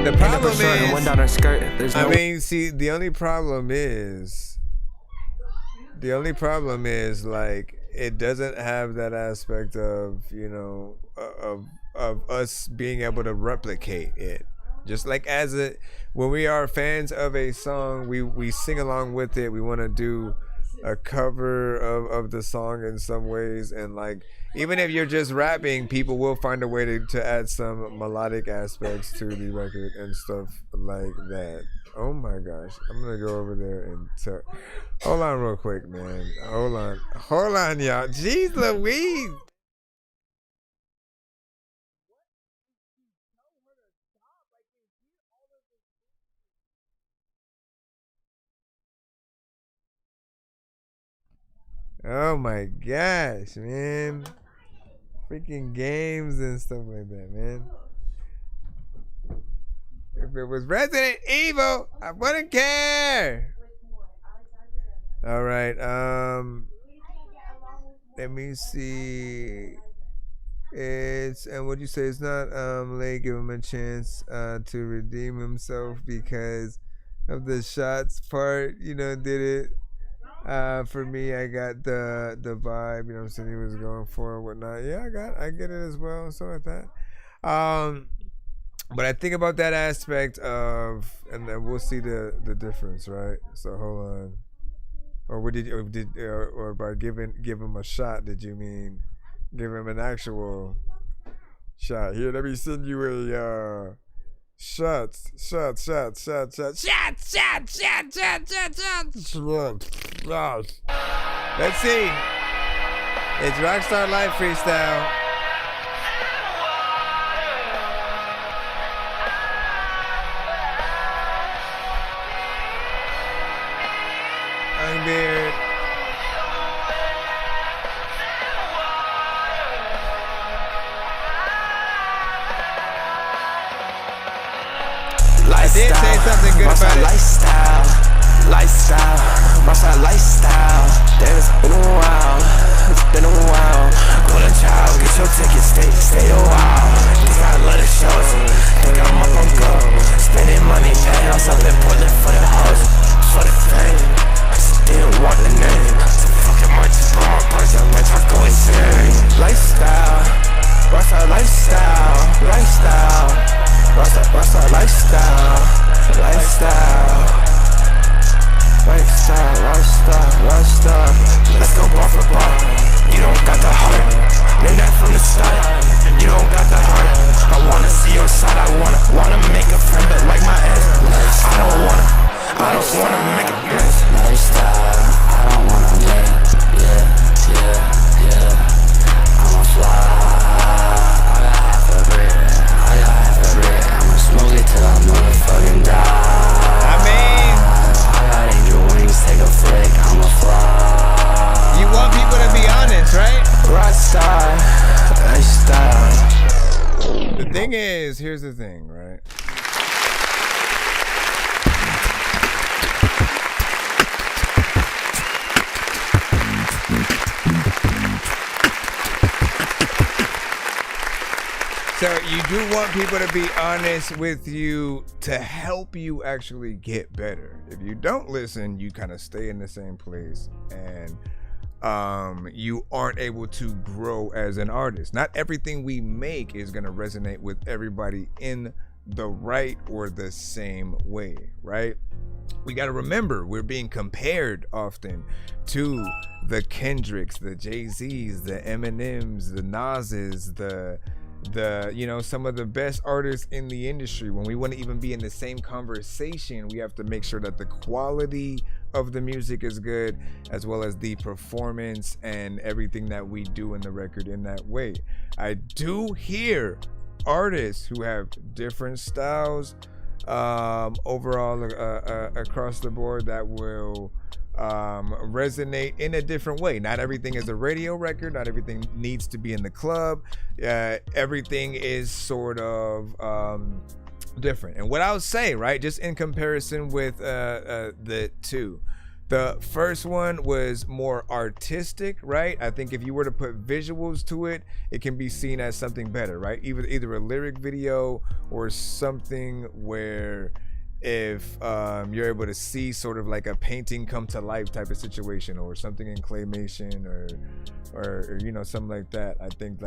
The problem is, went down her skirt. There's no, I mean, see, the only problem is like it doesn't have that aspect of, you know, of us being able to replicate it. Just like when we are fans of a song, we sing along with it. We want to do a cover of the song in some ways, and like even if you're just rapping, people will find a way to add some melodic aspects to the record and stuff like that. Oh my gosh, I'm gonna go over there and hold on real quick, man. Hold on, y'all. Jeez Louise. Oh my gosh, man. Freaking games and stuff like that, man. If it was Resident Evil, I wouldn't care. All right, let me see. And what you say, it's not late, give him a chance to redeem himself because of the shots part, you know, did it. For me, I got the vibe, you know what I'm saying, he was going for and whatnot. Yeah, I get it as well, so like that. But I think about that aspect of, and then we'll see the difference, right? So hold on. Or or by give him a shot, did you mean give him an actual shot? Here, let me send you a shots. Let's see. It's Rockstar Live Freestyle. Beard. I did say something good about it. Lifestyle. Rockstar lifestyle. Damn, it's been a while. Golden child, get your ticket, stay a while. Think I love the shows. Think I'm up on go. Spending money, payouts, I've been pulling for the house. For the fame. Didn't want the name, so fucking might just blow my punch, I might talk go insane. Lifestyle, Rockstar lifestyle. Rockstar lifestyle. Let's go bar for bar. You don't got the heart, knew that from the start. You don't got the heart. I wanna see your side, I wanna make a friend, but like my ex, I don't wanna make a mess. Lifestyle, I don't wanna live. Yeah. I'ma fly. I got half a brick. I'ma smoke it till I motherfucking die. I got angel wings, take a flick. I'ma fly. You want people to be honest, right? Rockstar. thing is, here's the thing, right? So you do want people to be honest with you to help you actually get better. If you don't listen, you kind of stay in the same place and you aren't able to grow as an artist. Not everything we make is going to resonate with everybody in the right or the same way, right? We got to remember we're being compared often to the Kendricks, the Jay-Z's, the Eminems, the Nas's, the you know, some of the best artists in the industry. When we want to even be in the same conversation, we have to make sure that the quality of the music is good, as well as the performance and everything that we do in the record in that way. I do hear artists who have different styles overall across the board that will resonate in a different way. Not everything is a radio record, not everything needs to be in the club. Everything is sort of different. And what I would say, right, just in comparison with the two, the first one was more artistic, right? I think if you were to put visuals to it, it can be seen as something better, right? Either a lyric video or something where if you're able to see sort of like a painting come to life type of situation, or something in claymation or you know, something like that. I think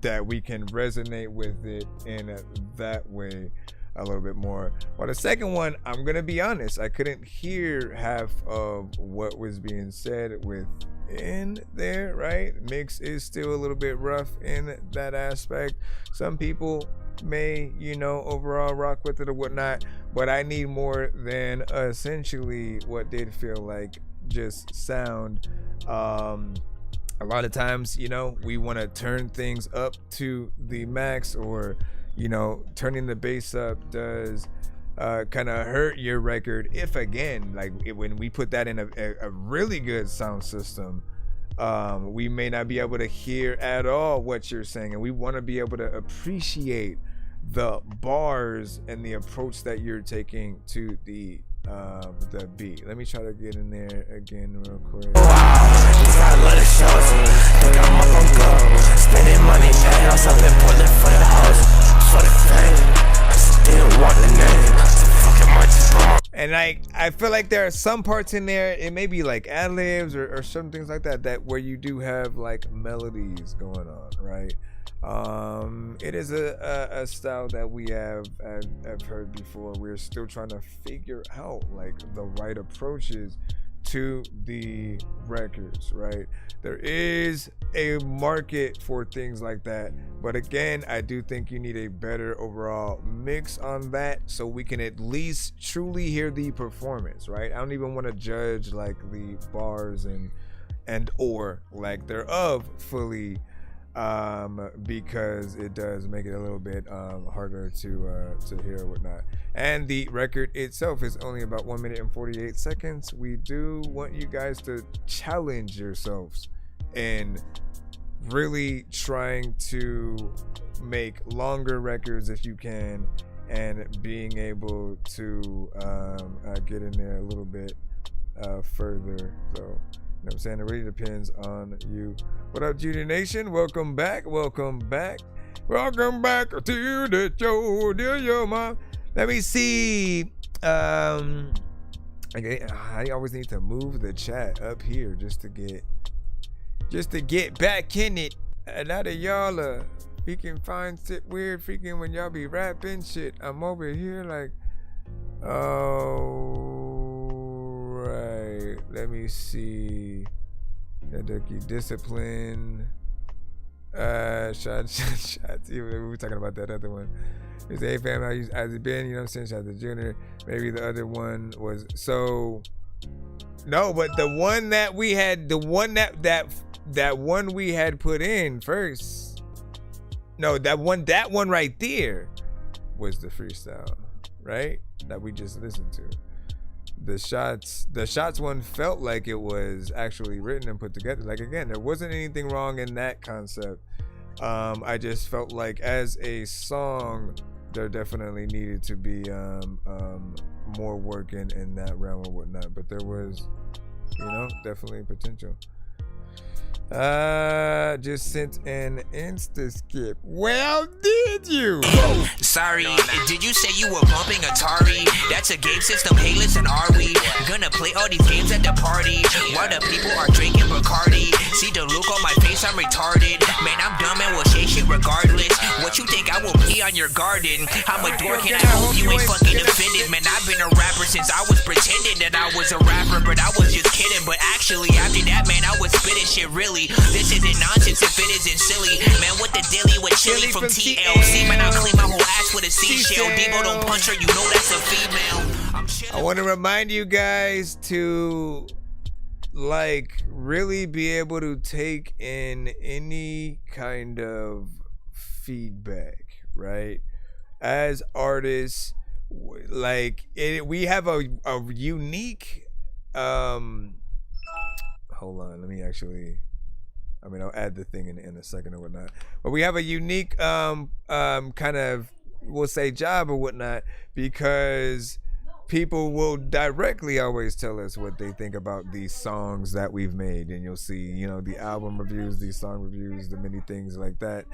that we can resonate with it in that way a little bit more. Well, the second one, I'm gonna be honest, I couldn't hear half of what was being said within there, right? Mix is still a little bit rough in that aspect. Some people may, you know, overall rock with it or whatnot, but I need more than essentially what did feel like just sound. A lot of times, you know, we want to turn things up to the max, or, you know, turning the bass up does kind of hurt your record. If again, like when we put that in a really good sound system, we may not be able to hear at all what you're saying, and we want to be able to appreciate the bars and the approach that you're taking to the beat. Let me try to get in there again real quick. Spending money, house up in Portland for the house, for the fame. I still want the name. And I feel like there are some parts in there, it may be like ad-libs or some things like that where you do have like melodies going on, right? It is a style that we have heard before. We're still trying to figure out like the right approaches to the records, right? There is a market for things like that, but again, I do think you need a better overall mix on that, so we can at least truly hear the performance, right? I don't even want to judge like the bars and or like thereof fully, because it does make it a little bit harder to hear or whatnot. And the record itself is only about 1 minute and 48 seconds. We do want you guys to challenge yourselves in really trying to make longer records if you can, and being able to get in there a little bit further, though. You know what I'm saying? It really depends on you. What up, Junior Nation? Welcome back. Welcome back. Welcome back to the show, dear your mom. Let me see. I always need to move the chat up here just to get back in it. A lot of y'all freaking find shit weird freaking when y'all be rapping shit. I'm over here like, right. Let me see. ThatDorky discipline. Shots. We were talking about that other one. It's a fam. Has it been? You know what I'm saying? Shout out to Junior. Maybe the other one was so. No, but the one that we had, the one that one we had put in first. No, that one right there was the freestyle, right? That we just listened to. The shots one felt like it was actually written and put together. Like, again, there wasn't anything wrong in that concept. I just felt like as a song, there definitely needed to be more work in that realm or whatnot. But there was, definitely potential. Just sent an Insta skip. Well, did you? Sorry, did you say you were bumping Atari? That's a game system, hey listen, are we gonna play all these games at the party while the people are drinking Bacardi? See the look on my face, I'm retarded. Man, I'm dumb and will say shit regardless. What you think I will pee on your garden? I'm a dork and I hope you ain't fucking offended. Man, I've been a rapper since I was pretending that I was a rapper, but I was just kidding. But actually, after that, man, I was spitting shit really. This isn't nonsense if it isn't silly. Man, what the dilly with chili from TLC? Man, I'll clean my whole ass with a seashell. Debo don't punch her, you know that's a female. I want to remind you guys to really be able to take in any kind of feedback, right? As artists, we have a unique hold on, let me actually, I'll add the thing in a second or whatnot. But we have a unique kind of, we'll say, job or whatnot, because people will directly always tell us what they think about these songs that we've made. And you'll see, the album reviews, these song reviews, the many things like that.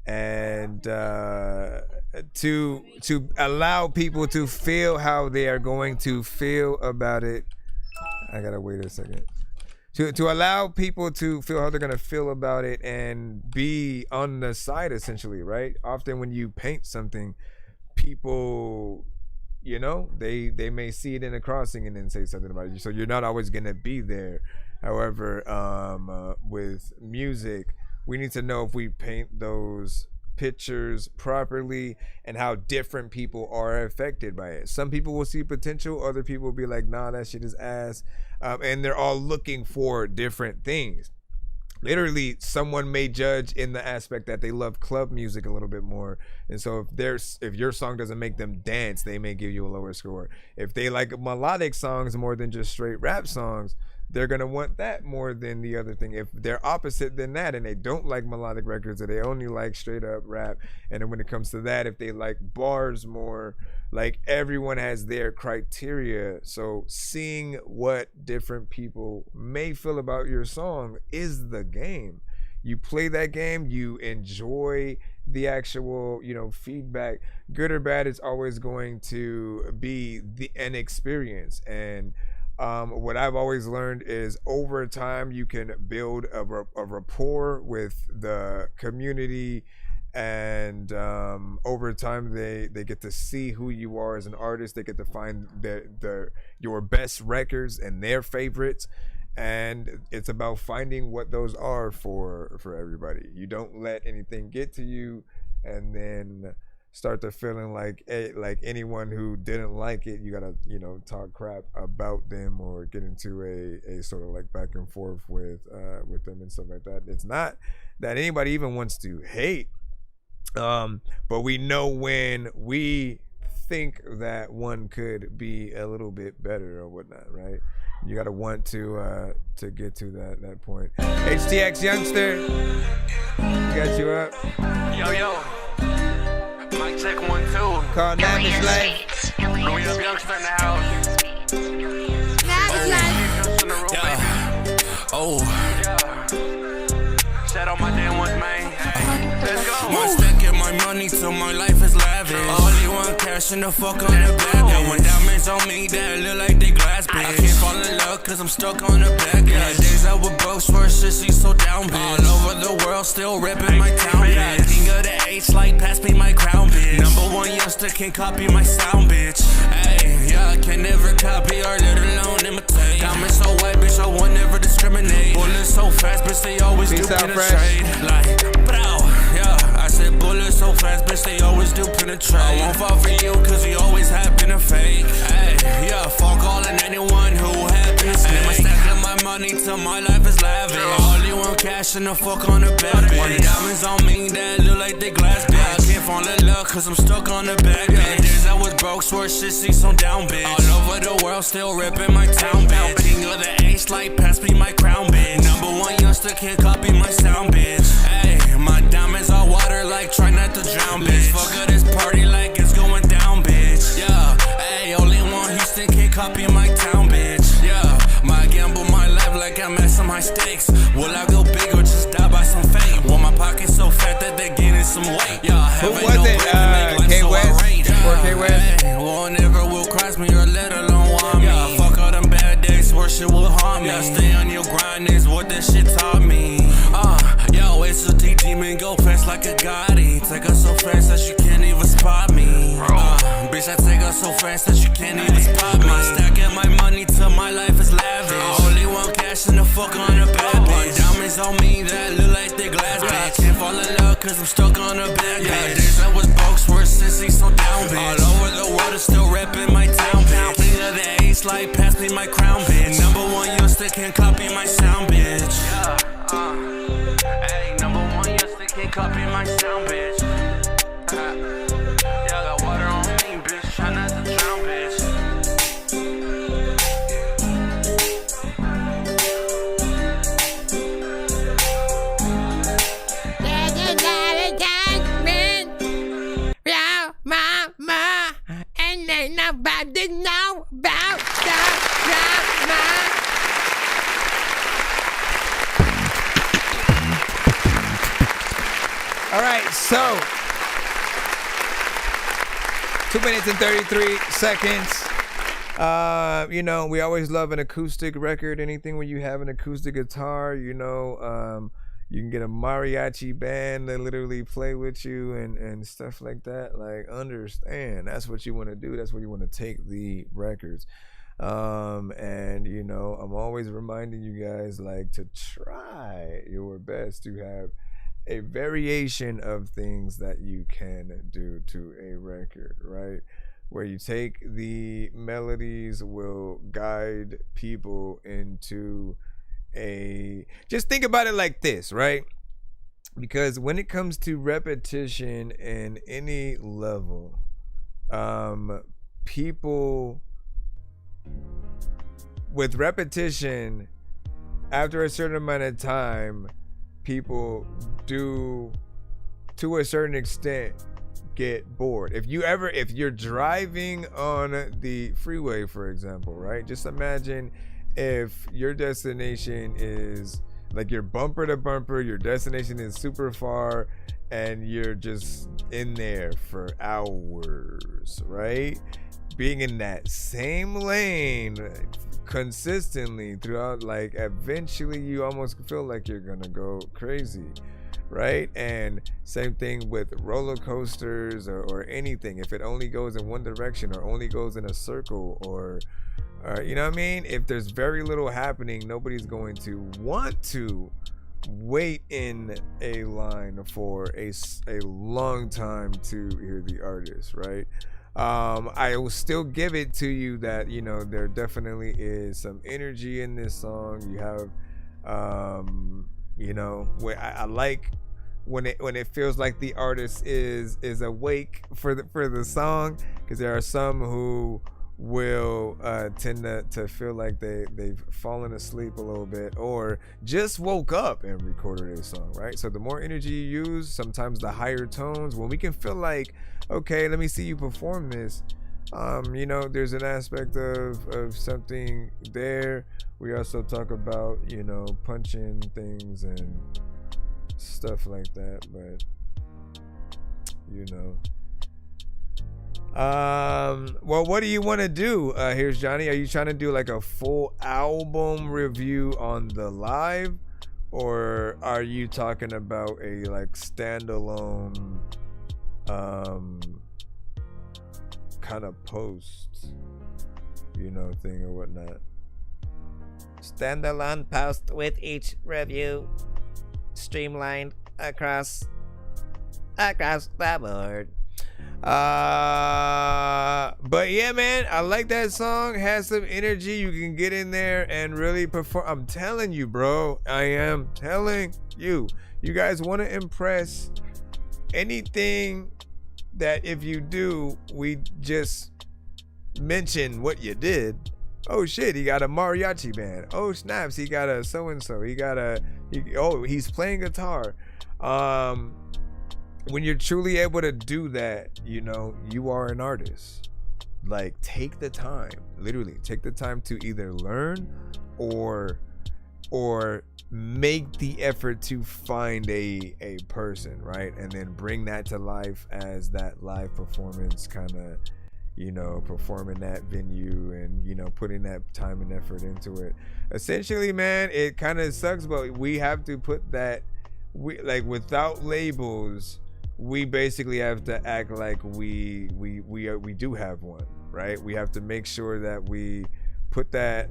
And to allow people to feel how they are going to feel about it. I gotta wait a second. To allow people to feel how they're gonna feel about it and be on the side, essentially, right? Often when you paint something, people, they may see it in a crossing and then say something about it. So you're not always gonna be there. However, with music, we need to know if we paint those pictures properly and how different people are affected by it. Some people will see potential, other people will be like, nah, that shit is ass. And they're all looking for different things. Literally, someone may judge in the aspect that they love club music a little bit more, and so if your song doesn't make them dance, they may give you a lower score. If they like melodic songs more than just straight rap songs, they're gonna want that more than the other thing. If they're opposite than that and they don't like melodic records or they only like straight up rap, and then when it comes to that, if they like bars more, everyone has their criteria. So seeing what different people may feel about your song is the game. You play that game, you enjoy the actual, feedback. Good or bad, it's always going to be an experience. And what I've always learned is over time you can build a rapport with the community, and over time they get to see who you are as an artist. They get to find your best records and their favorites, and it's about finding what those are for everybody. You don't let anything get to you and then start to feeling like anyone who didn't like it, you gotta talk crap about them or get into a sort of back and forth with them and stuff like that. It's not that anybody even wants to hate, but we know when we think that one could be a little bit better or whatnot, right? You gotta want to get to that point. HTX Youngster, got you up. Yo. Mic check 1 2. Call Navish Life. We up Youngster in the house. Shout out my damn ones, man. Let's go. One stacking my money till my life is lavish. Only one cash in the fuck on the back. Yeah, one diamonds on me that look like they glass, bitch. I can't fall in love cause I'm stuck on the back. Yeah, days I was broke, swear shit, she's so down, bitch. All over the world, still ripping my town, bitch. King of the H, pass me my crown, bitch. Number one youngster can't copy my sound, bitch. Ayy, yeah, I can never copy or let alone imitate. Diamonds so white, bitch, I won't never discriminate. Bullets so fast, bitch, they always do penetrate. I said bullets so fast, bitch, they always do penetrate. I won't fall for you, cause you always have been a fake. Ay, fuck all and anyone who had been a snake. My stack of my money till my life is lavish. Only one cash and the fuck on the bad bitch. Diamonds on me that look like they glass bitch. I can't fall in love cause I'm stuck on the bad bitch. Days I was broke, swear shit see some down bitch. All over the world still ripping my town bitch. King of the H like pass me my crown bitch. Number one youngster can't copy my sound bitch. Hey, my diamonds are water like try not to drown bitch. Fuck of this party like it's going down bitch. Yeah, hey, only one Houston can't copy my town bitch. Yeah, my gamble my life like I'm at some high stakes. Will I go big or just die by some fame? Well, my pocket's so fat that they're gaining some weight. Yeah, who was it? K West? Or K West? Hey, one never will cross me or let alone want me. Yeah, fuck all them bad days where shit will harm me. Yeah, stay on your grind is what that shit taught me. Yo, it's a T-Demon, go fast like a Gotti. Take her so fast that you can't even spot me. Bitch, I take her so fast that you can't even spot me. Stacking my money till my life is lavish. Only one cash and the fuck on the bad bitch. Diamonds on me that look like they glass bitch. Can't fall in love cause I'm stuck on the bad bitch. Days I was broke, swear since he's so down bitch. All over the world is still repping my town bitch. King of the Ace like pass me my crown bitch. Number one youngster can't copy my sound bitch. Hey, number one youngster can't copy my sound bitch. Yeah, I got water on me, bitch. Try not to drown, bitch. Mama, and ain't nobody know about the drama. All right, so 2 minutes and 33 seconds. You know, we always love an acoustic record. Anything where you have an acoustic guitar, you know, you can get a mariachi band that literally play with you and stuff like that. Like, understand, that's what you want to do. That's where you want to take the records. And you know, I'm always reminding you guys, like, to try your best to have a variation of things that you can do to a record, right? Where you take the melodies will guide people into just think about it like this, right? Because when it comes to repetition in any level, people with repetition, after a certain amount of time, people do, to a certain extent, get bored. If you're driving on the freeway, for example, right? Just imagine if your destination is like you're bumper to bumper, your destination is super far, and you're just in there for hours, right? Being in that same lane consistently throughout, like, eventually you almost feel like you're gonna go crazy, right? And same thing with roller coasters or anything. If it only goes in one direction or only goes in a circle, or you know what I mean? If there's very little happening, nobody's going to want to wait in a line for a long time to hear the artist, right? I will still give it to you that, you know, there definitely is some energy in this song. You have, you know, I like when it feels like the artist is awake for the song, because there are some who will tend to feel like they've fallen asleep a little bit or just woke up and recorded a song, right? So the more energy you use, sometimes the higher tones, when we can feel like, okay, let me see you perform this, you know, there's an aspect of something there. We also talk about, you know, punching things and stuff like that, but you know. Well, what do you want to do? Here's Johnny. Are you trying to do like a full album review on the live, or are you talking about a like standalone kind of post, you know, thing or whatnot? Standalone post with each review streamlined across the board. But yeah, man, I like that song. Has some energy. You can get in there and really perform. I'm telling you, bro. I am telling you. You guys want to impress. Anything that if you do, we just mention what you did. Oh shit, he got a mariachi band. Oh snaps, he got a so-and-so. He's playing guitar. When you're truly able to do that, you know, you are an artist. Like, take the time, literally take the time to either learn or make the effort to find a person, right? And then bring that to life as that live performance, kind of, you know, performing that venue and, you know, putting that time and effort into it. Essentially, man, it kind of sucks, but we have to put that, without labels, we basically have to act like we do have one, right? We have to make sure that we put that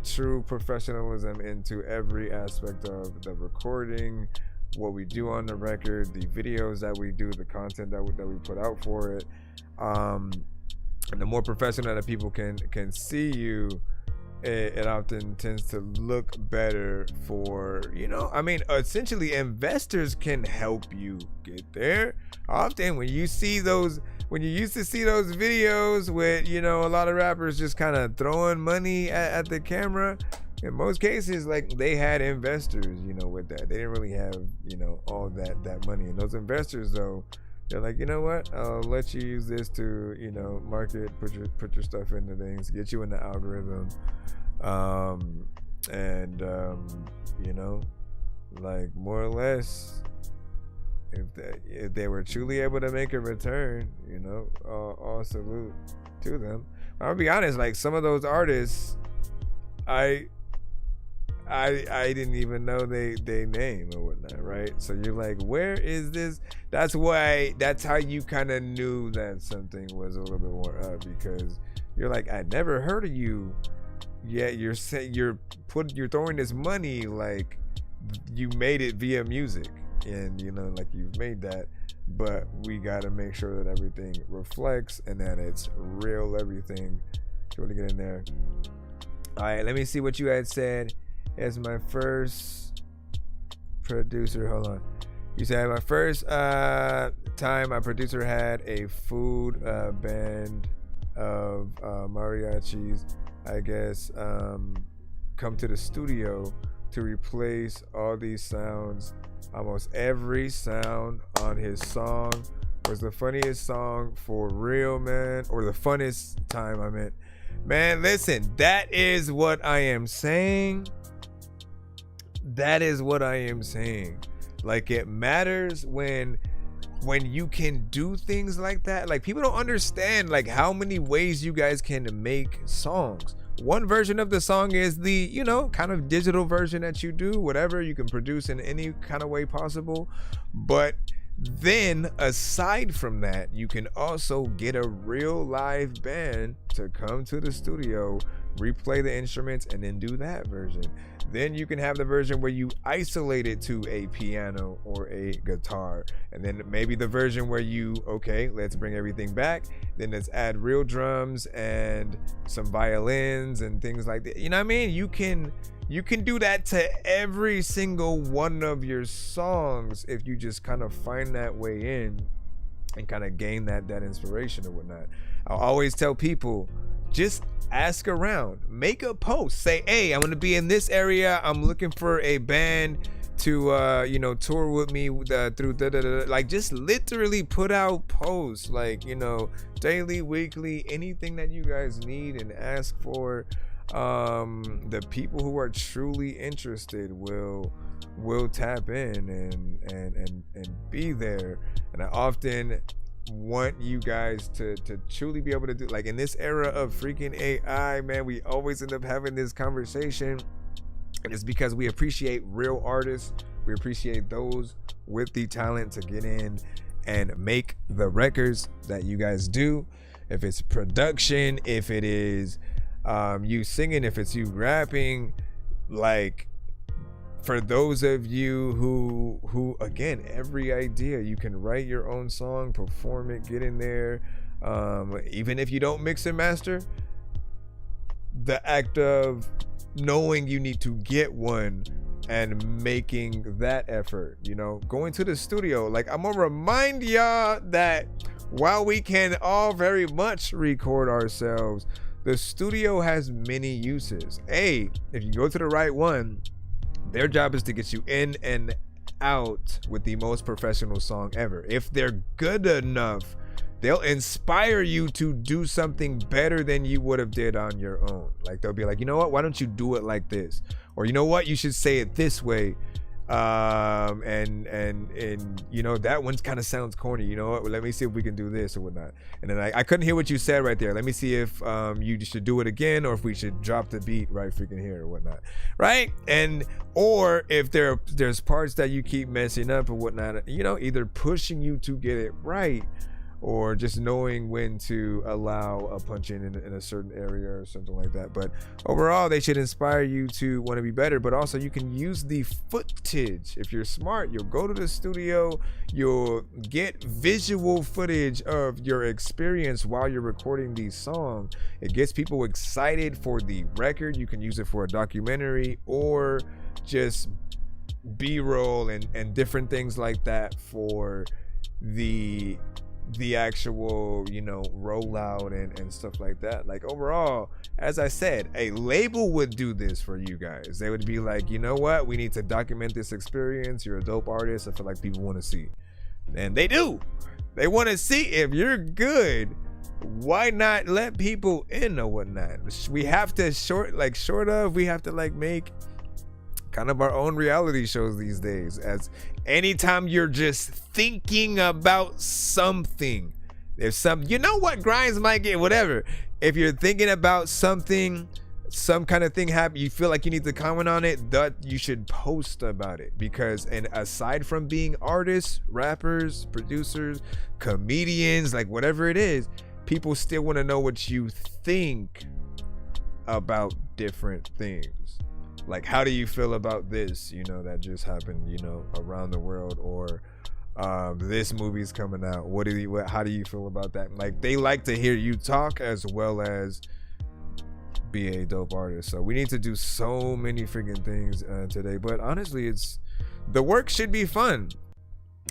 true professionalism into every aspect of the recording, what we do on the record, the videos that we do, the content that we put out for it. And the more professional that people can see you, it often tends to look better for, you know, I mean, essentially investors can help you get there. Often when you used to see those videos with, you know, a lot of rappers just kind of throwing money at the camera, in most cases, like, they had investors, you know, with that. They didn't really have, you know, all that money. And those investors, though, they're like, you know what, I'll let you use this to, you know, market, put your stuff into things, get you in the algorithm, you know, like, more or less, if they were truly able to make a return, you know, all salute to them. I'll be honest, like, some of those artists, I didn't even know they name or whatnot, right? So you're like, where is this? That's how you kind of knew that something was a little bit more up, because you're like, I never heard of you, yet you're throwing this money like you made it via music, and, you know, like, you've made that, but we got to make sure that everything reflects and that it's real, everything. You want to get in there. All right, let me see what you had said. As my first producer, hold on. You said my first time my producer had a food band of mariachis, I guess, come to the studio to replace all these sounds. Almost every sound on his song was the funniest song for real, man, or the funnest time, I meant. Man, listen, that is what I am saying. That is what I am saying. Like, it matters when you can do things like that. Like, people don't understand, like, how many ways you guys can make songs. One version of the song is the, you know, kind of digital version that you do, whatever you can produce in any kind of way possible. But then, aside from that, you can also get a real live band to come to the studio, replay the instruments, and then do that version. Then you can have the version where you isolate it to a piano or a guitar, and then maybe the version where okay, let's bring everything back, then let's add real drums and some violins and things like that. You know what I mean? You can do that to every single one of your songs if you just kind of find that way in and kind of gain that inspiration or whatnot. I always tell people, just ask around, make a post, say, hey, I'm gonna be in this area, I'm looking for a band to you know, tour with me through like, just literally put out posts, like, you know, daily, weekly, anything that you guys need, and ask for. The people who are truly interested will tap in and be there. And I often want you guys to truly be able to do, like, in this era of freaking AI, man, we always end up having this conversation, and it's because we appreciate real artists. We appreciate those with the talent to get in and make the records that you guys do. If it's production, if it is you singing, if it's you rapping, like, for those of you who again, every idea, you can write your own song, perform it, get in there. Even if you don't mix and master, the act of knowing you need to get one and making that effort, you know, going to the studio. Like, I'm gonna remind y'all that while we can all very much record ourselves, the studio has many uses. If you go to the right one, their job is to get you in and out with the most professional song ever. If they're good enough, they'll inspire you to do something better than you would have did on your own. Like, they'll be like, you know what, why don't you do it like this? Or, you know what, you should say it this way. And you know, that one kind of sounds corny. You know what, let me see if we can do this or whatnot. And then I couldn't hear what you said right there. Let me see if you should do it again, or if we should drop the beat right freaking here or whatnot, right? And or if there's parts that you keep messing up or whatnot, you know, either pushing you to get it right, or just knowing when to allow a punch in a certain area or something like that. But overall, they should inspire you to want to be better. But also, you can use the footage. If you're smart, you'll go to the studio, you'll get visual footage of your experience while you're recording these songs. It gets people excited for the record. You can use it for a documentary or just B-roll and different things like that for the actual, you know, rollout and stuff like that. Like, overall, as I said, a label would do this for you guys. They would be like, you know what, we need to document this experience. You're a dope artist. I feel like people want to see. And they do. They want to see if you're good. Why not let people in or whatnot? We have to we have to like make kind of our own reality shows these days. As anytime you're just thinking about something, if some, you know what, grinds might get whatever. If you're thinking about something, some kind of thing happen, you feel like you need to comment on it, that you should post about it. Because, and aside from being artists, rappers, producers, comedians, like whatever it is, people still want to know what you think about different things. Like, how do you feel about this, you know, that just happened, you know, around the world? Or this movie's coming out. How do you feel about that? Like, they like to hear you talk as well as be a dope artist. So we need to do so many freaking things today. But honestly, the work should be fun.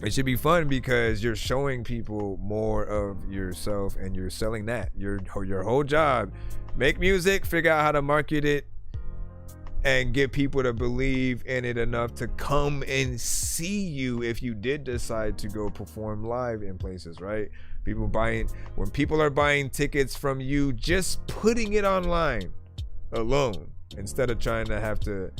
It should be fun because you're showing people more of yourself and you're selling that. Your whole job, make music, figure out how to market it, and get people to believe in it enough to come and see you if you did decide to go perform live in places, right? When people are buying tickets from you, just putting it online alone, instead of trying to have to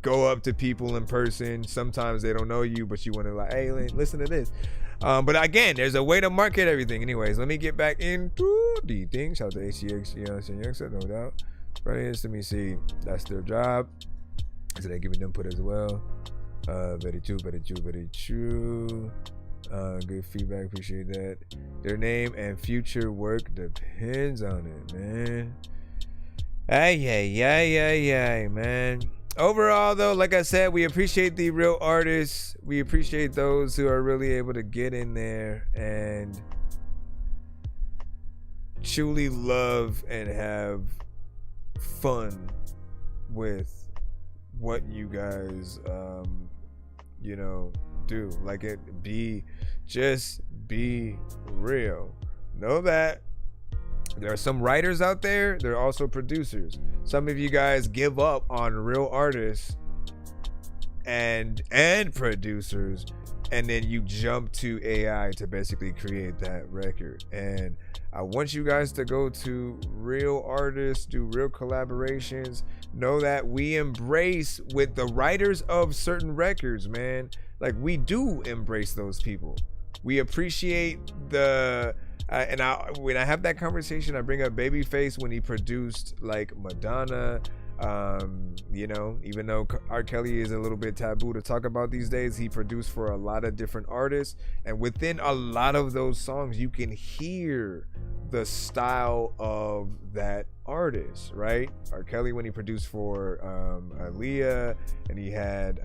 go up to people in person. Sometimes they don't know you, but you want to like, hey, listen to this. But again, there's a way to market everything. Anyways, let me get back into the thing. Shout out to ACX, no doubt. Let me see. That's their job. So they giving input as well. Very true. Good feedback. Appreciate that. Their name and future work depends on it, man. Ay, man. Overall, though, like I said, we appreciate the real artists. We appreciate those who are really able to get in there and truly love and have fun with what you guys you know, do. Like, just be real. Know that there are some writers out there, there are also producers. Some of you guys give up on real artists and producers, and then you jump to AI to basically create that record. And I want you guys to go to real artists, do real collaborations. Know that we embrace with the writers of certain records, man. Like, we do embrace those people. We appreciate when I have that conversation, I bring up Babyface when he produced like Madonna. You know, even though R. Kelly is a little bit taboo to talk about these days, he produced for a lot of different artists, and within a lot of those songs you can hear the style of that artists, right? R. Kelly when he produced for Aaliyah, and he had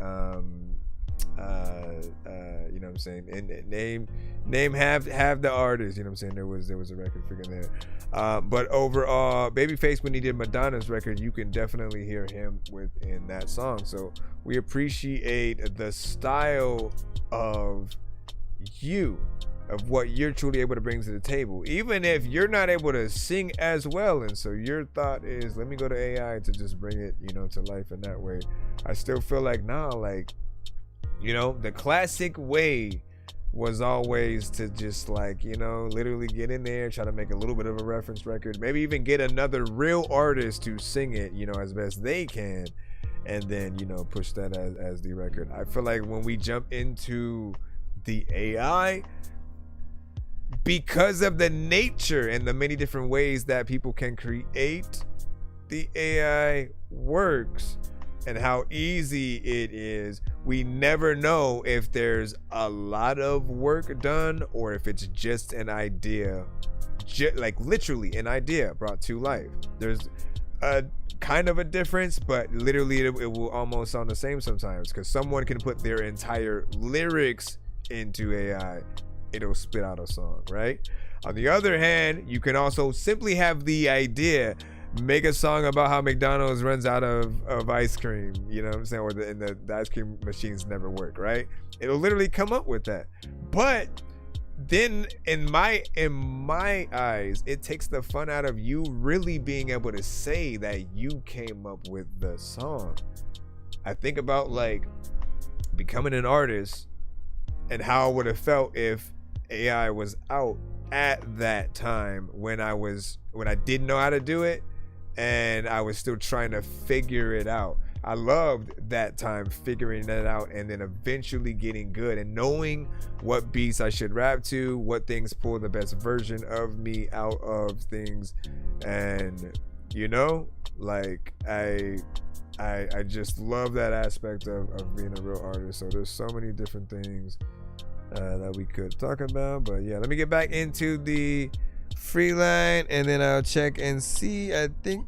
you know what I'm saying, and name have the artist, you know what I'm saying, there was a record figure there, but overall Babyface when he did Madonna's record, you can definitely hear him within that song. So we appreciate the style of what you're truly able to bring to the table, even if you're not able to sing as well. And so your thought is, let me go to AI to just bring it, you know, to life in that way. I still feel like like, you know, the classic way was always to just like, you know, literally get in there, try to make a little bit of a reference record, maybe even get another real artist to sing it, you know, as best they can, and then, you know, push that as the record. I feel like when we jump into the AI, because of the nature and the many different ways that people can create, the AI works and how easy it is, we never know if there's a lot of work done or if it's just an idea, like literally an idea brought to life. There's a kind of a difference, but literally it will almost sound the same sometimes, because someone can put their entire lyrics into AI, it'll spit out a song, right? On the other hand, you can also simply have the idea, make a song about how McDonald's runs out of ice cream, you know what I'm saying, or the ice cream machines never work, right? It'll literally come up with that. But then in my eyes, it takes the fun out of you really being able to say that you came up with the song. I think about like becoming an artist and how it would have felt if AI was out at that time when I didn't know how to do it and I was still trying to figure it out. I loved that time figuring that out and then eventually getting good and knowing what beats I should rap to, what things pull the best version of me out of things. And you know, like I just love that aspect of being a real artist. So there's so many different things that we could talk about, but yeah, let me get back into the free line and then I'll check and see. I think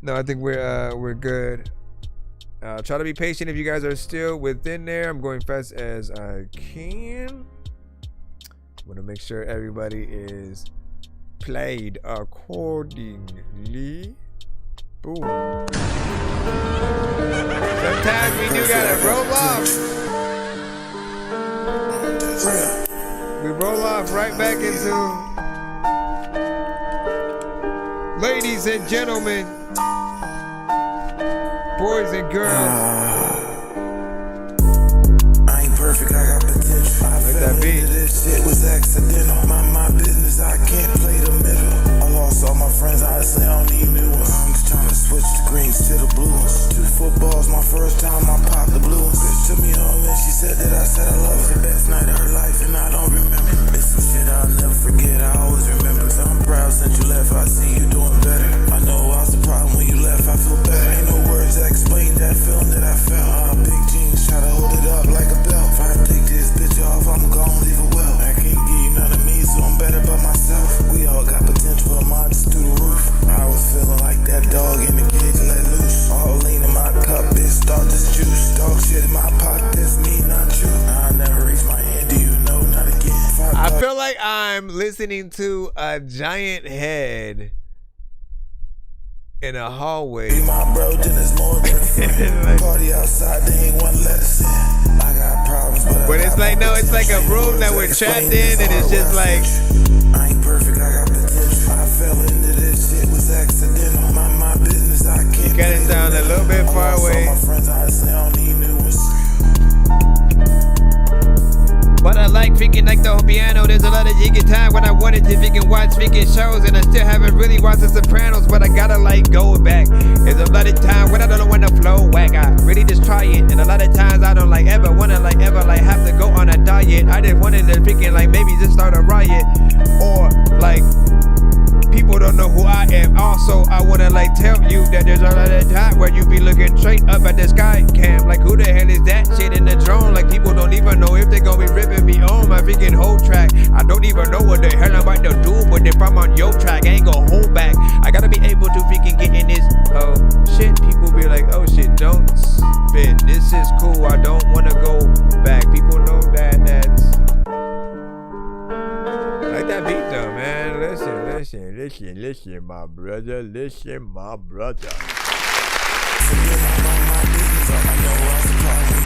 we're good. I'll try to be patient if you guys are still within there. I'm going fast as I can. I want to make sure everybody is played accordingly. Boom. Sometimes we do gotta roll off. We roll off right back into ladies and gentlemen, boys and girls. I ain't perfect, I got potential. I fell into this shit was accidental. My business, I can't play the middle. I lost all my friends, honestly, I don't need new ones. I'm just trying to switch the greens to the blue ones. 2 footballs, my first time I popped the blue ones. Bitch took me home and she said that I said I love her. The best night of her life and I don't remember. It's some shit I'll never forget, I always remember. So I'm proud since you left, I see you doing better. I know I was the problem when you left, I feel better. Ain't no words that explain that feeling that I felt. Big jeans, try to hold it up like a belt. If I take this bitch off, I'm gon' leave it well. I can't give you none of me, so I'm better by myself. We all got potential, I'm on just through the roof. I was feeling like that dog in the cage let loose. All lean in my cup, bitch, start this juice. Dog shit in my pocket, that's me, not you. I never reach my hand, do you know? Not again. I feel like I'm listening to a giant head in a hallway. My bro, then it's more than a friend. Party outside, they ain't wanna let us in. I got problems, but it's like, no, it's like a room that we're trapped in, and it's just like, I ain't perfect, I got potential. I fell into this shit, was accidental. My business, I can't. You got it down a little bit far away. My friends, honestly, I don't need new ones. But I like freaking like the whole piano. There's a lot of jiggy time when I wanted to freaking watch freaking shows, and I still haven't really watched The Sopranos, but I gotta like go back. There's a lot of time when I don't know when the flow whack. I really just try it, and a lot of times I don't like ever wanna like ever like have to go on a diet. I just wanted to freaking like maybe just start a riot or like people don't know who I am. Also, I wanna like tell you that there's a lot of time where you be looking straight up at the sky cam. Like who the hell is that shit in the drone? Like people don't even know if they gonna be ripping me on my freaking whole track. I don't even know what the hell I'm about to do, but if I'm on your track, I ain't gonna hold back. I gotta be able to freaking get in this. Oh shit, people be like, oh shit, don't spit. This is cool. I don't wanna go back. People know that that's. I like that beat though, man. Listen, my brother. Listen, my brother.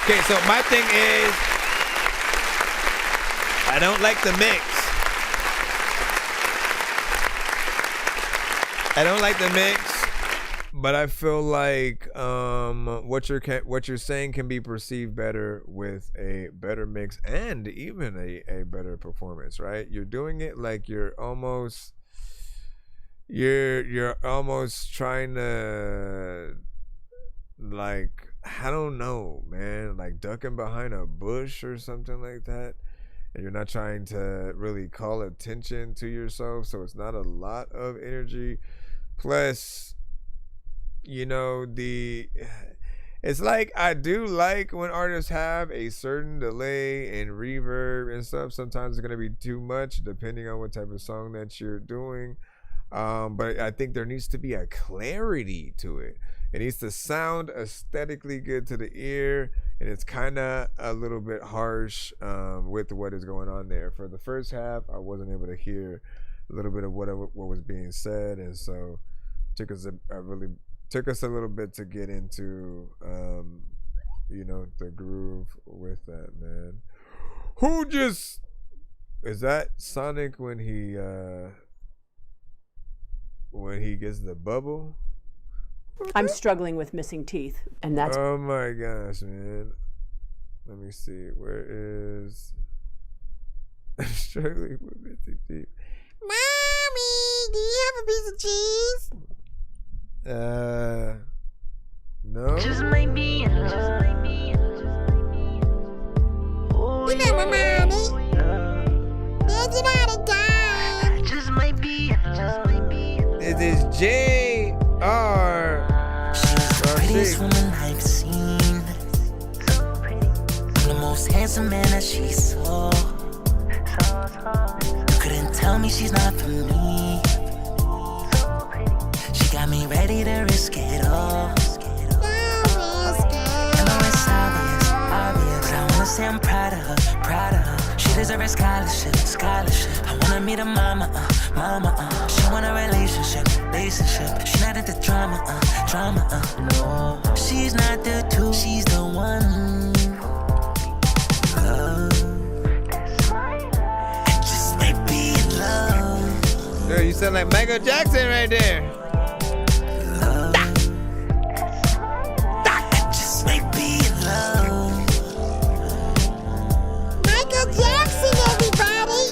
Okay, so my thing is, I don't like the mix. I don't like the mix, but I feel like what you're saying can be perceived better with a better mix and even a better performance, right? You're doing it like you're almost trying to, like, I don't know, man, like ducking behind a bush or something like that. And you're not trying to really call attention to yourself, so it's not a lot of energy. Plus, you know, it's like I do like when artists have a certain delay and reverb and stuff. Sometimes it's gonna be too much depending on what type of song that you're doing. But I think there needs to be a clarity to it. It needs to sound aesthetically good to the ear, and it's kind of a little bit harsh with what is going on there. For the first half, I wasn't able to hear a little bit of what was being said, and so took us a little bit to get into you know, the groove with that, man. Who just is that Sonic when he gets the bubble? I'm struggling with missing teeth, and that's. Oh my gosh, man. Let me see. Where is. I'm struggling with missing teeth. Mommy, do you have a piece of cheese? No. Just maybe. Oh, you know my mommy. There's it all the time. Just maybe. It is J.R. She's the prettiest woman I've seen. The most handsome man that she saw. You couldn't tell me she's not for me. She got me ready to risk it all. I know it's obvious, but I wanna say I'm proud of her. She deserves a scholarship. I wanna meet her mama. She want a relationship. She not into drama. No, she's not the two, she's the one. I just might be in love. Girl, you sound like Michael Jackson right there. I just might be in love. Michael Jackson, everybody.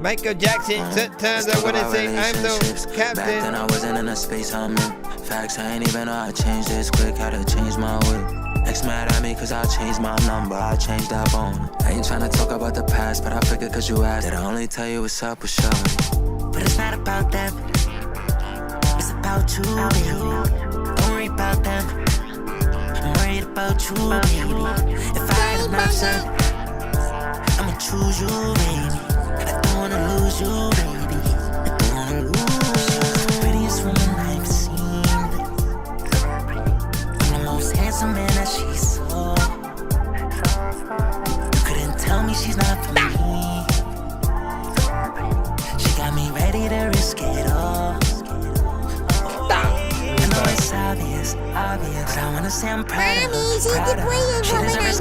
Michael Jackson, sometimes I wanna say I'm no captain. Back then I wasn't in the space I'm in. Facts, I ain't even know I changed this quick. Had to change my way. Ex mad at me cause I changed my number. I changed that phone. I ain't tryna talk about the past, but I figured cause you asked that I only tell you what's up with shorty. But it's not about them. It's about you, baby. Don't worry about them. I'm worried about you, baby. If I had an option, I'ma choose you, baby. I don't wanna lose you, baby. I don't wanna lose you. The prettiest woman I've seen. I'm the most handsome man that she saw. You couldn't tell me she's not for me. She got me ready to risk it all. I know it's obvious, but I wanna say I'm proud of her. She deserves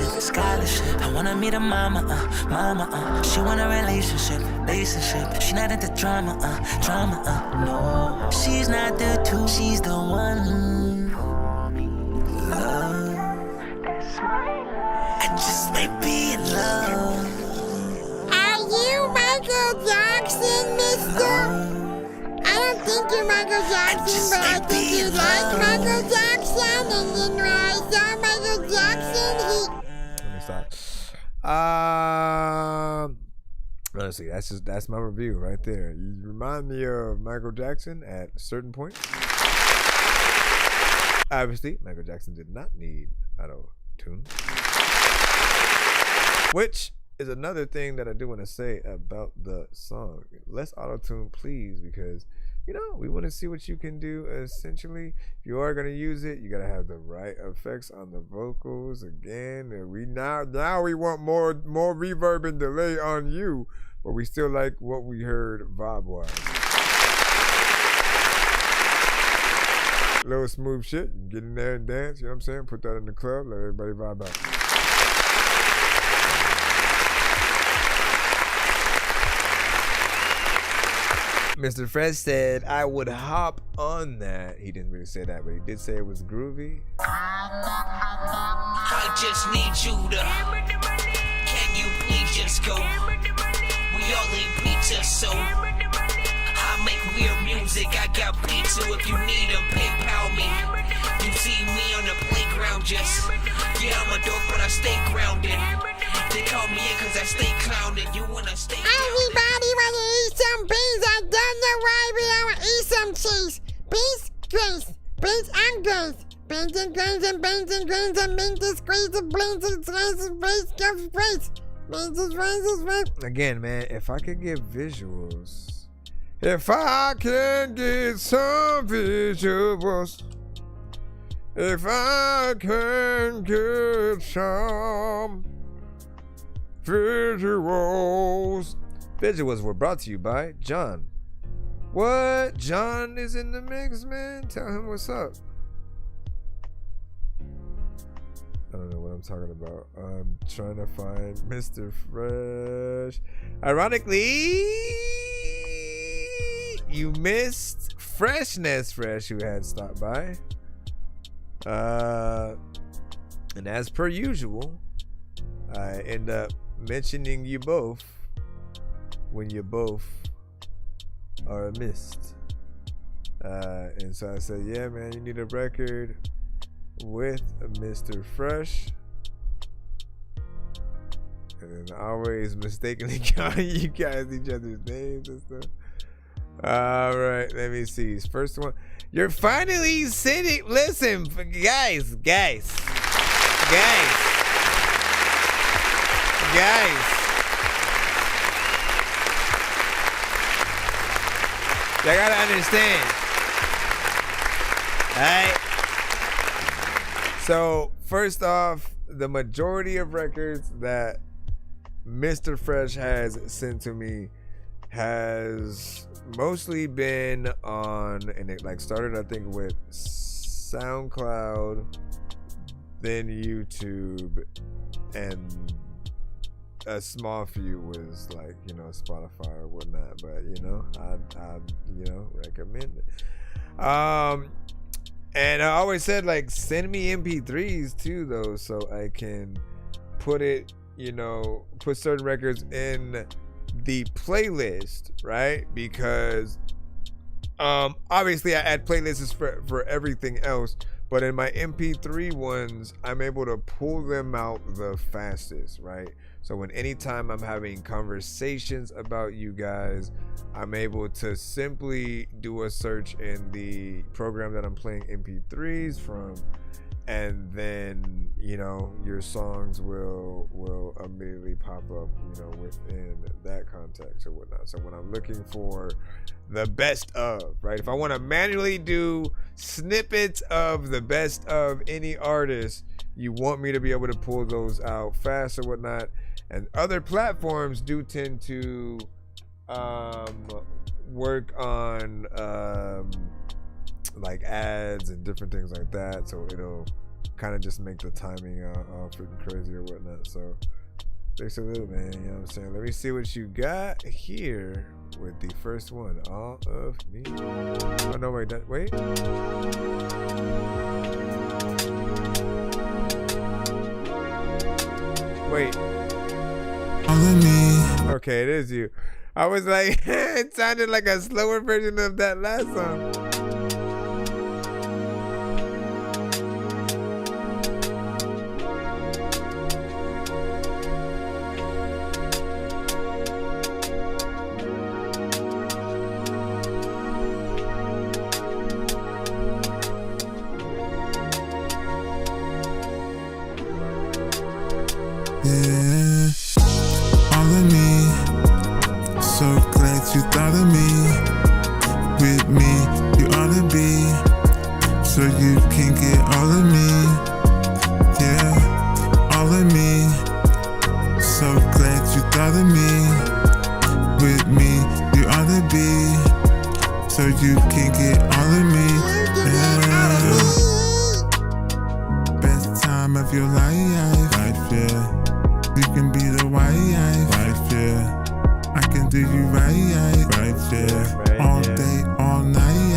a scholarship. I wanna meet her mama. She want a relationship. She not into drama. No, she's not the two, she's the one. Love. I just might be in love. Are you Michael Jackson, mister? I don't think you're Michael Jackson, but I think you like Michael Jackson. And then when I saw Michael Jackson, Let me stop. Honestly, that's my review right there. You remind me of Michael Jackson at a certain point. Obviously, Michael Jackson did not need auto-tune. Which is another thing that I do want to say about the song. Less auto-tune, please, because, you know, we want to see what you can do, essentially. If you are going to use it, you got to have the right effects on the vocals. Again, and we now we want more reverb and delay on you, but we still like what we heard vibe-wise. Little smooth shit. You can get in there and dance, you know what I'm saying? Put that in the club, let everybody vibe out. Mr. Fresh said, I would hop on that. He didn't really say that, but he did say it was groovy. I just need you to. Can you please just go? We all eat pizza, so I make weird music. I got beats, so if you need them, PayPal me. You see me on the playground, just I'm a dork, but I stay grounded. They call me in cause I stay clowned. You wanna stay Everybody wanna eat some beans. I don't know why we don't eat some cheese. Beans, grace. Beans and grace. Beans and grains and beans and grains and beans and squeeze and beans and slices and beans and grace. Beans and grains and grains. Again, man, if I could get visuals. If I can get some visuals. If I can get some visuals. Visuals were brought to you by John. What? John is in the mix, man? Tell him what's up. I don't know what I'm talking about. I'm trying to find Mr. Fresh. Ironically, you missed Freshness Fresh, who had stopped by. And as per usual, I end up mentioning you both when you both are missed. And so I said, yeah, man, you need a record with Mr. Fresh. And then always mistakenly calling you guys each other's names and stuff. All right, let me see. First one. You're finally sitting. Listen, guys. Y'all gotta understand. Alright. So, first off, the majority of records that Mr. Fresh has sent to me has mostly been on, and it like started I think with SoundCloud, then YouTube, and a small few was like, you know, Spotify or whatnot, but you know, I you know, recommend it. And I always said, like, send me MP3s too though, so I can put it, you know, put certain records in the playlist, right? Because obviously I add playlists for everything else, but in my MP3 ones, I'm able to pull them out the fastest, right? So when anytime I'm having conversations about you guys, I'm able to simply do a search in the program that I'm playing MP3s from, and then, you know, your songs will immediately pop up, you know, within that context or whatnot. So when I'm looking for the best of, right, if I want to manually do snippets of the best of any artist, you want me to be able to pull those out fast or whatnot. And other platforms do tend to work on like ads and different things like that, so it'll kind of just make the timing all freaking crazy or whatnot. So thanks a little, man, you know what I'm saying? Let me see what you got here with the first one, All of Me. Oh no, wait, wait. Wait. All of me. Okay, it is you. I was like, it sounded like a slower version of that last song. thought of me. With me, you ought to be. So you can get all of me. Yeah. Best time of your life, yeah. You can be the wife, yeah. I can do you right, yeah. All day, all night,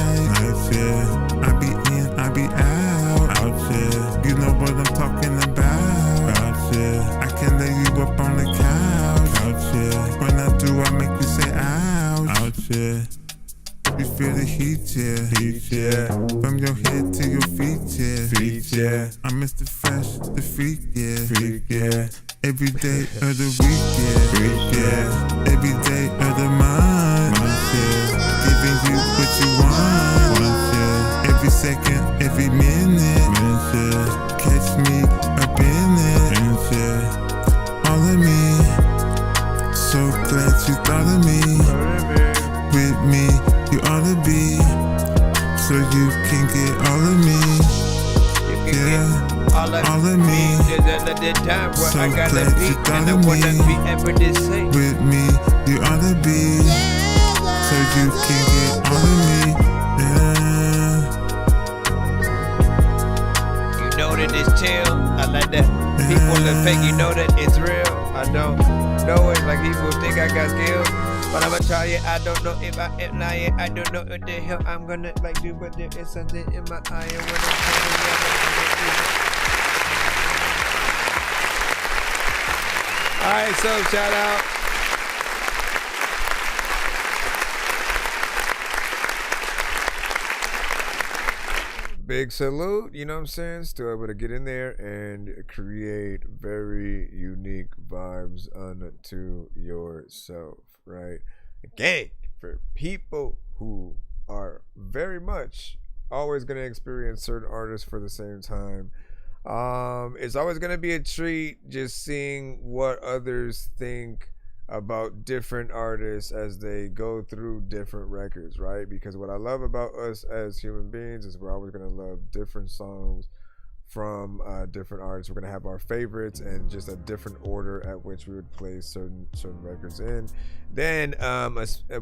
yeah. I be in, I be out, yeah. You know what I'm talking about, yeah. I can lay you up on the couch, yeah. When I do, I make you say ouch, yeah. You feel the heat, yeah. From your head to your feet, yeah. I'm Mr. Fresh, the freak, yeah. Every day of the week, yeah. Every day of the month, yeah. Giving you what you want, yeah. Every second, every minute, yeah. Catch me up in it, yeah. All of me, so glad you thought of me. With me, you ought to be, so you can get all of me, yeah. All of me, so glad you thought of me. With me, you ought to be, so you can get all of me, yeah. You know that it's chill. I like that. People that fake, you know that it's real. I don't know it. Like people think I got skills, but I'ma try it. I don't know if I am lying. I don't know what the hell I'm gonna like do, but there is something in my eye. And when I'm alright, so shout out. Big salute, you know what I'm saying? Still able to get in there and create very unique vibes unto yourself, right? Again, for people who are very much always going to experience certain artists for the same time, it's always going to be a treat just seeing what others think about different artists as they go through different records, right? Because what I love about us as human beings is we're always going to love different songs from different artists. We're going to have our favorites and just a different order at which we would play certain records in. Then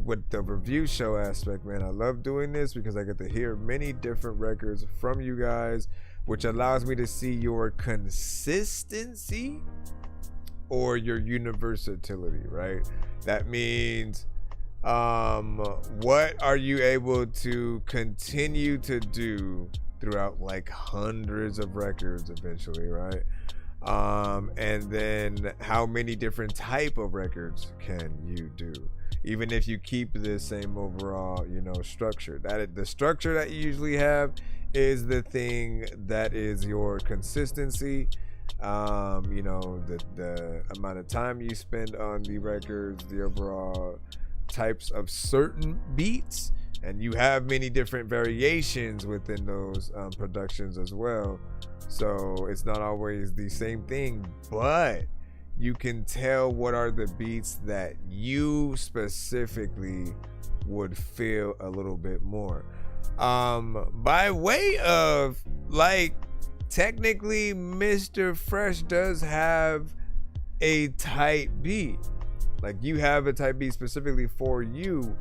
with the review show aspect, man, I love doing this because I get to hear many different records from you guys, which allows me to see your consistency or your universality, right? That means what are you able to continue to do throughout like hundreds of records eventually, right? And then how many different type of records can you do, even if you keep the same overall, you know, structure? That the structure that you usually have is the thing that is your consistency. You know, the amount of time you spend on the records, the overall types of certain beats, and you have many different variations within those productions as well. So it's not always the same thing, but you can tell what are the beats that you specifically would feel a little bit more. By way of, like, technically Mr. Fresh does have a type beat. Like, you have a type beat specifically for you,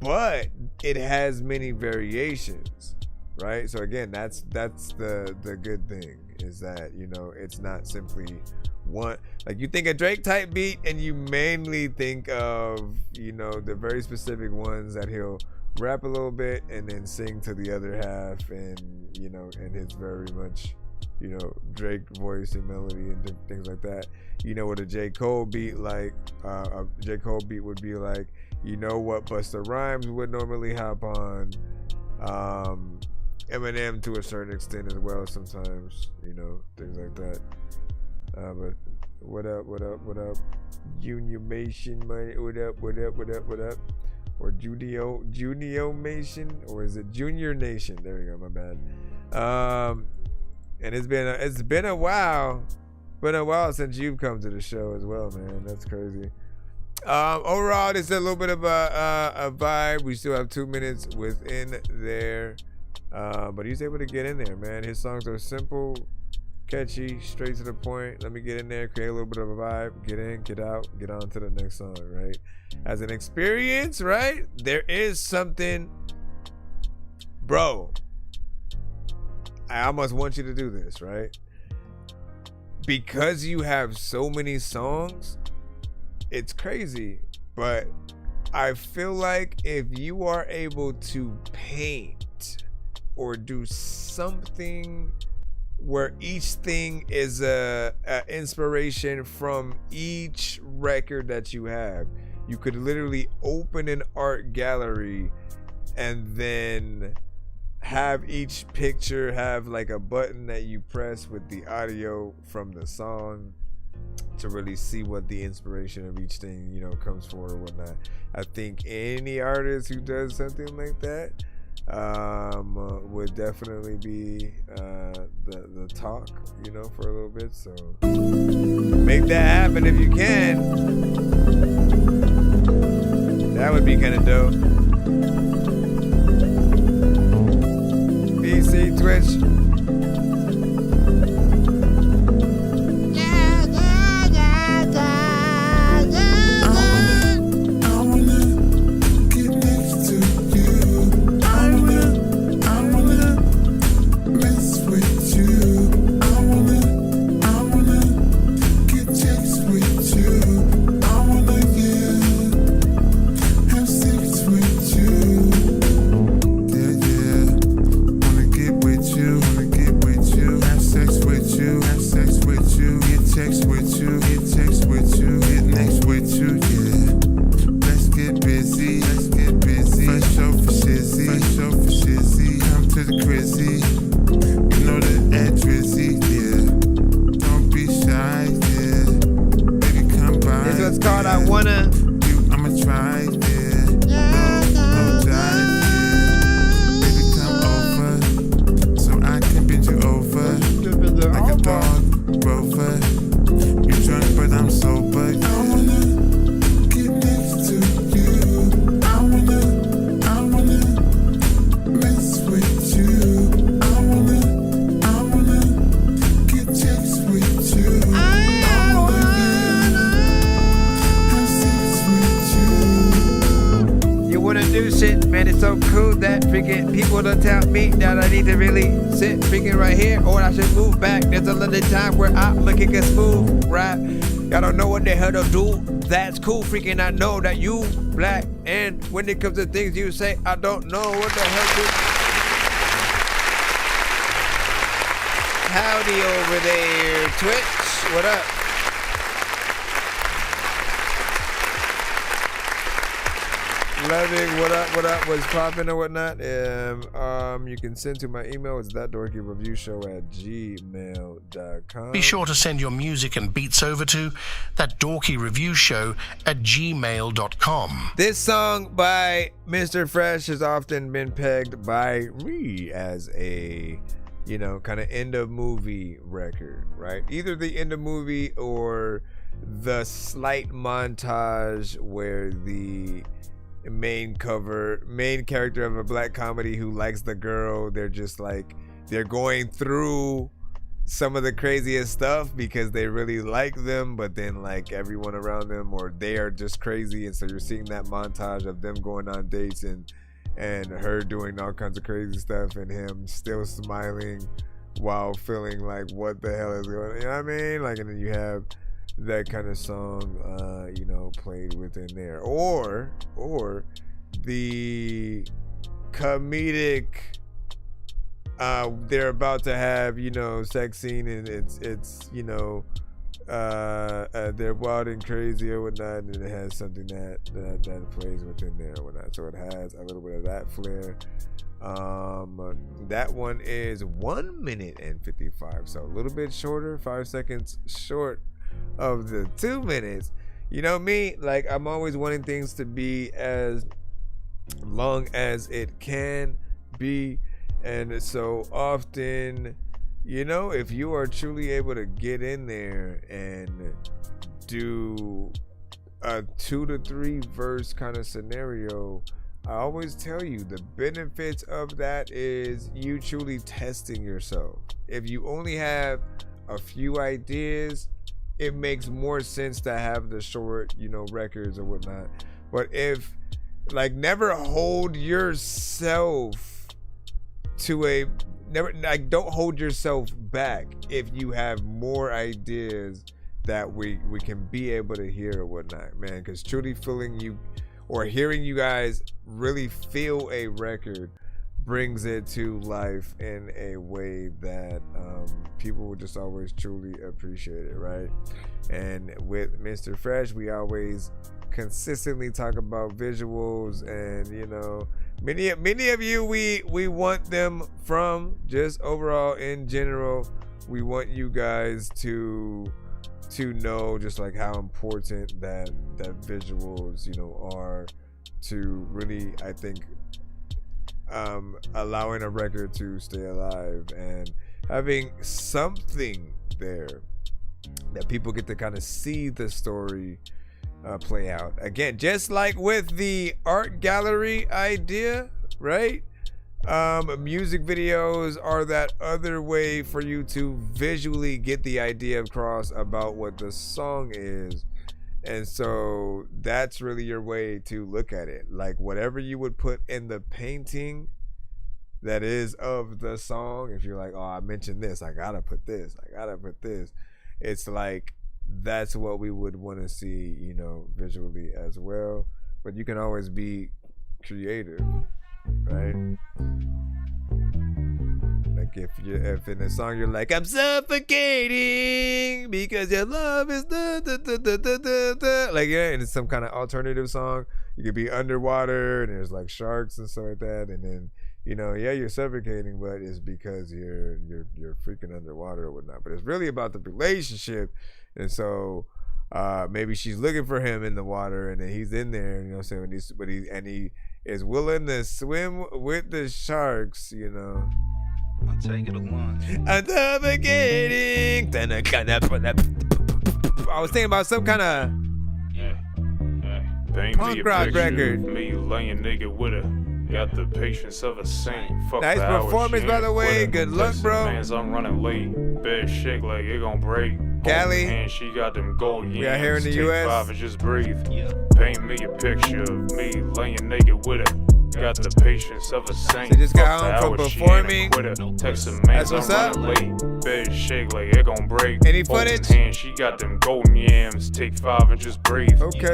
but it has many variations, right? So again, that's the good thing, is that, you know, it's not simply one. Like, you think a Drake type beat and you mainly think of, you know, the very specific ones that he'll rap a little bit and then sing to the other half, and, you know, and his very much, you know, Drake voice and melody and things like that. You know what a J. Cole beat like, a J. Cole beat would be like, you know what Busta Rhymes would normally hop on, Eminem to a certain extent as well sometimes, you know, things like that. But what up, Unimation, man, what up, or Junio Nation, or is it Junior Nation? There we go, my bad. And it's been a while since you've come to the show as well, man. That's crazy. Overall, this is a little bit of a vibe. We still have 2 minutes within there, but he's able to get in there, man. His songs are simple, catchy, straight to the point. Let me get in there, create a little bit of a vibe, get in, get out, get on to the next song, right? As an experience, right? There is something, bro. I almost want you to do this, right? Because you have so many songs, it's crazy. But I feel like if you are able to paint or do something where each thing is a inspiration from each record that you have, you could literally open an art gallery and then have each picture have like a button that you press with the audio from the song to really see what the inspiration of each thing, you know, comes for or whatnot. I think any artist who does something like that would definitely be the talk, you know, for a little bit. So make that happen if you can. That would be kind of dope. PC, Twitch. That's cool, freaking. I know that you black, and when it comes to things you say, I don't know what the hell to. Howdy over there, Twitch. What up? Loving, what up, what's popping or whatnot. You can send to my email. It's ThatDorkyReviewShow@gmail.com. Be sure to send your music and beats over to ThatDorkyReviewShow@gmail.com. This song by Mr. Fresh has often been pegged by me as a, you know, kind of end of movie record, right? Either the end of movie or the slight montage where the main character of a black comedy who likes the girl, they're just like, they're going through some of the craziest stuff because they really like them, but then like everyone around them, or they are just crazy, and so you're seeing that montage of them going on dates and her doing all kinds of crazy stuff and him still smiling while feeling like what the hell is going on, you know what I mean? Like, and then you have that kind of song, you know, played within there, or the comedic, they're about to have, you know, sex scene, and it's you know, they're wild and crazy or whatnot, and it has something that plays within there or whatnot, so it has a little bit of that flair. That one is 1 minute and 55, so a little bit shorter, 5 seconds short of the 2 minutes. You know me, like, I'm always wanting things to be as long as it can be, and so often, you know, if you are truly able to get in there and do a 2 to 3 verse kind of scenario, I always tell you the benefits of that is you truly testing yourself. If you only have a few ideas, it makes more sense to have the short, records or whatnot. But if, like, never hold yourself to don't hold yourself back if you have more ideas that we can be able to hear or whatnot, man. Because truly feeling you or hearing you guys really feel a record brings it to life in a way that people will just always truly appreciate it, right? And with Mr. Fresh, we always consistently talk about visuals, and many of you we want them from just overall in general. We want you guys to know just like how important that visuals are to really, I think, allowing a record to stay alive and having something there that people get to kind of see the story play out. Again, just like with the art gallery idea, right? Music videos are that other way for you to visually get the idea across about what the song is. And so that's really your way to look at it. Like whatever you would put in the painting that is of the song, if you're like, oh, I mentioned this, I gotta put this, it's like that's what we would want to see, visually as well. But you can always be creative, right? Like if in a song you're like, I'm suffocating because your love is like, and it's some kind of alternative song. You could be underwater and there's like sharks and stuff like that, and then you're suffocating, but it's because you're freaking underwater or whatnot. But it's really about the relationship. And so maybe she's looking for him in the water, and then he's in there, but he is willing to swim with the sharks, I'll take it along. I'm suffocating. I was thinking about some kind of punk rock record. Me laying nigga with her. Got the patience of a saint. Fuck nice performance, by the way. Good luck, bro. I'm running late. Bed shake like it gon' break. Cali. And she got them gold yams. We out here in the Take U.S. 5 and just breathe. Paint me a picture of me laying naked with her. Got the patience of a saint. They just got home from performing. Text a man, that's what's up. Late. Bed shake like it gon' break. Any footage? And she got them golden yams. Take 5 and just breathe. Okay.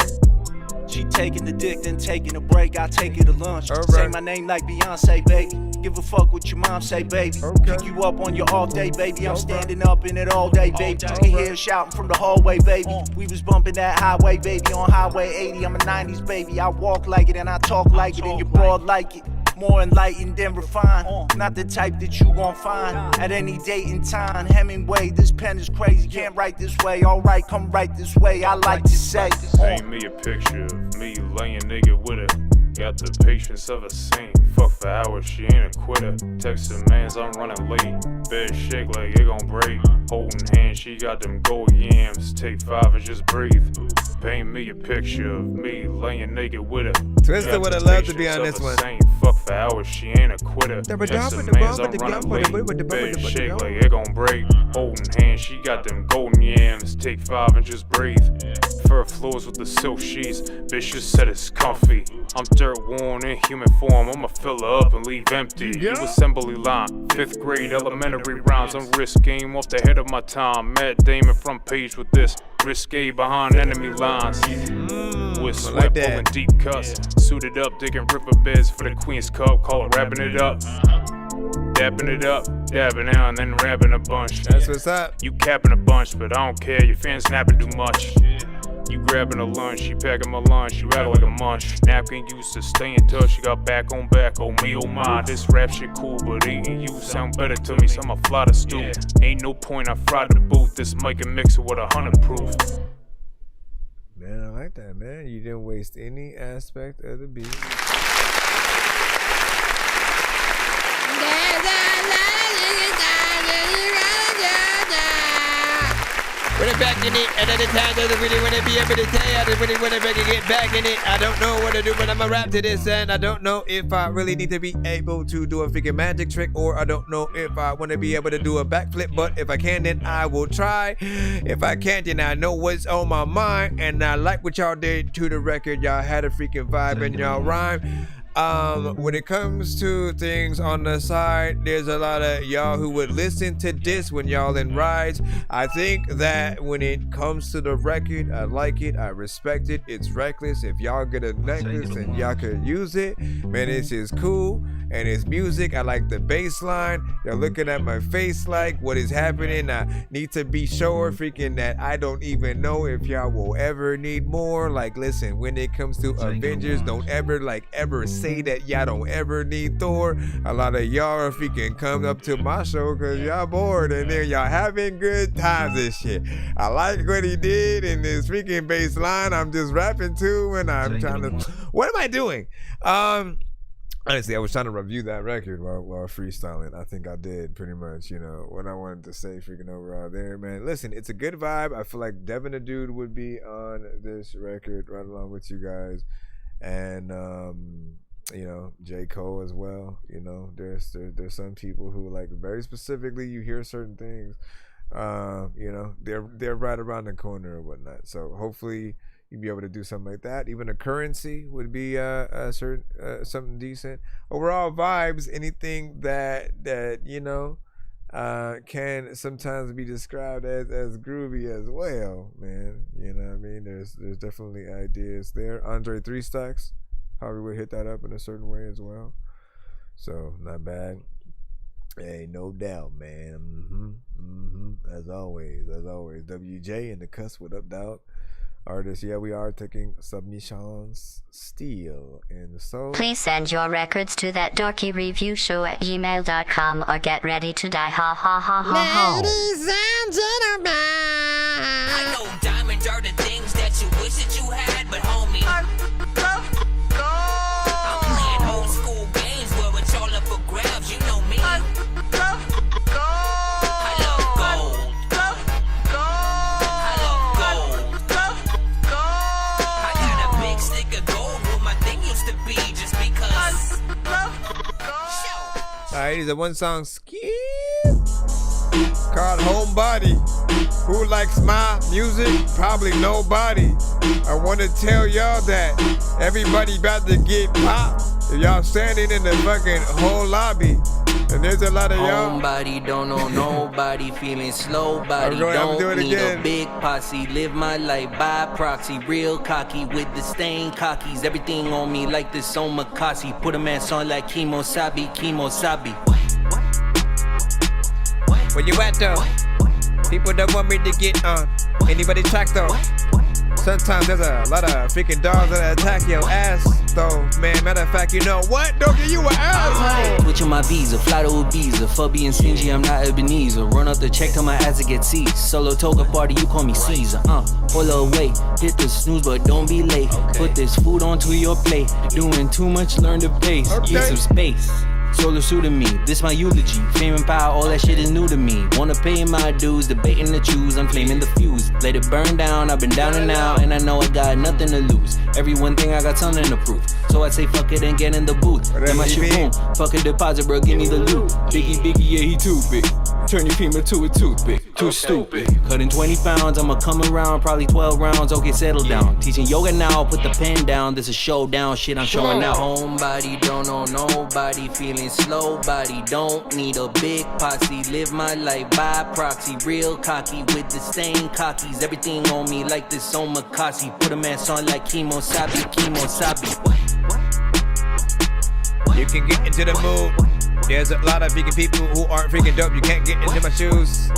She taking the dick, then taking a break. I take her to lunch. Right. Say my name like Beyonce, baby. Give a fuck what your mom say, baby. Okay. Pick you up on your off day, baby. I'm standing up in it all day, baby. You can hear her shouting from the hallway, baby. We was bumping that highway, baby. On Highway 80, I'm a 90s baby. I walk like it and I talk like it, and you're broad like it. More enlightened than refined. Not the type that you gon' find at any date and time. Hemingway, this pen is crazy. Can't write this way. Alright, come right this way. I like to say. Paint me a picture of me laying nigga with her. Got the patience of a saint. Fuck for hours, she ain't a quitter. Text the mans, I'm running late. Bed shake like it gon' break. Holding hands, she got them gold yams. Take 5 and just breathe. Paint me a picture of me laying naked with her. Twister would have loved to be on this one. Fuck for hours, she ain't a quitter. Text the mans, I'm running late. Bed shake like it gon' break. Holding hands, she got them golden yams. Take 5 and just breathe. Fur floors with the silk sheets. Bitch just said it's comfy. I'm dirt worn in human form. I'ma fill her up and leave empty. You assembly line, 5th grade elementary rounds. I'm risk game off the head of my time. Matt Damon front page with this. Risque behind enemy lines. With sweat pulling deep cuts. Suited up, digging riverbeds for the Queen's Cup. Call it wrapping it up. Dapping it up, dabbing out, and then rapping a bunch. That's what's up. You capping a bunch, but I don't care. Your fans snapping too much. You grabbing a lunch, she packing my lunch, you act like a munch. Napkin used to stay in touch, she got back on back, oh me, oh my. This rap shit cool, but eating you sound better to me, so I'ma fly the stoop. Ain't no point, I fried the booth, this mic and mixer with 100 proof. Man, I like that, man. You didn't waste any aspect of the beat. When I'm back in it, and at the time doesn't really want to be able to tell you, I just really want to get back in it. I don't know what to do, but I'ma rap to this, and I don't know if I really need to be able to do a freaking magic trick, or I don't know if I want to be able to do a backflip, but if I can, then I will try. If I can't, then I know what's on my mind, and I like what y'all did to the record. Y'all had a freaking vibe and y'all rhyme. When it comes to things on the side, there's a lot of y'all who would listen to this when y'all in rides. I think that when it comes to the record, I like it, I respect it, it's reckless. If y'all get a necklace and y'all could use it, man, it's just cool. And it's music. I like the bass line. You're looking at my face like what is happening. I need to be sure freaking that I don't even know if y'all will ever need more. Like, listen, when it comes to Avengers, don't ever say that y'all don't ever need Thor. A lot of y'all are freaking come up to my show because y'all bored and then y'all having good times and shit. I like what he did in this freaking bass line. I'm just rapping too and I'm trying to, what am I doing? Honestly, I was trying to review that record while freestyling. I think I did pretty much, you know, what I wanted to say freaking overall there, man. Listen, it's a good vibe. I feel like Devin the Dude would be on this record right along with you guys. And, you know, J. Cole as well. You know, there's some people who, like, very specifically you hear certain things, you know, they're right around the corner or whatnot. So hopefully you'd be able to do something like that. Even a Currency would be something decent. Overall vibes, anything that you know can sometimes be described as groovy as well, man. You know what I mean? There's definitely ideas there. Andre 3 Stacks, probably would hit that up in a certain way as well. So not bad. Hey, no doubt, man. As always. WJ in the cuss, what up, dog? Artists, yeah, we are taking submissions still. And so please send your records to thatDorkyReviewShow@gmail.com or get ready to die. Ha ha ha ha ha. Ladies and gentlemen, I know diamonds are the things that you wish that you had, but homie, I'm playing old school games where it's all up for grabs. You know me. Alright, he's a one song skip called Homebody. Who likes my music? Probably nobody. I want to tell y'all that everybody about to get popped. If y'all standing in the fucking whole lobby, and there's a lot of y'all. Homebody, don't know nobody, feeling slow body. Don't need a big posse, live my life by proxy. Real cocky with the stain cockies. Everything on me like this omakase. Put a man on like Kimosabi. Where you at though? People don't want me to get on anybody track though. Sometimes there's a lot of freaking dogs that attack your ass though, man. Matter of fact, you know what? Don't give you an asshole. Switching my visa, fly to Ibiza. For being stingy, I'm not Ebenezer. Run up the check till my ass get seized. Solo toga party, you call me Caesar. Hold away, hit the snooze, but don't be late. Put this food onto your plate. Doing too much, learn the pace. Get some space. Solar suiting me, this my eulogy. Fame and power, all that shit is new to me. Wanna pay my dues, debating the choose. I'm flaming the fuse, let it burn down. I've been down and out, and I know I got nothing to lose. Every one thing I got something to prove. So I say fuck it and get in the booth. Let my shit boom, fuck a deposit, bro, give me the loot. Biggie, yeah, he too big. Turn your femur to a toothpick, too stupid. Cutting 20 pounds, I'ma come around, probably 12 rounds, okay, settle down. Teaching yoga now, put the pen down, this is showdown, shit I'm showing out. Homebody, don't know nobody, feeling slow body, don't need a big posse. Live my life by proxy, real cocky with the same cockies. Everything on me like this omakase. Put a man on like Kimosabi. You can get into the mood. There's a lot of freaking people who aren't freaking dope. You can't get into my shoes.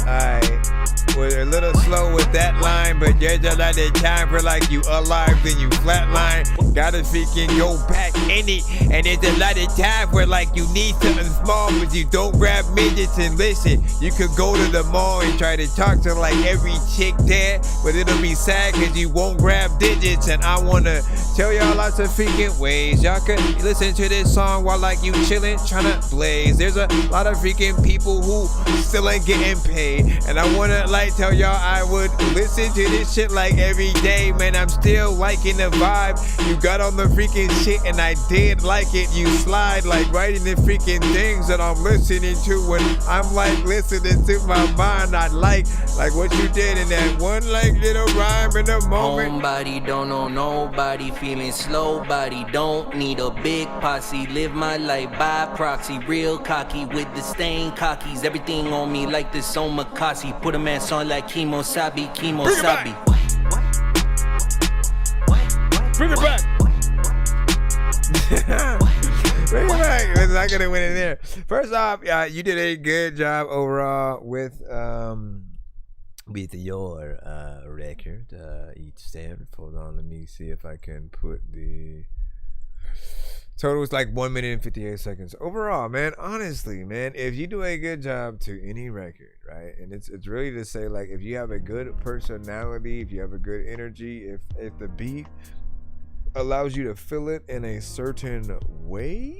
We're a little slow with that line, but there's a lot of time for like you alive, then you flatline. Gotta freaking go back in it. And there's a lot of time where like you need something small, but you don't grab midgets and listen. You could go to the mall and try to talk to like every chick there, but it'll be sad cause you won't grab digits. And I wanna tell y'all lots of freaking ways y'all could listen to this song while like you chillin', tryna blaze. There's a lot of freaking people who still ain't getting paid, and I wanna like like tell y'all I would listen to this shit like every day, man. I'm still liking the vibe. You got on the freaking shit and I did like it. You slide like writing the freaking things that I'm listening to when I'm like listening to my mind. I like what you did in that one like little rhyme in the moment. Homebody don't know nobody, feeling slow body, don't need a big posse. Live my life by proxy, real cocky with the stain cockies. Everything on me like this on Makasi. Put a man on like Kimo Sabi, Kimo Sabi. Bring it back. Bring it back. Listen, I could have went in there. First off, you did a good job overall with your record. Each stand. Hold on, let me see if I can put the total. Is like 1 minute and 58 seconds overall, man. Honestly, man, if you do a good job to any record, right, and it's really to say like if you have a good personality, if you have a good energy, if the beat allows you to feel it in a certain way,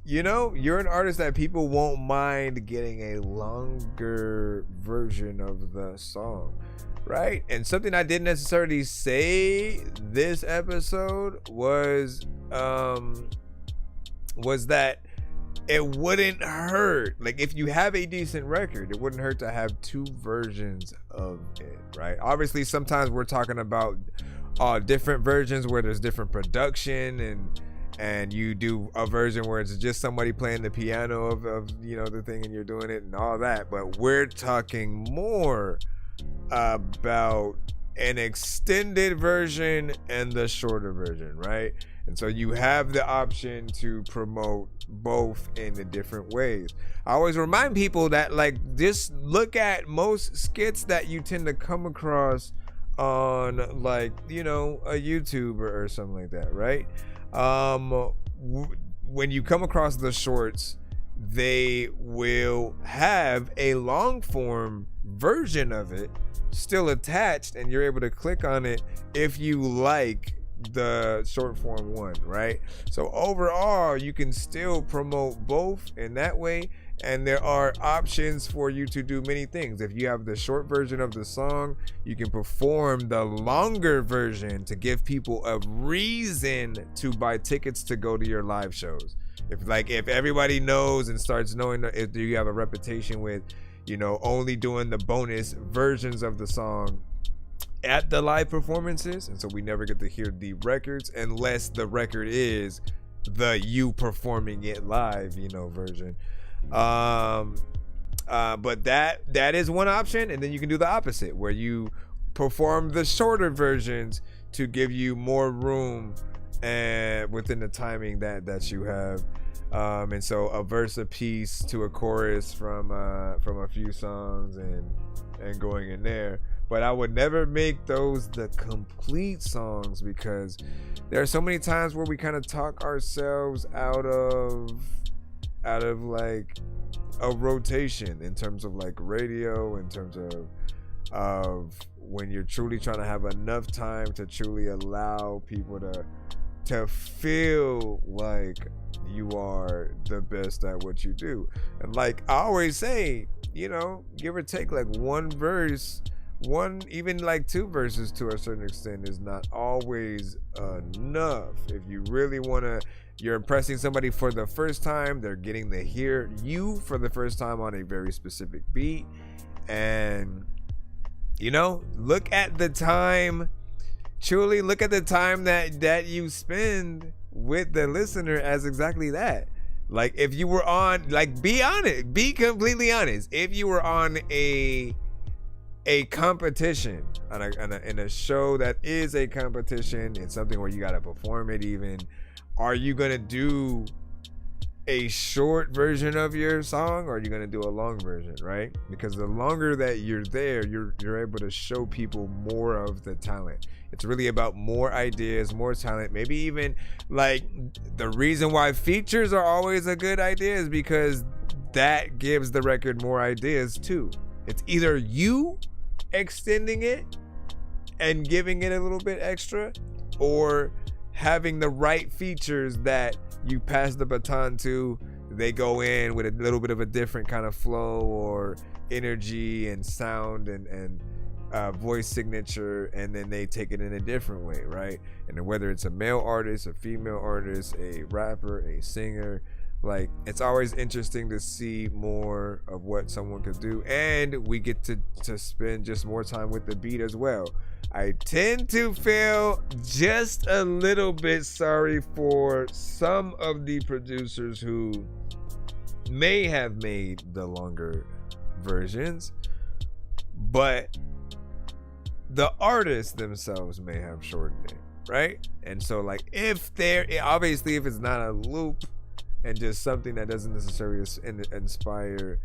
you know, you're an artist that people won't mind getting a longer version of the song, right? And something I didn't necessarily say this episode was that it wouldn't hurt. Like if you have a decent record, it wouldn't hurt to have two versions of it, right? Obviously, sometimes we're talking about different versions where there's different production and you do a version where it's just somebody playing the piano of you know the thing and you're doing it and all that. But we're talking more about an extended version and the shorter version, right? And so you have the option to promote both in the different ways. I always remind people that like just look at most skits that you tend to come across on like, you know, a YouTube or something like that, right? When you come across the shorts, they will have a long form version of it still attached, and you're able to click on it if you like the short form one, right? So overall, you can still promote both in that way, and there are options for you to do many things. If you have the short version of the song, you can perform the longer version to give people a reason to buy tickets to go to your live shows. If everybody knows and starts knowing, if you have a reputation with, you know, only doing the bonus versions of the song at the live performances, and so we never get to hear the records unless the record is the you performing it live, you know, version. But that is one option, and then you can do the opposite where you perform the shorter versions to give you more room and within the timing that you have. And so a verse a piece to a chorus from a few songs and going in there. But I would never make those the complete songs, because there are so many times where we kind of talk ourselves out of like a rotation in terms of like radio, in terms of when you're truly trying to have enough time to truly allow people to feel like you are the best at what you do. And like I always say, you know, give or take like one verse, even like two verses to a certain extent is not always enough. If you really you're impressing somebody for the first time, they're getting to hear you for the first time on a very specific beat. And you know, look at the time that you spend with the listener as exactly that. Like if you were on, like, be honest, be completely honest. If you were on a competition in a show that is a competition, it's something where you got to perform it even, are you going to do a short version of your song, or are you going to do a long version, right? Because the longer that you're there, you're able to show people more of the talent. It's really about more ideas, more talent. Maybe even like the reason why features are always a good idea is because that gives the record more ideas too. It's either you extending it and giving it a little bit extra, or having the right features that you pass the baton to they go in with a little bit of a different kind of flow or energy and sound and voice signature, and then they take it in a different way, right? And whether it's a male artist, a female artist, a rapper, a singer, like, it's always interesting to see more of what someone could do, and we get to spend just more time with the beat as well. I tend to feel just a little bit sorry for some of the producers who may have made the longer versions, but the artists themselves may have shortened it, right? And so, like, if it's not a loop and just something that doesn't necessarily inspire,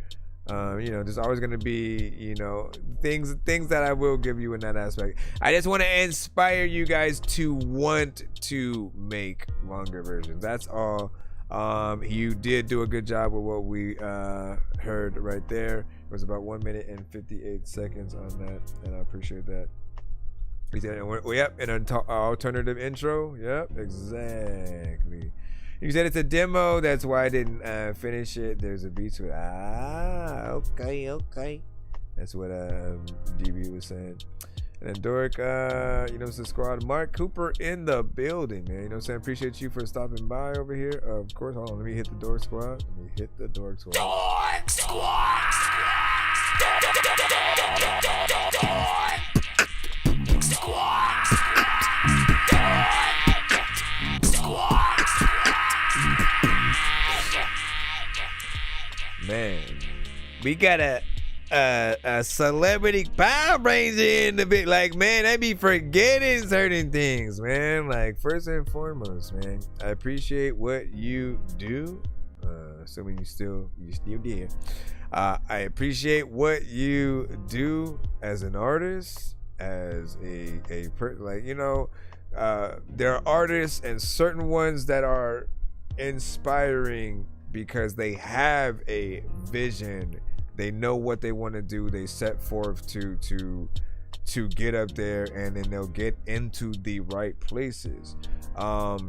there's always going to be, things that I will give you in that aspect. I just want to inspire you guys to want to make longer versions. That's all. You did do a good job with what we heard right there. It was about 1 minute and 58 seconds on that, and I appreciate that. Yep, an alternative intro. Yep, exactly. You said it's a demo, that's why I didn't finish it. There's a beat to it. Okay. That's what DB was saying. And then Dork, it's the squad. Mark Cooper in the building, man. You know what I'm saying? Appreciate you for stopping by over here. Of course, hold on. Let me hit the Dork squad. Dork squad. Man, we got a celebrity Power Ranger in the bit. Like, man, I be forgetting certain things, man. Like, first and foremost, man, I appreciate what you do. Assuming you still there. I appreciate what you do as an artist, as there are artists and certain ones that are inspiring because they have a vision. They know what they want to do. They set forth to get up there, and then they'll get into the right places. I've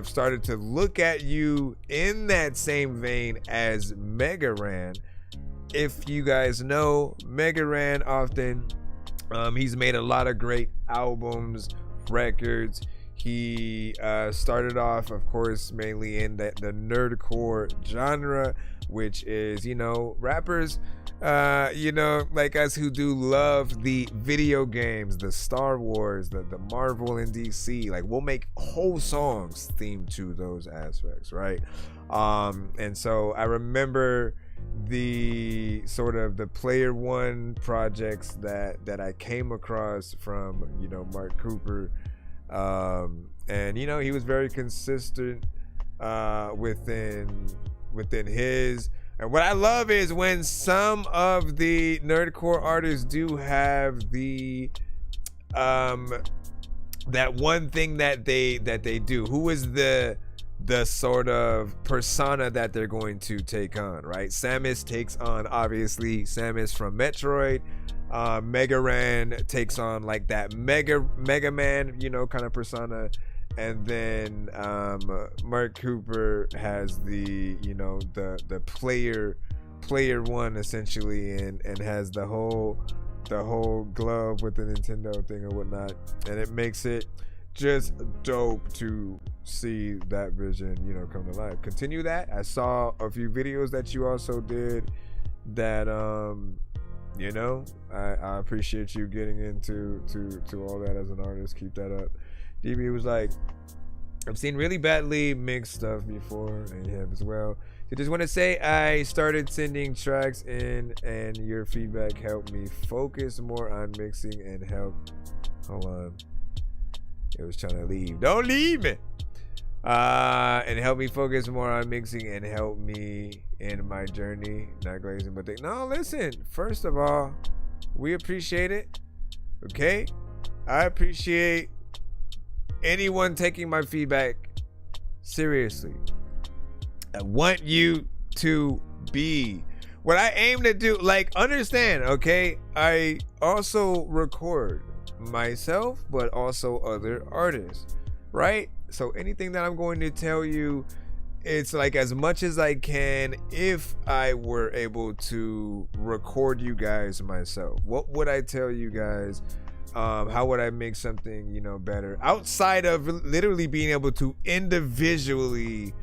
started to look at you in that same vein as Mega Ran. If you guys know Mega Ran, often he's made a lot of great albums, records. He started off, of course, mainly in the nerdcore genre, which is, rappers, like us who do love the video games, the Star Wars, the Marvel and DC. Like, we'll make whole songs themed to those aspects, right? And so I remember the sort of the Player One projects that I came across from, Mark Cooper. And he was very consistent within his, and what I love is when some of the nerdcore artists do have the that one thing that they do. Who is the sort of persona that they're going to take on, right? Samus takes on, obviously, Samus from Metroid. Mega Ran takes on like that Mega Man, kind of persona, and then Mark Cooper has the the player one essentially, and has the whole glove with the Nintendo thing or whatnot, and it makes it just dope to see that vision come to life. Continue that. I saw a few videos that you also did that I appreciate you getting into all that as an artist. Keep that up. DB was like, I've seen really badly mixed stuff before, and him as well. I just want to say I started sending tracks in, and your feedback helped me focus more on mixing and help. Hold on. It was trying to leave. Don't leave me. And help me focus more on mixing and help me in my journey. Not glazing, but no, listen. First of all, we appreciate it. Okay? I appreciate anyone taking my feedback seriously. I want you to be what I aim to do. Like, understand, okay? I also record myself, but also other artists, right? So anything that I'm going to tell you it's like, as much as I can, if I were able to record you guys myself, what would I tell you guys? How would I make something, you know, better outside of literally being able to individually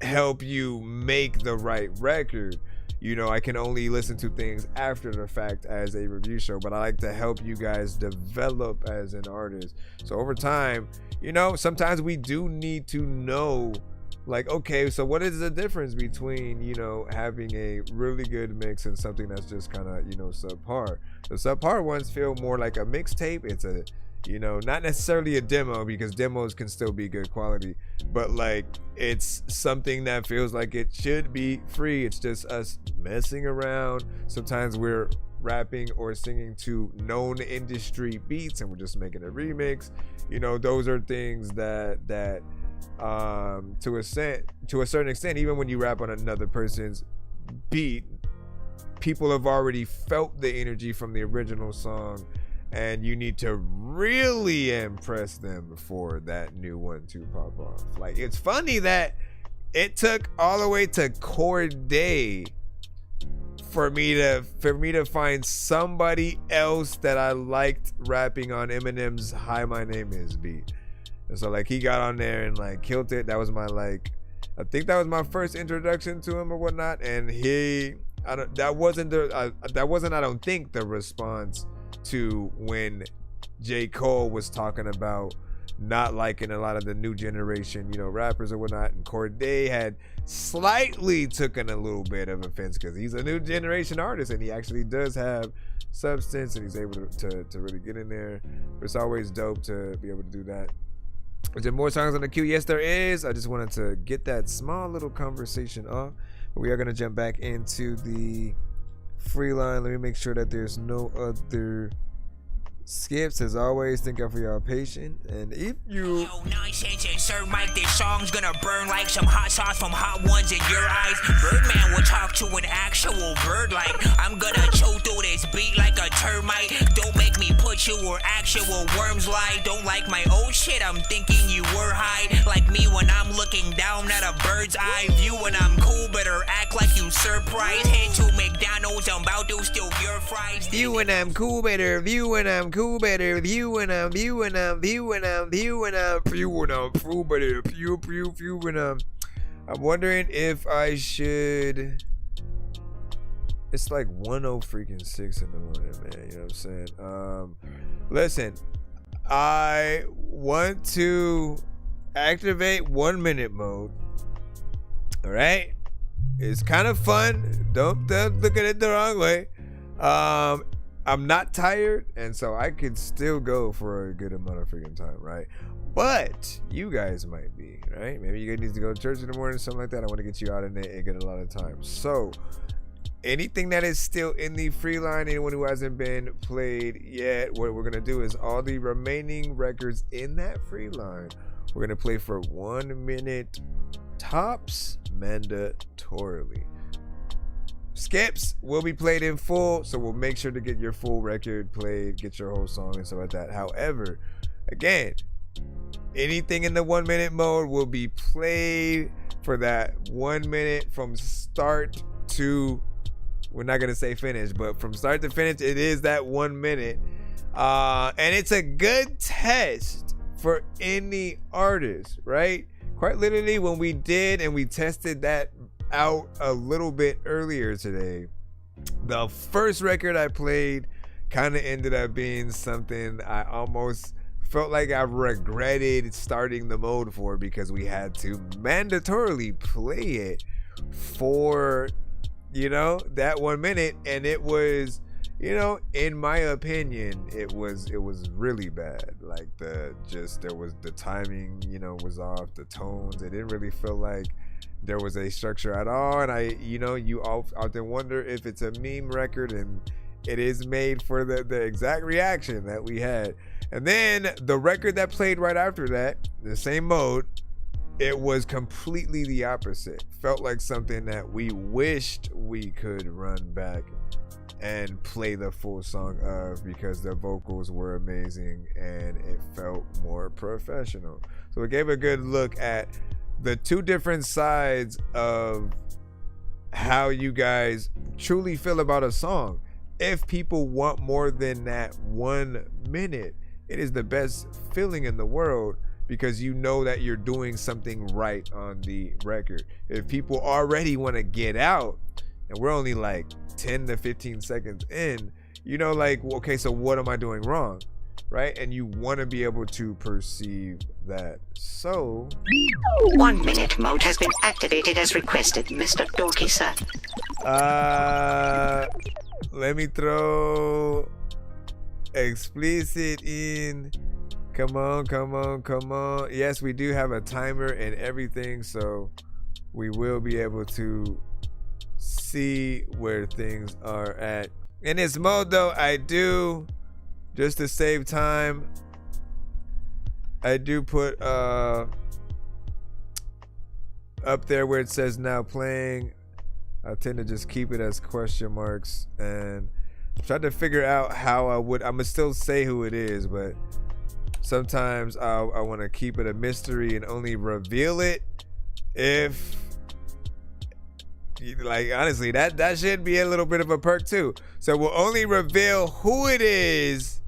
help you make the right record? You know, I can only listen to things after the fact as a review show, but I like to help you guys develop as an artist. So over time, you know, sometimes we do need to know, like, okay, so what is the difference between, you know, having a really good mix and something that's just kind of, you know, subpar? The subpar ones feel more like a mixtape. It's a, you know, not necessarily a demo, because demos can still be good quality, but like, it's something that feels like it should be free. It's just us messing around. Sometimes we're rapping or singing to known industry beats and we're just making a remix. You know, those are things that to a certain extent, even when you rap on another person's beat, people have already felt the energy from the original song, and you need to really impress them for that new one to pop off. Like, it's funny that it took all the way to Corday for me to find somebody else that I liked rapping on Eminem's "Hi, My Name Is" beat. And so, like, he got on there and like killed it. That was my, like, I think that was my first introduction to him or whatnot. And that wasn't I don't think the response to when J. Cole was talking about not liking a lot of the new generation, you know, rappers or whatnot, and Corday had slightly taken a little bit of offense because he's a new generation artist and he actually does have substance and he's able to really get in there. It's always dope to be able to do that. Is there more songs on the queue? Yes, there is. I just wanted to get that small little conversation off. But we are going to jump back into the free line. Let me make sure that there's no other skips. As always, thank y'all for y'all patience. And if you nonsense and Sir Mike, this song's gonna burn like some hot sauce from Hot Ones in your eyes. Birdman will talk to an actual bird like I'm gonna chew through this beat like a termite. Don't make me put you where actual worms lie. Don't like my old shit, I'm thinking you were high. Like me when I'm looking down at a bird's eye view. When I'm cool, better act like you surprised. Head to McDonald's, I'm about to steal your fries. View when I'm cool, better view when I'm cool, better view when I'm viewing I'm viewing I'm viewing I'm viewing I'm view better view when I'm wondering if I should. It's like 1:06 in the morning, man. You know what I'm saying? Listen, I want to activate 1 minute mode. All right, it's kind of fun. Don't look at it the wrong way. I'm not tired, and so I could still go for a good amount of freaking time, right? But you guys might be, right? Maybe you guys need to go to church in the morning, something like that. I want to get you out in it and get a lot of time. So anything that is still in the free line, anyone who hasn't been played yet, what we're gonna do is all the remaining records in that free line, we're gonna play for 1 minute tops, mandatorily. Skips will be played in full, so we'll make sure to get your full record played, get your whole song and stuff like that. However, again, anything in the 1 minute mode will be played for that 1 minute from start to, we're not gonna say finish, but from start to finish, it is that 1 minute. And it's a good test for any artist, right? Quite literally, when we did and we tested that out a little bit earlier today, the first record I played kind of ended up being something I almost felt like I regretted starting the mode for, because we had to mandatorily play it for, you know, that 1 minute, and it was, you know, in my opinion, it was really bad. Like the timing, you know, was off, the tones, it didn't really feel like there was a structure at all. And you often wonder if it's a meme record, and it is made for the exact reaction that we had. And then the record that played right after that, the same mode, it was completely the opposite. Felt like something that we wished we could run back and play the full song of, because the vocals were amazing and it felt more professional. So it gave a good look at the two different sides of how you guys truly feel about a song. If people want more than that 1 minute, it is the best feeling in the world because you know that you're doing something right on the record. If people already want to get out and we're only like 10 to 15 seconds in, you know, like, okay, so what am I doing wrong? Right? And you want to be able to perceive that. So 1 minute mode has been activated as requested, Mr. Dorky, sir. Let me throw explicit in. Come on. Yes, we do have a timer and everything, so we will be able to see where things are at. In this mode though, I do, just to save time, I do put up there where it says now playing. I tend to just keep it as question marks and try to figure out how I'm gonna still say who it is, but sometimes I want to keep it a mystery and only reveal it if, like, honestly, that should be a little bit of a perk too. So we'll only reveal who it is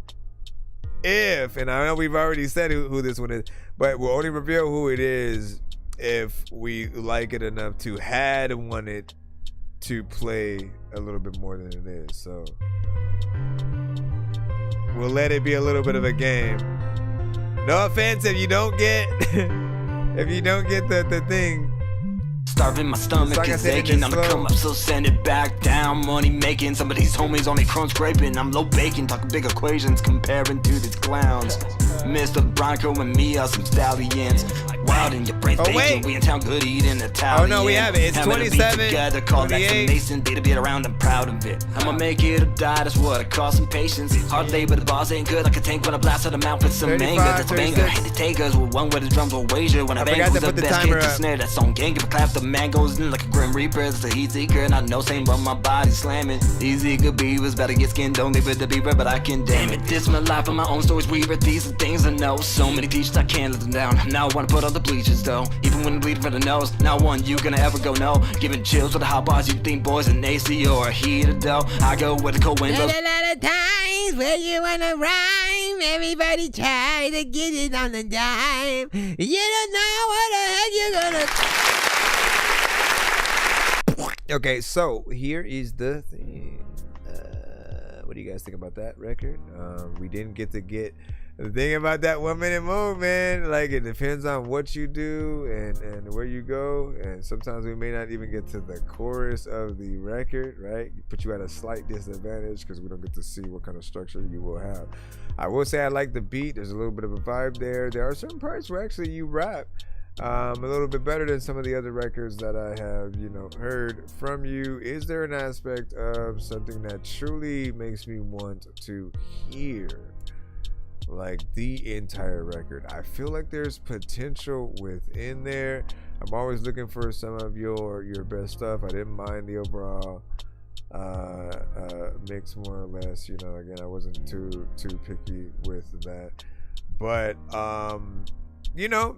if, and I know we've already said who this one is, but we'll only reveal who it is if we like it enough to had wanted to play a little bit more than it is. So we'll let it be a little bit of a game. No offense if you don't get the thing. Starving, my stomach is aching. I'm gonna come up, so send it back down. Money making, some of these homies on me crumbs scraping. I'm low baking, talking big equations, comparing to these clowns. Mr. Bronco and me are some stallions. Wild in your brain thinking, we in town good eating Italian. Oh no, we have it. It's 27. Together, call that some Mason, beat a bit around, I'm proud of it. I'ma make it or die, that's what I call some patience. Hard labor, the boss ain't good like a tank when I blast out the mouth with some anger. That's a banger. Hate to take us with one where the drums will wager. When I bang who's the best, get the snare. That's on gang, give a clap, the man goes in like a grim reaper. It's a heat seeker, and I know same, but my body's slamming. Easy could be, was better get skinned, don't leave it to beaver, but I can damn it. This my life, and my own stories weaver. These are things I know. So many teachers, I can't let them down. Now I wanna put on the bleachers though. Even when bleeding from the nose, not one you gonna ever go no. Giving chills with the hot bars, you think boys an AC or a heater though. I go with the cold wind. There's a lot of times where you wanna rhyme. Everybody try to get it on the dime. You don't know what the heck you're gonna. Okay, so here is the thing. What do you guys think about that record? We didn't get the thing about that 1 minute mode, man. Like, it depends on what you do and where you go, and sometimes we may not even get to the chorus of the record, right? Put you at a slight disadvantage because we don't get to see what kind of structure you will have. I will say I like the beat. There's a little bit of a vibe there. There are certain parts where actually you rap a little bit better than some of the other records that I have, heard from you. Is there an aspect of something that truly makes me want to hear, like, the entire record? I feel like there's potential within there. I'm always looking for some of your best stuff. I didn't mind the overall mix, more or less. Again, I wasn't too picky with that, but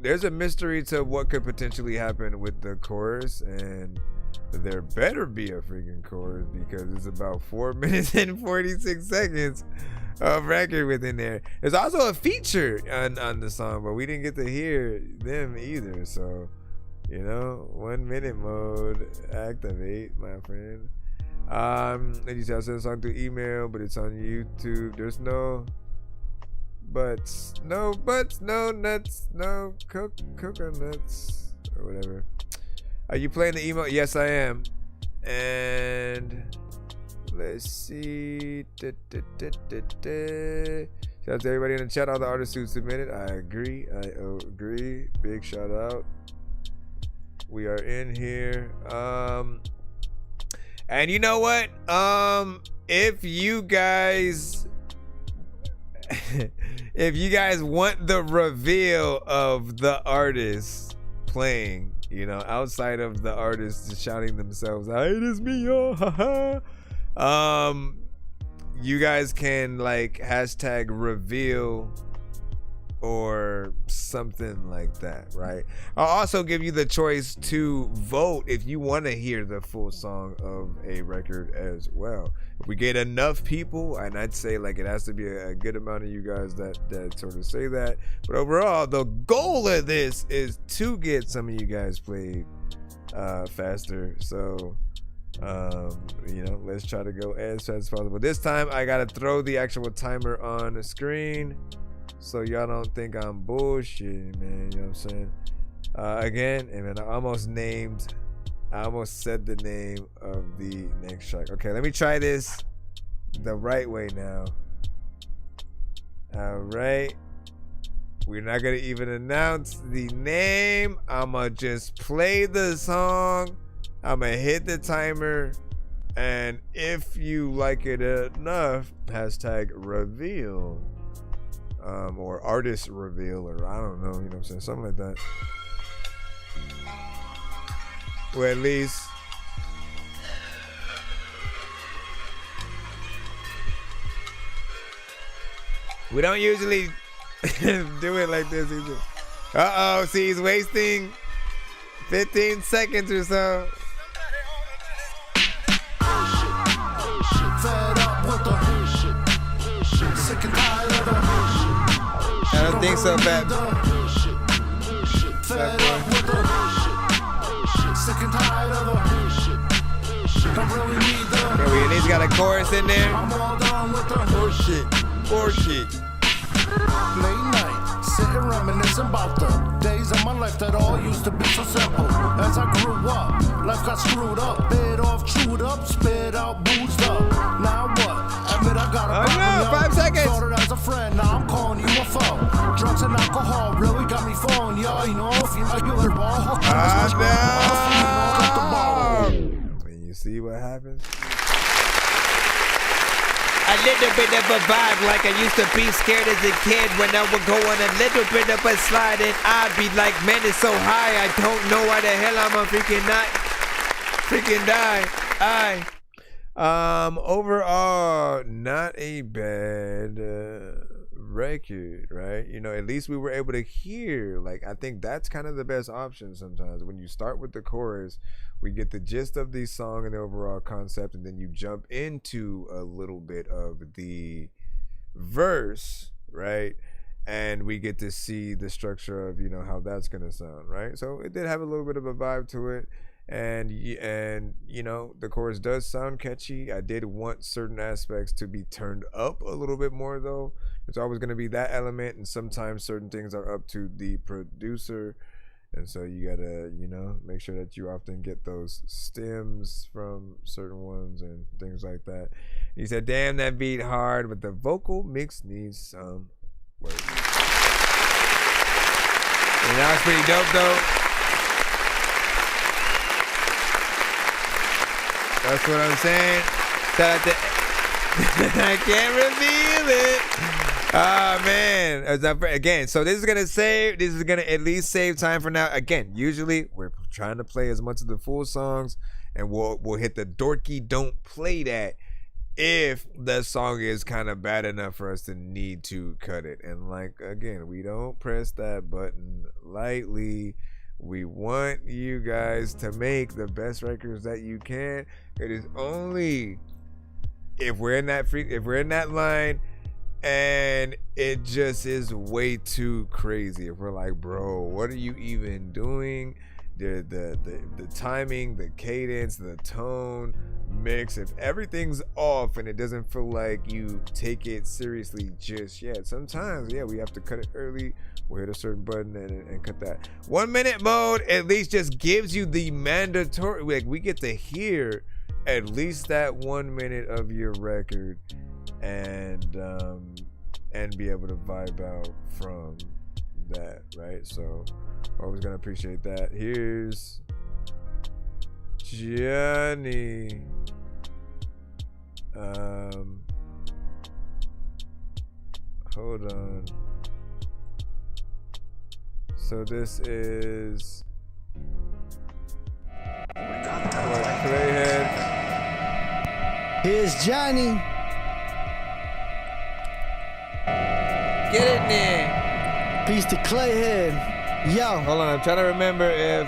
there's a mystery to what could potentially happen with the chorus, and there better be a freaking chorus because it's about 4 minutes and 46 seconds of record within there. There's also a feature on the song, but we didn't get to hear them either. So, 1 minute mode, activate, my friend. And you said I sent a song through email, but it's on YouTube. There's no buts, no nuts, no coconuts, or whatever. Are you playing the email? Yes, I am. And let's see. Shout out to everybody in the chat, all the artists who submitted. I agree. Big shout out. We are in here. And you know what? If you guys want the reveal of the artist playing, outside of the artists shouting themselves out, "It is me, oh, haha." You guys can hashtag reveal or something like that, right? I'll also give you the choice to vote if you want to hear the full song of a record as well. If we get enough people, and I'd say like it has to be a good amount of you guys that sort of say that, but overall the goal of this is to get some of you guys played faster. So you know, let's try to go as fast as possible. This time I gotta throw the actual timer on the screen so y'all don't think I'm bullshit, man. You know what I'm saying? Again, and then I almost said the name of the next track. Okay, let me try this the right way now. All right, we're not gonna even announce the name. I'ma just play the song. I'ma hit the timer, and if you like it enough, hashtag reveal, or artist reveal, or I don't know, you know what I'm saying, something like that. Or at least we don't usually do it like this either. Uh-oh, see, he's wasting 15 seconds or so. I don't think so, Fat. Yeah, we at least got a chorus in there. Bullshit. Late night, sitting reminiscing about the days of my life that all used to be so simple. As I grew up, life got screwed up, bit off, chewed up, spit out, boozed up. Now what? Admit I got a problem. 5 seconds. Started as a friend, now I'm calling you a foe. Drugs and alcohol really got me falling, yo. You know, if you like your ball, and you see what happens? A little bit of a vibe like I used to be scared as a kid when I would go on a little bit of a slide and I'd be like, man, it's so high, I don't know why the hell I'm a freaking die. Overall, not a bad record, right? You know, at least we were able to hear, like, I think that's kind of the best option sometimes. When you start with the chorus, we get the gist of the song and the overall concept, and then you jump into a little bit of the verse, right? And we get to see the structure of, you know, how that's gonna sound, right? So it did have a little bit of a vibe to it, and you know, the chorus does sound catchy. I did want certain aspects to be turned up a little bit more, though. There's always gonna be that element, and sometimes certain things are up to the producer. And so you gotta, you know, make sure that you often get those stems from certain ones and things like that. He said, damn, that beat hard, but the vocal mix needs some work. And that was pretty dope, though. That's what I'm saying. Shout out to I can't reveal it. Oh man, again, so this is gonna at least save time for now. Again, usually we're trying to play as much of the full songs, and we'll hit the dorky don't play that if the song is kind of bad enough for us to need to cut it. And like, again, we don't press that button lightly. We want you guys to make the best records that you can. It is only if we're in that line and it just is way too crazy, if we're like, bro, what are you even doing? The timing, the cadence, the tone, mix, if everything's off and it doesn't feel like you take it seriously just yet, sometimes, yeah, we have to cut it early. We'll hit a certain button and cut that. 1 minute mode at least just gives you the mandatory, like, we get to hear at least that 1 minute of your record and be able to vibe out from that, right? So always gonna appreciate that. Here's Johnny. Hold on. So this is Playhead. Here's Johnny. Get it there. Beast to Clayhead. Yo. Hold on, I'm trying to remember if...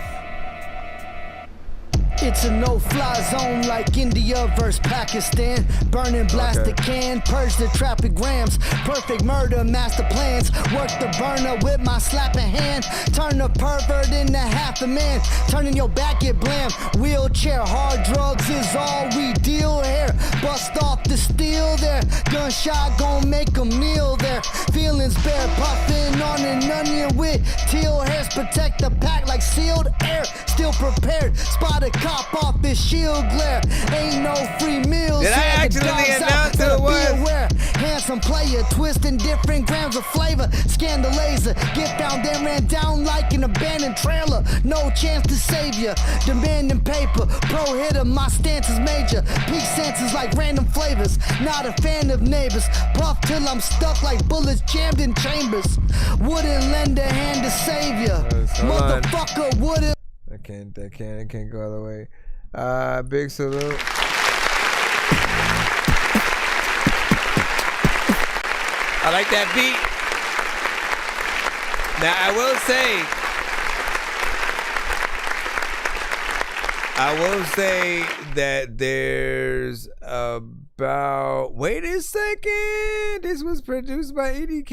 It's a no-fly zone like India versus Pakistan. Burn and blast the can, purge the traffic grams. Perfect murder, master plans. Work the burner with my slapping hand. Turn a pervert into half a man. Turning your back, get blam. Wheelchair, hard drugs is all we deal here. Bust off the steel there. Gunshot gon' make them kneel there. Feelings bare, puffing on an onion with teal hairs. Protect the pack like sealed air. Still prepared. Spot a cop off his shield glare. Ain't no free meals. Did I actually announce who it was? Handsome player, twisting different grams of flavor. Scan the laser, get found then ran down like an abandoned trailer. No chance to save ya. Demanding paper, pro hitter, my stance is major. Peak senses like random flavors. Not a fan of neighbors. Puff till I'm stuck like bullets jammed in chambers. Wouldn't lend a hand to save ya. Motherfucker wouldn't. I can't go all the way. Big salute. I like that beat. Now I will say that there's about, wait a second, this was produced by EDK.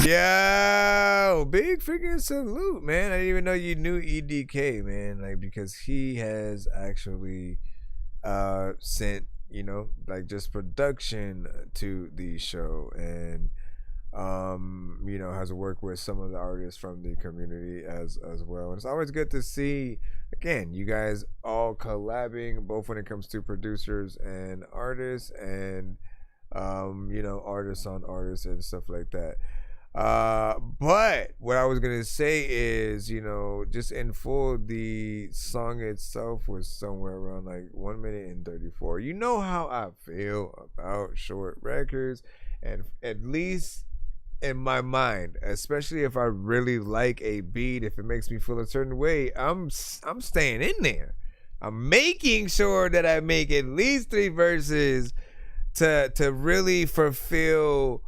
Yo, big freaking salute, man. I didn't even know you knew EDK, man, like, because he has actually sent, you know, like, just production to the show, and you know, has worked with some of the artists from the community as well. And it's always good to see, again, you guys all collabing, both when it comes to producers and artists, and you know, artists on artists and stuff like that. But what I was gonna say is, you know, just in full, the song itself was somewhere around like 1 minute and 34. You know how I feel about short records, and at least in my mind, especially if I really like a beat, if it makes me feel a certain way, I'm staying in there. I'm making sure that I make at least 3 verses to really fulfill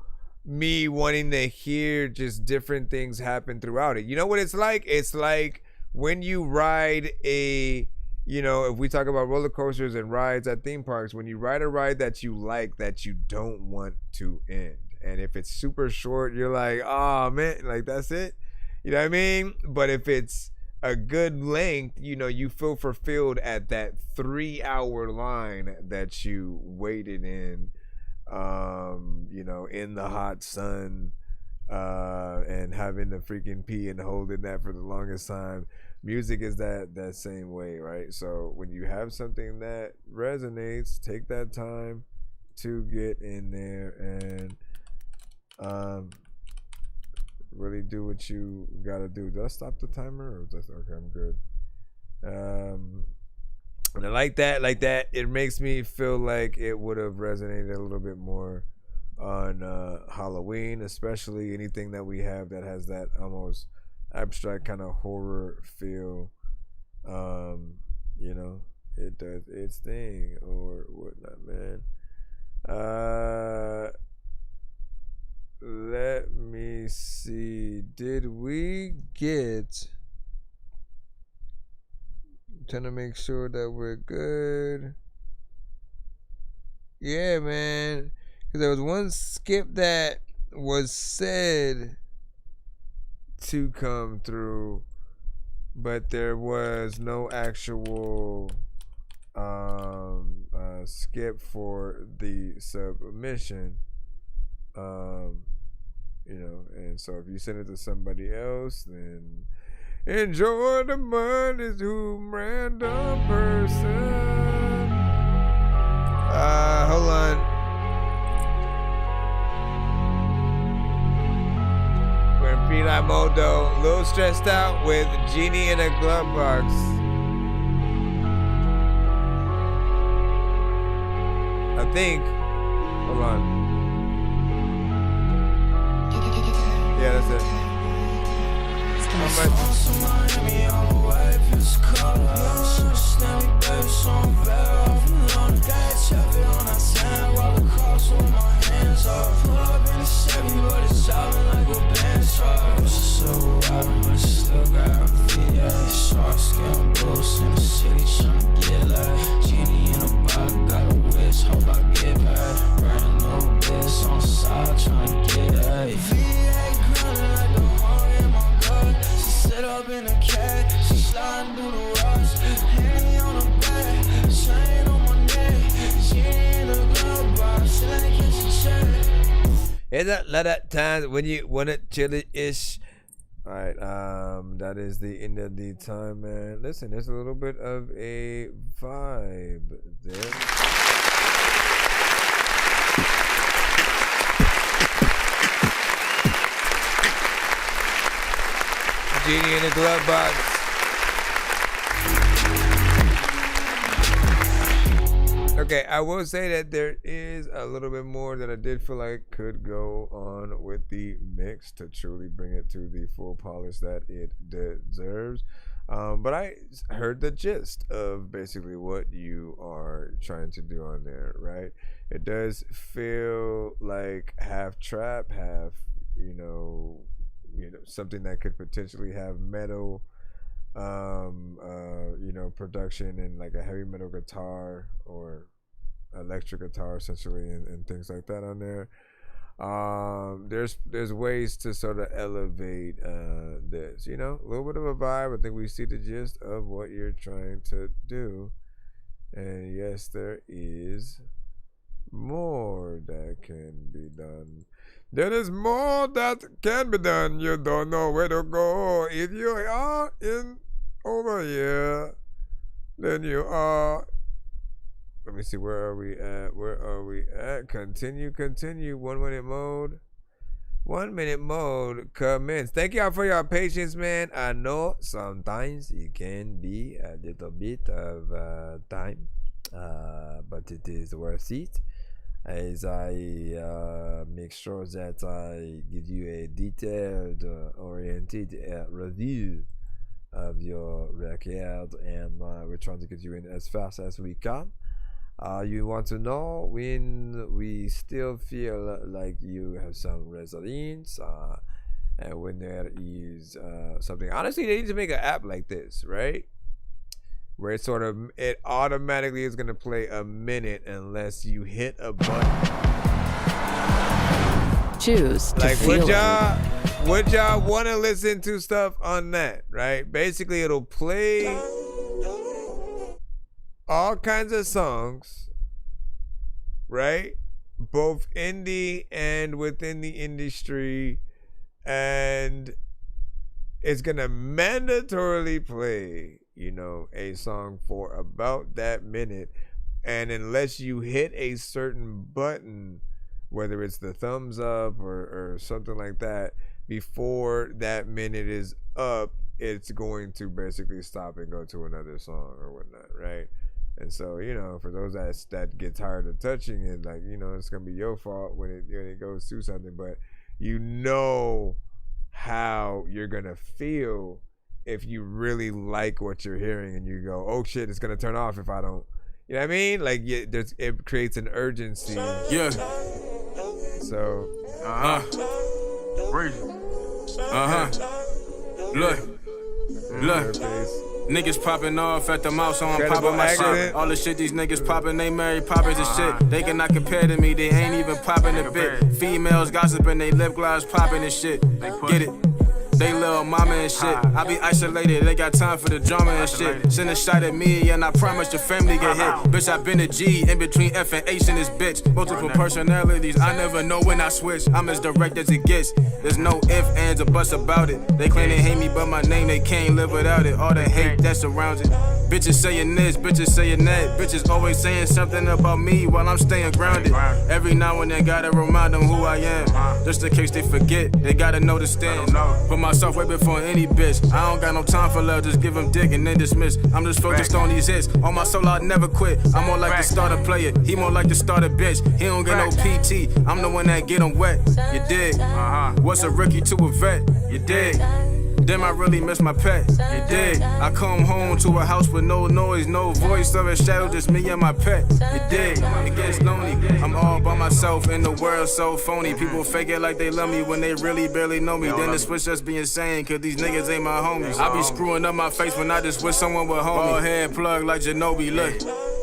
me wanting to hear just different things happen throughout it. You know what it's like? It's like when you ride a, you know, if we talk about roller coasters and rides at theme parks, when you ride a ride that you like, that you don't want to end. And if it's super short, you're like, oh man, like that's it. You know what I mean? But if it's a good length, you know, you feel fulfilled at that 3-hour line that you waited in, you know, in the hot sun, and having to freaking pee and holding that for the longest time. Music is that same way, right? So when you have something that resonates, take that time to get in there and really do what you gotta do. Did I stop the timer? Or just, okay, I'm good. And I like that. It makes me feel like it would have resonated a little bit more on Halloween, especially anything that we have that has that almost abstract kind of horror feel. You know, it does its thing or whatnot, man. Let me see. Did we get... I'm trying to make sure that we're good. Yeah, man. Because there was one skip that was said to come through, but there was no actual skip for the submission. You know, and so if you send it to somebody else, then enjoy the money to random person. Hold on. We're in P-Line mode though. A little stressed out with Genie in a glove box. I think. Hold on. Yeah, that's it. It's a lot of times when you want it chilly-ish. All right, that is the end of the time, man. Listen, there's a little bit of a vibe there. Genie in the glove box. Okay, I will say that there is a little bit more that I did feel like could go on with the mix to truly bring it to the full polish that it deserves. But I heard the gist of basically what you are trying to do on there, right? It does feel like half trap, half, something that could potentially have metal, production and like a heavy metal guitar or electric guitar essentially and things like that on there. There's ways to sort of elevate this, a little bit of a vibe. I think we see the gist of what you're trying to do. And yes, there is more that can be done. There is more that can be done. You don't know where to go. If you are in over here, then you are. Let me see, where are we at? Continue. 1 minute mode. 1 minute mode commence. Thank y'all for your patience, man. I know sometimes it can be a little bit of time, but it is worth it. As I make sure that I give you a detailed, oriented review of your record, and we're trying to get you in as fast as we can. You want to know when we still feel like you have some resilience, and when there is something. Honestly, they need to make an app like this, right? Where it automatically is gonna play a minute unless you hit a button. Choose to like feel would y'all want to listen to stuff on that, right? Basically, it'll play all kinds of songs, right? Both indie and within the industry, and it's gonna mandatorily play a song for about that minute, and unless you hit a certain button, whether it's the thumbs up or something like that, before that minute is up, it's going to basically stop and go to another song or whatnot, right? And so, for those that get tired of touching it, like, it's gonna be your fault when it goes to something, but how you're gonna feel if you really like what you're hearing and you go, oh shit, it's gonna turn off if I don't, you know what I mean? Like, it creates an urgency. Yeah. So. Look. Niggas popping off at the mouth, so I'm popping my shit. All the shit these niggas popping, they Mary Poppins and shit. They cannot compare to me, they ain't even popping a bit. Females gossiping, they lip gloss popping and shit. Get it? They little mama and shit. I be isolated, they got time for the drama and shit. Send a shot at me, and I promise your family get hit. Bitch, I been a G in between F and H in this bitch. Multiple personalities, I never know when I switch. I'm as direct as it gets. There's no ifs, ands, or buts about it. They claim they hate me, but my name, they can't live without it. All the hate that surrounds it. Bitches saying this, bitches saying that. Bitches always saying something about me while I'm staying grounded. Every now and then, gotta remind them who I am. Just in case they forget, they gotta know the stance. Put myself way before any bitch. I don't got no time for love, just give them dick and then dismiss. I'm just focused on these hits. On my soul, I'd never quit. I'm more like the starter player, he more like the starter bitch. He don't get no PT, I'm the one that get him wet. You dig? What's a rookie to a vet? You dig? Damn, I really miss my pet. You dig? I come home to a house with no noise, no voice of a shadow, just me and my pet. You dig? It gets lonely. I'm all by myself in the world so phony. People fake it like they love me when they really barely know me. Then the switch just be insane, cause these niggas ain't my homies. I be screwing up my face when I just wish someone would hold me. Bald head plug like Ginobili, look.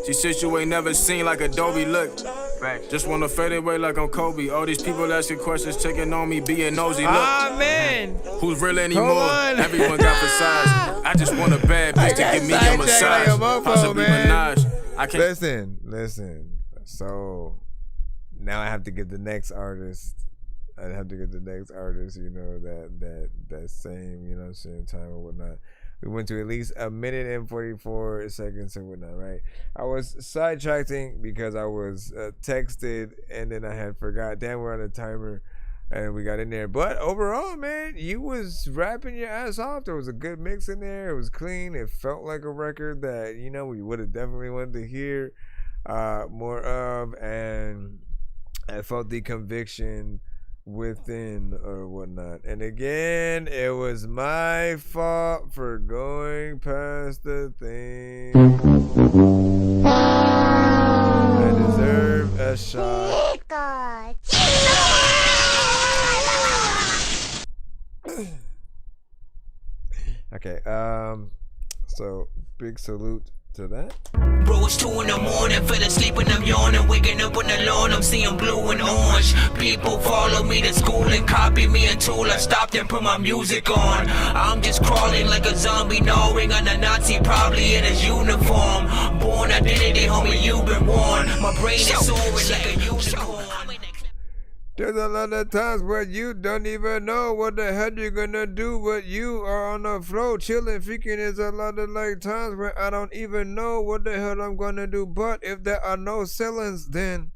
She shit you ain't never seen like Adobe, look. Just wanna fade away like I'm Kobe. All these people asking questions, checking on me, being nosy, look. Man. Who's real anymore? Everyone got facades. I just want a bad bitch to give me a massage. Possibly Minaj. I can't. Listen. So now I have to get the next artist I'd have to get the next artist, you know, that same, you know what I'm saying, time or whatnot. We went to at least 1 minute and 44 seconds and whatnot, right? I was sidetracking because I was texted and then I had forgot. Damn, we're on a timer and we got in there. But overall, man, you was rapping your ass off. There was a good mix in there. It was clean. It felt like a record that, you know, we would have definitely wanted to hear more of. And I felt the conviction within or whatnot. And again, it was my fault for going past the thing. I deserve a shot. Okay, so big salute to that. Bro, it's 2 in the morning, fell asleep and I'm yawning. Waking up on the lawn, I'm seeing blue and orange. People follow me to school and copy me until I stopped and put my music on. I'm just crawling like a zombie, gnawing on a Nazi, probably in his uniform. Born identity, homie, you've been warned. My brain is soaring like a unicorn. There's a lot of times where you don't even know what the hell you're gonna do, but you are on the floor chilling, freaking. There's a lot of like times where I don't even know what the hell I'm gonna do, but if there are no ceilings, then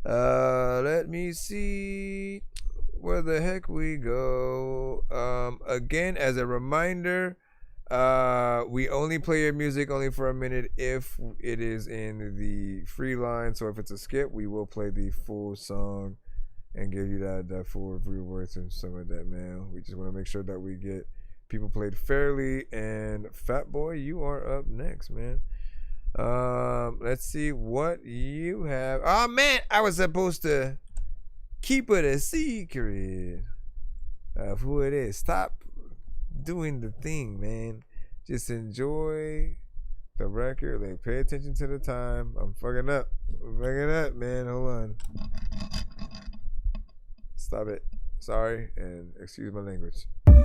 let me see where the heck we go. Again, as a reminder, we only play your music only for 1 minute if it is in the free line. So if it's a skip, we will play the full song and give you that full review words and some of that, man. We just want to make sure that we get people played fairly. And Fat Boy, you are up next, man. Let's see what you have. Oh man, I was supposed to keep it a secret of who it is. Stop doing the thing, man. Just enjoy the record. Like, pay attention to the time. I'm fucking up. Man. Hold on. Stop it. Sorry, and excuse my language. Fat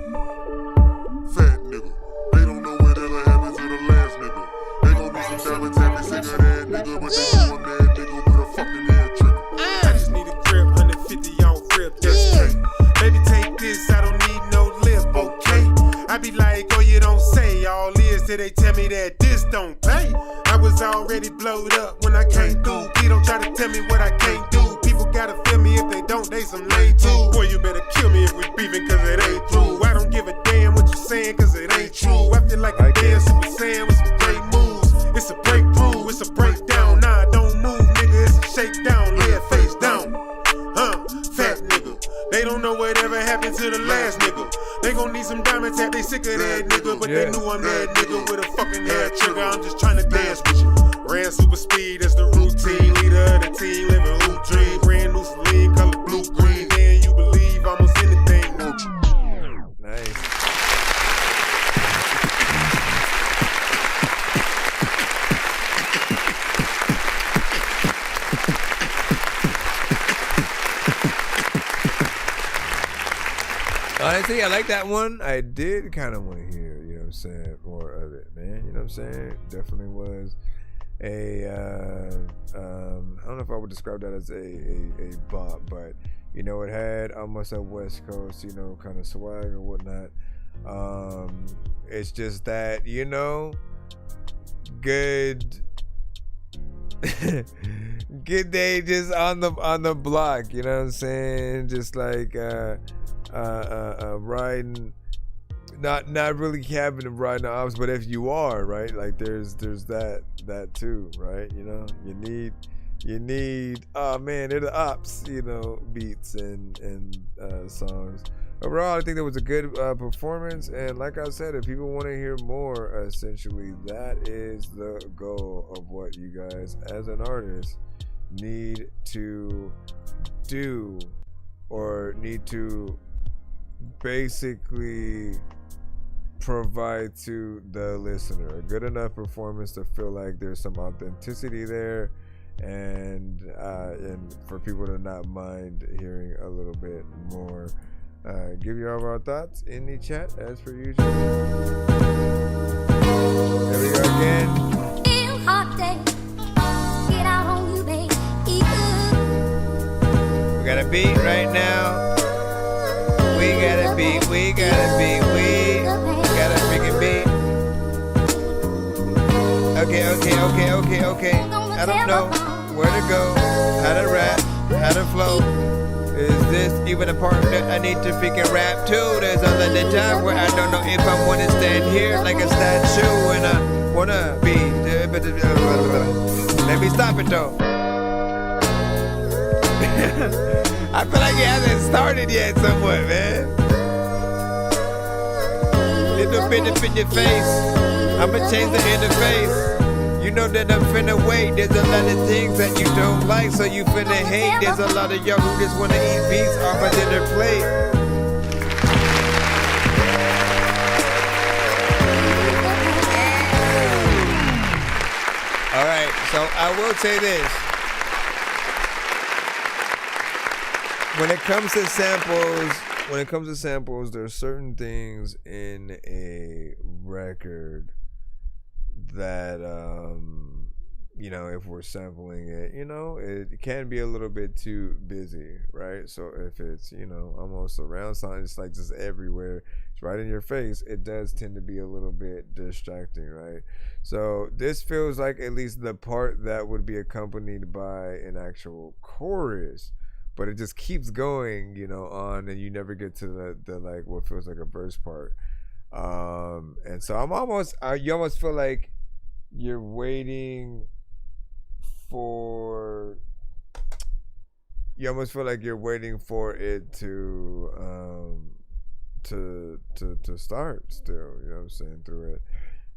nigga. They don't know whatever happened to the last nigga. They gon' be some diamond tapping, say that nigga, but they want that nigga with a fucking head trigger. I just need a grip, 150 on rip, that's straight. Baby, take this, I don't need no lip, okay? I be like, oh, you don't say all this till they tell me that this don't pay. I was already blowed up when I came through. Please don't try to tell me what I can't do. People gotta feel me, if they don't, they some lame too. Boy, you better kill me if we beefing, cause it ain't true. I don't give a damn what you saying, cause it ain't true. I feel like a damn Super Saiyan with some great moves. It's a breakthrough, it's a breakdown. Nah, don't move, nigga, it's a shakedown. Lay it face down. Fat nigga. They don't know whatever happened to the last nigga. They gon' need some diamond tap, they sick of that nigga. But they knew I'm that nigga with a fucking hair trigger. I'm just trying to dance with you. Ran super speed, that's the routine. Leader of the team, living hoop dream. Brand new Celine, color blue green. Then you believe almost anything, don't you? Nice. Honestly, I like that one. I did kind of want to hear, you know what I'm saying, more of it, man. You know what I'm saying? Definitely was a, I don't know if I would describe that as a bop, but, you know, it had almost a West Coast, you know, kind of swag or whatnot. It's just that, you know, good day just on the block, you know what I'm saying? Just like, riding, not really having to ride the ops, but if you are, right, like there's that too, right? You know, you need oh man, they're the ops, you know, beats and songs. Overall, I think that was a good performance, and like I said, if people want to hear more, essentially that is the goal of what you guys as an artist need to do, or need to basically provide to the listener. A good enough performance to feel like there's some authenticity there, and for people to not mind hearing a little bit more. Give you all of our thoughts in the chat as per usual. There we go again. We got a beat right now. We got a beat. We got a beat. We got a freaking beat. Okay. I don't know where to go, how to rap, how to flow. Is this even a part that I need to freaking rap to? There's another time where I don't know if I want to stand here like a statue and I wanna be. Let me stop it though. I feel like it hasn't started yet somewhat, man. Little bit up in your face. I'ma change the interface. You know that I'm finna wait. There's a lot of things that you don't like, so you finna hate. There's a lot of y'all who just wanna eat beats off a dinner plate. Alright, so I will say this. When it comes to samples, there's certain things in a record that you know, if we're sampling it, you know, it can be a little bit too busy, right? So if it's, you know, almost surround sound, it's like just everywhere, it's right in your face, it does tend to be a little bit distracting, right? So this feels like at least the part that would be accompanied by an actual chorus, but it just keeps going, you know, on, and you never get to the like what feels like a verse part. And so you almost feel like you're waiting for it to start still, you know what I'm saying, through it.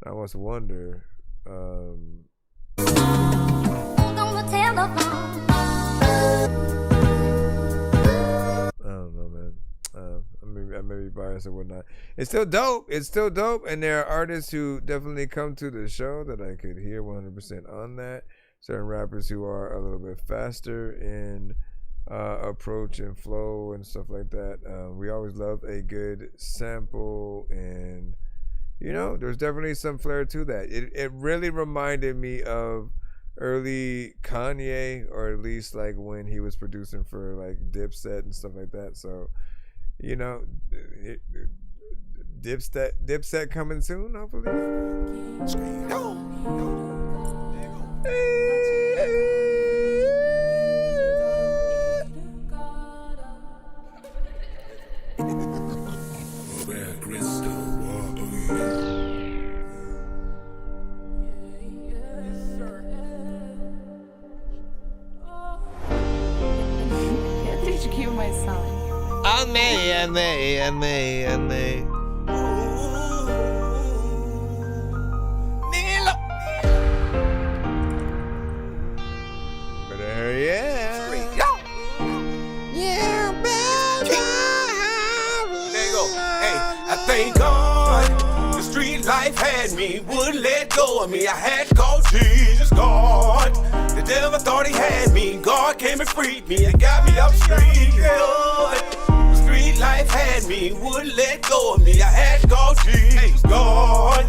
I almost wonder I don't know, man. I may be biased or whatnot. It's still dope. And there are artists who definitely come to the show that I could hear 100% on that. Certain rappers who are a little bit faster in approach and flow and stuff like that. We always love a good sample, and you know, there's definitely some flair to that. It really reminded me of early Kanye, or at least like when he was producing for like Dipset and stuff like that. So, you know, Dipset coming soon, hopefully. I may. Better hurry up. Yeah, baby. There you go. Hey, I thank God the street life had me, wouldn't let go of me. I had to call Jesus God. The devil thought he had me, God came and freed me and got me up street. God. Life had me, wouldn't let go of me. I had to call Jesus God.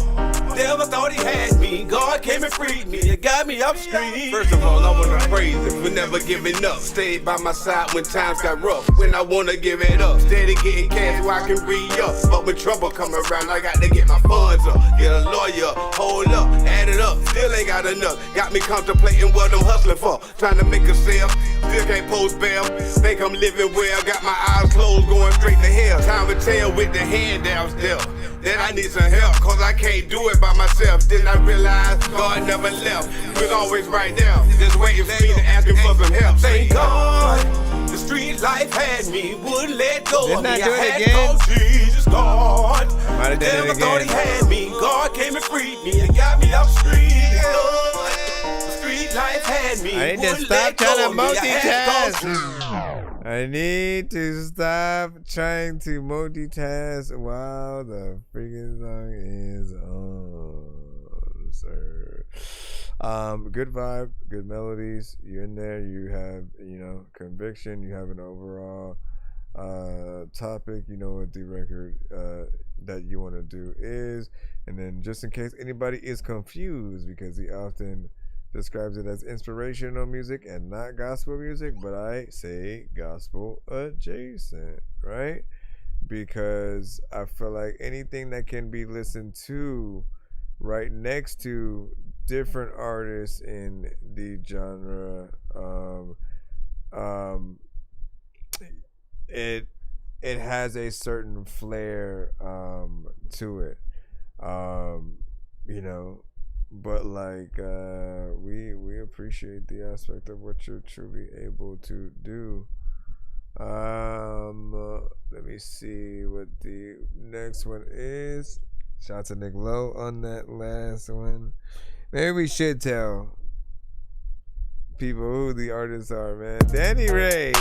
Devil thought he had me, God came and freed me and got me upstream. First of all, I wanna praise him for never giving up. Stayed by my side when times got rough. When I wanna give it up, steady getting cash so I can re-up. But when trouble come around, I got to get my funds up. Get a lawyer, hold up, add it up. Still ain't got enough. Got me contemplating what I'm hustling for. Trying to make a sale, still can't post bail. Think I'm living well, got my eyes closed, going straight to hell. Time to tell with the handouts dealt. Then I need some help, cause I can't do it by myself. Then I realized God never left. He was always right there, just waiting for me to ask him for some help. Thank God, the street life had me, wouldn't let go of me. I had to call Jesus God. Never thought he had me, God came and freed me and got me up street. The street life had me, I need to stop trying to multitask. I need to stop trying to multitask while the freaking song is on, sir. Good vibe, good melodies. You're in there. You have, you know, conviction. You have an overall topic. You know what the record that you want to do is. And then just in case anybody is confused, because he often describes it as inspirational music and not gospel music, but I say gospel adjacent, right? Because I feel like anything that can be listened to right next to different artists in the genre, it has a certain flair to it, you know. But like we appreciate the aspect of what you're truly able to do. Let me see what the next one is. Shout out to Nick Lowe on that last one. Maybe we should tell people who the artists are, man. Danny Ray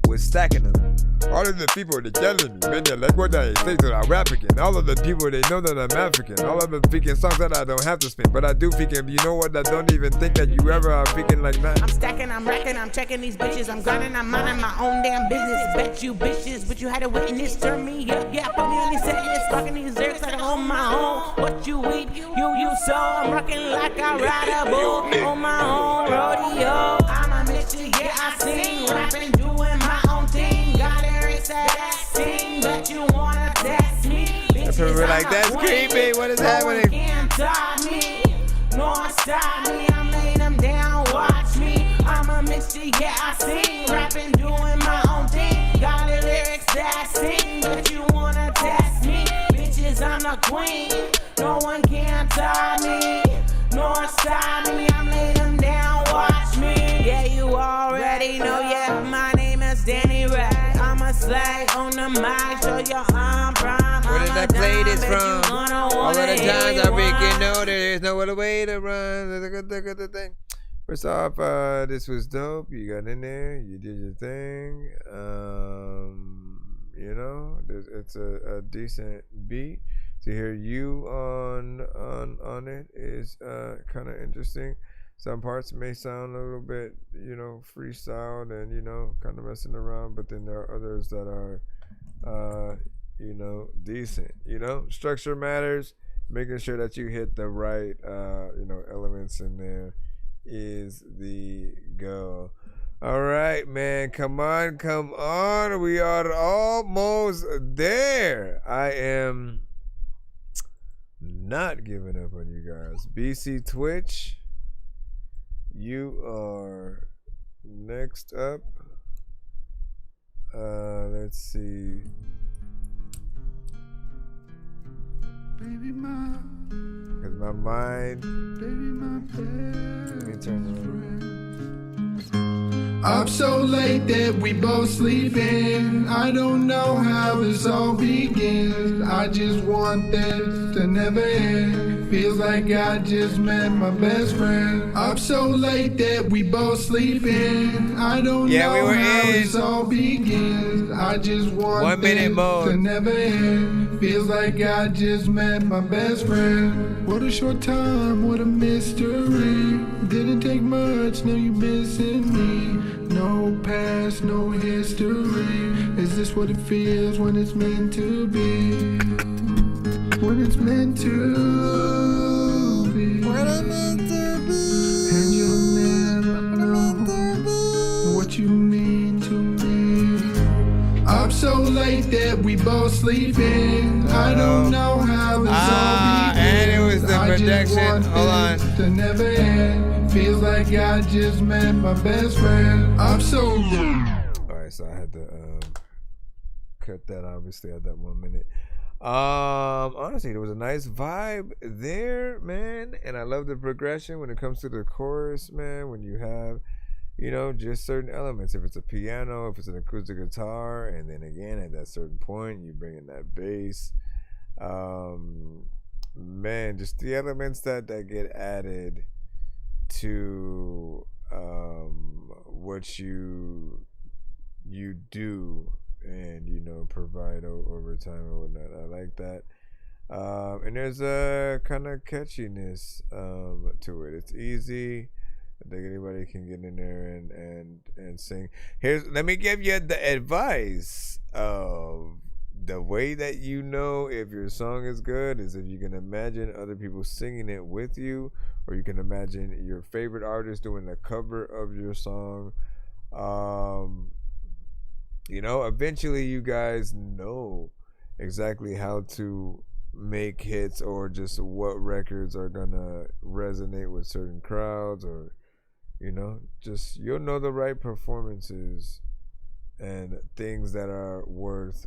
was stacking them. All of the people they telling me, man, they like what I say that I'm African. All of the people they know that I'm African. All of them speaking songs that I don't have to speak, but I do speaking. You know what? I don't even think that you ever are speaking like that. I'm stacking, I'm racking, I'm checking these bitches. I'm grinding, I'm minding my own damn business. Bet you bitches, but you had to witness. Turn me up, yeah, put me on these set lists. Rocking these lyrics like on my own. What you eat, you sow. I'm rocking like I ride a bull on my own rodeo. I'm a bitch, yeah, I sing, rapping, doing my own thing. Got lyrics that sing, but you wanna test me. We're like, that's creepy. What is happening? Can't stop me. No, stop me. I'm laying them down. Watch me. I'm a mixture. Yeah, I sing. Rapping, doing my own thing. Got the lyrics that sing, but you wanna test me. Bitches, I'm the queen. No one can stop me. No, stop me. I'm laying them down. Watch me. Yeah, you already know. Yeah, my name is Danny Ray. I'm a slay on the mic. Show your arm prime. Where did I play this from? All of the times I freaking know there's no other way to run. First off, this was dope. You got in there, you did your thing. You know, it's a decent beat. To hear you on it is kind of interesting. Some parts may sound a little bit, you know, freestyled and, you know, kind of messing around, but then there are others that are you know, decent. You know, structure matters. Making sure that you hit the right, you know, elements in there is the goal. All right, man. Come on. We are almost there. I am not giving up on you guys. BC Twitch, you are next up. Let's see. Baby, my Cause my mind. Let me turn around. Up so late that we both sleeping. I don't know how this all begins. I just want this to never end. Feels like I just met my best friend. Up so late that we both sleeping. I don't know how this all begins. I just want 1 minute mode to never end. Feels like I just met my best friend. What a short time, what a mystery. Didn't take much, now you missing me. No past, no history. Is this what it feels when it's meant to be? When it's meant to be. What it meant to be. And you'll never know what you mean to me. Up so late that we both sleeping. I don't know how it's all begins. And it was the projection. Hold on. To never end. Feels like I just met my best friend. I'm so Alright, so I had to cut that obviously at that 1 minute. Honestly, there was a nice vibe there, man. And I love the progression when it comes to the chorus, man. When you have, you know, just certain elements. If it's a piano, if it's an acoustic guitar, and then again at that certain point you bring in that bass. Man, just the elements that get added to what you do and, you know, provide over time and whatnot. I like that. And there's a kind of catchiness to it. It's easy. I think anybody can get in there and sing. Let me give you the advice of the way that you know if your song is good is if you can imagine other people singing it with you, or you can imagine your favorite artist doing the cover of your song. Eventually you guys know exactly how to make hits, or just what records are gonna resonate with certain crowds, or just you'll know the right performances and things that are worth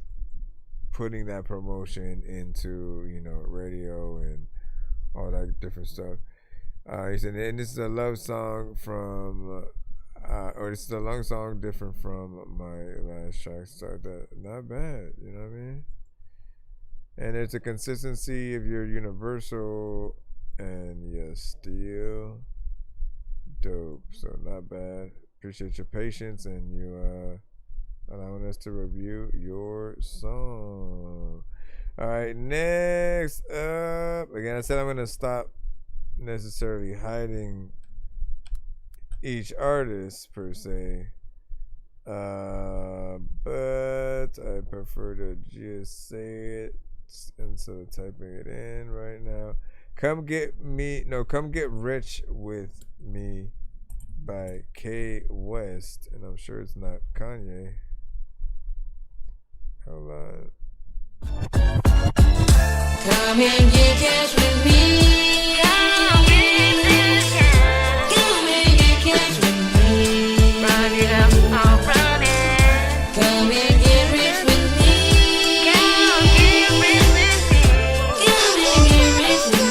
putting that promotion into, radio and all that different stuff. He said, and this is a love song from or this is a long song different from my last track. So that not bad, you know what I mean? And there's a consistency of your universal, and you're still dope. So not bad. Appreciate your patience and you allowing us to review your song. All right, next up. Again, I said I'm gonna stop necessarily hiding each artist per se, but I prefer to just say it instead of typing it in right now. Come Get Rich With Me by K West, and I'm sure it's not Kanye. Hold on. Come and get cash with me. Come and get cash with me. Run it up, I'll run it. Come and get rich with me. Come get rich with me. Come and get rich with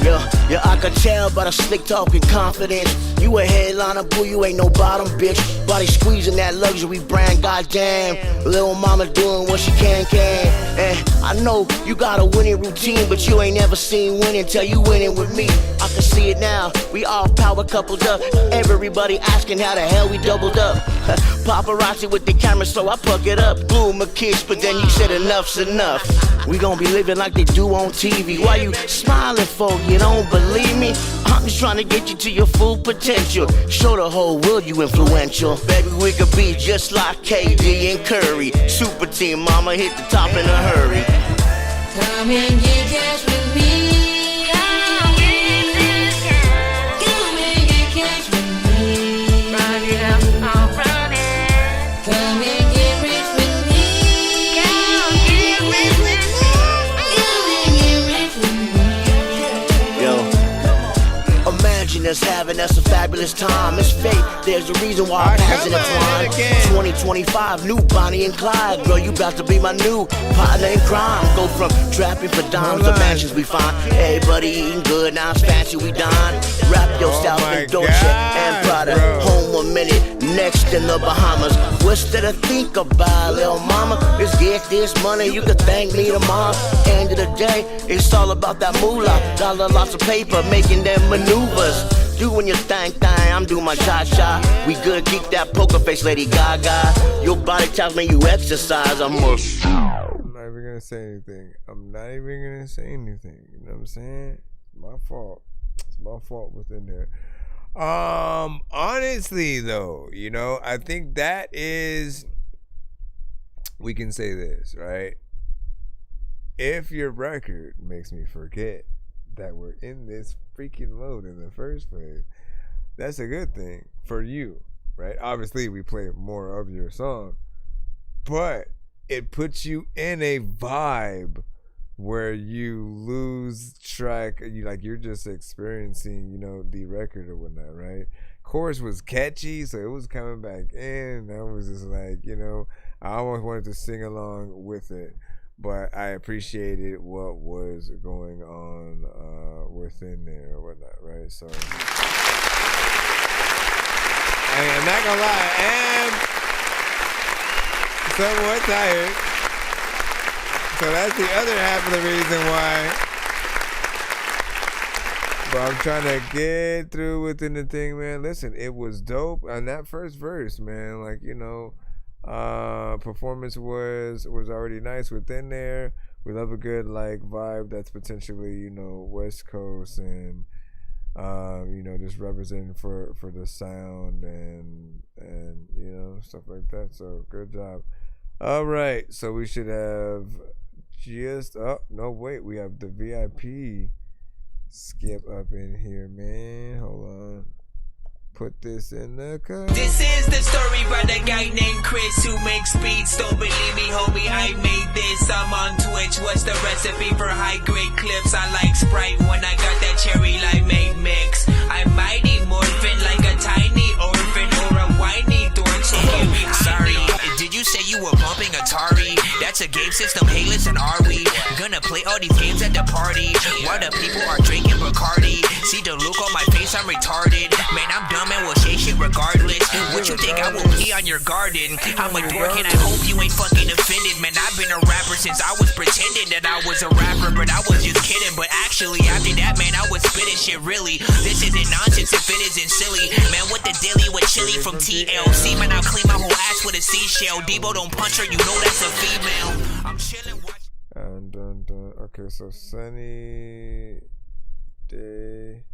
me. Yeah, I could tell by the slick talking confidence. You a headliner, boo, you ain't no bottom, bitch. Body squeezing that luxury brand, goddamn. Little mama doing what she can. And I know you got a winning routine, but you ain't never seen winning till you winning with me. I can see it now, we all power coupled up. Everybody asking how the hell we doubled up. Paparazzi with the camera, so I puck it up. Blew him a kiss, but then you said enough's enough. We gon' be living like they do on TV. Why you smiling for? You don't believe me? I'm just trying to get you to your full potential. Show the whole world you influential. Baby, we could be just like KD and Curry. Super team, mama, hit the top in a hurry. Come and get cash with me. Come and get cash with me. Run it up, I'll run it. Come and get rich with me. Come get rich with me. Come and get rich with me. Yo, imagine us having us a fabulous time. It's fate, there's a reason why I'm passing the twine. 2025, new Bonnie and Clyde. Girl, you about to be my new partner in crime. Go from trapping for dimes to mansions we find. Everybody eating good, now it's fancy we dine. Wrap yourself in Dolce and Prada. Home a minute, next in the Bahamas. What's there to think about, little mama? Let's get this money, you can thank me tomorrow. End of the day, it's all about that moolah. Dollar, lots of paper, making them maneuvers. Doing your thing, I'm doing my cha-cha. We good, keep that poker face, Lady Gaga. Your body tells me you exercise, I'm not even gonna say anything. You know what I'm saying? It's my fault. It's my fault within there. Honestly though, I think that is, we can say this, right? If your record makes me forget that we're in this freaking mode in the first place, that's a good thing for you, right? Obviously we play more of your song, but it puts you in a vibe where you lose track. You're just experiencing, the record or whatnot, right? Chorus was catchy, so it was coming back in. I was just like, I almost wanted to sing along with it, but I appreciated what was going on within there or whatnot, right? So I'm not gonna lie, I am somewhat tired. So that's the other half of the reason why. But I'm trying to get through within the thing, man. Listen, it was dope on that first verse, man. Performance was already nice within there. We love a good vibe that's potentially West Coast and just representing for the sound and stuff like that. So good job. All right, so we should have just. Oh no, wait, we have the VIP skip up in here, man. Hold on. Put this in the cut. This is the story by the guy named Chris who makes beats. Don't believe me, homie, I made this. I'm on Twitch. What's the recipe for high grade clips? I like Sprite when I got that cherry limeade mix. I'm mighty morphin' like a tiny orphan or a whiny dork chicken. Sorry, did you say you were bumping Atari? That's a game system. Hey, listen, are we gonna play all these games at the party while the people are drinking Bacardi? See the look on my face, I'm retarded. Man, I'm dumb and will say shit regardless. What you think I will pee on your garden? I'm a dork and I hope you ain't fucking offended. Man, I've been a rapper since I was pretending that I was a rapper, but I was just kidding. But actually, after that, man, I was spitting shit really. This isn't nonsense if it isn't silly. Man, what the dilly with chili from TLC? Man, I'll clean my whole ass with a seashell. Debo don't punch her, you know that's a female. I'm chilling. And okay, so sunny day.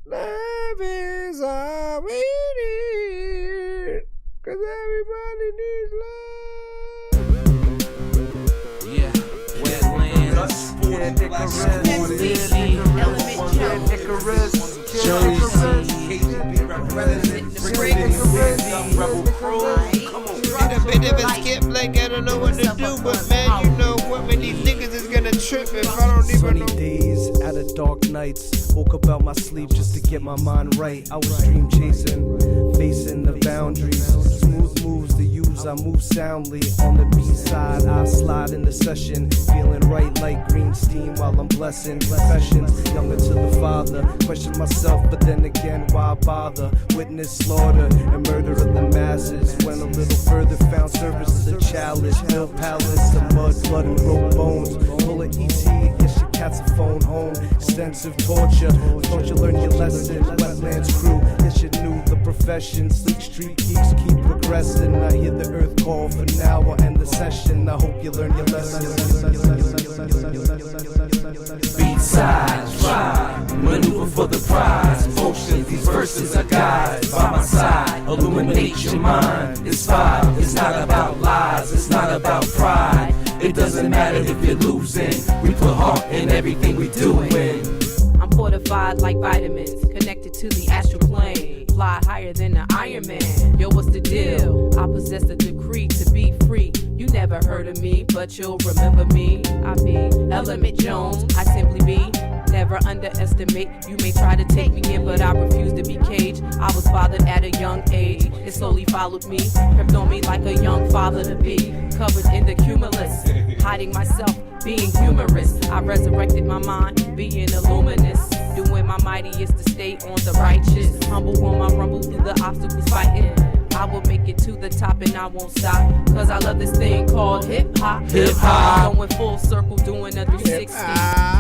Love is all we need, 'cause everybody needs love. Yeah, wetlands. In a bit of a skip, like I don't know what to do, but man, you know what, man, these niggas is gonna trip if I don't even know. Sunny days out of dark nights, woke up out my sleep just to get my mind right. I was dream chasing, facing the boundaries, smooth moves to use, I move soundly. On the B-side, I slide in the session, feeling right like green steam while I'm blessing. Confessions, younger to the father, question myself, but then again, why bother? Witness slaughter and murder of the masses. Went a little further, found service to the chalice, built palace of mud, blood, and broke bones. Pull an ET, get your cat's a phone home. Extensive torture, thought you learned your lesson. Wetlands crew, yes you knew the profession. Sleek street geeks keep progressing. I hear the earth call for now. I'll end the session. I hope you learn your lesson. Beat-side, drive, maneuver for the prize. Potions, these verses are guides. By my side, illuminate your mind. It's fine, it's not about lies, it's not about pride. It doesn't matter if you're losing. We put heart in everything we doing. I'm fortified like vitamins, connected to the astral plane. Fly higher than the Iron Man. Yo, what's the deal? I possess the decree to be free. You never heard of me, but you'll remember me. I be Element Jones, I simply be. Never underestimate. You may try to take me in, but I refuse to be caged. I was fathered at a young age. It slowly followed me, crept on me like a young father to be. Covered in the cumulus, hiding myself, being humorous. I resurrected my mind, being illuminous. Doing my mightiest to stay on the righteous. Humble on my rumble through the obstacles fighting. I will make it to the top and I won't stop. 'Cause I love this thing called hip-hop. Hip-hop. Going full circle, doing a 360.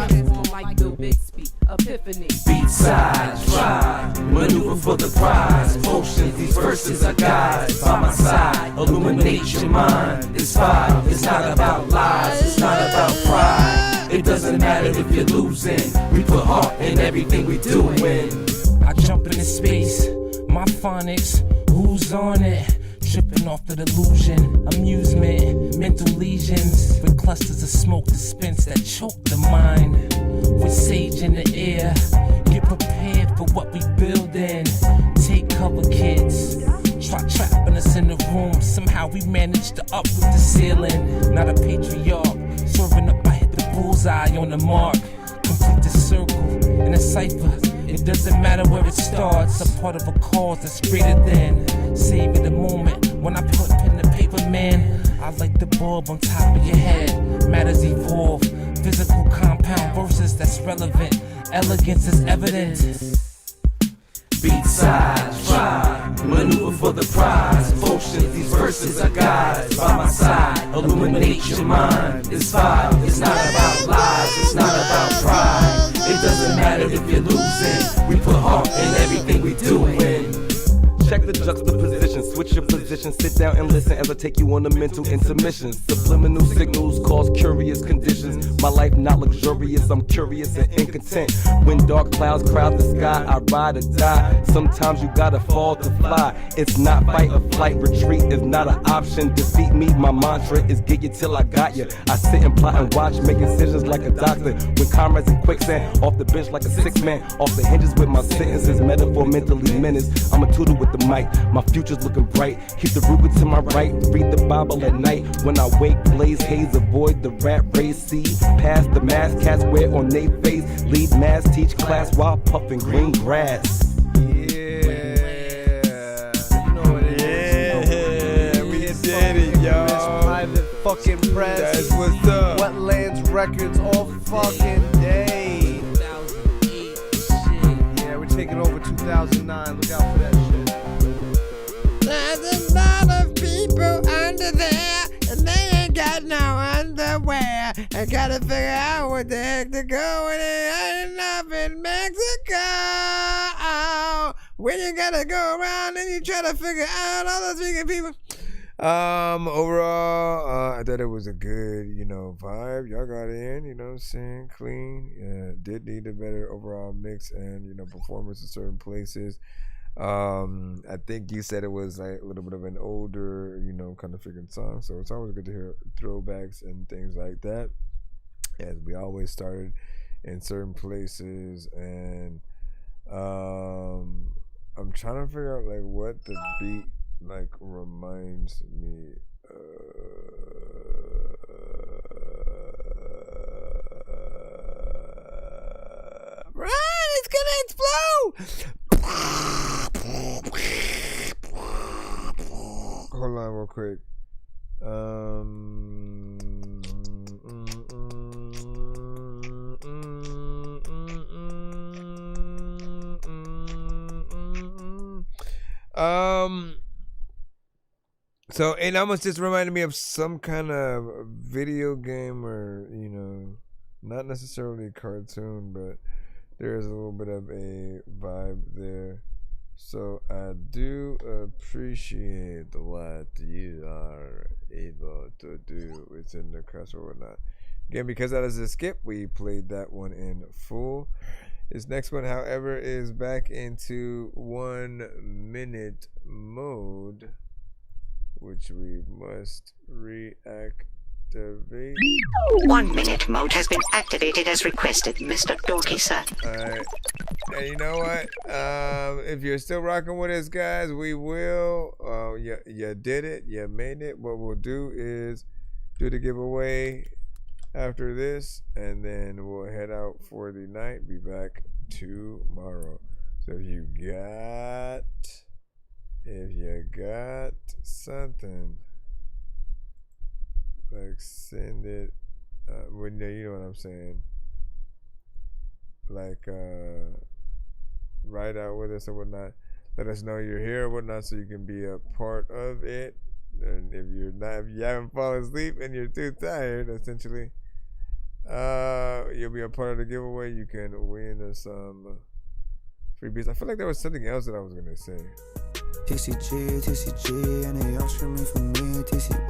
Transform like Bill Bixby, epiphany. Beat-side, drive, maneuver for the prize. Potions, these verses are guides. By my side, illuminate your mind. It's fine, it's not about lies, it's not about pride. It doesn't matter if you're losing. We put heart in everything we doing. I jump into space, my phonics, who's on it? Tripping off the delusion, amusement, mental lesions. With clusters of smoke dispense that choke the mind. With sage in the air, get prepared for what we building. Take cover, kids. Try trapping us in the room. Somehow we managed to up with the ceiling. Not a patriarch, serving up, I hit the bullseye on the mark. Complete the circle in a cipher. It doesn't matter where it starts. A part of a cause that's greater than. Saving the moment when I put pen to paper, man. I like the bulb on top of your head. Matters evolve. Physical compound versus that's relevant. Elegance is evident. Beat-side, drive, maneuver for the prize. Potions, these verses are guides. By my side, illuminate your mind. It's fine, it's not about lies, it's not about pride. It doesn't matter if you're losing. We put heart in everything we doing. Check the juxtaposition, switch switch your position. Sit down and listen as I take you on a mental intermission. Subliminal signals cause curious conditions. My life not luxurious, I'm curious and incontent. When dark clouds crowd the sky, I ride or die. Sometimes you gotta fall to fly. It's not fight or flight, retreat is not an option. Defeat me, my mantra is get you till I got you. I sit and plot and watch, make decisions like a doctor. With comrades in quicksand, off the bench like a 6-man. Off the hinges with my sentences, metaphor mentally menaced. I'm a tutor with the mic, my future's looking bright. Keep the Ruger to my right, read the Bible at night. When I wake, blaze haze, avoid the rat race. See, past the mask, cats wear on they face. Lead mass, teach class while puffing green grass. Private fucking press. That's what's up. Wetlands Records all fucking day. Yeah, we're taking over 2009. Look out for that shit. There's a lot of people under there, and they ain't got no underwear. I gotta figure out what the heck to go when it ain't enough in Mexico. When you gotta go around and you try to figure out all those vegan people. Overall, I thought it was a good, vibe. Y'all got in, what I'm saying, clean. Did need a better overall mix and, performance in certain places. I think you said it was like a little bit of an older, kind of freaking song. So it's always good to hear throwbacks and things like that. As we always started in certain places, and I'm trying to figure out like what the beat reminds me Run! It's gonna explode! Hold on real quick. So it almost just reminded me of some kind of video game or, not necessarily a cartoon, but there's a little bit of a vibe there. So I do appreciate what you are able to do within the cast or whatnot. Again, because that is a skip, we played that one in full. This next one, however, is back into 1 minute mode, which we must reactivate. 1 minute mode has been activated as requested, Mr. Dorky, sir. Alright. And you know what? If you're still rocking with us, guys, we will. You did it. You made it. What we'll do is do the giveaway after this, and then we'll head out for the night. Be back tomorrow. So if you got something, send it. You know what I'm saying. Ride out with us or whatnot. Let us know you're here or whatnot, so you can be a part of it. And if you haven't fallen asleep and you're too tired, essentially, you'll be a part of the giveaway. You can win some free beats. I feel like there was something else that I was gonna say. TCG, and they all screaming for me. TCG,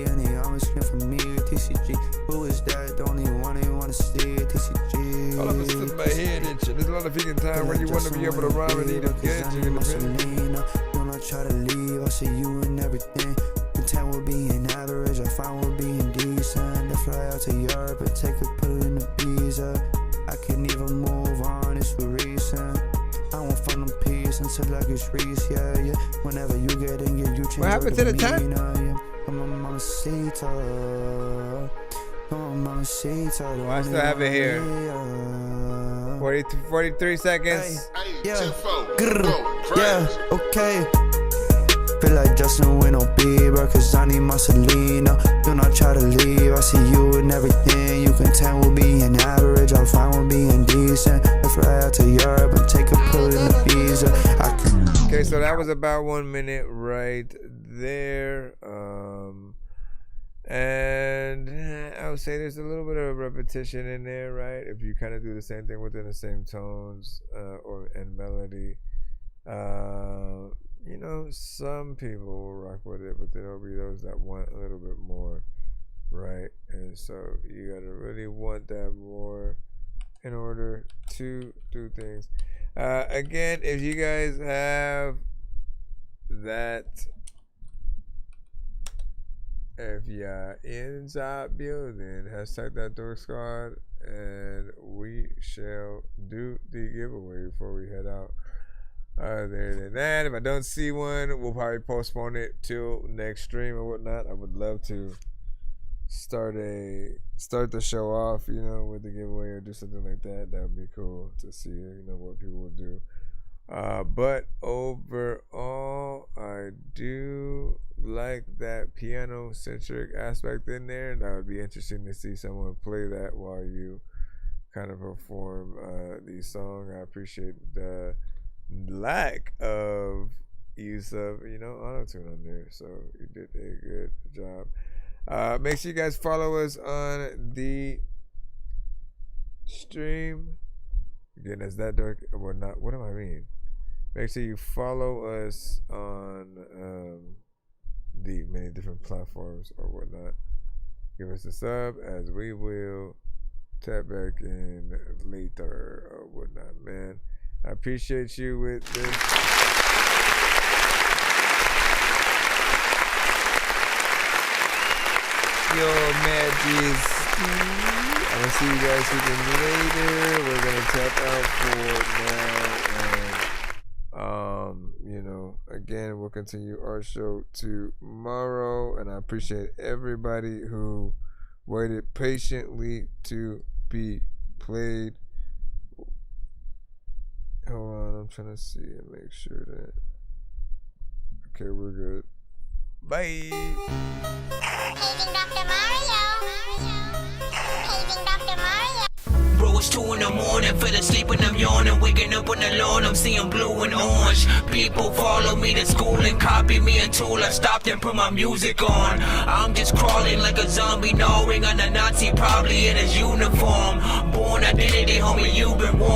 and they always scream for me. TCG, who is that? The only one they wanna see. TCG. All of a sudden, my head itching. There's a lot of vegan time when you want to be able to rhyme and eat a good chicken. When I try to leave, I see you and everything. Pretend we're being average, I find we're being decent. To fly out to Europe and take a pill in the visa. I can't even move on, it's for recent. I won't find them peace until I get Reese, yeah. Whenever you get in, you change. What happened to the time? I'm a mamacita. Oh, I still have it here. 43 seconds. Yeah, okay. Feel like Justin with no Bieber, cause I need my Selena. Do not try to leave, I see you and everything. You can tell we'll be an average, I'll find we'll be indecent. Let's fly out to Europe and take a pill in the visa. Okay, so that was about 1 minute right there. And I would say there's a little bit of repetition in there, right? If you kind of do the same thing within the same tones and melody, You know, some people will rock with it, but there'll be those that want a little bit more, right? And so you gotta really want that more in order to do things. Again, if you guys have that, if you're inside building, hashtag ThatDorkSquad, and we shall do the giveaway before we head out. Other than that, if I don't see one, we'll probably postpone it till next stream or whatnot. I would love to start the show off, you know, with the giveaway or do something like that. That would be cool to see, you know, what people will do. But overall, I do like that piano centric aspect in there, and that would be interesting to see someone play that while you kind of perform these songs. I appreciate the lack of use of, you know, auto-tune on there, so you did a good job. Make sure you guys follow us on the stream. Again, that's that dark. Well, not. What do I mean? Make sure you follow us on the many different platforms or whatnot. Give us a sub, as we will tap back in later or whatnot, man. I appreciate you with this. Yo, Maggies. I'm gonna see you guys later. We're gonna tap out for now, and you know, again, we'll continue our show tomorrow. And I appreciate everybody who waited patiently to be played. Hold on, I'm trying to see and make sure that. Okay, we're good. Bye. Paging Dr. Mario. Paging Dr. Mario. Bro, it's 2 in the morning, fell asleep and I'm yawning. Waking up on the lawn, I'm seeing blue and orange. People follow me to school and copy me until I stopped and put my music on. I'm just crawling like a zombie, gnawing on a Nazi, probably in his uniform. Born identity, homie, you've been warned.